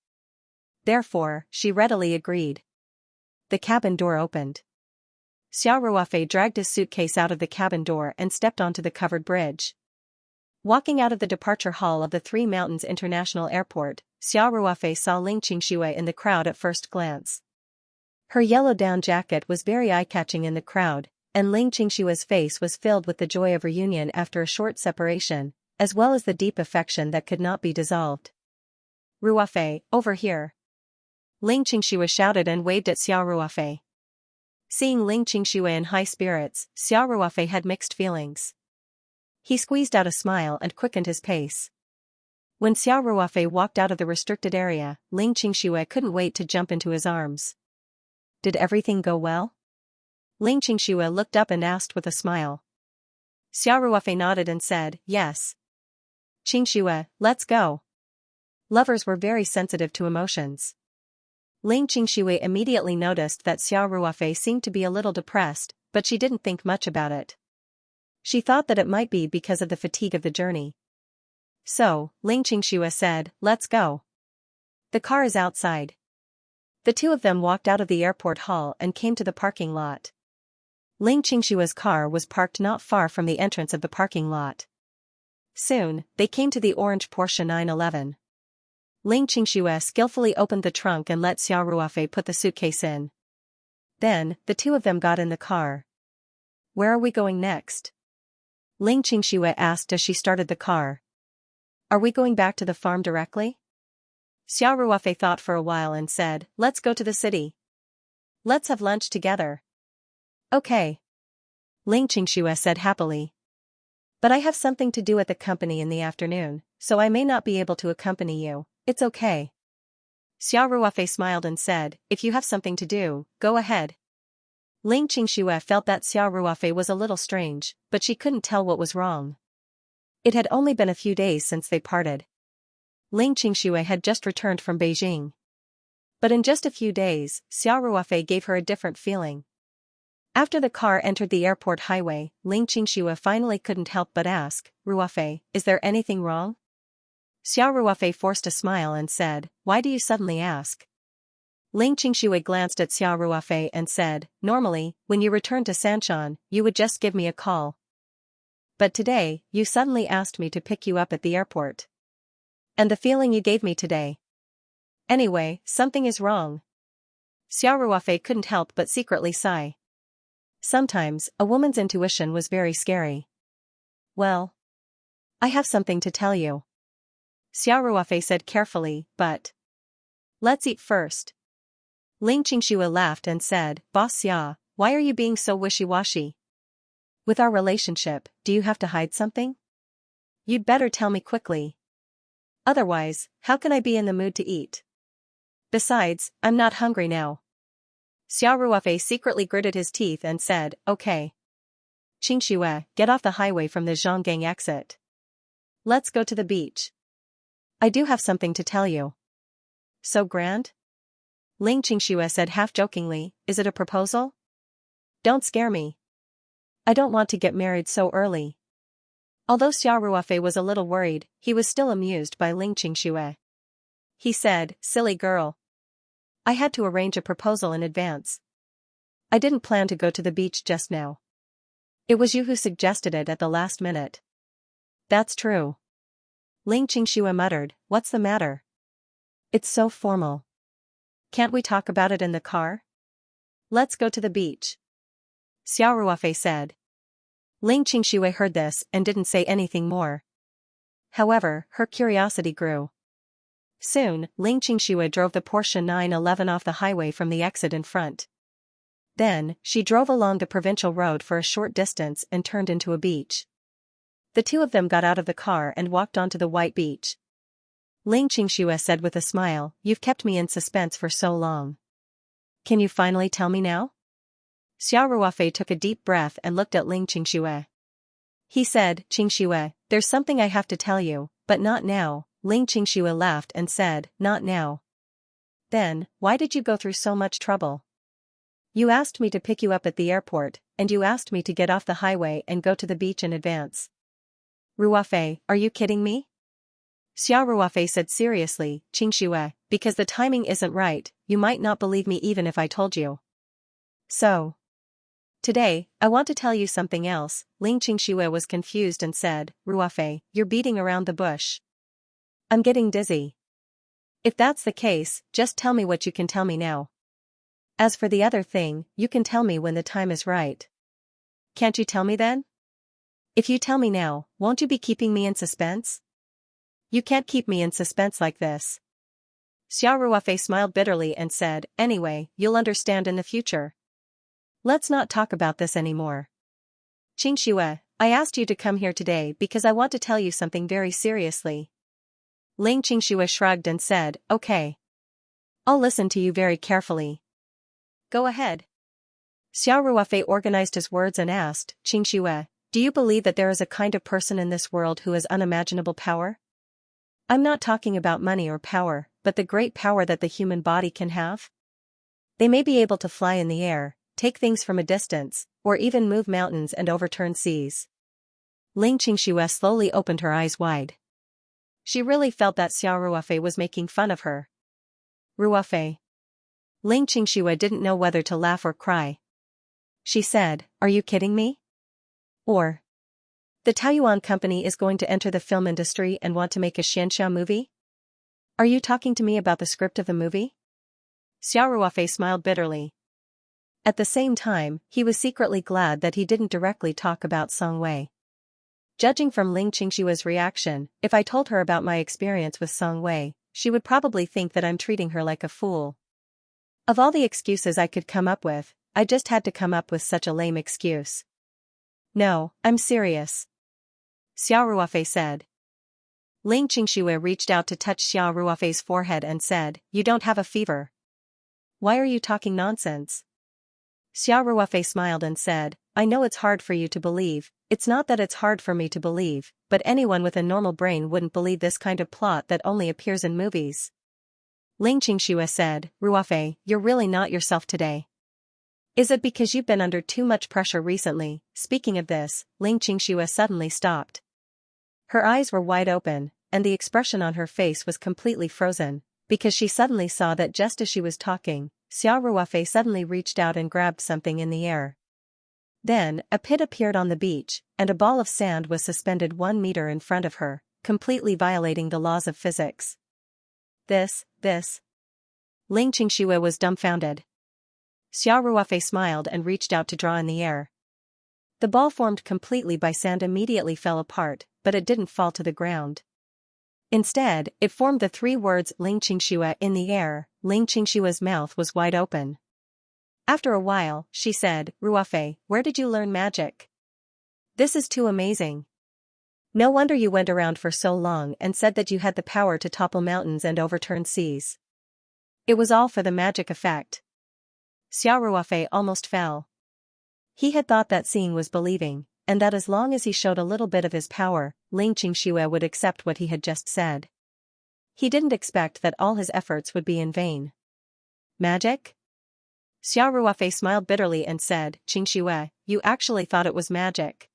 Therefore, she readily agreed. The cabin door opened. Xiao Ruofei dragged his suitcase out of the cabin door and stepped onto the covered bridge. Walking out of the departure hall of the Three Mountains International Airport, Xiao Ruofei saw Ling Qingxue in the crowd at first glance. Her yellow down jacket was very eye-catching in the crowd, and Ling Qingxue's face was filled with the joy of reunion after a short separation, as well as the deep affection that could not be dissolved. "Ruofei, over here!" Ling Qingxue shouted and waved at Xiao Ruofei. Seeing Ling Qingxue in high spirits, Xiao Ruofei had mixed feelings. He squeezed out a smile and quickened his pace. When Xiao Ruofei walked out of the restricted area, Ling Qingxue couldn't wait to jump into his arms. "Did everything go well?" Ling Qingxue looked up and asked with a smile. Xiao Ruofei nodded and said, "Yes." "Qingxue, let's go." Lovers were very sensitive to emotions. Ling Qingxue immediately noticed that Xiao Ruofei seemed to be a little depressed, but she didn't think much about it. She thought that it might be because of the fatigue of the journey. So, Ling Qingxue said, "Let's go. The car is outside." The two of them walked out of the airport hall and came to the parking lot. Ling Qingxue's car was parked not far from the entrance of the parking lot. Soon, they came to the orange Porsche 911. Ling Qingxue skillfully opened the trunk and let Xiao Ruofei put the suitcase in. Then, the two of them got in the car. Where are we going next? Ling Qingxue asked as she started the car. Are we going back to the farm directly? Xiao Ruofei thought for a while and said, let's go to the city. Let's have lunch together. Okay. Ling Qingxue said happily. But I have something to do at the company in the afternoon, so I may not be able to accompany you. It's okay. Xiao Ruofei smiled and said, if you have something to do, go ahead. Ling Qingxue felt that Xiao Ruofei was a little strange, but she couldn't tell what was wrong. It had only been a few days since they parted. Ling Qingxue had just returned from Beijing. But in just a few days, Xiao Ruofei gave her a different feeling. After the car entered the airport highway, Ling Qingxue finally couldn't help but ask, Ruofei, is there anything wrong? Xiao Ruofei forced a smile and said, why do you suddenly ask? Ling Qingxue glanced at Xiao Ruofei and said, normally, when you return to Sanshan, you would just give me a call. But today, you suddenly asked me to pick you up at the airport. And the feeling you gave me today. Anyway, something is wrong. Xiao Ruofei couldn't help but secretly sigh. Sometimes, a woman's intuition was very scary. Well, I have something to tell you. Xiao Ruofei said carefully, but let's eat first. Ling Qingxue laughed and said, Boss Xia, why are you being so wishy-washy? With our relationship, do you have to hide something? You'd better tell me quickly. Otherwise, how can I be in the mood to eat? Besides, I'm not hungry now. Xiao Ruofei secretly gritted his teeth and said, okay. Qingxue, get off the highway from the Zhonggang exit. Let's go to the beach. I do have something to tell you. So grand? Ling Qingxue said half-jokingly, is it a proposal? Don't scare me. I don't want to get married so early. Although Xiao Ruofei was a little worried, he was still amused by Ling Qingxue. He said, silly girl. I had to arrange a proposal in advance. I didn't plan to go to the beach just now. It was you who suggested it at the last minute. That's true. Ling Qingxue muttered, what's the matter? It's so formal. Can't we talk about it in the car? Let's go to the beach. Xiao Ruofei said. Ling Qingxue heard this and didn't say anything more. However, her curiosity grew. Soon, Ling Qingxue drove the Porsche 911 off the highway from the exit in front. Then, she drove along the provincial road for a short distance and turned into a beach. The two of them got out of the car and walked onto the white beach. Ling Qingxue said with a smile, you've kept me in suspense for so long. Can you finally tell me now? Xiao Ruofei took a deep breath and looked at Ling Qingxue. He said, Qingxue, there's something I have to tell you, but not now. Ling Qingxue laughed and said, not now. Then, why did you go through so much trouble? You asked me to pick you up at the airport, and you asked me to get off the highway and go to the beach in advance. Ruofei, are you kidding me? Xiao Ruofei said seriously, Qingxue, because the timing isn't right, you might not believe me even if I told you. So. Today, I want to tell you something else. Ling Qingxue was confused and said, Ruofei, you're beating around the bush. I'm getting dizzy. If that's the case, just tell me what you can tell me now. As for the other thing, you can tell me when the time is right. Can't you tell me then? If you tell me now, won't you be keeping me in suspense? You can't keep me in suspense like this. Xiao Ruofei smiled bitterly and said, anyway, you'll understand in the future. Let's not talk about this anymore. Qingxue, I asked you to come here today because I want to tell you something very seriously. Ling Qingxue shrugged and said, okay. I'll listen to you very carefully. Go ahead. Xiao Ruofei organized his words and asked, Qingxue, do you believe that there is a kind of person in this world who has unimaginable power? I'm not talking about money or power, but the great power that the human body can have. They may be able to fly in the air, take things from a distance, or even move mountains and overturn seas. Ling Qingxue slowly opened her eyes wide. She really felt that Xiao Ruofei was making fun of her. Ruofei. Ling Qingxue didn't know whether to laugh or cry. She said, are you kidding me? Or The Taoyuan company is going to enter the film industry and want to make a Xianxia movie? Are you talking to me about the script of the movie? Xiao Ruofei smiled bitterly. At the same time, he was secretly glad that he didn't directly talk about Song Wei. Judging from Ling Qingshua's reaction, if I told her about my experience with Song Wei, she would probably think that I'm treating her like a fool. Of all the excuses I could come up with, I just had to come up with such a lame excuse. No, I'm serious, Xiao Ruofei said. Ling Qingxue reached out to touch Xiao Ruofei's forehead and said, "You don't have a fever. Why are you talking nonsense?" Xiao Ruofei smiled and said, "I know it's hard for you to believe, it's not that it's hard for me to believe, but anyone with a normal brain wouldn't believe this kind of plot that only appears in movies." Ling Qingxue said, "Ruofei, you're really not yourself today. Is it because you've been under too much pressure recently?" Speaking of this, Ling Qingxue suddenly stopped. Her eyes were wide open, and the expression on her face was completely frozen, because she suddenly saw that just as she was talking, Xiao Ruofei suddenly reached out and grabbed something in the air. Then, a pit appeared on the beach, and a ball of sand was suspended 1 meter in front of her, completely violating the laws of physics. This. Ling Qingxue was dumbfounded. Xiao Ruofei smiled and reached out to draw in the air. The ball formed completely by sand immediately fell apart, but it didn't fall to the ground. Instead, it formed the 3 words Ling Qingxue in the air. Ling Qingshue's mouth was wide open. After a while, she said, "Ruofei, where did you learn magic? This is too amazing. No wonder you went around for so long and said that you had the power to topple mountains and overturn seas. It was all for the magic effect." Xiao Ruofei almost fell. He had thought that seeing was believing, and that as long as he showed a little bit of his power, Ling Qingxue would accept what he had just said. He didn't expect that all his efforts would be in vain. Magic? Xiao Ruofei smiled bitterly and said, "Qingxue, you actually thought it was magic.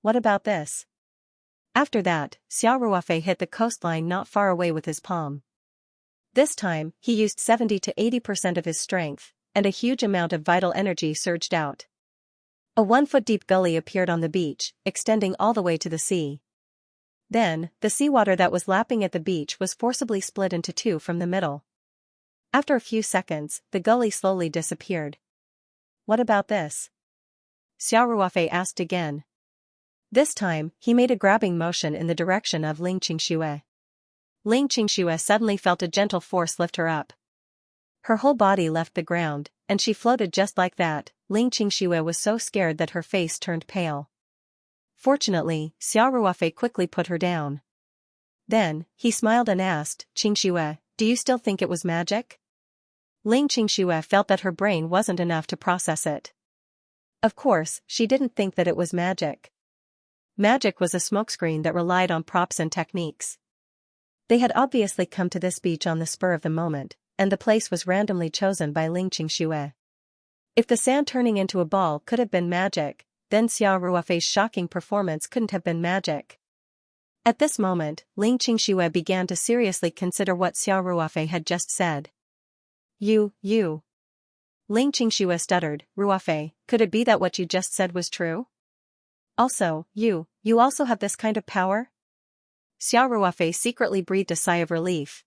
What about this?" After that, Xiao Ruofei hit the coastline not far away with his palm. This time, he used 70 to 80% of his strength, and a huge amount of vital energy surged out. A 1-foot-deep gully appeared on the beach, extending all the way to the sea. Then, the seawater that was lapping at the beach was forcibly split into 2 from the middle. After a few seconds, the gully slowly disappeared. "What about this?" Xiao Ruofei asked again. This time, he made a grabbing motion in the direction of Ling Qingxue. Ling Qingxue suddenly felt a gentle force lift her up. Her whole body left the ground, and she floated just like that. Ling Qingxue was so scared that her face turned pale. Fortunately, Xiao Ruofei quickly put her down. Then, he smiled and asked, "Qingxue, do you still think it was magic?" Ling Qingxue felt that her brain wasn't enough to process it. Of course, she didn't think that it was magic. Magic was a smokescreen that relied on props and techniques. They had obviously come to this beach on the spur of the moment, and the place was randomly chosen by Ling Qingxue. If the sand turning into a ball could have been magic, then Xiao Ruofei's shocking performance couldn't have been magic. At this moment, Ling Qingxue began to seriously consider what Xiao Ruofei had just said. You. Ling Qingxue stuttered, "Ruofei, could it be that what you just said was true? Also, you also have this kind of power?" Xiao Ruofei secretly breathed a sigh of relief.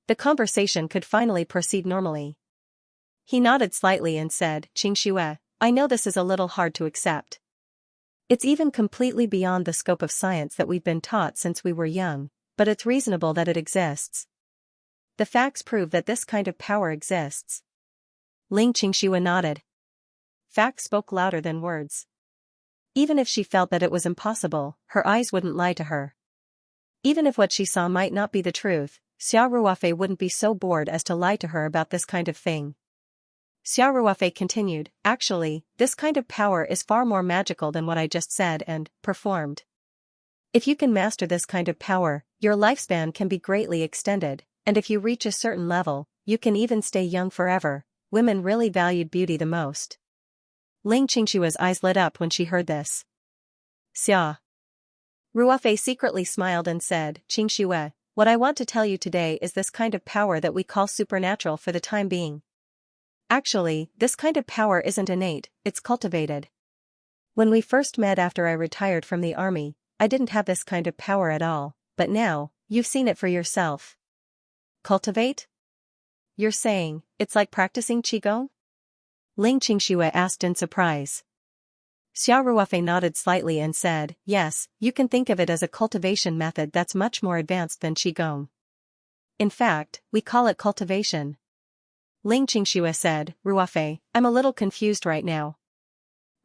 The conversation could finally proceed normally. He nodded slightly and said, "Qingxue, I know this is a little hard to accept. It's even completely beyond the scope of science that we've been taught since we were young, but it's reasonable that it exists. The facts prove that this kind of power exists." Ling Qingxue nodded. Facts spoke louder than words. Even if she felt that it was impossible, her eyes wouldn't lie to her. Even if what she saw might not be the truth, Xiao Ruofei wouldn't be so bored as to lie to her about this kind of thing. Xiao Ruofei continued, "Actually, this kind of power is far more magical than what I just said and performed. If you can master this kind of power, your lifespan can be greatly extended, and if you reach a certain level, you can even stay young forever." Women really valued beauty the most. Ling Qingshue's eyes lit up when she heard this. Xia. Ruofei secretly smiled and said, "Qingxue, what I want to tell you today is this kind of power that we call supernatural for the time being. Actually, this kind of power isn't innate, it's cultivated. When we first met after I retired from the army, I didn't have this kind of power at all, but now, you've seen it for yourself. Cultivate? You're saying, it's like practicing Qigong? Ling Xianxia asked in surprise. Xiao Ruofei nodded slightly and said, yes, you can think of it as a cultivation method that's much more advanced than Qigong. In fact, we call it cultivation. Ling Xianxia said, Ruofei, I'm a little confused right now.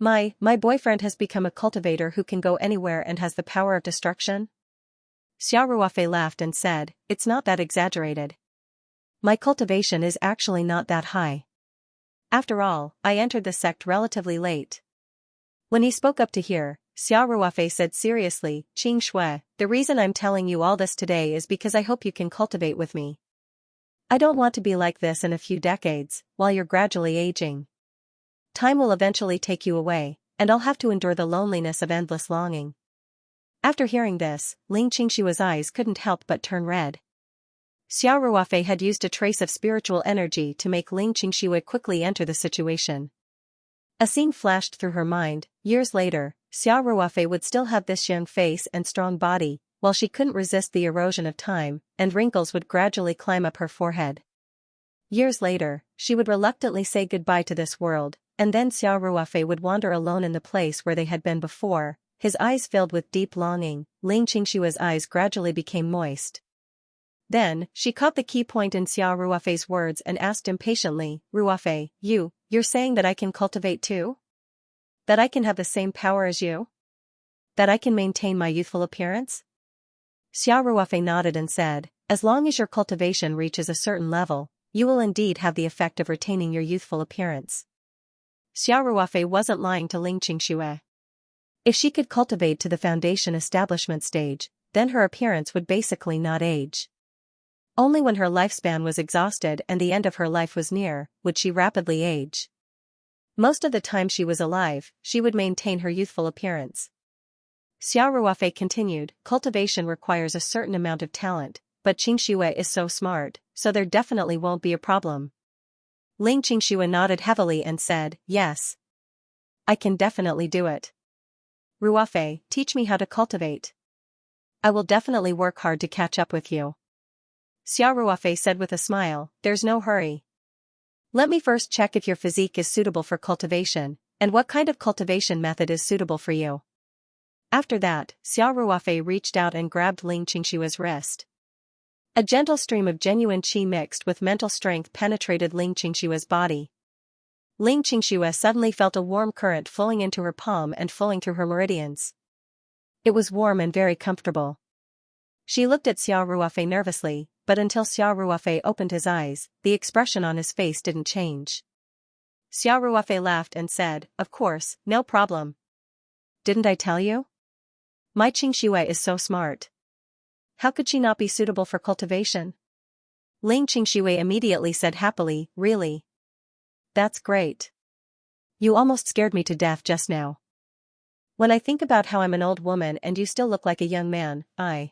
My boyfriend has become a cultivator who can go anywhere and has the power of destruction? Xiao Ruofei laughed and said, it's not that exaggerated. My cultivation is actually not that high. After all, I entered the sect relatively late. When he spoke up to hear, Xiao Ruofei said seriously, Qing Shui, the reason I'm telling you all this today is because I hope you can cultivate with me. I don't want to be like this in a few decades, while you're gradually aging. Time will eventually take you away, and I'll have to endure the loneliness of endless longing. After hearing this, Ling Qingshua's eyes couldn't help but turn red. Xiao Ruofei had used a trace of spiritual energy to make Ling Qingxue quickly enter the situation. A scene flashed through her mind. Years later, Xiao Ruofei would still have this young face and strong body, while she couldn't resist the erosion of time, and wrinkles would gradually climb up her forehead. Years later, she would reluctantly say goodbye to this world, and then Xiao Ruofei would wander alone in the place where they had been before, his eyes filled with deep longing. Ling Qingshua's eyes gradually became moist. Then, she caught the key point in Xiao Ruofei's words and asked impatiently, Ruofei, you're saying that I can cultivate too? That I can have the same power as you? That I can maintain my youthful appearance? Xiao Ruofei nodded and said, as long as your cultivation reaches a certain level, you will indeed have the effect of retaining your youthful appearance. Xiao Ruofei wasn't lying to Ling Qingxue. If she could cultivate to the foundation establishment stage, then her appearance would basically not age. Only when her lifespan was exhausted and the end of her life was near, would she rapidly age. Most of the time she was alive, she would maintain her youthful appearance. Xiao Ruofei continued, cultivation requires a certain amount of talent, but Qingxue is so smart, so there definitely won't be a problem. Ling Qingxue nodded heavily and said, yes. I can definitely do it. Ruofei, teach me how to cultivate. I will definitely work hard to catch up with you. Xiao Ruofei said with a smile, there's no hurry. Let me first check if your physique is suitable for cultivation, and what kind of cultivation method is suitable for you. After that, Xiao Ruofei reached out and grabbed Ling Qingshua's wrist. A gentle stream of genuine qi mixed with mental strength penetrated Ling Qingshua's body. Ling Qingxue suddenly felt a warm current flowing into her palm and flowing through her meridians. It was warm and very comfortable. She looked at Xiao Ruofei nervously, but until Xiao Ruofei opened his eyes, the expression on his face didn't change. Xiao Ruofei laughed and said, of course, no problem. Didn't I tell you? My Qingxue is so smart. How could she not be suitable for cultivation? Ling Qingxue immediately said happily, really? That's great. You almost scared me to death just now. When I think about how I'm an old woman and you still look like a young man, Xiao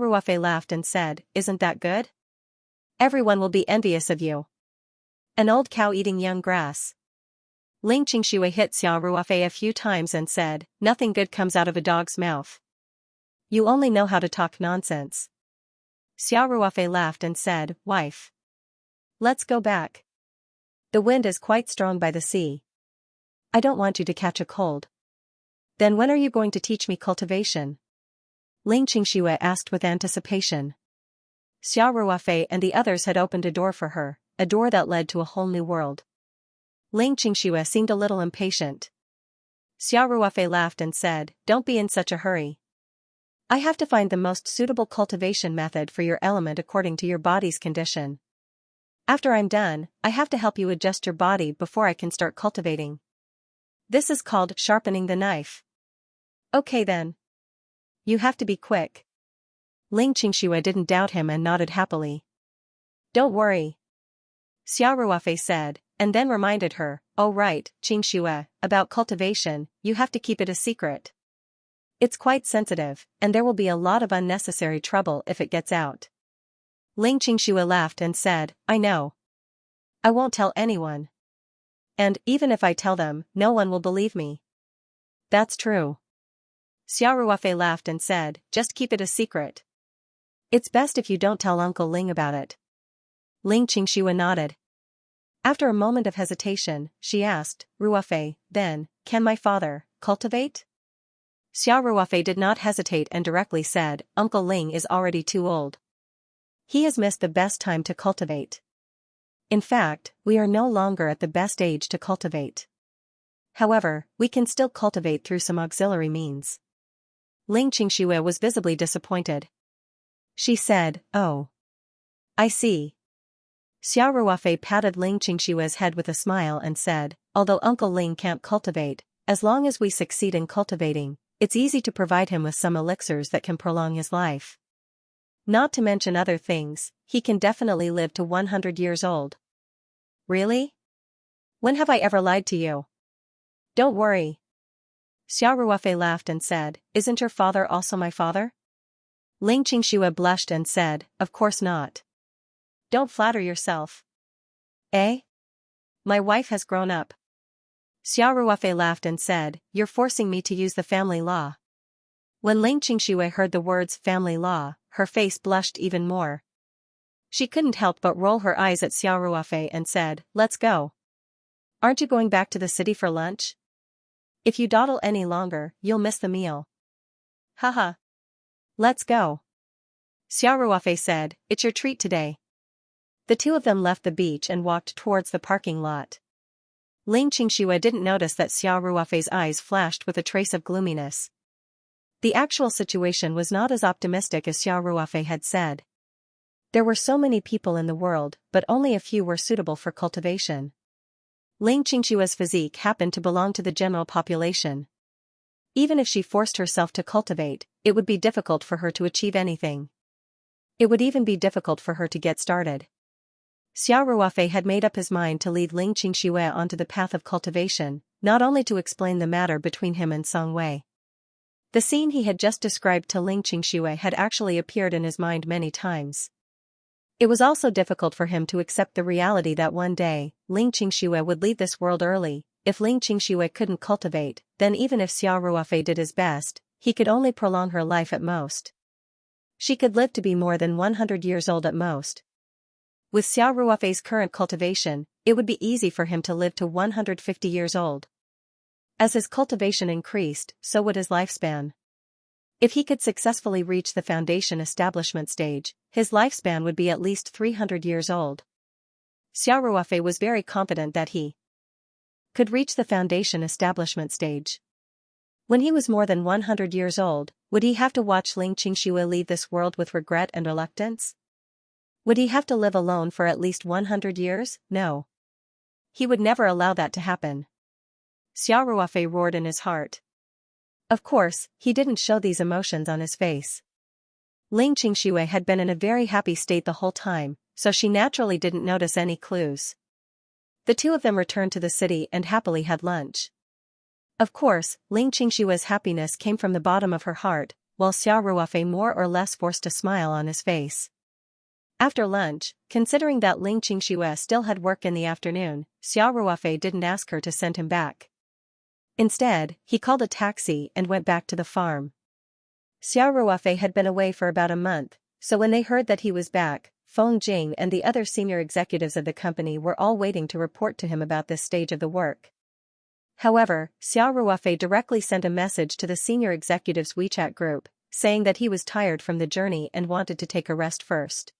Ruofei laughed and said, isn't that good? Everyone will be envious of you. An old cow eating young grass. Ling Qingxue hit Xiao Ruofei a few times and said, nothing good comes out of a dog's mouth. You only know how to talk nonsense. Xiao Ruofei laughed and said, wife. Let's go back. The wind is quite strong by the sea. I don't want you to catch a cold. Then when are you going to teach me cultivation? Ling Qingxue asked with anticipation. Xiao Ruofei and the others had opened a door for her, a door that led to a whole new world. Ling Qingxue seemed a little impatient. Xiao Ruofei laughed and said, don't be in such a hurry. I have to find the most suitable cultivation method for your element according to your body's condition. After I'm done, I have to help you adjust your body before I can start cultivating. This is called sharpening the knife. Okay then. You have to be quick. Ling Qingxue didn't doubt him and nodded happily. Don't worry. Xiao Ruofei said, and then reminded her, oh right, Qingxue, about cultivation, you have to keep it a secret. It's quite sensitive, and there will be a lot of unnecessary trouble if it gets out. Ling Qingxue laughed and said, I know. I won't tell anyone. And even if I tell them, no one will believe me. That's true. Xiao Ruofei laughed and said, just keep it a secret. It's best if you don't tell Uncle Ling about it. Ling Qingxue nodded. After a moment of hesitation, she asked, Ruofei, then, can my father cultivate? Xiao Ruofei did not hesitate and directly said, Uncle Ling is already too old. He has missed the best time to cultivate. In fact, we are no longer at the best age to cultivate. However, we can still cultivate through some auxiliary means. Ling Qingxue was visibly disappointed. She said, oh. I see. Xiao Ruofei patted Ling Qingxue's head with a smile and said, although Uncle Ling can't cultivate, as long as we succeed in cultivating, it's easy to provide him with some elixirs that can prolong his life. Not to mention other things, he can definitely live to 100 years old. Really? When have I ever lied to you? Don't worry. Xiao Ruofei laughed and said, isn't your father also my father? Ling Qingxue blushed and said, of course not. Don't flatter yourself. Eh? My wife has grown up. Xiao Ruofei laughed and said, you're forcing me to use the family law. When Ling Qingxue heard the words family law, her face blushed even more. She couldn't help but roll her eyes at Xiao Ruofei and said, let's go. Aren't you going back to the city for lunch? If you dawdle any longer, you'll miss the meal. Haha. Let's go. Xiao Ruofei said, it's your treat today. The two of them left the beach and walked towards the parking lot. Ling Qingxue didn't notice that Xiao Ruofei's eyes flashed with a trace of gloominess. The actual situation was not as optimistic as Xiao Ruofei had said. There were so many people in the world, but only a few were suitable for cultivation. Ling Qingxue's physique happened to belong to the general population. Even if she forced herself to cultivate, it would be difficult for her to achieve anything. It would even be difficult for her to get started. Xiao Ruofei had made up his mind to lead Ling Qingxue onto the path of cultivation, not only to explain the matter between him and Song Wei. The scene he had just described to Ling Qingxue had actually appeared in his mind many times. It was also difficult for him to accept the reality that one day, Ling Qingxue would leave this world early. If Ling Qingxue couldn't cultivate, then even if Xiao Ruofei did his best, he could only prolong her life at most. She could live to be more than 100 years old at most. With Xiao Ruofei's current cultivation, it would be easy for him to live to 150 years old. As his cultivation increased, so would his lifespan. If he could successfully reach the foundation establishment stage, his lifespan would be at least 300 years old. Xiao Ruofei was very confident that he could reach the foundation establishment stage. When he was more than 100 years old, would he have to watch Ling Qingxue leave this world with regret and reluctance? Would he have to live alone for at least 100 years? No. He would never allow that to happen. Xiao Ruofei roared in his heart. Of course, he didn't show these emotions on his face. Ling Qingxue had been in a very happy state the whole time, so she naturally didn't notice any clues. The two of them returned to the city and happily had lunch. Of course, Ling Qingxue's happiness came from the bottom of her heart, while Xiao Ruofei more or less forced a smile on his face. After lunch, considering that Ling Qingxue still had work in the afternoon, Xiao Ruofei didn't ask her to send him back. Instead, he called a taxi and went back to the farm. Xiao Ruofei had been away for about a month, so when they heard that he was back, Feng Jing and the other senior executives of the company were all waiting to report to him about this stage of the work. However, Xiao Ruofei directly sent a message to the senior executives' WeChat group, saying that he was tired from the journey and wanted to take a rest first.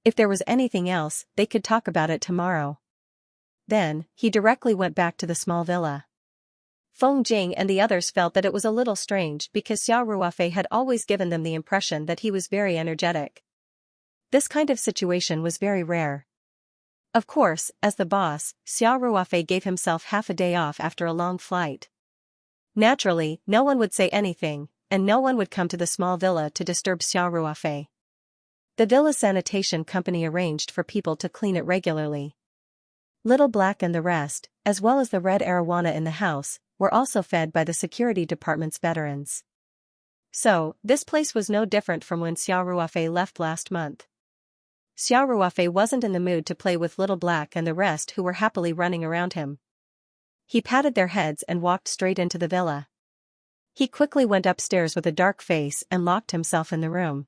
If there was anything else, they could talk about it tomorrow. Then, he directly went back to the small villa. Feng Jing and the others felt that it was a little strange because Xiao Ruofei had always given them the impression that he was very energetic. This kind of situation was very rare. Of course, as the boss, Xiao Ruofei gave himself half a day off after a long flight. Naturally, no one would say anything, and no one would come to the small villa to disturb Xiao Ruofei. The villa's sanitation company arranged for people to clean it regularly. Little Black and the rest, as well as the red arowana in the house, were also fed by the security department's veterans. So, this place was no different from when Xiao Ruofei left last month. Xiao Ruofei wasn't in the mood to play with Little Black and the rest who were happily running around him. He patted their heads and walked straight into the villa. He quickly went upstairs with a dark face and locked himself in the room.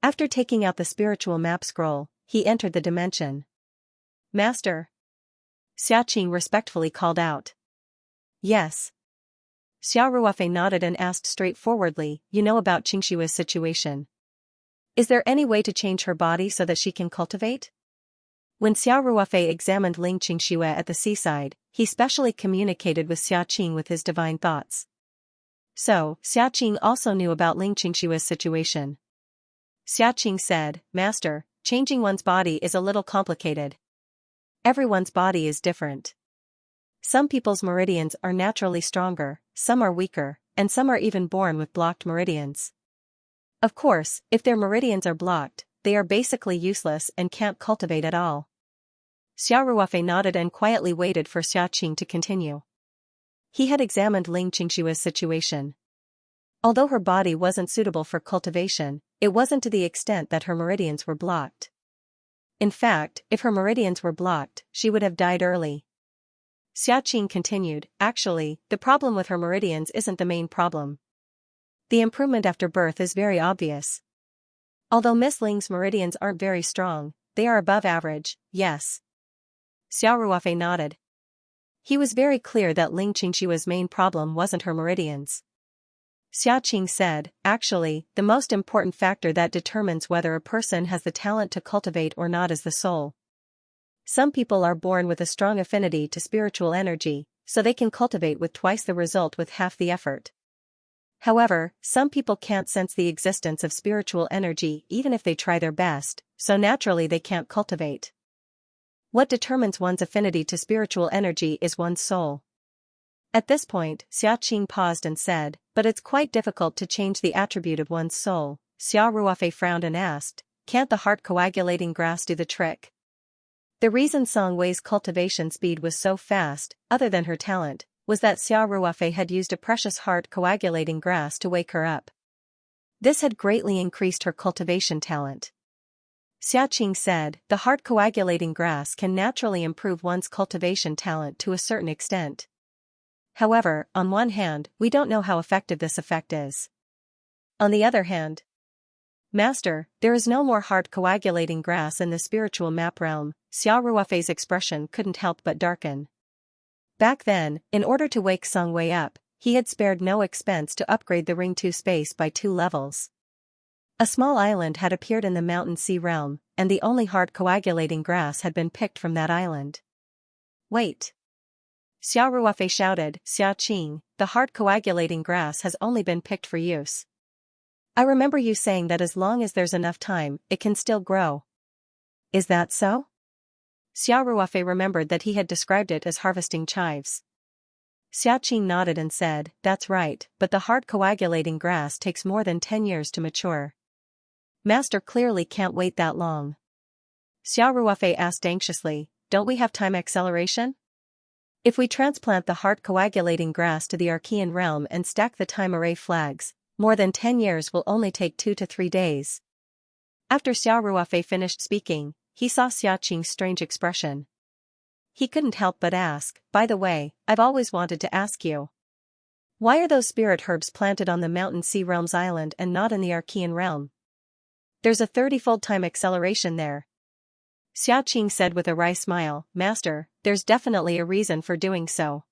After taking out the spiritual map scroll, he entered the dimension. Master. Xiaoqing respectfully called out. Yes. Xiao Ruofei nodded and asked straightforwardly, you know about Xianxia's situation. Is there any way to change her body so that she can cultivate? When Xiao Ruofei examined Ling Xianxia at the seaside, he specially communicated with Xiaoqing with his divine thoughts. So, Xiaoqing also knew about Ling Xianxia's situation. Xiaoqing said, Master, changing one's body is a little complicated. Everyone's body is different. Some people's meridians are naturally stronger, some are weaker, and some are even born with blocked meridians. Of course, if their meridians are blocked, they are basically useless and can't cultivate at all. Xiao Ruofei nodded and quietly waited for Xiaoqing to continue. He had examined Ling Xianxia's situation. Although her body wasn't suitable for cultivation, it wasn't to the extent that her meridians were blocked. In fact, if her meridians were blocked, she would have died early. Xiaoqing continued, actually, the problem with her meridians isn't the main problem. The improvement after birth is very obvious. Although Miss Ling's meridians aren't very strong, they are above average, yes. Xiao Ruofei nodded. He was very clear that Ling Xianxia's main problem wasn't her meridians. Xiaoqing said, actually, the most important factor that determines whether a person has the talent to cultivate or not is the soul. Some people are born with a strong affinity to spiritual energy, so they can cultivate with twice the result with half the effort. However, some people can't sense the existence of spiritual energy even if they try their best, so naturally they can't cultivate. What determines one's affinity to spiritual energy is one's soul. At this point, Xiaoqing paused and said, but it's quite difficult to change the attribute of one's soul. Xiao Ruofei frowned and asked, can't the heart coagulating grass do the trick? The reason Song Wei's cultivation speed was so fast, other than her talent, was that Xiao Ruofei had used a precious heart coagulating grass to wake her up. This had greatly increased her cultivation talent. Xiaoqing said, the heart coagulating grass can naturally improve one's cultivation talent to a certain extent. However, on one hand, we don't know how effective this effect is. On the other hand, Master, there is no more heart coagulating grass in the spiritual map realm. Xiao Ruofei's expression couldn't help but darken. Back then, in order to wake Song Wei up, he had spared no expense to upgrade the Ring 2 space by 2 levels. A small island had appeared in the mountain sea realm, and the only heart coagulating grass had been picked from that island. Wait! Xiao Ruofei shouted, Xiaoqing, the heart coagulating grass has only been picked for use. I remember you saying that as long as there's enough time, it can still grow. Is that so? Xiao Ruofei remembered that he had described it as harvesting chives. Xiaoqing nodded and said, that's right, but the heart coagulating grass takes more than 10 years to mature. Master clearly can't wait that long. Xiao Ruofei asked anxiously, don't we have time acceleration? If we transplant the heart coagulating grass to the Archean realm and stack the time array flags, more than 10 years will only take 2 to 3 days. After Xiao Ruofei finished speaking, he saw Xiaoqing's strange expression. He couldn't help but ask, by the way, I've always wanted to ask you. Why are those spirit herbs planted on the Mountain Sea Realms island and not in the Archean realm? There's a 30-fold time acceleration there. Xiaoqing said with a wry smile, Master, there's definitely a reason for doing so.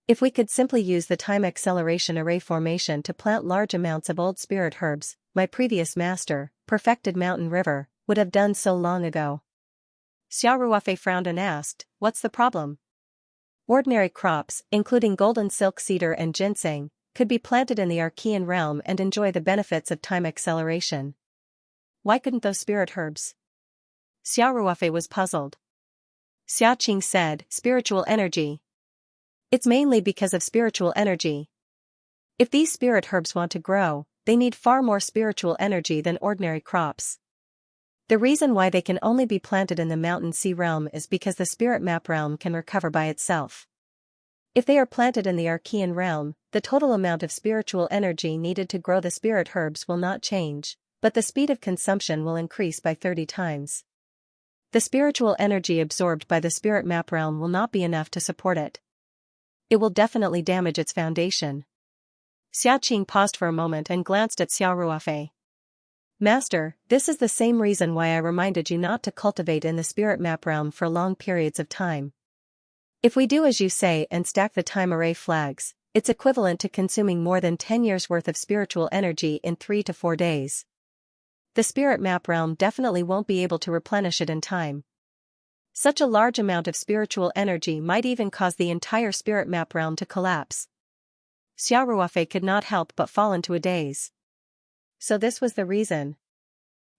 If we could simply use the time acceleration array formation to plant large amounts of old spirit herbs, my previous master, perfected Mountain River, would have done so long ago. Xiao Ruofei frowned and asked, what's the problem? Ordinary crops, including golden silk cedar and ginseng, could be planted in the Archean realm and enjoy the benefits of time acceleration. Why couldn't those spirit herbs? Xiao Ruofei was puzzled. Xiaoqing said, spiritual energy. It's mainly because of spiritual energy. If these spirit herbs want to grow, they need far more spiritual energy than ordinary crops. The reason why they can only be planted in the Mountain Sea realm is because the spirit map realm can recover by itself. If they are planted in the Archean realm, the total amount of spiritual energy needed to grow the spirit herbs will not change, but the speed of consumption will increase by 30 times. The spiritual energy absorbed by the spirit map realm will not be enough to support it. It will definitely damage its foundation. Xia Qing paused for a moment and glanced at Xiao Ruofei. Master, this is the same reason why I reminded you not to cultivate in the spirit map realm for long periods of time. If we do as you say and stack the time array flags, it's equivalent to consuming more than 10 years worth of spiritual energy in 3 to 4 days. The spirit map realm definitely won't be able to replenish it in time. Such a large amount of spiritual energy might even cause the entire spirit map realm to collapse. Xiao Ruofei could not help but fall into a daze. So this was the reason.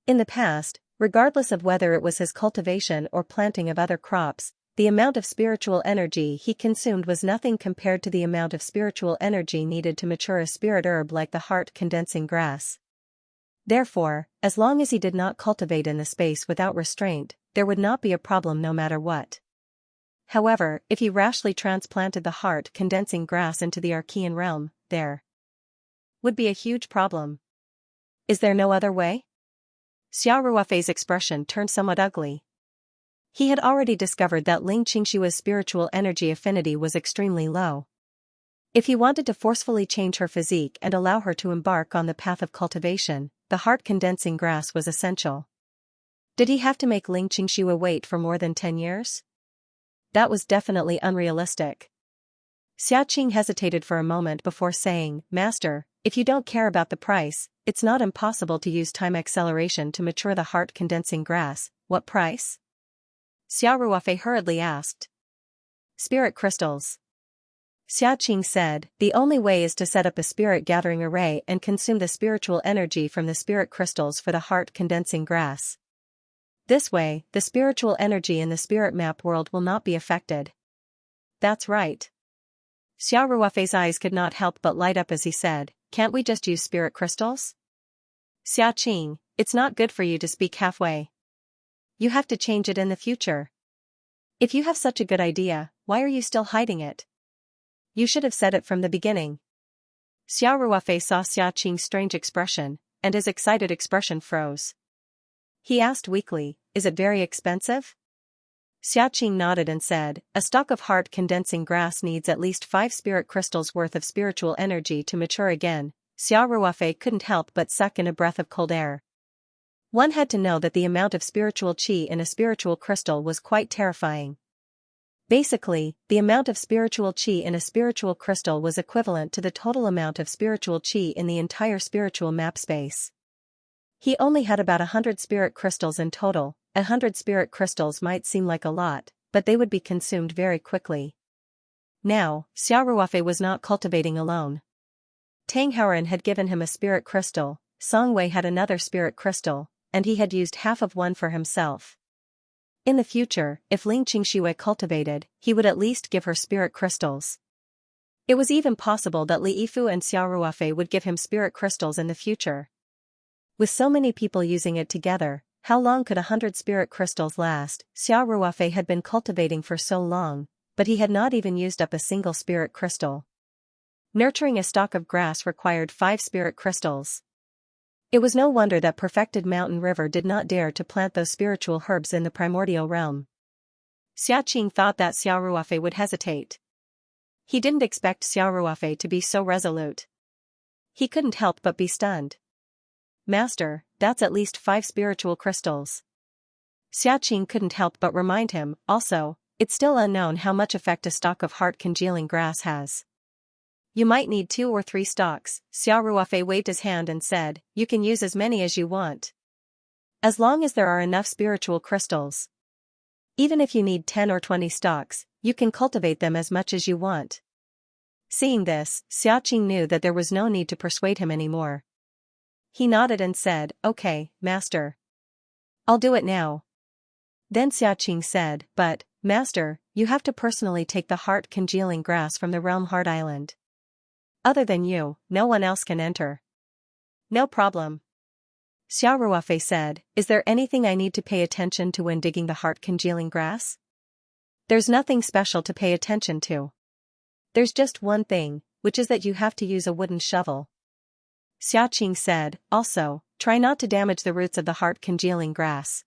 In the past, regardless of whether it was his cultivation or planting of other crops, the amount of spiritual energy he consumed was nothing compared to the amount of spiritual energy needed to mature a spirit herb like the heart-condensing grass. Therefore, as long as he did not cultivate in the space without restraint, there would not be a problem no matter what. However, if he rashly transplanted the heart-condensing grass into the Archean realm, there would be a huge problem. Is there no other way? Xiao Ruofei's expression turned somewhat ugly. He had already discovered that Ling Qingshua's spiritual energy affinity was extremely low. If he wanted to forcefully change her physique and allow her to embark on the path of cultivation, the heart-condensing grass was essential. Did he have to make Ling Qingxua wait for more than 10 years? That was definitely unrealistic. Xia Qing hesitated for a moment before saying, Master, if you don't care about the price, it's not impossible to use time acceleration to mature the heart-condensing grass. What price? Xiao Ruofei hurriedly asked. Spirit crystals. Xia Qing said, the only way is to set up a spirit gathering array and consume the spiritual energy from the spirit crystals for the heart-condensing grass. This way, the spiritual energy in the spirit map world will not be affected. That's right. Xiao Ruofei's eyes could not help but light up as he said, can't we just use spirit crystals? Xia Qing, it's not good for you to speak halfway. You have to change it in the future. If you have such a good idea, why are you still hiding it? You should have said it from the beginning. Xiao Ruofei saw Xia Qing's strange expression, and his excited expression froze. He asked weakly, is it very expensive? Xia Qing nodded and said, a stalk of heart-condensing grass needs at least 5 spirit crystals worth of spiritual energy to mature again. Xiao Ruofei couldn't help but suck in a breath of cold air. One had to know that the amount of spiritual qi in a spiritual crystal was quite terrifying. Basically, the amount of spiritual qi in a spiritual crystal was equivalent to the total amount of spiritual qi in the entire spiritual map space. He only had about 100 spirit crystals in total. 100 spirit crystals might seem like a lot, but they would be consumed very quickly. Now, Xiao Ruofei was not cultivating alone. Tang Houran had given him a spirit crystal, Song Wei had another spirit crystal, and he had used half of one for himself. In the future, if Ling Qingxue cultivated, he would at least give her spirit crystals. It was even possible that Li Yifu and Xiao Ruofei would give him spirit crystals in the future. With so many people using it together, how long could 100 spirit crystals last? Xiao Ruofei had been cultivating for so long, but he had not even used up a single spirit crystal. Nurturing a stalk of grass required 5 spirit crystals. It was no wonder that perfected Mountain River did not dare to plant those spiritual herbs in the primordial realm. Xia Qing thought that Xiao Ruofei would hesitate. He didn't expect Xiao Ruofei to be so resolute. He couldn't help but be stunned. Master, that's at least 5 spiritual crystals. Xia Qing couldn't help but remind him, also, it's still unknown how much effect a stalk of heart-congealing grass has. You might need 2 or 3 stalks. Xiao Ruofei waved his hand and said, you can use as many as you want. As long as there are enough spiritual crystals. Even if you need 10 or 20 stalks, you can cultivate them as much as you want. Seeing this, Xia Qing knew that there was no need to persuade him anymore. He nodded and said, okay, Master. I'll do it now. Then Xia Qing said, but, Master, you have to personally take the heart-congealing grass from the realm Heart Island. Other than you, no one else can enter. No problem. Xiao Ruofei said, is there anything I need to pay attention to when digging the heart-congealing grass? There's nothing special to pay attention to. There's just one thing, which is that you have to use a wooden shovel. Xia Qing said, also, try not to damage the roots of the heart-congealing grass.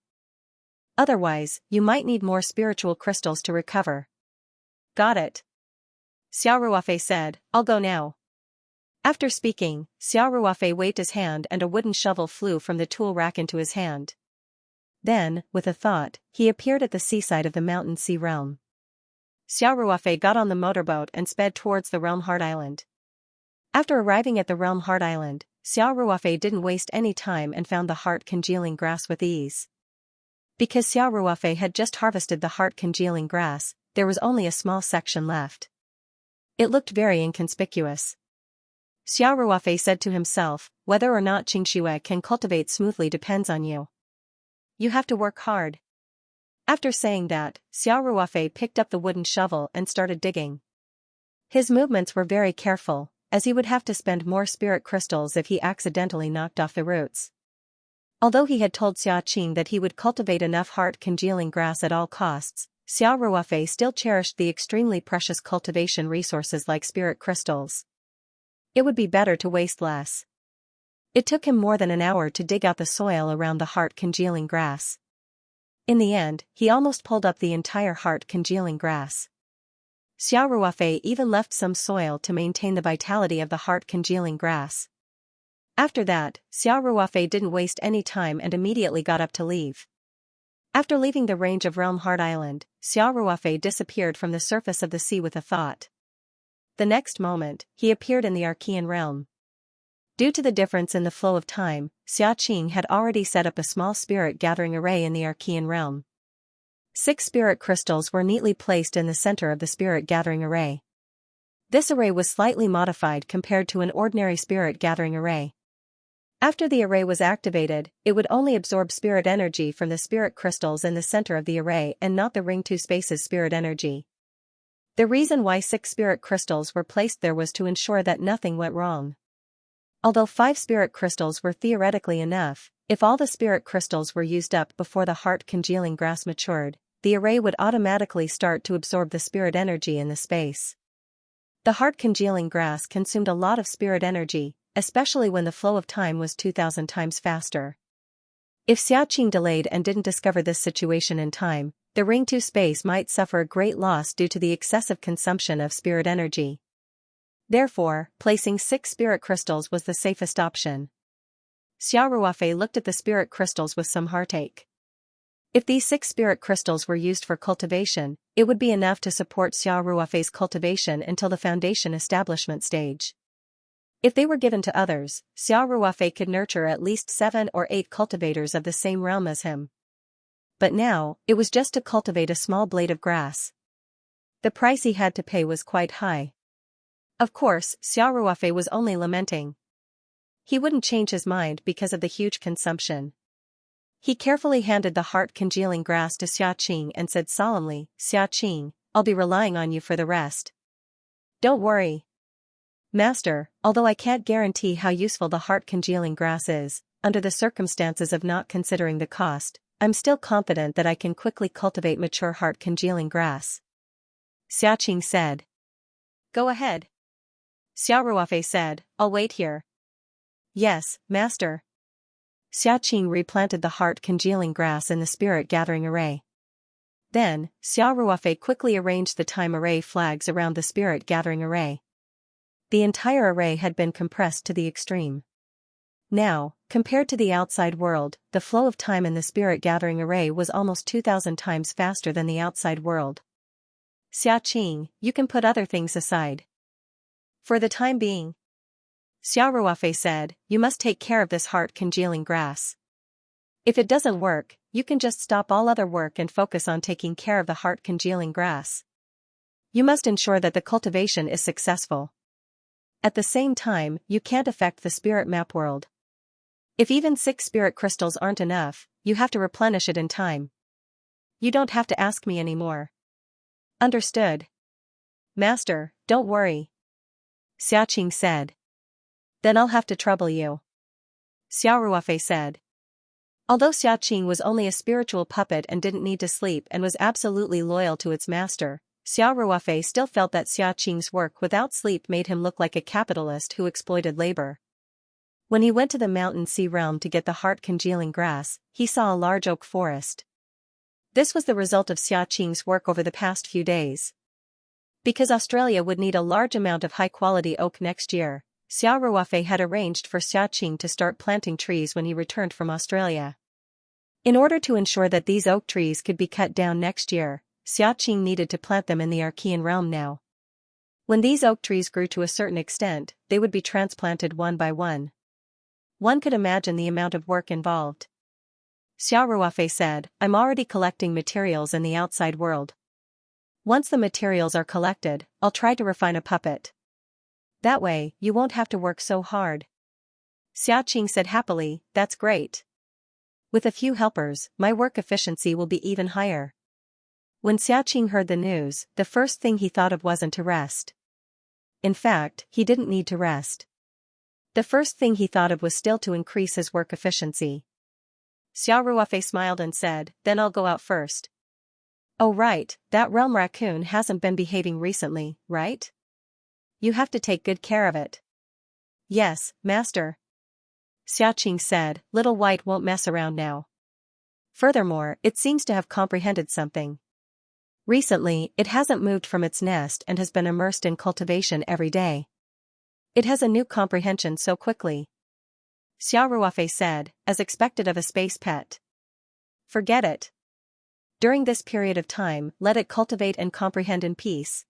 Otherwise, you might need more spiritual crystals to recover. Got it. Xiao Ruofei said, I'll go now. After speaking, Xiao Ruofei waved his hand and a wooden shovel flew from the tool rack into his hand. Then, with a thought, he appeared at the seaside of the Mountain Sea realm. Xiao Ruofei got on the motorboat and sped towards the Realm Heart Island. After arriving at the Realm Heart Island, Xiao Ruofei didn't waste any time and found the heart-congealing grass with ease. Because Xiao Ruofei had just harvested the heart-congealing grass, there was only a small section left. It looked very inconspicuous. Xiao Ruofei said to himself, whether or not Xianxia can cultivate smoothly depends on you. You have to work hard. After saying that, Xiao Ruofei picked up the wooden shovel and started digging. His movements were very careful, as he would have to spend more spirit crystals if he accidentally knocked off the roots. Although he had told Xia Qing that he would cultivate enough heart-congealing grass at all costs, Xiao Ruofei still cherished the extremely precious cultivation resources like spirit crystals. It would be better to waste less. It took him more than an hour to dig out the soil around the heart-congealing grass. In the end, he almost pulled up the entire heart-congealing grass. Xiao Ruofei even left some soil to maintain the vitality of the heart-congealing grass. After that, Xiao Ruofei didn't waste any time and immediately got up to leave. After leaving the range of Realm Heart Island, Xiao Ruofei disappeared from the surface of the sea with a thought. The next moment, he appeared in the Archean realm. Due to the difference in the flow of time, Xia Qing had already set up a small spirit gathering array in the Archean realm. 6 spirit crystals were neatly placed in the center of the spirit gathering array. This array was slightly modified compared to an ordinary spirit gathering array. After the array was activated, it would only absorb spirit energy from the spirit crystals in the center of the array and not the Ring 2 Space's spirit energy. The reason why 6 spirit crystals were placed there was to ensure that nothing went wrong. Although 5 spirit crystals were theoretically enough, if all the spirit crystals were used up before the heart-congealing grass matured, the array would automatically start to absorb the spirit energy in the space. The heart-congealing grass consumed a lot of spirit energy, especially when the flow of time was 2,000 times faster. If Xia Qing delayed and didn't discover this situation in time, the Ring 2 Space might suffer a great loss due to the excessive consumption of spirit energy. Therefore, placing 6 spirit crystals was the safest option. Xiao Ruofei looked at the spirit crystals with some heartache. If these 6 spirit crystals were used for cultivation, it would be enough to support Xiao Ruofei's cultivation until the foundation establishment stage. If they were given to others, Xiao Ruofei could nurture at least 7 or 8 cultivators of the same realm as him. But now, it was just to cultivate a small blade of grass. The price he had to pay was quite high. Of course, Xiao Ruofei was only lamenting. He wouldn't change his mind because of the huge consumption. He carefully handed the heart-congealing grass to Xia Qing and said solemnly, "Xia Qing, I'll be relying on you for the rest. Don't worry. Master, although I can't guarantee how useful the heart-congealing grass is, under the circumstances of not considering the cost, I'm still confident that I can quickly cultivate mature heart-congealing grass." Xia Qing said. "Go ahead." Xiao Ruofei said, "I'll wait here." "Yes, master." Xia Qing replanted the heart-congealing grass in the spirit-gathering array. Then, Xiao Ruofei quickly arranged the time array flags around the spirit-gathering array. The entire array had been compressed to the extreme. Now, compared to the outside world, the flow of time in the spirit-gathering array was almost 2,000 times faster than the outside world. "Xia Qing, you can put other things aside. For the time being," Xiao Ruofei said, "you must take care of this heart-congealing grass. If it doesn't work, you can just stop all other work and focus on taking care of the heart-congealing grass. You must ensure that the cultivation is successful. At the same time, you can't affect the spirit map world. If even 6 spirit crystals aren't enough, you have to replenish it in time. You don't have to ask me anymore." "Understood. Master, don't worry," Xia Qing said. "Then I'll have to trouble you," Xiao Ruofei said. Although Xia Qing was only a spiritual puppet and didn't need to sleep and was absolutely loyal to its master, Xiao Ruofei still felt that Xia Qing's work without sleep made him look like a capitalist who exploited labor. When he went to the Mountain Sea realm to get the heart-congealing grass, he saw a large oak forest. This was the result of Xia Qing's work over the past few days. Because Australia would need a large amount of high-quality oak next year, Xiao Ruofei had arranged for Xiaqing to start planting trees when he returned from Australia. In order to ensure that these oak trees could be cut down next year, Xiaqing needed to plant them in the Archean realm now. When these oak trees grew to a certain extent, they would be transplanted one by one. One could imagine the amount of work involved. Xiao Ruofei said, I'm already collecting materials in the outside world. Once the materials are collected, I'll try to refine a puppet. That way, you won't have to work so hard. Xiaqing said happily, that's great. With a few helpers, my work efficiency will be even higher. When Xiaqing heard the news, the first thing he thought of wasn't to rest. In fact, he didn't need to rest. The first thing he thought of was still to increase his work efficiency. Xiao Ruofei smiled and said, then I'll go out first. Oh right, that realm raccoon hasn't been behaving recently, right? You have to take good care of it. Yes, master. Xiaqing said, Little White won't mess around now. Furthermore, it seems to have comprehended something. Recently, it hasn't moved from its nest and has been immersed in cultivation every day. It has a new comprehension so quickly. Xiao Ruofei said, as expected of a space pet. Forget it. During this period of time, let it cultivate and comprehend in peace.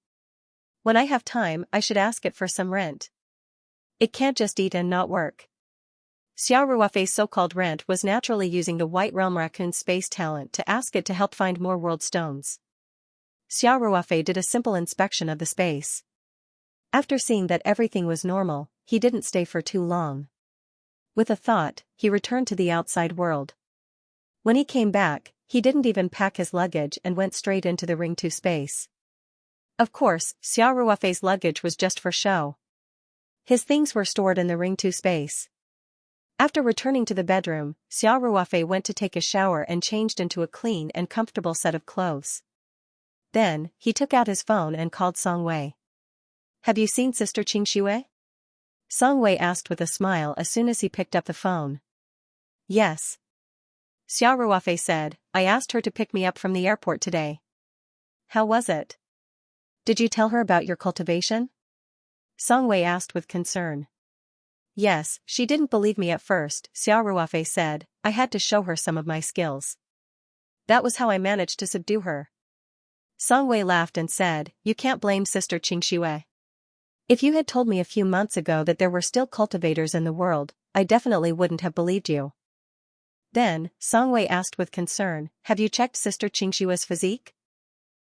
When I have time, I should ask it for some rent. It can't just eat and not work. Xiao Ruofei's so-called rent was naturally using the White Realm Raccoon's space talent to ask it to help find more world stones. Xiao Ruofei did a simple inspection of the space. After seeing that everything was normal, he didn't stay for too long. With a thought, he returned to the outside world. When he came back, he didn't even pack his luggage and went straight into the Ring 2 space. Of course, Xiao Ruofei's luggage was just for show. His things were stored in the Ring 2 space. After returning to the bedroom, Xiao Ruofei went to take a shower and changed into a clean and comfortable set of clothes. Then, he took out his phone and called Song Wei. Have you seen Sister Xianxia? Song Wei asked with a smile as soon as he picked up the phone. Yes. Xiao Ruofei said, I asked her to pick me up from the airport today. How was it? Did you tell her about your cultivation? Song Wei asked with concern. Yes, she didn't believe me at first, Xiao Ruofei said, I had to show her some of my skills. That was how I managed to subdue her. Song Wei laughed and said, you can't blame Sister Xianxia. If you had told me a few months ago that there were still cultivators in the world, I definitely wouldn't have believed you. Then, Song Wei asked with concern, have you checked Sister Xianxia's physique?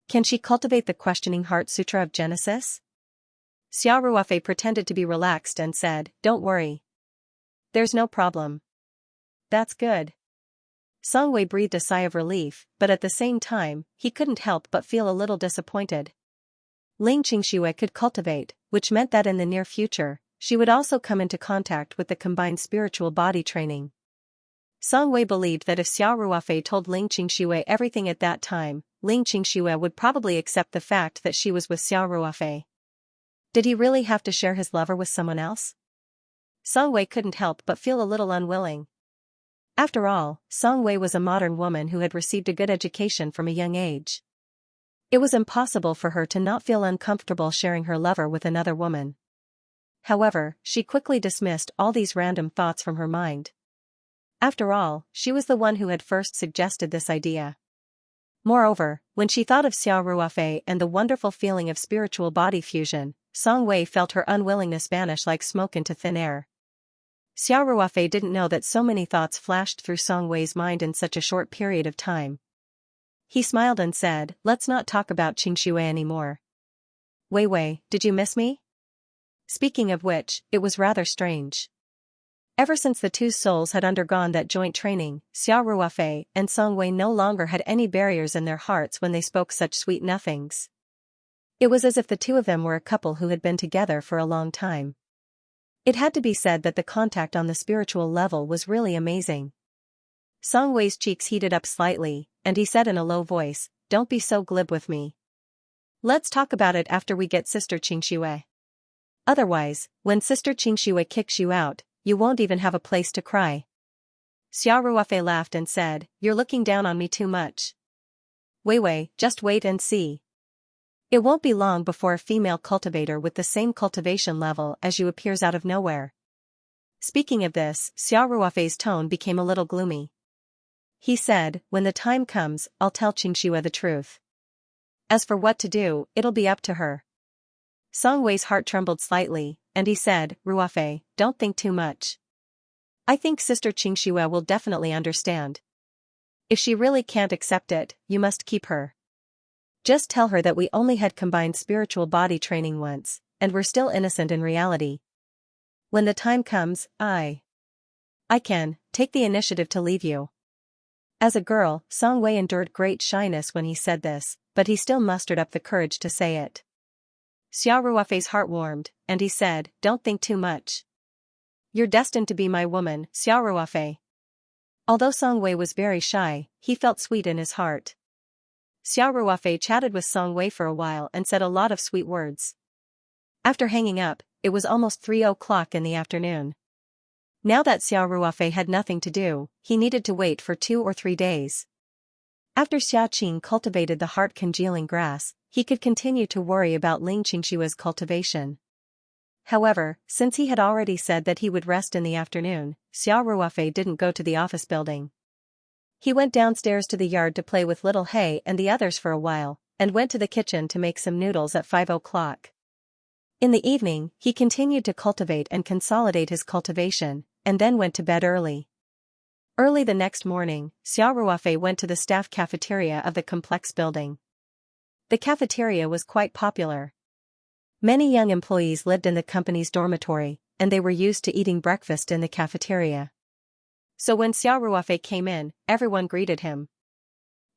Can she cultivate the questioning heart sutra of Genesis? Xiao Ruofei pretended to be relaxed and said, don't worry. There's no problem. That's good. Song Wei breathed a sigh of relief, but at the same time, he couldn't help but feel a little disappointed. Ling Xianxia could cultivate, which meant that in the near future, she would also come into contact with the combined spiritual body training. Song Wei believed that if Xiao Ruofei told Ling Xianxia everything at that time, Ling Xianxia would probably accept the fact that she was with Xiao Ruofei. Did he really have to share his lover with someone else? Song Wei couldn't help but feel a little unwilling. After all, Song Wei was a modern woman who had received a good education from a young age. It was impossible for her to not feel uncomfortable sharing her lover with another woman. However, she quickly dismissed all these random thoughts from her mind. After all, she was the one who had first suggested this idea. Moreover, when she thought of Xiao Ruofei and the wonderful feeling of spiritual body fusion, Song Wei felt her unwillingness vanish like smoke into thin air. Xiao Ruofei didn't know that so many thoughts flashed through Song Wei's mind in such a short period of time. He smiled and said, let's not talk about Xianxia anymore. Wei Wei, did you miss me? Speaking of which, it was rather strange. Ever since the two souls had undergone that joint training, Xiao Ruofei and Song Wei no longer had any barriers in their hearts when they spoke such sweet nothings. It was as if the two of them were a couple who had been together for a long time. It had to be said that the contact on the spiritual level was really amazing. Song Wei's cheeks heated up slightly, and he said in a low voice, don't be so glib with me. Let's talk about it after we get Sister Xianxia. Otherwise, when Sister Xianxia kicks you out, you won't even have a place to cry. Xiao Ruofei laughed and said, you're looking down on me too much. Wei Wei, just wait and see. It won't be long before a female cultivator with the same cultivation level as you appears out of nowhere. Speaking of this, Xiao Ruofei's tone became a little gloomy. He said, when the time comes, I'll tell Xianxia the truth. As for what to do, it'll be up to her. Song Wei's heart trembled slightly, and he said, Ruofei, don't think too much. I think Sister Xianxia will definitely understand. If she really can't accept it, you must keep her. Just tell her that we only had combined spiritual body training once, and we're still innocent in reality. When the time comes, I can take the initiative to leave you. As a girl, Song Wei endured great shyness when he said this, but he still mustered up the courage to say it. Xiao Ruofei's heart warmed, and he said, don't think too much. You're destined to be my woman, Xiao Ruofei. Although Song Wei was very shy, he felt sweet in his heart. Xiao Ruofei chatted with Song Wei for a while and said a lot of sweet words. After hanging up, it was almost 3 o'clock in the afternoon. Now that Xiao Ruofei had nothing to do, he needed to wait for 2 or 3 days. After Xia Qing cultivated the heart-congealing grass, he could continue to worry about Ling Qingshua's cultivation. However, since he had already said that he would rest in the afternoon, Xiao Ruofei didn't go to the office building. He went downstairs to the yard to play with Little Hay and the others for a while, and went to the kitchen to make some noodles at 5 o'clock. In the evening, he continued to cultivate and consolidate his cultivation, and then went to bed early. Early the next morning, Xiao Ruofei went to the staff cafeteria of the complex building. The cafeteria was quite popular. Many young employees lived in the company's dormitory, and they were used to eating breakfast in the cafeteria. So when Xiao Ruofei came in, everyone greeted him.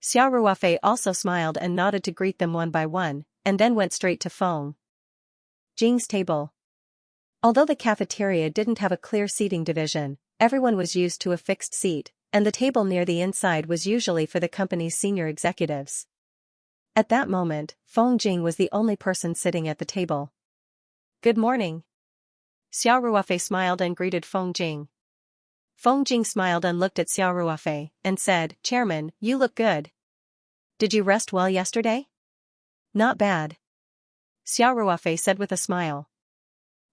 Xiao Ruofei also smiled and nodded to greet them one by one, and then went straight to Feng Jing's table. Although the cafeteria didn't have a clear seating division, everyone was used to a fixed seat, and the table near the inside was usually for the company's senior executives. At that moment, Feng Jing was the only person sitting at the table. Good morning. Xiao Ruofei smiled and greeted Feng Jing. Feng Jing smiled and looked at Xiao Ruofei, and said, Chairman, you look good. Did you rest well yesterday? Not bad. Xiao Ruofei said with a smile.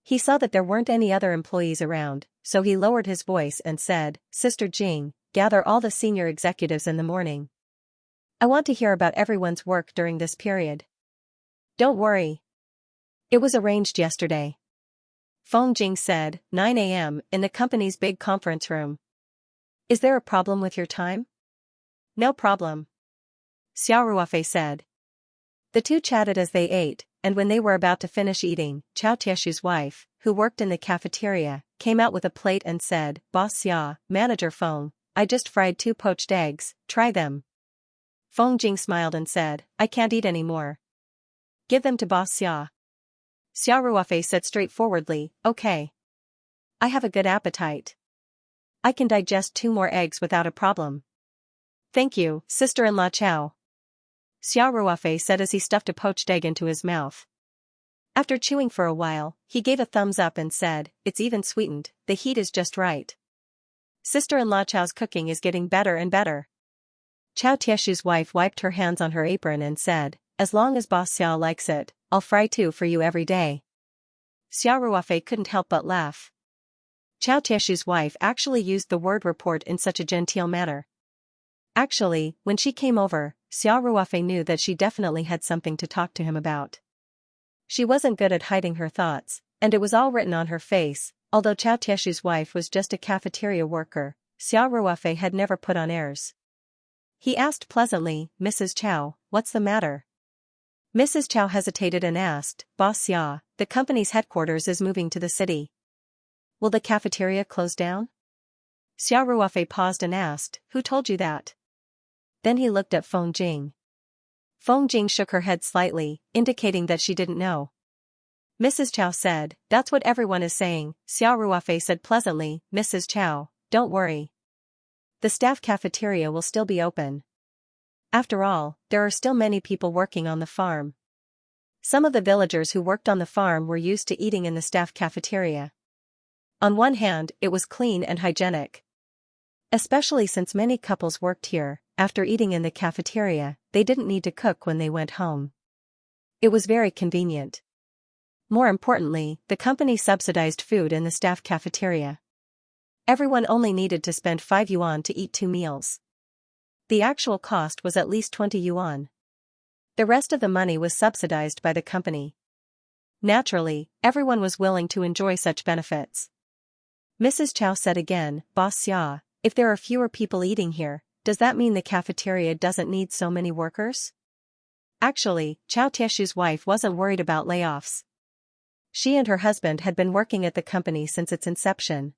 He saw that there weren't any other employees around, so he lowered his voice and said, Sister Jing, gather all the senior executives in the morning. I want to hear about everyone's work during this period. Don't worry. It was arranged yesterday. Feng Jing said, 9 a.m. in the company's big conference room. Is there a problem with your time? No problem. Xiao Ruofei said. The two chatted as they ate, and when they were about to finish eating, Chao Tieshu's wife, who worked in the cafeteria, came out with a plate and said, Boss Xia, Manager Feng, I just fried 2 poached eggs, try them. Feng Jing smiled and said, I can't eat any more. Give them to Boss Xia. Xiao Ruofei said straightforwardly, okay. I have a good appetite. I can digest 2 more eggs without a problem. Thank you, sister-in-law Chao. Xiao Ruofei said as he stuffed a poached egg into his mouth. After chewing for a while, he gave a thumbs up and said, it's even sweetened, the heat is just right. Sister-in-law Chao's cooking is getting better and better. Chao Tieshu's wife wiped her hands on her apron and said, as long as Boss Xiao likes it, I'll fry 2 for you every day. Xiao Ruofei couldn't help but laugh. Chao Tieshu's wife actually used the word report in such a genteel manner. Actually, when she came over, Xiao Ruofei knew that she definitely had something to talk to him about. She wasn't good at hiding her thoughts, and it was all written on her face. Although Chao Tieshu's wife was just a cafeteria worker, Xiao Ruofei had never put on airs. He asked pleasantly, Mrs. Chao, what's the matter? Mrs. Chao hesitated and asked, Boss Xia, the company's headquarters is moving to the city. Will the cafeteria close down? Xiao Ruofei paused and asked, who told you that? Then he looked at Feng Jing. Feng Jing shook her head slightly, indicating that she didn't know. Mrs. Chao said, that's what everyone is saying. Xiao Ruofei said pleasantly, Mrs. Chao, don't worry. The staff cafeteria will still be open. After all, there are still many people working on the farm. Some of the villagers who worked on the farm were used to eating in the staff cafeteria. On one hand, it was clean and hygienic. Especially since many couples worked here, after eating in the cafeteria, they didn't need to cook when they went home. It was very convenient. More importantly, the company subsidized food in the staff cafeteria. Everyone only needed to spend 5 yuan to eat 2 meals. The actual cost was at least 20 yuan. The rest of the money was subsidized by the company. Naturally, everyone was willing to enjoy such benefits. Mrs. Chow said again, Boss Xia, if there are fewer people eating here, does that mean the cafeteria doesn't need so many workers? Actually, Chow Tieshu's wife wasn't worried about layoffs. She and her husband had been working at the company since its inception.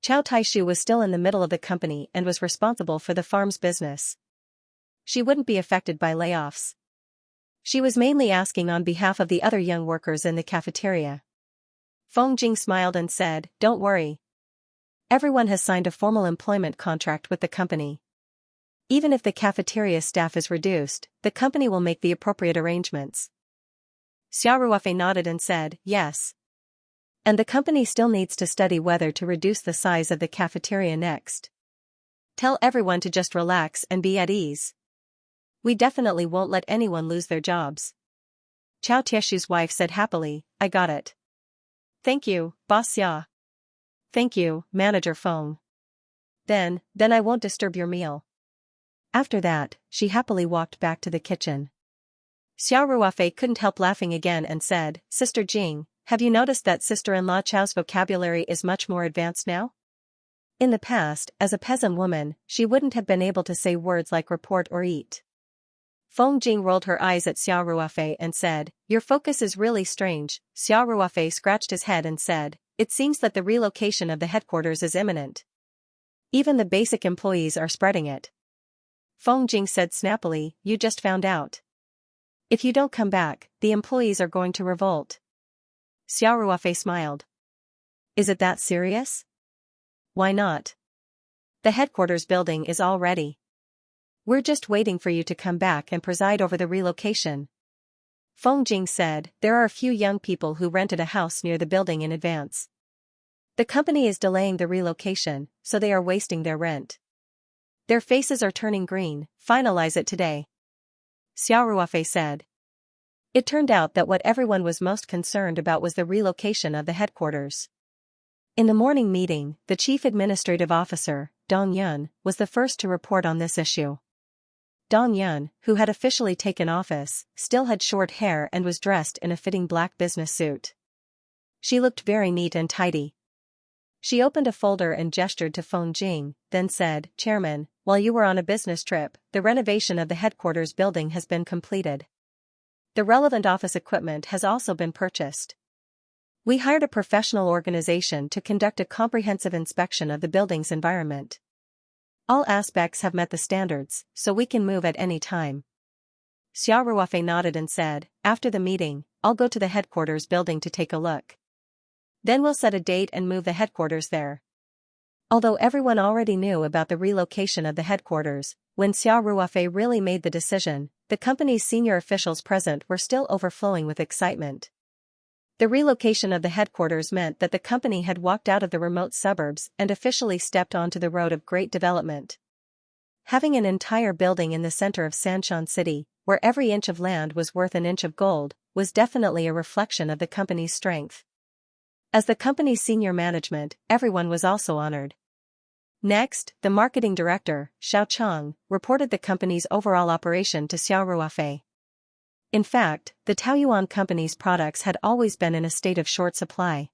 Chow Taishu was still in the middle of the company and was responsible for the farm's business. She wouldn't be affected by layoffs. She was mainly asking on behalf of the other young workers in the cafeteria. Feng Jing smiled and said, Don't worry. Everyone has signed a formal employment contract with the company. Even if the cafeteria staff is reduced, the company will make the appropriate arrangements. Xia Ruofei nodded and said, Yes. And the company still needs to study whether to reduce the size of the cafeteria next. Tell everyone to just relax and be at ease. We definitely won't let anyone lose their jobs. Chow Tieshu's wife said happily, I got it. Thank you, Boss Xia. Thank you, Manager Feng. Then I won't disturb your meal. After that, she happily walked back to the kitchen. Xiao Ruofei couldn't help laughing again and said, Sister Jing, have you noticed that sister-in-law Chow's vocabulary is much more advanced now? In the past, as a peasant woman, she wouldn't have been able to say words like report or eat. Feng Jing rolled her eyes at Xiao Ruofei and said, Your focus is really strange. Xiao Ruofei scratched his head and said, It seems that the relocation of the headquarters is imminent. Even the basic employees are spreading it. Feng Jing said snappily, You just found out. If you don't come back, the employees are going to revolt. Xiao Ruofei smiled. Is it that serious? Why not? The headquarters building is all ready. We're just waiting for you to come back and preside over the relocation. Feng Jing said, There are a few young people who rented a house near the building in advance. The company is delaying the relocation, so they are wasting their rent. Their faces are turning green, finalize it today. Xiao Ruofei said. It turned out that what everyone was most concerned about was the relocation of the headquarters. In the morning meeting, the chief administrative officer, Dong Yun, was the first to report on this issue. Dong Yun, who had officially taken office, still had short hair and was dressed in a fitting black business suit. She looked very neat and tidy. She opened a folder and gestured to Feng Jing, then said, Chairman, while you were on a business trip, the renovation of the headquarters building has been completed. The relevant office equipment has also been purchased. We hired a professional organization to conduct a comprehensive inspection of the building's environment. All aspects have met the standards, so we can move at any time. Xiao Ruofei nodded and said, After the meeting, I'll go to the headquarters building to take a look. Then we'll set a date and move the headquarters there. Although everyone already knew about the relocation of the headquarters, when Xiao Ruofei really made the decision, the company's senior officials present were still overflowing with excitement. The relocation of the headquarters meant that the company had walked out of the remote suburbs and officially stepped onto the road of great development. Having an entire building in the center of Sanshan City, where every inch of land was worth an inch of gold, was definitely a reflection of the company's strength. As the company's senior management, everyone was also honored. Next, the marketing director, Xiao Chang, reported the company's overall operation to Xiao Ruofei. In fact, the Taoyuan company's products had always been in a state of short supply.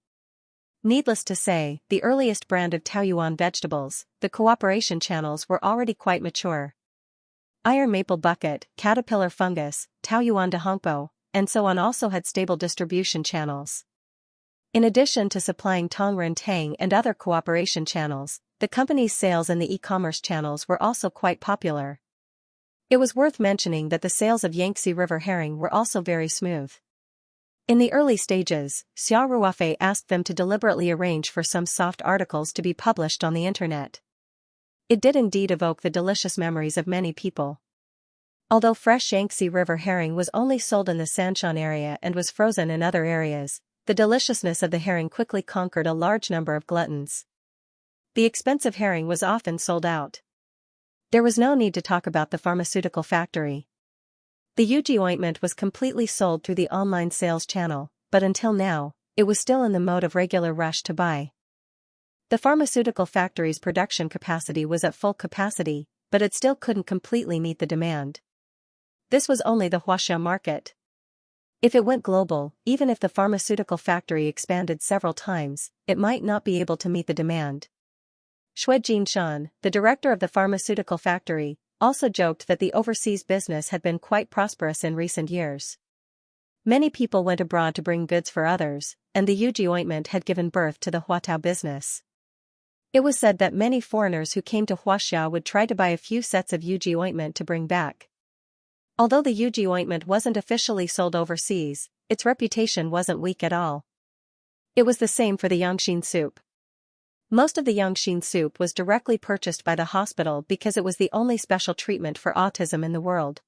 Needless to say, the earliest brand of Taoyuan vegetables, the cooperation channels were already quite mature. Iron maple bucket, caterpillar fungus, Taoyuan de Hongpo, and so on also had stable distribution channels. In addition to supplying Tongren Tang and other cooperation channels, the company's sales in the e-commerce channels were also quite popular. It was worth mentioning that the sales of Yangtze River herring were also very smooth. In the early stages, Xiao Ruofei asked them to deliberately arrange for some soft articles to be published on the internet. It did indeed evoke the delicious memories of many people. Although fresh Yangtze River herring was only sold in the Sanshan area and was frozen in other areas, the deliciousness of the herring quickly conquered a large number of gluttons. The expensive herring was often sold out. There was no need to talk about the pharmaceutical factory. The Yuji ointment was completely sold through the online sales channel, but until now, it was still in the mode of regular rush to buy. The pharmaceutical factory's production capacity was at full capacity, but it still couldn't completely meet the demand. This was only the Huaxia market. If it went global, even if the pharmaceutical factory expanded several times, it might not be able to meet the demand. Xue Jinshan, the director of the pharmaceutical factory, also joked that the overseas business had been quite prosperous in recent years. Many people went abroad to bring goods for others, and the Yuji ointment had given birth to the Huatao business. It was said that many foreigners who came to Huaxia would try to buy a few sets of Yuji ointment to bring back. Although the Yuji ointment wasn't officially sold overseas, its reputation wasn't weak at all. It was the same for the Yangxin soup. Most of the Yangxin soup was directly purchased by the hospital because it was the only special treatment for autism in the world.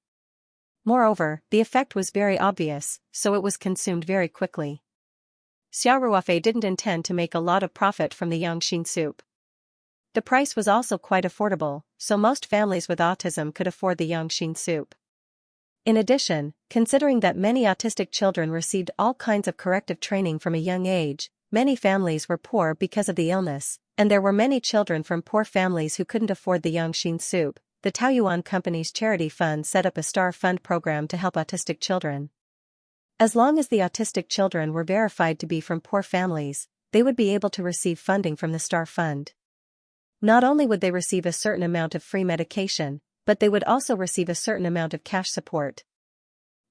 Moreover, the effect was very obvious, so it was consumed very quickly. Xia Ruofei didn't intend to make a lot of profit from the Yangxin soup. The price was also quite affordable, so most families with autism could afford the Yangxin soup. In addition, considering that many autistic children received all kinds of corrective training from a young age, many families were poor because of the illness, and there were many children from poor families who couldn't afford the Yangxin soup. The Taoyuan Company's charity fund set up a Star Fund program to help autistic children. As long as the autistic children were verified to be from poor families, they would be able to receive funding from the Star Fund. Not only would they receive a certain amount of free medication, but they would also receive a certain amount of cash support.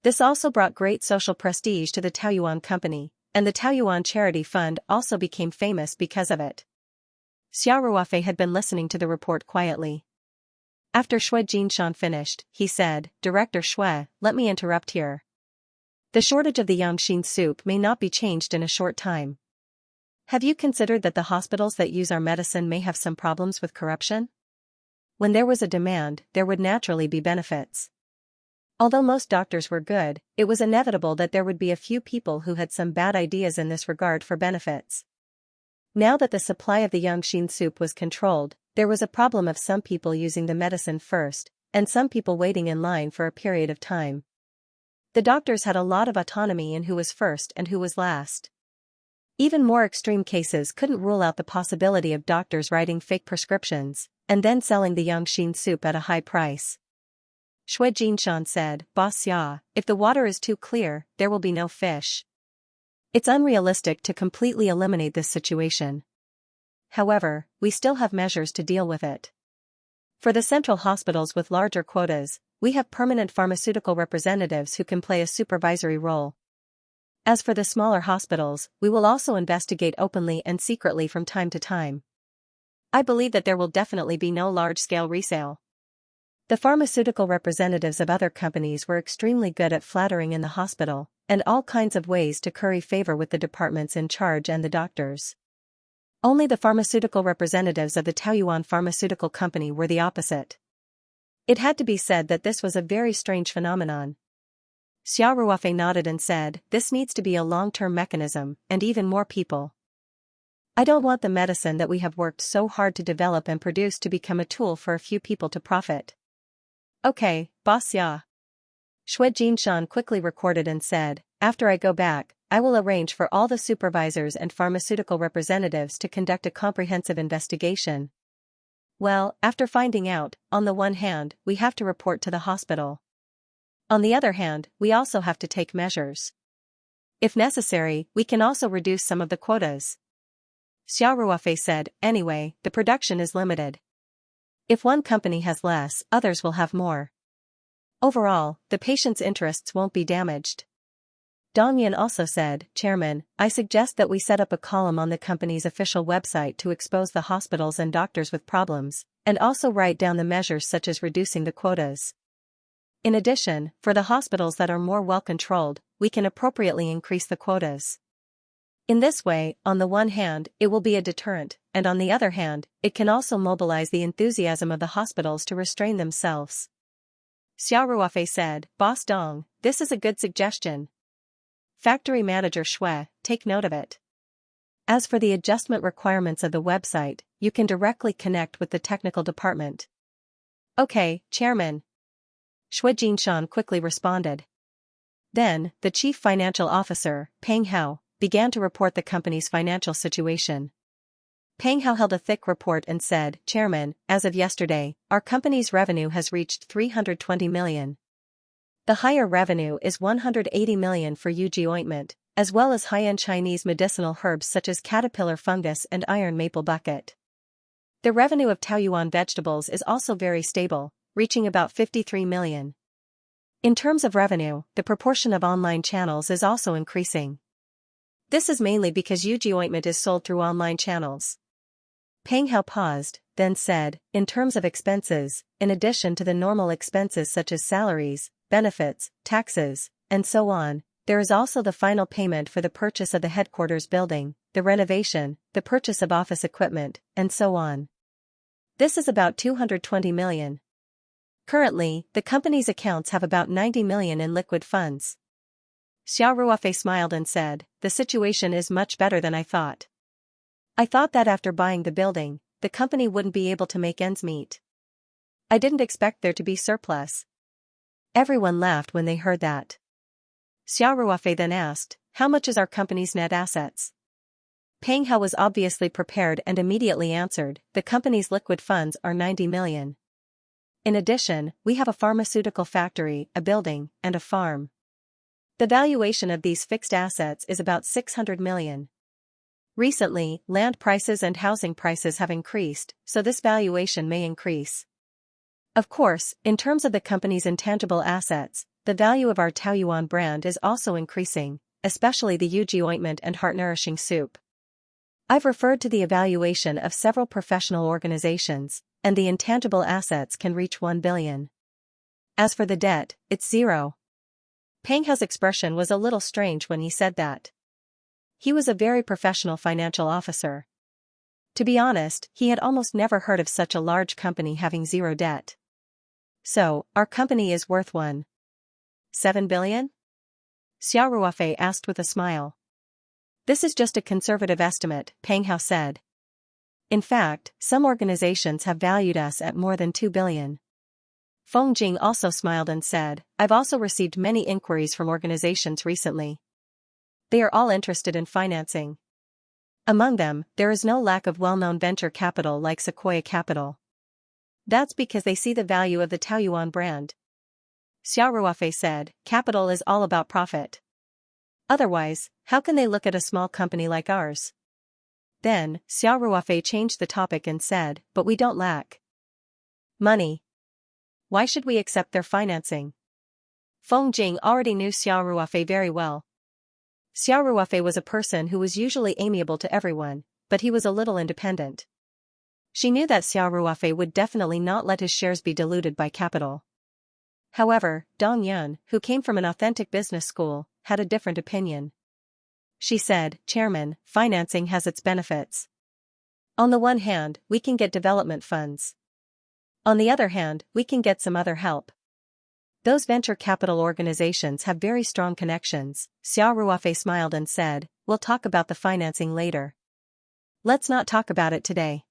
This also brought great social prestige to the Taoyuan Company, and the Taoyuan Charity Fund also became famous because of it. Xia Ruofei had been listening to the report quietly. After Xue Jinshan finished, he said, "Director Xue, let me interrupt here. The shortage of the Yangxin soup may not be changed in a short time. Have you considered that the hospitals that use our medicine may have some problems with corruption? When there was a demand, there would naturally be benefits. Although most doctors were good, it was inevitable that there would be a few people who had some bad ideas in this regard for benefits. Now that the supply of the Yangxin soup was controlled, there was a problem of some people using the medicine first, and some people waiting in line for a period of time. The doctors had a lot of autonomy in who was first and who was last. Even more extreme cases couldn't rule out the possibility of doctors writing fake prescriptions, and then selling the Yangxin soup at a high price. Xue Jinshan said, "Boss Xia, if the water is too clear, there will be no fish. It's unrealistic to completely eliminate this situation. However, we still have measures to deal with it. For the central hospitals with larger quotas, we have permanent pharmaceutical representatives who can play a supervisory role. As for the smaller hospitals, we will also investigate openly and secretly from time to time. I believe that there will definitely be no large-scale resale." The pharmaceutical representatives of other companies were extremely good at flattering in the hospital, and all kinds of ways to curry favor with the departments in charge and the doctors. Only the pharmaceutical representatives of the Taoyuan Pharmaceutical Company were the opposite. It had to be said that this was a very strange phenomenon. Xia Ruofei nodded and said, "This needs to be a long-term mechanism, and even more people. I don't want the medicine that we have worked so hard to develop and produce to become a tool for a few people to profit." "Okay, Boss Xia." Xue Jinshan quickly recorded and said, "After I go back, I will arrange for all the supervisors and pharmaceutical representatives to conduct a comprehensive investigation. Well, after finding out, on the one hand, we have to report to the hospital. On the other hand, we also have to take measures. If necessary, we can also reduce some of the quotas." Xia Ruofei said, "Anyway, the production is limited. If one company has less, others will have more. Overall, the patient's interests won't be damaged." Dong Yin also said, "Chairman, I suggest that we set up a column on the company's official website to expose the hospitals and doctors with problems, and also write down the measures such as reducing the quotas. In addition, for the hospitals that are more well-controlled, we can appropriately increase the quotas. In this way, on the one hand, it will be a deterrent, and on the other hand, it can also mobilize the enthusiasm of the hospitals to restrain themselves." Xia Ruofei said, "Boss Dong, this is a good suggestion. Factory Manager Xue, take note of it. As for the adjustment requirements of the website, you can directly connect with the technical department." "Okay, Chairman." Shui Jinshan quickly responded. Then, the chief financial officer, Peng Hao, began to report the company's financial situation. Peng Hao held a thick report and said, Chairman, as of yesterday, our company's revenue has reached 320 million. The higher revenue is 180 million for Yuji ointment, as well as high-end Chinese medicinal herbs such as caterpillar fungus and iron maple bucket. The revenue of Taoyuan vegetables is also very stable, reaching about 53 million. In terms of revenue, the proportion of online channels is also increasing. This is mainly because Yuji ointment is sold through online channels. Peng Hao paused, then said, in terms of expenses, in addition to the normal expenses such as salaries, benefits, taxes, and so on, there is also the final payment for the purchase of the headquarters building, the renovation, the purchase of office equipment, and so on. This is about 220 million. Currently, the company's accounts have about 90 million in liquid funds. Xiao Ruofei smiled and said, the situation is much better than I thought. I thought that after buying the building, the company wouldn't be able to make ends meet. I didn't expect there to be surplus. Everyone laughed when they heard that. Xiao Ruofei then asked, how much is our company's net assets? Peng Hao was obviously prepared and immediately answered, the company's liquid funds are 90 million. In addition, we have a pharmaceutical factory, a building, and a farm. The valuation of these fixed assets is about 600 million. Recently, land prices and housing prices have increased, so this valuation may increase. Of course, in terms of the company's intangible assets, the value of our Taoyuan brand is also increasing, especially the Yuji ointment and heart-nourishing soup. I've referred to the evaluation of several professional organizations, and the intangible assets can reach 1 billion. As for the debt, it's zero. Peng Hao's expression was a little strange when he said that. He was a very professional financial officer. To be honest, he had almost never heard of such a large company having zero debt. So, our company is worth 1.7 billion? Xiao Ruofei asked with a smile. This is just a conservative estimate, Peng Hao said. In fact, some organizations have valued us at more than 2 billion. Feng Jing also smiled and said, I've also received many inquiries from organizations recently. They are all interested in financing. Among them, there is no lack of well-known venture capital like Sequoia Capital. That's because they see the value of the Taoyuan brand. Xiao Ruofei said, capital is all about profit. Otherwise, how can they look at a small company like ours? Then, Xiao Ruofei changed the topic and said, but we don't lack money. Why should we accept their financing? Feng Jing already knew Xiao Ruofei very well. Xiao Ruofei was a person who was usually amiable to everyone, but he was a little independent. She knew that Xiao Ruofei would definitely not let his shares be diluted by capital. However, Dong Yun, who came from an authentic business school, had a different opinion. She said, Chairman, financing has its benefits. On the one hand, we can get development funds. On the other hand, we can get some other help. Those venture capital organizations have very strong connections. Xiao Ruofei smiled and said, we'll talk about the financing later. Let's not talk about it today.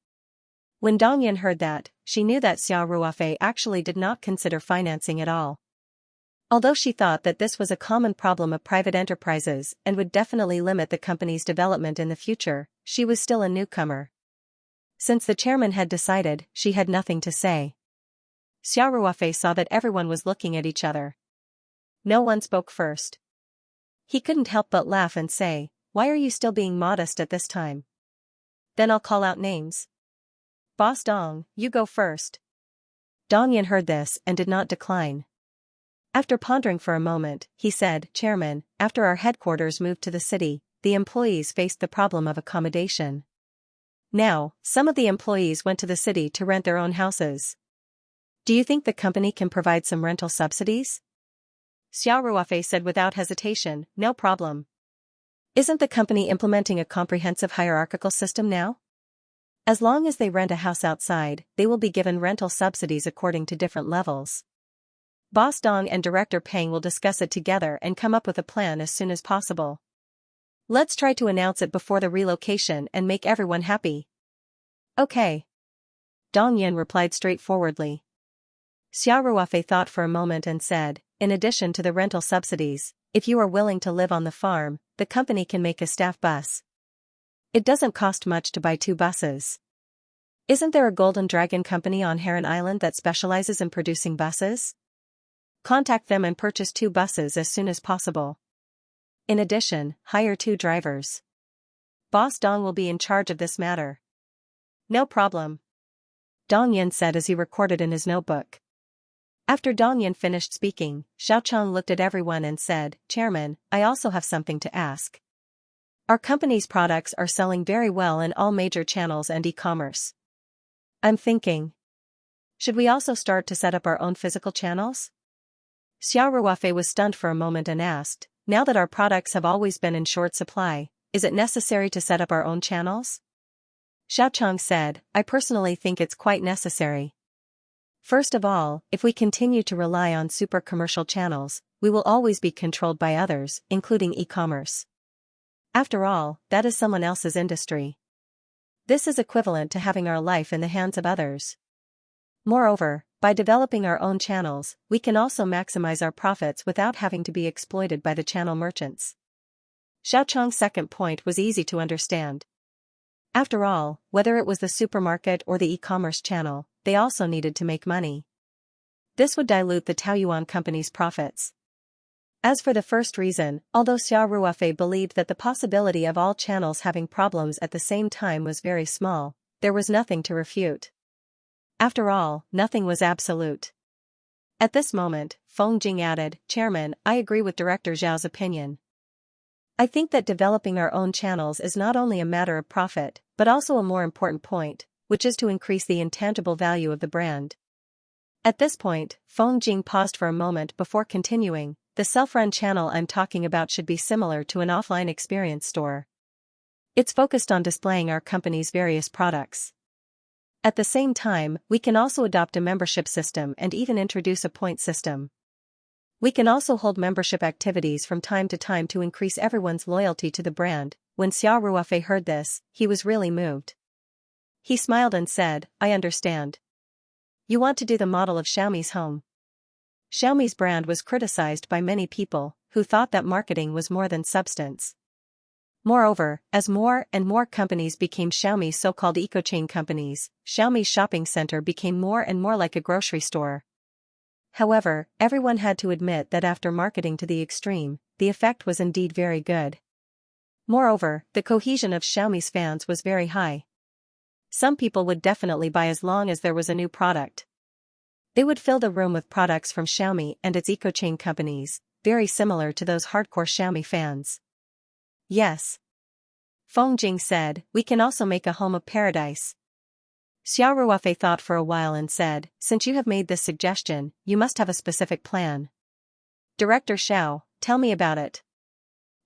When Dong Yun heard that, she knew that Xiao Ruofei actually did not consider financing at all. Although she thought that this was a common problem of private enterprises and would definitely limit the company's development in the future, she was still a newcomer. Since the chairman had decided, she had nothing to say. Xiao Ruofei saw that everyone was looking at each other. No one spoke first. He couldn't help but laugh and say, why are you still being modest at this time? Then I'll call out names. Boss Dong, you go first. Dong Yin heard this and did not decline. After pondering for a moment, he said, Chairman, after our headquarters moved to the city, the employees faced the problem of accommodation. Now, some of the employees went to the city to rent their own houses. Do you think the company can provide some rental subsidies? Xiao Ruofei said without hesitation, no problem. Isn't the company implementing a comprehensive hierarchical system now? As long as they rent a house outside, they will be given rental subsidies according to different levels. Boss Dong and Director Peng will discuss it together and come up with a plan as soon as possible. Let's try to announce it before the relocation and make everyone happy. Okay. Dong Yin replied straightforwardly. Xiao Ruofei thought for a moment and said, in addition to the rental subsidies, if you are willing to live on the farm, the company can make a staff bus. It doesn't cost much to buy 2 buses. Isn't there a Golden Dragon company on Heron Island that specializes in producing buses? Contact them and purchase 2 buses as soon as possible. In addition, hire 2 drivers. Boss Dong will be in charge of this matter. No problem, Dong Yin said as he recorded in his notebook. After Dong Yin finished speaking, Xiao Chang looked at everyone and said, Chairman, I also have something to ask. Our company's products are selling very well in all major channels and e-commerce. I'm thinking, should we also start to set up our own physical channels? Xiao Ruofei was stunned for a moment and asked, now that our products have always been in short supply, is it necessary to set up our own channels? Xiao Chang said, I personally think it's quite necessary. First of all, if we continue to rely on super commercial channels, we will always be controlled by others, including e-commerce. After all, that is someone else's industry. This is equivalent to having our life in the hands of others. Moreover, by developing our own channels, we can also maximize our profits without having to be exploited by the channel merchants. Xiao Chang's second point was easy to understand. After all, whether it was the supermarket or the e-commerce channel, they also needed to make money. This would dilute the Taoyuan company's profits. As for the first reason, although Xiao Ruofei believed that the possibility of all channels having problems at the same time was very small, there was nothing to refute. After all, nothing was absolute. At this moment, Feng Jing added, Chairman, I agree with Director Zhao's opinion. I think that developing our own channels is not only a matter of profit, but also a more important point, which is to increase the intangible value of the brand. At this point, Feng Jing paused for a moment before continuing, the self-run channel I'm talking about should be similar to an offline experience store. It's focused on displaying our company's various products. At the same time, we can also adopt a membership system and even introduce a point system. We can also hold membership activities from time to time to increase everyone's loyalty to the brand. When Xiao Ruofei heard this, he was really moved. He smiled and said, I understand. You want to do the model of Xiaomi's home. Xiaomi's brand was criticized by many people, who thought that marketing was more than substance. Moreover, as more and more companies became Xiaomi's so-called eco-chain companies, Xiaomi's shopping center became more and more like a grocery store. However, everyone had to admit that after marketing to the extreme, the effect was indeed very good. Moreover, the cohesion of Xiaomi's fans was very high. Some people would definitely buy as long as there was a new product. They would fill the room with products from Xiaomi and its eco-chain companies, very similar to those hardcore Xiaomi fans. Yes, Feng Jing said, we can also make a home of paradise. Xiao Ruofei thought for a while and said, since you have made this suggestion, you must have a specific plan. Director Xiao, tell me about it.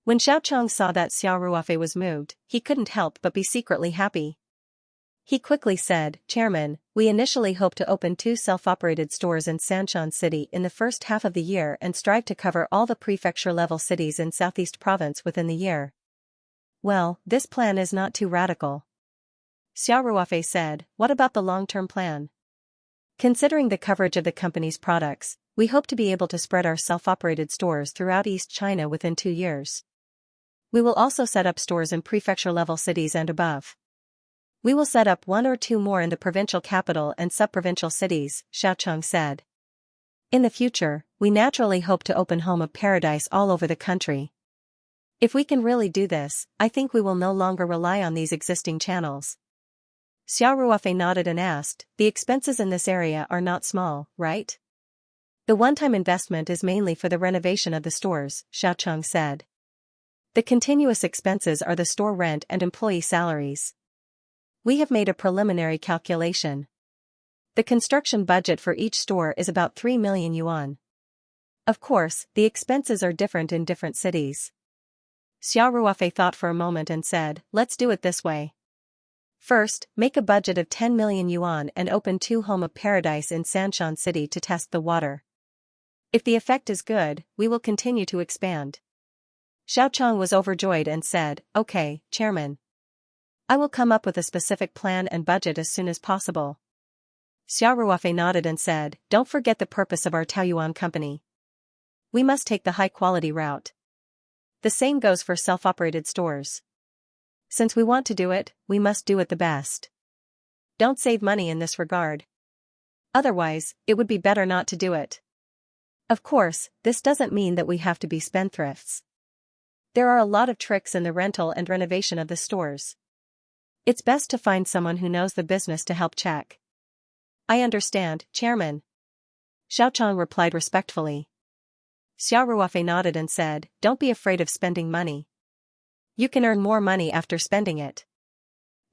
When Xiao Chang saw that Xiao Ruofei was moved, he couldn't help but be secretly happy. He quickly said, Chairman, we initially hope to open 2 self-operated stores in Sanxia City in the first half of the year and strive to cover all the prefecture-level cities in Southeast Province within the year. Well, this plan is not too radical. Xiao Ruofei said, what about the long-term plan? Considering the coverage of the company's products, we hope to be able to spread our self-operated stores throughout East China within 2 years. We will also set up stores in prefecture-level cities and above. We will set up 1 or 2 more in the provincial capital and sub-provincial cities, Xiao Chang said. In the future, we naturally hope to open Home of Paradise all over the country. If we can really do this, I think we will no longer rely on these existing channels. Xiao Ruofei nodded and asked, the expenses in this area are not small, right? The one-time investment is mainly for the renovation of the stores, Xiao Chang said. The continuous expenses are the store rent and employee salaries. We have made a preliminary calculation. The construction budget for each store is about 3 million yuan. Of course, the expenses are different in different cities. Xiao Ruofei thought for a moment and said, let's do it this way. First, make a budget of 10 million yuan and open 2 Home of Paradise in Sanxia City to test the water. If the effect is good, we will continue to expand. Xiao Chang was overjoyed and said, okay, Chairman. I will come up with a specific plan and budget as soon as possible. Xiao Ruofei nodded and said, don't forget the purpose of our Taoyuan company. We must take the high-quality route. The same goes for self-operated stores. Since we want to do it, we must do it the best. Don't save money in this regard. Otherwise, it would be better not to do it. Of course, this doesn't mean that we have to be spendthrifts. There are a lot of tricks in the rental and renovation of the stores. It's best to find someone who knows the business to help check. I understand, Chairman. Xiao Chang replied respectfully. Xiao Ruofei nodded and said, don't be afraid of spending money. You can earn more money after spending it.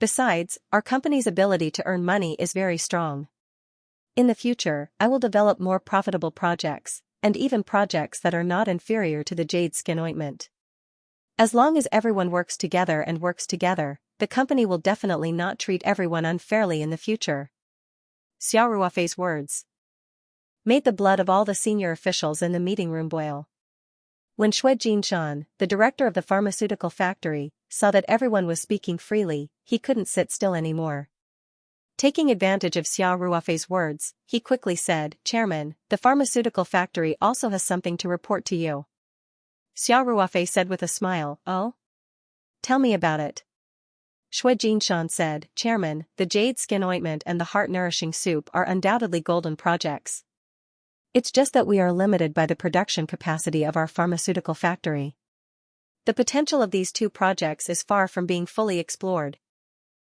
Besides, our company's ability to earn money is very strong. In the future, I will develop more profitable projects, and even projects that are not inferior to the jade skin ointment. As long as everyone works together, the company will definitely not treat everyone unfairly in the future. Xiao Ruofei's words made the blood of all the senior officials in the meeting room boil. When Shui Jinshan, the director of the pharmaceutical factory, saw that everyone was speaking freely, he couldn't sit still anymore. Taking advantage of Xiao Ruofei's words, he quickly said, Chairman, the pharmaceutical factory also has something to report to you. Xiao Ruofei said with a smile, oh? Tell me about it. Shui Jinshan said, Chairman, the jade skin ointment and the heart-nourishing soup are undoubtedly golden projects. It's just that we are limited by the production capacity of our pharmaceutical factory. The potential of these two projects is far from being fully explored.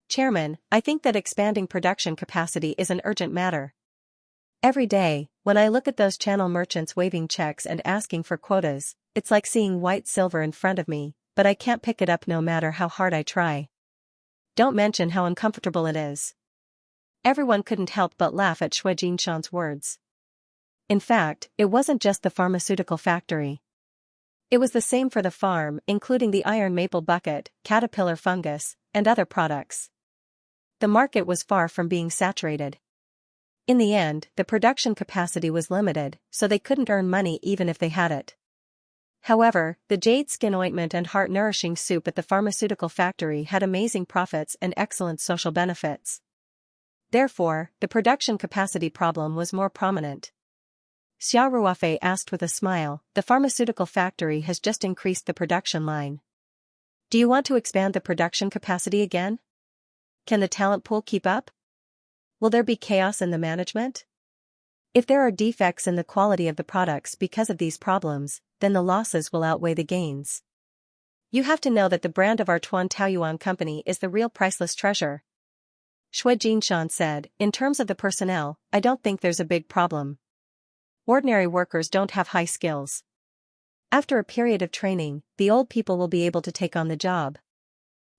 Chairman, I think that expanding production capacity is an urgent matter. Every day, when I look at those channel merchants waving checks and asking for quotas, it's like seeing white silver in front of me, but I can't pick it up no matter how hard I try. Don't mention how uncomfortable it is. Everyone couldn't help but laugh at Shui Jinshan's words. In fact, it wasn't just the pharmaceutical factory. It was the same for the farm, including the iron maple bucket, caterpillar fungus, and other products. The market was far from being saturated. In the end, the production capacity was limited, so they couldn't earn money even if they had it. However, the jade skin ointment and heart-nourishing soup at the pharmaceutical factory had amazing profits and excellent social benefits. Therefore, the production capacity problem was more prominent. Xiao Ruofei asked with a smile, the pharmaceutical factory has just increased the production line. Do you want to expand the production capacity again? Can the talent pool keep up? Will there be chaos in the management? If there are defects in the quality of the products because of these problems, then the losses will outweigh the gains. You have to know that the brand of our Tuan Taoyuan company is the real priceless treasure. Shui Jinshan said, in terms of the personnel, I don't think there's a big problem. Ordinary workers don't have high skills. After a period of training, the old people will be able to take on the job.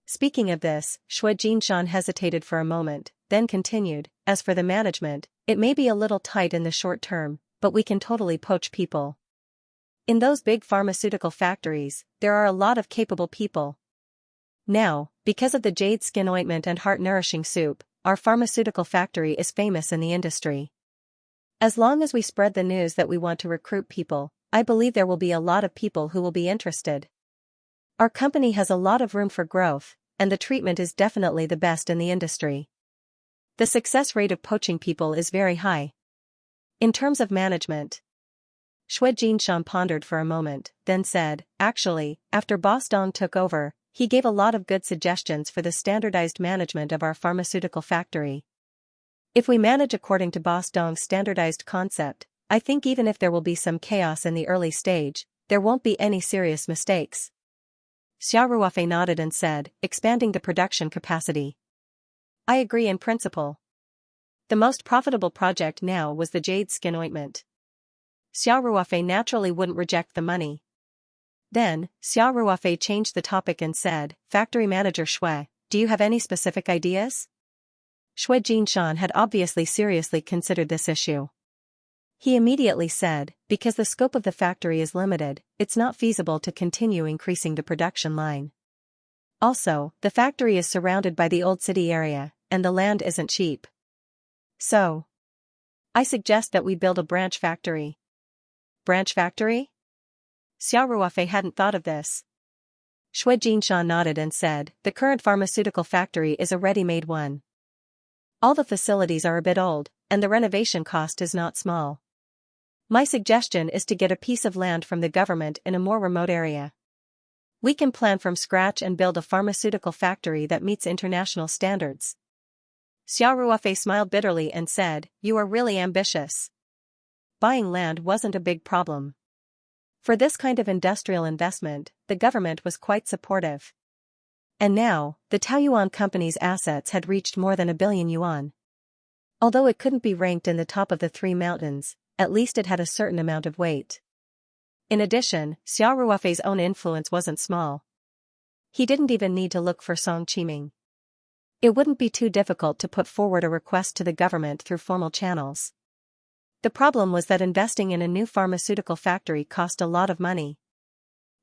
Speaking of this, Shui Jinshan hesitated for a moment, then continued, as for the management, it may be a little tight in the short term, but we can totally poach people. In those big pharmaceutical factories, there are a lot of capable people. Now, because of the jade skin ointment and heart-nourishing soup, our pharmaceutical factory is famous in the industry. As long as we spread the news that we want to recruit people, I believe there will be a lot of people who will be interested. Our company has a lot of room for growth, and the treatment is definitely the best in the industry. The success rate of poaching people is very high. In terms of management, Shui Jinshan pondered for a moment, then said, actually, after Boss Dong took over, he gave a lot of good suggestions for the standardized management of our pharmaceutical factory. If we manage according to Boss Dong's standardized concept, I think even if there will be some chaos in the early stage, there won't be any serious mistakes. Xiao Ruofei nodded and said, expanding the production capacity. I agree in principle. The most profitable project now was the jade skin ointment. Xiao Ruofei naturally wouldn't reject the money. Then, Xiao Ruofei changed the topic and said, Factory Manager Shui, do you have any specific ideas? Shui Jinshan had obviously seriously considered this issue. He immediately said, because the scope of the factory is limited, it's not feasible to continue increasing the production line. Also, the factory is surrounded by the old city area, and the land isn't cheap. So, I suggest that we build a branch factory. Branch factory? Xiao Ruofei hadn't thought of this. Shui Jinshan nodded and said, the current pharmaceutical factory is a ready-made one. All the facilities are a bit old, and the renovation cost is not small. My suggestion is to get a piece of land from the government in a more remote area. We can plan from scratch and build a pharmaceutical factory that meets international standards. Xiao Ruofei smiled bitterly and said, "You are really ambitious." Buying land wasn't a big problem. For this kind of industrial investment, the government was quite supportive. And now, the Taoyuan company's assets had reached more than 1 billion yuan. Although it couldn't be ranked in the top of the three mountains, at least it had a certain amount of weight. In addition, Xiao Ruofei's own influence wasn't small. He didn't even need to look for Song Qiming. It wouldn't be too difficult to put forward a request to the government through formal channels. The problem was that investing in a new pharmaceutical factory cost a lot of money.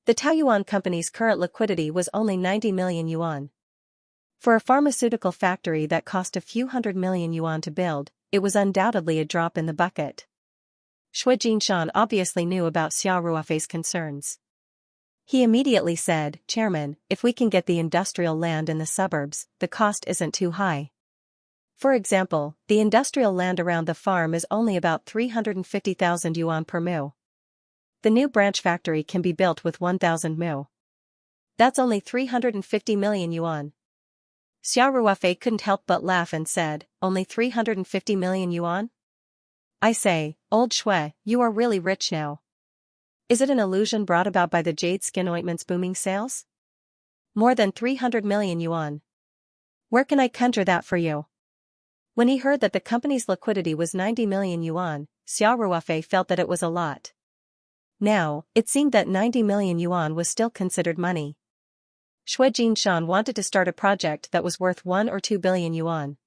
The Taoyuan company's current liquidity was only 90 million yuan. For a pharmaceutical factory that cost a few hundred million yuan to build, it was undoubtedly a drop in the bucket. Shui Jinshan obviously knew about Xiao Ruofei's concerns. He immediately said, "Chairman, if we can get the industrial land in the suburbs, the cost isn't too high. For example, the industrial land around the farm is only about 350,000 yuan per mu. The new branch factory can be built with 1,000 mu. That's only 350 million yuan." Xiao Ruofei couldn't help but laugh and said, "Only 350 million yuan? I say, old Shui, you are really rich now. Is it an illusion brought about by the jade skin ointment's booming sales? More than 300 million yuan. Where can I conjure that for you?" When he heard that the company's liquidity was 90 million yuan, Xiao Ruofei felt that it was a lot. Now, it seemed that 90 million yuan was still considered money. Shui Jinshan wanted to start a project that was worth 1 or 2 billion yuan.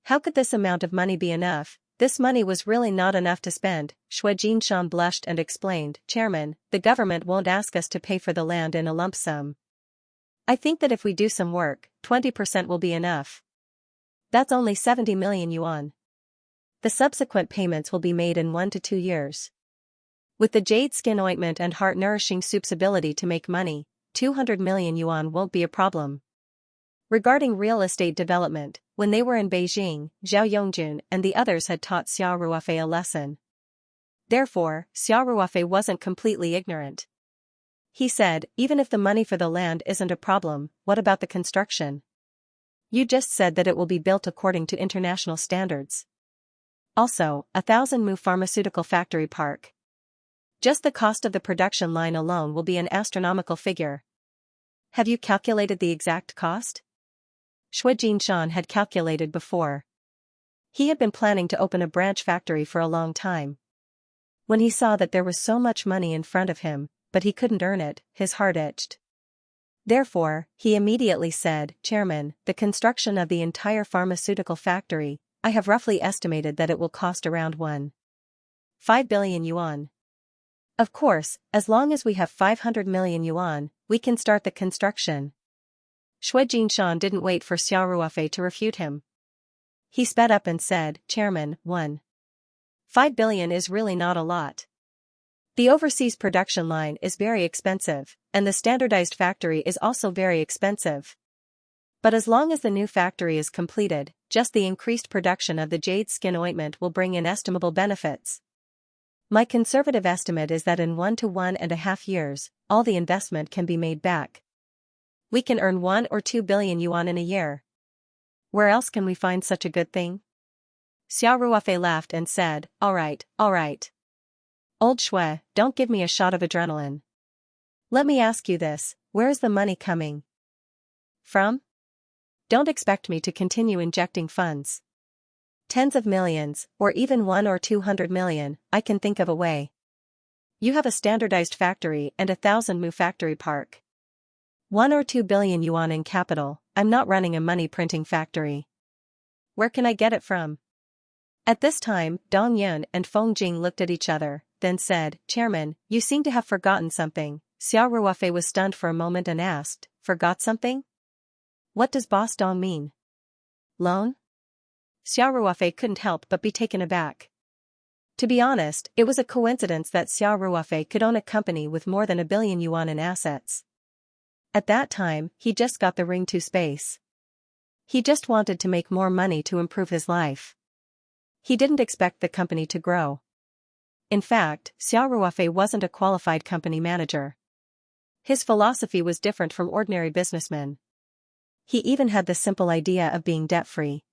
How could this amount of money be enough? This money was really not enough to spend. Shui Jinshan blushed and explained, "Chairman, the government won't ask us to pay for the land in a lump sum. I think that if we do some work, 20% will be enough. That's only 70 million yuan. The subsequent payments will be made in 1 to 2 years. With the jade skin ointment and heart-nourishing soup's ability to make money, 200 million yuan won't be a problem." Regarding real estate development, when they were in Beijing, Zhao Yongjun and the others had taught Xiao Ruofei a lesson. Therefore, Xiao Ruofei wasn't completely ignorant. He said, "Even if the money for the land isn't a problem, what about the construction? You just said that it will be built according to international standards. Also, 1,000 mu pharmaceutical factory park. Just the cost of the production line alone will be an astronomical figure. Have you calculated the exact cost?" Shui Jinshan had calculated before. He had been planning to open a branch factory for a long time. When he saw that there was so much money in front of him, but he couldn't earn it, his heart itched. Therefore, he immediately said, "Chairman, the construction of the entire pharmaceutical factory, I have roughly estimated that it will cost around 1.5 billion yuan. Of course, as long as we have 500 million yuan, we can start the construction." Shui Jinshan didn't wait for Xiao Ruofei to refute him. He sped up and said, "Chairman, 1.5 billion is really not a lot. The overseas production line is very expensive, and the standardized factory is also very expensive. But as long as the new factory is completed, just the increased production of the jade skin ointment will bring inestimable benefits. My conservative estimate is that in 1 to 1.5 years, all the investment can be made back. We can earn 1 or 2 billion yuan in a year. Where else can we find such a good thing?" Xiao Ruofei laughed and said, all right. Old Shui, don't give me a shot of adrenaline. Let me ask you this, where is the money coming from? Don't expect me to continue injecting funds. Tens of millions, or even 1 or 200 million, I can think of a way. You have a standardized factory and 1,000 mu factory park. 1 or 2 billion yuan in capital, I'm not running a money printing factory. Where can I get it from?" At this time, Dong Yun and Feng Jing looked at each other, then said, "Chairman, you seem to have forgotten something." Xiao Ruofei was stunned for a moment and asked, "Forgot something? What does Boss Dong mean? Loan?" Xiao Ruofei couldn't help but be taken aback. To be honest, it was a coincidence that Xiao Ruofei could own a company with more than 1 billion yuan in assets. At that time, he just got the ring to space. He just wanted to make more money to improve his life. He didn't expect the company to grow. In fact, Xiao Ruofei wasn't a qualified company manager. His philosophy was different from ordinary businessmen. He even had the simple idea of being debt-free.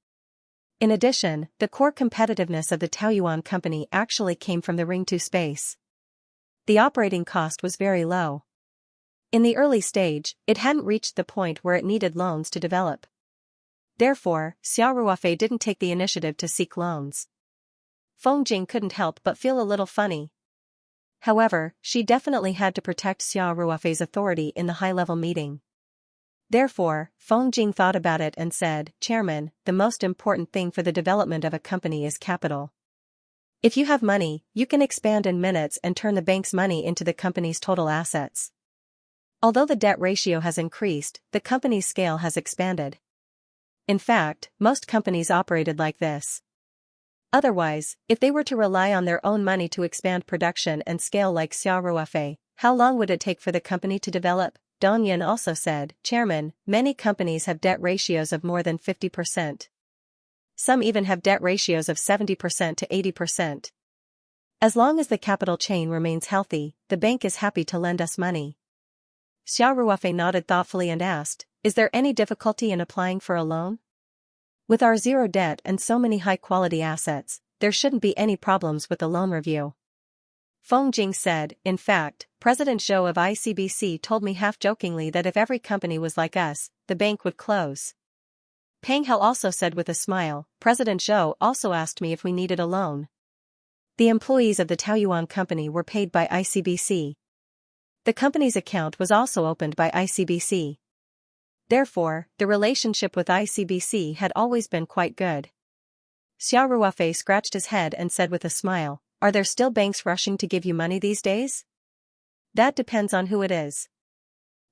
In addition, the core competitiveness of the Taoyuan company actually came from the Ring 2 space. The operating cost was very low. In the early stage, it hadn't reached the point where it needed loans to develop. Therefore, Xiao Ruofei didn't take the initiative to seek loans. Feng Jing couldn't help but feel a little funny. However, she definitely had to protect Xiao Ruofei's authority in the high-level meeting. Therefore, Feng Jing thought about it and said, "Chairman, the most important thing for the development of a company is capital. If you have money, you can expand in minutes and turn the bank's money into the company's total assets. Although the debt ratio has increased, the company's scale has expanded. In fact, most companies operated like this. Otherwise, if they were to rely on their own money to expand production and scale like Xiao Ruofei, how long would it take for the company to develop?" Dong Yin also said, "Chairman, many companies have debt ratios of more than 50%. Some even have debt ratios of 70% to 80%. As long as the capital chain remains healthy, the bank is happy to lend us money." Xiao Ruofei nodded thoughtfully and asked, "Is there any difficulty in applying for a loan? With our zero debt and so many high-quality assets, there shouldn't be any problems with the loan review." Feng Jing said, "In fact, President Zhou of ICBC told me half-jokingly that if every company was like us, the bank would close." Peng Hao also said with a smile, "President Zhou also asked me if we needed a loan." The employees of the Taoyuan company were paid by ICBC. The company's account was also opened by ICBC. Therefore, the relationship with ICBC had always been quite good. Xiao Ruofei scratched his head and said with a smile, "Are there still banks rushing to give you money these days?" "That depends on who it is."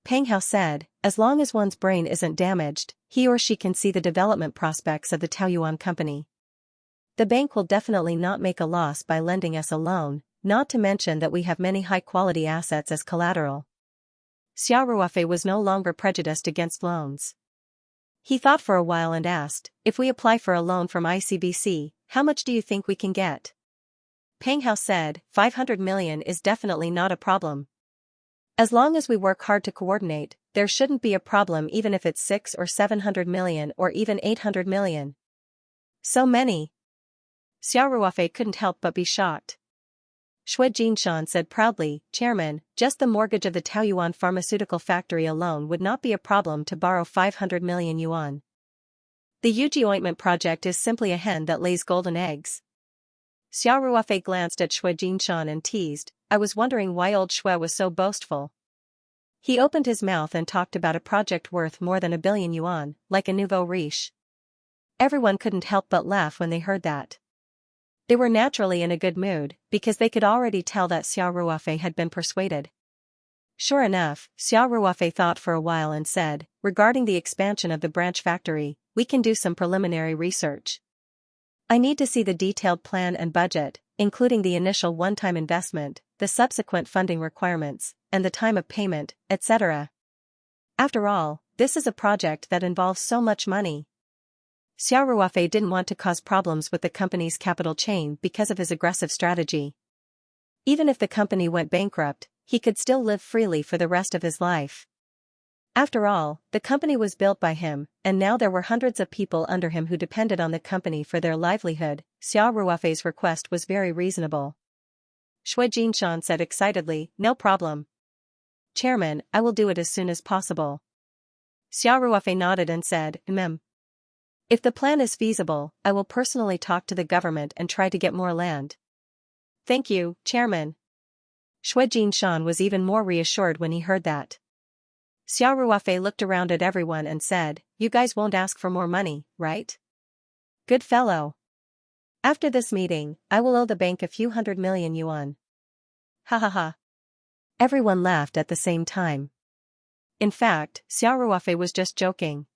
Peng Hao said, "As long as one's brain isn't damaged, he or she can see the development prospects of the Taoyuan company. The bank will definitely not make a loss by lending us a loan, not to mention that we have many high-quality assets as collateral." Xiao Ruofei was no longer prejudiced against loans. He thought for a while and asked, "If we apply for a loan from ICBC, how much do you think we can get?" Peng Hao said, 500 million is definitely not a problem. As long as we work hard to coordinate, there shouldn't be a problem even if it's 6 or 700 million or even 800 million. So many. Xiao Ruofei couldn't help but be shocked. Shui Jinshan said proudly, "Chairman, just the mortgage of the Taoyuan pharmaceutical factory alone would not be a problem to borrow 500 million yuan. The Yuji ointment project is simply a hen that lays golden eggs." Xiao Ruofei glanced at Shui Jinshan and teased, "I was wondering why old Shui was so boastful." He opened his mouth and talked about a project worth more than 1 billion yuan, like a nouveau riche. Everyone couldn't help but laugh when they heard that. They were naturally in a good mood, because they could already tell that Xiao Ruofei had been persuaded. Sure enough, Xiao Ruofei thought for a while and said, "Regarding the expansion of the branch factory, we can do some preliminary research. I need to see the detailed plan and budget, including the initial one-time investment, the subsequent funding requirements, and the time of payment, etc. After all, this is a project that involves so much money." Xiao Ruofei didn't want to cause problems with the company's capital chain because of his aggressive strategy. Even if the company went bankrupt, he could still live freely for the rest of his life. After all, the company was built by him, and now there were hundreds of people under him who depended on the company for their livelihood. Xiao Ruofei's request was very reasonable. Shui Jinshan said excitedly, "No problem. Chairman, I will do it as soon as possible." Xiao Ruofei nodded and said, If the plan is feasible, I will personally talk to the government and try to get more land." "Thank you, Chairman." Shui Jinshan was even more reassured when he heard that. Xiao Ruofei looked around at everyone and said, "You guys won't ask for more money, right? Good fellow. After this meeting, I will owe the bank a few 100 million yuan." Ha ha ha. Everyone laughed at the same time. In fact, Xiao Ruofei was just joking.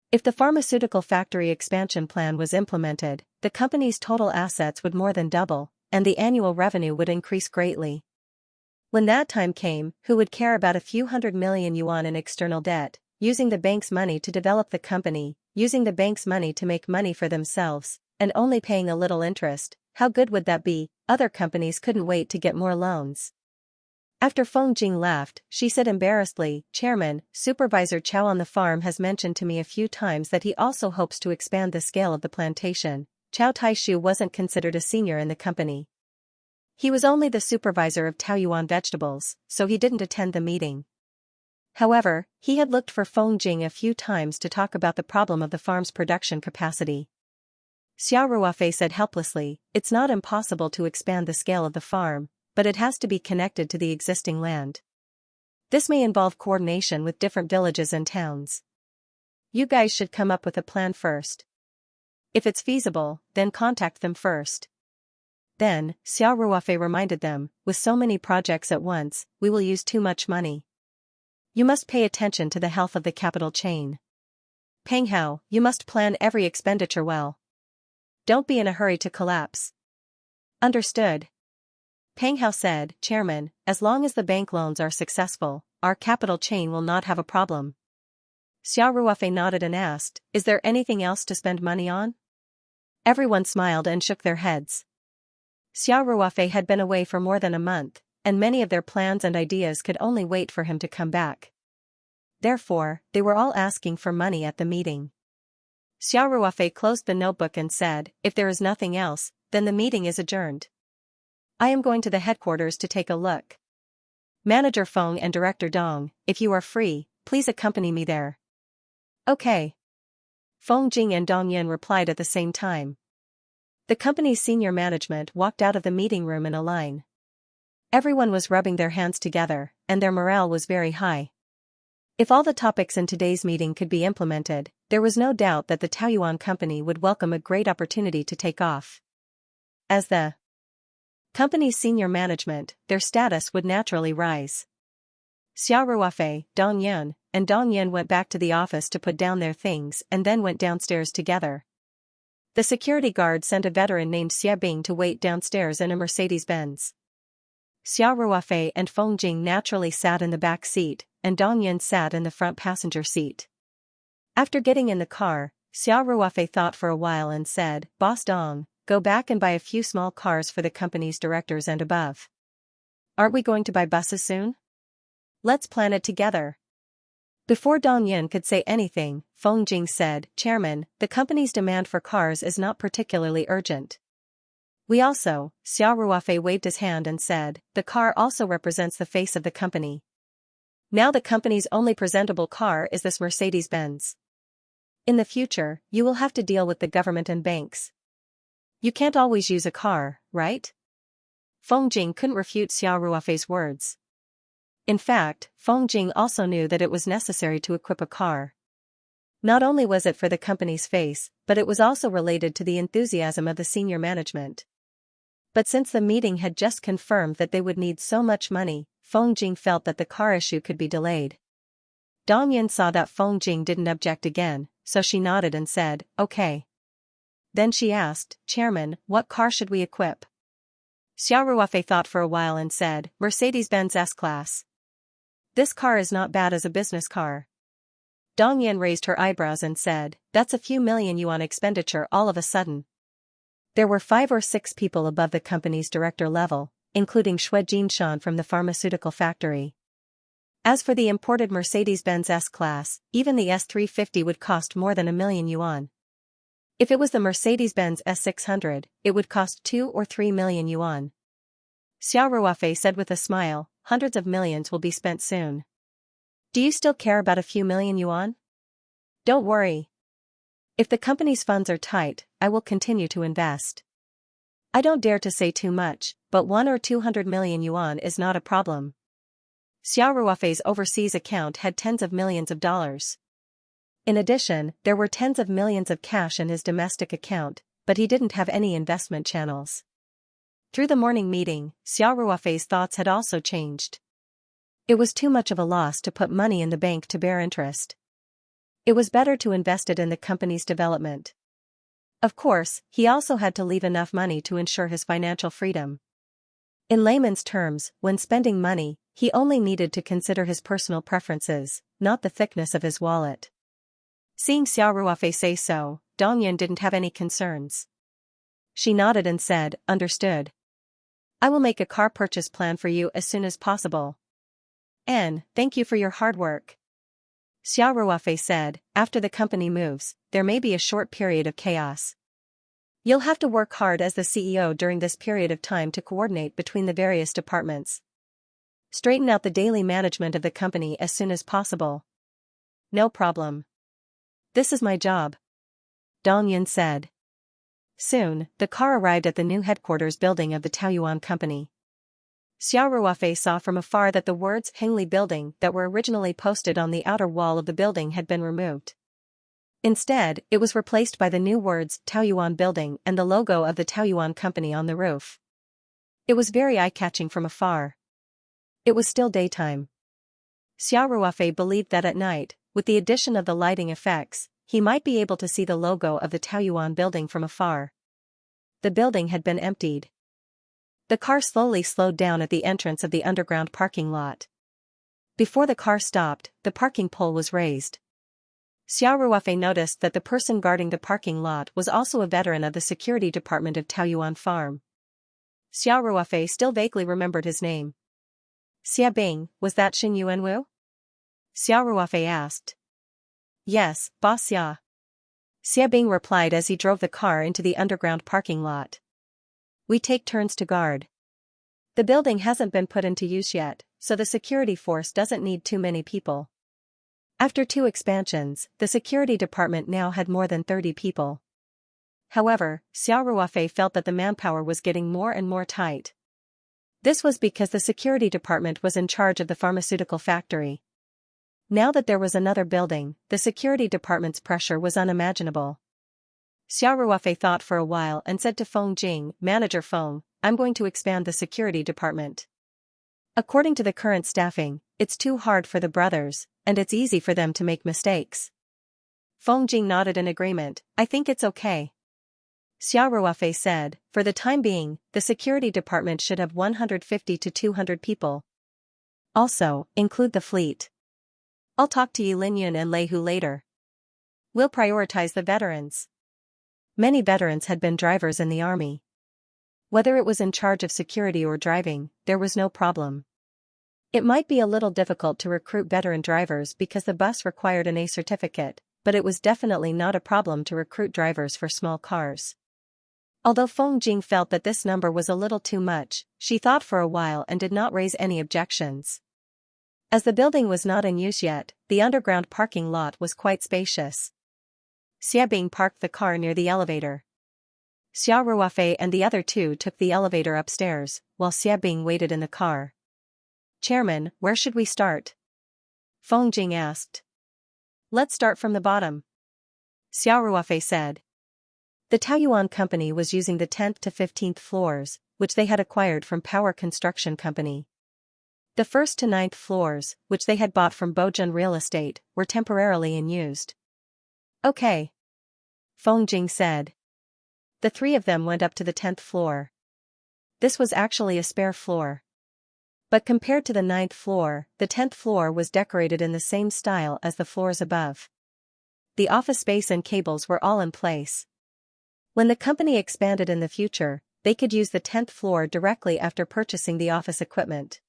If the pharmaceutical factory expansion plan was implemented, the company's total assets would more than double, and the annual revenue would increase greatly. When that time came, who would care about a few 100 million yuan in external debt, using the bank's money to develop the company, using the bank's money to make money for themselves, and only paying a little interest, how good would that be? Other companies couldn't wait to get more loans. After Feng Jing left, she said embarrassedly, Chairman, Supervisor Chow on the farm has mentioned to me a few times that he also hopes to expand the scale of the plantation. Chow Taishu wasn't considered a senior in the company. He was only the supervisor of Taoyuan vegetables, so he didn't attend the meeting. However, he had looked for Feng Jing a few times to talk about the problem of the farm's production capacity. Xiao Ruofei said helplessly, it's not impossible to expand the scale of the farm, but it has to be connected to the existing land. This may involve coordination with different villages and towns. You guys should come up with a plan first. If it's feasible, then contact them first. Then, Xiao Ruofei reminded them, with so many projects at once, we will use too much money. You must pay attention to the health of the capital chain. Peng Hao, you must plan every expenditure well. Don't be in a hurry to collapse. Understood. Peng Hao said, Chairman, as long as the bank loans are successful, our capital chain will not have a problem. Xiao Ruofei nodded and asked, is there anything else to spend money on? Everyone smiled and shook their heads. Xiao Ruofei had been away for more than a month, and many of their plans and ideas could only wait for him to come back. Therefore, they were all asking for money at the meeting. Xiao Ruofei closed the notebook and said, if there is nothing else, then the meeting is adjourned. I am going to the headquarters to take a look. Manager Feng and Director Dong, if you are free, please accompany me there. Okay. Feng Jing and Dong Yin replied at the same time. The company's senior management walked out of the meeting room in a line. Everyone was rubbing their hands together, and their morale was very high. If all the topics in today's meeting could be implemented, there was no doubt that the Taoyuan company would welcome a great opportunity to take off. As the company's senior management, their status would naturally rise. Xiao Ruofei, Dong Yun, and Dong Yin went back to the office to put down their things and then went downstairs together. The security guard sent a veteran named Xie Bing to wait downstairs in a Mercedes-Benz. Xiao Ruofei and Feng Jing naturally sat in the back seat, and Dong Yin sat in the front passenger seat. After getting in the car, Xiao Ruofei thought for a while and said, Boss Dong, go back and buy a few small cars for the company's directors and above. Aren't we going to buy buses soon? Let's plan it together. Before Dong Yin could say anything, Feng Jing said, Chairman, the company's demand for cars is not particularly urgent. We also, Xiao Ruofei waved his hand and said, the car also represents the face of the company. Now the company's only presentable car is this Mercedes-Benz. In the future, you will have to deal with the government and banks. You can't always use a car, right? Feng Jing couldn't refute Xiao Ruofei's words. In fact, Feng Jing also knew that it was necessary to equip a car. Not only was it for the company's face, but it was also related to the enthusiasm of the senior management. But since the meeting had just confirmed that they would need so much money, Feng Jing felt that the car issue could be delayed. Dong Yin saw that Feng Jing didn't object again, so she nodded and said, okay. Then she asked, Chairman, what car should we equip? Xiao Ruofei thought for a while and said, Mercedes-Benz S-Class. This car is not bad as a business car. Dong Yin raised her eyebrows and said, that's a few million yuan expenditure all of a sudden. There were 5 or 6 people above the company's director level, including Xue Jinshan from the pharmaceutical factory. As for the imported Mercedes-Benz S-Class, even the S350 would cost more than 1 million yuan. If it was the Mercedes-Benz S600, it would cost 2 or 3 million yuan. Xiao Ruofei said with a smile, hundreds of millions will be spent soon. Do you still care about a few million yuan? Don't worry. If the company's funds are tight, I will continue to invest. I don't dare to say too much, but 1 or 200 million yuan is not a problem. Xiao Ruofei's overseas account had tens of millions of dollars. In addition, there were tens of millions of cash in his domestic account, but he didn't have any investment channels. Through the morning meeting, Xiao Ruofei's thoughts had also changed. It was too much of a loss to put money in the bank to bear interest. It was better to invest it in the company's development. Of course, he also had to leave enough money to ensure his financial freedom. In layman's terms, when spending money, he only needed to consider his personal preferences, not the thickness of his wallet. Seeing Xiao Ruofei say so, Dong Yin didn't have any concerns. She nodded and said, "Understood. I will make a car purchase plan for you as soon as possible." "And, thank you for your hard work," Xiao Ruofei said. "After the company moves, there may be a short period of chaos. You'll have to work hard as the CEO during this period of time to coordinate between the various departments. Straighten out the daily management of the company as soon as possible." "No problem. This is my job," Dong Yun said. Soon, the car arrived at the new headquarters building of the Taoyuan company. Xiao Ruofei saw from afar that the words Hengli Building that were originally posted on the outer wall of the building had been removed. Instead, it was replaced by the new words Taoyuan Building and the logo of the Taoyuan company on the roof. It was very eye-catching from afar. It was still daytime. Xiao Ruofei believed that at night, with the addition of the lighting effects, he might be able to see the logo of the Taoyuan Building from afar. The building had been emptied. The car slowly slowed down at the entrance of the underground parking lot. Before the car stopped, the parking pole was raised. Xiao Ruofei noticed that the person guarding the parking lot was also a veteran of the security department of Taoyuan Farm. Xiao Ruofei still vaguely remembered his name. "Xia Bing, was that Xin Yuanwu?" Xiao Ruofei asked. "Yes, Boss Xia." Xia Bing replied as he drove the car into the underground parking lot. "We take turns to guard. The building hasn't been put into use yet, so the security force doesn't need too many people." After 2 expansions, the security department now had more than 30 people. However, Xiao Ruofei felt that the manpower was getting more and more tight. This was because the security department was in charge of the pharmaceutical factory. Now that there was another building, the security department's pressure was unimaginable. Xiao Ruofei thought for a while and said to Feng Jing, "Manager Feng, I'm going to expand the security department. According to the current staffing, it's too hard for the brothers, and it's easy for them to make mistakes." Feng Jing nodded in agreement. "I think it's okay." Xiao Ruofei said, "For the time being, the security department should have 150 to 200 people. Also, include the fleet. I'll talk to Yi Linyun and Lei Hu later. We'll prioritize the veterans." Many veterans had been drivers in the army. Whether it was in charge of security or driving, there was no problem. It might be a little difficult to recruit veteran drivers because the bus required an A certificate, but it was definitely not a problem to recruit drivers for small cars. Although Feng Jing felt that this number was a little too much, she thought for a while and did not raise any objections. As the building was not in use yet, the underground parking lot was quite spacious. Xia Bing parked the car near the elevator. Xiao Ruofei and the other 2 took the elevator upstairs, while Xia Bing waited in the car. "Chairman, where should we start?" Feng Jing asked. "Let's start from the bottom," Xiao Ruofei said. The Taoyuan company was using the 10th to 15th floors, which they had acquired from Power Construction Company. The 1st to 9th floors, which they had bought from Bojun Real Estate, were temporarily unused. "Okay," Feng Jing said. The 3 of them went up to the 10th floor. This was actually a spare floor. But compared to the 9th floor, the 10th floor was decorated in the same style as the floors above. The office space and cables were all in place. When the company expanded in the future, they could use the 10th floor directly after purchasing the office equipment.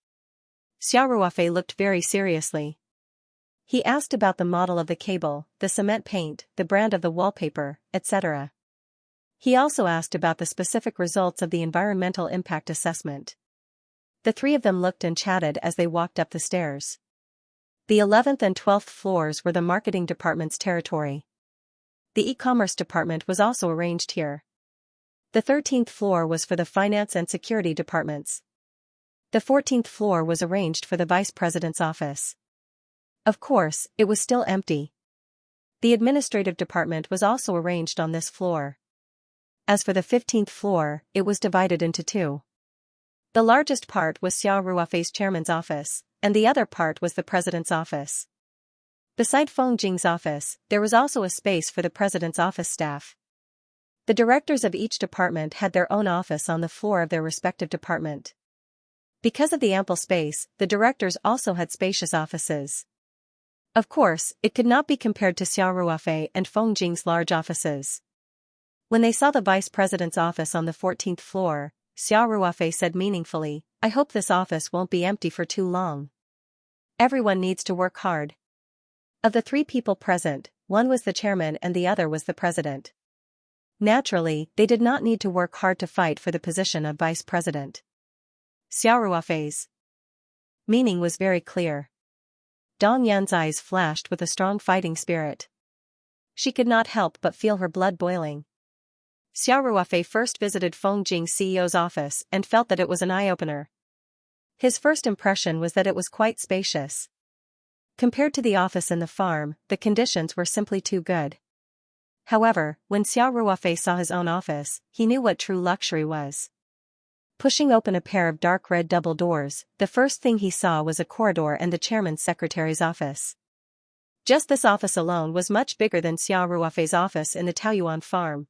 Xiao Ruofei looked very seriously. He asked about the model of the cable, the cement paint, the brand of the wallpaper, etc. He also asked about the specific results of the environmental impact assessment. The 3 of them looked and chatted as they walked up the stairs. The 11th and 12th floors were the marketing department's territory. The e-commerce department was also arranged here. The 13th floor was for the finance and security departments. The 14th floor was arranged for the vice president's office. Of course, it was still empty. The administrative department was also arranged on this floor. As for the 15th floor, it was divided into 2. The largest part was Xiao Ruofei's chairman's office, and the other part was the president's office. Beside Feng Jing's office, there was also a space for the president's office staff. The directors of each department had their own office on the floor of their respective department. Because of the ample space, the directors also had spacious offices. Of course, it could not be compared to Xiao Ruofei and Feng Jing's large offices. When they saw the vice president's office on the 14th floor, Xiao Ruofei said meaningfully, I hope this office won't be empty for too long. Everyone needs to work hard. Of the three people present, one was the chairman and the other was the president. Naturally, they did not need to work hard to fight for the position of vice president. Xiao Ruofei's meaning was very clear. Dong Yan's eyes flashed with a strong fighting spirit. She could not help but feel her blood boiling. Xiao Ruofei first visited Feng Jing's CEO's office and felt that it was an eye-opener. His first impression was that it was quite spacious. Compared to the office in the farm, the conditions were simply too good. However, when Xiao Ruofei saw his own office, he knew what true luxury was. Pushing open a pair of dark red double doors, the first thing he saw was a corridor and the chairman's secretary's office. Just this office alone was much bigger than Xiao Ruofei's office in the Taoyuan farm.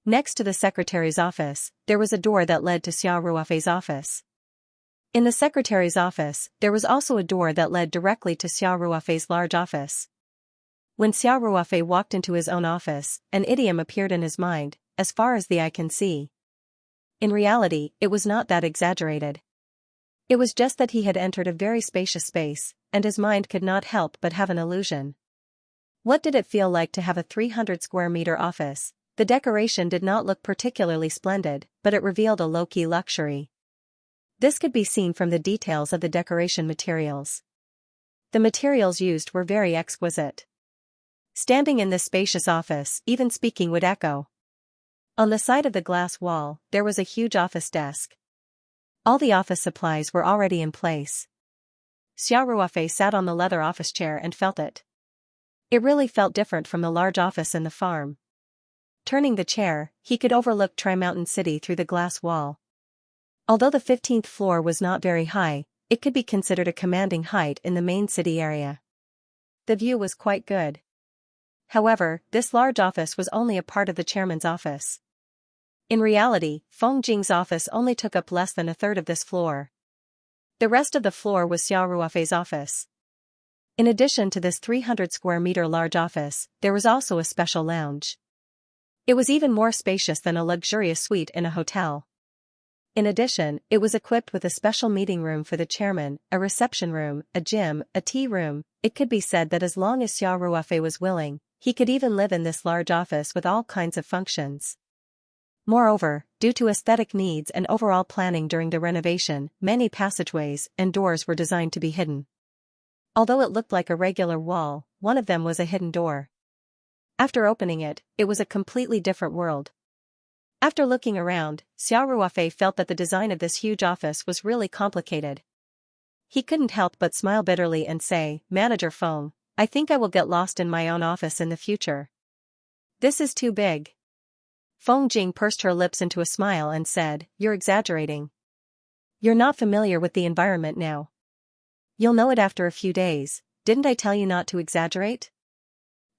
Next to the secretary's office, there was a door that led to Xiao Ruofei's office. In the secretary's office, there was also a door that led directly to Xiao Ruofei's large office. When Xiao Ruofei walked into his own office, an idiom appeared in his mind, as far as the eye can see. In reality, it was not that exaggerated. It was just that he had entered a very spacious space, and his mind could not help but have an illusion. What did it feel like to have a 300 square meter office? The decoration did not look particularly splendid, but it revealed a low-key luxury. This could be seen from the details of the decoration materials. The materials used were very exquisite. Standing in this spacious office, even speaking would echo. On the side of the glass wall, there was a huge office desk. All the office supplies were already in place. Xiao Ruofei sat on the leather office chair and felt it. It really felt different from the large office in the farm. Turning the chair, he could overlook Tri-Mountain City through the glass wall. Although the 15th floor was not very high, it could be considered a commanding height in the main city area. The view was quite good. However, this large office was only a part of the chairman's office. In reality, Feng Jing's office only took up less than a third of this floor. The rest of the floor was Xiao Ruofei's office. In addition to this 300 square meter large office, there was also a special lounge. It was even more spacious than a luxurious suite in a hotel. In addition, it was equipped with a special meeting room for the chairman, a reception room, a gym, a tea room. It could be said that as long as Xiao Ruofei was willing, he could even live in this large office with all kinds of functions. Moreover, due to aesthetic needs and overall planning during the renovation, many passageways and doors were designed to be hidden. Although it looked like a regular wall, one of them was a hidden door. After opening it, it was a completely different world. After looking around, Xiao Ruofei felt that the design of this huge office was really complicated. He couldn't help but smile bitterly and say, Manager Feng, I think I will get lost in my own office in the future. This is too big. Feng Jing pursed her lips into a smile and said, You're exaggerating. You're not familiar with the environment now. You'll know it after a few days. Didn't I tell you not to exaggerate?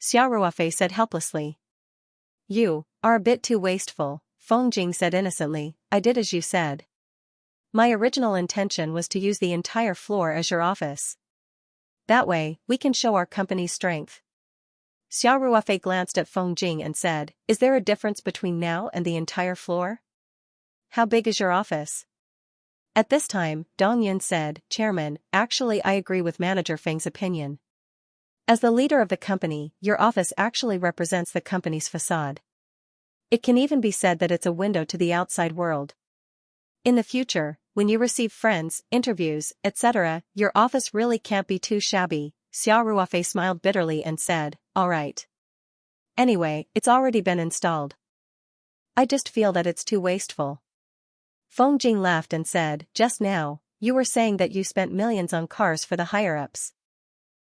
Xiao Ruofei said helplessly. You are a bit too wasteful, Feng Jing said innocently. I did as you said. My original intention was to use the entire floor as your office. That way, we can show our company's strength. Xiao Ruofei glanced at Feng Jing and said, Is there a difference between now and the entire floor? How big is your office? At this time, Dong Yin said, Chairman, actually I agree with Manager Feng's opinion. As the leader of the company, your office actually represents the company's facade. It can even be said that it's a window to the outside world. In the future, when you receive friends, interviews, etc., your office really can't be too shabby. Xiao Ruofei smiled bitterly and said, All right. Anyway, it's already been installed. I just feel that it's too wasteful. Feng Jing laughed and said, Just now, you were saying that you spent millions on cars for the higher-ups.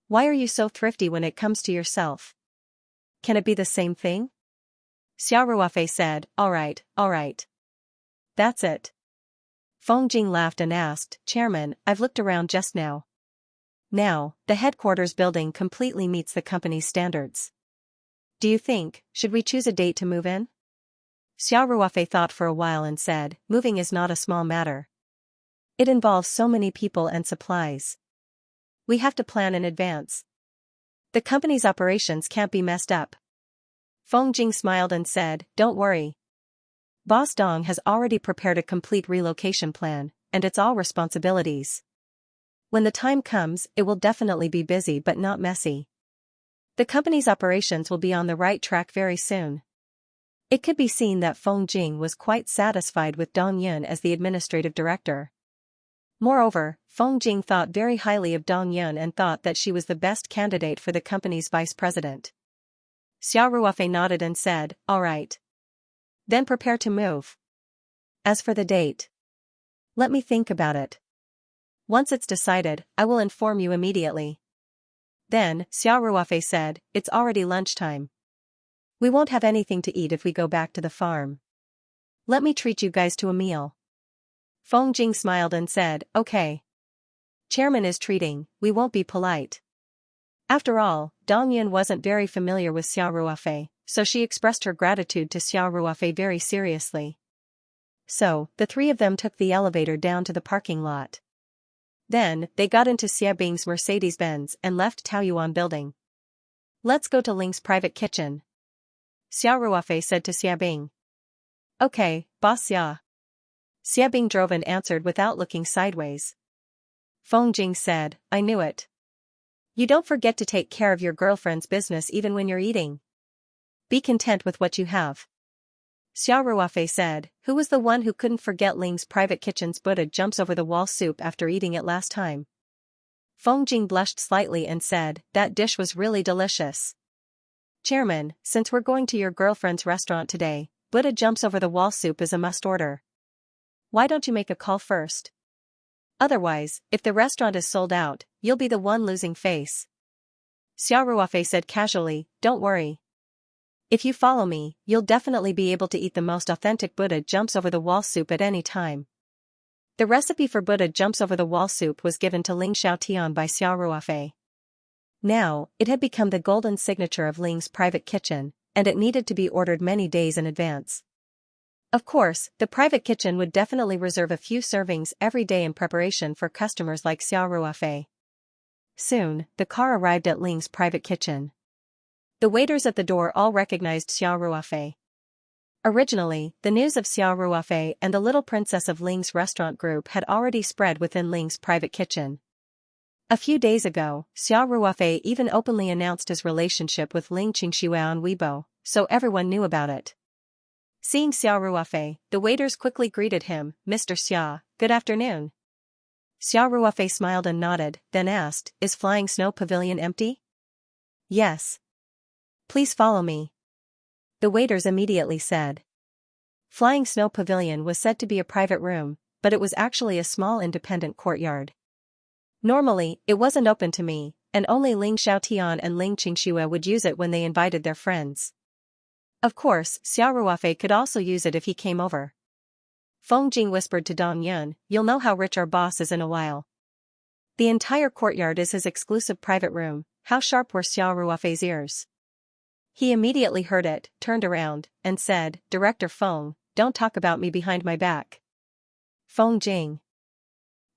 Why are you so thrifty when it comes to yourself? Can it be the same thing? Xiao Ruofei said, All right. That's it. Feng Jing laughed and asked, Chairman, I've looked around just now. Now, the headquarters building completely meets the company's standards. Do you think, should we choose a date to move in? Xiao Ruofei thought for a while and said, Moving is not a small matter. It involves so many people and supplies. We have to plan in advance. The company's operations can't be messed up. Feng Jing smiled and said, "Don't worry. Boss Dong has already prepared a complete relocation plan, and it's all responsibilities. When the time comes, it will definitely be busy but not messy. The company's operations will be on the right track very soon." It could be seen that Feng Jing was quite satisfied with Dong Yun as the administrative director. Moreover, Feng Jing thought very highly of Dong Yun and thought that she was the best candidate for the company's vice president. Xiao Ruofei nodded and said, "All right. Then prepare to move. As for the date, let me think about it. Once it's decided, I will inform you immediately." Then, Xiao Ruofei said, "It's already lunchtime. We won't have anything to eat if we go back to the farm. Let me treat you guys to a meal." Feng Jing smiled and said, "Okay. Chairman is treating, we won't be polite." After all, Dong Yun wasn't very familiar with Xiao Ruofei, so she expressed her gratitude to Xiao Ruofei very seriously. So, the three of them took the elevator down to the parking lot. Then, they got into Xia Bing's Mercedes-Benz and left Taoyuan building. "Let's go to Ling's private kitchen," Xiao Ruofei said to Xia Bing. "Okay, boss Xia." Xia Bing drove and answered without looking sideways. Feng Jing said, "I knew it. You don't forget to take care of your girlfriend's business even when you're eating. Be content with what you have." Xiao Ruofei said, "Who was the one who couldn't forget Ling's private kitchen's Buddha jumps over the wall soup after eating it last time?" Feng Jing blushed slightly and said, "That dish was really delicious. Chairman, since we're going to your girlfriend's restaurant today, Buddha jumps over the wall soup is a must order. Why don't you make a call first? Otherwise, if the restaurant is sold out, you'll be the one losing face." Xiao Ruofei said casually, "Don't worry. If you follow me, you'll definitely be able to eat the most authentic Buddha jumps over the wall soup at any time." The recipe for Buddha jumps over the wall soup was given to Ling Xiaotian by Xiao Ruofei. Now, it had become the golden signature of Ling's private kitchen, and it needed to be ordered many days in advance. Of course, the private kitchen would definitely reserve a few servings every day in preparation for customers like Xiao Ruofei. Soon, the car arrived at Ling's private kitchen. The waiters at the door all recognized Xiao Ruofei. Originally, the news of Xiao Ruofei and the little princess of Ling's restaurant group had already spread within Ling's private kitchen. A few days ago, Xiao Ruofei even openly announced his relationship with Ling Xianxia on Weibo, so everyone knew about it. Seeing Xiao Ruofei, the waiters quickly greeted him, "Mr. Xia, good afternoon." Xiao Ruofei smiled and nodded, then asked, "Is Flying Snow Pavilion empty?" "Yes. Please follow me," the waiters immediately said. Flying Snow Pavilion was said to be a private room, but it was actually a small independent courtyard. Normally, it wasn't open to me, and only Ling Xiaotian and Ling Qingxue would use it when they invited their friends. Of course, Xiao Ruofei could also use it if he came over. Feng Jing whispered to Dong Yun, "You'll know how rich our boss is in a while. The entire courtyard is his exclusive private room." How sharp were Xiao Ruofei's ears. He immediately heard it, turned around, and said, "Director Feng, don't talk about me behind my back." Feng Jing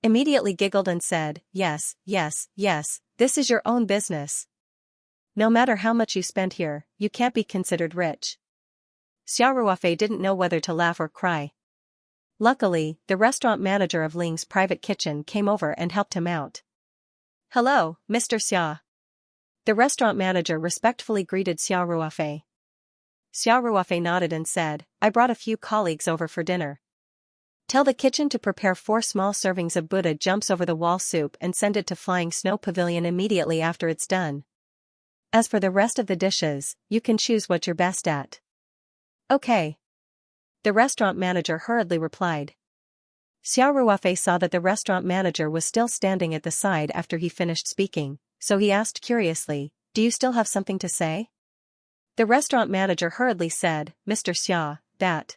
immediately giggled and said, "Yes, yes, yes, this is your own business. No matter how much you spend here, you can't be considered rich." Xiao Ruofei didn't know whether to laugh or cry. Luckily, the restaurant manager of Ling's private kitchen came over and helped him out. "Hello, Mr. Xia." The restaurant manager respectfully greeted Xiao Ruofei. Xiao Ruofei nodded and said, "I brought a few colleagues over for dinner. Tell the kitchen to prepare 4 small servings of Buddha jumps over the wall soup and send it to Flying Snow Pavilion immediately after it's done. As for the rest of the dishes, you can choose what you're best at." "Okay," the restaurant manager hurriedly replied. Xiao Ruofei saw that the restaurant manager was still standing at the side after he finished speaking, so he asked curiously, "Do you still have something to say?" The restaurant manager hurriedly said, "Mr. Xia, that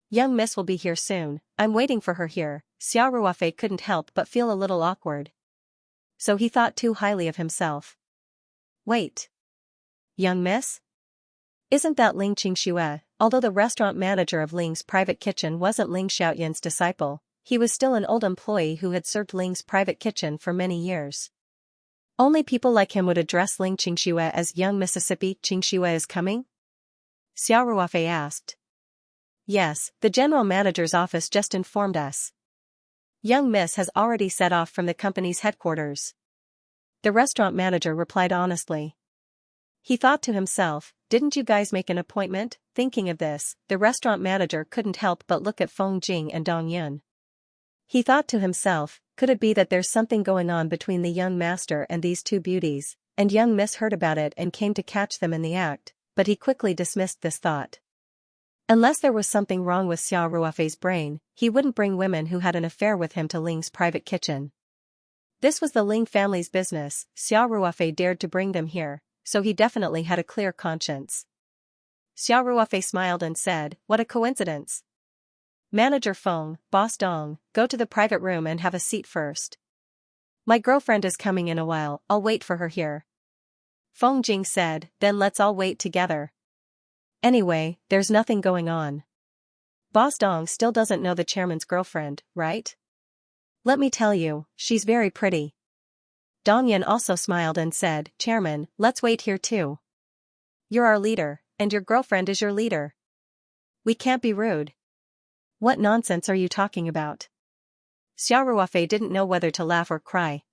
young miss will be here soon, I'm waiting for her here." Xiao Ruofei couldn't help but feel a little awkward. So he thought too highly of himself. "Wait. Young miss? Isn't that Ling Qingxue?" Although the restaurant manager of Ling's private kitchen wasn't Ling Xiaoyan's disciple, he was still an old employee who had served Ling's private kitchen for many years. Only people like him would address Ling Qingxue as young Mississippi. "Qingxue is coming?" Xiao Ruofei asked. Yes, the general manager's office just informed us. Young Miss has already set off from the company's headquarters. The restaurant manager replied honestly. He thought to himself, didn't you guys make an appointment? Thinking of this, the restaurant manager couldn't help but look at Feng Jing and Dong Yun. He thought to himself, could it be that there's something going on between the young master and these two beauties, and young Miss heard about it and came to catch them in the act, but he quickly dismissed this thought. Unless there was something wrong with Xiao Ruofei's brain, he wouldn't bring women who had an affair with him to Ling's private kitchen. This was the Ling family's business, Xiao Ruofei dared to bring them here, so he definitely had a clear conscience. Xiao Ruofei smiled and said, what a coincidence. Manager Feng, Boss Dong, go to the private room and have a seat first. My girlfriend is coming in a while, I'll wait for her here. Feng Jing said, then let's all wait together. Anyway, there's nothing going on. Boss Dong still doesn't know the chairman's girlfriend, right? Let me tell you, she's very pretty. Dong Yin also smiled and said, Chairman, let's wait here too. You're our leader, and your girlfriend is your leader. We can't be rude. What nonsense are you talking about? Xiao Ruofei didn't know whether to laugh or cry.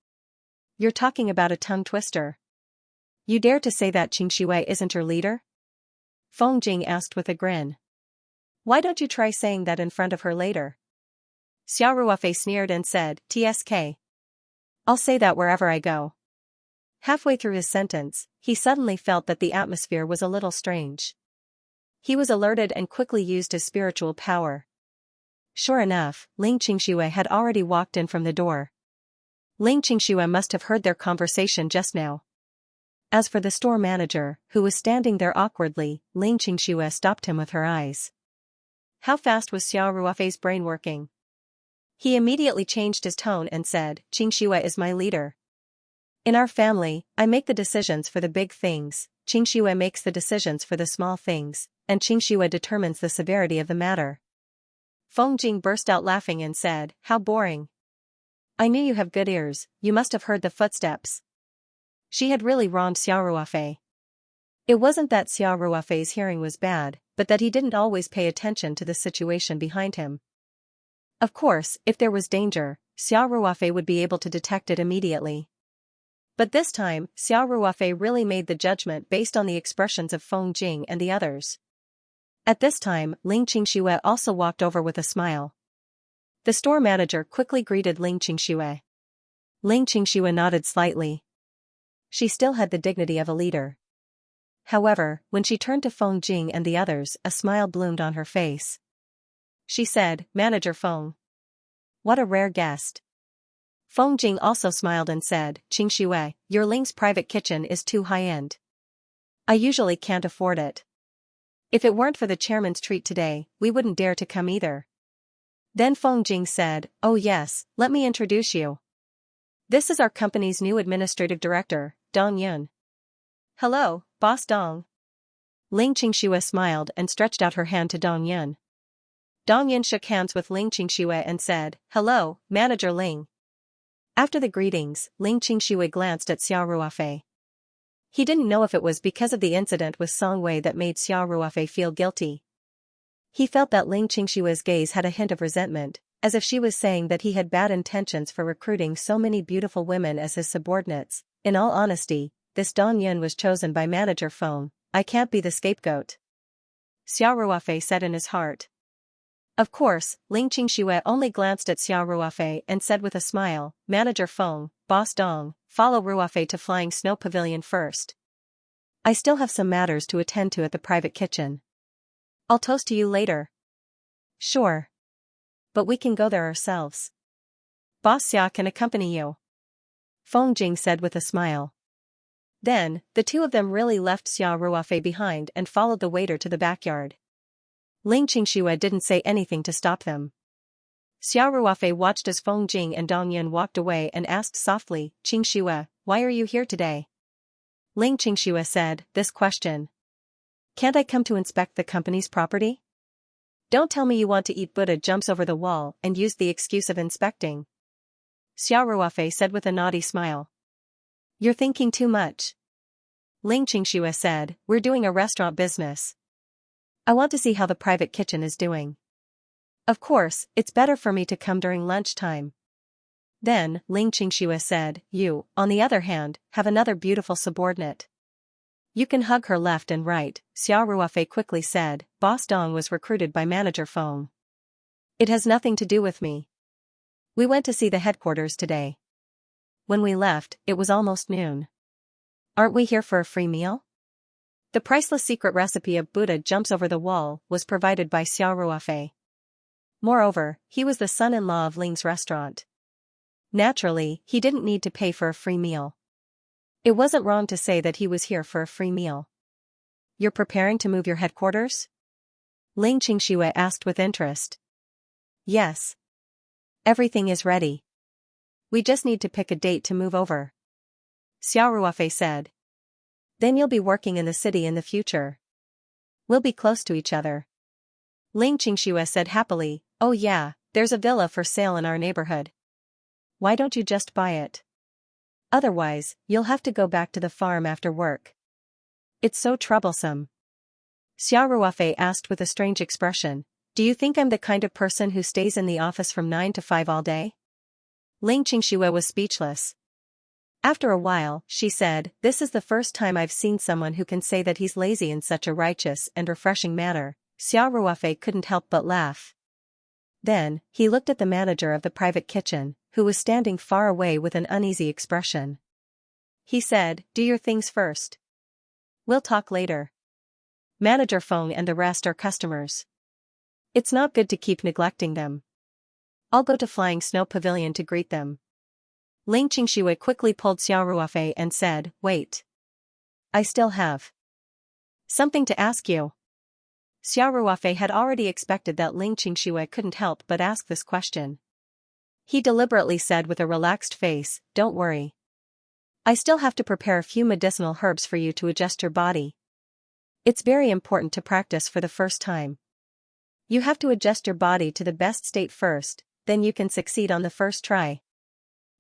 You're talking about a tongue twister. You dare to say that Xianxia isn't your leader? Feng Jing asked with a grin. Why don't you try saying that in front of her later? Xiao Ruofei sneered and said, TSK. I'll say that wherever I go. Halfway through his sentence, he suddenly felt that the atmosphere was a little strange. He was alerted and quickly used his spiritual power. Sure enough, Ling Xianxia had already walked in from the door. Ling Xianxia must have heard their conversation just now. As for the store manager, who was standing there awkwardly, Ling Xianxia stopped him with her eyes. How fast was Xiao Ruofei's brain working? He immediately changed his tone and said, Xianxia is my leader. In our family, I make the decisions for the big things, Xianxia makes the decisions for the small things, and Xianxia determines the severity of the matter. Feng Jing burst out laughing and said, how boring. I knew you have good ears, you must have heard the footsteps. She had really wronged Xiao Ruofei. It wasn't that Xiao Ruofei's hearing was bad, but that he didn't always pay attention to the situation behind him. Of course, if there was danger, Xiao Ruofei would be able to detect it immediately. But this time, Xiao Ruofei really made the judgment based on the expressions of Feng Jing and the others. At this time, Ling Xianxia also walked over with a smile. The store manager quickly greeted Ling Xianxia. Ling Xianxia nodded slightly. She still had the dignity of a leader. However, when she turned to Feng Jing and the others, a smile bloomed on her face. She said, Manager Feng. What a rare guest. Feng Jing also smiled and said, Xianxia, your Ling's private kitchen is too high-end. I usually can't afford it. If it weren't for the chairman's treat today, we wouldn't dare to come either. Then Feng Jing said, oh yes, let me introduce you. This is our company's new administrative director, Dong Yun. Hello, Boss Dong. Ling Xianxia smiled and stretched out her hand to Dong Yun. Dong Yun shook hands with Ling Xianxia and said, hello, Manager Ling. After the greetings, Ling Xianxia glanced at Xiao Ruofei. He didn't know if it was because of the incident with Song Wei that made Xiao Ruofei feel guilty. He felt that Ling Xianxia's gaze had a hint of resentment, as if she was saying that he had bad intentions for recruiting so many beautiful women as his subordinates. In all honesty, this Dong Yun was chosen by Manager Feng. I can't be the scapegoat. Xiao Ruofei said in his heart. Of course, Ling Xianxia only glanced at Xiao Ruofei and said with a smile, Manager Feng, Boss Dong, follow Ruofei to Flying Snow Pavilion first. I still have some matters to attend to at the private kitchen. I'll toast to you later. Sure. But we can go there ourselves. Boss Xia can accompany you. Feng Jing said with a smile. Then, the two of them really left Xiao Ruofei behind and followed the waiter to the backyard. Ling Xianxia didn't say anything to stop them. Xiao Ruofei watched as Feng Jing and Dong Yun walked away and asked softly, Xianxia, why are you here today? Ling Xianxia said, this question. Can't I come to inspect the company's property? Don't tell me you want to eat Buddha jumps over the wall and use the excuse of inspecting. Xiao Ruofei said with a naughty smile. You're thinking too much. Ling Xianxia said, we're doing a restaurant business. I want to see how the private kitchen is doing. Of course, it's better for me to come during lunchtime. Then, Xianxia said, you, on the other hand, have another beautiful subordinate. You can hug her left and right, Xiao Ruofei quickly said. Boss Dong was recruited by Manager Feng. It has nothing to do with me. We went to see the headquarters today. When we left, it was almost noon. Aren't we here for a free meal? The priceless secret recipe of Buddha jumps over the wall was provided by Xiao Ruofei. Moreover, he was the son-in-law of Ling's restaurant. Naturally, he didn't need to pay for a free meal. It wasn't wrong to say that he was here for a free meal. You're preparing to move your headquarters? Xianxia asked with interest. Yes. Everything is ready. We just need to pick a date to move over. Xiao Ruofei said. Then you'll be working in the city in the future. We'll be close to each other. Xianxia said happily, oh yeah, there's a villa for sale in our neighborhood. Why don't you just buy it? Otherwise, you'll have to go back to the farm after work. It's so troublesome. Xiao Ruofei asked with a strange expression, do you think I'm the kind of person who stays in the office from 9 to 5 all day? Xianxia was speechless. After a while, she said, this is the first time I've seen someone who can say that he's lazy in such a righteous and refreshing manner. Xiao Ruofei couldn't help but laugh. Then, he looked at the manager of the private kitchen, who was standing far away with an uneasy expression. He said, do your things first. We'll talk later. Manager Feng and the rest are customers. It's not good to keep neglecting them. I'll go to Flying Snow Pavilion to greet them. Xianxia quickly pulled Xiao Ruofei and said, wait. I still have something to ask you. Xiao Ruofei had already expected that Xianxia couldn't help but ask this question. He deliberately said with a relaxed face, don't worry. I still have to prepare a few medicinal herbs for you to adjust your body. It's very important to practice for the first time. You have to adjust your body to the best state first, then you can succeed on the first try.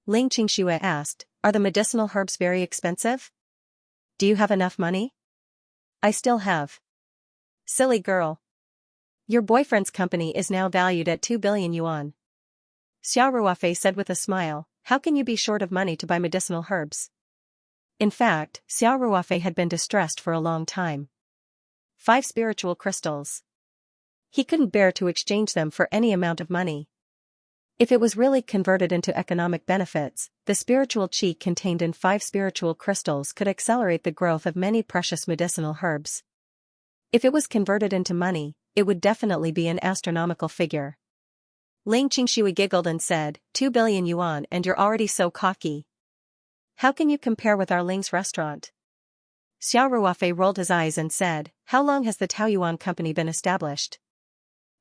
Xianxia asked, are the medicinal herbs very expensive? Do you have enough money? I still have. Silly girl. Your boyfriend's company is now valued at 2 billion yuan. Xiao Ruofei said with a smile, how can you be short of money to buy medicinal herbs? In fact, Xiao Ruofei had been distressed for a long time. 5 spiritual crystals. He couldn't bear to exchange them for any amount of money. If it was really converted into economic benefits, the spiritual qi contained in 5 spiritual crystals could accelerate the growth of many precious medicinal herbs. If it was converted into money, it would definitely be an astronomical figure. Xianxia giggled and said, 2 billion yuan and you're already so cocky. How can you compare with our Ling's restaurant? Xiao Ruofei rolled his eyes and said, how long has the Taoyuan company been established?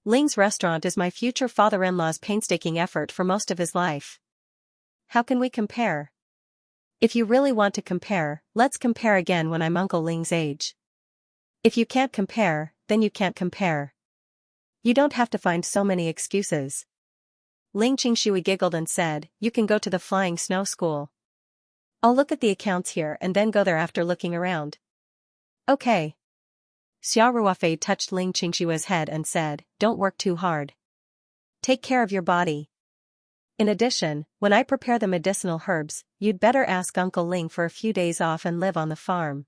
Ling's restaurant is my future father-in-law's painstaking effort for most of his life. How can we compare? If you really want to compare, let's compare again when I'm Uncle Ling's age. If you can't compare, then you can't compare. You don't have to find so many excuses. Xianxia giggled and said, you can go to the Flying Snow School. I'll look at the accounts here and then go there after looking around. Okay. Xiao Ruofei touched Xianxia's head and said, don't work too hard. Take care of your body. In addition, when I prepare the medicinal herbs, you'd better ask Uncle Ling for a few days off and live on the farm.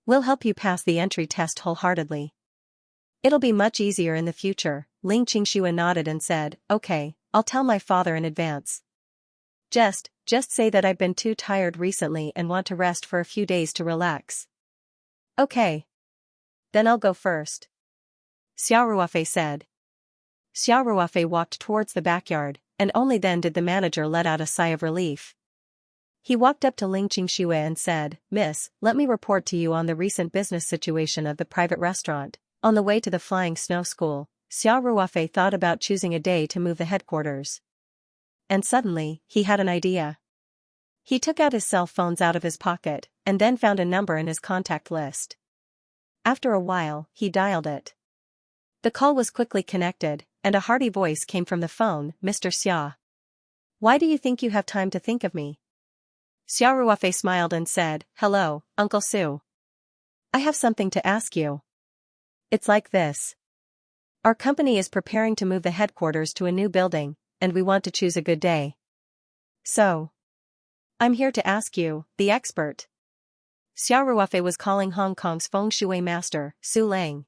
We'll help you pass the entry test wholeheartedly. It'll be much easier in the future. Xianxia nodded and said, okay, I'll tell my father in advance. Just say that I've been too tired recently and want to rest for a few days to relax. Okay. Then I'll go first. Xiao Ruofei said. Xiao Ruofei walked towards the backyard, and only then did the manager let out a sigh of relief. He walked up to Xianxia and said, Miss, let me report to you on the recent business situation of the private restaurant. On the way to the Flying Snow School, Xiao Ruofei thought about choosing a day to move the headquarters. And suddenly, he had an idea. He took out his cell phones out of his pocket, and then found a number in his contact list. After a while, he dialed it. The call was quickly connected, and a hearty voice came from the phone, Mr. Xia. Why do you think you have time to think of me? Xiao Ruofei smiled and said, hello, Uncle Su. I have something to ask you. It's like this. Our company is preparing to move the headquarters to a new building, and we want to choose a good day. So, I'm here to ask you, the expert. Xiao Ruofei was calling Hong Kong's feng shui master, Su Lang.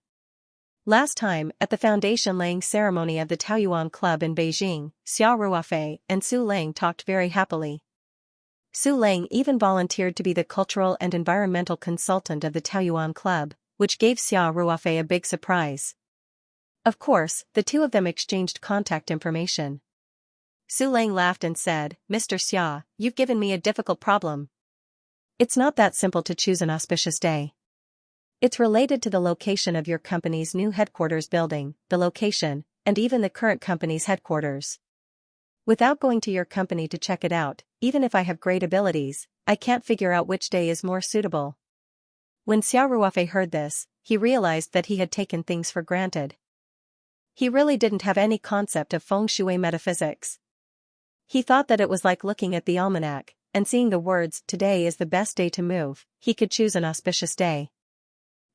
Last time, at the foundation laying ceremony of the Taoyuan Club in Beijing, Xiao Ruofei and Su Lang talked very happily. Su Lang even volunteered to be the cultural and environmental consultant of the Taoyuan Club, which gave Xiao Ruofei a big surprise. Of course, the two of them exchanged contact information. Su Lang laughed and said, "Mr. Xia, you've given me a difficult problem. It's not that simple to choose an auspicious day. It's related to the location of your company's new headquarters building, the location, and even the current company's headquarters. Without going to your company to check it out, even if I have great abilities, I can't figure out which day is more suitable." When Xiao Ruofei heard this, he realized that he had taken things for granted. He really didn't have any concept of feng shui metaphysics. He thought that it was like looking at the almanac, and seeing the words, "Today is the best day to move," he could choose an auspicious day.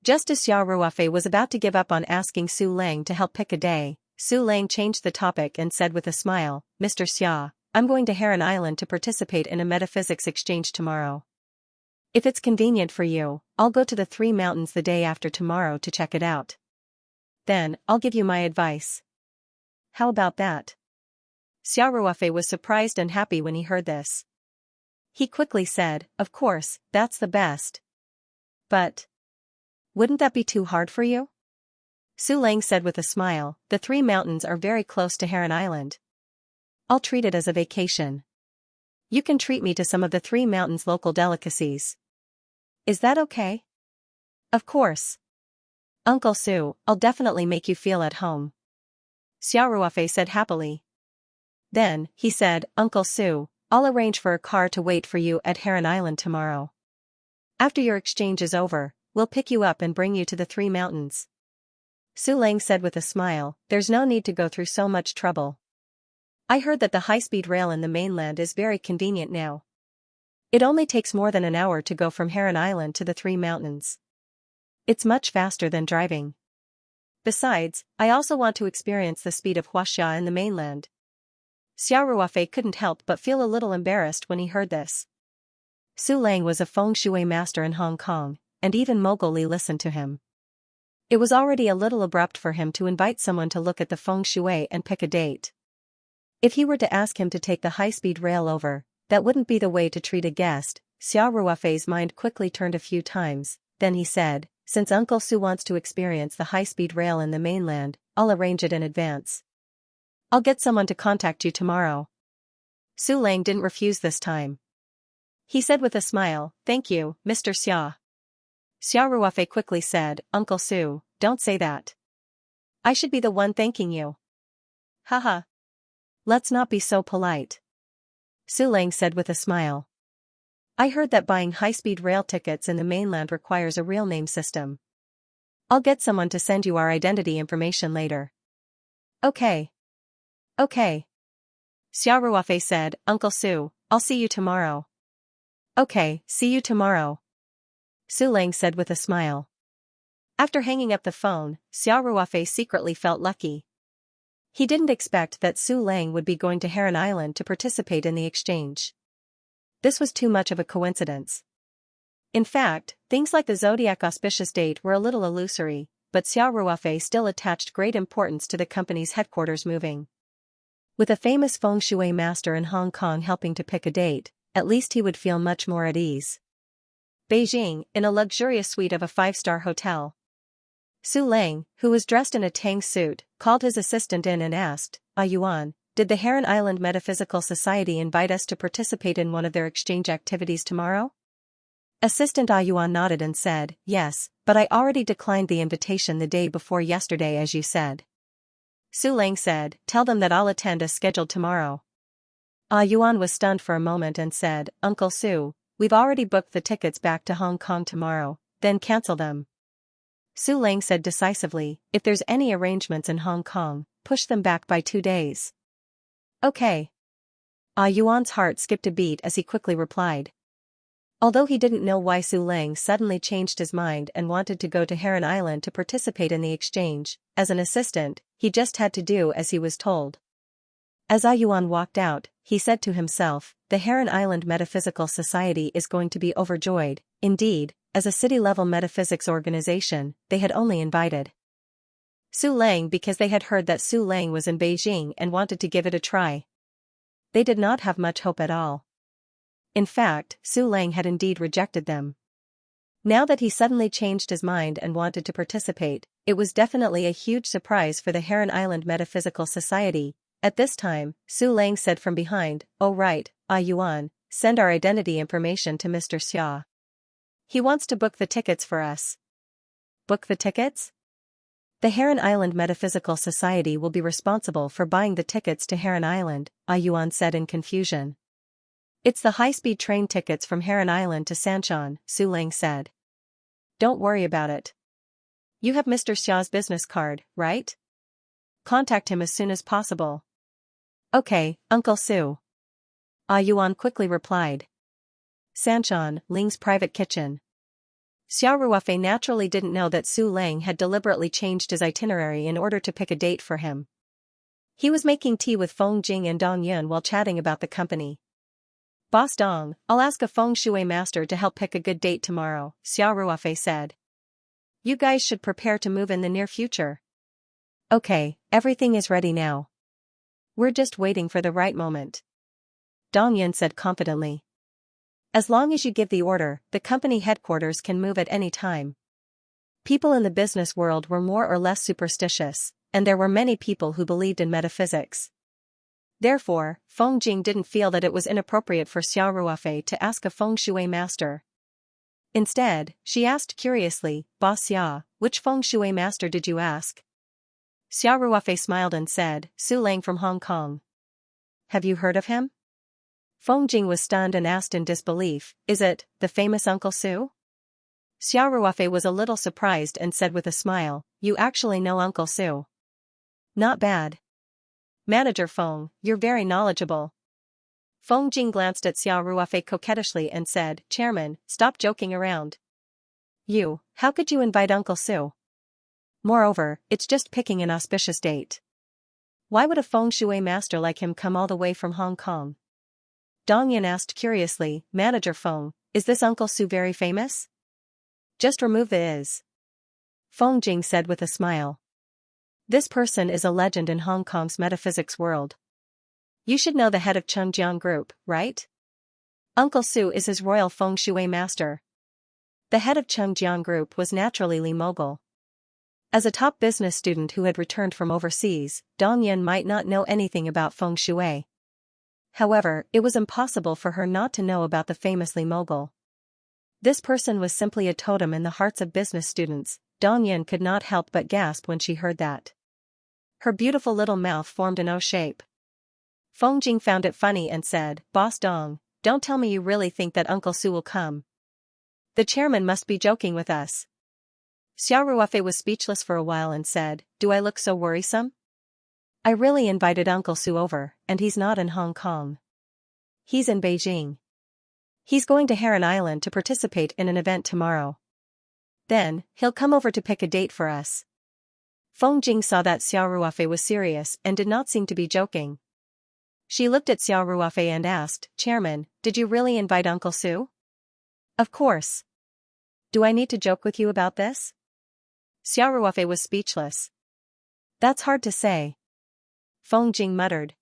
Just as Xiao Ruofei was about to give up on asking Su Lang to help pick a day, Su Lang changed the topic and said with a smile, "Mr. Xia, I'm going to Heron Island to participate in a metaphysics exchange tomorrow. If it's convenient for you, I'll go to the Three Mountains the day after tomorrow to check it out. Then, I'll give you my advice. How about that?" Xiao Ruofei was surprised and happy when he heard this. He quickly said, "Of course, that's the best. But wouldn't that be too hard for you?" Su Lang said with a smile, "The Three Mountains are very close to Heron Island. I'll treat it as a vacation. You can treat me to some of the Three Mountains' local delicacies. Is that okay?" "Of course. Uncle Su, I'll definitely make you feel at home," Xiao Ruofei said happily. Then, he said, "Uncle Su, I'll arrange for a car to wait for you at Heron Island tomorrow. After your exchange is over, we'll pick you up and bring you to the Three Mountains." Su Lang said with a smile, "There's no need to go through so much trouble. I heard that the high-speed rail in the mainland is very convenient now. It only takes more than an hour to go from Heron Island to the Three Mountains. It's much faster than driving. Besides, I also want to experience the speed of Huaxia in the mainland." Xiao Ruofei couldn't help but feel a little embarrassed when he heard this. Su Lang was a feng shui master in Hong Kong, and even Mogul Li listened to him. It was already a little abrupt for him to invite someone to look at the feng shui and pick a date. If he were to ask him to take the high-speed rail over, that wouldn't be the way to treat a guest. Xiao Ruofei's mind quickly turned a few times, then he said, "Since Uncle Su wants to experience the high-speed rail in the mainland, I'll arrange it in advance. I'll get someone to contact you tomorrow." Su Lang didn't refuse this time. He said with a smile, "Thank you, Mr. Xia." Xiao Ruofei quickly said, "Uncle Su, don't say that. I should be the one thanking you." "Haha. Let's not be so polite." Su Lang said with a smile. "I heard that buying high-speed rail tickets in the mainland requires a real name system. I'll get someone to send you our identity information later." "Okay. Okay." Xiao Ruofei said, "Uncle Su, I'll see you tomorrow." "Okay, see you tomorrow," Su Lang said with a smile. After hanging up the phone, Xiao Ruofei secretly felt lucky. He didn't expect that Su Lang would be going to Heron Island to participate in the exchange. This was too much of a coincidence. In fact, things like the zodiac auspicious date were a little illusory, but Xiao Ruofei still attached great importance to the company's headquarters moving. With a famous feng shui master in Hong Kong helping to pick a date, at least he would feel much more at ease. Beijing, in a luxurious suite of a five-star hotel. Su Lang, who was dressed in a tang suit, called his assistant in and asked, "Yuan, did the Heron Island Metaphysical Society invite us to participate in one of their exchange activities tomorrow?" Assistant Yuan nodded and said, "Yes, but I already declined the invitation the day before yesterday as you said." Su Lang said, "Tell them that I'll attend as scheduled tomorrow." Yuan was stunned for a moment and said, "Uncle Su, we've already booked the tickets back to Hong Kong tomorrow, then cancel them." Su Lang said decisively, "If there's any arrangements in Hong Kong, push them back by 2 days." "Okay." Yuan's heart skipped a beat as he quickly replied. Although he didn't know why Su Lang suddenly changed his mind and wanted to go to Heron Island to participate in the exchange, as an assistant, he just had to do as he was told. As Ah Yuan walked out, he said to himself, the Heron Island Metaphysical Society is going to be overjoyed. Indeed, as a city-level metaphysics organization, they had only invited Su Lang because they had heard that Su Lang was in Beijing and wanted to give it a try. They did not have much hope at all. In fact, Su Lang had indeed rejected them. Now that he suddenly changed his mind and wanted to participate, it was definitely a huge surprise for the Heron Island Metaphysical Society. At this time, Su Lang said from behind, "Oh right, Ah Yuan, send our identity information to Mr. Xia. He wants to book the tickets for us." Book the tickets? The Heron Island Metaphysical Society will be responsible for buying the tickets to Heron Island, Ah Yuan said in confusion. It's the high-speed train tickets from Heron Island to Xianxia, Su Lang said. Don't worry about it. You have Mr. Xia's business card, right? Contact him as soon as possible. Okay, Uncle Su. Ah Yuan quickly replied. Sanchon, Ling's private kitchen. Xiao Ruofei naturally didn't know that Su Lang had deliberately changed his itinerary in order to pick a date for him. He was making tea with Feng Jing and Dong Yun while chatting about the company. Boss Dong, I'll ask a feng shui master to help pick a good date tomorrow, Xiao Ruofei said. You guys should prepare to move in the near future. Okay, everything is ready now. We're just waiting for the right moment. Dong Yun said confidently. As long as you give the order, the company headquarters can move at any time. People in the business world were more or less superstitious, and there were many people who believed in metaphysics. Therefore, Feng Jing didn't feel that it was inappropriate for Xiao Ruofei to ask a feng shui master. Instead, she asked curiously, Boss Xia, which feng shui master did you ask? Xiao Ruofei smiled and said, Su Lang from Hong Kong. Have you heard of him? Feng Jing was stunned and asked in disbelief, is it, the famous Uncle Su? Xiao Ruofei was a little surprised and said with a smile, you actually know Uncle Su. Not bad. Manager Feng, you're very knowledgeable. Feng Jing glanced at Xiao Ruofei coquettishly and said, Chairman, stop joking around. How could you invite Uncle Su? Moreover, it's just picking an auspicious date. Why would a feng shui master like him come all the way from Hong Kong? Dong Yin asked curiously, Manager Feng, is this Uncle Su very famous? Just remove the is. Feng Jing said with a smile. This person is a legend in Hong Kong's metaphysics world. You should know the head of Chengjiang Group, right? Uncle Su is his royal feng shui master. The head of Chengjiang Group was naturally Li Mogul. As a top business student who had returned from overseas, Dong Yin might not know anything about feng shui. However, it was impossible for her not to know about the famous Li Mogul. This person was simply a totem in the hearts of business students. Dong Yin could not help but gasp when she heard that. Her beautiful little mouth formed an O shape. Feng Jing found it funny and said, Boss Dong, don't tell me you really think that Uncle Su will come. The chairman must be joking with us. Xiao Ruofei was speechless for a while and said, do I look so worrisome? I really invited Uncle Su over, and he's not in Hong Kong. He's in Beijing. He's going to Heron Island to participate in an event tomorrow. Then, he'll come over to pick a date for us. Feng Jing saw that Xiao Ruofei was serious and did not seem to be joking. She looked at Xiao Ruofei and asked, Chairman, did you really invite Uncle Su? Of course. Do I need to joke with you about this? Xiao Ruofei was speechless. That's hard to say. Feng Jing muttered.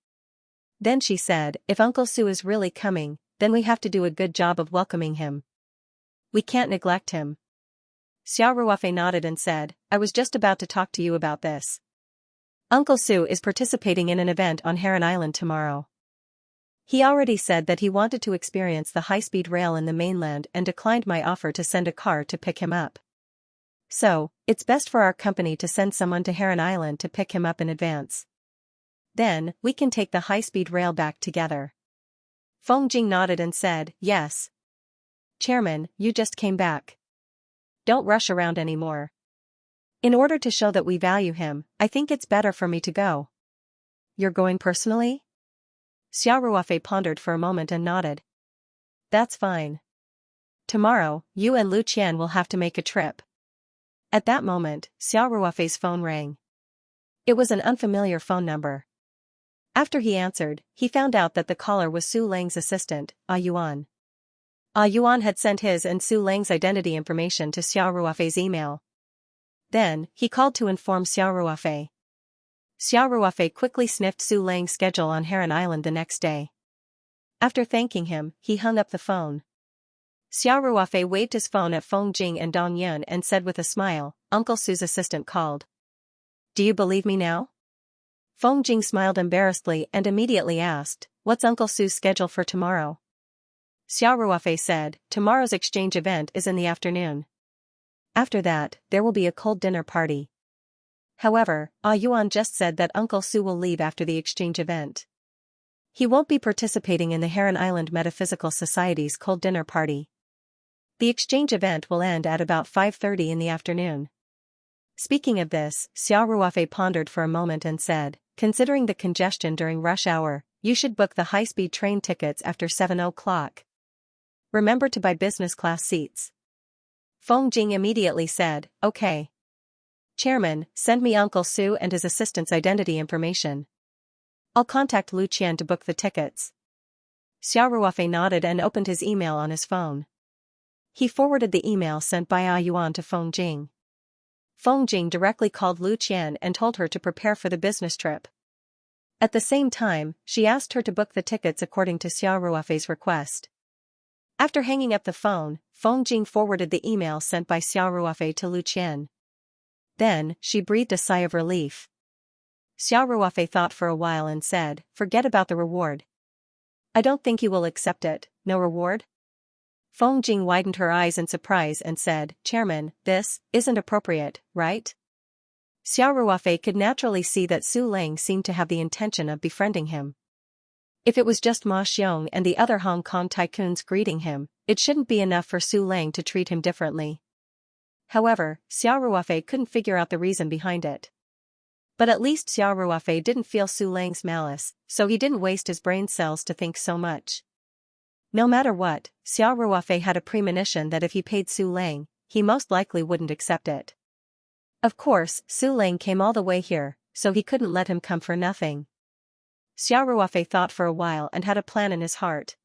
Then she said, if Uncle Su is really coming, then we have to do a good job of welcoming him. We can't neglect him. Xiao Ruofei nodded and said, I was just about to talk to you about this. Uncle Su is participating in an event on Heron Island tomorrow. He already said that he wanted to experience the high-speed rail in the mainland and declined my offer to send a car to pick him up. So, it's best for our company to send someone to Heron Island to pick him up in advance. Then, we can take the high-speed rail back together. Feng Jing nodded and said, yes. Chairman, you just came back. Don't rush around anymore. In order to show that we value him, I think it's better for me to go. You're going personally? Xiao Ruofei pondered for a moment and nodded. That's fine. tomorrow, you and Lu Qian will have to make a trip. At that moment, Xiao Ruofei's phone rang. It was an unfamiliar phone number. After he answered, he found out that the caller was Su Lang's assistant, Ah Yuan. Ah Yuan had sent his and Su Lang's identity information to Xiao Ruofei's email. Then, he called to inform Xiao Ruofei. Xiao Ruofei quickly sniffed Su Lang's schedule on Heron Island the next day. After thanking him, he hung up the phone. Xiao Ruofei waved his phone at Feng Jing and Dong Yun and said with a smile, "Uncle Su's assistant called. Do you believe me now?" Feng Jing smiled embarrassedly and immediately asked, "What's Uncle Su's schedule for tomorrow?" Xiao Ruofei said, "Tomorrow's exchange event is in the afternoon. After that, there will be a cold dinner party." However, Ah Yuan just said that Uncle Su will leave after the exchange event. He won't be participating in the Heron Island Metaphysical Society's cold dinner party. The exchange event will end at about 5:30 in the afternoon. Speaking of this, Xiao Ruofei pondered for a moment and said, "Considering the congestion during rush hour, you should book the high-speed train tickets after 7 o'clock. Remember to buy business class seats." Feng Jing immediately said, "Okay. Chairman, send me Uncle Su and his assistant's identity information. I'll contact Lu Qian to book the tickets." Xiao Ruofei nodded and opened his email on his phone. He forwarded the email sent by Ah Yuan to Feng Jing. Feng Jing directly called Lu Qian and told her to prepare for the business trip. At the same time, she asked her to book the tickets according to Xiao Ruofei's request. After hanging up the phone, Feng Jing forwarded the email sent by Xiao Ruofei to Lu Qian. Then, she breathed a sigh of relief. Xiao Ruofei thought for a while and said, "Forget about the reward. I don't think you will accept it, no reward?" Feng Jing widened her eyes in surprise and said, "Chairman, this isn't appropriate, right?" Xiao Ruofei could naturally see that Su Lang seemed to have the intention of befriending him. If it was just Ma Xiong and the other Hong Kong tycoons greeting him, it shouldn't be enough for Su Lang to treat him differently. However, Xiao Ruofei couldn't figure out the reason behind it. But at least Xiao Ruofei didn't feel Su Lang's malice, so he didn't waste his brain cells to think so much. No matter what, Xiao Ruofei had a premonition that if he paid Su Lang, he most likely wouldn't accept it. Of course, Su Lang came all the way here, so he couldn't let him come for nothing. Xiao Ruofei thought for a while and had a plan in his heart.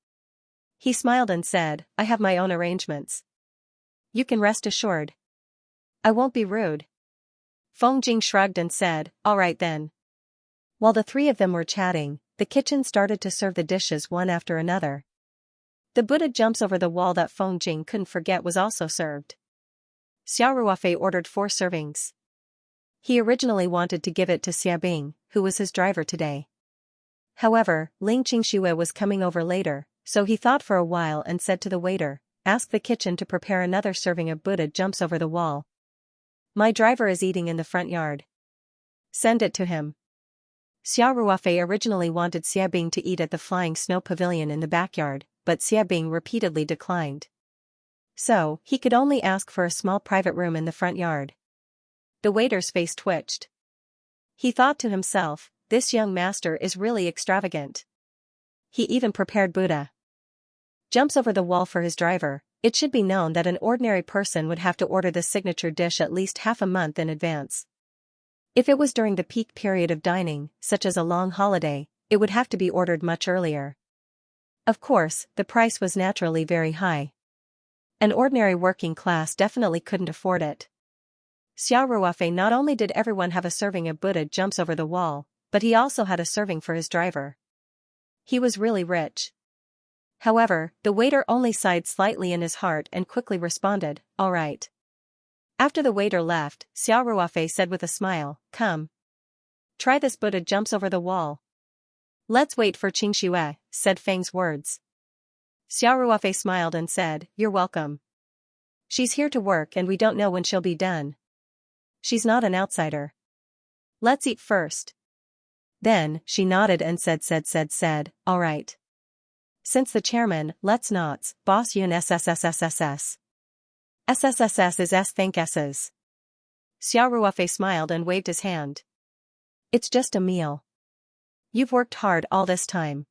He smiled and said, "I have my own arrangements. You can rest assured. I won't be rude." Feng Jing shrugged and said, "All right then." While the three of them were chatting, the kitchen started to serve the dishes one after another. The Buddha jumps over the wall that Feng Jing couldn't forget was also served. Xiao Ruofei ordered 4 servings. He originally wanted to give it to Xiabing, who was his driver today. However, Ling Qingxue was coming over later, so he thought for a while and said to the waiter, "Ask the kitchen to prepare another serving of Buddha jumps over the wall. My driver is eating in the front yard. Send it to him." Xiao Ruofei originally wanted Xiabing to eat at the Flying Snow Pavilion in the backyard, but Xiabing repeatedly declined. So, he could only ask for a small private room in the front yard. The waiter's face twitched. He thought to himself, "This young master is really extravagant. He even prepared Buddha jumps over the wall for his driver." It should be known that an ordinary person would have to order the signature dish at least half a month in advance. If it was during the peak period of dining, such as a long holiday, it would have to be ordered much earlier. Of course, the price was naturally very high. An ordinary working class definitely couldn't afford it. Xiao Ruofei not only did everyone have a serving of Buddha jumps over the wall, but he also had a serving for his driver. He was really rich. However, the waiter only sighed slightly in his heart and quickly responded, "All right." After the waiter left, Xiao Ruofei said with a smile, "Come. Try this Buddha jumps over the wall." "Let's wait for Qingxue," said Feng's words. Xiao Ruofei smiled and said, "You're welcome. She's here to work and we don't know when she'll be done. She's not an outsider. Let's eat first." Then, she nodded and said, "All right. Since the chairman, let's nots, boss yun SSSSSS. SSSS is S thank S's." Xiao Ruofei smiled and waved his hand. "It's just a meal. You've worked hard all this time.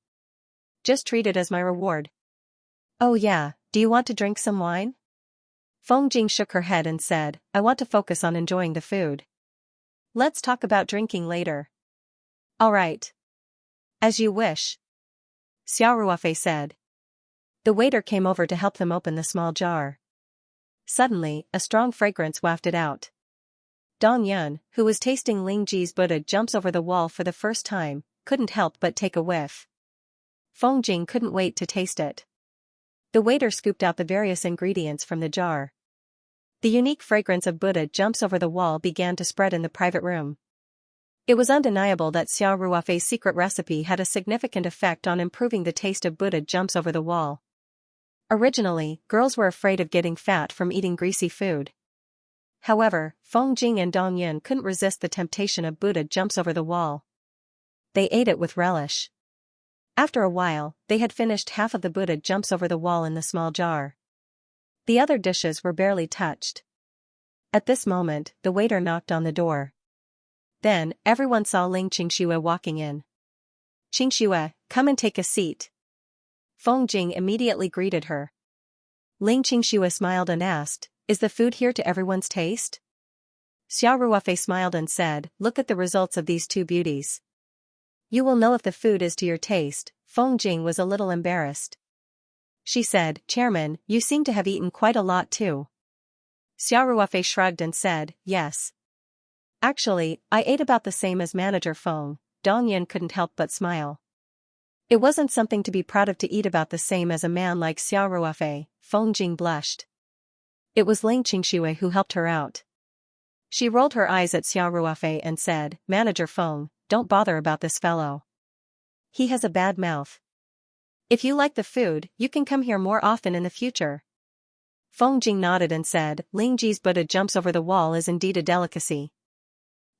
Just treat it as my reward." "Oh yeah, Do you want to drink some wine? Feng Jing shook her head and said, I want to focus on enjoying the food. Let's talk about drinking later. All right. As you wish. Xiao Ruofei said. The waiter came over to help them open the small jar. Suddenly, a strong fragrance wafted out. Dong Yun, who was tasting Ling Ji's Buddha jumps over the wall for the first time, couldn't help but take a whiff. Feng Jing couldn't wait to taste it. The waiter scooped out the various ingredients from the jar. The unique fragrance of Buddha jumps over the wall began to spread in the private room. It was undeniable that Xiao Ruofei's secret recipe had a significant effect on improving the taste of Buddha jumps over the wall. Originally, girls were afraid of getting fat from eating greasy food. However, Feng Jing and Dong Yun couldn't resist the temptation of Buddha jumps over the wall. They ate it with relish. After a while, they had finished half of the Buddha jumps over the wall in the small jar. The other dishes were barely touched. At this moment, the waiter knocked on the door. Then, everyone saw Ling Xianxia walking in. Xianxia, come and take a seat. Feng Jing immediately greeted her. Ling Xianxia smiled and asked, Is the food here to everyone's taste? Xiao Ruofei smiled and said, Look at the results of these two beauties. You will know if the food is to your taste. Feng Jing was a little embarrassed. She said, Chairman, you seem to have eaten quite a lot too. Xiao Ruofei shrugged and said, Yes. Actually, I ate about the same as Manager Feng. Dong Yin couldn't help but smile. It wasn't something to be proud of to eat about the same as a man like Xiao Ruofei. Feng Jing blushed. It was Ling Xianxia who helped her out. She rolled her eyes at Xiao Ruofei and said, Manager Feng, don't bother about this fellow. He has a bad mouth. If you like the food, you can come here more often in the future. Feng Jing nodded and said, Ling Ji's Buddha jumps over the wall is indeed a delicacy.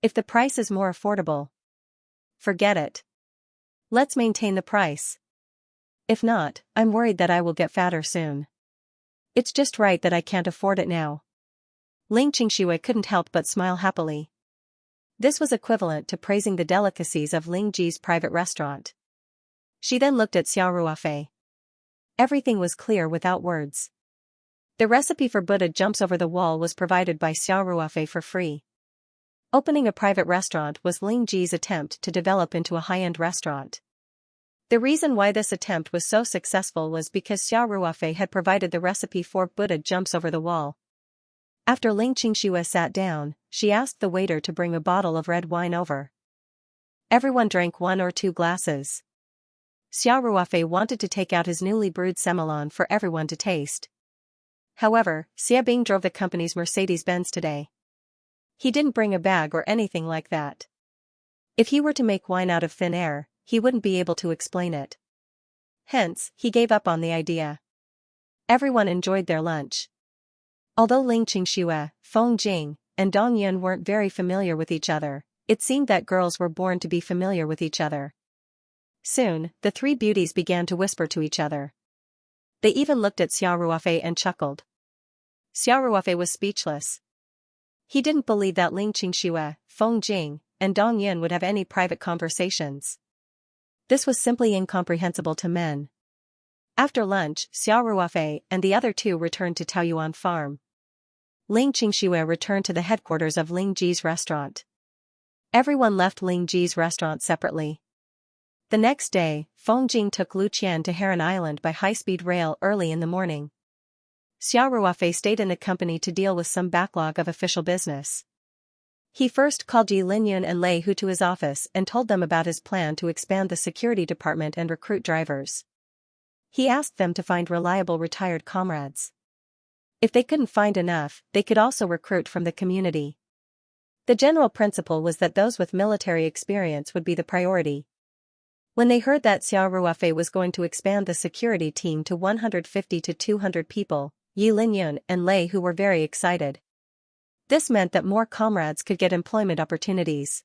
If the price is more affordable, forget it. Let's maintain the price. If not, I'm worried that I will get fatter soon. It's just right that I can't afford it now. Ling Xianxia couldn't help but smile happily. This was equivalent to praising the delicacies of Ling Ji's private restaurant. She then looked at Xiao Ruofei. Everything was clear without words. The recipe for Buddha jumps over the wall was provided by Xiao Ruofei for free. Opening a private restaurant was Ling Ji's attempt to develop into a high-end restaurant. The reason why this attempt was so successful was because Xiao Ruofei had provided the recipe for Buddha jumps over the wall. After Ling Xianxia sat down, she asked the waiter to bring a bottle of red wine over. Everyone drank 1 or 2 glasses. Xiao Ruofei wanted to take out his newly brewed Semelon for everyone to taste. However, Xia Bing drove the company's Mercedes-Benz today. He didn't bring a bag or anything like that. If he were to make wine out of thin air, he wouldn't be able to explain it. Hence, he gave up on the idea. Everyone enjoyed their lunch. Although Ling Xianxia, Feng Jing, and Dong Yun weren't very familiar with each other, it seemed that girls were born to be familiar with each other. Soon, the 3 beauties began to whisper to each other. They even looked at Xiao Ruofei and chuckled. Xiao Ruofei was speechless. He didn't believe that Ling Xianxia, Feng Jing, and Dong Yun would have any private conversations. This was simply incomprehensible to men. After lunch, Xiao Ruofei and the other 2 returned to Taoyuan Farm. Ling Xianxia returned to the headquarters of Ling Ji's restaurant. Everyone left Ling Ji's restaurant separately. The next day, Feng Jing took Lu Qian to Heron Island by high-speed rail early in the morning. Xiao Ruofei stayed in the company to deal with some backlog of official business. He first called Yi Linyun and Lei Hu to his office and told them about his plan to expand the security department and recruit drivers. He asked them to find reliable retired comrades. If they couldn't find enough, they could also recruit from the community. The general principle was that those with military experience would be the priority. When they heard that Xiao Ruofei was going to expand the security team to 150 to 200 people, Yi Linyun and Lei Hu were very excited. This meant that more comrades could get employment opportunities.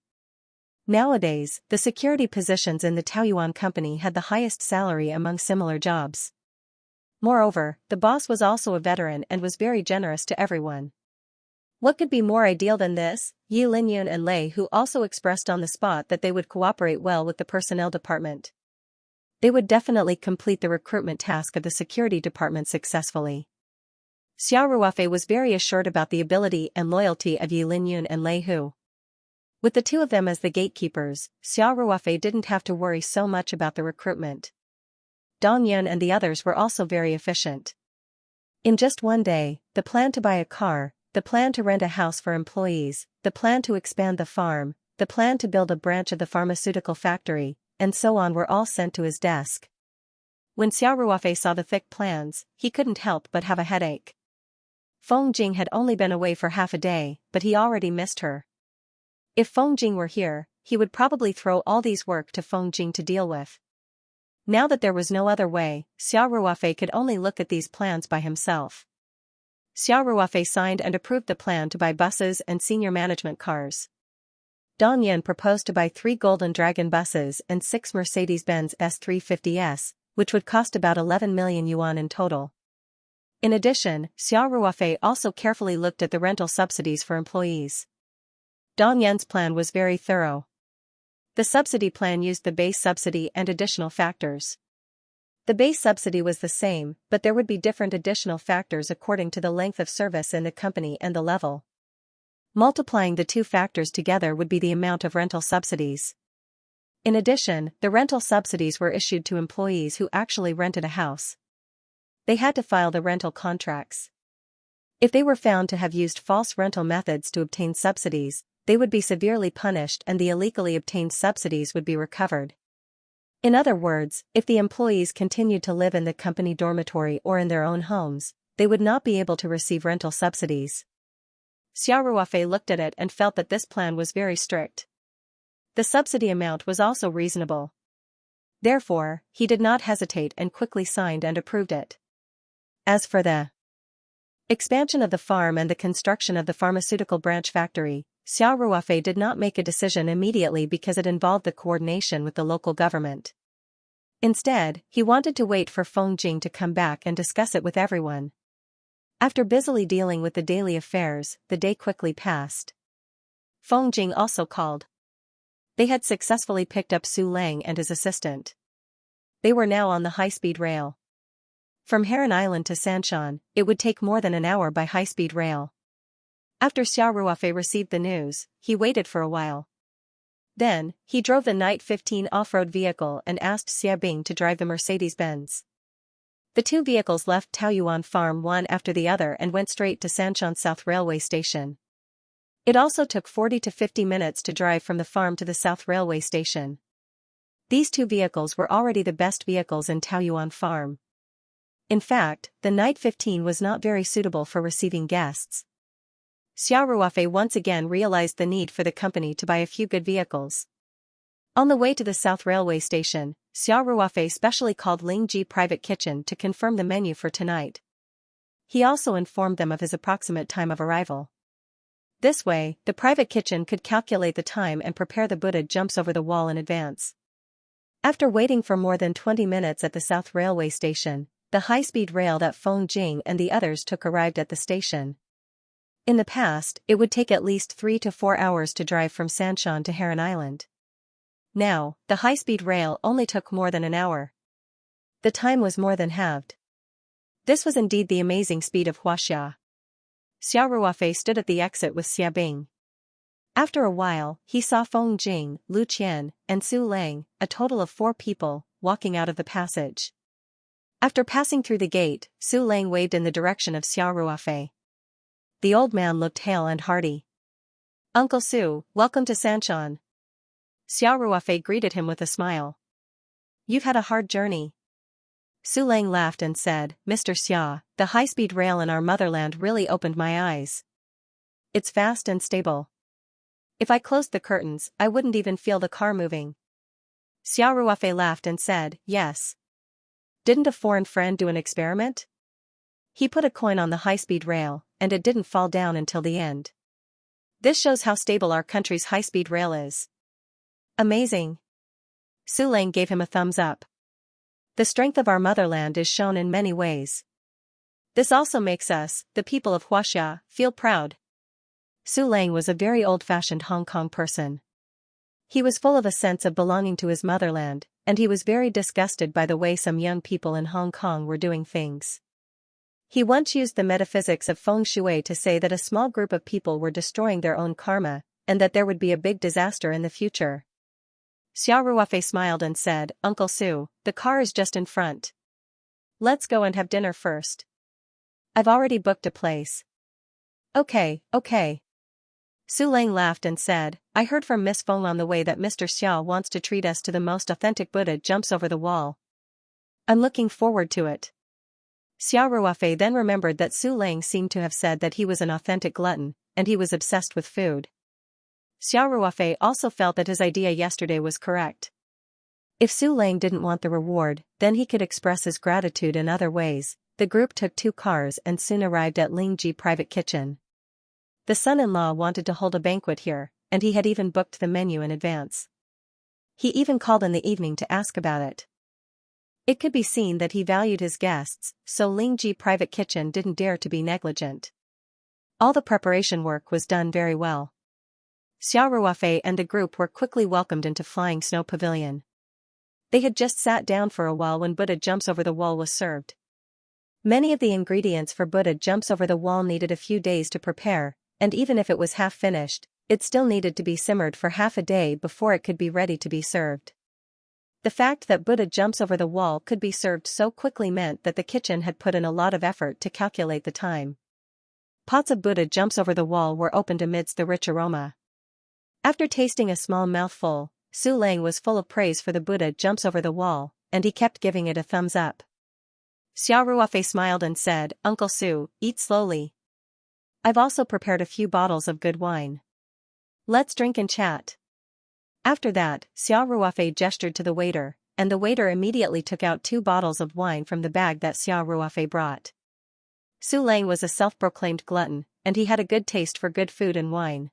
Nowadays, the security positions in the Taoyuan company had the highest salary among similar jobs. Moreover, the boss was also a veteran and was very generous to everyone. What could be more ideal than this? Yi Linyun and Lei Hu also expressed on the spot that they would cooperate well with the personnel department. They would definitely complete the recruitment task of the security department successfully. Xiao Ruofei was very assured about the ability and loyalty of Yi Linyun and Lei Hu. With the two of them as the gatekeepers, Xiao Ruofei didn't have to worry so much about the recruitment. Dong Yun and the others were also very efficient. In just one day, the plan to buy a car, the plan to rent a house for employees, the plan to expand the farm, the plan to build a branch of the pharmaceutical factory, and so on were all sent to his desk. When Xiao Ruofei saw the thick plans, he couldn't help but have a headache. Feng Jing had only been away for half a day, but he already missed her. If Feng Jing were here, he would probably throw all these work to Feng Jing to deal with. Now that there was no other way, Xiao Ruofei could only look at these plans by himself. Xiao Ruofei signed and approved the plan to buy buses and senior management cars. Dong Yan proposed to buy 3 Golden Dragon buses and 6 Mercedes-Benz S350s, which would cost about 11 million yuan in total. In addition, Xiao Ruofei also carefully looked at the rental subsidies for employees. Dong Yan's plan was very thorough. The subsidy plan used the base subsidy and additional factors. The base subsidy was the same, but there would be different additional factors according to the length of service in the company and the level. Multiplying the two factors together would be the amount of rental subsidies. In addition, the rental subsidies were issued to employees who actually rented a house. They had to file the rental contracts. If they were found to have used false rental methods to obtain subsidies, they would be severely punished and the illegally obtained subsidies would be recovered. In other words, if the employees continued to live in the company dormitory or in their own homes, they would not be able to receive rental subsidies. Xiao Ruofei looked at it and felt that this plan was very strict. The subsidy amount was also reasonable. Therefore, he did not hesitate and quickly signed and approved it. As for the expansion of the farm and the construction of the pharmaceutical branch factory, Xiao Ruofei did not make a decision immediately because it involved the coordination with the local government. Instead, he wanted to wait for Feng Jing to come back and discuss it with everyone. After busily dealing with the daily affairs, the day quickly passed. Feng Jing also called. They had successfully picked up Su Lang and his assistant. They were now on the high-speed rail. From Heron Island to Sanshan, it would take more than an hour by high-speed rail. After Xiao Ruofei received the news, he waited for a while. Then, he drove the Night 15 off-road vehicle and asked Xia Bing to drive the Mercedes-Benz. The two vehicles left Taoyuan Farm one after the other and went straight to Sanshan South Railway Station. It also took 40 to 50 minutes to drive from the farm to the South Railway Station. These two vehicles were already the best vehicles in Taoyuan Farm. In fact, the Night 15 was not very suitable for receiving guests. Xiao Ruofei once again realized the need for the company to buy a few good vehicles. On the way to the South Railway Station, Xiao Ruofei specially called Ling Ji Private Kitchen to confirm the menu for tonight. He also informed them of his approximate time of arrival. This way, the private kitchen could calculate the time and prepare the Buddha jumps over the wall in advance. After waiting for more than 20 minutes at the South Railway Station, the high-speed rail that Feng Jing and the others took arrived at the station. In the past, it would take at least 3 to 4 hours to drive from Sanshan to Heron Island. Now, the high-speed rail only took more than an hour. The time was more than halved. This was indeed the amazing speed of Huaxia. Xiao Ruofei stood at the exit with Xia Bing. After a while, he saw Feng Jing, Lu Qian, and Su Lang, a total of 4 people, walking out of the passage. After passing through the gate, Su Lang waved in the direction of Xiao Ruofei. The old man looked hale and hearty. "Uncle Su, welcome to Sanshan." Xiao Ruofei greeted him with a smile. "You've had a hard journey." Su Lang laughed and said, "Mr. Xia, the high-speed rail in our motherland really opened my eyes. It's fast and stable. If I closed the curtains, I wouldn't even feel the car moving." Xiao Ruofei laughed and said, "Yes. Didn't a foreign friend do an experiment? He put a coin on the high-speed rail, and it didn't fall down until the end. This shows how stable our country's high-speed rail is." "Amazing." Su Lang gave him a thumbs up. "The strength of our motherland is shown in many ways. This also makes us, the people of Huaxia, feel proud." Su Lang was a very old-fashioned Hong Kong person. He was full of a sense of belonging to his motherland, and he was very disgusted by the way some young people in Hong Kong were doing things. He once used the metaphysics of feng shui to say that a small group of people were destroying their own karma, and that there would be a big disaster in the future. Xiao Ruofei smiled and said, "Uncle Su, the car is just in front. Let's go and have dinner first. I've already booked a place." Okay. Su Lang laughed and said, "I heard from Miss Feng on the way that Mr. Xiao wants to treat us to the most authentic Buddha jumps over the wall. I'm looking forward to it." Xiao Ruofei then remembered that Su Lang seemed to have said that he was an authentic glutton, and he was obsessed with food. Xiao Ruofei also felt that his idea yesterday was correct. If Su Lang didn't want the reward, then he could express his gratitude in other ways. The group took 2 cars and soon arrived at Lingji Private Kitchen. The son-in-law wanted to hold a banquet here, and he had even booked the menu in advance. He even called in the evening to ask about it. It could be seen that he valued his guests, so Lingji Private Kitchen didn't dare to be negligent. All the preparation work was done very well. Xiao Ruofei and the group were quickly welcomed into Flying Snow Pavilion. They had just sat down for a while when Buddha Jumps Over the Wall was served. Many of the ingredients for Buddha Jumps Over the Wall needed a few days to prepare, and even if it was half finished, it still needed to be simmered for half a day before it could be ready to be served. The fact that Buddha Jumps Over the Wall could be served so quickly meant that the kitchen had put in a lot of effort to calculate the time. Pots of Buddha Jumps Over the Wall were opened amidst the rich aroma. After tasting a small mouthful, Su Lang was full of praise for the Buddha Jumps Over the Wall, and he kept giving it a thumbs up. Xiao Ruofei smiled and said, "Uncle Su, eat slowly. I've also prepared a few bottles of good wine. Let's drink and chat." After that, Xiao Ruofei gestured to the waiter, and the waiter immediately took out 2 bottles of wine from the bag that Xiao Ruofei brought. Su Lang was a self-proclaimed glutton, and he had a good taste for good food and wine.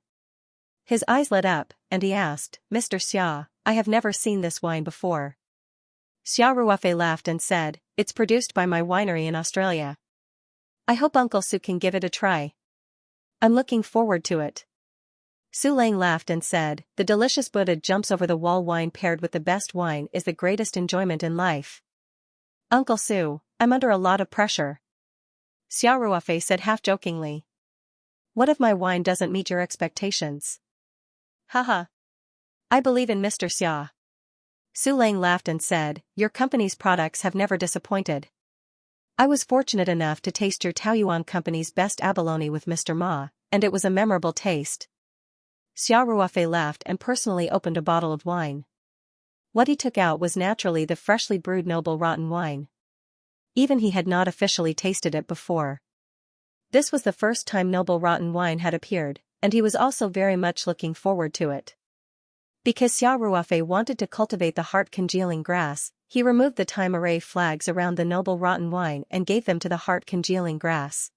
His eyes lit up, and he asked, "Mr. Xia, I have never seen this wine before." Xiao Ruofei laughed and said, "It's produced by my winery in Australia. I hope Uncle Su can give it a try. I'm looking forward to it." Su Lang laughed and said, "The delicious Buddha Jumps Over the Wall wine paired with the best wine is the greatest enjoyment in life. Uncle Su, I'm under a lot of pressure." Xiao Ruofei said half-jokingly. "What if my wine doesn't meet your expectations?" "Haha. I believe in Mr. Xia." Su Lang laughed and said, "Your company's products have never disappointed. I was fortunate enough to taste your Taoyuan company's best abalone with Mr. Ma, and it was a memorable taste." Xiao Ruofei laughed and personally opened a bottle of wine. What he took out was naturally the freshly brewed noble rotten wine. Even he had not officially tasted it before. This was the first time noble rotten wine had appeared, and he was also very much looking forward to it. Because Xiao Ruofei wanted to cultivate the heart-congealing grass, he removed the time array flags around the noble rotten wine and gave them to the heart-congealing grass.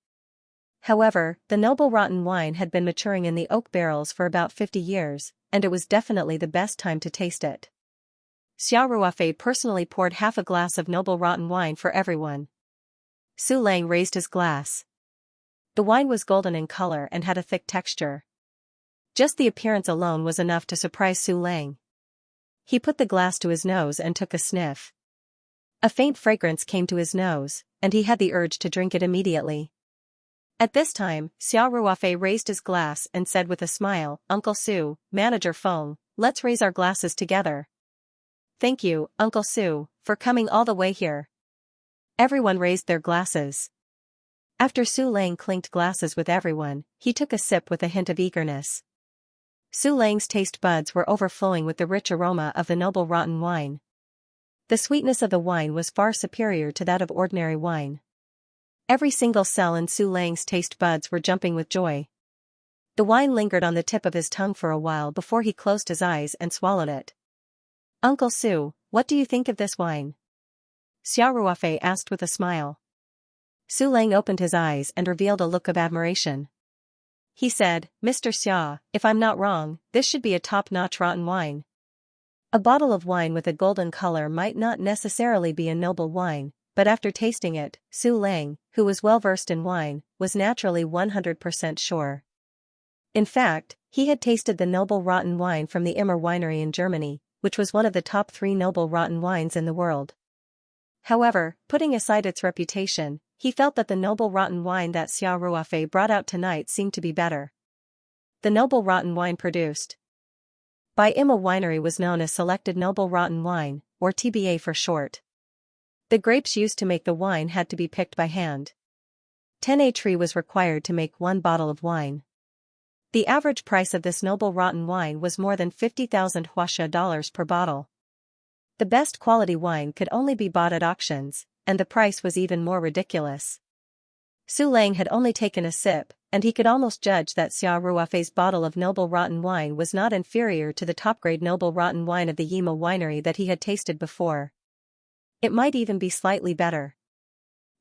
However, the noble rotten wine had been maturing in the oak barrels for about 50 years, and it was definitely the best time to taste it. Xiao Ruofei personally poured half a glass of noble rotten wine for everyone. Su Lang raised his glass. The wine was golden in color and had a thick texture. Just the appearance alone was enough to surprise Su Lang. He put the glass to his nose and took a sniff. A faint fragrance came to his nose, and he had the urge to drink it immediately. At this time, Xiao Ruofei raised his glass and said with a smile, "Uncle Su, Manager Feng, let's raise our glasses together." "Thank you, Uncle Su, for coming all the way here." Everyone raised their glasses. After Su Lang clinked glasses with everyone, he took a sip with a hint of eagerness. Su Lang's taste buds were overflowing with the rich aroma of the noble rotten wine. The sweetness of the wine was far superior to that of ordinary wine. Every single cell in Su Lang's taste buds were jumping with joy. The wine lingered on the tip of his tongue for a while before he closed his eyes and swallowed it. "Uncle Su, what do you think of this wine?" Xiao Ruofei asked with a smile. Su Lang opened his eyes and revealed a look of admiration. He said, "Mr. Xia, if I'm not wrong, this should be a top-notch rotten wine." A bottle of wine with a golden color might not necessarily be a noble wine, but after tasting it, Su Lang, who was well versed in wine, was naturally 100% sure. In fact, he had tasted the noble rotten wine from the Immer winery in Germany, which was one of the top 3 noble rotten wines in the world. However, putting aside its reputation, he felt that the noble rotten wine that Xiao Ruofei brought out tonight seemed to be better. The noble rotten wine produced by Immer winery was known as selected noble rotten wine, or TBA for short. The grapes used to make the wine had to be picked by hand. 10 tree was required to make 1 bottle of wine. The average price of this noble rotten wine was more than 50,000 Huaxia dollars per bottle. The best quality wine could only be bought at auctions, and the price was even more ridiculous. Su Lang had only taken a sip, and he could almost judge that Xiao Ruofei's bottle of noble rotten wine was not inferior to the top-grade noble rotten wine of the Yima winery that he had tasted before. It might even be slightly better.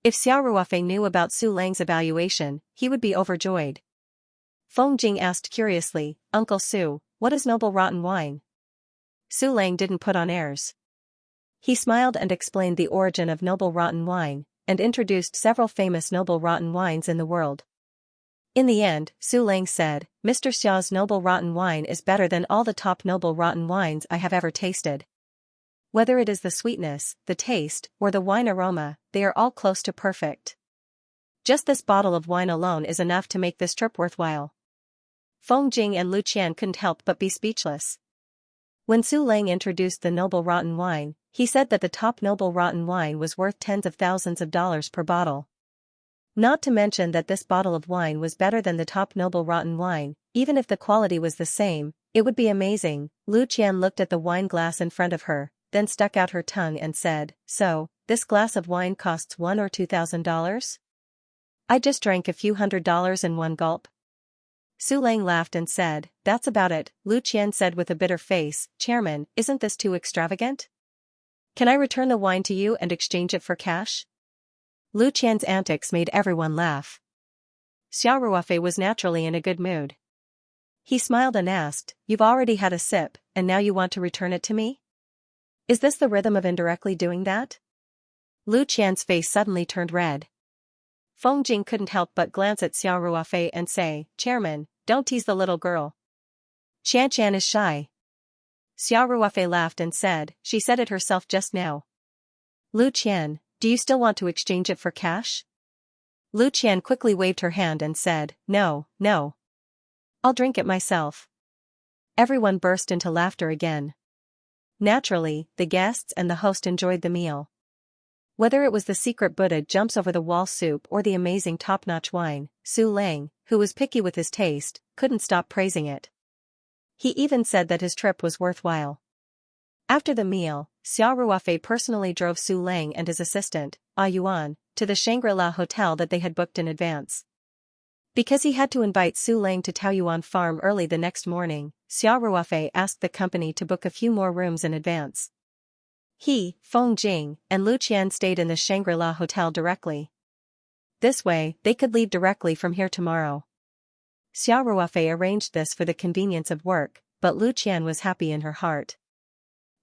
If Xiao Ruofei knew about Su Lang's evaluation, he would be overjoyed. Feng Jing asked curiously, "Uncle Su, what is noble rotten wine?" Su Lang didn't put on airs. He smiled and explained the origin of noble rotten wine, and introduced several famous noble rotten wines in the world. In the end, Su Lang said, "Mr. Xiao's noble rotten wine is better than all the top noble rotten wines I have ever tasted. Whether it is the sweetness, the taste, or the wine aroma, they are all close to perfect. Just this bottle of wine alone is enough to make this trip worthwhile." Feng Jing and Lu Qian couldn't help but be speechless. When Su Lang introduced the noble rotten wine, he said that the top noble rotten wine was worth tens of thousands of dollars per bottle. Not to mention that this bottle of wine was better than the top noble rotten wine, even if the quality was the same, it would be amazing. Lu Qian looked at the wine glass in front of her, then stuck out her tongue and said, "So, this glass of wine costs $1,000 or $2,000? I just drank a few $100s in one gulp." Su Lang laughed and said, "That's about it." Lu Qian said with a bitter face, "Chairman, isn't this too extravagant? Can I return the wine to you and exchange it for cash?" Lu Qian's antics made everyone laugh. Xiao Ruofei was naturally in a good mood. He smiled and asked, "You've already had a sip, and now you want to return it to me? Is this the rhythm of indirectly doing that?" Lu Qian's face suddenly turned red. Feng Jing couldn't help but glance at Xiao Ruofei and say, "Chairman, don't tease the little girl. Xianxia is shy." Xiao Ruofei laughed and said, "She said it herself just now." "Lu Qian, do you still want to exchange it for cash?" Lu Qian quickly waved her hand and said, "No, no. I'll drink it myself." Everyone burst into laughter again. Naturally, the guests and the host enjoyed the meal. Whether it was the secret Buddha jumps over the wall soup or the amazing top-notch wine, Su Lang, who was picky with his taste, couldn't stop praising it. He even said that his trip was worthwhile. After the meal, Xiao Ruofei personally drove Su Lang and his assistant, Ah Yuan, to the Shangri-La hotel that they had booked in advance. Because he had to invite Su Lang to Taoyuan Farm early the next morning, Xiao Ruofei asked the company to book a few more rooms in advance. He, Feng Jing, and Lu Qian stayed in the Shangri-La hotel directly. This way, they could leave directly from here tomorrow. Xiao Ruofei arranged this for the convenience of work, but Lu Qian was happy in her heart.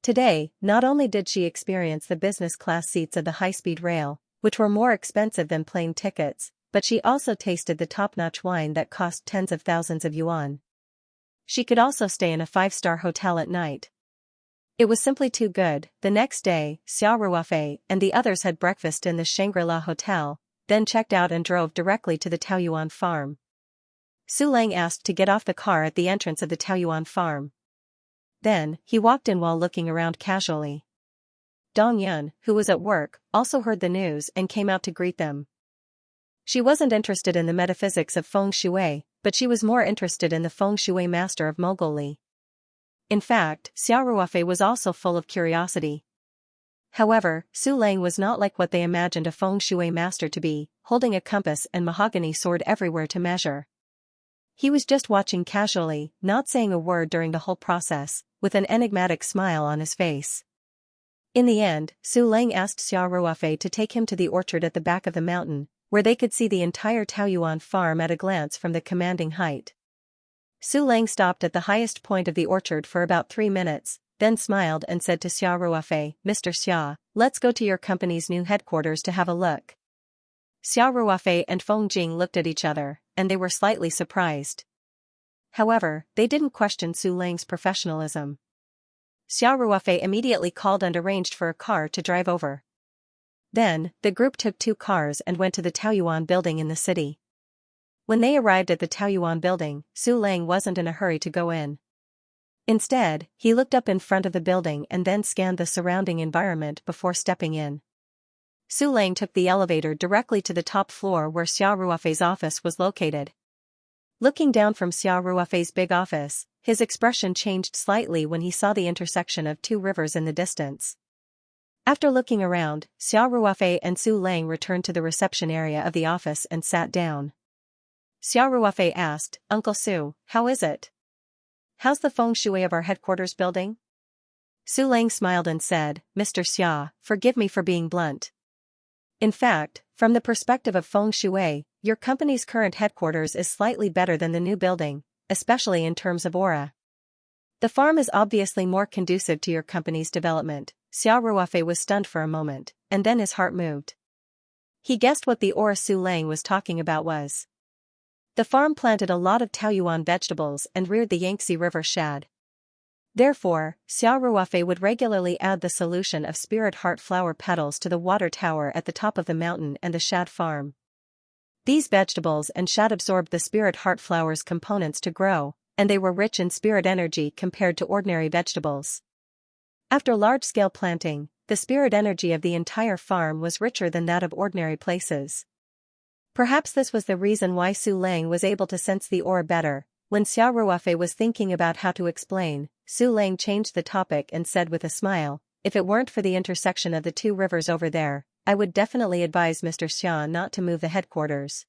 Today, not only did she experience the business class seats of the high-speed rail, which were more expensive than plane tickets, but she also tasted the top-notch wine that cost tens of thousands of yuan. She could also stay in a 5-star hotel at night. It was simply too good. The next day, Xiao Ruofei and the others had breakfast in the Shangri-La hotel, then checked out and drove directly to the Taoyuan farm. Su Lang asked to get off the car at the entrance of the Taoyuan farm. Then, he walked in while looking around casually. Dong Yun, who was at work, also heard the news and came out to greet them. She wasn't interested in the metaphysics of feng shui, but she was more interested in the feng shui master of Moguli. In fact, Xiao Ruofei was also full of curiosity. However, Su Lang was not like what they imagined a feng shui master to be, holding a compass and mahogany sword everywhere to measure. He was just watching casually, not saying a word during the whole process, with an enigmatic smile on his face. In the end, Su Lang asked Xiao Ruofei to take him to the orchard at the back of the mountain, where they could see the entire Taoyuan farm at a glance from the commanding height. Su Lang stopped at the highest point of the orchard for about 3 minutes, then smiled and said to Xiao Ruofei, "Mr. Xia, let's go to your company's new headquarters to have a look." Xiao Ruofei and Feng Jing looked at each other, and they were slightly surprised. However, they didn't question Su Lang's professionalism. Xiao Ruofei immediately called and arranged for a car to drive over. Then, the group took 2 cars and went to the Taoyuan building in the city. When they arrived at the Taoyuan building, Su Lang wasn't in a hurry to go in. Instead, he looked up in front of the building and then scanned the surrounding environment before stepping in. Su Lang took the elevator directly to the top floor where Xiao Ruofei's office was located. Looking down from Xiao Ruofei's big office, his expression changed slightly when he saw the intersection of 2 rivers in the distance. After looking around, Xiao Ruofei and Su Lang returned to the reception area of the office and sat down. Xiao Ruofei asked, "Uncle Su, how is it? How's the feng shui of our headquarters building?" Su Lang smiled and said, "Mr. Xia, forgive me for being blunt. In fact, from the perspective of feng shui, your company's current headquarters is slightly better than the new building, especially in terms of aura. The farm is obviously more conducive to your company's development." Xiao Ruofei was stunned for a moment, and then his heart moved. He guessed what the aura Su Lang was talking about was. The farm planted a lot of Taoyuan vegetables and reared the Yangtze River shad. Therefore, Xiao Ruofei would regularly add the solution of spirit heart flower petals to the water tower at the top of the mountain and the shad farm. These vegetables and shad absorbed the spirit heart flower's components to grow, and they were rich in spirit energy compared to ordinary vegetables. After large-scale planting, the spirit energy of the entire farm was richer than that of ordinary places. Perhaps this was the reason why Su Lang was able to sense the aura better. When Xiao Ruofei was thinking about how to explain, Su Lang changed the topic and said with a smile, "If it weren't for the intersection of the 2 rivers over there, I would definitely advise Mr. Xia not to move the headquarters.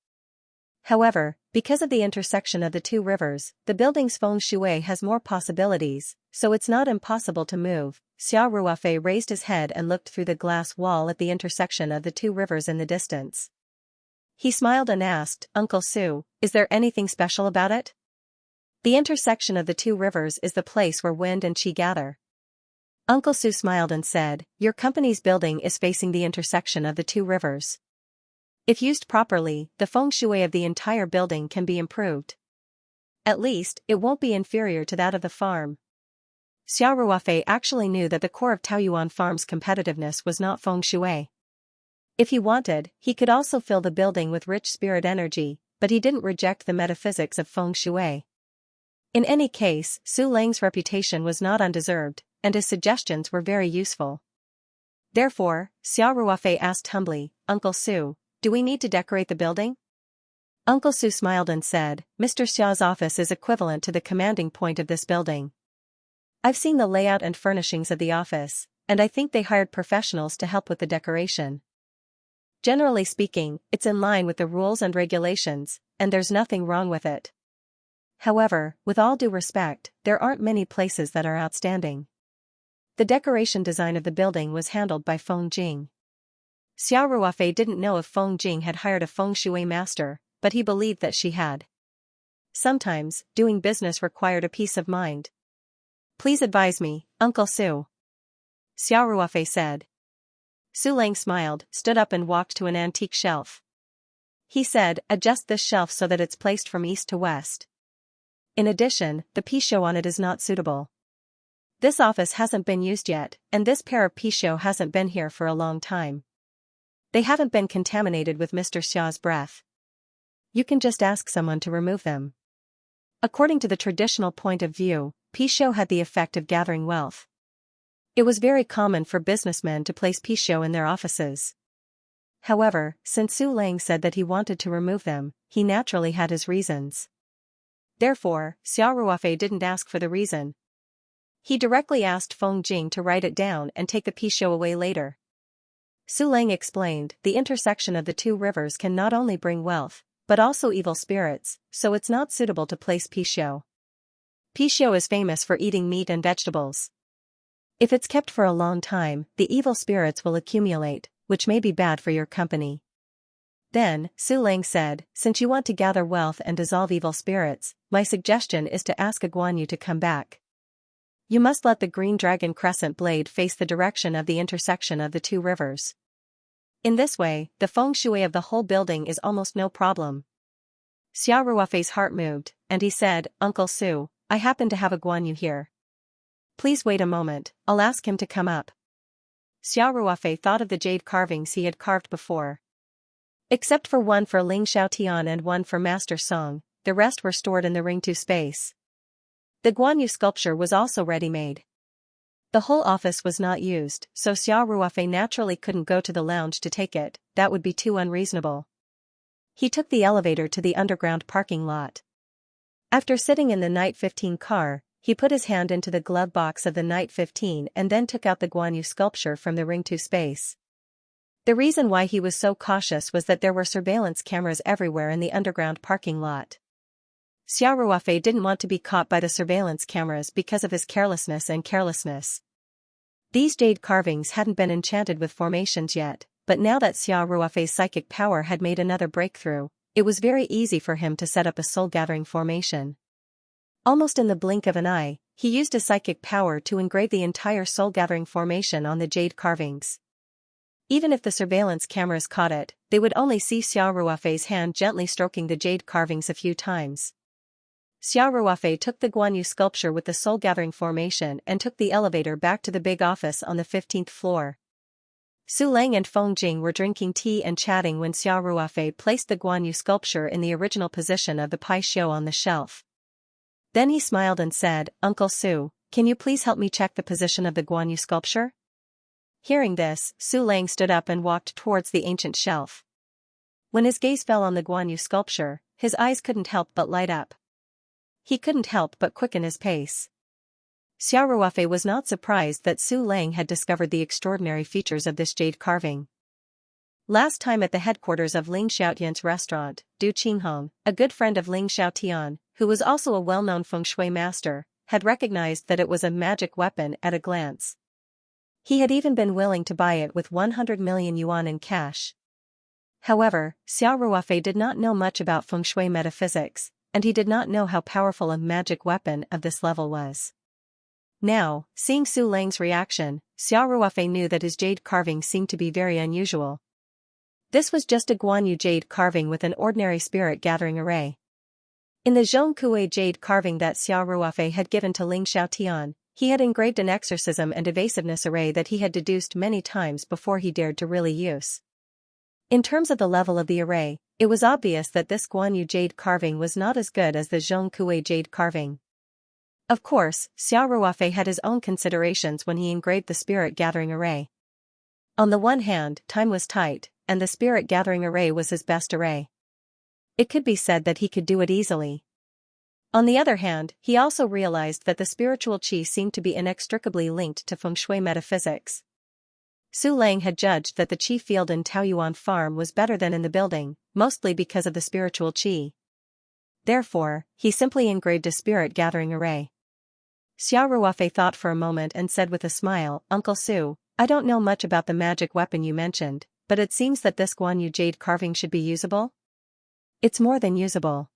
However, because of the intersection of the 2 rivers, the building's feng shui has more possibilities, so it's not impossible to move." Xiao Ruofei raised his head and looked through the glass wall at the intersection of the 2 rivers in the distance. He smiled and asked, "Uncle Su, is there anything special about it?" "The intersection of the 2 rivers is the place where wind and qi gather." Uncle Su smiled and said, "Your company's building is facing the intersection of the 2 rivers. If used properly, the feng shui of the entire building can be improved. At least, it won't be inferior to that of the farm." Xiao Ruofei actually knew that the core of Taoyuan Farm's competitiveness was not feng shui. If he wanted, he could also fill the building with rich spirit energy, but he didn't reject the metaphysics of feng shui. In any case, Su Lang's reputation was not undeserved, and his suggestions were very useful. Therefore, Xiao Ruofei asked humbly, "Uncle Su, do we need to decorate the building?" Uncle Su smiled and said, "Mr. Xiao's office is equivalent to the commanding point of this building. I've seen the layout and furnishings of the office, and I think they hired professionals to help with the decoration. Generally speaking, it's in line with the rules and regulations, and there's nothing wrong with it. However, with all due respect, there aren't many places that are outstanding." The decoration design of the building was handled by Feng Jing. Xiao Ruofei didn't know if Feng Jing had hired a feng shui master, but he believed that she had. Sometimes, doing business required a peace of mind. "Please advise me, Uncle Su," Xiao Ruofei said. Su Lang smiled, stood up and walked to an antique shelf. He said, "Adjust this shelf so that it's placed from east to west. In addition, the pichot on it is not suitable. This office hasn't been used yet, and this pair of pichot hasn't been here for a long time. They haven't been contaminated with Mr. Xia's breath. You can just ask someone to remove them." According to the traditional point of view, pichot had the effect of gathering wealth. It was very common for businessmen to place pichot in their offices. However, since Su Lang said that he wanted to remove them, he naturally had his reasons. Therefore, Xiao Ruofei didn't ask for the reason. He directly asked Feng Jing to write it down and take the pichot away later. Su Lang explained, "The intersection of the 2 rivers can not only bring wealth, but also evil spirits, so it's not suitable to place pichot. Pichot is famous for eating meat and vegetables. If it's kept for a long time, the evil spirits will accumulate, which may be bad for your company." Then, Su Lang said, "Since you want to gather wealth and dissolve evil spirits, my suggestion is to ask a Guan Yu to come back. You must let the green dragon crescent blade face the direction of the intersection of the 2 rivers. In this way, the feng shui of the whole building is almost no problem." Xiao Ruofei's heart moved, and he said, "Uncle Su, I happen to have a Guanyu here. Please wait a moment, I'll ask him to come up." Xiao Ruofei thought of the jade carvings he had carved before. Except for one for Ling Xiaotian and one for Master Song, the rest were stored in the Ring-Tu space. The Guanyu sculpture was also ready-made. The whole office was not used, so Xiao Ruofei naturally couldn't go to the lounge to take it, that would be too unreasonable. He took the elevator to the underground parking lot. After sitting in the Night 15 car, he put his hand into the glove box of the Night 15 and then took out the Guanyu sculpture from the Ring-Tu space. The reason why he was so cautious was that there were surveillance cameras everywhere in the underground parking lot. Xiao Ruofei didn't want to be caught by the surveillance cameras because of his carelessness. These jade carvings hadn't been enchanted with formations yet, but now that Xiao Ruofei's psychic power had made another breakthrough, it was very easy for him to set up a soul-gathering formation. Almost in the blink of an eye, he used his psychic power to engrave the entire soul-gathering formation on the jade carvings. Even if the surveillance cameras caught it, they would only see Xiao Ruofei's hand gently stroking the jade carvings a few times. Xiao Ruofei took the Guanyu sculpture with the soul-gathering formation and took the elevator back to the big office on the 15th floor. Su Lang and Feng Jing were drinking tea and chatting when Xiao Ruofei placed the Guanyu sculpture in the original position of the pai xiu on the shelf. Then he smiled and said, "Uncle Su, can you please help me check the position of the Guanyu sculpture?" Hearing this, Su Lang stood up and walked towards the ancient shelf. When his gaze fell on the Guanyu sculpture, his eyes couldn't help but light up. He couldn't help but quicken his pace. Xiao Ruofei was not surprised that Su Lang had discovered the extraordinary features of this jade carving. Last time at the headquarters of Ling Xiaotian's restaurant, Du Qinghong, a good friend of Ling Xiaotian, who was also a well-known feng shui master, had recognized that it was a magic weapon at a glance. He had even been willing to buy it with 100 million yuan in cash. However, Xiao Ruofei did not know much about feng shui metaphysics, and he did not know how powerful a magic weapon of this level was. Now, seeing Su Lang's reaction, Xiao Ruofei knew that his jade carving seemed to be very unusual. This was just a Guanyu jade carving with an ordinary spirit-gathering array. In the Zhongkue jade carving that Xiao Ruofei had given to Ling Xiaotian, he had engraved an exorcism and evasiveness array that he had deduced many times before he dared to really use. In terms of the level of the array, it was obvious that this Guanyu jade carving was not as good as the Zhongkue jade carving. Of course, Xiao Ruofei had his own considerations when he engraved the spirit-gathering array. On the one hand, time was tight, and the spirit-gathering array was his best array. It could be said that he could do it easily. On the other hand, he also realized that the spiritual qi seemed to be inextricably linked to feng shui metaphysics. Su Lang had judged that the qi field in Taoyuan Farm was better than in the building, mostly because of the spiritual qi. Therefore, he simply engraved a spirit-gathering array. Xiao Ruofei thought for a moment and said with a smile, "Uncle Su, I don't know much about the magic weapon you mentioned, but it seems that this Guanyu jade carving should be usable?" "It's more than usable,"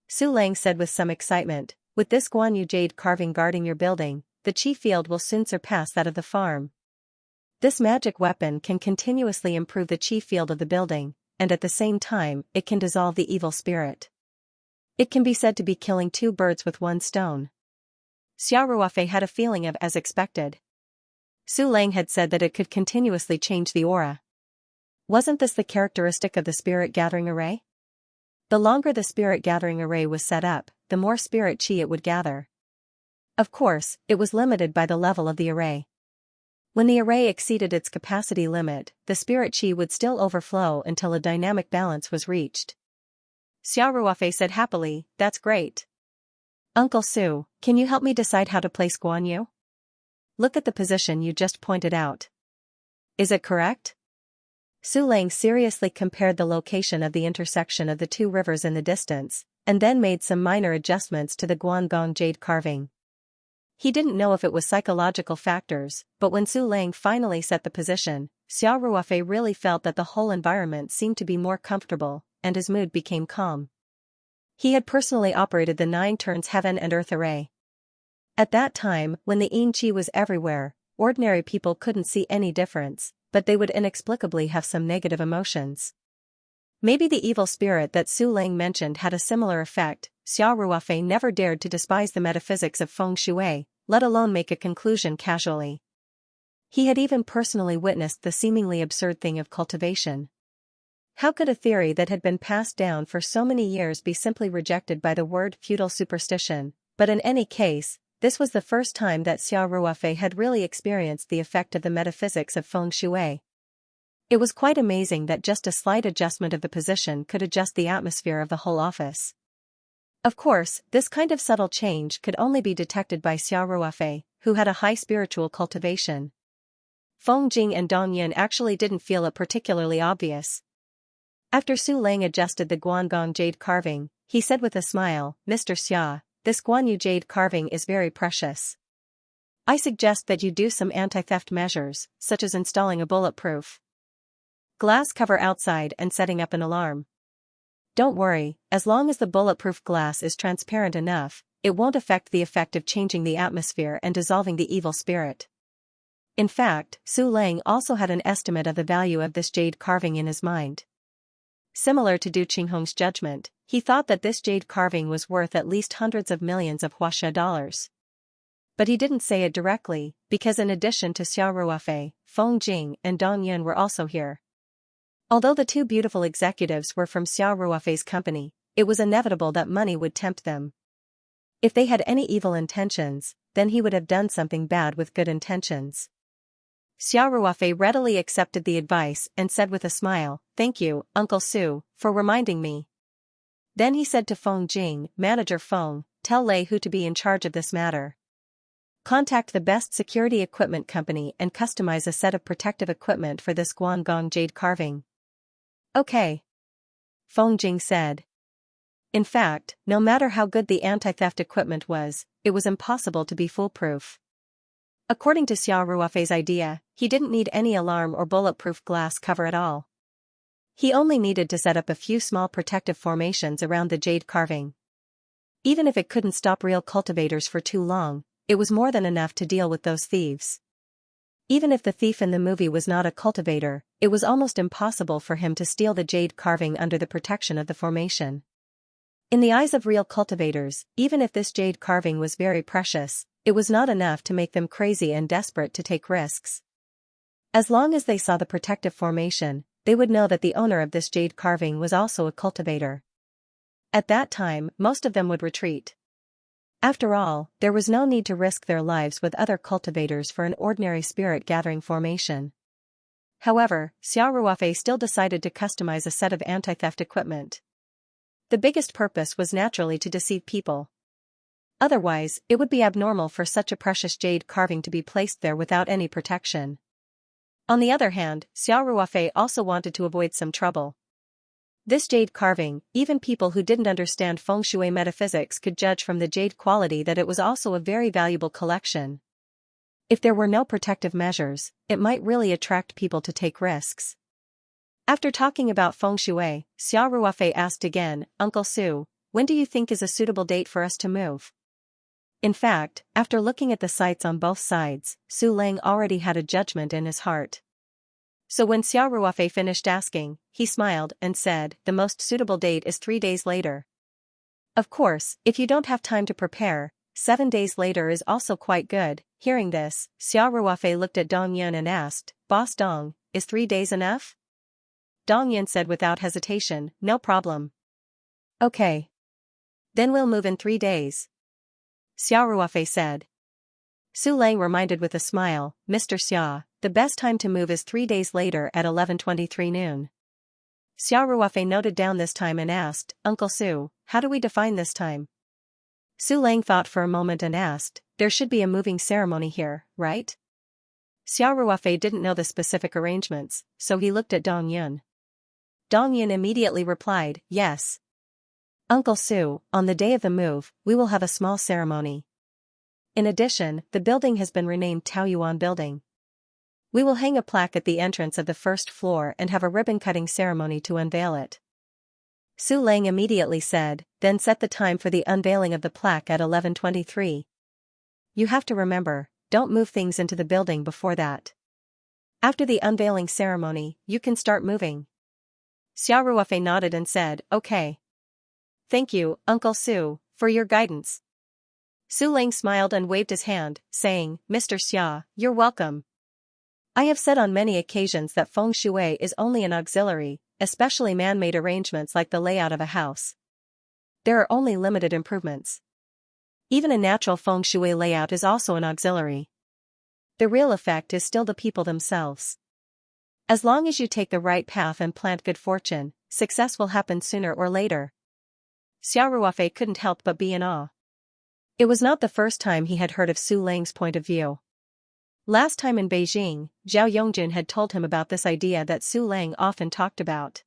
Su Lang said with some excitement. "With this Guanyu jade carving guarding your building, the qi field will soon surpass that of the farm. This magic weapon can continuously improve the qi field of the building, and at the same time, it can dissolve the evil spirit. It can be said to be killing two birds with one stone." Xiao Ruofei had a feeling of as expected. Su Lang had said that it could continuously change the aura. Wasn't this the characteristic of the spirit-gathering array? The longer the spirit-gathering array was set up, the more spirit qi it would gather. Of course, it was limited by the level of the array. When the array exceeded its capacity limit, the spirit qi would still overflow until a dynamic balance was reached. Xiao Ruofei said happily, "That's great. Uncle Su, can you help me decide how to place Guanyu? Look at the position you just pointed out. Is it correct?" Su Lang seriously compared the location of the intersection of the two rivers in the distance, and then made some minor adjustments to the Guangong jade carving. He didn't know if it was psychological factors, but when Su Lang finally set the position, Xiao Ruofei really felt that the whole environment seemed to be more comfortable, and his mood became calm. He had personally operated the 9 turns heaven and earth array. At that time, when the yin qi was everywhere, ordinary people couldn't see any difference, but they would inexplicably have some negative emotions. Maybe the evil spirit that Su Lang mentioned had a similar effect. Xiao Ruofei never dared to despise the metaphysics of feng shui, let alone make a conclusion casually. He had even personally witnessed the seemingly absurd thing of cultivation. How could a theory that had been passed down for so many years be simply rejected by the word feudal superstition? But in any case, this was the first time that Xiao Ruofei had really experienced the effect of the metaphysics of feng shui. It was quite amazing that just a slight adjustment of the position could adjust the atmosphere of the whole office. Of course, this kind of subtle change could only be detected by Xiao Ruofei, who had a high spiritual cultivation. Feng Jing and Dong Yun actually didn't feel it particularly obvious. After Su Lang adjusted the Guangong jade carving, he said with a smile, "Mr. Xia, this Guanyu jade carving is very precious. I suggest that you do some anti-theft measures, such as installing a bulletproof glass cover outside and setting up an alarm. Don't worry, as long as the bulletproof glass is transparent enough, it won't affect the effect of changing the atmosphere and dissolving the evil spirit." In fact, Su Lang also had an estimate of the value of this jade carving in his mind. Similar to Du Qinghong's judgment, he thought that this jade carving was worth at least hundreds of millions of Huaxia dollars. But he didn't say it directly, because in addition to Xiao Ruofei, Feng Jing and Dong Yun were also here. Although the two beautiful executives were from Xiao Ruofei's company, it was inevitable that money would tempt them. If they had any evil intentions, then he would have done something bad with good intentions. Xiao Ruofei readily accepted the advice and said with a smile, "Thank you, Uncle Su, for reminding me." Then he said to Feng Jing, "Manager Feng, tell Lei Hu to be in charge of this matter. Contact the best security equipment company and customize a set of protective equipment for this Guangong jade carving." "Okay," Feng Jing said. In fact, no matter how good the anti-theft equipment was, it was impossible to be foolproof. According to Xiao Ruofei's idea, he didn't need any alarm or bulletproof glass cover at all. He only needed to set up a few small protective formations around the jade carving. Even if it couldn't stop real cultivators for too long, it was more than enough to deal with those thieves. Even if the thief in the movie was not a cultivator, it was almost impossible for him to steal the jade carving under the protection of the formation. In the eyes of real cultivators, even if this jade carving was very precious, it was not enough to make them crazy and desperate to take risks. As long as they saw the protective formation, they would know that the owner of this jade carving was also a cultivator. At that time, most of them would retreat. After all, there was no need to risk their lives with other cultivators for an ordinary spirit-gathering formation. However, Xiao Ruofei still decided to customize a set of anti-theft equipment. The biggest purpose was naturally to deceive people. Otherwise, it would be abnormal for such a precious jade carving to be placed there without any protection. On the other hand, Xiao Ruofei also wanted to avoid some trouble. This jade carving, even people who didn't understand feng shui metaphysics could judge from the jade quality that it was also a very valuable collection. If there were no protective measures, it might really attract people to take risks. After talking about feng shui, Xiao Ruofei asked again, "Uncle Su, when do you think is a suitable date for us to move?" In fact, after looking at the sites on both sides, Su Lang already had a judgment in his heart. So when Xiao Ruofei finished asking, he smiled and said, "The most suitable date is 3 days later. Of course, if you don't have time to prepare, 7 days later is also quite good." Hearing this, Xiao Ruofei looked at Dong Yun and asked, "Boss Dong, is 3 days enough?" Dong Yun said without hesitation, "No problem." "Okay. Then we'll move in 3 days," Xiao Ruofei said. Su Lang reminded with a smile, "Mr. Xia, the best time to move is 3 days later at 11:23 noon. Xiao Ruofei noted down this time and asked, "Uncle Su, how do we define this time?" Su Lang thought for a moment and asked, "There should be a moving ceremony here, right?" Xiao Ruofei didn't know the specific arrangements, so he looked at Dong Yun. Dong Yun immediately replied, "Yes. Uncle Su, on the day of the move, we will have a small ceremony. In addition, the building has been renamed Taoyuan Building. We will hang a plaque at the entrance of the first floor and have a ribbon-cutting ceremony to unveil it." Su Lang immediately said, "Then set the time for the unveiling of the plaque at 11:23. You have to remember, don't move things into the building before that. After the unveiling ceremony, you can start moving." Xiao Ruofei nodded and said, okay. Thank you, Uncle Su, for your guidance. Su Ling smiled and waved his hand, saying, Mr. Xia, you're welcome. I have said on many occasions that feng shui is only an auxiliary, especially man-made arrangements like the layout of a house. There are only limited improvements. Even a natural feng shui layout is also an auxiliary. The real effect is still the people themselves. As long as you take the right path and plant good fortune, success will happen sooner or later. Xiao Ruofei couldn't help but be in awe. It was not the first time he had heard of Su Lang's point of view. Last time in Beijing, Zhao Yongjun had told him about this idea that Su Lang often talked about.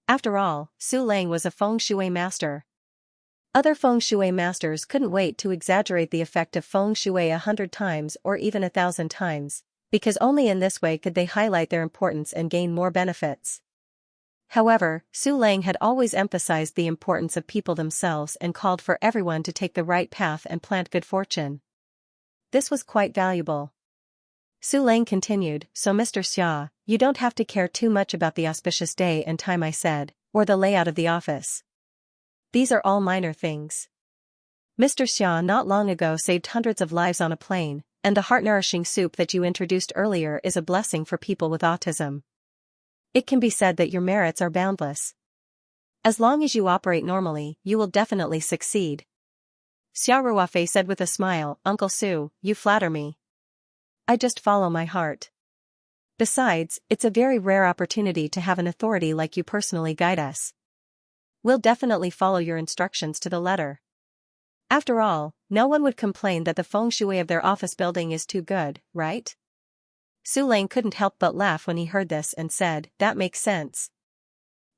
After all, Su Lang was a feng shui master. Other feng shui masters couldn't wait to exaggerate the effect of feng shui 100 times or even 1,000 times, because only in this way could they highlight their importance and gain more benefits. However, Su Lang had always emphasized the importance of people themselves and called for everyone to take the right path and plant good fortune. This was quite valuable. Su Lang continued, so Mr. Xia, you don't have to care too much about the auspicious day and time I said, or the layout of the office. These are all minor things. Mr. Xia not long ago saved hundreds of lives on a plane, and the heart-nourishing soup that you introduced earlier is a blessing for people with autism. It can be said that your merits are boundless. As long as you operate normally, you will definitely succeed. Xiao Ruofei said with a smile, Uncle Su, you flatter me. I just follow my heart. Besides, it's a very rare opportunity to have an authority like you personally guide us. We'll definitely follow your instructions to the letter. After all, no one would complain that the feng shui of their office building is too good, right? Su Lang couldn't help but laugh when he heard this and said, that makes sense.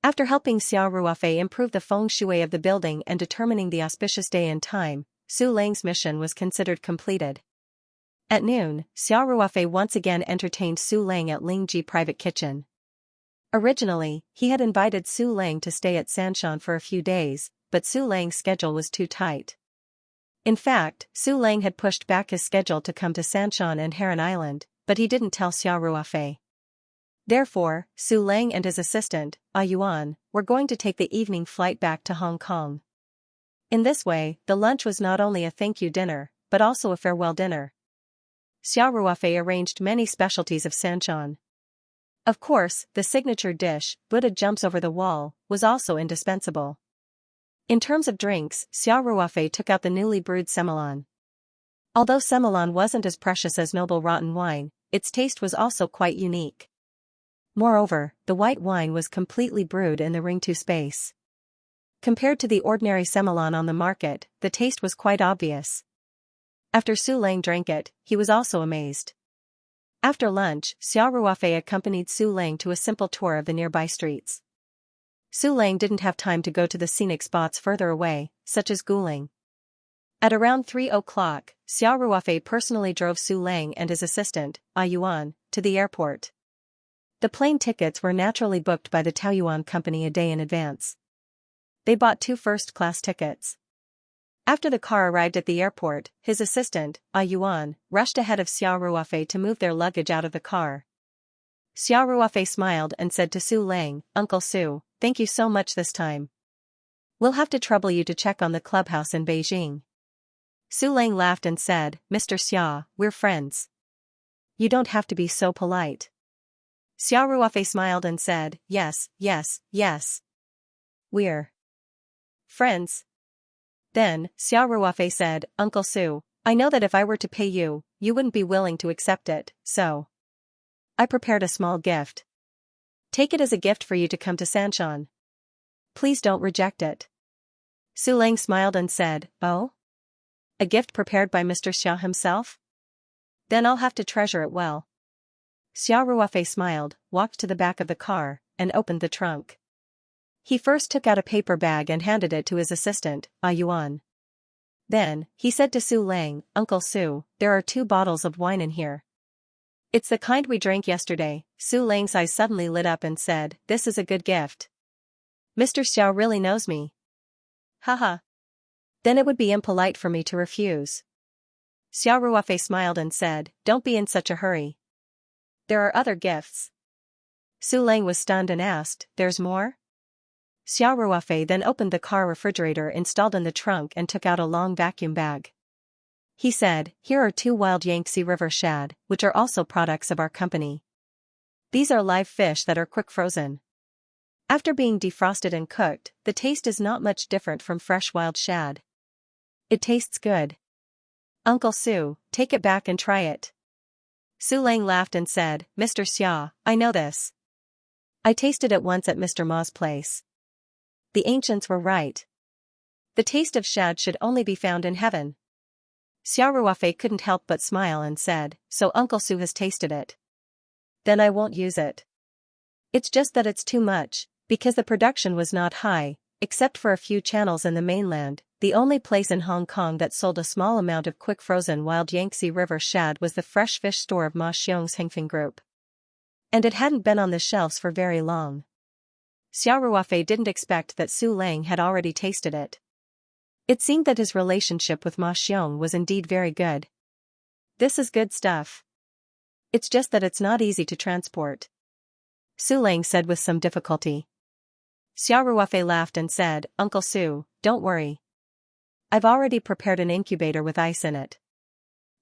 After helping Xiao Ruofei improve the feng shui of the building and determining the auspicious day and time, Su Lang's mission was considered completed. At noon, Xiao Ruofei once again entertained Su Lang at Lingji private kitchen. Originally, he had invited Su Lang to stay at Sanshan for a few days, but Su Lang's schedule was too tight. In fact, Su Lang had pushed back his schedule to come to Sanshan and Heron Island, but he didn't tell Xiao Ruofei. Therefore, Su Lang and his assistant, Yuan, were going to take the evening flight back to Hong Kong. In this way, the lunch was not only a thank you dinner, but also a farewell dinner. Xiao Ruofei arranged many specialties of Sanshan. Of course, the signature dish, Buddha jumps over the wall, was also indispensable. In terms of drinks, Xiao Ruofei took out the newly brewed semelan. Although semelan wasn't as precious as noble rotten wine, its taste was also quite unique. Moreover, the white wine was completely brewed in the Ringtu space. Compared to the ordinary semelan on the market, the taste was quite obvious. After Su Lang drank it, he was also amazed. After lunch, Xiao Ruofei accompanied Su Lang to a simple tour of the nearby streets. Su Lang didn't have time to go to the scenic spots further away, such as Guling. At around 3 o'clock, Xiao Ruofei personally drove Su Lang and his assistant, Yuan, to the airport. The plane tickets were naturally booked by the Taoyuan company a day in advance. They bought 2 first-class tickets. After the car arrived at the airport, his assistant, Yuan, rushed ahead of Xiao Ruofei to move their luggage out of the car. Xiao Ruofei smiled and said to Su Lang, Uncle Su, thank you so much this time. We'll have to trouble you to check on the clubhouse in Beijing. Su Lang laughed and said, Mr. Xia, we're friends. You don't have to be so polite. Xiao Ruofei smiled and said, yes, yes, yes. We're friends. Then, Xiao Ruofei said, Uncle Su, I know that if I were to pay you, you wouldn't be willing to accept it, so I prepared a small gift. Take it as a gift for you to come to Sanshan. Please don't reject it. Su Lang smiled and said, oh? A gift prepared by Mr. Xia himself? Then I'll have to treasure it well. Xiao Ruofei smiled, walked to the back of the car, and opened the trunk. He first took out a paper bag and handed it to his assistant, Yuan. Then, he said to Su Lang, Uncle Su, there are 2 bottles of wine in here. It's the kind we drank yesterday. Su Lang's eyes suddenly lit up and said, this is a good gift. Mr. Xiao really knows me. Haha. Then it would be impolite for me to refuse. Xiao Ruofei smiled and said, don't be in such a hurry. There are other gifts. Su Lang was stunned and asked, "There's more?" Xiao Ruofei then opened the car refrigerator installed in the trunk and took out a long vacuum bag. He said, "Here are 2 wild Yangtze River shad, which are also products of our company. These are live fish that are quick frozen. After being defrosted and cooked, the taste is not much different from fresh wild shad. It tastes good. Uncle Su, take it back and try it." Su Lang laughed and said, "Mr. Xia, I know this. I tasted it once at Mr. Ma's place. The ancients were right. The taste of shad should only be found in heaven." Xiao Ruofei couldn't help but smile and said, "So Uncle Su has tasted it. Then I won't use it. It's just that it's too much, because the production was not high, except for a few channels in the mainland. The only place in Hong Kong that sold a small amount of quick frozen wild Yangtze River shad was the fresh fish store of Ma Xiong's Hengfeng Group. And it hadn't been on the shelves for very long." Xiao Ruofei didn't expect that Su Lang had already tasted it. It seemed that his relationship with Ma Xiong was indeed very good. "This is good stuff. It's just that it's not easy to transport," Su Lang said with some difficulty. Xiao Ruofei laughed and said, "Uncle Su, don't worry. I've already prepared an incubator with ice in it.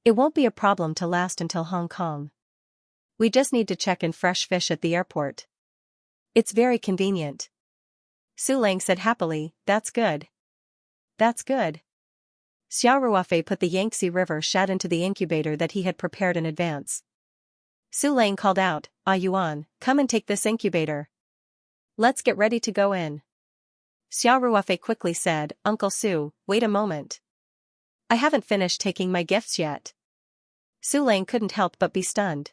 It won't be a problem to last until Hong Kong. We just need to check in fresh fish at the airport. It's very convenient." Su Lang said happily, "That's good. That's good." Xiao Ruofei put the Yangtze River shad into the incubator that he had prepared in advance. Su Lang called out, "Ah Yuan, come and take this incubator. Let's get ready to go in." Xiao Ruofei quickly said, "Uncle Su, wait a moment. I haven't finished taking my gifts yet." Su Lang couldn't help but be stunned.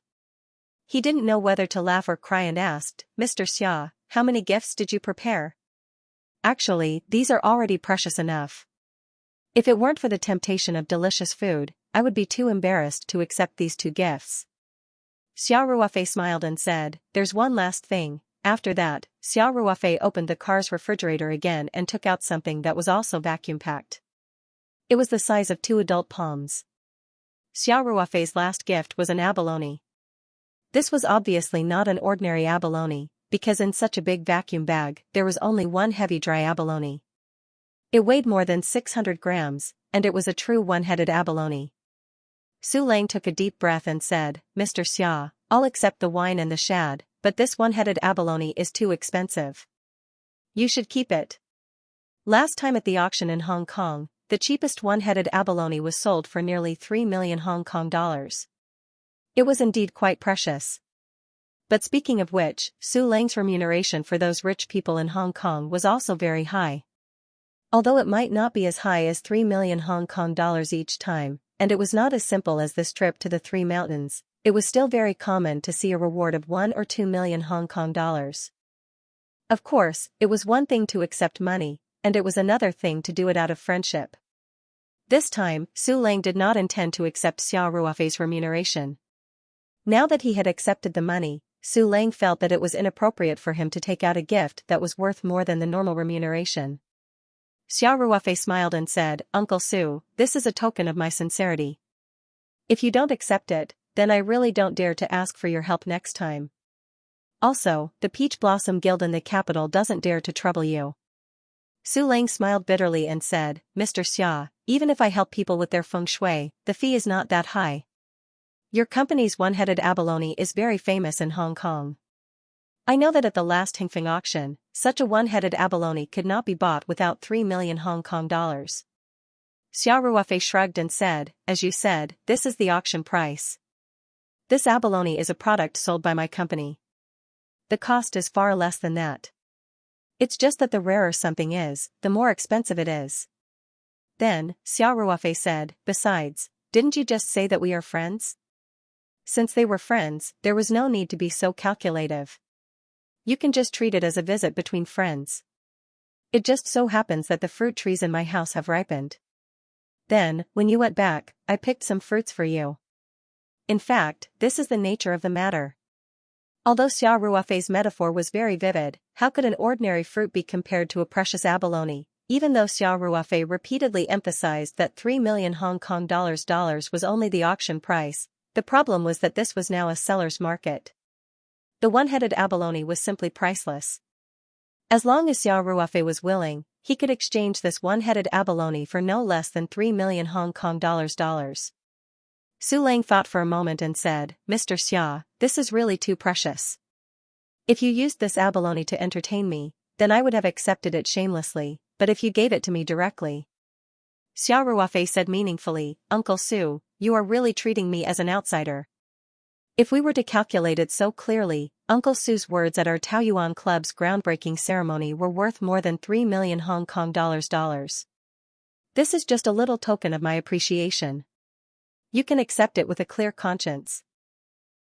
He didn't know whether to laugh or cry and asked, "Mr. Xia, how many gifts did you prepare?" "Actually, these are already precious enough. If it weren't for the temptation of delicious food, I would be too embarrassed to accept these 2 gifts." Xiao Ruofei smiled and said, "There's one last thing." After that, Xiao Ruofei opened the car's refrigerator again and took out something that was also vacuum-packed. It was the size of 2 adult palms. Xiao Ruofei's last gift was an abalone. This was obviously not an ordinary abalone, because in such a big vacuum bag, there was only one heavy dry abalone. It weighed more than 600 grams, and it was a true one-headed abalone. Su Lang took a deep breath and said, "Mr. Xia, I'll accept the wine and the shad, but this one-headed abalone is too expensive. You should keep it." Last time at the auction in Hong Kong, the cheapest one-headed abalone was sold for nearly 3 million Hong Kong dollars. It was indeed quite precious. But speaking of which, Su Lang's remuneration for those rich people in Hong Kong was also very high. Although it might not be as high as 3 million Hong Kong dollars each time, and it was not as simple as this trip to the 3 mountains, it was still very common to see a reward of 1 or 2 million Hong Kong dollars. Of course, it was one thing to accept money, and it was another thing to do it out of friendship. This time, Su Lang did not intend to accept Xiao Ruofei's remuneration. Now that he had accepted the money, Su Lang felt that it was inappropriate for him to take out a gift that was worth more than the normal remuneration. Xiao Ruofei smiled and said, "Uncle Su, this is a token of my sincerity. If you don't accept it, then I really don't dare to ask for your help next time. Also, the Peach Blossom Guild in the capital doesn't dare to trouble you." Su Lang smiled bitterly and said, "Mr. Xia, even if I help people with their feng shui, the fee is not that high. Your company's one-headed abalone is very famous in Hong Kong. I know that at the last Hengfeng auction, such a one-headed abalone could not be bought without 3 million Hong Kong dollars. Xiao Ruofei shrugged and said, "As you said, this is the auction price. This abalone is a product sold by my company. The cost is far less than that. It's just that the rarer something is, the more expensive it is." Then, Xiao Ruofei said, "Besides, didn't you just say that we are friends?" Since they were friends, there was no need to be so calculative. You can just treat it as a visit between friends. It just so happens that the fruit trees in my house have ripened. Then, when you went back, I picked some fruits for you. In fact, this is the nature of the matter." Although Xiao Ruofei's metaphor was very vivid, how could an ordinary fruit be compared to a precious abalone, even though Xiao Ruofei repeatedly emphasized that 3 million Hong Kong dollars was only the auction price? The problem was that this was now a seller's market. The one-headed abalone was simply priceless. As long as Xiao Ruofei was willing, he could exchange this one-headed abalone for no less than 3 million Hong Kong dollars. Su Lang thought for a moment and said, Mr. Xia, this is really too precious. If you used this abalone to entertain me, then I would have accepted it shamelessly, but if you gave it to me directly. Xiao Ruofei said meaningfully, Uncle Su, you are really treating me as an outsider. If we were to calculate it so clearly, Uncle Su's words at our Taoyuan Club's groundbreaking ceremony were worth more than 3 million Hong Kong dollars. This is just a little token of my appreciation. You can accept it with a clear conscience.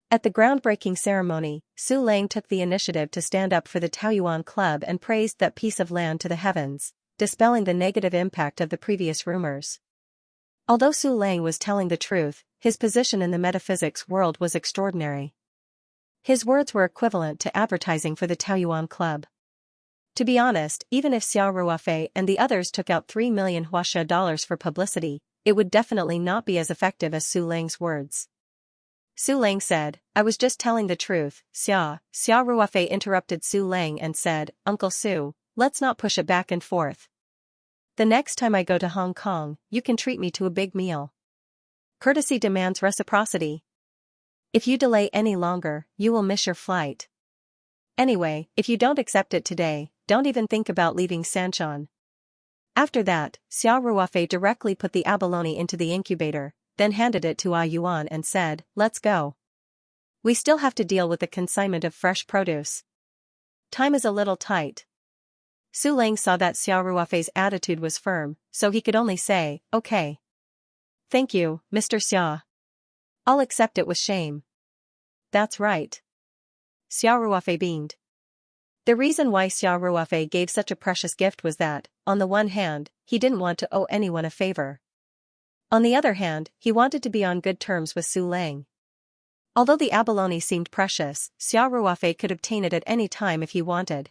At the groundbreaking ceremony, Su Lang took the initiative to stand up for the Taoyuan Club and praised that piece of land to the heavens, dispelling the negative impact of the previous rumors. Although Su Lang was telling the truth, his position in the metaphysics world was extraordinary. His words were equivalent to advertising for the Taoyuan Club. To be honest, even if Xiao Ruofei and the others took out 3 million Huaxia dollars for publicity, it would definitely not be as effective as Su Lang's words. Su Lang said, I was just telling the truth, Xiao Ruofei interrupted Su Lang and said, Uncle Su, let's not push it back and forth. The next time I go to Hong Kong, you can treat me to a big meal. Courtesy demands reciprocity. If you delay any longer, you will miss your flight. Anyway, if you don't accept it today, don't even think about leaving Sanchon. After that, Xiao Ruofei directly put the abalone into the incubator, then handed it to Yuan and said, let's go. We still have to deal with the consignment of fresh produce. Time is a little tight. Su Lang saw that Xiao Ruofei's attitude was firm, so he could only say, okay. Thank you, Mr. Xia. I'll accept it with shame. That's right. Xiao Ruofei beamed. The reason why Xiao Ruofei gave such a precious gift was that, on the one hand, he didn't want to owe anyone a favor. On the other hand, he wanted to be on good terms with Su Lang. Although the abalone seemed precious, Xiao Ruofei could obtain it at any time if he wanted.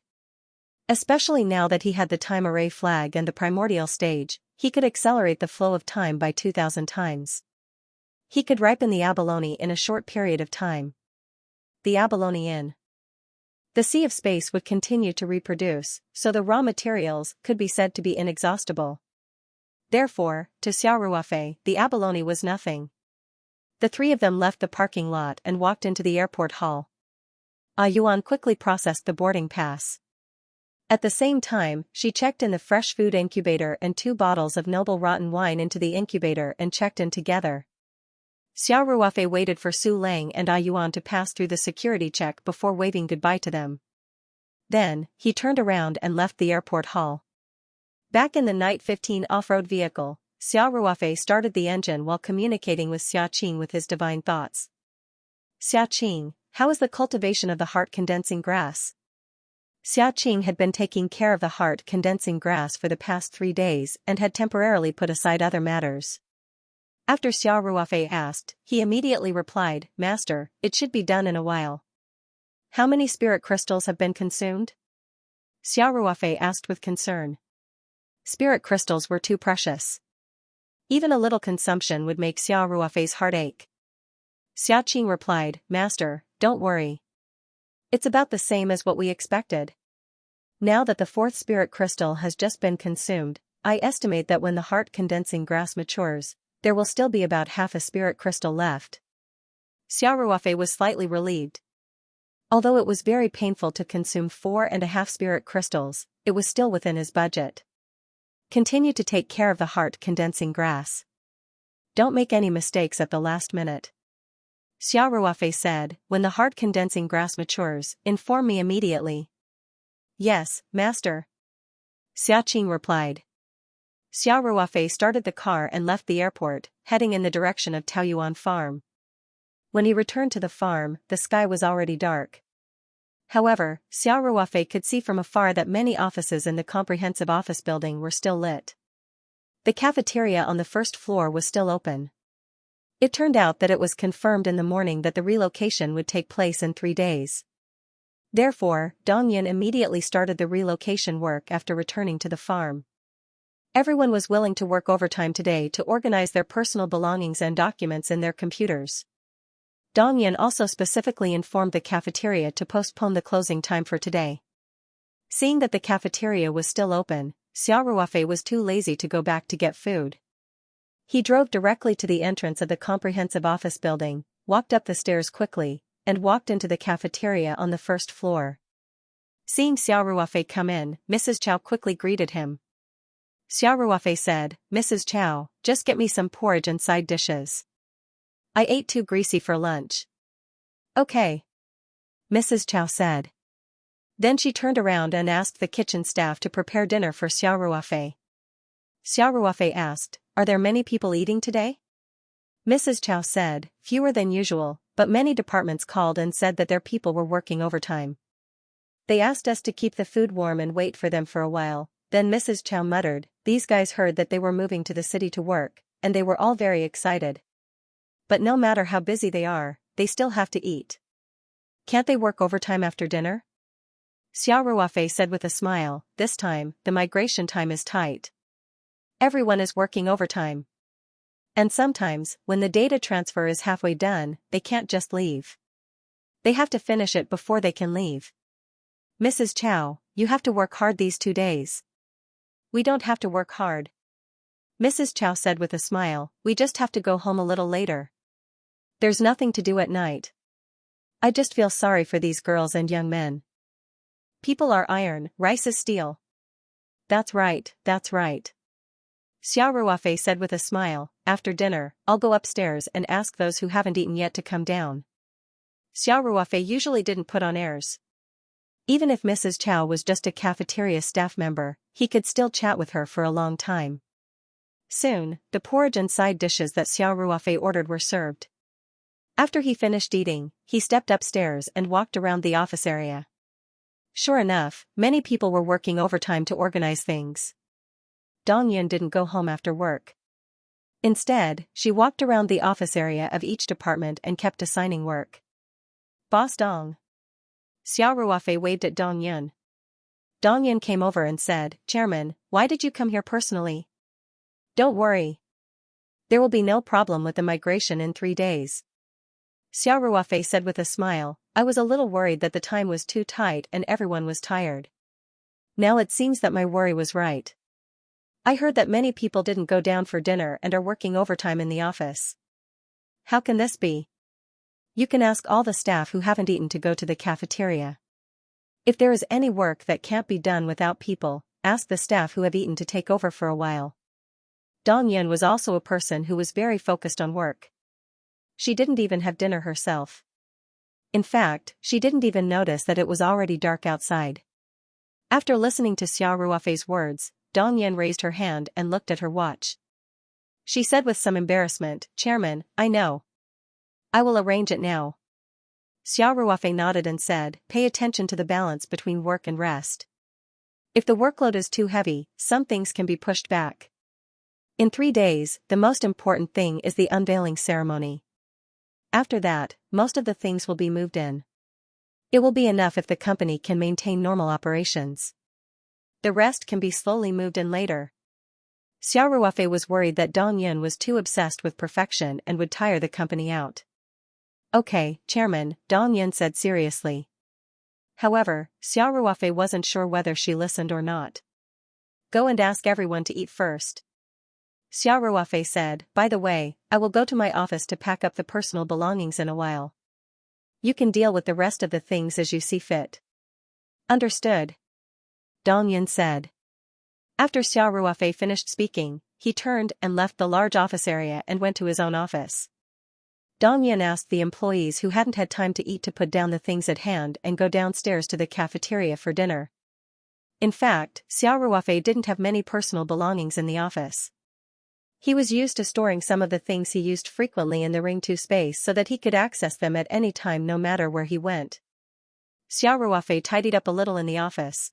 Especially now that he had the time array flag and the primordial stage, he could accelerate the flow of time by 2,000 times. He could ripen the abalone in a short period of time. The abalone in the sea of space would continue to reproduce, so the raw materials could be said to be inexhaustible. Therefore, to Xiao Ruofei, the abalone was nothing. The three of them left the parking lot and walked into the airport hall. Yuan quickly processed the boarding pass. At the same time, she checked in the fresh food incubator and 2 bottles of noble rotten wine into the incubator and checked in together. Xiao Ruofei waited for Su Lang and Yuan to pass through the security check before waving goodbye to them. Then, he turned around and left the airport hall. Back in the Night 15 off-road vehicle, Xiao Ruofei started the engine while communicating with Xia Qing with his divine thoughts. Xia Qing, how is the cultivation of the heart-condensing grass? Xia Qing had been taking care of the heart-condensing grass for the past 3 days and had temporarily put aside other matters. After Xiao Ruofei asked, he immediately replied, Master, it should be done in a while. How many spirit crystals have been consumed? Xiao Ruofei asked with concern. Spirit crystals were too precious. Even a little consumption would make Xiao Ruofei's heart ache. Xia Qing replied, Master, don't worry. It's about the same as what we expected. Now that the 4th spirit crystal has just been consumed, I estimate that when the heart-condensing grass matures, there will still be about half a spirit crystal left. Xiao Ruofei was slightly relieved. Although it was very painful to consume 4.5 spirit crystals, it was still within his budget. Continue to take care of the heart-condensing grass. Don't make any mistakes at the last minute. Xiao Ruofei said, when the heart-condensing grass matures, inform me immediately. Yes, Master. Xia Qing replied. Xiao Ruofei started the car and left the airport, heading in the direction of Taoyuan Farm. When he returned to the farm, the sky was already dark. However, Xiao Ruofei could see from afar that many offices in the comprehensive office building were still lit. The cafeteria on the 1st floor was still open. It turned out that it was confirmed in the morning that the relocation would take place in 3 days. Therefore, Dong Yin immediately started the relocation work after returning to the farm. Everyone was willing to work overtime today to organize their personal belongings and documents in their computers. Dong Yin also specifically informed the cafeteria to postpone the closing time for today. Seeing that the cafeteria was still open, Xiao Ruofei was too lazy to go back to get food. He drove directly to the entrance of the comprehensive office building, walked up the stairs quickly, and walked into the cafeteria on the first floor. Seeing Xiao Ruofei come in, Mrs. Chow quickly greeted him. Xiao Ruofei said, "Mrs. Chow, just get me some porridge and side dishes. I ate too greasy for lunch." "Okay," Mrs. Chow said. Then she turned around and asked the kitchen staff to prepare dinner for Xiao Ruofei. Xiao Ruofei asked, "Are there many people eating today?" Mrs. Chow said, "Fewer than usual, but many departments called and said that their people were working overtime. They asked us to keep the food warm and wait for them for a while." Then Mrs. Chow muttered, "These guys heard that they were moving to the city to work, and they were all very excited. But no matter how busy they are, they still have to eat. Can't they work overtime after dinner?" Xiao Ruofei said with a smile, "This time, the migration time is tight. Everyone is working overtime. And sometimes, when the data transfer is halfway done, they can't just leave. They have to finish it before they can leave. Mrs. Chow, you have to work hard these 2 days." "We don't have to work hard," Mrs. Chow said with a smile, "we just have to go home a little later. There's nothing to do at night. I just feel sorry for these girls and young men. People are iron, rice is steel." That's right, that's right," Xiao Ruofei said with a smile. "After dinner, I'll go upstairs and ask those who haven't eaten yet to come down." Xiao Ruofei usually didn't put on airs. Even if Mrs. Chow was just a cafeteria staff member, he could still chat with her for a long time. Soon, the porridge and side dishes that Xiao Ruofei ordered were served. After he finished eating, he stepped upstairs and walked around the office area. Sure enough, many people were working overtime to organize things. Dong Yin didn't go home after work. Instead, she walked around the office area of each department and kept assigning work. "Boss Dong." Xiao Ruofei waved at Dong Yin. Dong Yin came over and said, "Chairman, why did you come here personally?" "Don't worry. There will be no problem with the migration in 3 days." Xiao Ruofei said with a smile, "I was a little worried that the time was too tight and everyone was tired. Now it seems that my worry was right. I heard that many people didn't go down for dinner and are working overtime in the office. How can this be? You can ask all the staff who haven't eaten to go to the cafeteria. If there is any work that can't be done without people, ask the staff who have eaten to take over for a while." Dong Yin was also a person who was very focused on work. She didn't even have dinner herself. In fact, she didn't even notice that it was already dark outside. After listening to Xiao Ruofei's words, Dong Yin raised her hand and looked at her watch. She said with some embarrassment, "Chairman, I know. I will arrange it now." Xiao Ruofei nodded and said, "Pay attention to the balance between work and rest. If the workload is too heavy, some things can be pushed back. In 3 days, the most important thing is the unveiling ceremony. After that, most of the things will be moved in. It will be enough if the company can maintain normal operations. The rest can be slowly moved in later." Xiao Ruofei was worried that Dong Yin was too obsessed with perfection and would tire the company out. "Okay, Chairman," Dong Yin said seriously. However, Xiao Ruofei wasn't sure whether she listened or not. "Go and ask everyone to eat first." Xiao Ruofei said, "By the way, I will go to my office to pack up the personal belongings in a while. You can deal with the rest of the things as you see fit." "Understood," Dong Yin said. After Xiao Ruofei finished speaking, he turned and left the large office area and went to his own office. Dong Yin asked the employees who hadn't had time to eat to put down the things at hand and go downstairs to the cafeteria for dinner. In fact, Xiao Ruofei didn't have many personal belongings in the office. He was used to storing some of the things he used frequently in the Ring 2 space so that he could access them at any time no matter where he went. Xiao Ruofei tidied up a little in the office.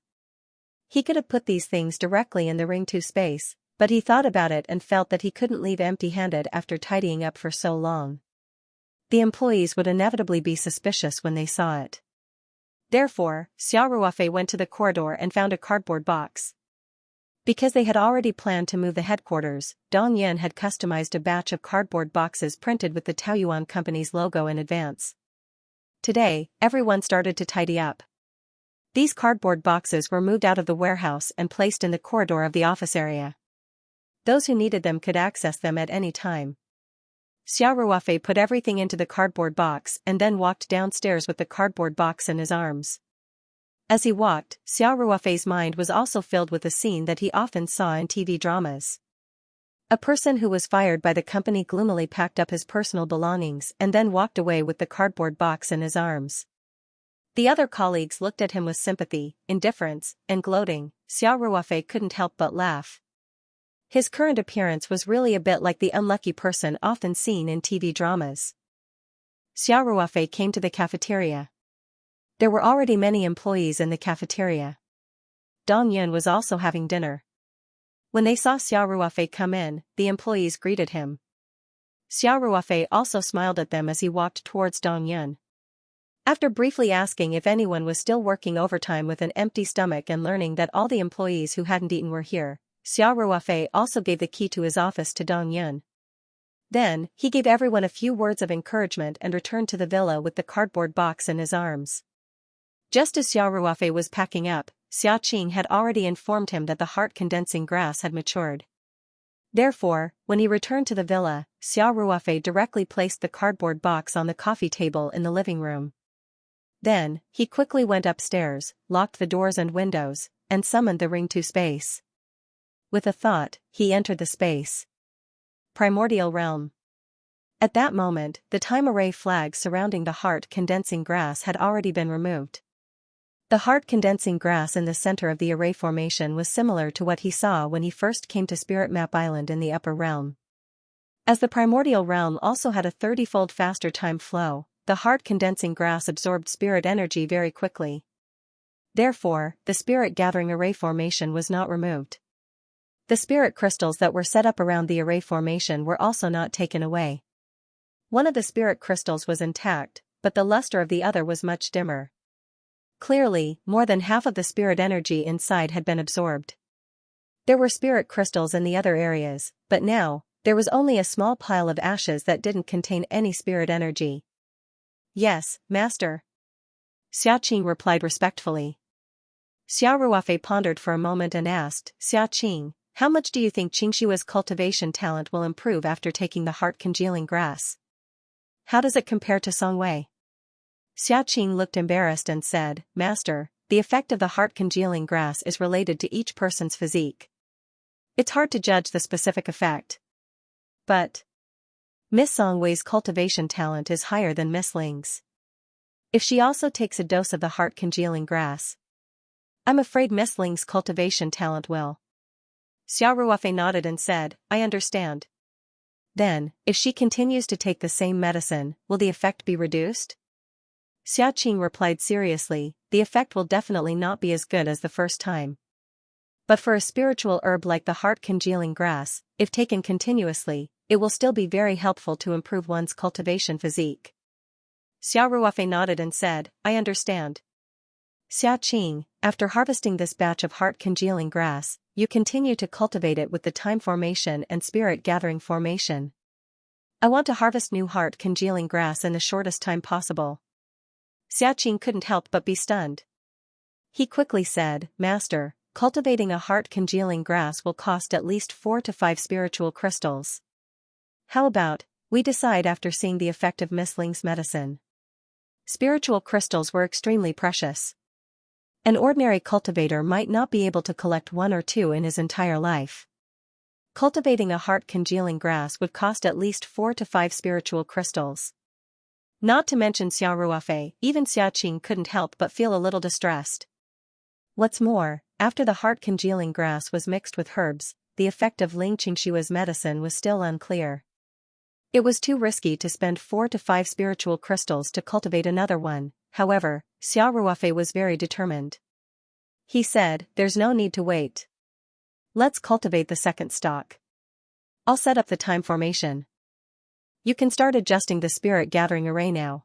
He could have put these things directly in the Ring 2 space, but he thought about it and felt that he couldn't leave empty-handed after tidying up for so long. The employees would inevitably be suspicious when they saw it. Therefore, Xiao Ruofei went to the corridor and found a cardboard box. Because they had already planned to move the headquarters, Dong Yin had customized a batch of cardboard boxes printed with the Taoyuan company's logo in advance. Today, everyone started to tidy up. These cardboard boxes were moved out of the warehouse and placed in the corridor of the office area. Those who needed them could access them at any time. Xiao Ruofei put everything into the cardboard box and then walked downstairs with the cardboard box in his arms. As he walked, Xiao Ruofei's mind was also filled with a scene that he often saw in TV dramas. A person who was fired by the company gloomily packed up his personal belongings and then walked away with the cardboard box in his arms. The other colleagues looked at him with sympathy, indifference, and gloating. Xiao Ruofei couldn't help but laugh. His current appearance was really a bit like the unlucky person often seen in TV dramas. Xiao Ruofei came to the cafeteria. There were already many employees in the cafeteria. Dong Yun was also having dinner. When they saw Xiao Ruofei come in, the employees greeted him. Xiao Ruofei also smiled at them as he walked towards Dong Yun. After briefly asking if anyone was still working overtime with an empty stomach and learning that all the employees who hadn't eaten were here, Xiao Ruofei also gave the key to his office to Dong Yun. Then, he gave everyone a few words of encouragement and returned to the villa with the cardboard box in his arms. Just as Xiao Ruofei was packing up, Xiaqing had already informed him that the heart-condensing grass had matured. Therefore, when he returned to the villa, Xiao Ruofei directly placed the cardboard box on the coffee table in the living room. Then, he quickly went upstairs, locked the doors and windows, and summoned the ring to space. With a thought, he entered the space. Primordial realm. At that moment, the time array flag surrounding the heart-condensing grass had already been removed. The heart-condensing grass in the center of the array formation was similar to what he saw when he first came to Spirit Map Island in the upper realm. As the primordial realm also had a 30-fold faster time flow, the heart-condensing grass absorbed spirit energy very quickly. Therefore, the spirit-gathering array formation was not removed. The spirit crystals that were set up around the array formation were also not taken away. One of the spirit crystals was intact, but the luster of the other was much dimmer. Clearly, more than half of the spirit energy inside had been absorbed. There were spirit crystals in the other areas, but now, there was only a small pile of ashes that didn't contain any spirit energy. "Yes, Master." Xiaqing replied respectfully. Xiao Ruofei pondered for a moment and asked, "Xiaqing, how much do you think Xianxia's cultivation talent will improve after taking the heart-congealing grass? How does it compare to Songwei?" Xiaqing looked embarrassed and said, "Master, the effect of the heart-congealing grass is related to each person's physique. It's hard to judge the specific effect. But Miss Songwei's cultivation talent is higher than Miss Ling's. If she also takes a dose of the heart-congealing grass, I'm afraid Miss Ling's cultivation talent will." Xiao Ruofei nodded and said, "I understand. Then, if she continues to take the same medicine, will the effect be reduced?" Xiaqing replied seriously, "The effect will definitely not be as good as the first time. But for a spiritual herb like the heart-congealing grass, if taken continuously, it will still be very helpful to improve one's cultivation physique." Xiao Ruofei nodded and said, "I understand. Xiaqing, after harvesting this batch of heart-congealing grass, you continue to cultivate it with the time formation and spirit-gathering formation. I want to harvest new heart-congealing grass in the shortest time possible." Xiaqing couldn't help but be stunned. He quickly said, "Master, cultivating a heart-congealing grass will cost at least 4 to 5 spiritual crystals. How about, we decide after seeing the effect of Miss Ling's medicine?" Spiritual crystals were extremely precious. An ordinary cultivator might not be able to collect 1 or 2 in his entire life. Cultivating a heart-congealing grass would cost at least 4 to 5 spiritual crystals. Not to mention Xiao Ruofei, even Xiaqing couldn't help but feel a little distressed. What's more, after the heart-congealing grass was mixed with herbs, the effect of Ling Qingshua's medicine was still unclear. It was too risky to spend 4 to 5 spiritual crystals to cultivate another one. However, Xiao Ruofei was very determined. He said, "There's no need to wait. Let's cultivate the second stock. I'll set up the time formation. You can start adjusting the spirit-gathering array now.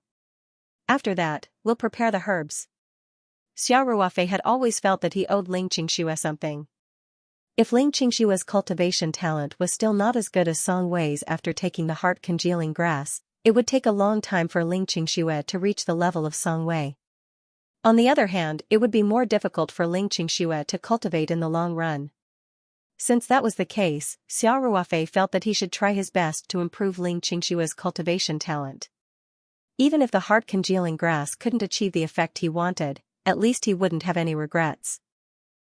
After that, we'll prepare the herbs." Xiao Ruofei had always felt that he owed Ling Qingxue something. If Ling Qingshua's cultivation talent was still not as good as Song Wei's after taking the heart-congealing grass, it would take a long time for Ling Qingxue to reach the level of Song Wei. On the other hand, it would be more difficult for Ling Qingxue to cultivate in the long run. Since that was the case, Xiao Ruofei felt that he should try his best to improve Ling Qingshue's cultivation talent. Even if the heart-congealing grass couldn't achieve the effect he wanted, at least he wouldn't have any regrets.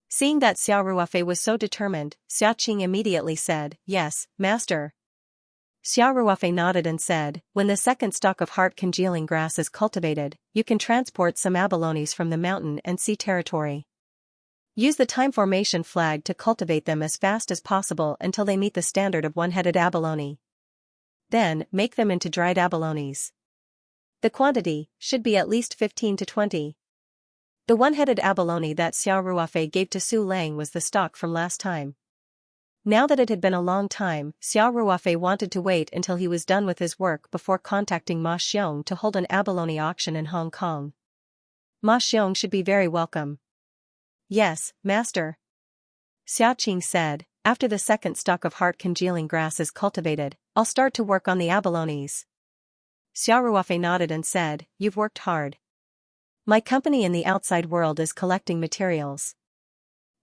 Seeing that Xiao Ruofei was so determined, Xiaqing immediately said, "Yes, master." Xiao Ruofei nodded and said, "When the second stalk of heart-congealing grass is cultivated, you can transport some abalones from the mountain and sea territory. Use the time formation flag to cultivate them as fast as possible until they meet the standard of one-headed abalone. Then, make them into dried abalones. The quantity should be at least 15 to 20. The one-headed abalone that Xiao Ruofei gave to Su Lang was the stock from last time. Now that it had been a long time, Xiao Ruofei wanted to wait until he was done with his work before contacting Ma Xiong to hold an abalone auction in Hong Kong. Ma Xiong should be very welcome. "Yes, master," Xiaqing said. "After the second stalk of heart-congealing grass is cultivated, I'll start to work on the abalones." Xiao Ruofei nodded and said, "You've worked hard. My company in the outside world is collecting materials.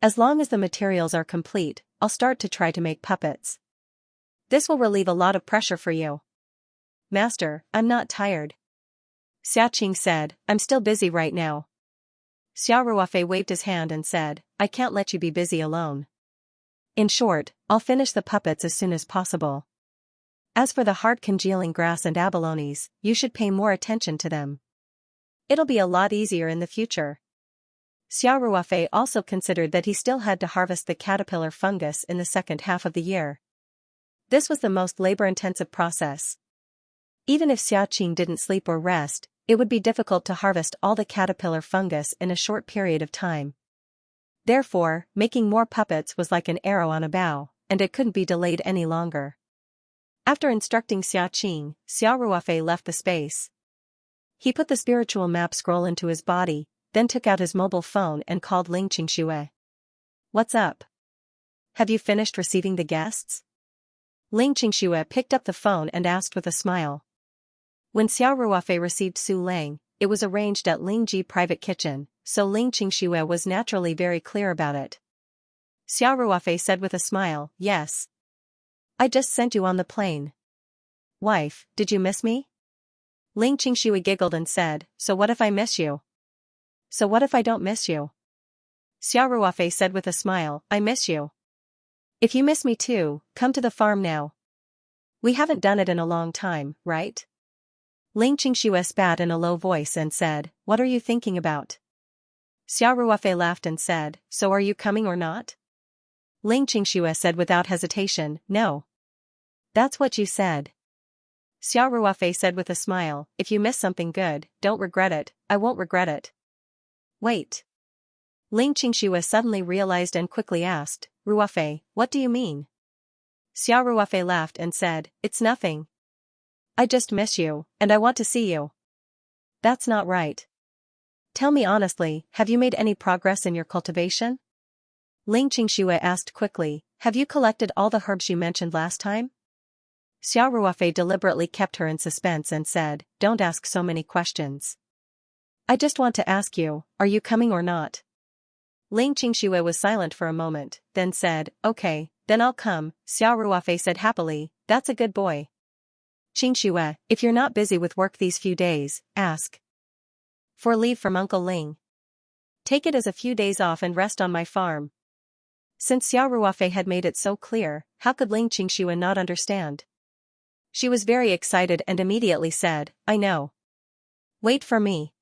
As long as the materials are complete, I'll start to try to make puppets. This will relieve a lot of pressure for you." "Master, I'm not tired," Xiaqing said. "I'm still busy right now." Xiao Ruofei waved his hand and said, "I can't let you be busy alone. In short, I'll finish the puppets as soon as possible. As for the heart-congealing grass and abalones, you should pay more attention to them. It'll be a lot easier in the future." Xiao Ruofei also considered that he still had to harvest the caterpillar fungus in the second half of the year. This was the most labor-intensive process. Even if Xiaqing didn't sleep or rest, it would be difficult to harvest all the caterpillar fungus in a short period of time. Therefore, making more puppets was like an arrow on a bow, and it couldn't be delayed any longer. After instructing Xiaqing, Xiao Ruofei left the space. He put the spiritual map scroll into his body, then took out his mobile phone and called Ling Qingxue. "What's up? Have you finished receiving the guests?" Ling Qingxue picked up the phone and asked with a smile. When Xiao Ruofei received Su Lang, it was arranged at Ling Ji private kitchen, so Ling Qingxue was naturally very clear about it. Xiao Ruofei said with a smile, "Yes. I just sent you on the plane." "Wife, did you miss me?" Ling Qingxue giggled and said, "So what if I miss you?" "So what if I don't miss you?" Xiao Ruofei said with a smile, "I miss you. If you miss me too, come to the farm now. We haven't done it in a long time, right?" Ling Qingxue spat in a low voice and said, "What are you thinking about?" Xiao Ruofei laughed and said, "So are you coming or not?" Ling Qingxue said without hesitation, "No." "That's what you said." Xiao Ruofei said with a smile, "If you miss something good, don't regret it, I won't regret it." "Wait." Ling Qingxue suddenly realized and quickly asked, "Ruofei, what do you mean?" Xiao Ruofei laughed and said, "It's nothing. I just miss you, and I want to see you." "That's not right. Tell me honestly, have you made any progress in your cultivation?" Ling Qingxue asked quickly, "Have you collected all the herbs you mentioned last time?" Xiao Ruofei deliberately kept her in suspense and said, "Don't ask so many questions. I just want to ask you, are you coming or not?" Ling Qingxue was silent for a moment, then said, "Okay, then I'll come." Xiao Ruofei said happily, "That's a good boy. Qingxue, if you're not busy with work these few days, ask for leave from Uncle Ling. Take it as a few days off and rest on my farm." Since Xiao Ruofei had made it so clear, how could Ling Qingxue not understand? She was very excited and immediately said, "I know. Wait for me."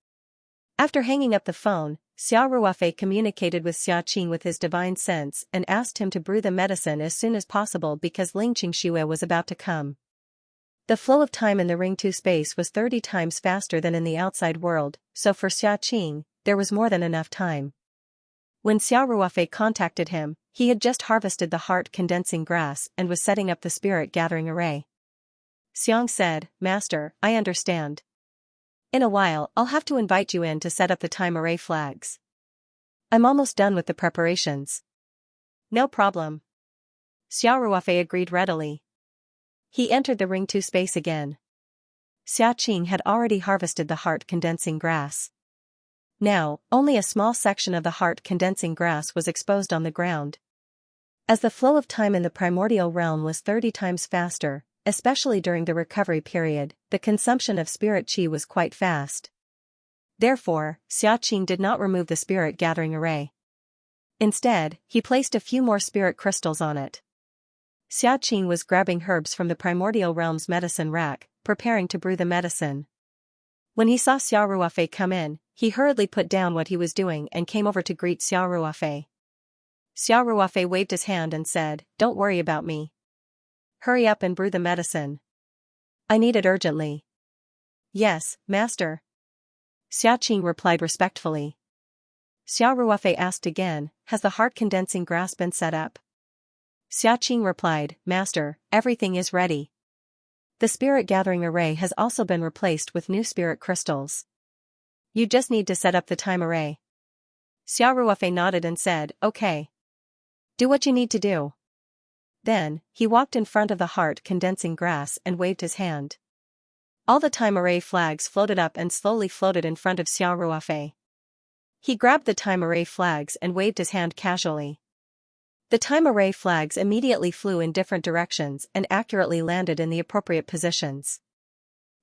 After hanging up the phone, Xiao Ruofei communicated with Xiaqing with his divine sense and asked him to brew the medicine as soon as possible because Ling Qingxue was about to come. The flow of time in the Ring 2 space was 30 times faster than in the outside world, so for Xiaqing, there was more than enough time. When Xiao Ruofei contacted him, he had just harvested the heart-condensing grass and was setting up the spirit-gathering array. Xiang said, "Master, I understand. In a while I'll have to invite you in to set up the time array flags. I'm almost done with the preparations." No problem. Xiao Ruofei agreed readily. He entered the ring 2 space again. Xia Qing had already harvested the heart-condensing grass. Now, only a small section of the heart-condensing grass was exposed on the ground. As the flow of time in the primordial realm was 30 times faster, especially during the recovery period, the consumption of spirit qi was quite fast. Therefore, Xia Qing did not remove the spirit gathering array. Instead, he placed a few more spirit crystals on it. Xia Qing was grabbing herbs from the primordial realm's medicine rack, preparing to brew the medicine. When he saw Xiao Ruofei come in, he hurriedly put down what he was doing and came over to greet Xiao Ruofei. Xiao Ruofei waved his hand and said, "Don't worry about me. Hurry up and brew the medicine. I need it urgently." "Yes, master." Xia Qing replied respectfully. Xiao Ruofei asked again, "Has the heart-condensing grass been set up?" Xia Qing replied, "Master, everything is ready. The spirit-gathering array has also been replaced with new spirit crystals. You just need to set up the time array." Xiao Ruofei nodded and said, "Okay. Do what you need to do." Then, he walked in front of the heart-condensing grass and waved his hand. All the time array flags floated up and slowly floated in front of Xiao Ruofei. He grabbed the time array flags and waved his hand casually. The time array flags immediately flew in different directions and accurately landed in the appropriate positions.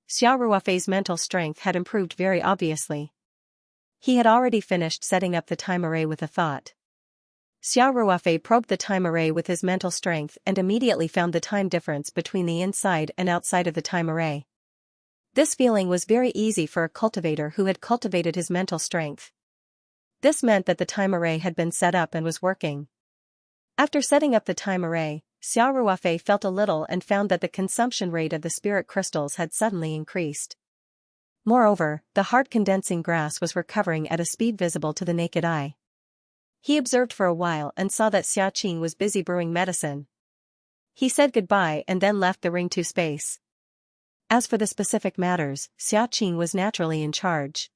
Xiao Ruofei's mental strength had improved very obviously. He had already finished setting up the time array with a thought. Xiao Ruofei probed the time array with his mental strength and immediately found the time difference between the inside and outside of the time array. This feeling was very easy for a cultivator who had cultivated his mental strength. This meant that the time array had been set up and was working. After setting up the time array, Xiao Ruofei felt a little and found that the consumption rate of the spirit crystals had suddenly increased. Moreover, the heart-condensing grass was recovering at a speed visible to the naked eye. He observed for a while and saw that Xia Qing was busy brewing medicine. He said goodbye and then left the ring 2 space. As for the specific matters, Xia Qing was naturally in charge.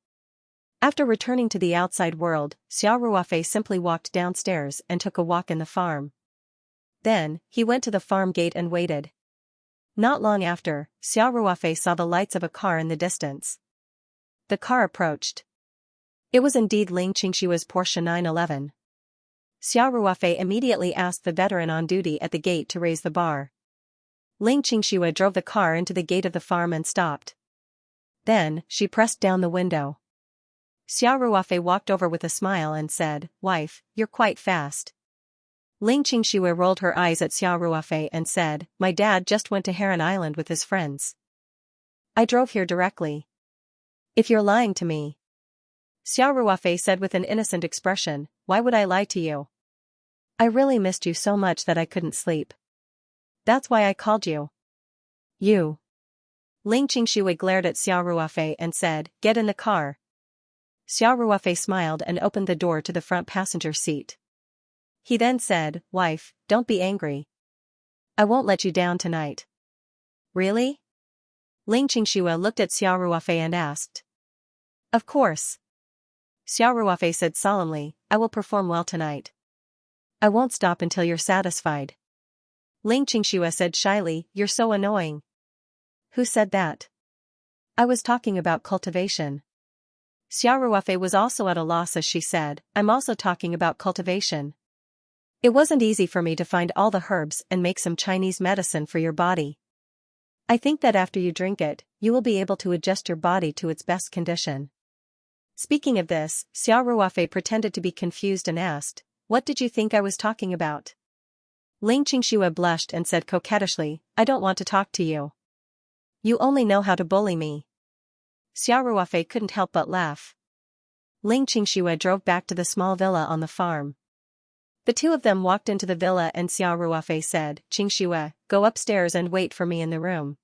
After returning to the outside world, Xiao Ruofei simply walked downstairs and took a walk in the farm. Then, he went to the farm gate and waited. Not long after, Xiao Ruofei saw the lights of a car in the distance. The car approached. It was indeed Ling Qingshua's Porsche 911. Xiao Ruofei immediately asked the veteran on duty at the gate to raise the bar. Ling Qingxua drove the car into the gate of the farm and stopped. Then, she pressed down the window. Xiao Ruofei walked over with a smile and said, "Wife, you're quite fast." Ling Qingxua rolled her eyes at Xiao Ruofei and said, "My dad just went to Heron Island with his friends. I drove here directly." "If you're lying to me," Xiao Ruofei said with an innocent expression, "why would I lie to you? I really missed you so much that I couldn't sleep. That's why I called you." "You." Ling Qingxua glared at Xiao Ruofei and said, "Get in the car." Xiao Ruofei smiled and opened the door to the front passenger seat. He then said, "Wife, don't be angry. I won't let you down tonight." "Really?" Ling Qingxua looked at Xiao Ruofei and asked. "Of course." Xiao Ruofei said solemnly, "I will perform well tonight. I won't stop until you're satisfied." Ling Qingxua said shyly, "You're so annoying." "Who said that?" "I was talking about cultivation." Xiao Ruofei was also at a loss as she said, "I'm also talking about cultivation. It wasn't easy for me to find all the herbs and make some Chinese medicine for your body. I think that after you drink it, you will be able to adjust your body to its best condition." Speaking of this, Xiao Ruofei pretended to be confused and asked, "What did you think I was talking about?" Ling Qingxua blushed and said coquettishly, "I don't want to talk to you. You only know how to bully me." Xiao Ruofei couldn't help but laugh. Ling Qingxua drove back to the small villa on the farm. The two of them walked into the villa and Xiao Ruofei said, "Qingxua, go upstairs and wait for me in the room.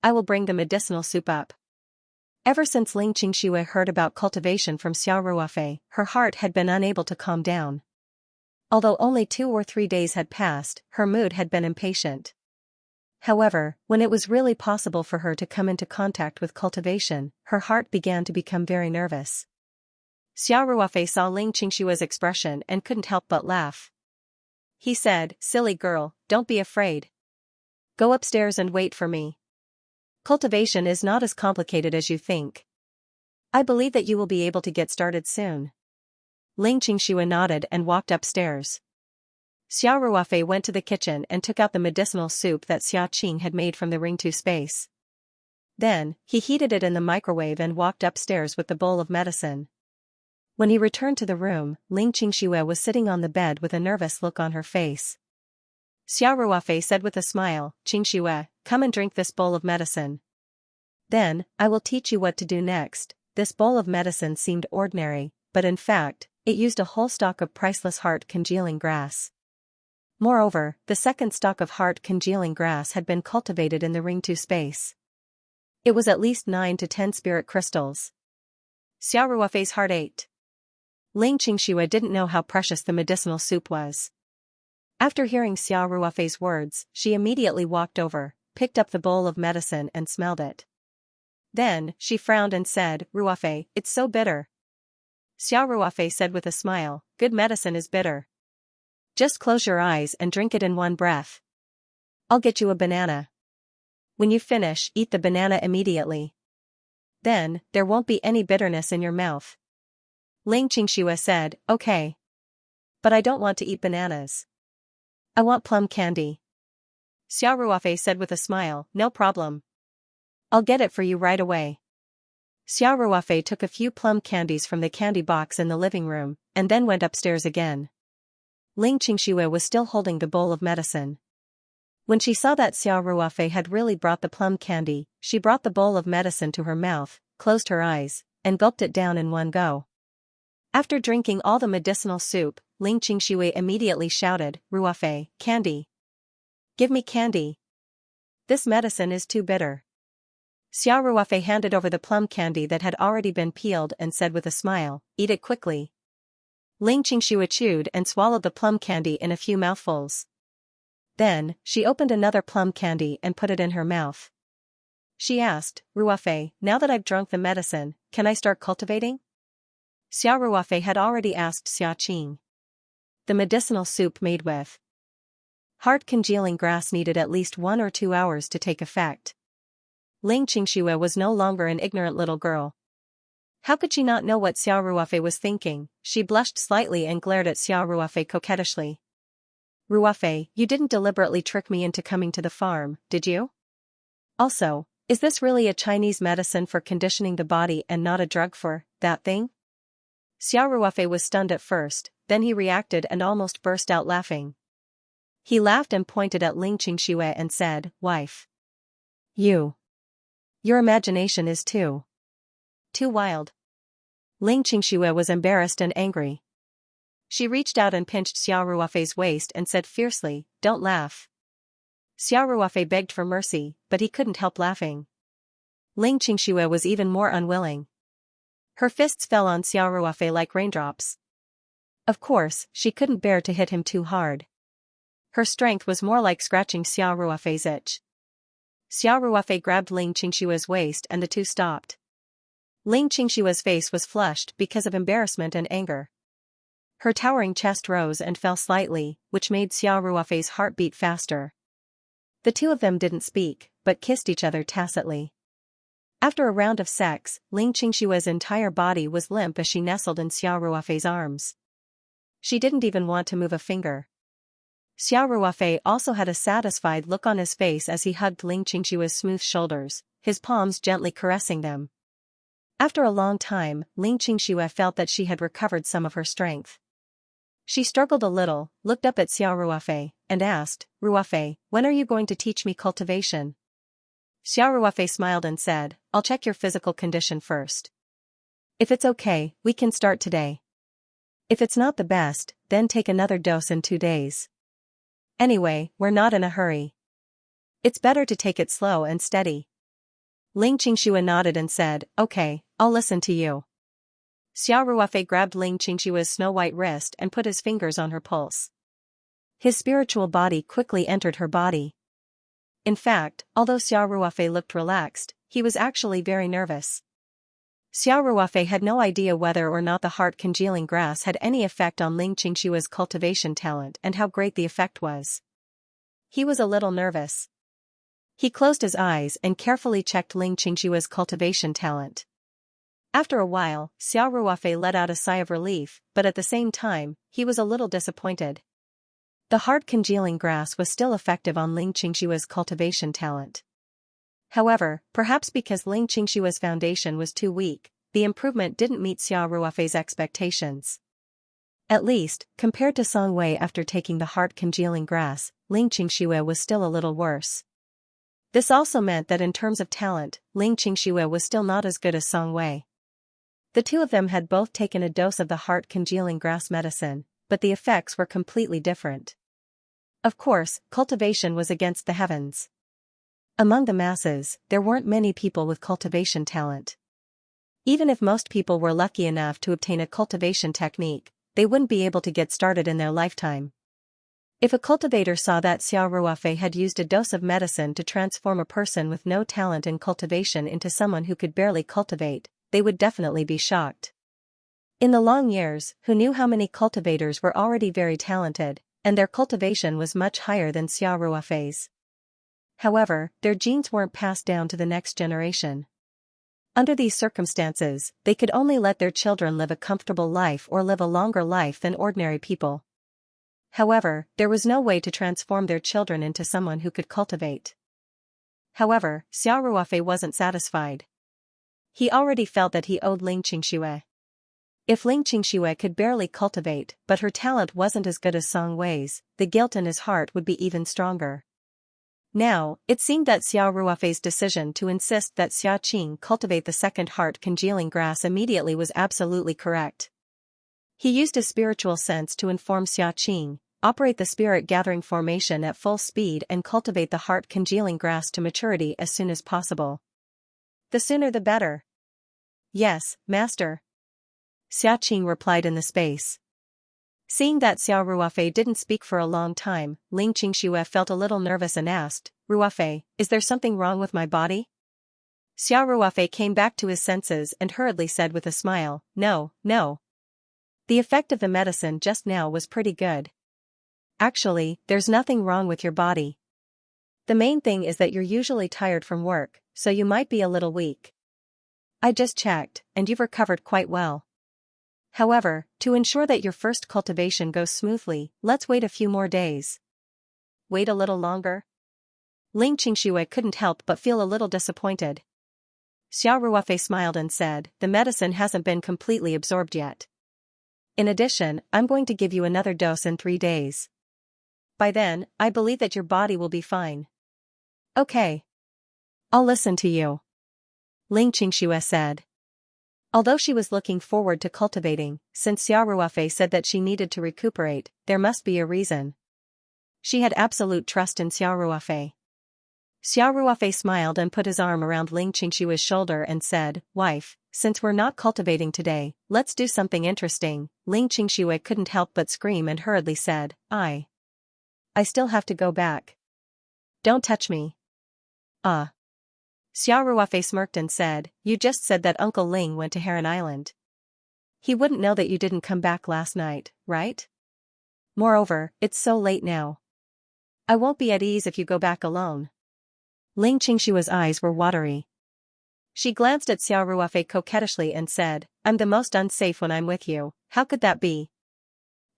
I will bring the medicinal soup up." Ever since Ling Qingxua heard about cultivation from Xiao Ruofei, her heart had been unable to calm down. Although only 2 or 3 days had passed, her mood had been impatient. However, when it was really possible for her to come into contact with cultivation, her heart began to become very nervous. Xiao Ruofei saw Ling Qingshua's expression and couldn't help but laugh. he said, silly girl, don't be afraid. Go upstairs and wait for me. Cultivation is not as complicated as you think. I believe that you will be able to get started soon. Xianxia nodded and walked upstairs. Xiao Ruofei went to the kitchen and took out the medicinal soup that Xia Qing had made from the Ring-Tu space. Then, he heated it in the microwave and walked upstairs with the bowl of medicine. When he returned to the room, Xianxia was sitting on the bed with a nervous look on her face. Xiao Ruofei said with a smile, Xianxia, come and drink this bowl of medicine. Then, I will teach you what to do next. This bowl of medicine seemed ordinary, but in fact, it used a whole stalk of priceless heart-congealing grass. Moreover, the second stalk of heart-congealing grass had been cultivated in the Ring-Tu space. It was at least 9 to 10 spirit crystals. Xiao Ruofei's heart ached. Xianxia didn't know how precious the medicinal soup was. After hearing Xiao Ruofei's words, she immediately walked over, picked up the bowl of medicine and smelled it. Then, she frowned and said, Ruofei, it's so bitter. Xiao Ruofei said with a smile, good medicine is bitter. Just close your eyes and drink it in one breath. I'll get you a banana. When you finish, eat the banana immediately. Then, there won't be any bitterness in your mouth. Xianxia said, okay. But I don't want to eat bananas. I want plum candy. Xiao Ruofei said with a smile, no problem. I'll get it for you right away. Xiao Ruofei took a few plum candies from the candy box in the living room, and then went upstairs again. Xianxia was still holding the bowl of medicine. When she saw that Xiao Ruofei had really brought the plum candy, she brought the bowl of medicine to her mouth, closed her eyes, and gulped it down in one go. After drinking all the medicinal soup, Xianxia immediately shouted, Ruofei, candy. Give me candy. This medicine is too bitter. Xiao Ruofei handed over the plum candy that had already been peeled and said with a smile, eat it quickly. Xianxia chewed and swallowed the plum candy in a few mouthfuls. Then, she opened another plum candy and put it in her mouth. She asked, Ruofei, now that I've drunk the medicine, can I start cultivating? Xiao Ruofei had already asked Xia Qing. The medicinal soup made with heart-congealing grass needed at least 1 or 2 hours to take effect. Xianxia was no longer an ignorant little girl. How could she not know what Xiao Ruofei was thinking? She blushed slightly and glared at Xiao Ruofei coquettishly. Ruofei, you didn't deliberately trick me into coming to the farm, did you? Also, is this really a Chinese medicine for conditioning the body and not a drug for that thing? Xiao Ruofei was stunned at first, then he reacted and almost burst out laughing. He laughed and pointed at Xianxia and said, wife. Your imagination is too wild. Xianxia was embarrassed and angry. She reached out and pinched Xiao Ruofei's waist and said fiercely, don't laugh. Xiao Ruofei begged for mercy, but he couldn't help laughing. Xianxia was even more unwilling. Her fists fell on Xiao Ruofei like raindrops. Of course, she couldn't bear to hit him too hard. Her strength was more like scratching Xiao Ruofei's itch. Xiao Ruofei grabbed Xianxia's waist and the two stopped. Xianxia's face was flushed because of embarrassment and anger. Her towering chest rose and fell slightly, which made Xiao Ruofei's heart beat faster. The two of them didn't speak, but kissed each other tacitly. After a round of sex, Xianxia's entire body was limp as she nestled in Xiao Ruofei's arms. She didn't even want to move a finger. Xiao Ruofei also had a satisfied look on his face as he hugged Xianxia's smooth shoulders, his palms gently caressing them. After a long time, Xianxia felt that she had recovered some of her strength. She struggled a little, looked up at Xiao Ruofei, and asked, Ruofei, when are you going to teach me cultivation? Xiao Ruofei smiled and said, I'll check your physical condition first. If it's okay, we can start today. If it's not the best, then take another dose in 2 days. Anyway, we're not in a hurry. It's better to take it slow and steady. Xianxia nodded and said, okay, I'll listen to you. Xiao Ruofei grabbed Xianxia's snow-white wrist and put his fingers on her pulse. His spiritual body quickly entered her body. In fact, although Xiao Ruofei looked relaxed, he was actually very nervous. Xiao Ruofei had no idea whether or not the heart-congealing grass had any effect on Ling Qingshua's cultivation talent and how great the effect was. He was a little nervous. He closed his eyes and carefully checked Ling Qingshua's cultivation talent. After a while, Xiao Ruofei let out a sigh of relief, but at the same time, he was a little disappointed. The heart-congealing grass was still effective on Ling Qingshua's cultivation talent. However, perhaps because Ling Qingshua's foundation was too weak, the improvement didn't meet Xiao Ruofei's expectations. At least, compared to Song Wei after taking the heart-congealing grass, Ling Qingxue was still a little worse. This also meant that in terms of talent, Ling Qingxue was still not as good as Song Wei. The two of them had both taken a dose of the heart-congealing grass medicine, but the effects were completely different. Of course, cultivation was against the heavens. Among the masses, there weren't many people with cultivation talent. Even if most people were lucky enough to obtain a cultivation technique, they wouldn't be able to get started in their lifetime. If a cultivator saw that Xiao Ruofei had used a dose of medicine to transform a person with no talent in cultivation into someone who could barely cultivate, they would definitely be shocked. In the long years, who knew how many cultivators were already very talented, and their cultivation was much higher than Xiao Ruofei's. However, their genes weren't passed down to the next generation. Under these circumstances, they could only let their children live a comfortable life or live a longer life than ordinary people. However, there was no way to transform their children into someone who could cultivate. However, Xiao Ruofei wasn't satisfied. He already felt that he owed Ling Qingxue. If Ling Qingxue could barely cultivate, but her talent wasn't as good as Song Wei's, the guilt in his heart would be even stronger. Now, it seemed that Xiao Ruofei's decision to insist that Xia Qing cultivate the second heart-congealing grass immediately was absolutely correct. He used his spiritual sense to inform Xia Qing, operate the spirit-gathering formation at full speed and cultivate the heart-congealing grass to maturity as soon as possible. The sooner the better. Yes, Master. Xia Qing replied in the space. Seeing that Xiao Ruofei didn't speak for a long time, Ling Qingxue felt a little nervous and asked, "Ruofei, is there something wrong with my body?" Xiao Ruofei came back to his senses and hurriedly said with a smile, "No, no. The effect of the medicine just now was pretty good. Actually, there's nothing wrong with your body. The main thing is that you're usually tired from work, so you might be a little weak. I just checked, and you've recovered quite well. However, to ensure that your first cultivation goes smoothly, let's wait a few more days." Wait a little longer? Ling Qingxue couldn't help but feel a little disappointed. Xiao Ruofei smiled and said, "The medicine hasn't been completely absorbed yet. In addition, I'm going to give you another dose in 3 days. By then, I believe that your body will be fine." "Okay. I'll listen to you," Ling Qingxue said. Although she was looking forward to cultivating, since Xiao Ruofei said that she needed to recuperate, there must be a reason. She had absolute trust in Xiao Ruofei. Xiao Ruofei smiled and put his arm around Ling Qingshue's shoulder and said, "Wife, since we're not cultivating today, let's do something interesting." Ling Qingxue couldn't help but scream and hurriedly said, I still have to go back. Don't touch me." Xiao Ruofei smirked and said, "You just said that Uncle Ling went to Heron Island. He wouldn't know that you didn't come back last night, right? Moreover, it's so late now. I won't be at ease if you go back alone." Ling Qingshue's eyes were watery. She glanced at Xiao Ruofei coquettishly and said, "I'm the most unsafe when I'm with you. How could that be?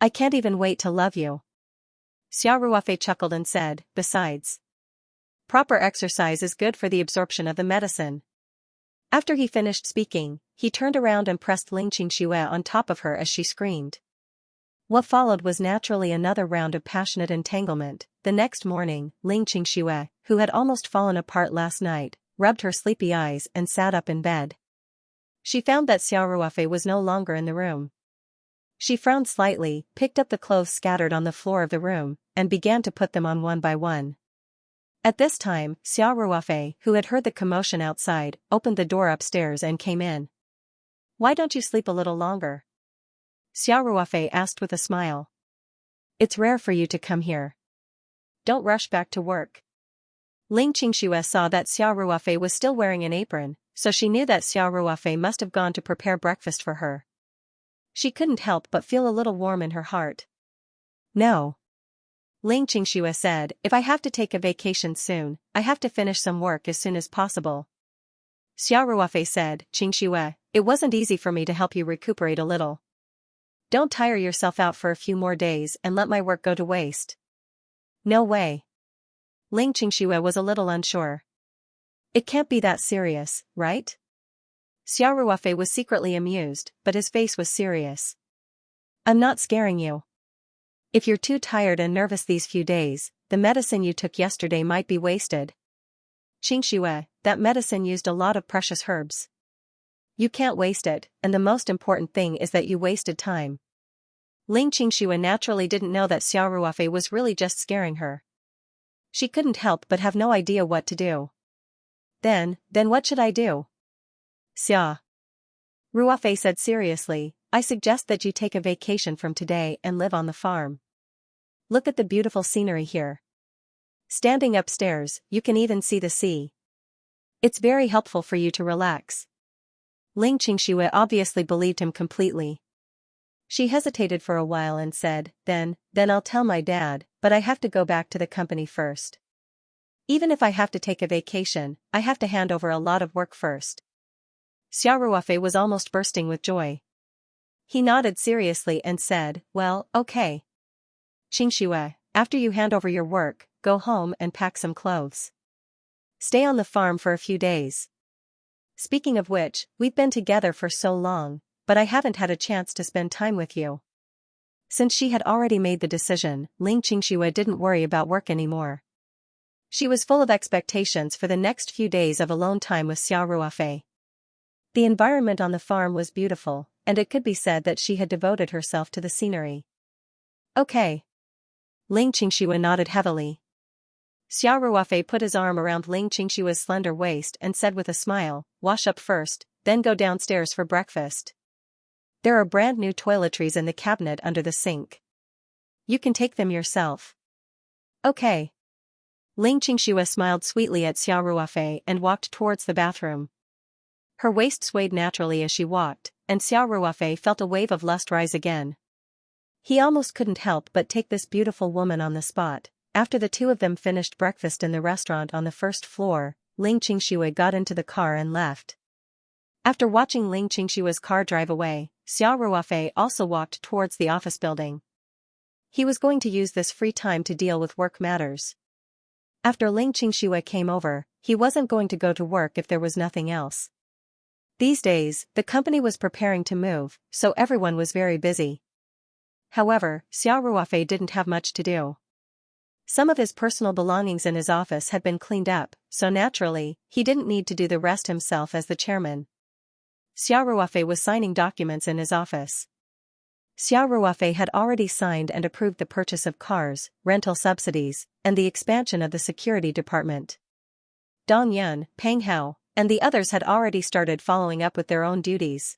I can't even wait to love you." Xiao Ruofei chuckled and said, "Besides, proper exercise is good for the absorption of the medicine." After he finished speaking, he turned around and pressed Ling Qingxue on top of her as she screamed. What followed was naturally another round of passionate entanglement. The next morning, Ling Qingxue, who had almost fallen apart last night, rubbed her sleepy eyes and sat up in bed. She found that Xiao Ruofei was no longer in the room. She frowned slightly, picked up the clothes scattered on the floor of the room, and began to put them on one by one. At this time, Xiao Ruofei, who had heard the commotion outside, opened the door upstairs and came in. "Why don't you sleep a little longer?" Xiao Ruofei asked with a smile. "It's rare for you to come here. Don't rush back to work." Ling Qingxue saw that Xiao Ruofei was still wearing an apron, so she knew that Xiao Ruofei must have gone to prepare breakfast for her. She couldn't help but feel a little warm in her heart. No. Ling Qingxue said, if I have to take a vacation soon, I have to finish some work as soon as possible. Xiao Ruofei said, Qingxue, it wasn't easy for me to help you recuperate a little. Don't tire yourself out for a few more days and let my work go to waste. No way. Ling Qingxue was a little unsure. It can't be that serious, right? Xiao Ruofei was secretly amused, but his face was serious. I'm not scaring you. If you're too tired and nervous these few days, the medicine you took yesterday might be wasted. Qingxue, that medicine used a lot of precious herbs. You can't waste it, and the most important thing is that you wasted time. Ling Qingxue naturally didn't know that Xiao Ruofei was really just scaring her. She couldn't help but have no idea what to do. Then what should I do? Xiao Ruofei said seriously, I suggest that you take a vacation from today and live on the farm. Look at the beautiful scenery here. Standing upstairs, you can even see the sea. It's very helpful for you to relax. Ling Qingxue obviously believed him completely. She hesitated for a while and said, then I'll tell my dad, but I have to go back to the company first. Even if I have to take a vacation, I have to hand over a lot of work first. Xiao Ruofei was almost bursting with joy. He nodded seriously and said, well, okay. Qingxue, after you hand over your work, go home and pack some clothes. Stay on the farm for a few days. Speaking of which, we've been together for so long, but I haven't had a chance to spend time with you. Since she had already made the decision, Ling Qingxue didn't worry about work anymore. She was full of expectations for the next few days of alone time with Xiao Ruofei. The environment on the farm was beautiful, and it could be said that she had devoted herself to the scenery. Okay. Ling Qingxue nodded heavily. Xiao Ruofei put his arm around Ling Qingxue's slender waist and said with a smile, wash up first, then go downstairs for breakfast. There are brand new toiletries in the cabinet under the sink. You can take them yourself. Okay. Ling Qingxue smiled sweetly at Xiao Ruofei and walked towards the bathroom. Her waist swayed naturally as she walked, and Xiao Ruofei felt a wave of lust rise again. He almost couldn't help but take this beautiful woman on the spot. After the two of them finished breakfast in the restaurant on the first floor, Ling Qingxue got into the car and left. After watching Ling Qingxue's car drive away, Xiao Ruofei also walked towards the office building. He was going to use this free time to deal with work matters. After Ling Qingxue came over, he wasn't going to go to work if there was nothing else. These days, the company was preparing to move, so everyone was very busy. However, Xiao Ruofei didn't have much to do. Some of his personal belongings in his office had been cleaned up, so naturally, he didn't need to do the rest himself as the chairman. Xiao Ruofei was signing documents in his office. Xiao Ruofei had already signed and approved the purchase of cars, rental subsidies, and the expansion of the security department. Dong Yun, Peng Hao, and the others had already started following up with their own duties.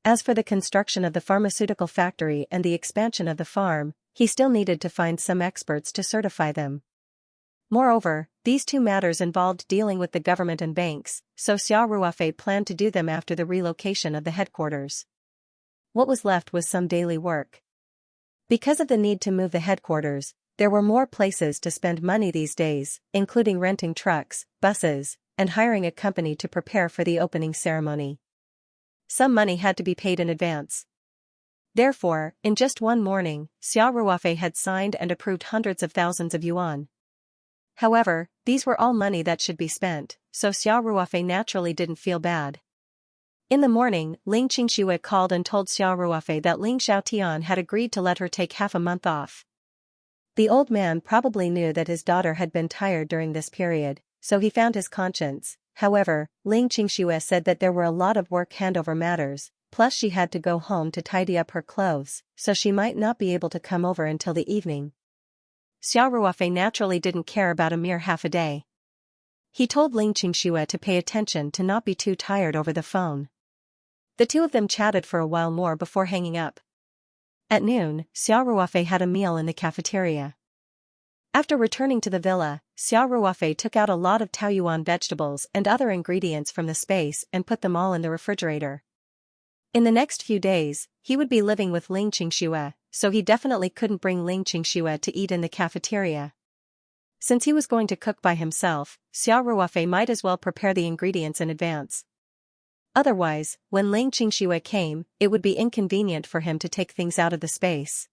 As for the construction of the pharmaceutical factory and the expansion of the farm, he still needed to find some experts to certify them. Moreover, these two matters involved dealing with the government and banks, so Xiao Ruofei planned to do them after the relocation of the headquarters. What was left was some daily work. Because of the need to move the headquarters, there were more places to spend money these days, including renting trucks, buses, and hiring a company to prepare for the opening ceremony. Some money had to be paid in advance. Therefore, in just one morning, Xiao Ruofei had signed and approved hundreds of thousands of yuan. However, these were all money that should be spent, so Xiao Ruofei naturally didn't feel bad. In the morning, Ling Qingxue called and told Xiao Ruofei that Ling Xiaotian had agreed to let her take half a month off. The old man probably knew that his daughter had been tired during this period, so he found his conscience. However, Ling Qingxue said that there were a lot of work handover matters, plus she had to go home to tidy up her clothes, so she might not be able to come over until the evening. Xiao Ruofei naturally didn't care about a mere half a day. He told Ling Qingxue to pay attention to not be too tired over the phone. The two of them chatted for a while more before hanging up. At noon, Xiao Ruofei had a meal in the cafeteria. After returning to the villa, Xiao Ruofei took out a lot of Taoyuan vegetables and other ingredients from the space and put them all in the refrigerator. In the next few days, he would be living with Ling Qingxue, so he definitely couldn't bring Ling Qingxue to eat in the cafeteria. Since he was going to cook by himself, Xiao Ruofei might as well prepare the ingredients in advance. Otherwise, when Ling Qingxue came, it would be inconvenient for him to take things out of the space.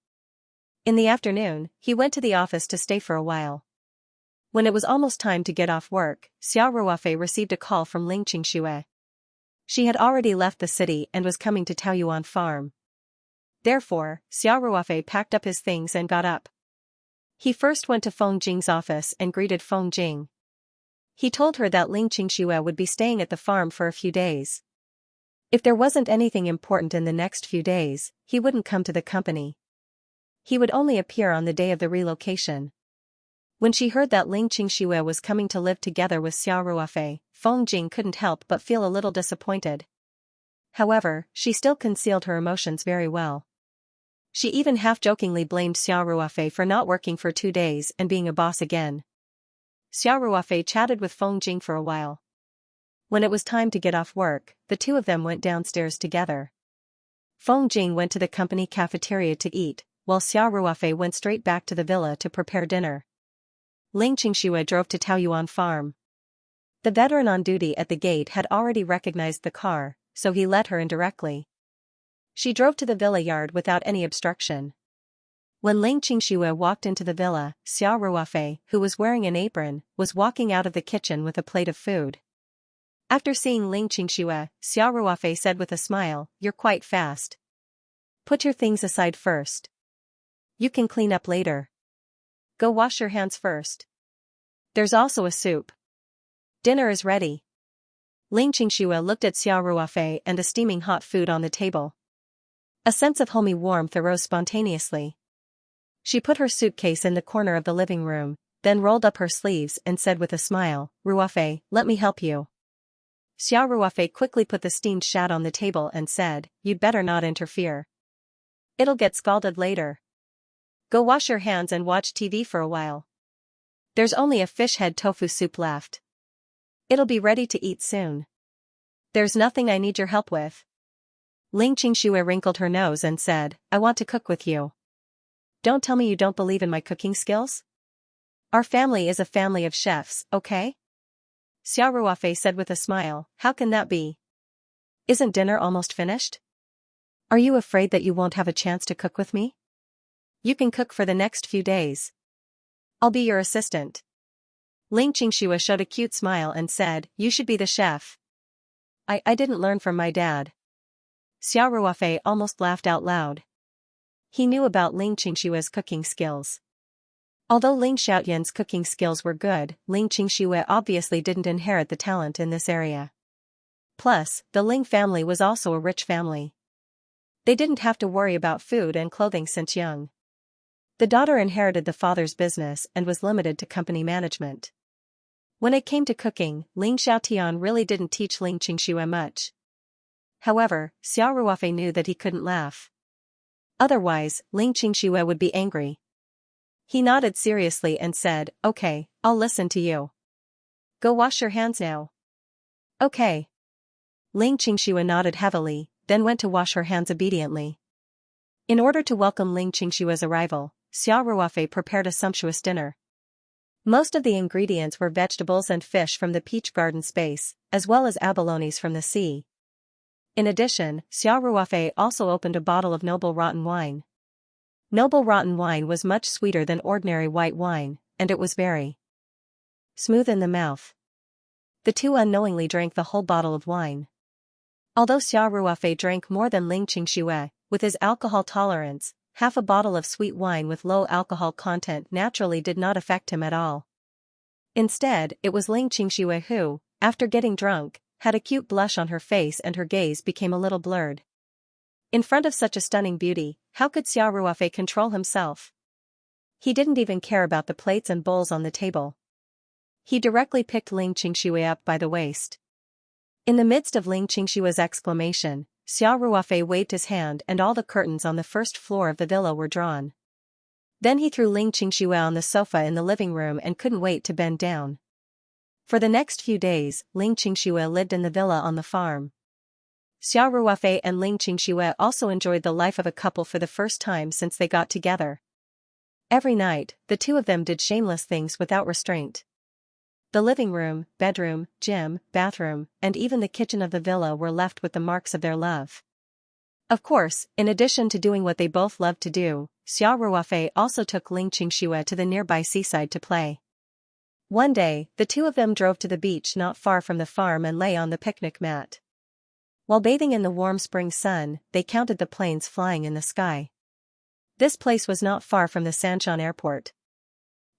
In the afternoon, he went to the office to stay for a while. When it was almost time to get off work, Xiao Ruofei received a call from Ling Qingxue. She had already left the city and was coming to Taoyuan Farm. Therefore, Xiao Ruofei packed up his things and got up. He first went to Feng Jing's office and greeted Feng Jing. He told her that Ling Qingxue would be staying at the farm for a few days. If there wasn't anything important in the next few days, he wouldn't come to the company. He would only appear on the day of the relocation. When she heard that Ling Qingxue was coming to live together with Xiao Ruofei, Feng Jing couldn't help but feel a little disappointed. However, she still concealed her emotions very well. She even half-jokingly blamed Xiao Ruofei for not working for 2 days and being a boss again. Xiao Ruofei chatted with Feng Jing for a while. When it was time to get off work, the two of them went downstairs together. Feng Jing went to the company cafeteria to eat, while Xiao Ruofei went straight back to the villa to prepare dinner. Ling Qingxue drove to Taoyuan Farm. The veteran on duty at the gate had already recognized the car, so he let her in directly. She drove to the villa yard without any obstruction. When Ling Qingxue walked into the villa, Xiao Ruofei, who was wearing an apron, was walking out of the kitchen with a plate of food. After seeing Ling Qingxue, Xiao Ruofei said with a smile, "You're quite fast. Put your things aside first. You can clean up later. Go wash your hands first. There's also a soup. Dinner is ready." Ling Qingxue looked at Xiao Ruofei and the steaming hot food on the table. A sense of homey warmth arose spontaneously. She put her suitcase in the corner of the living room, then rolled up her sleeves and said with a smile, "Ruofei, let me help you." Xiao Ruofei quickly put the steamed shad on the table and said, "You'd better not interfere. It'll get scalded later. Go wash your hands and watch TV for a while. There's only a fish head tofu soup left. It'll be ready to eat soon. There's nothing I need your help with." Ling Qingxue wrinkled her nose and said, "I want to cook with you. Don't tell me you don't believe in my cooking skills. Our family is a family of chefs, okay?" Xiao Ruofei said with a smile, "How can that be? Isn't dinner almost finished? Are you afraid that you won't have a chance to cook with me? You can cook for the next few days. I'll be your assistant." Ling Qingxue showed a cute smile and said, "You should be the chef. I didn't learn from my dad." Xiao Ruofei almost laughed out loud. He knew about Ling Qingxue's cooking skills. Although Ling Xiaoyan's cooking skills were good, Ling Qingxue obviously didn't inherit the talent in this area. Plus, the Ling family was also a rich family. They didn't have to worry about food and clothing since young. The daughter inherited the father's business and was limited to company management. When it came to cooking, Ling Xiaotian really didn't teach Ling Qingxue much. However, Xiao Ruofei knew that he couldn't laugh. Otherwise, Ling Qingxue would be angry. He nodded seriously and said, "Okay, I'll listen to you. Go wash your hands now." "Okay." Ling Qingxue nodded heavily, then went to wash her hands obediently. In order to welcome Ling Qingxue's arrival, Xiao Ruofei prepared a sumptuous dinner. Most of the ingredients were vegetables and fish from the peach garden space, as well as abalones from the sea. In addition, Xiao Ruofei also opened a bottle of noble rotten wine. Noble rotten wine was much sweeter than ordinary white wine, and it was very smooth in the mouth. The two unknowingly drank the whole bottle of wine. Although Xiao Ruofei drank more than Ling Qingxue, with his alcohol tolerance, half a bottle of sweet wine with low alcohol content naturally did not affect him at all. Instead, it was Ling Qingxue who, after getting drunk, had a cute blush on her face and her gaze became a little blurred. In front of such a stunning beauty, how could Xiao Ruofei control himself? He didn't even care about the plates and bowls on the table. He directly picked Ling Qingxue up by the waist. In the midst of Ling Qingxue's exclamation, Xiao Ruofei waved his hand and all the curtains on the first floor of the villa were drawn. Then he threw Ling Qingxue on the sofa in the living room and couldn't wait to bend down. For the next few days, Ling Qingxue lived in the villa on the farm. Xiao Ruofei and Ling Qingxue also enjoyed the life of a couple for the first time since they got together. Every night, the two of them did shameless things without restraint. The living room, bedroom, gym, bathroom, and even the kitchen of the villa were left with the marks of their love. Of course, in addition to doing what they both loved to do, Xiao Ruofei also took Ling Qingxue to the nearby seaside to play. One day, the two of them drove to the beach not far from the farm and lay on the picnic mat. While bathing in the warm spring sun, they counted the planes flying in the sky. This place was not far from the Xianxia airport.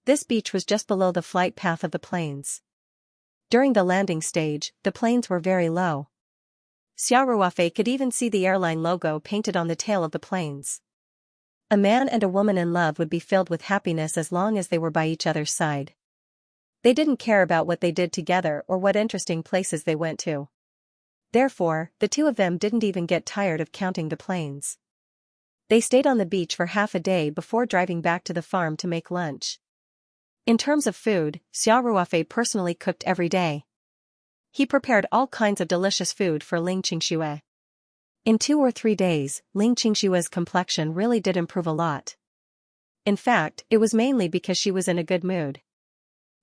This beach was just below the flight path of the planes. During the landing stage, the planes were very low. Xiao Ruofei could even see the airline logo painted on the tail of the planes. A man and a woman in love would be filled with happiness as long as they were by each other's side. They didn't care about what they did together or what interesting places they went to. Therefore, the two of them didn't even get tired of counting the planes. They stayed on the beach for half a day before driving back to the farm to make lunch. In terms of food, Xiao Ruofei personally cooked every day. He prepared all kinds of delicious food for Ling Qingxue. In 2 or 3 days, Ling Qingxue's complexion really did improve a lot. In fact, it was mainly because she was in a good mood.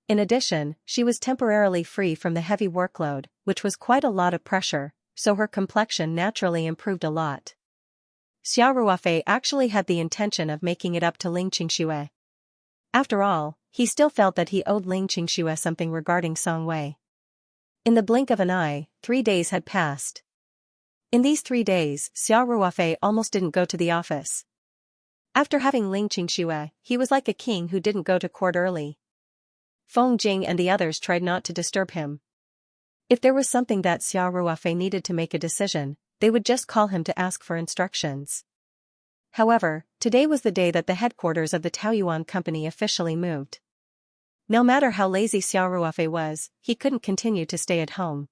In addition, she was temporarily free from the heavy workload, which was quite a lot of pressure, so her complexion naturally improved a lot. Xiao Ruofei actually had the intention of making it up to Ling Qingxue. After all, he still felt that he owed Ling Qingxue something regarding Songwei. In the blink of an eye, 3 days had passed. In these 3 days, Xiao Ruofei almost didn't go to the office. After having Ling Qingxue, he was like a king who didn't go to court early. Feng Jing and the others tried not to disturb him. If there was something that Xiao Ruofei needed to make a decision, they would just call him to ask for instructions. However, today was the day that the headquarters of the Taoyuan company officially moved. No matter how lazy Xiao Ruofei was, he couldn't continue to stay at home.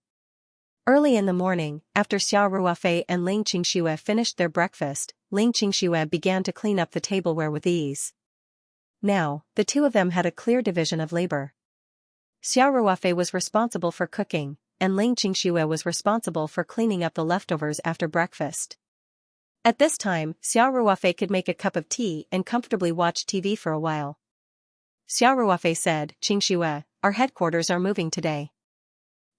Early in the morning, after Xiao Ruofei and Ling Qingxue finished their breakfast, Ling Qingxue began to clean up the tableware with ease. Now, the two of them had a clear division of labor. Xiao Ruofei was responsible for cooking, and Ling Qingxue was responsible for cleaning up the leftovers after breakfast. At this time, Xiao Ruofei could make a cup of tea and comfortably watch TV for a while. Xiao Ruofei said, "Qingxue, our headquarters are moving today.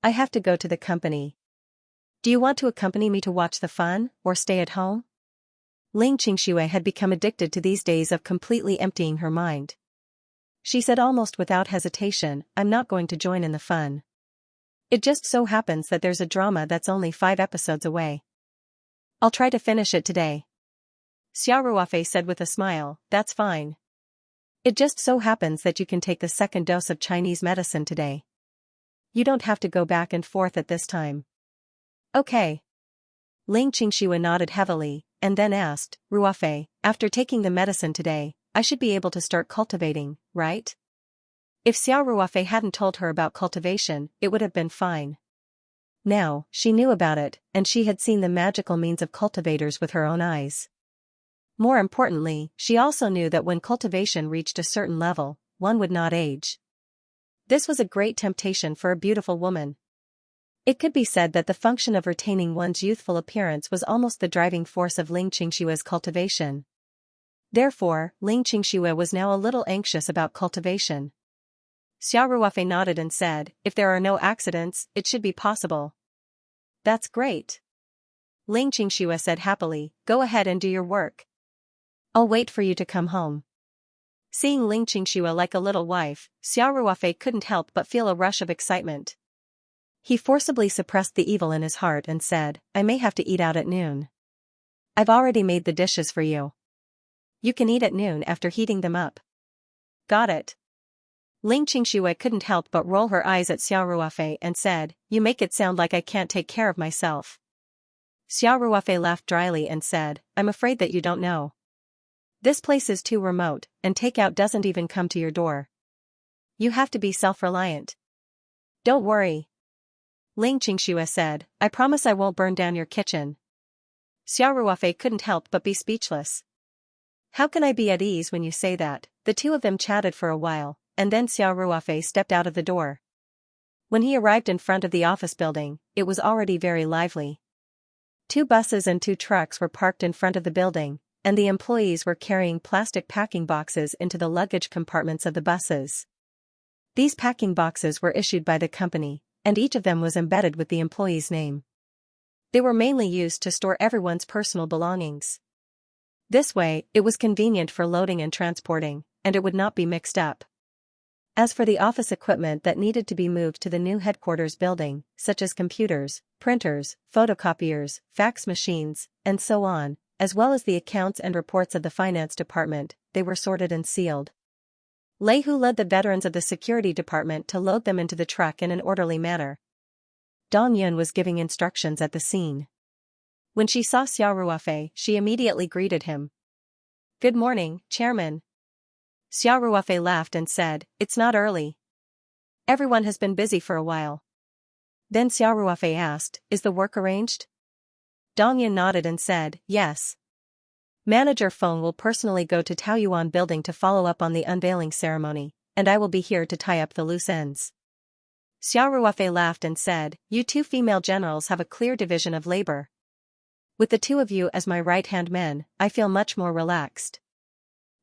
I have to go to the company. Do you want to accompany me to watch the fun, or stay at home?" Ling Qingxue had become addicted to these days of completely emptying her mind. She said almost without hesitation, "I'm not going to join in the fun. It just so happens that there's a drama that's only 5 episodes away. I'll try to finish it today." Xiao Ruofei said with a smile, "That's fine. It just so happens that you can take the 2nd dose of Chinese medicine today. You don't have to go back and forth at this time." "Okay." Ling Qingxue nodded heavily, and then asked, "Ruofei, after taking the medicine today, I should be able to start cultivating, right?" If Xiao Ruofei hadn't told her about cultivation, it would have been fine. Now, she knew about it, and she had seen the magical means of cultivators with her own eyes. More importantly, she also knew that when cultivation reached a certain level, one would not age. This was a great temptation for a beautiful woman. It could be said that the function of retaining one's youthful appearance was almost the driving force of Ling Qingxue's cultivation. Therefore, Ling Qingxue was now a little anxious about cultivation. Xiao Ruofei nodded and said, "If there are no accidents, it should be possible." "That's great." Ling Qingxue said happily, "Go ahead and do your work. I'll wait for you to come home." Seeing Ling Qingxue like a little wife, Xiao Ruofei couldn't help but feel a rush of excitement. He forcibly suppressed the evil in his heart and said, "I may have to eat out at noon. I've already made the dishes for you. You can eat at noon after heating them up." "Got it." Ling Qingxue couldn't help but roll her eyes at Xiao Ruofei and said, "You make it sound like I can't take care of myself." Xiao Ruofei laughed dryly and said, "I'm afraid that you don't know. This place is too remote, and takeout doesn't even come to your door. You have to be self-reliant." "Don't worry," Ling Qingxue said, "I promise I won't burn down your kitchen." Xiao Ruofei couldn't help but be speechless. How can I be at ease when you say that? The two of them chatted for a while, and then Xiao Ruofei stepped out of the door. When he arrived in front of the office building, it was already very lively. 2 buses and 2 trucks were parked in front of the building, and the employees were carrying plastic packing boxes into the luggage compartments of the buses. These packing boxes were issued by the company, and each of them was embedded with the employee's name. They were mainly used to store everyone's personal belongings. This way, it was convenient for loading and transporting, and it would not be mixed up. As for the office equipment that needed to be moved to the new headquarters building, such as computers, printers, photocopiers, fax machines, and so on, as well as the accounts and reports of the finance department, they were sorted and sealed. Lei Hu led the veterans of the security department to load them into the truck in an orderly manner. Dong Yun was giving instructions at the scene. When she saw Xiao Ruofei, she immediately greeted him. "Good morning, Chairman." Xiao Ruofei laughed and said, "It's not early. Everyone has been busy for a while." Then Xiao Ruofei asked, "Is the work arranged?" Dong Yun nodded and said, "Yes. Manager Feng will personally go to Taoyuan building to follow up on the unveiling ceremony, and I will be here to tie up the loose ends." Xiao Ruofei laughed and said, "You 2 female generals have a clear division of labor. With the 2 of you as my right-hand men, I feel much more relaxed."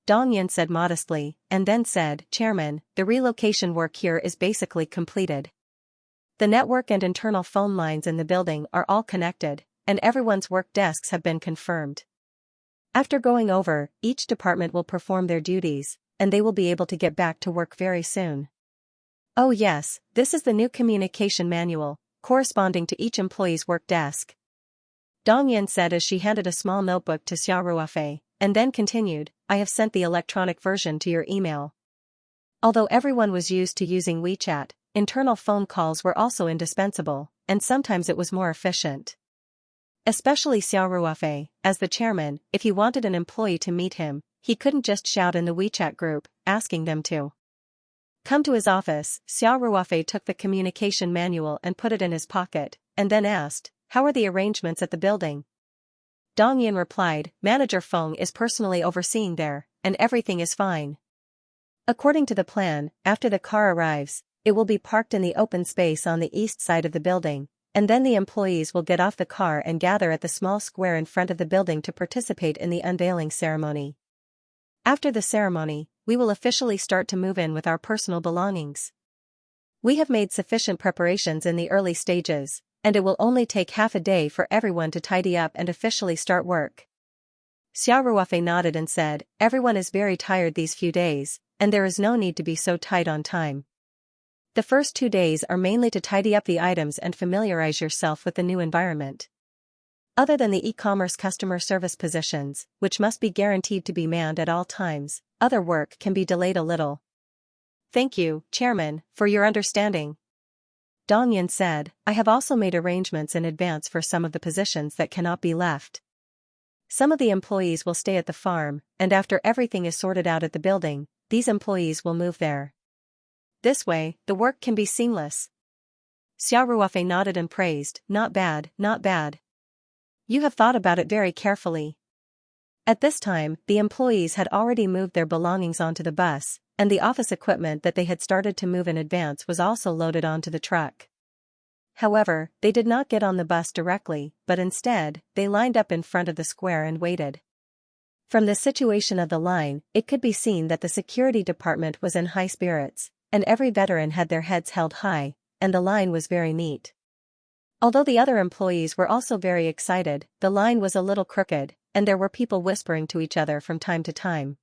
Dong Yun said modestly, and then said, "Chairman, the relocation work here is basically completed. The network and internal phone lines in the building are all connected, and everyone's work desks have been confirmed. After going over, each department will perform their duties, and they will be able to get back to work very soon. Oh yes, this is the new communication manual, corresponding to each employee's work desk." Dong Yun said as she handed a small notebook to Xiao Ruofei, and then continued, "I have sent the electronic version to your email." Although everyone was used to using WeChat, internal phone calls were also indispensable, and sometimes it was more efficient. Especially Xiao Ruofei, as the chairman, if he wanted an employee to meet him, he couldn't just shout in the WeChat group, asking them to come to his office. Xiao Ruofei took the communication manual and put it in his pocket, and then asked, "How are the arrangements at the building?" Dong Yin replied, "Manager Feng is personally overseeing there, and everything is fine. According to the plan, after the car arrives, it will be parked in the open space on the east side of the building, and then the employees will get off the car and gather at the small square in front of the building to participate in the unveiling ceremony. After the ceremony, we will officially start to move in with our personal belongings. We have made sufficient preparations in the early stages, and it will only take half a day for everyone to tidy up and officially start work." Xiao Ruofei nodded and said, "Everyone is very tired these few days, and there is no need to be so tight on time. The first 2 days are mainly to tidy up the items and familiarize yourself with the new environment. Other than the e-commerce customer service positions, which must be guaranteed to be manned at all times, other work can be delayed a little." "Thank you, Chairman, for your understanding." Dong Yin said, "I have also made arrangements in advance for some of the positions that cannot be left. Some of the employees will stay at the farm, and after everything is sorted out at the building, these employees will move there. This way, the work can be seamless." Xiao Ruofei nodded and praised, "Not bad, not bad. You have thought about it very carefully." At this time, the employees had already moved their belongings onto the bus, and the office equipment that they had started to move in advance was also loaded onto the truck. However, they did not get on the bus directly, but instead, they lined up in front of the square and waited. From the situation of the line, it could be seen that the security department was in high spirits, and every veteran had their heads held high, and the line was very neat. Although the other employees were also very excited, the line was a little crooked, and there were people whispering to each other from time to time.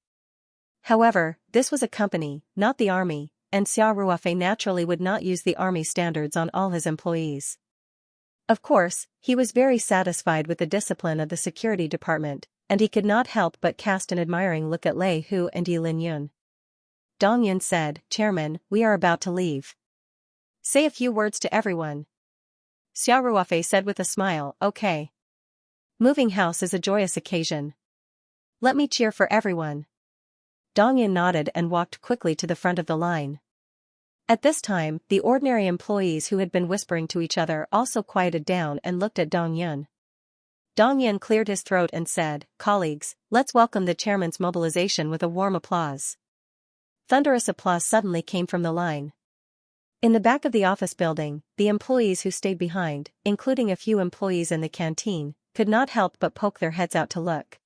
However, this was a company, not the army, and Xiao Ruofei naturally would not use the army standards on all his employees. Of course, he was very satisfied with the discipline of the security department, and he could not help but cast an admiring look at Lei Hu and Yi Lin Yun. Dong Yun said, "Chairman, we are about to leave. Say a few words to everyone." Xiao Ruofei said with a smile, "Okay. Moving house is a joyous occasion. Let me cheer for everyone." Dong Yun nodded and walked quickly to the front of the line. At this time, the ordinary employees who had been whispering to each other also quieted down and looked at Dong Yun. Dong Yin cleared his throat and said, "Colleagues, let's welcome the chairman's mobilization with a warm applause." Thunderous applause suddenly came from the line. In the back of the office building, the employees who stayed behind, including a few employees in the canteen, could not help but poke their heads out to look.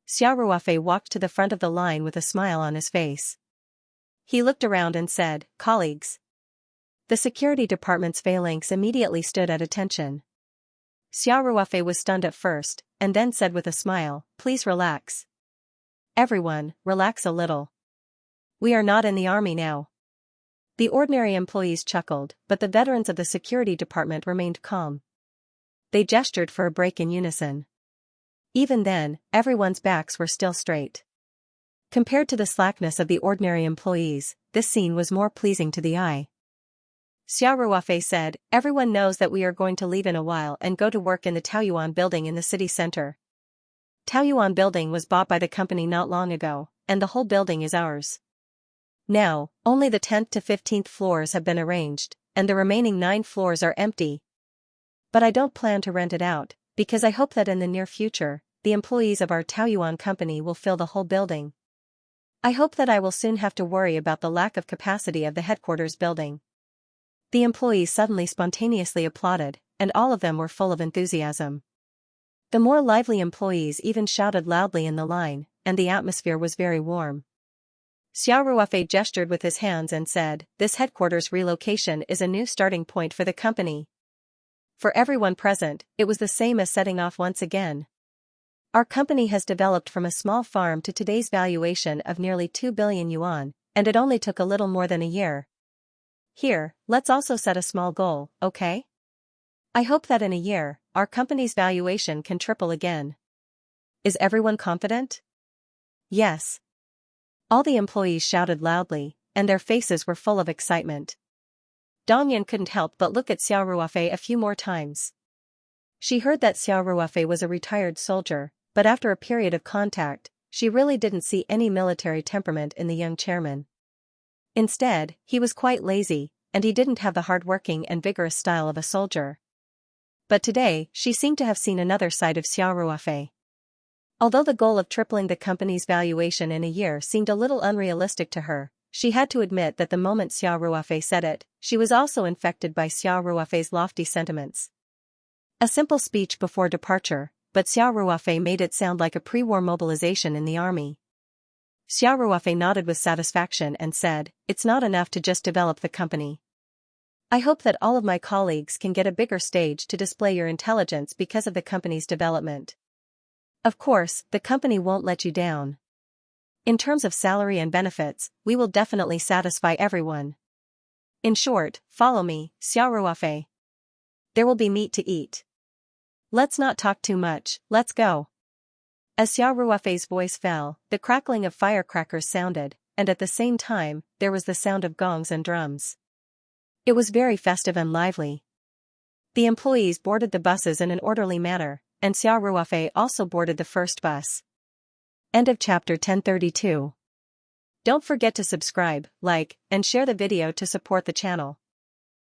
Xiao Ruofei walked to the front of the line with a smile on his face. He looked around and said, "Colleagues." The security department's phalanx immediately stood at attention. Xiao Ruofei was stunned at first, and then said with a smile, "Please relax. Everyone, relax a little. We are not in the army now." The ordinary employees chuckled, but the veterans of the security department remained calm. They gestured for a break in unison. Even then, everyone's backs were still straight. Compared to the slackness of the ordinary employees, this scene was more pleasing to the eye. Xiao Ruofei said, "Everyone knows that we are going to leave in a while and go to work in the Taoyuan building in the city center. Taoyuan building was bought by the company not long ago, and the whole building is ours. Now, only the 10th to 15th floors have been arranged, and the remaining 9 floors are empty. But I don't plan to rent it out, because I hope that in the near future, the employees of our Taoyuan company will fill the whole building. I hope that I will soon have to worry about the lack of capacity of the headquarters building." The employees suddenly spontaneously applauded, and all of them were full of enthusiasm. The more lively employees even shouted loudly in the line, and the atmosphere was very warm. Xiao Ruofei gestured with his hands and said, "This headquarters relocation is a new starting point for the company." For everyone present, it was the same as setting off once again. "Our company has developed from a small farm to today's valuation of nearly 2 billion yuan, and it only took a little more than a year. Here, let's also set a small goal, okay? I hope that in a year, our company's valuation can triple again. Is everyone confident?" "Yes." All the employees shouted loudly, and their faces were full of excitement. Dong Yin couldn't help but look at Xiao Ruofei a few more times. She heard that Xiao Ruofei was a retired soldier, but after a period of contact, she really didn't see any military temperament in the young chairman. Instead, he was quite lazy, and he didn't have the hard-working and vigorous style of a soldier. But today, she seemed to have seen another side of Xiao Ruofei. Although the goal of tripling the company's valuation in a year seemed a little unrealistic to her, she had to admit that the moment Xiao Ruofei said it, she was also infected by Xiao Ruofei's lofty sentiments. A simple speech before departure, but Xiao Ruofei made it sound like a pre-war mobilization in the army. Xiao Ruofei nodded with satisfaction and said, "It's not enough to just develop the company. I hope that all of my colleagues can get a bigger stage to display your intelligence because of the company's development. Of course, the company won't let you down. In terms of salary and benefits, we will definitely satisfy everyone. In short, follow me, Xiao Ruofei. There will be meat to eat. Let's not talk too much, let's go." As Xiao Ruofei's voice fell, the crackling of firecrackers sounded, and at the same time, there was the sound of gongs and drums. It was very festive and lively. The employees boarded the buses in an orderly manner, and Xiao Ruofei also boarded the first bus. End of chapter 1032. Don't forget to subscribe, like, and share the video to support the channel.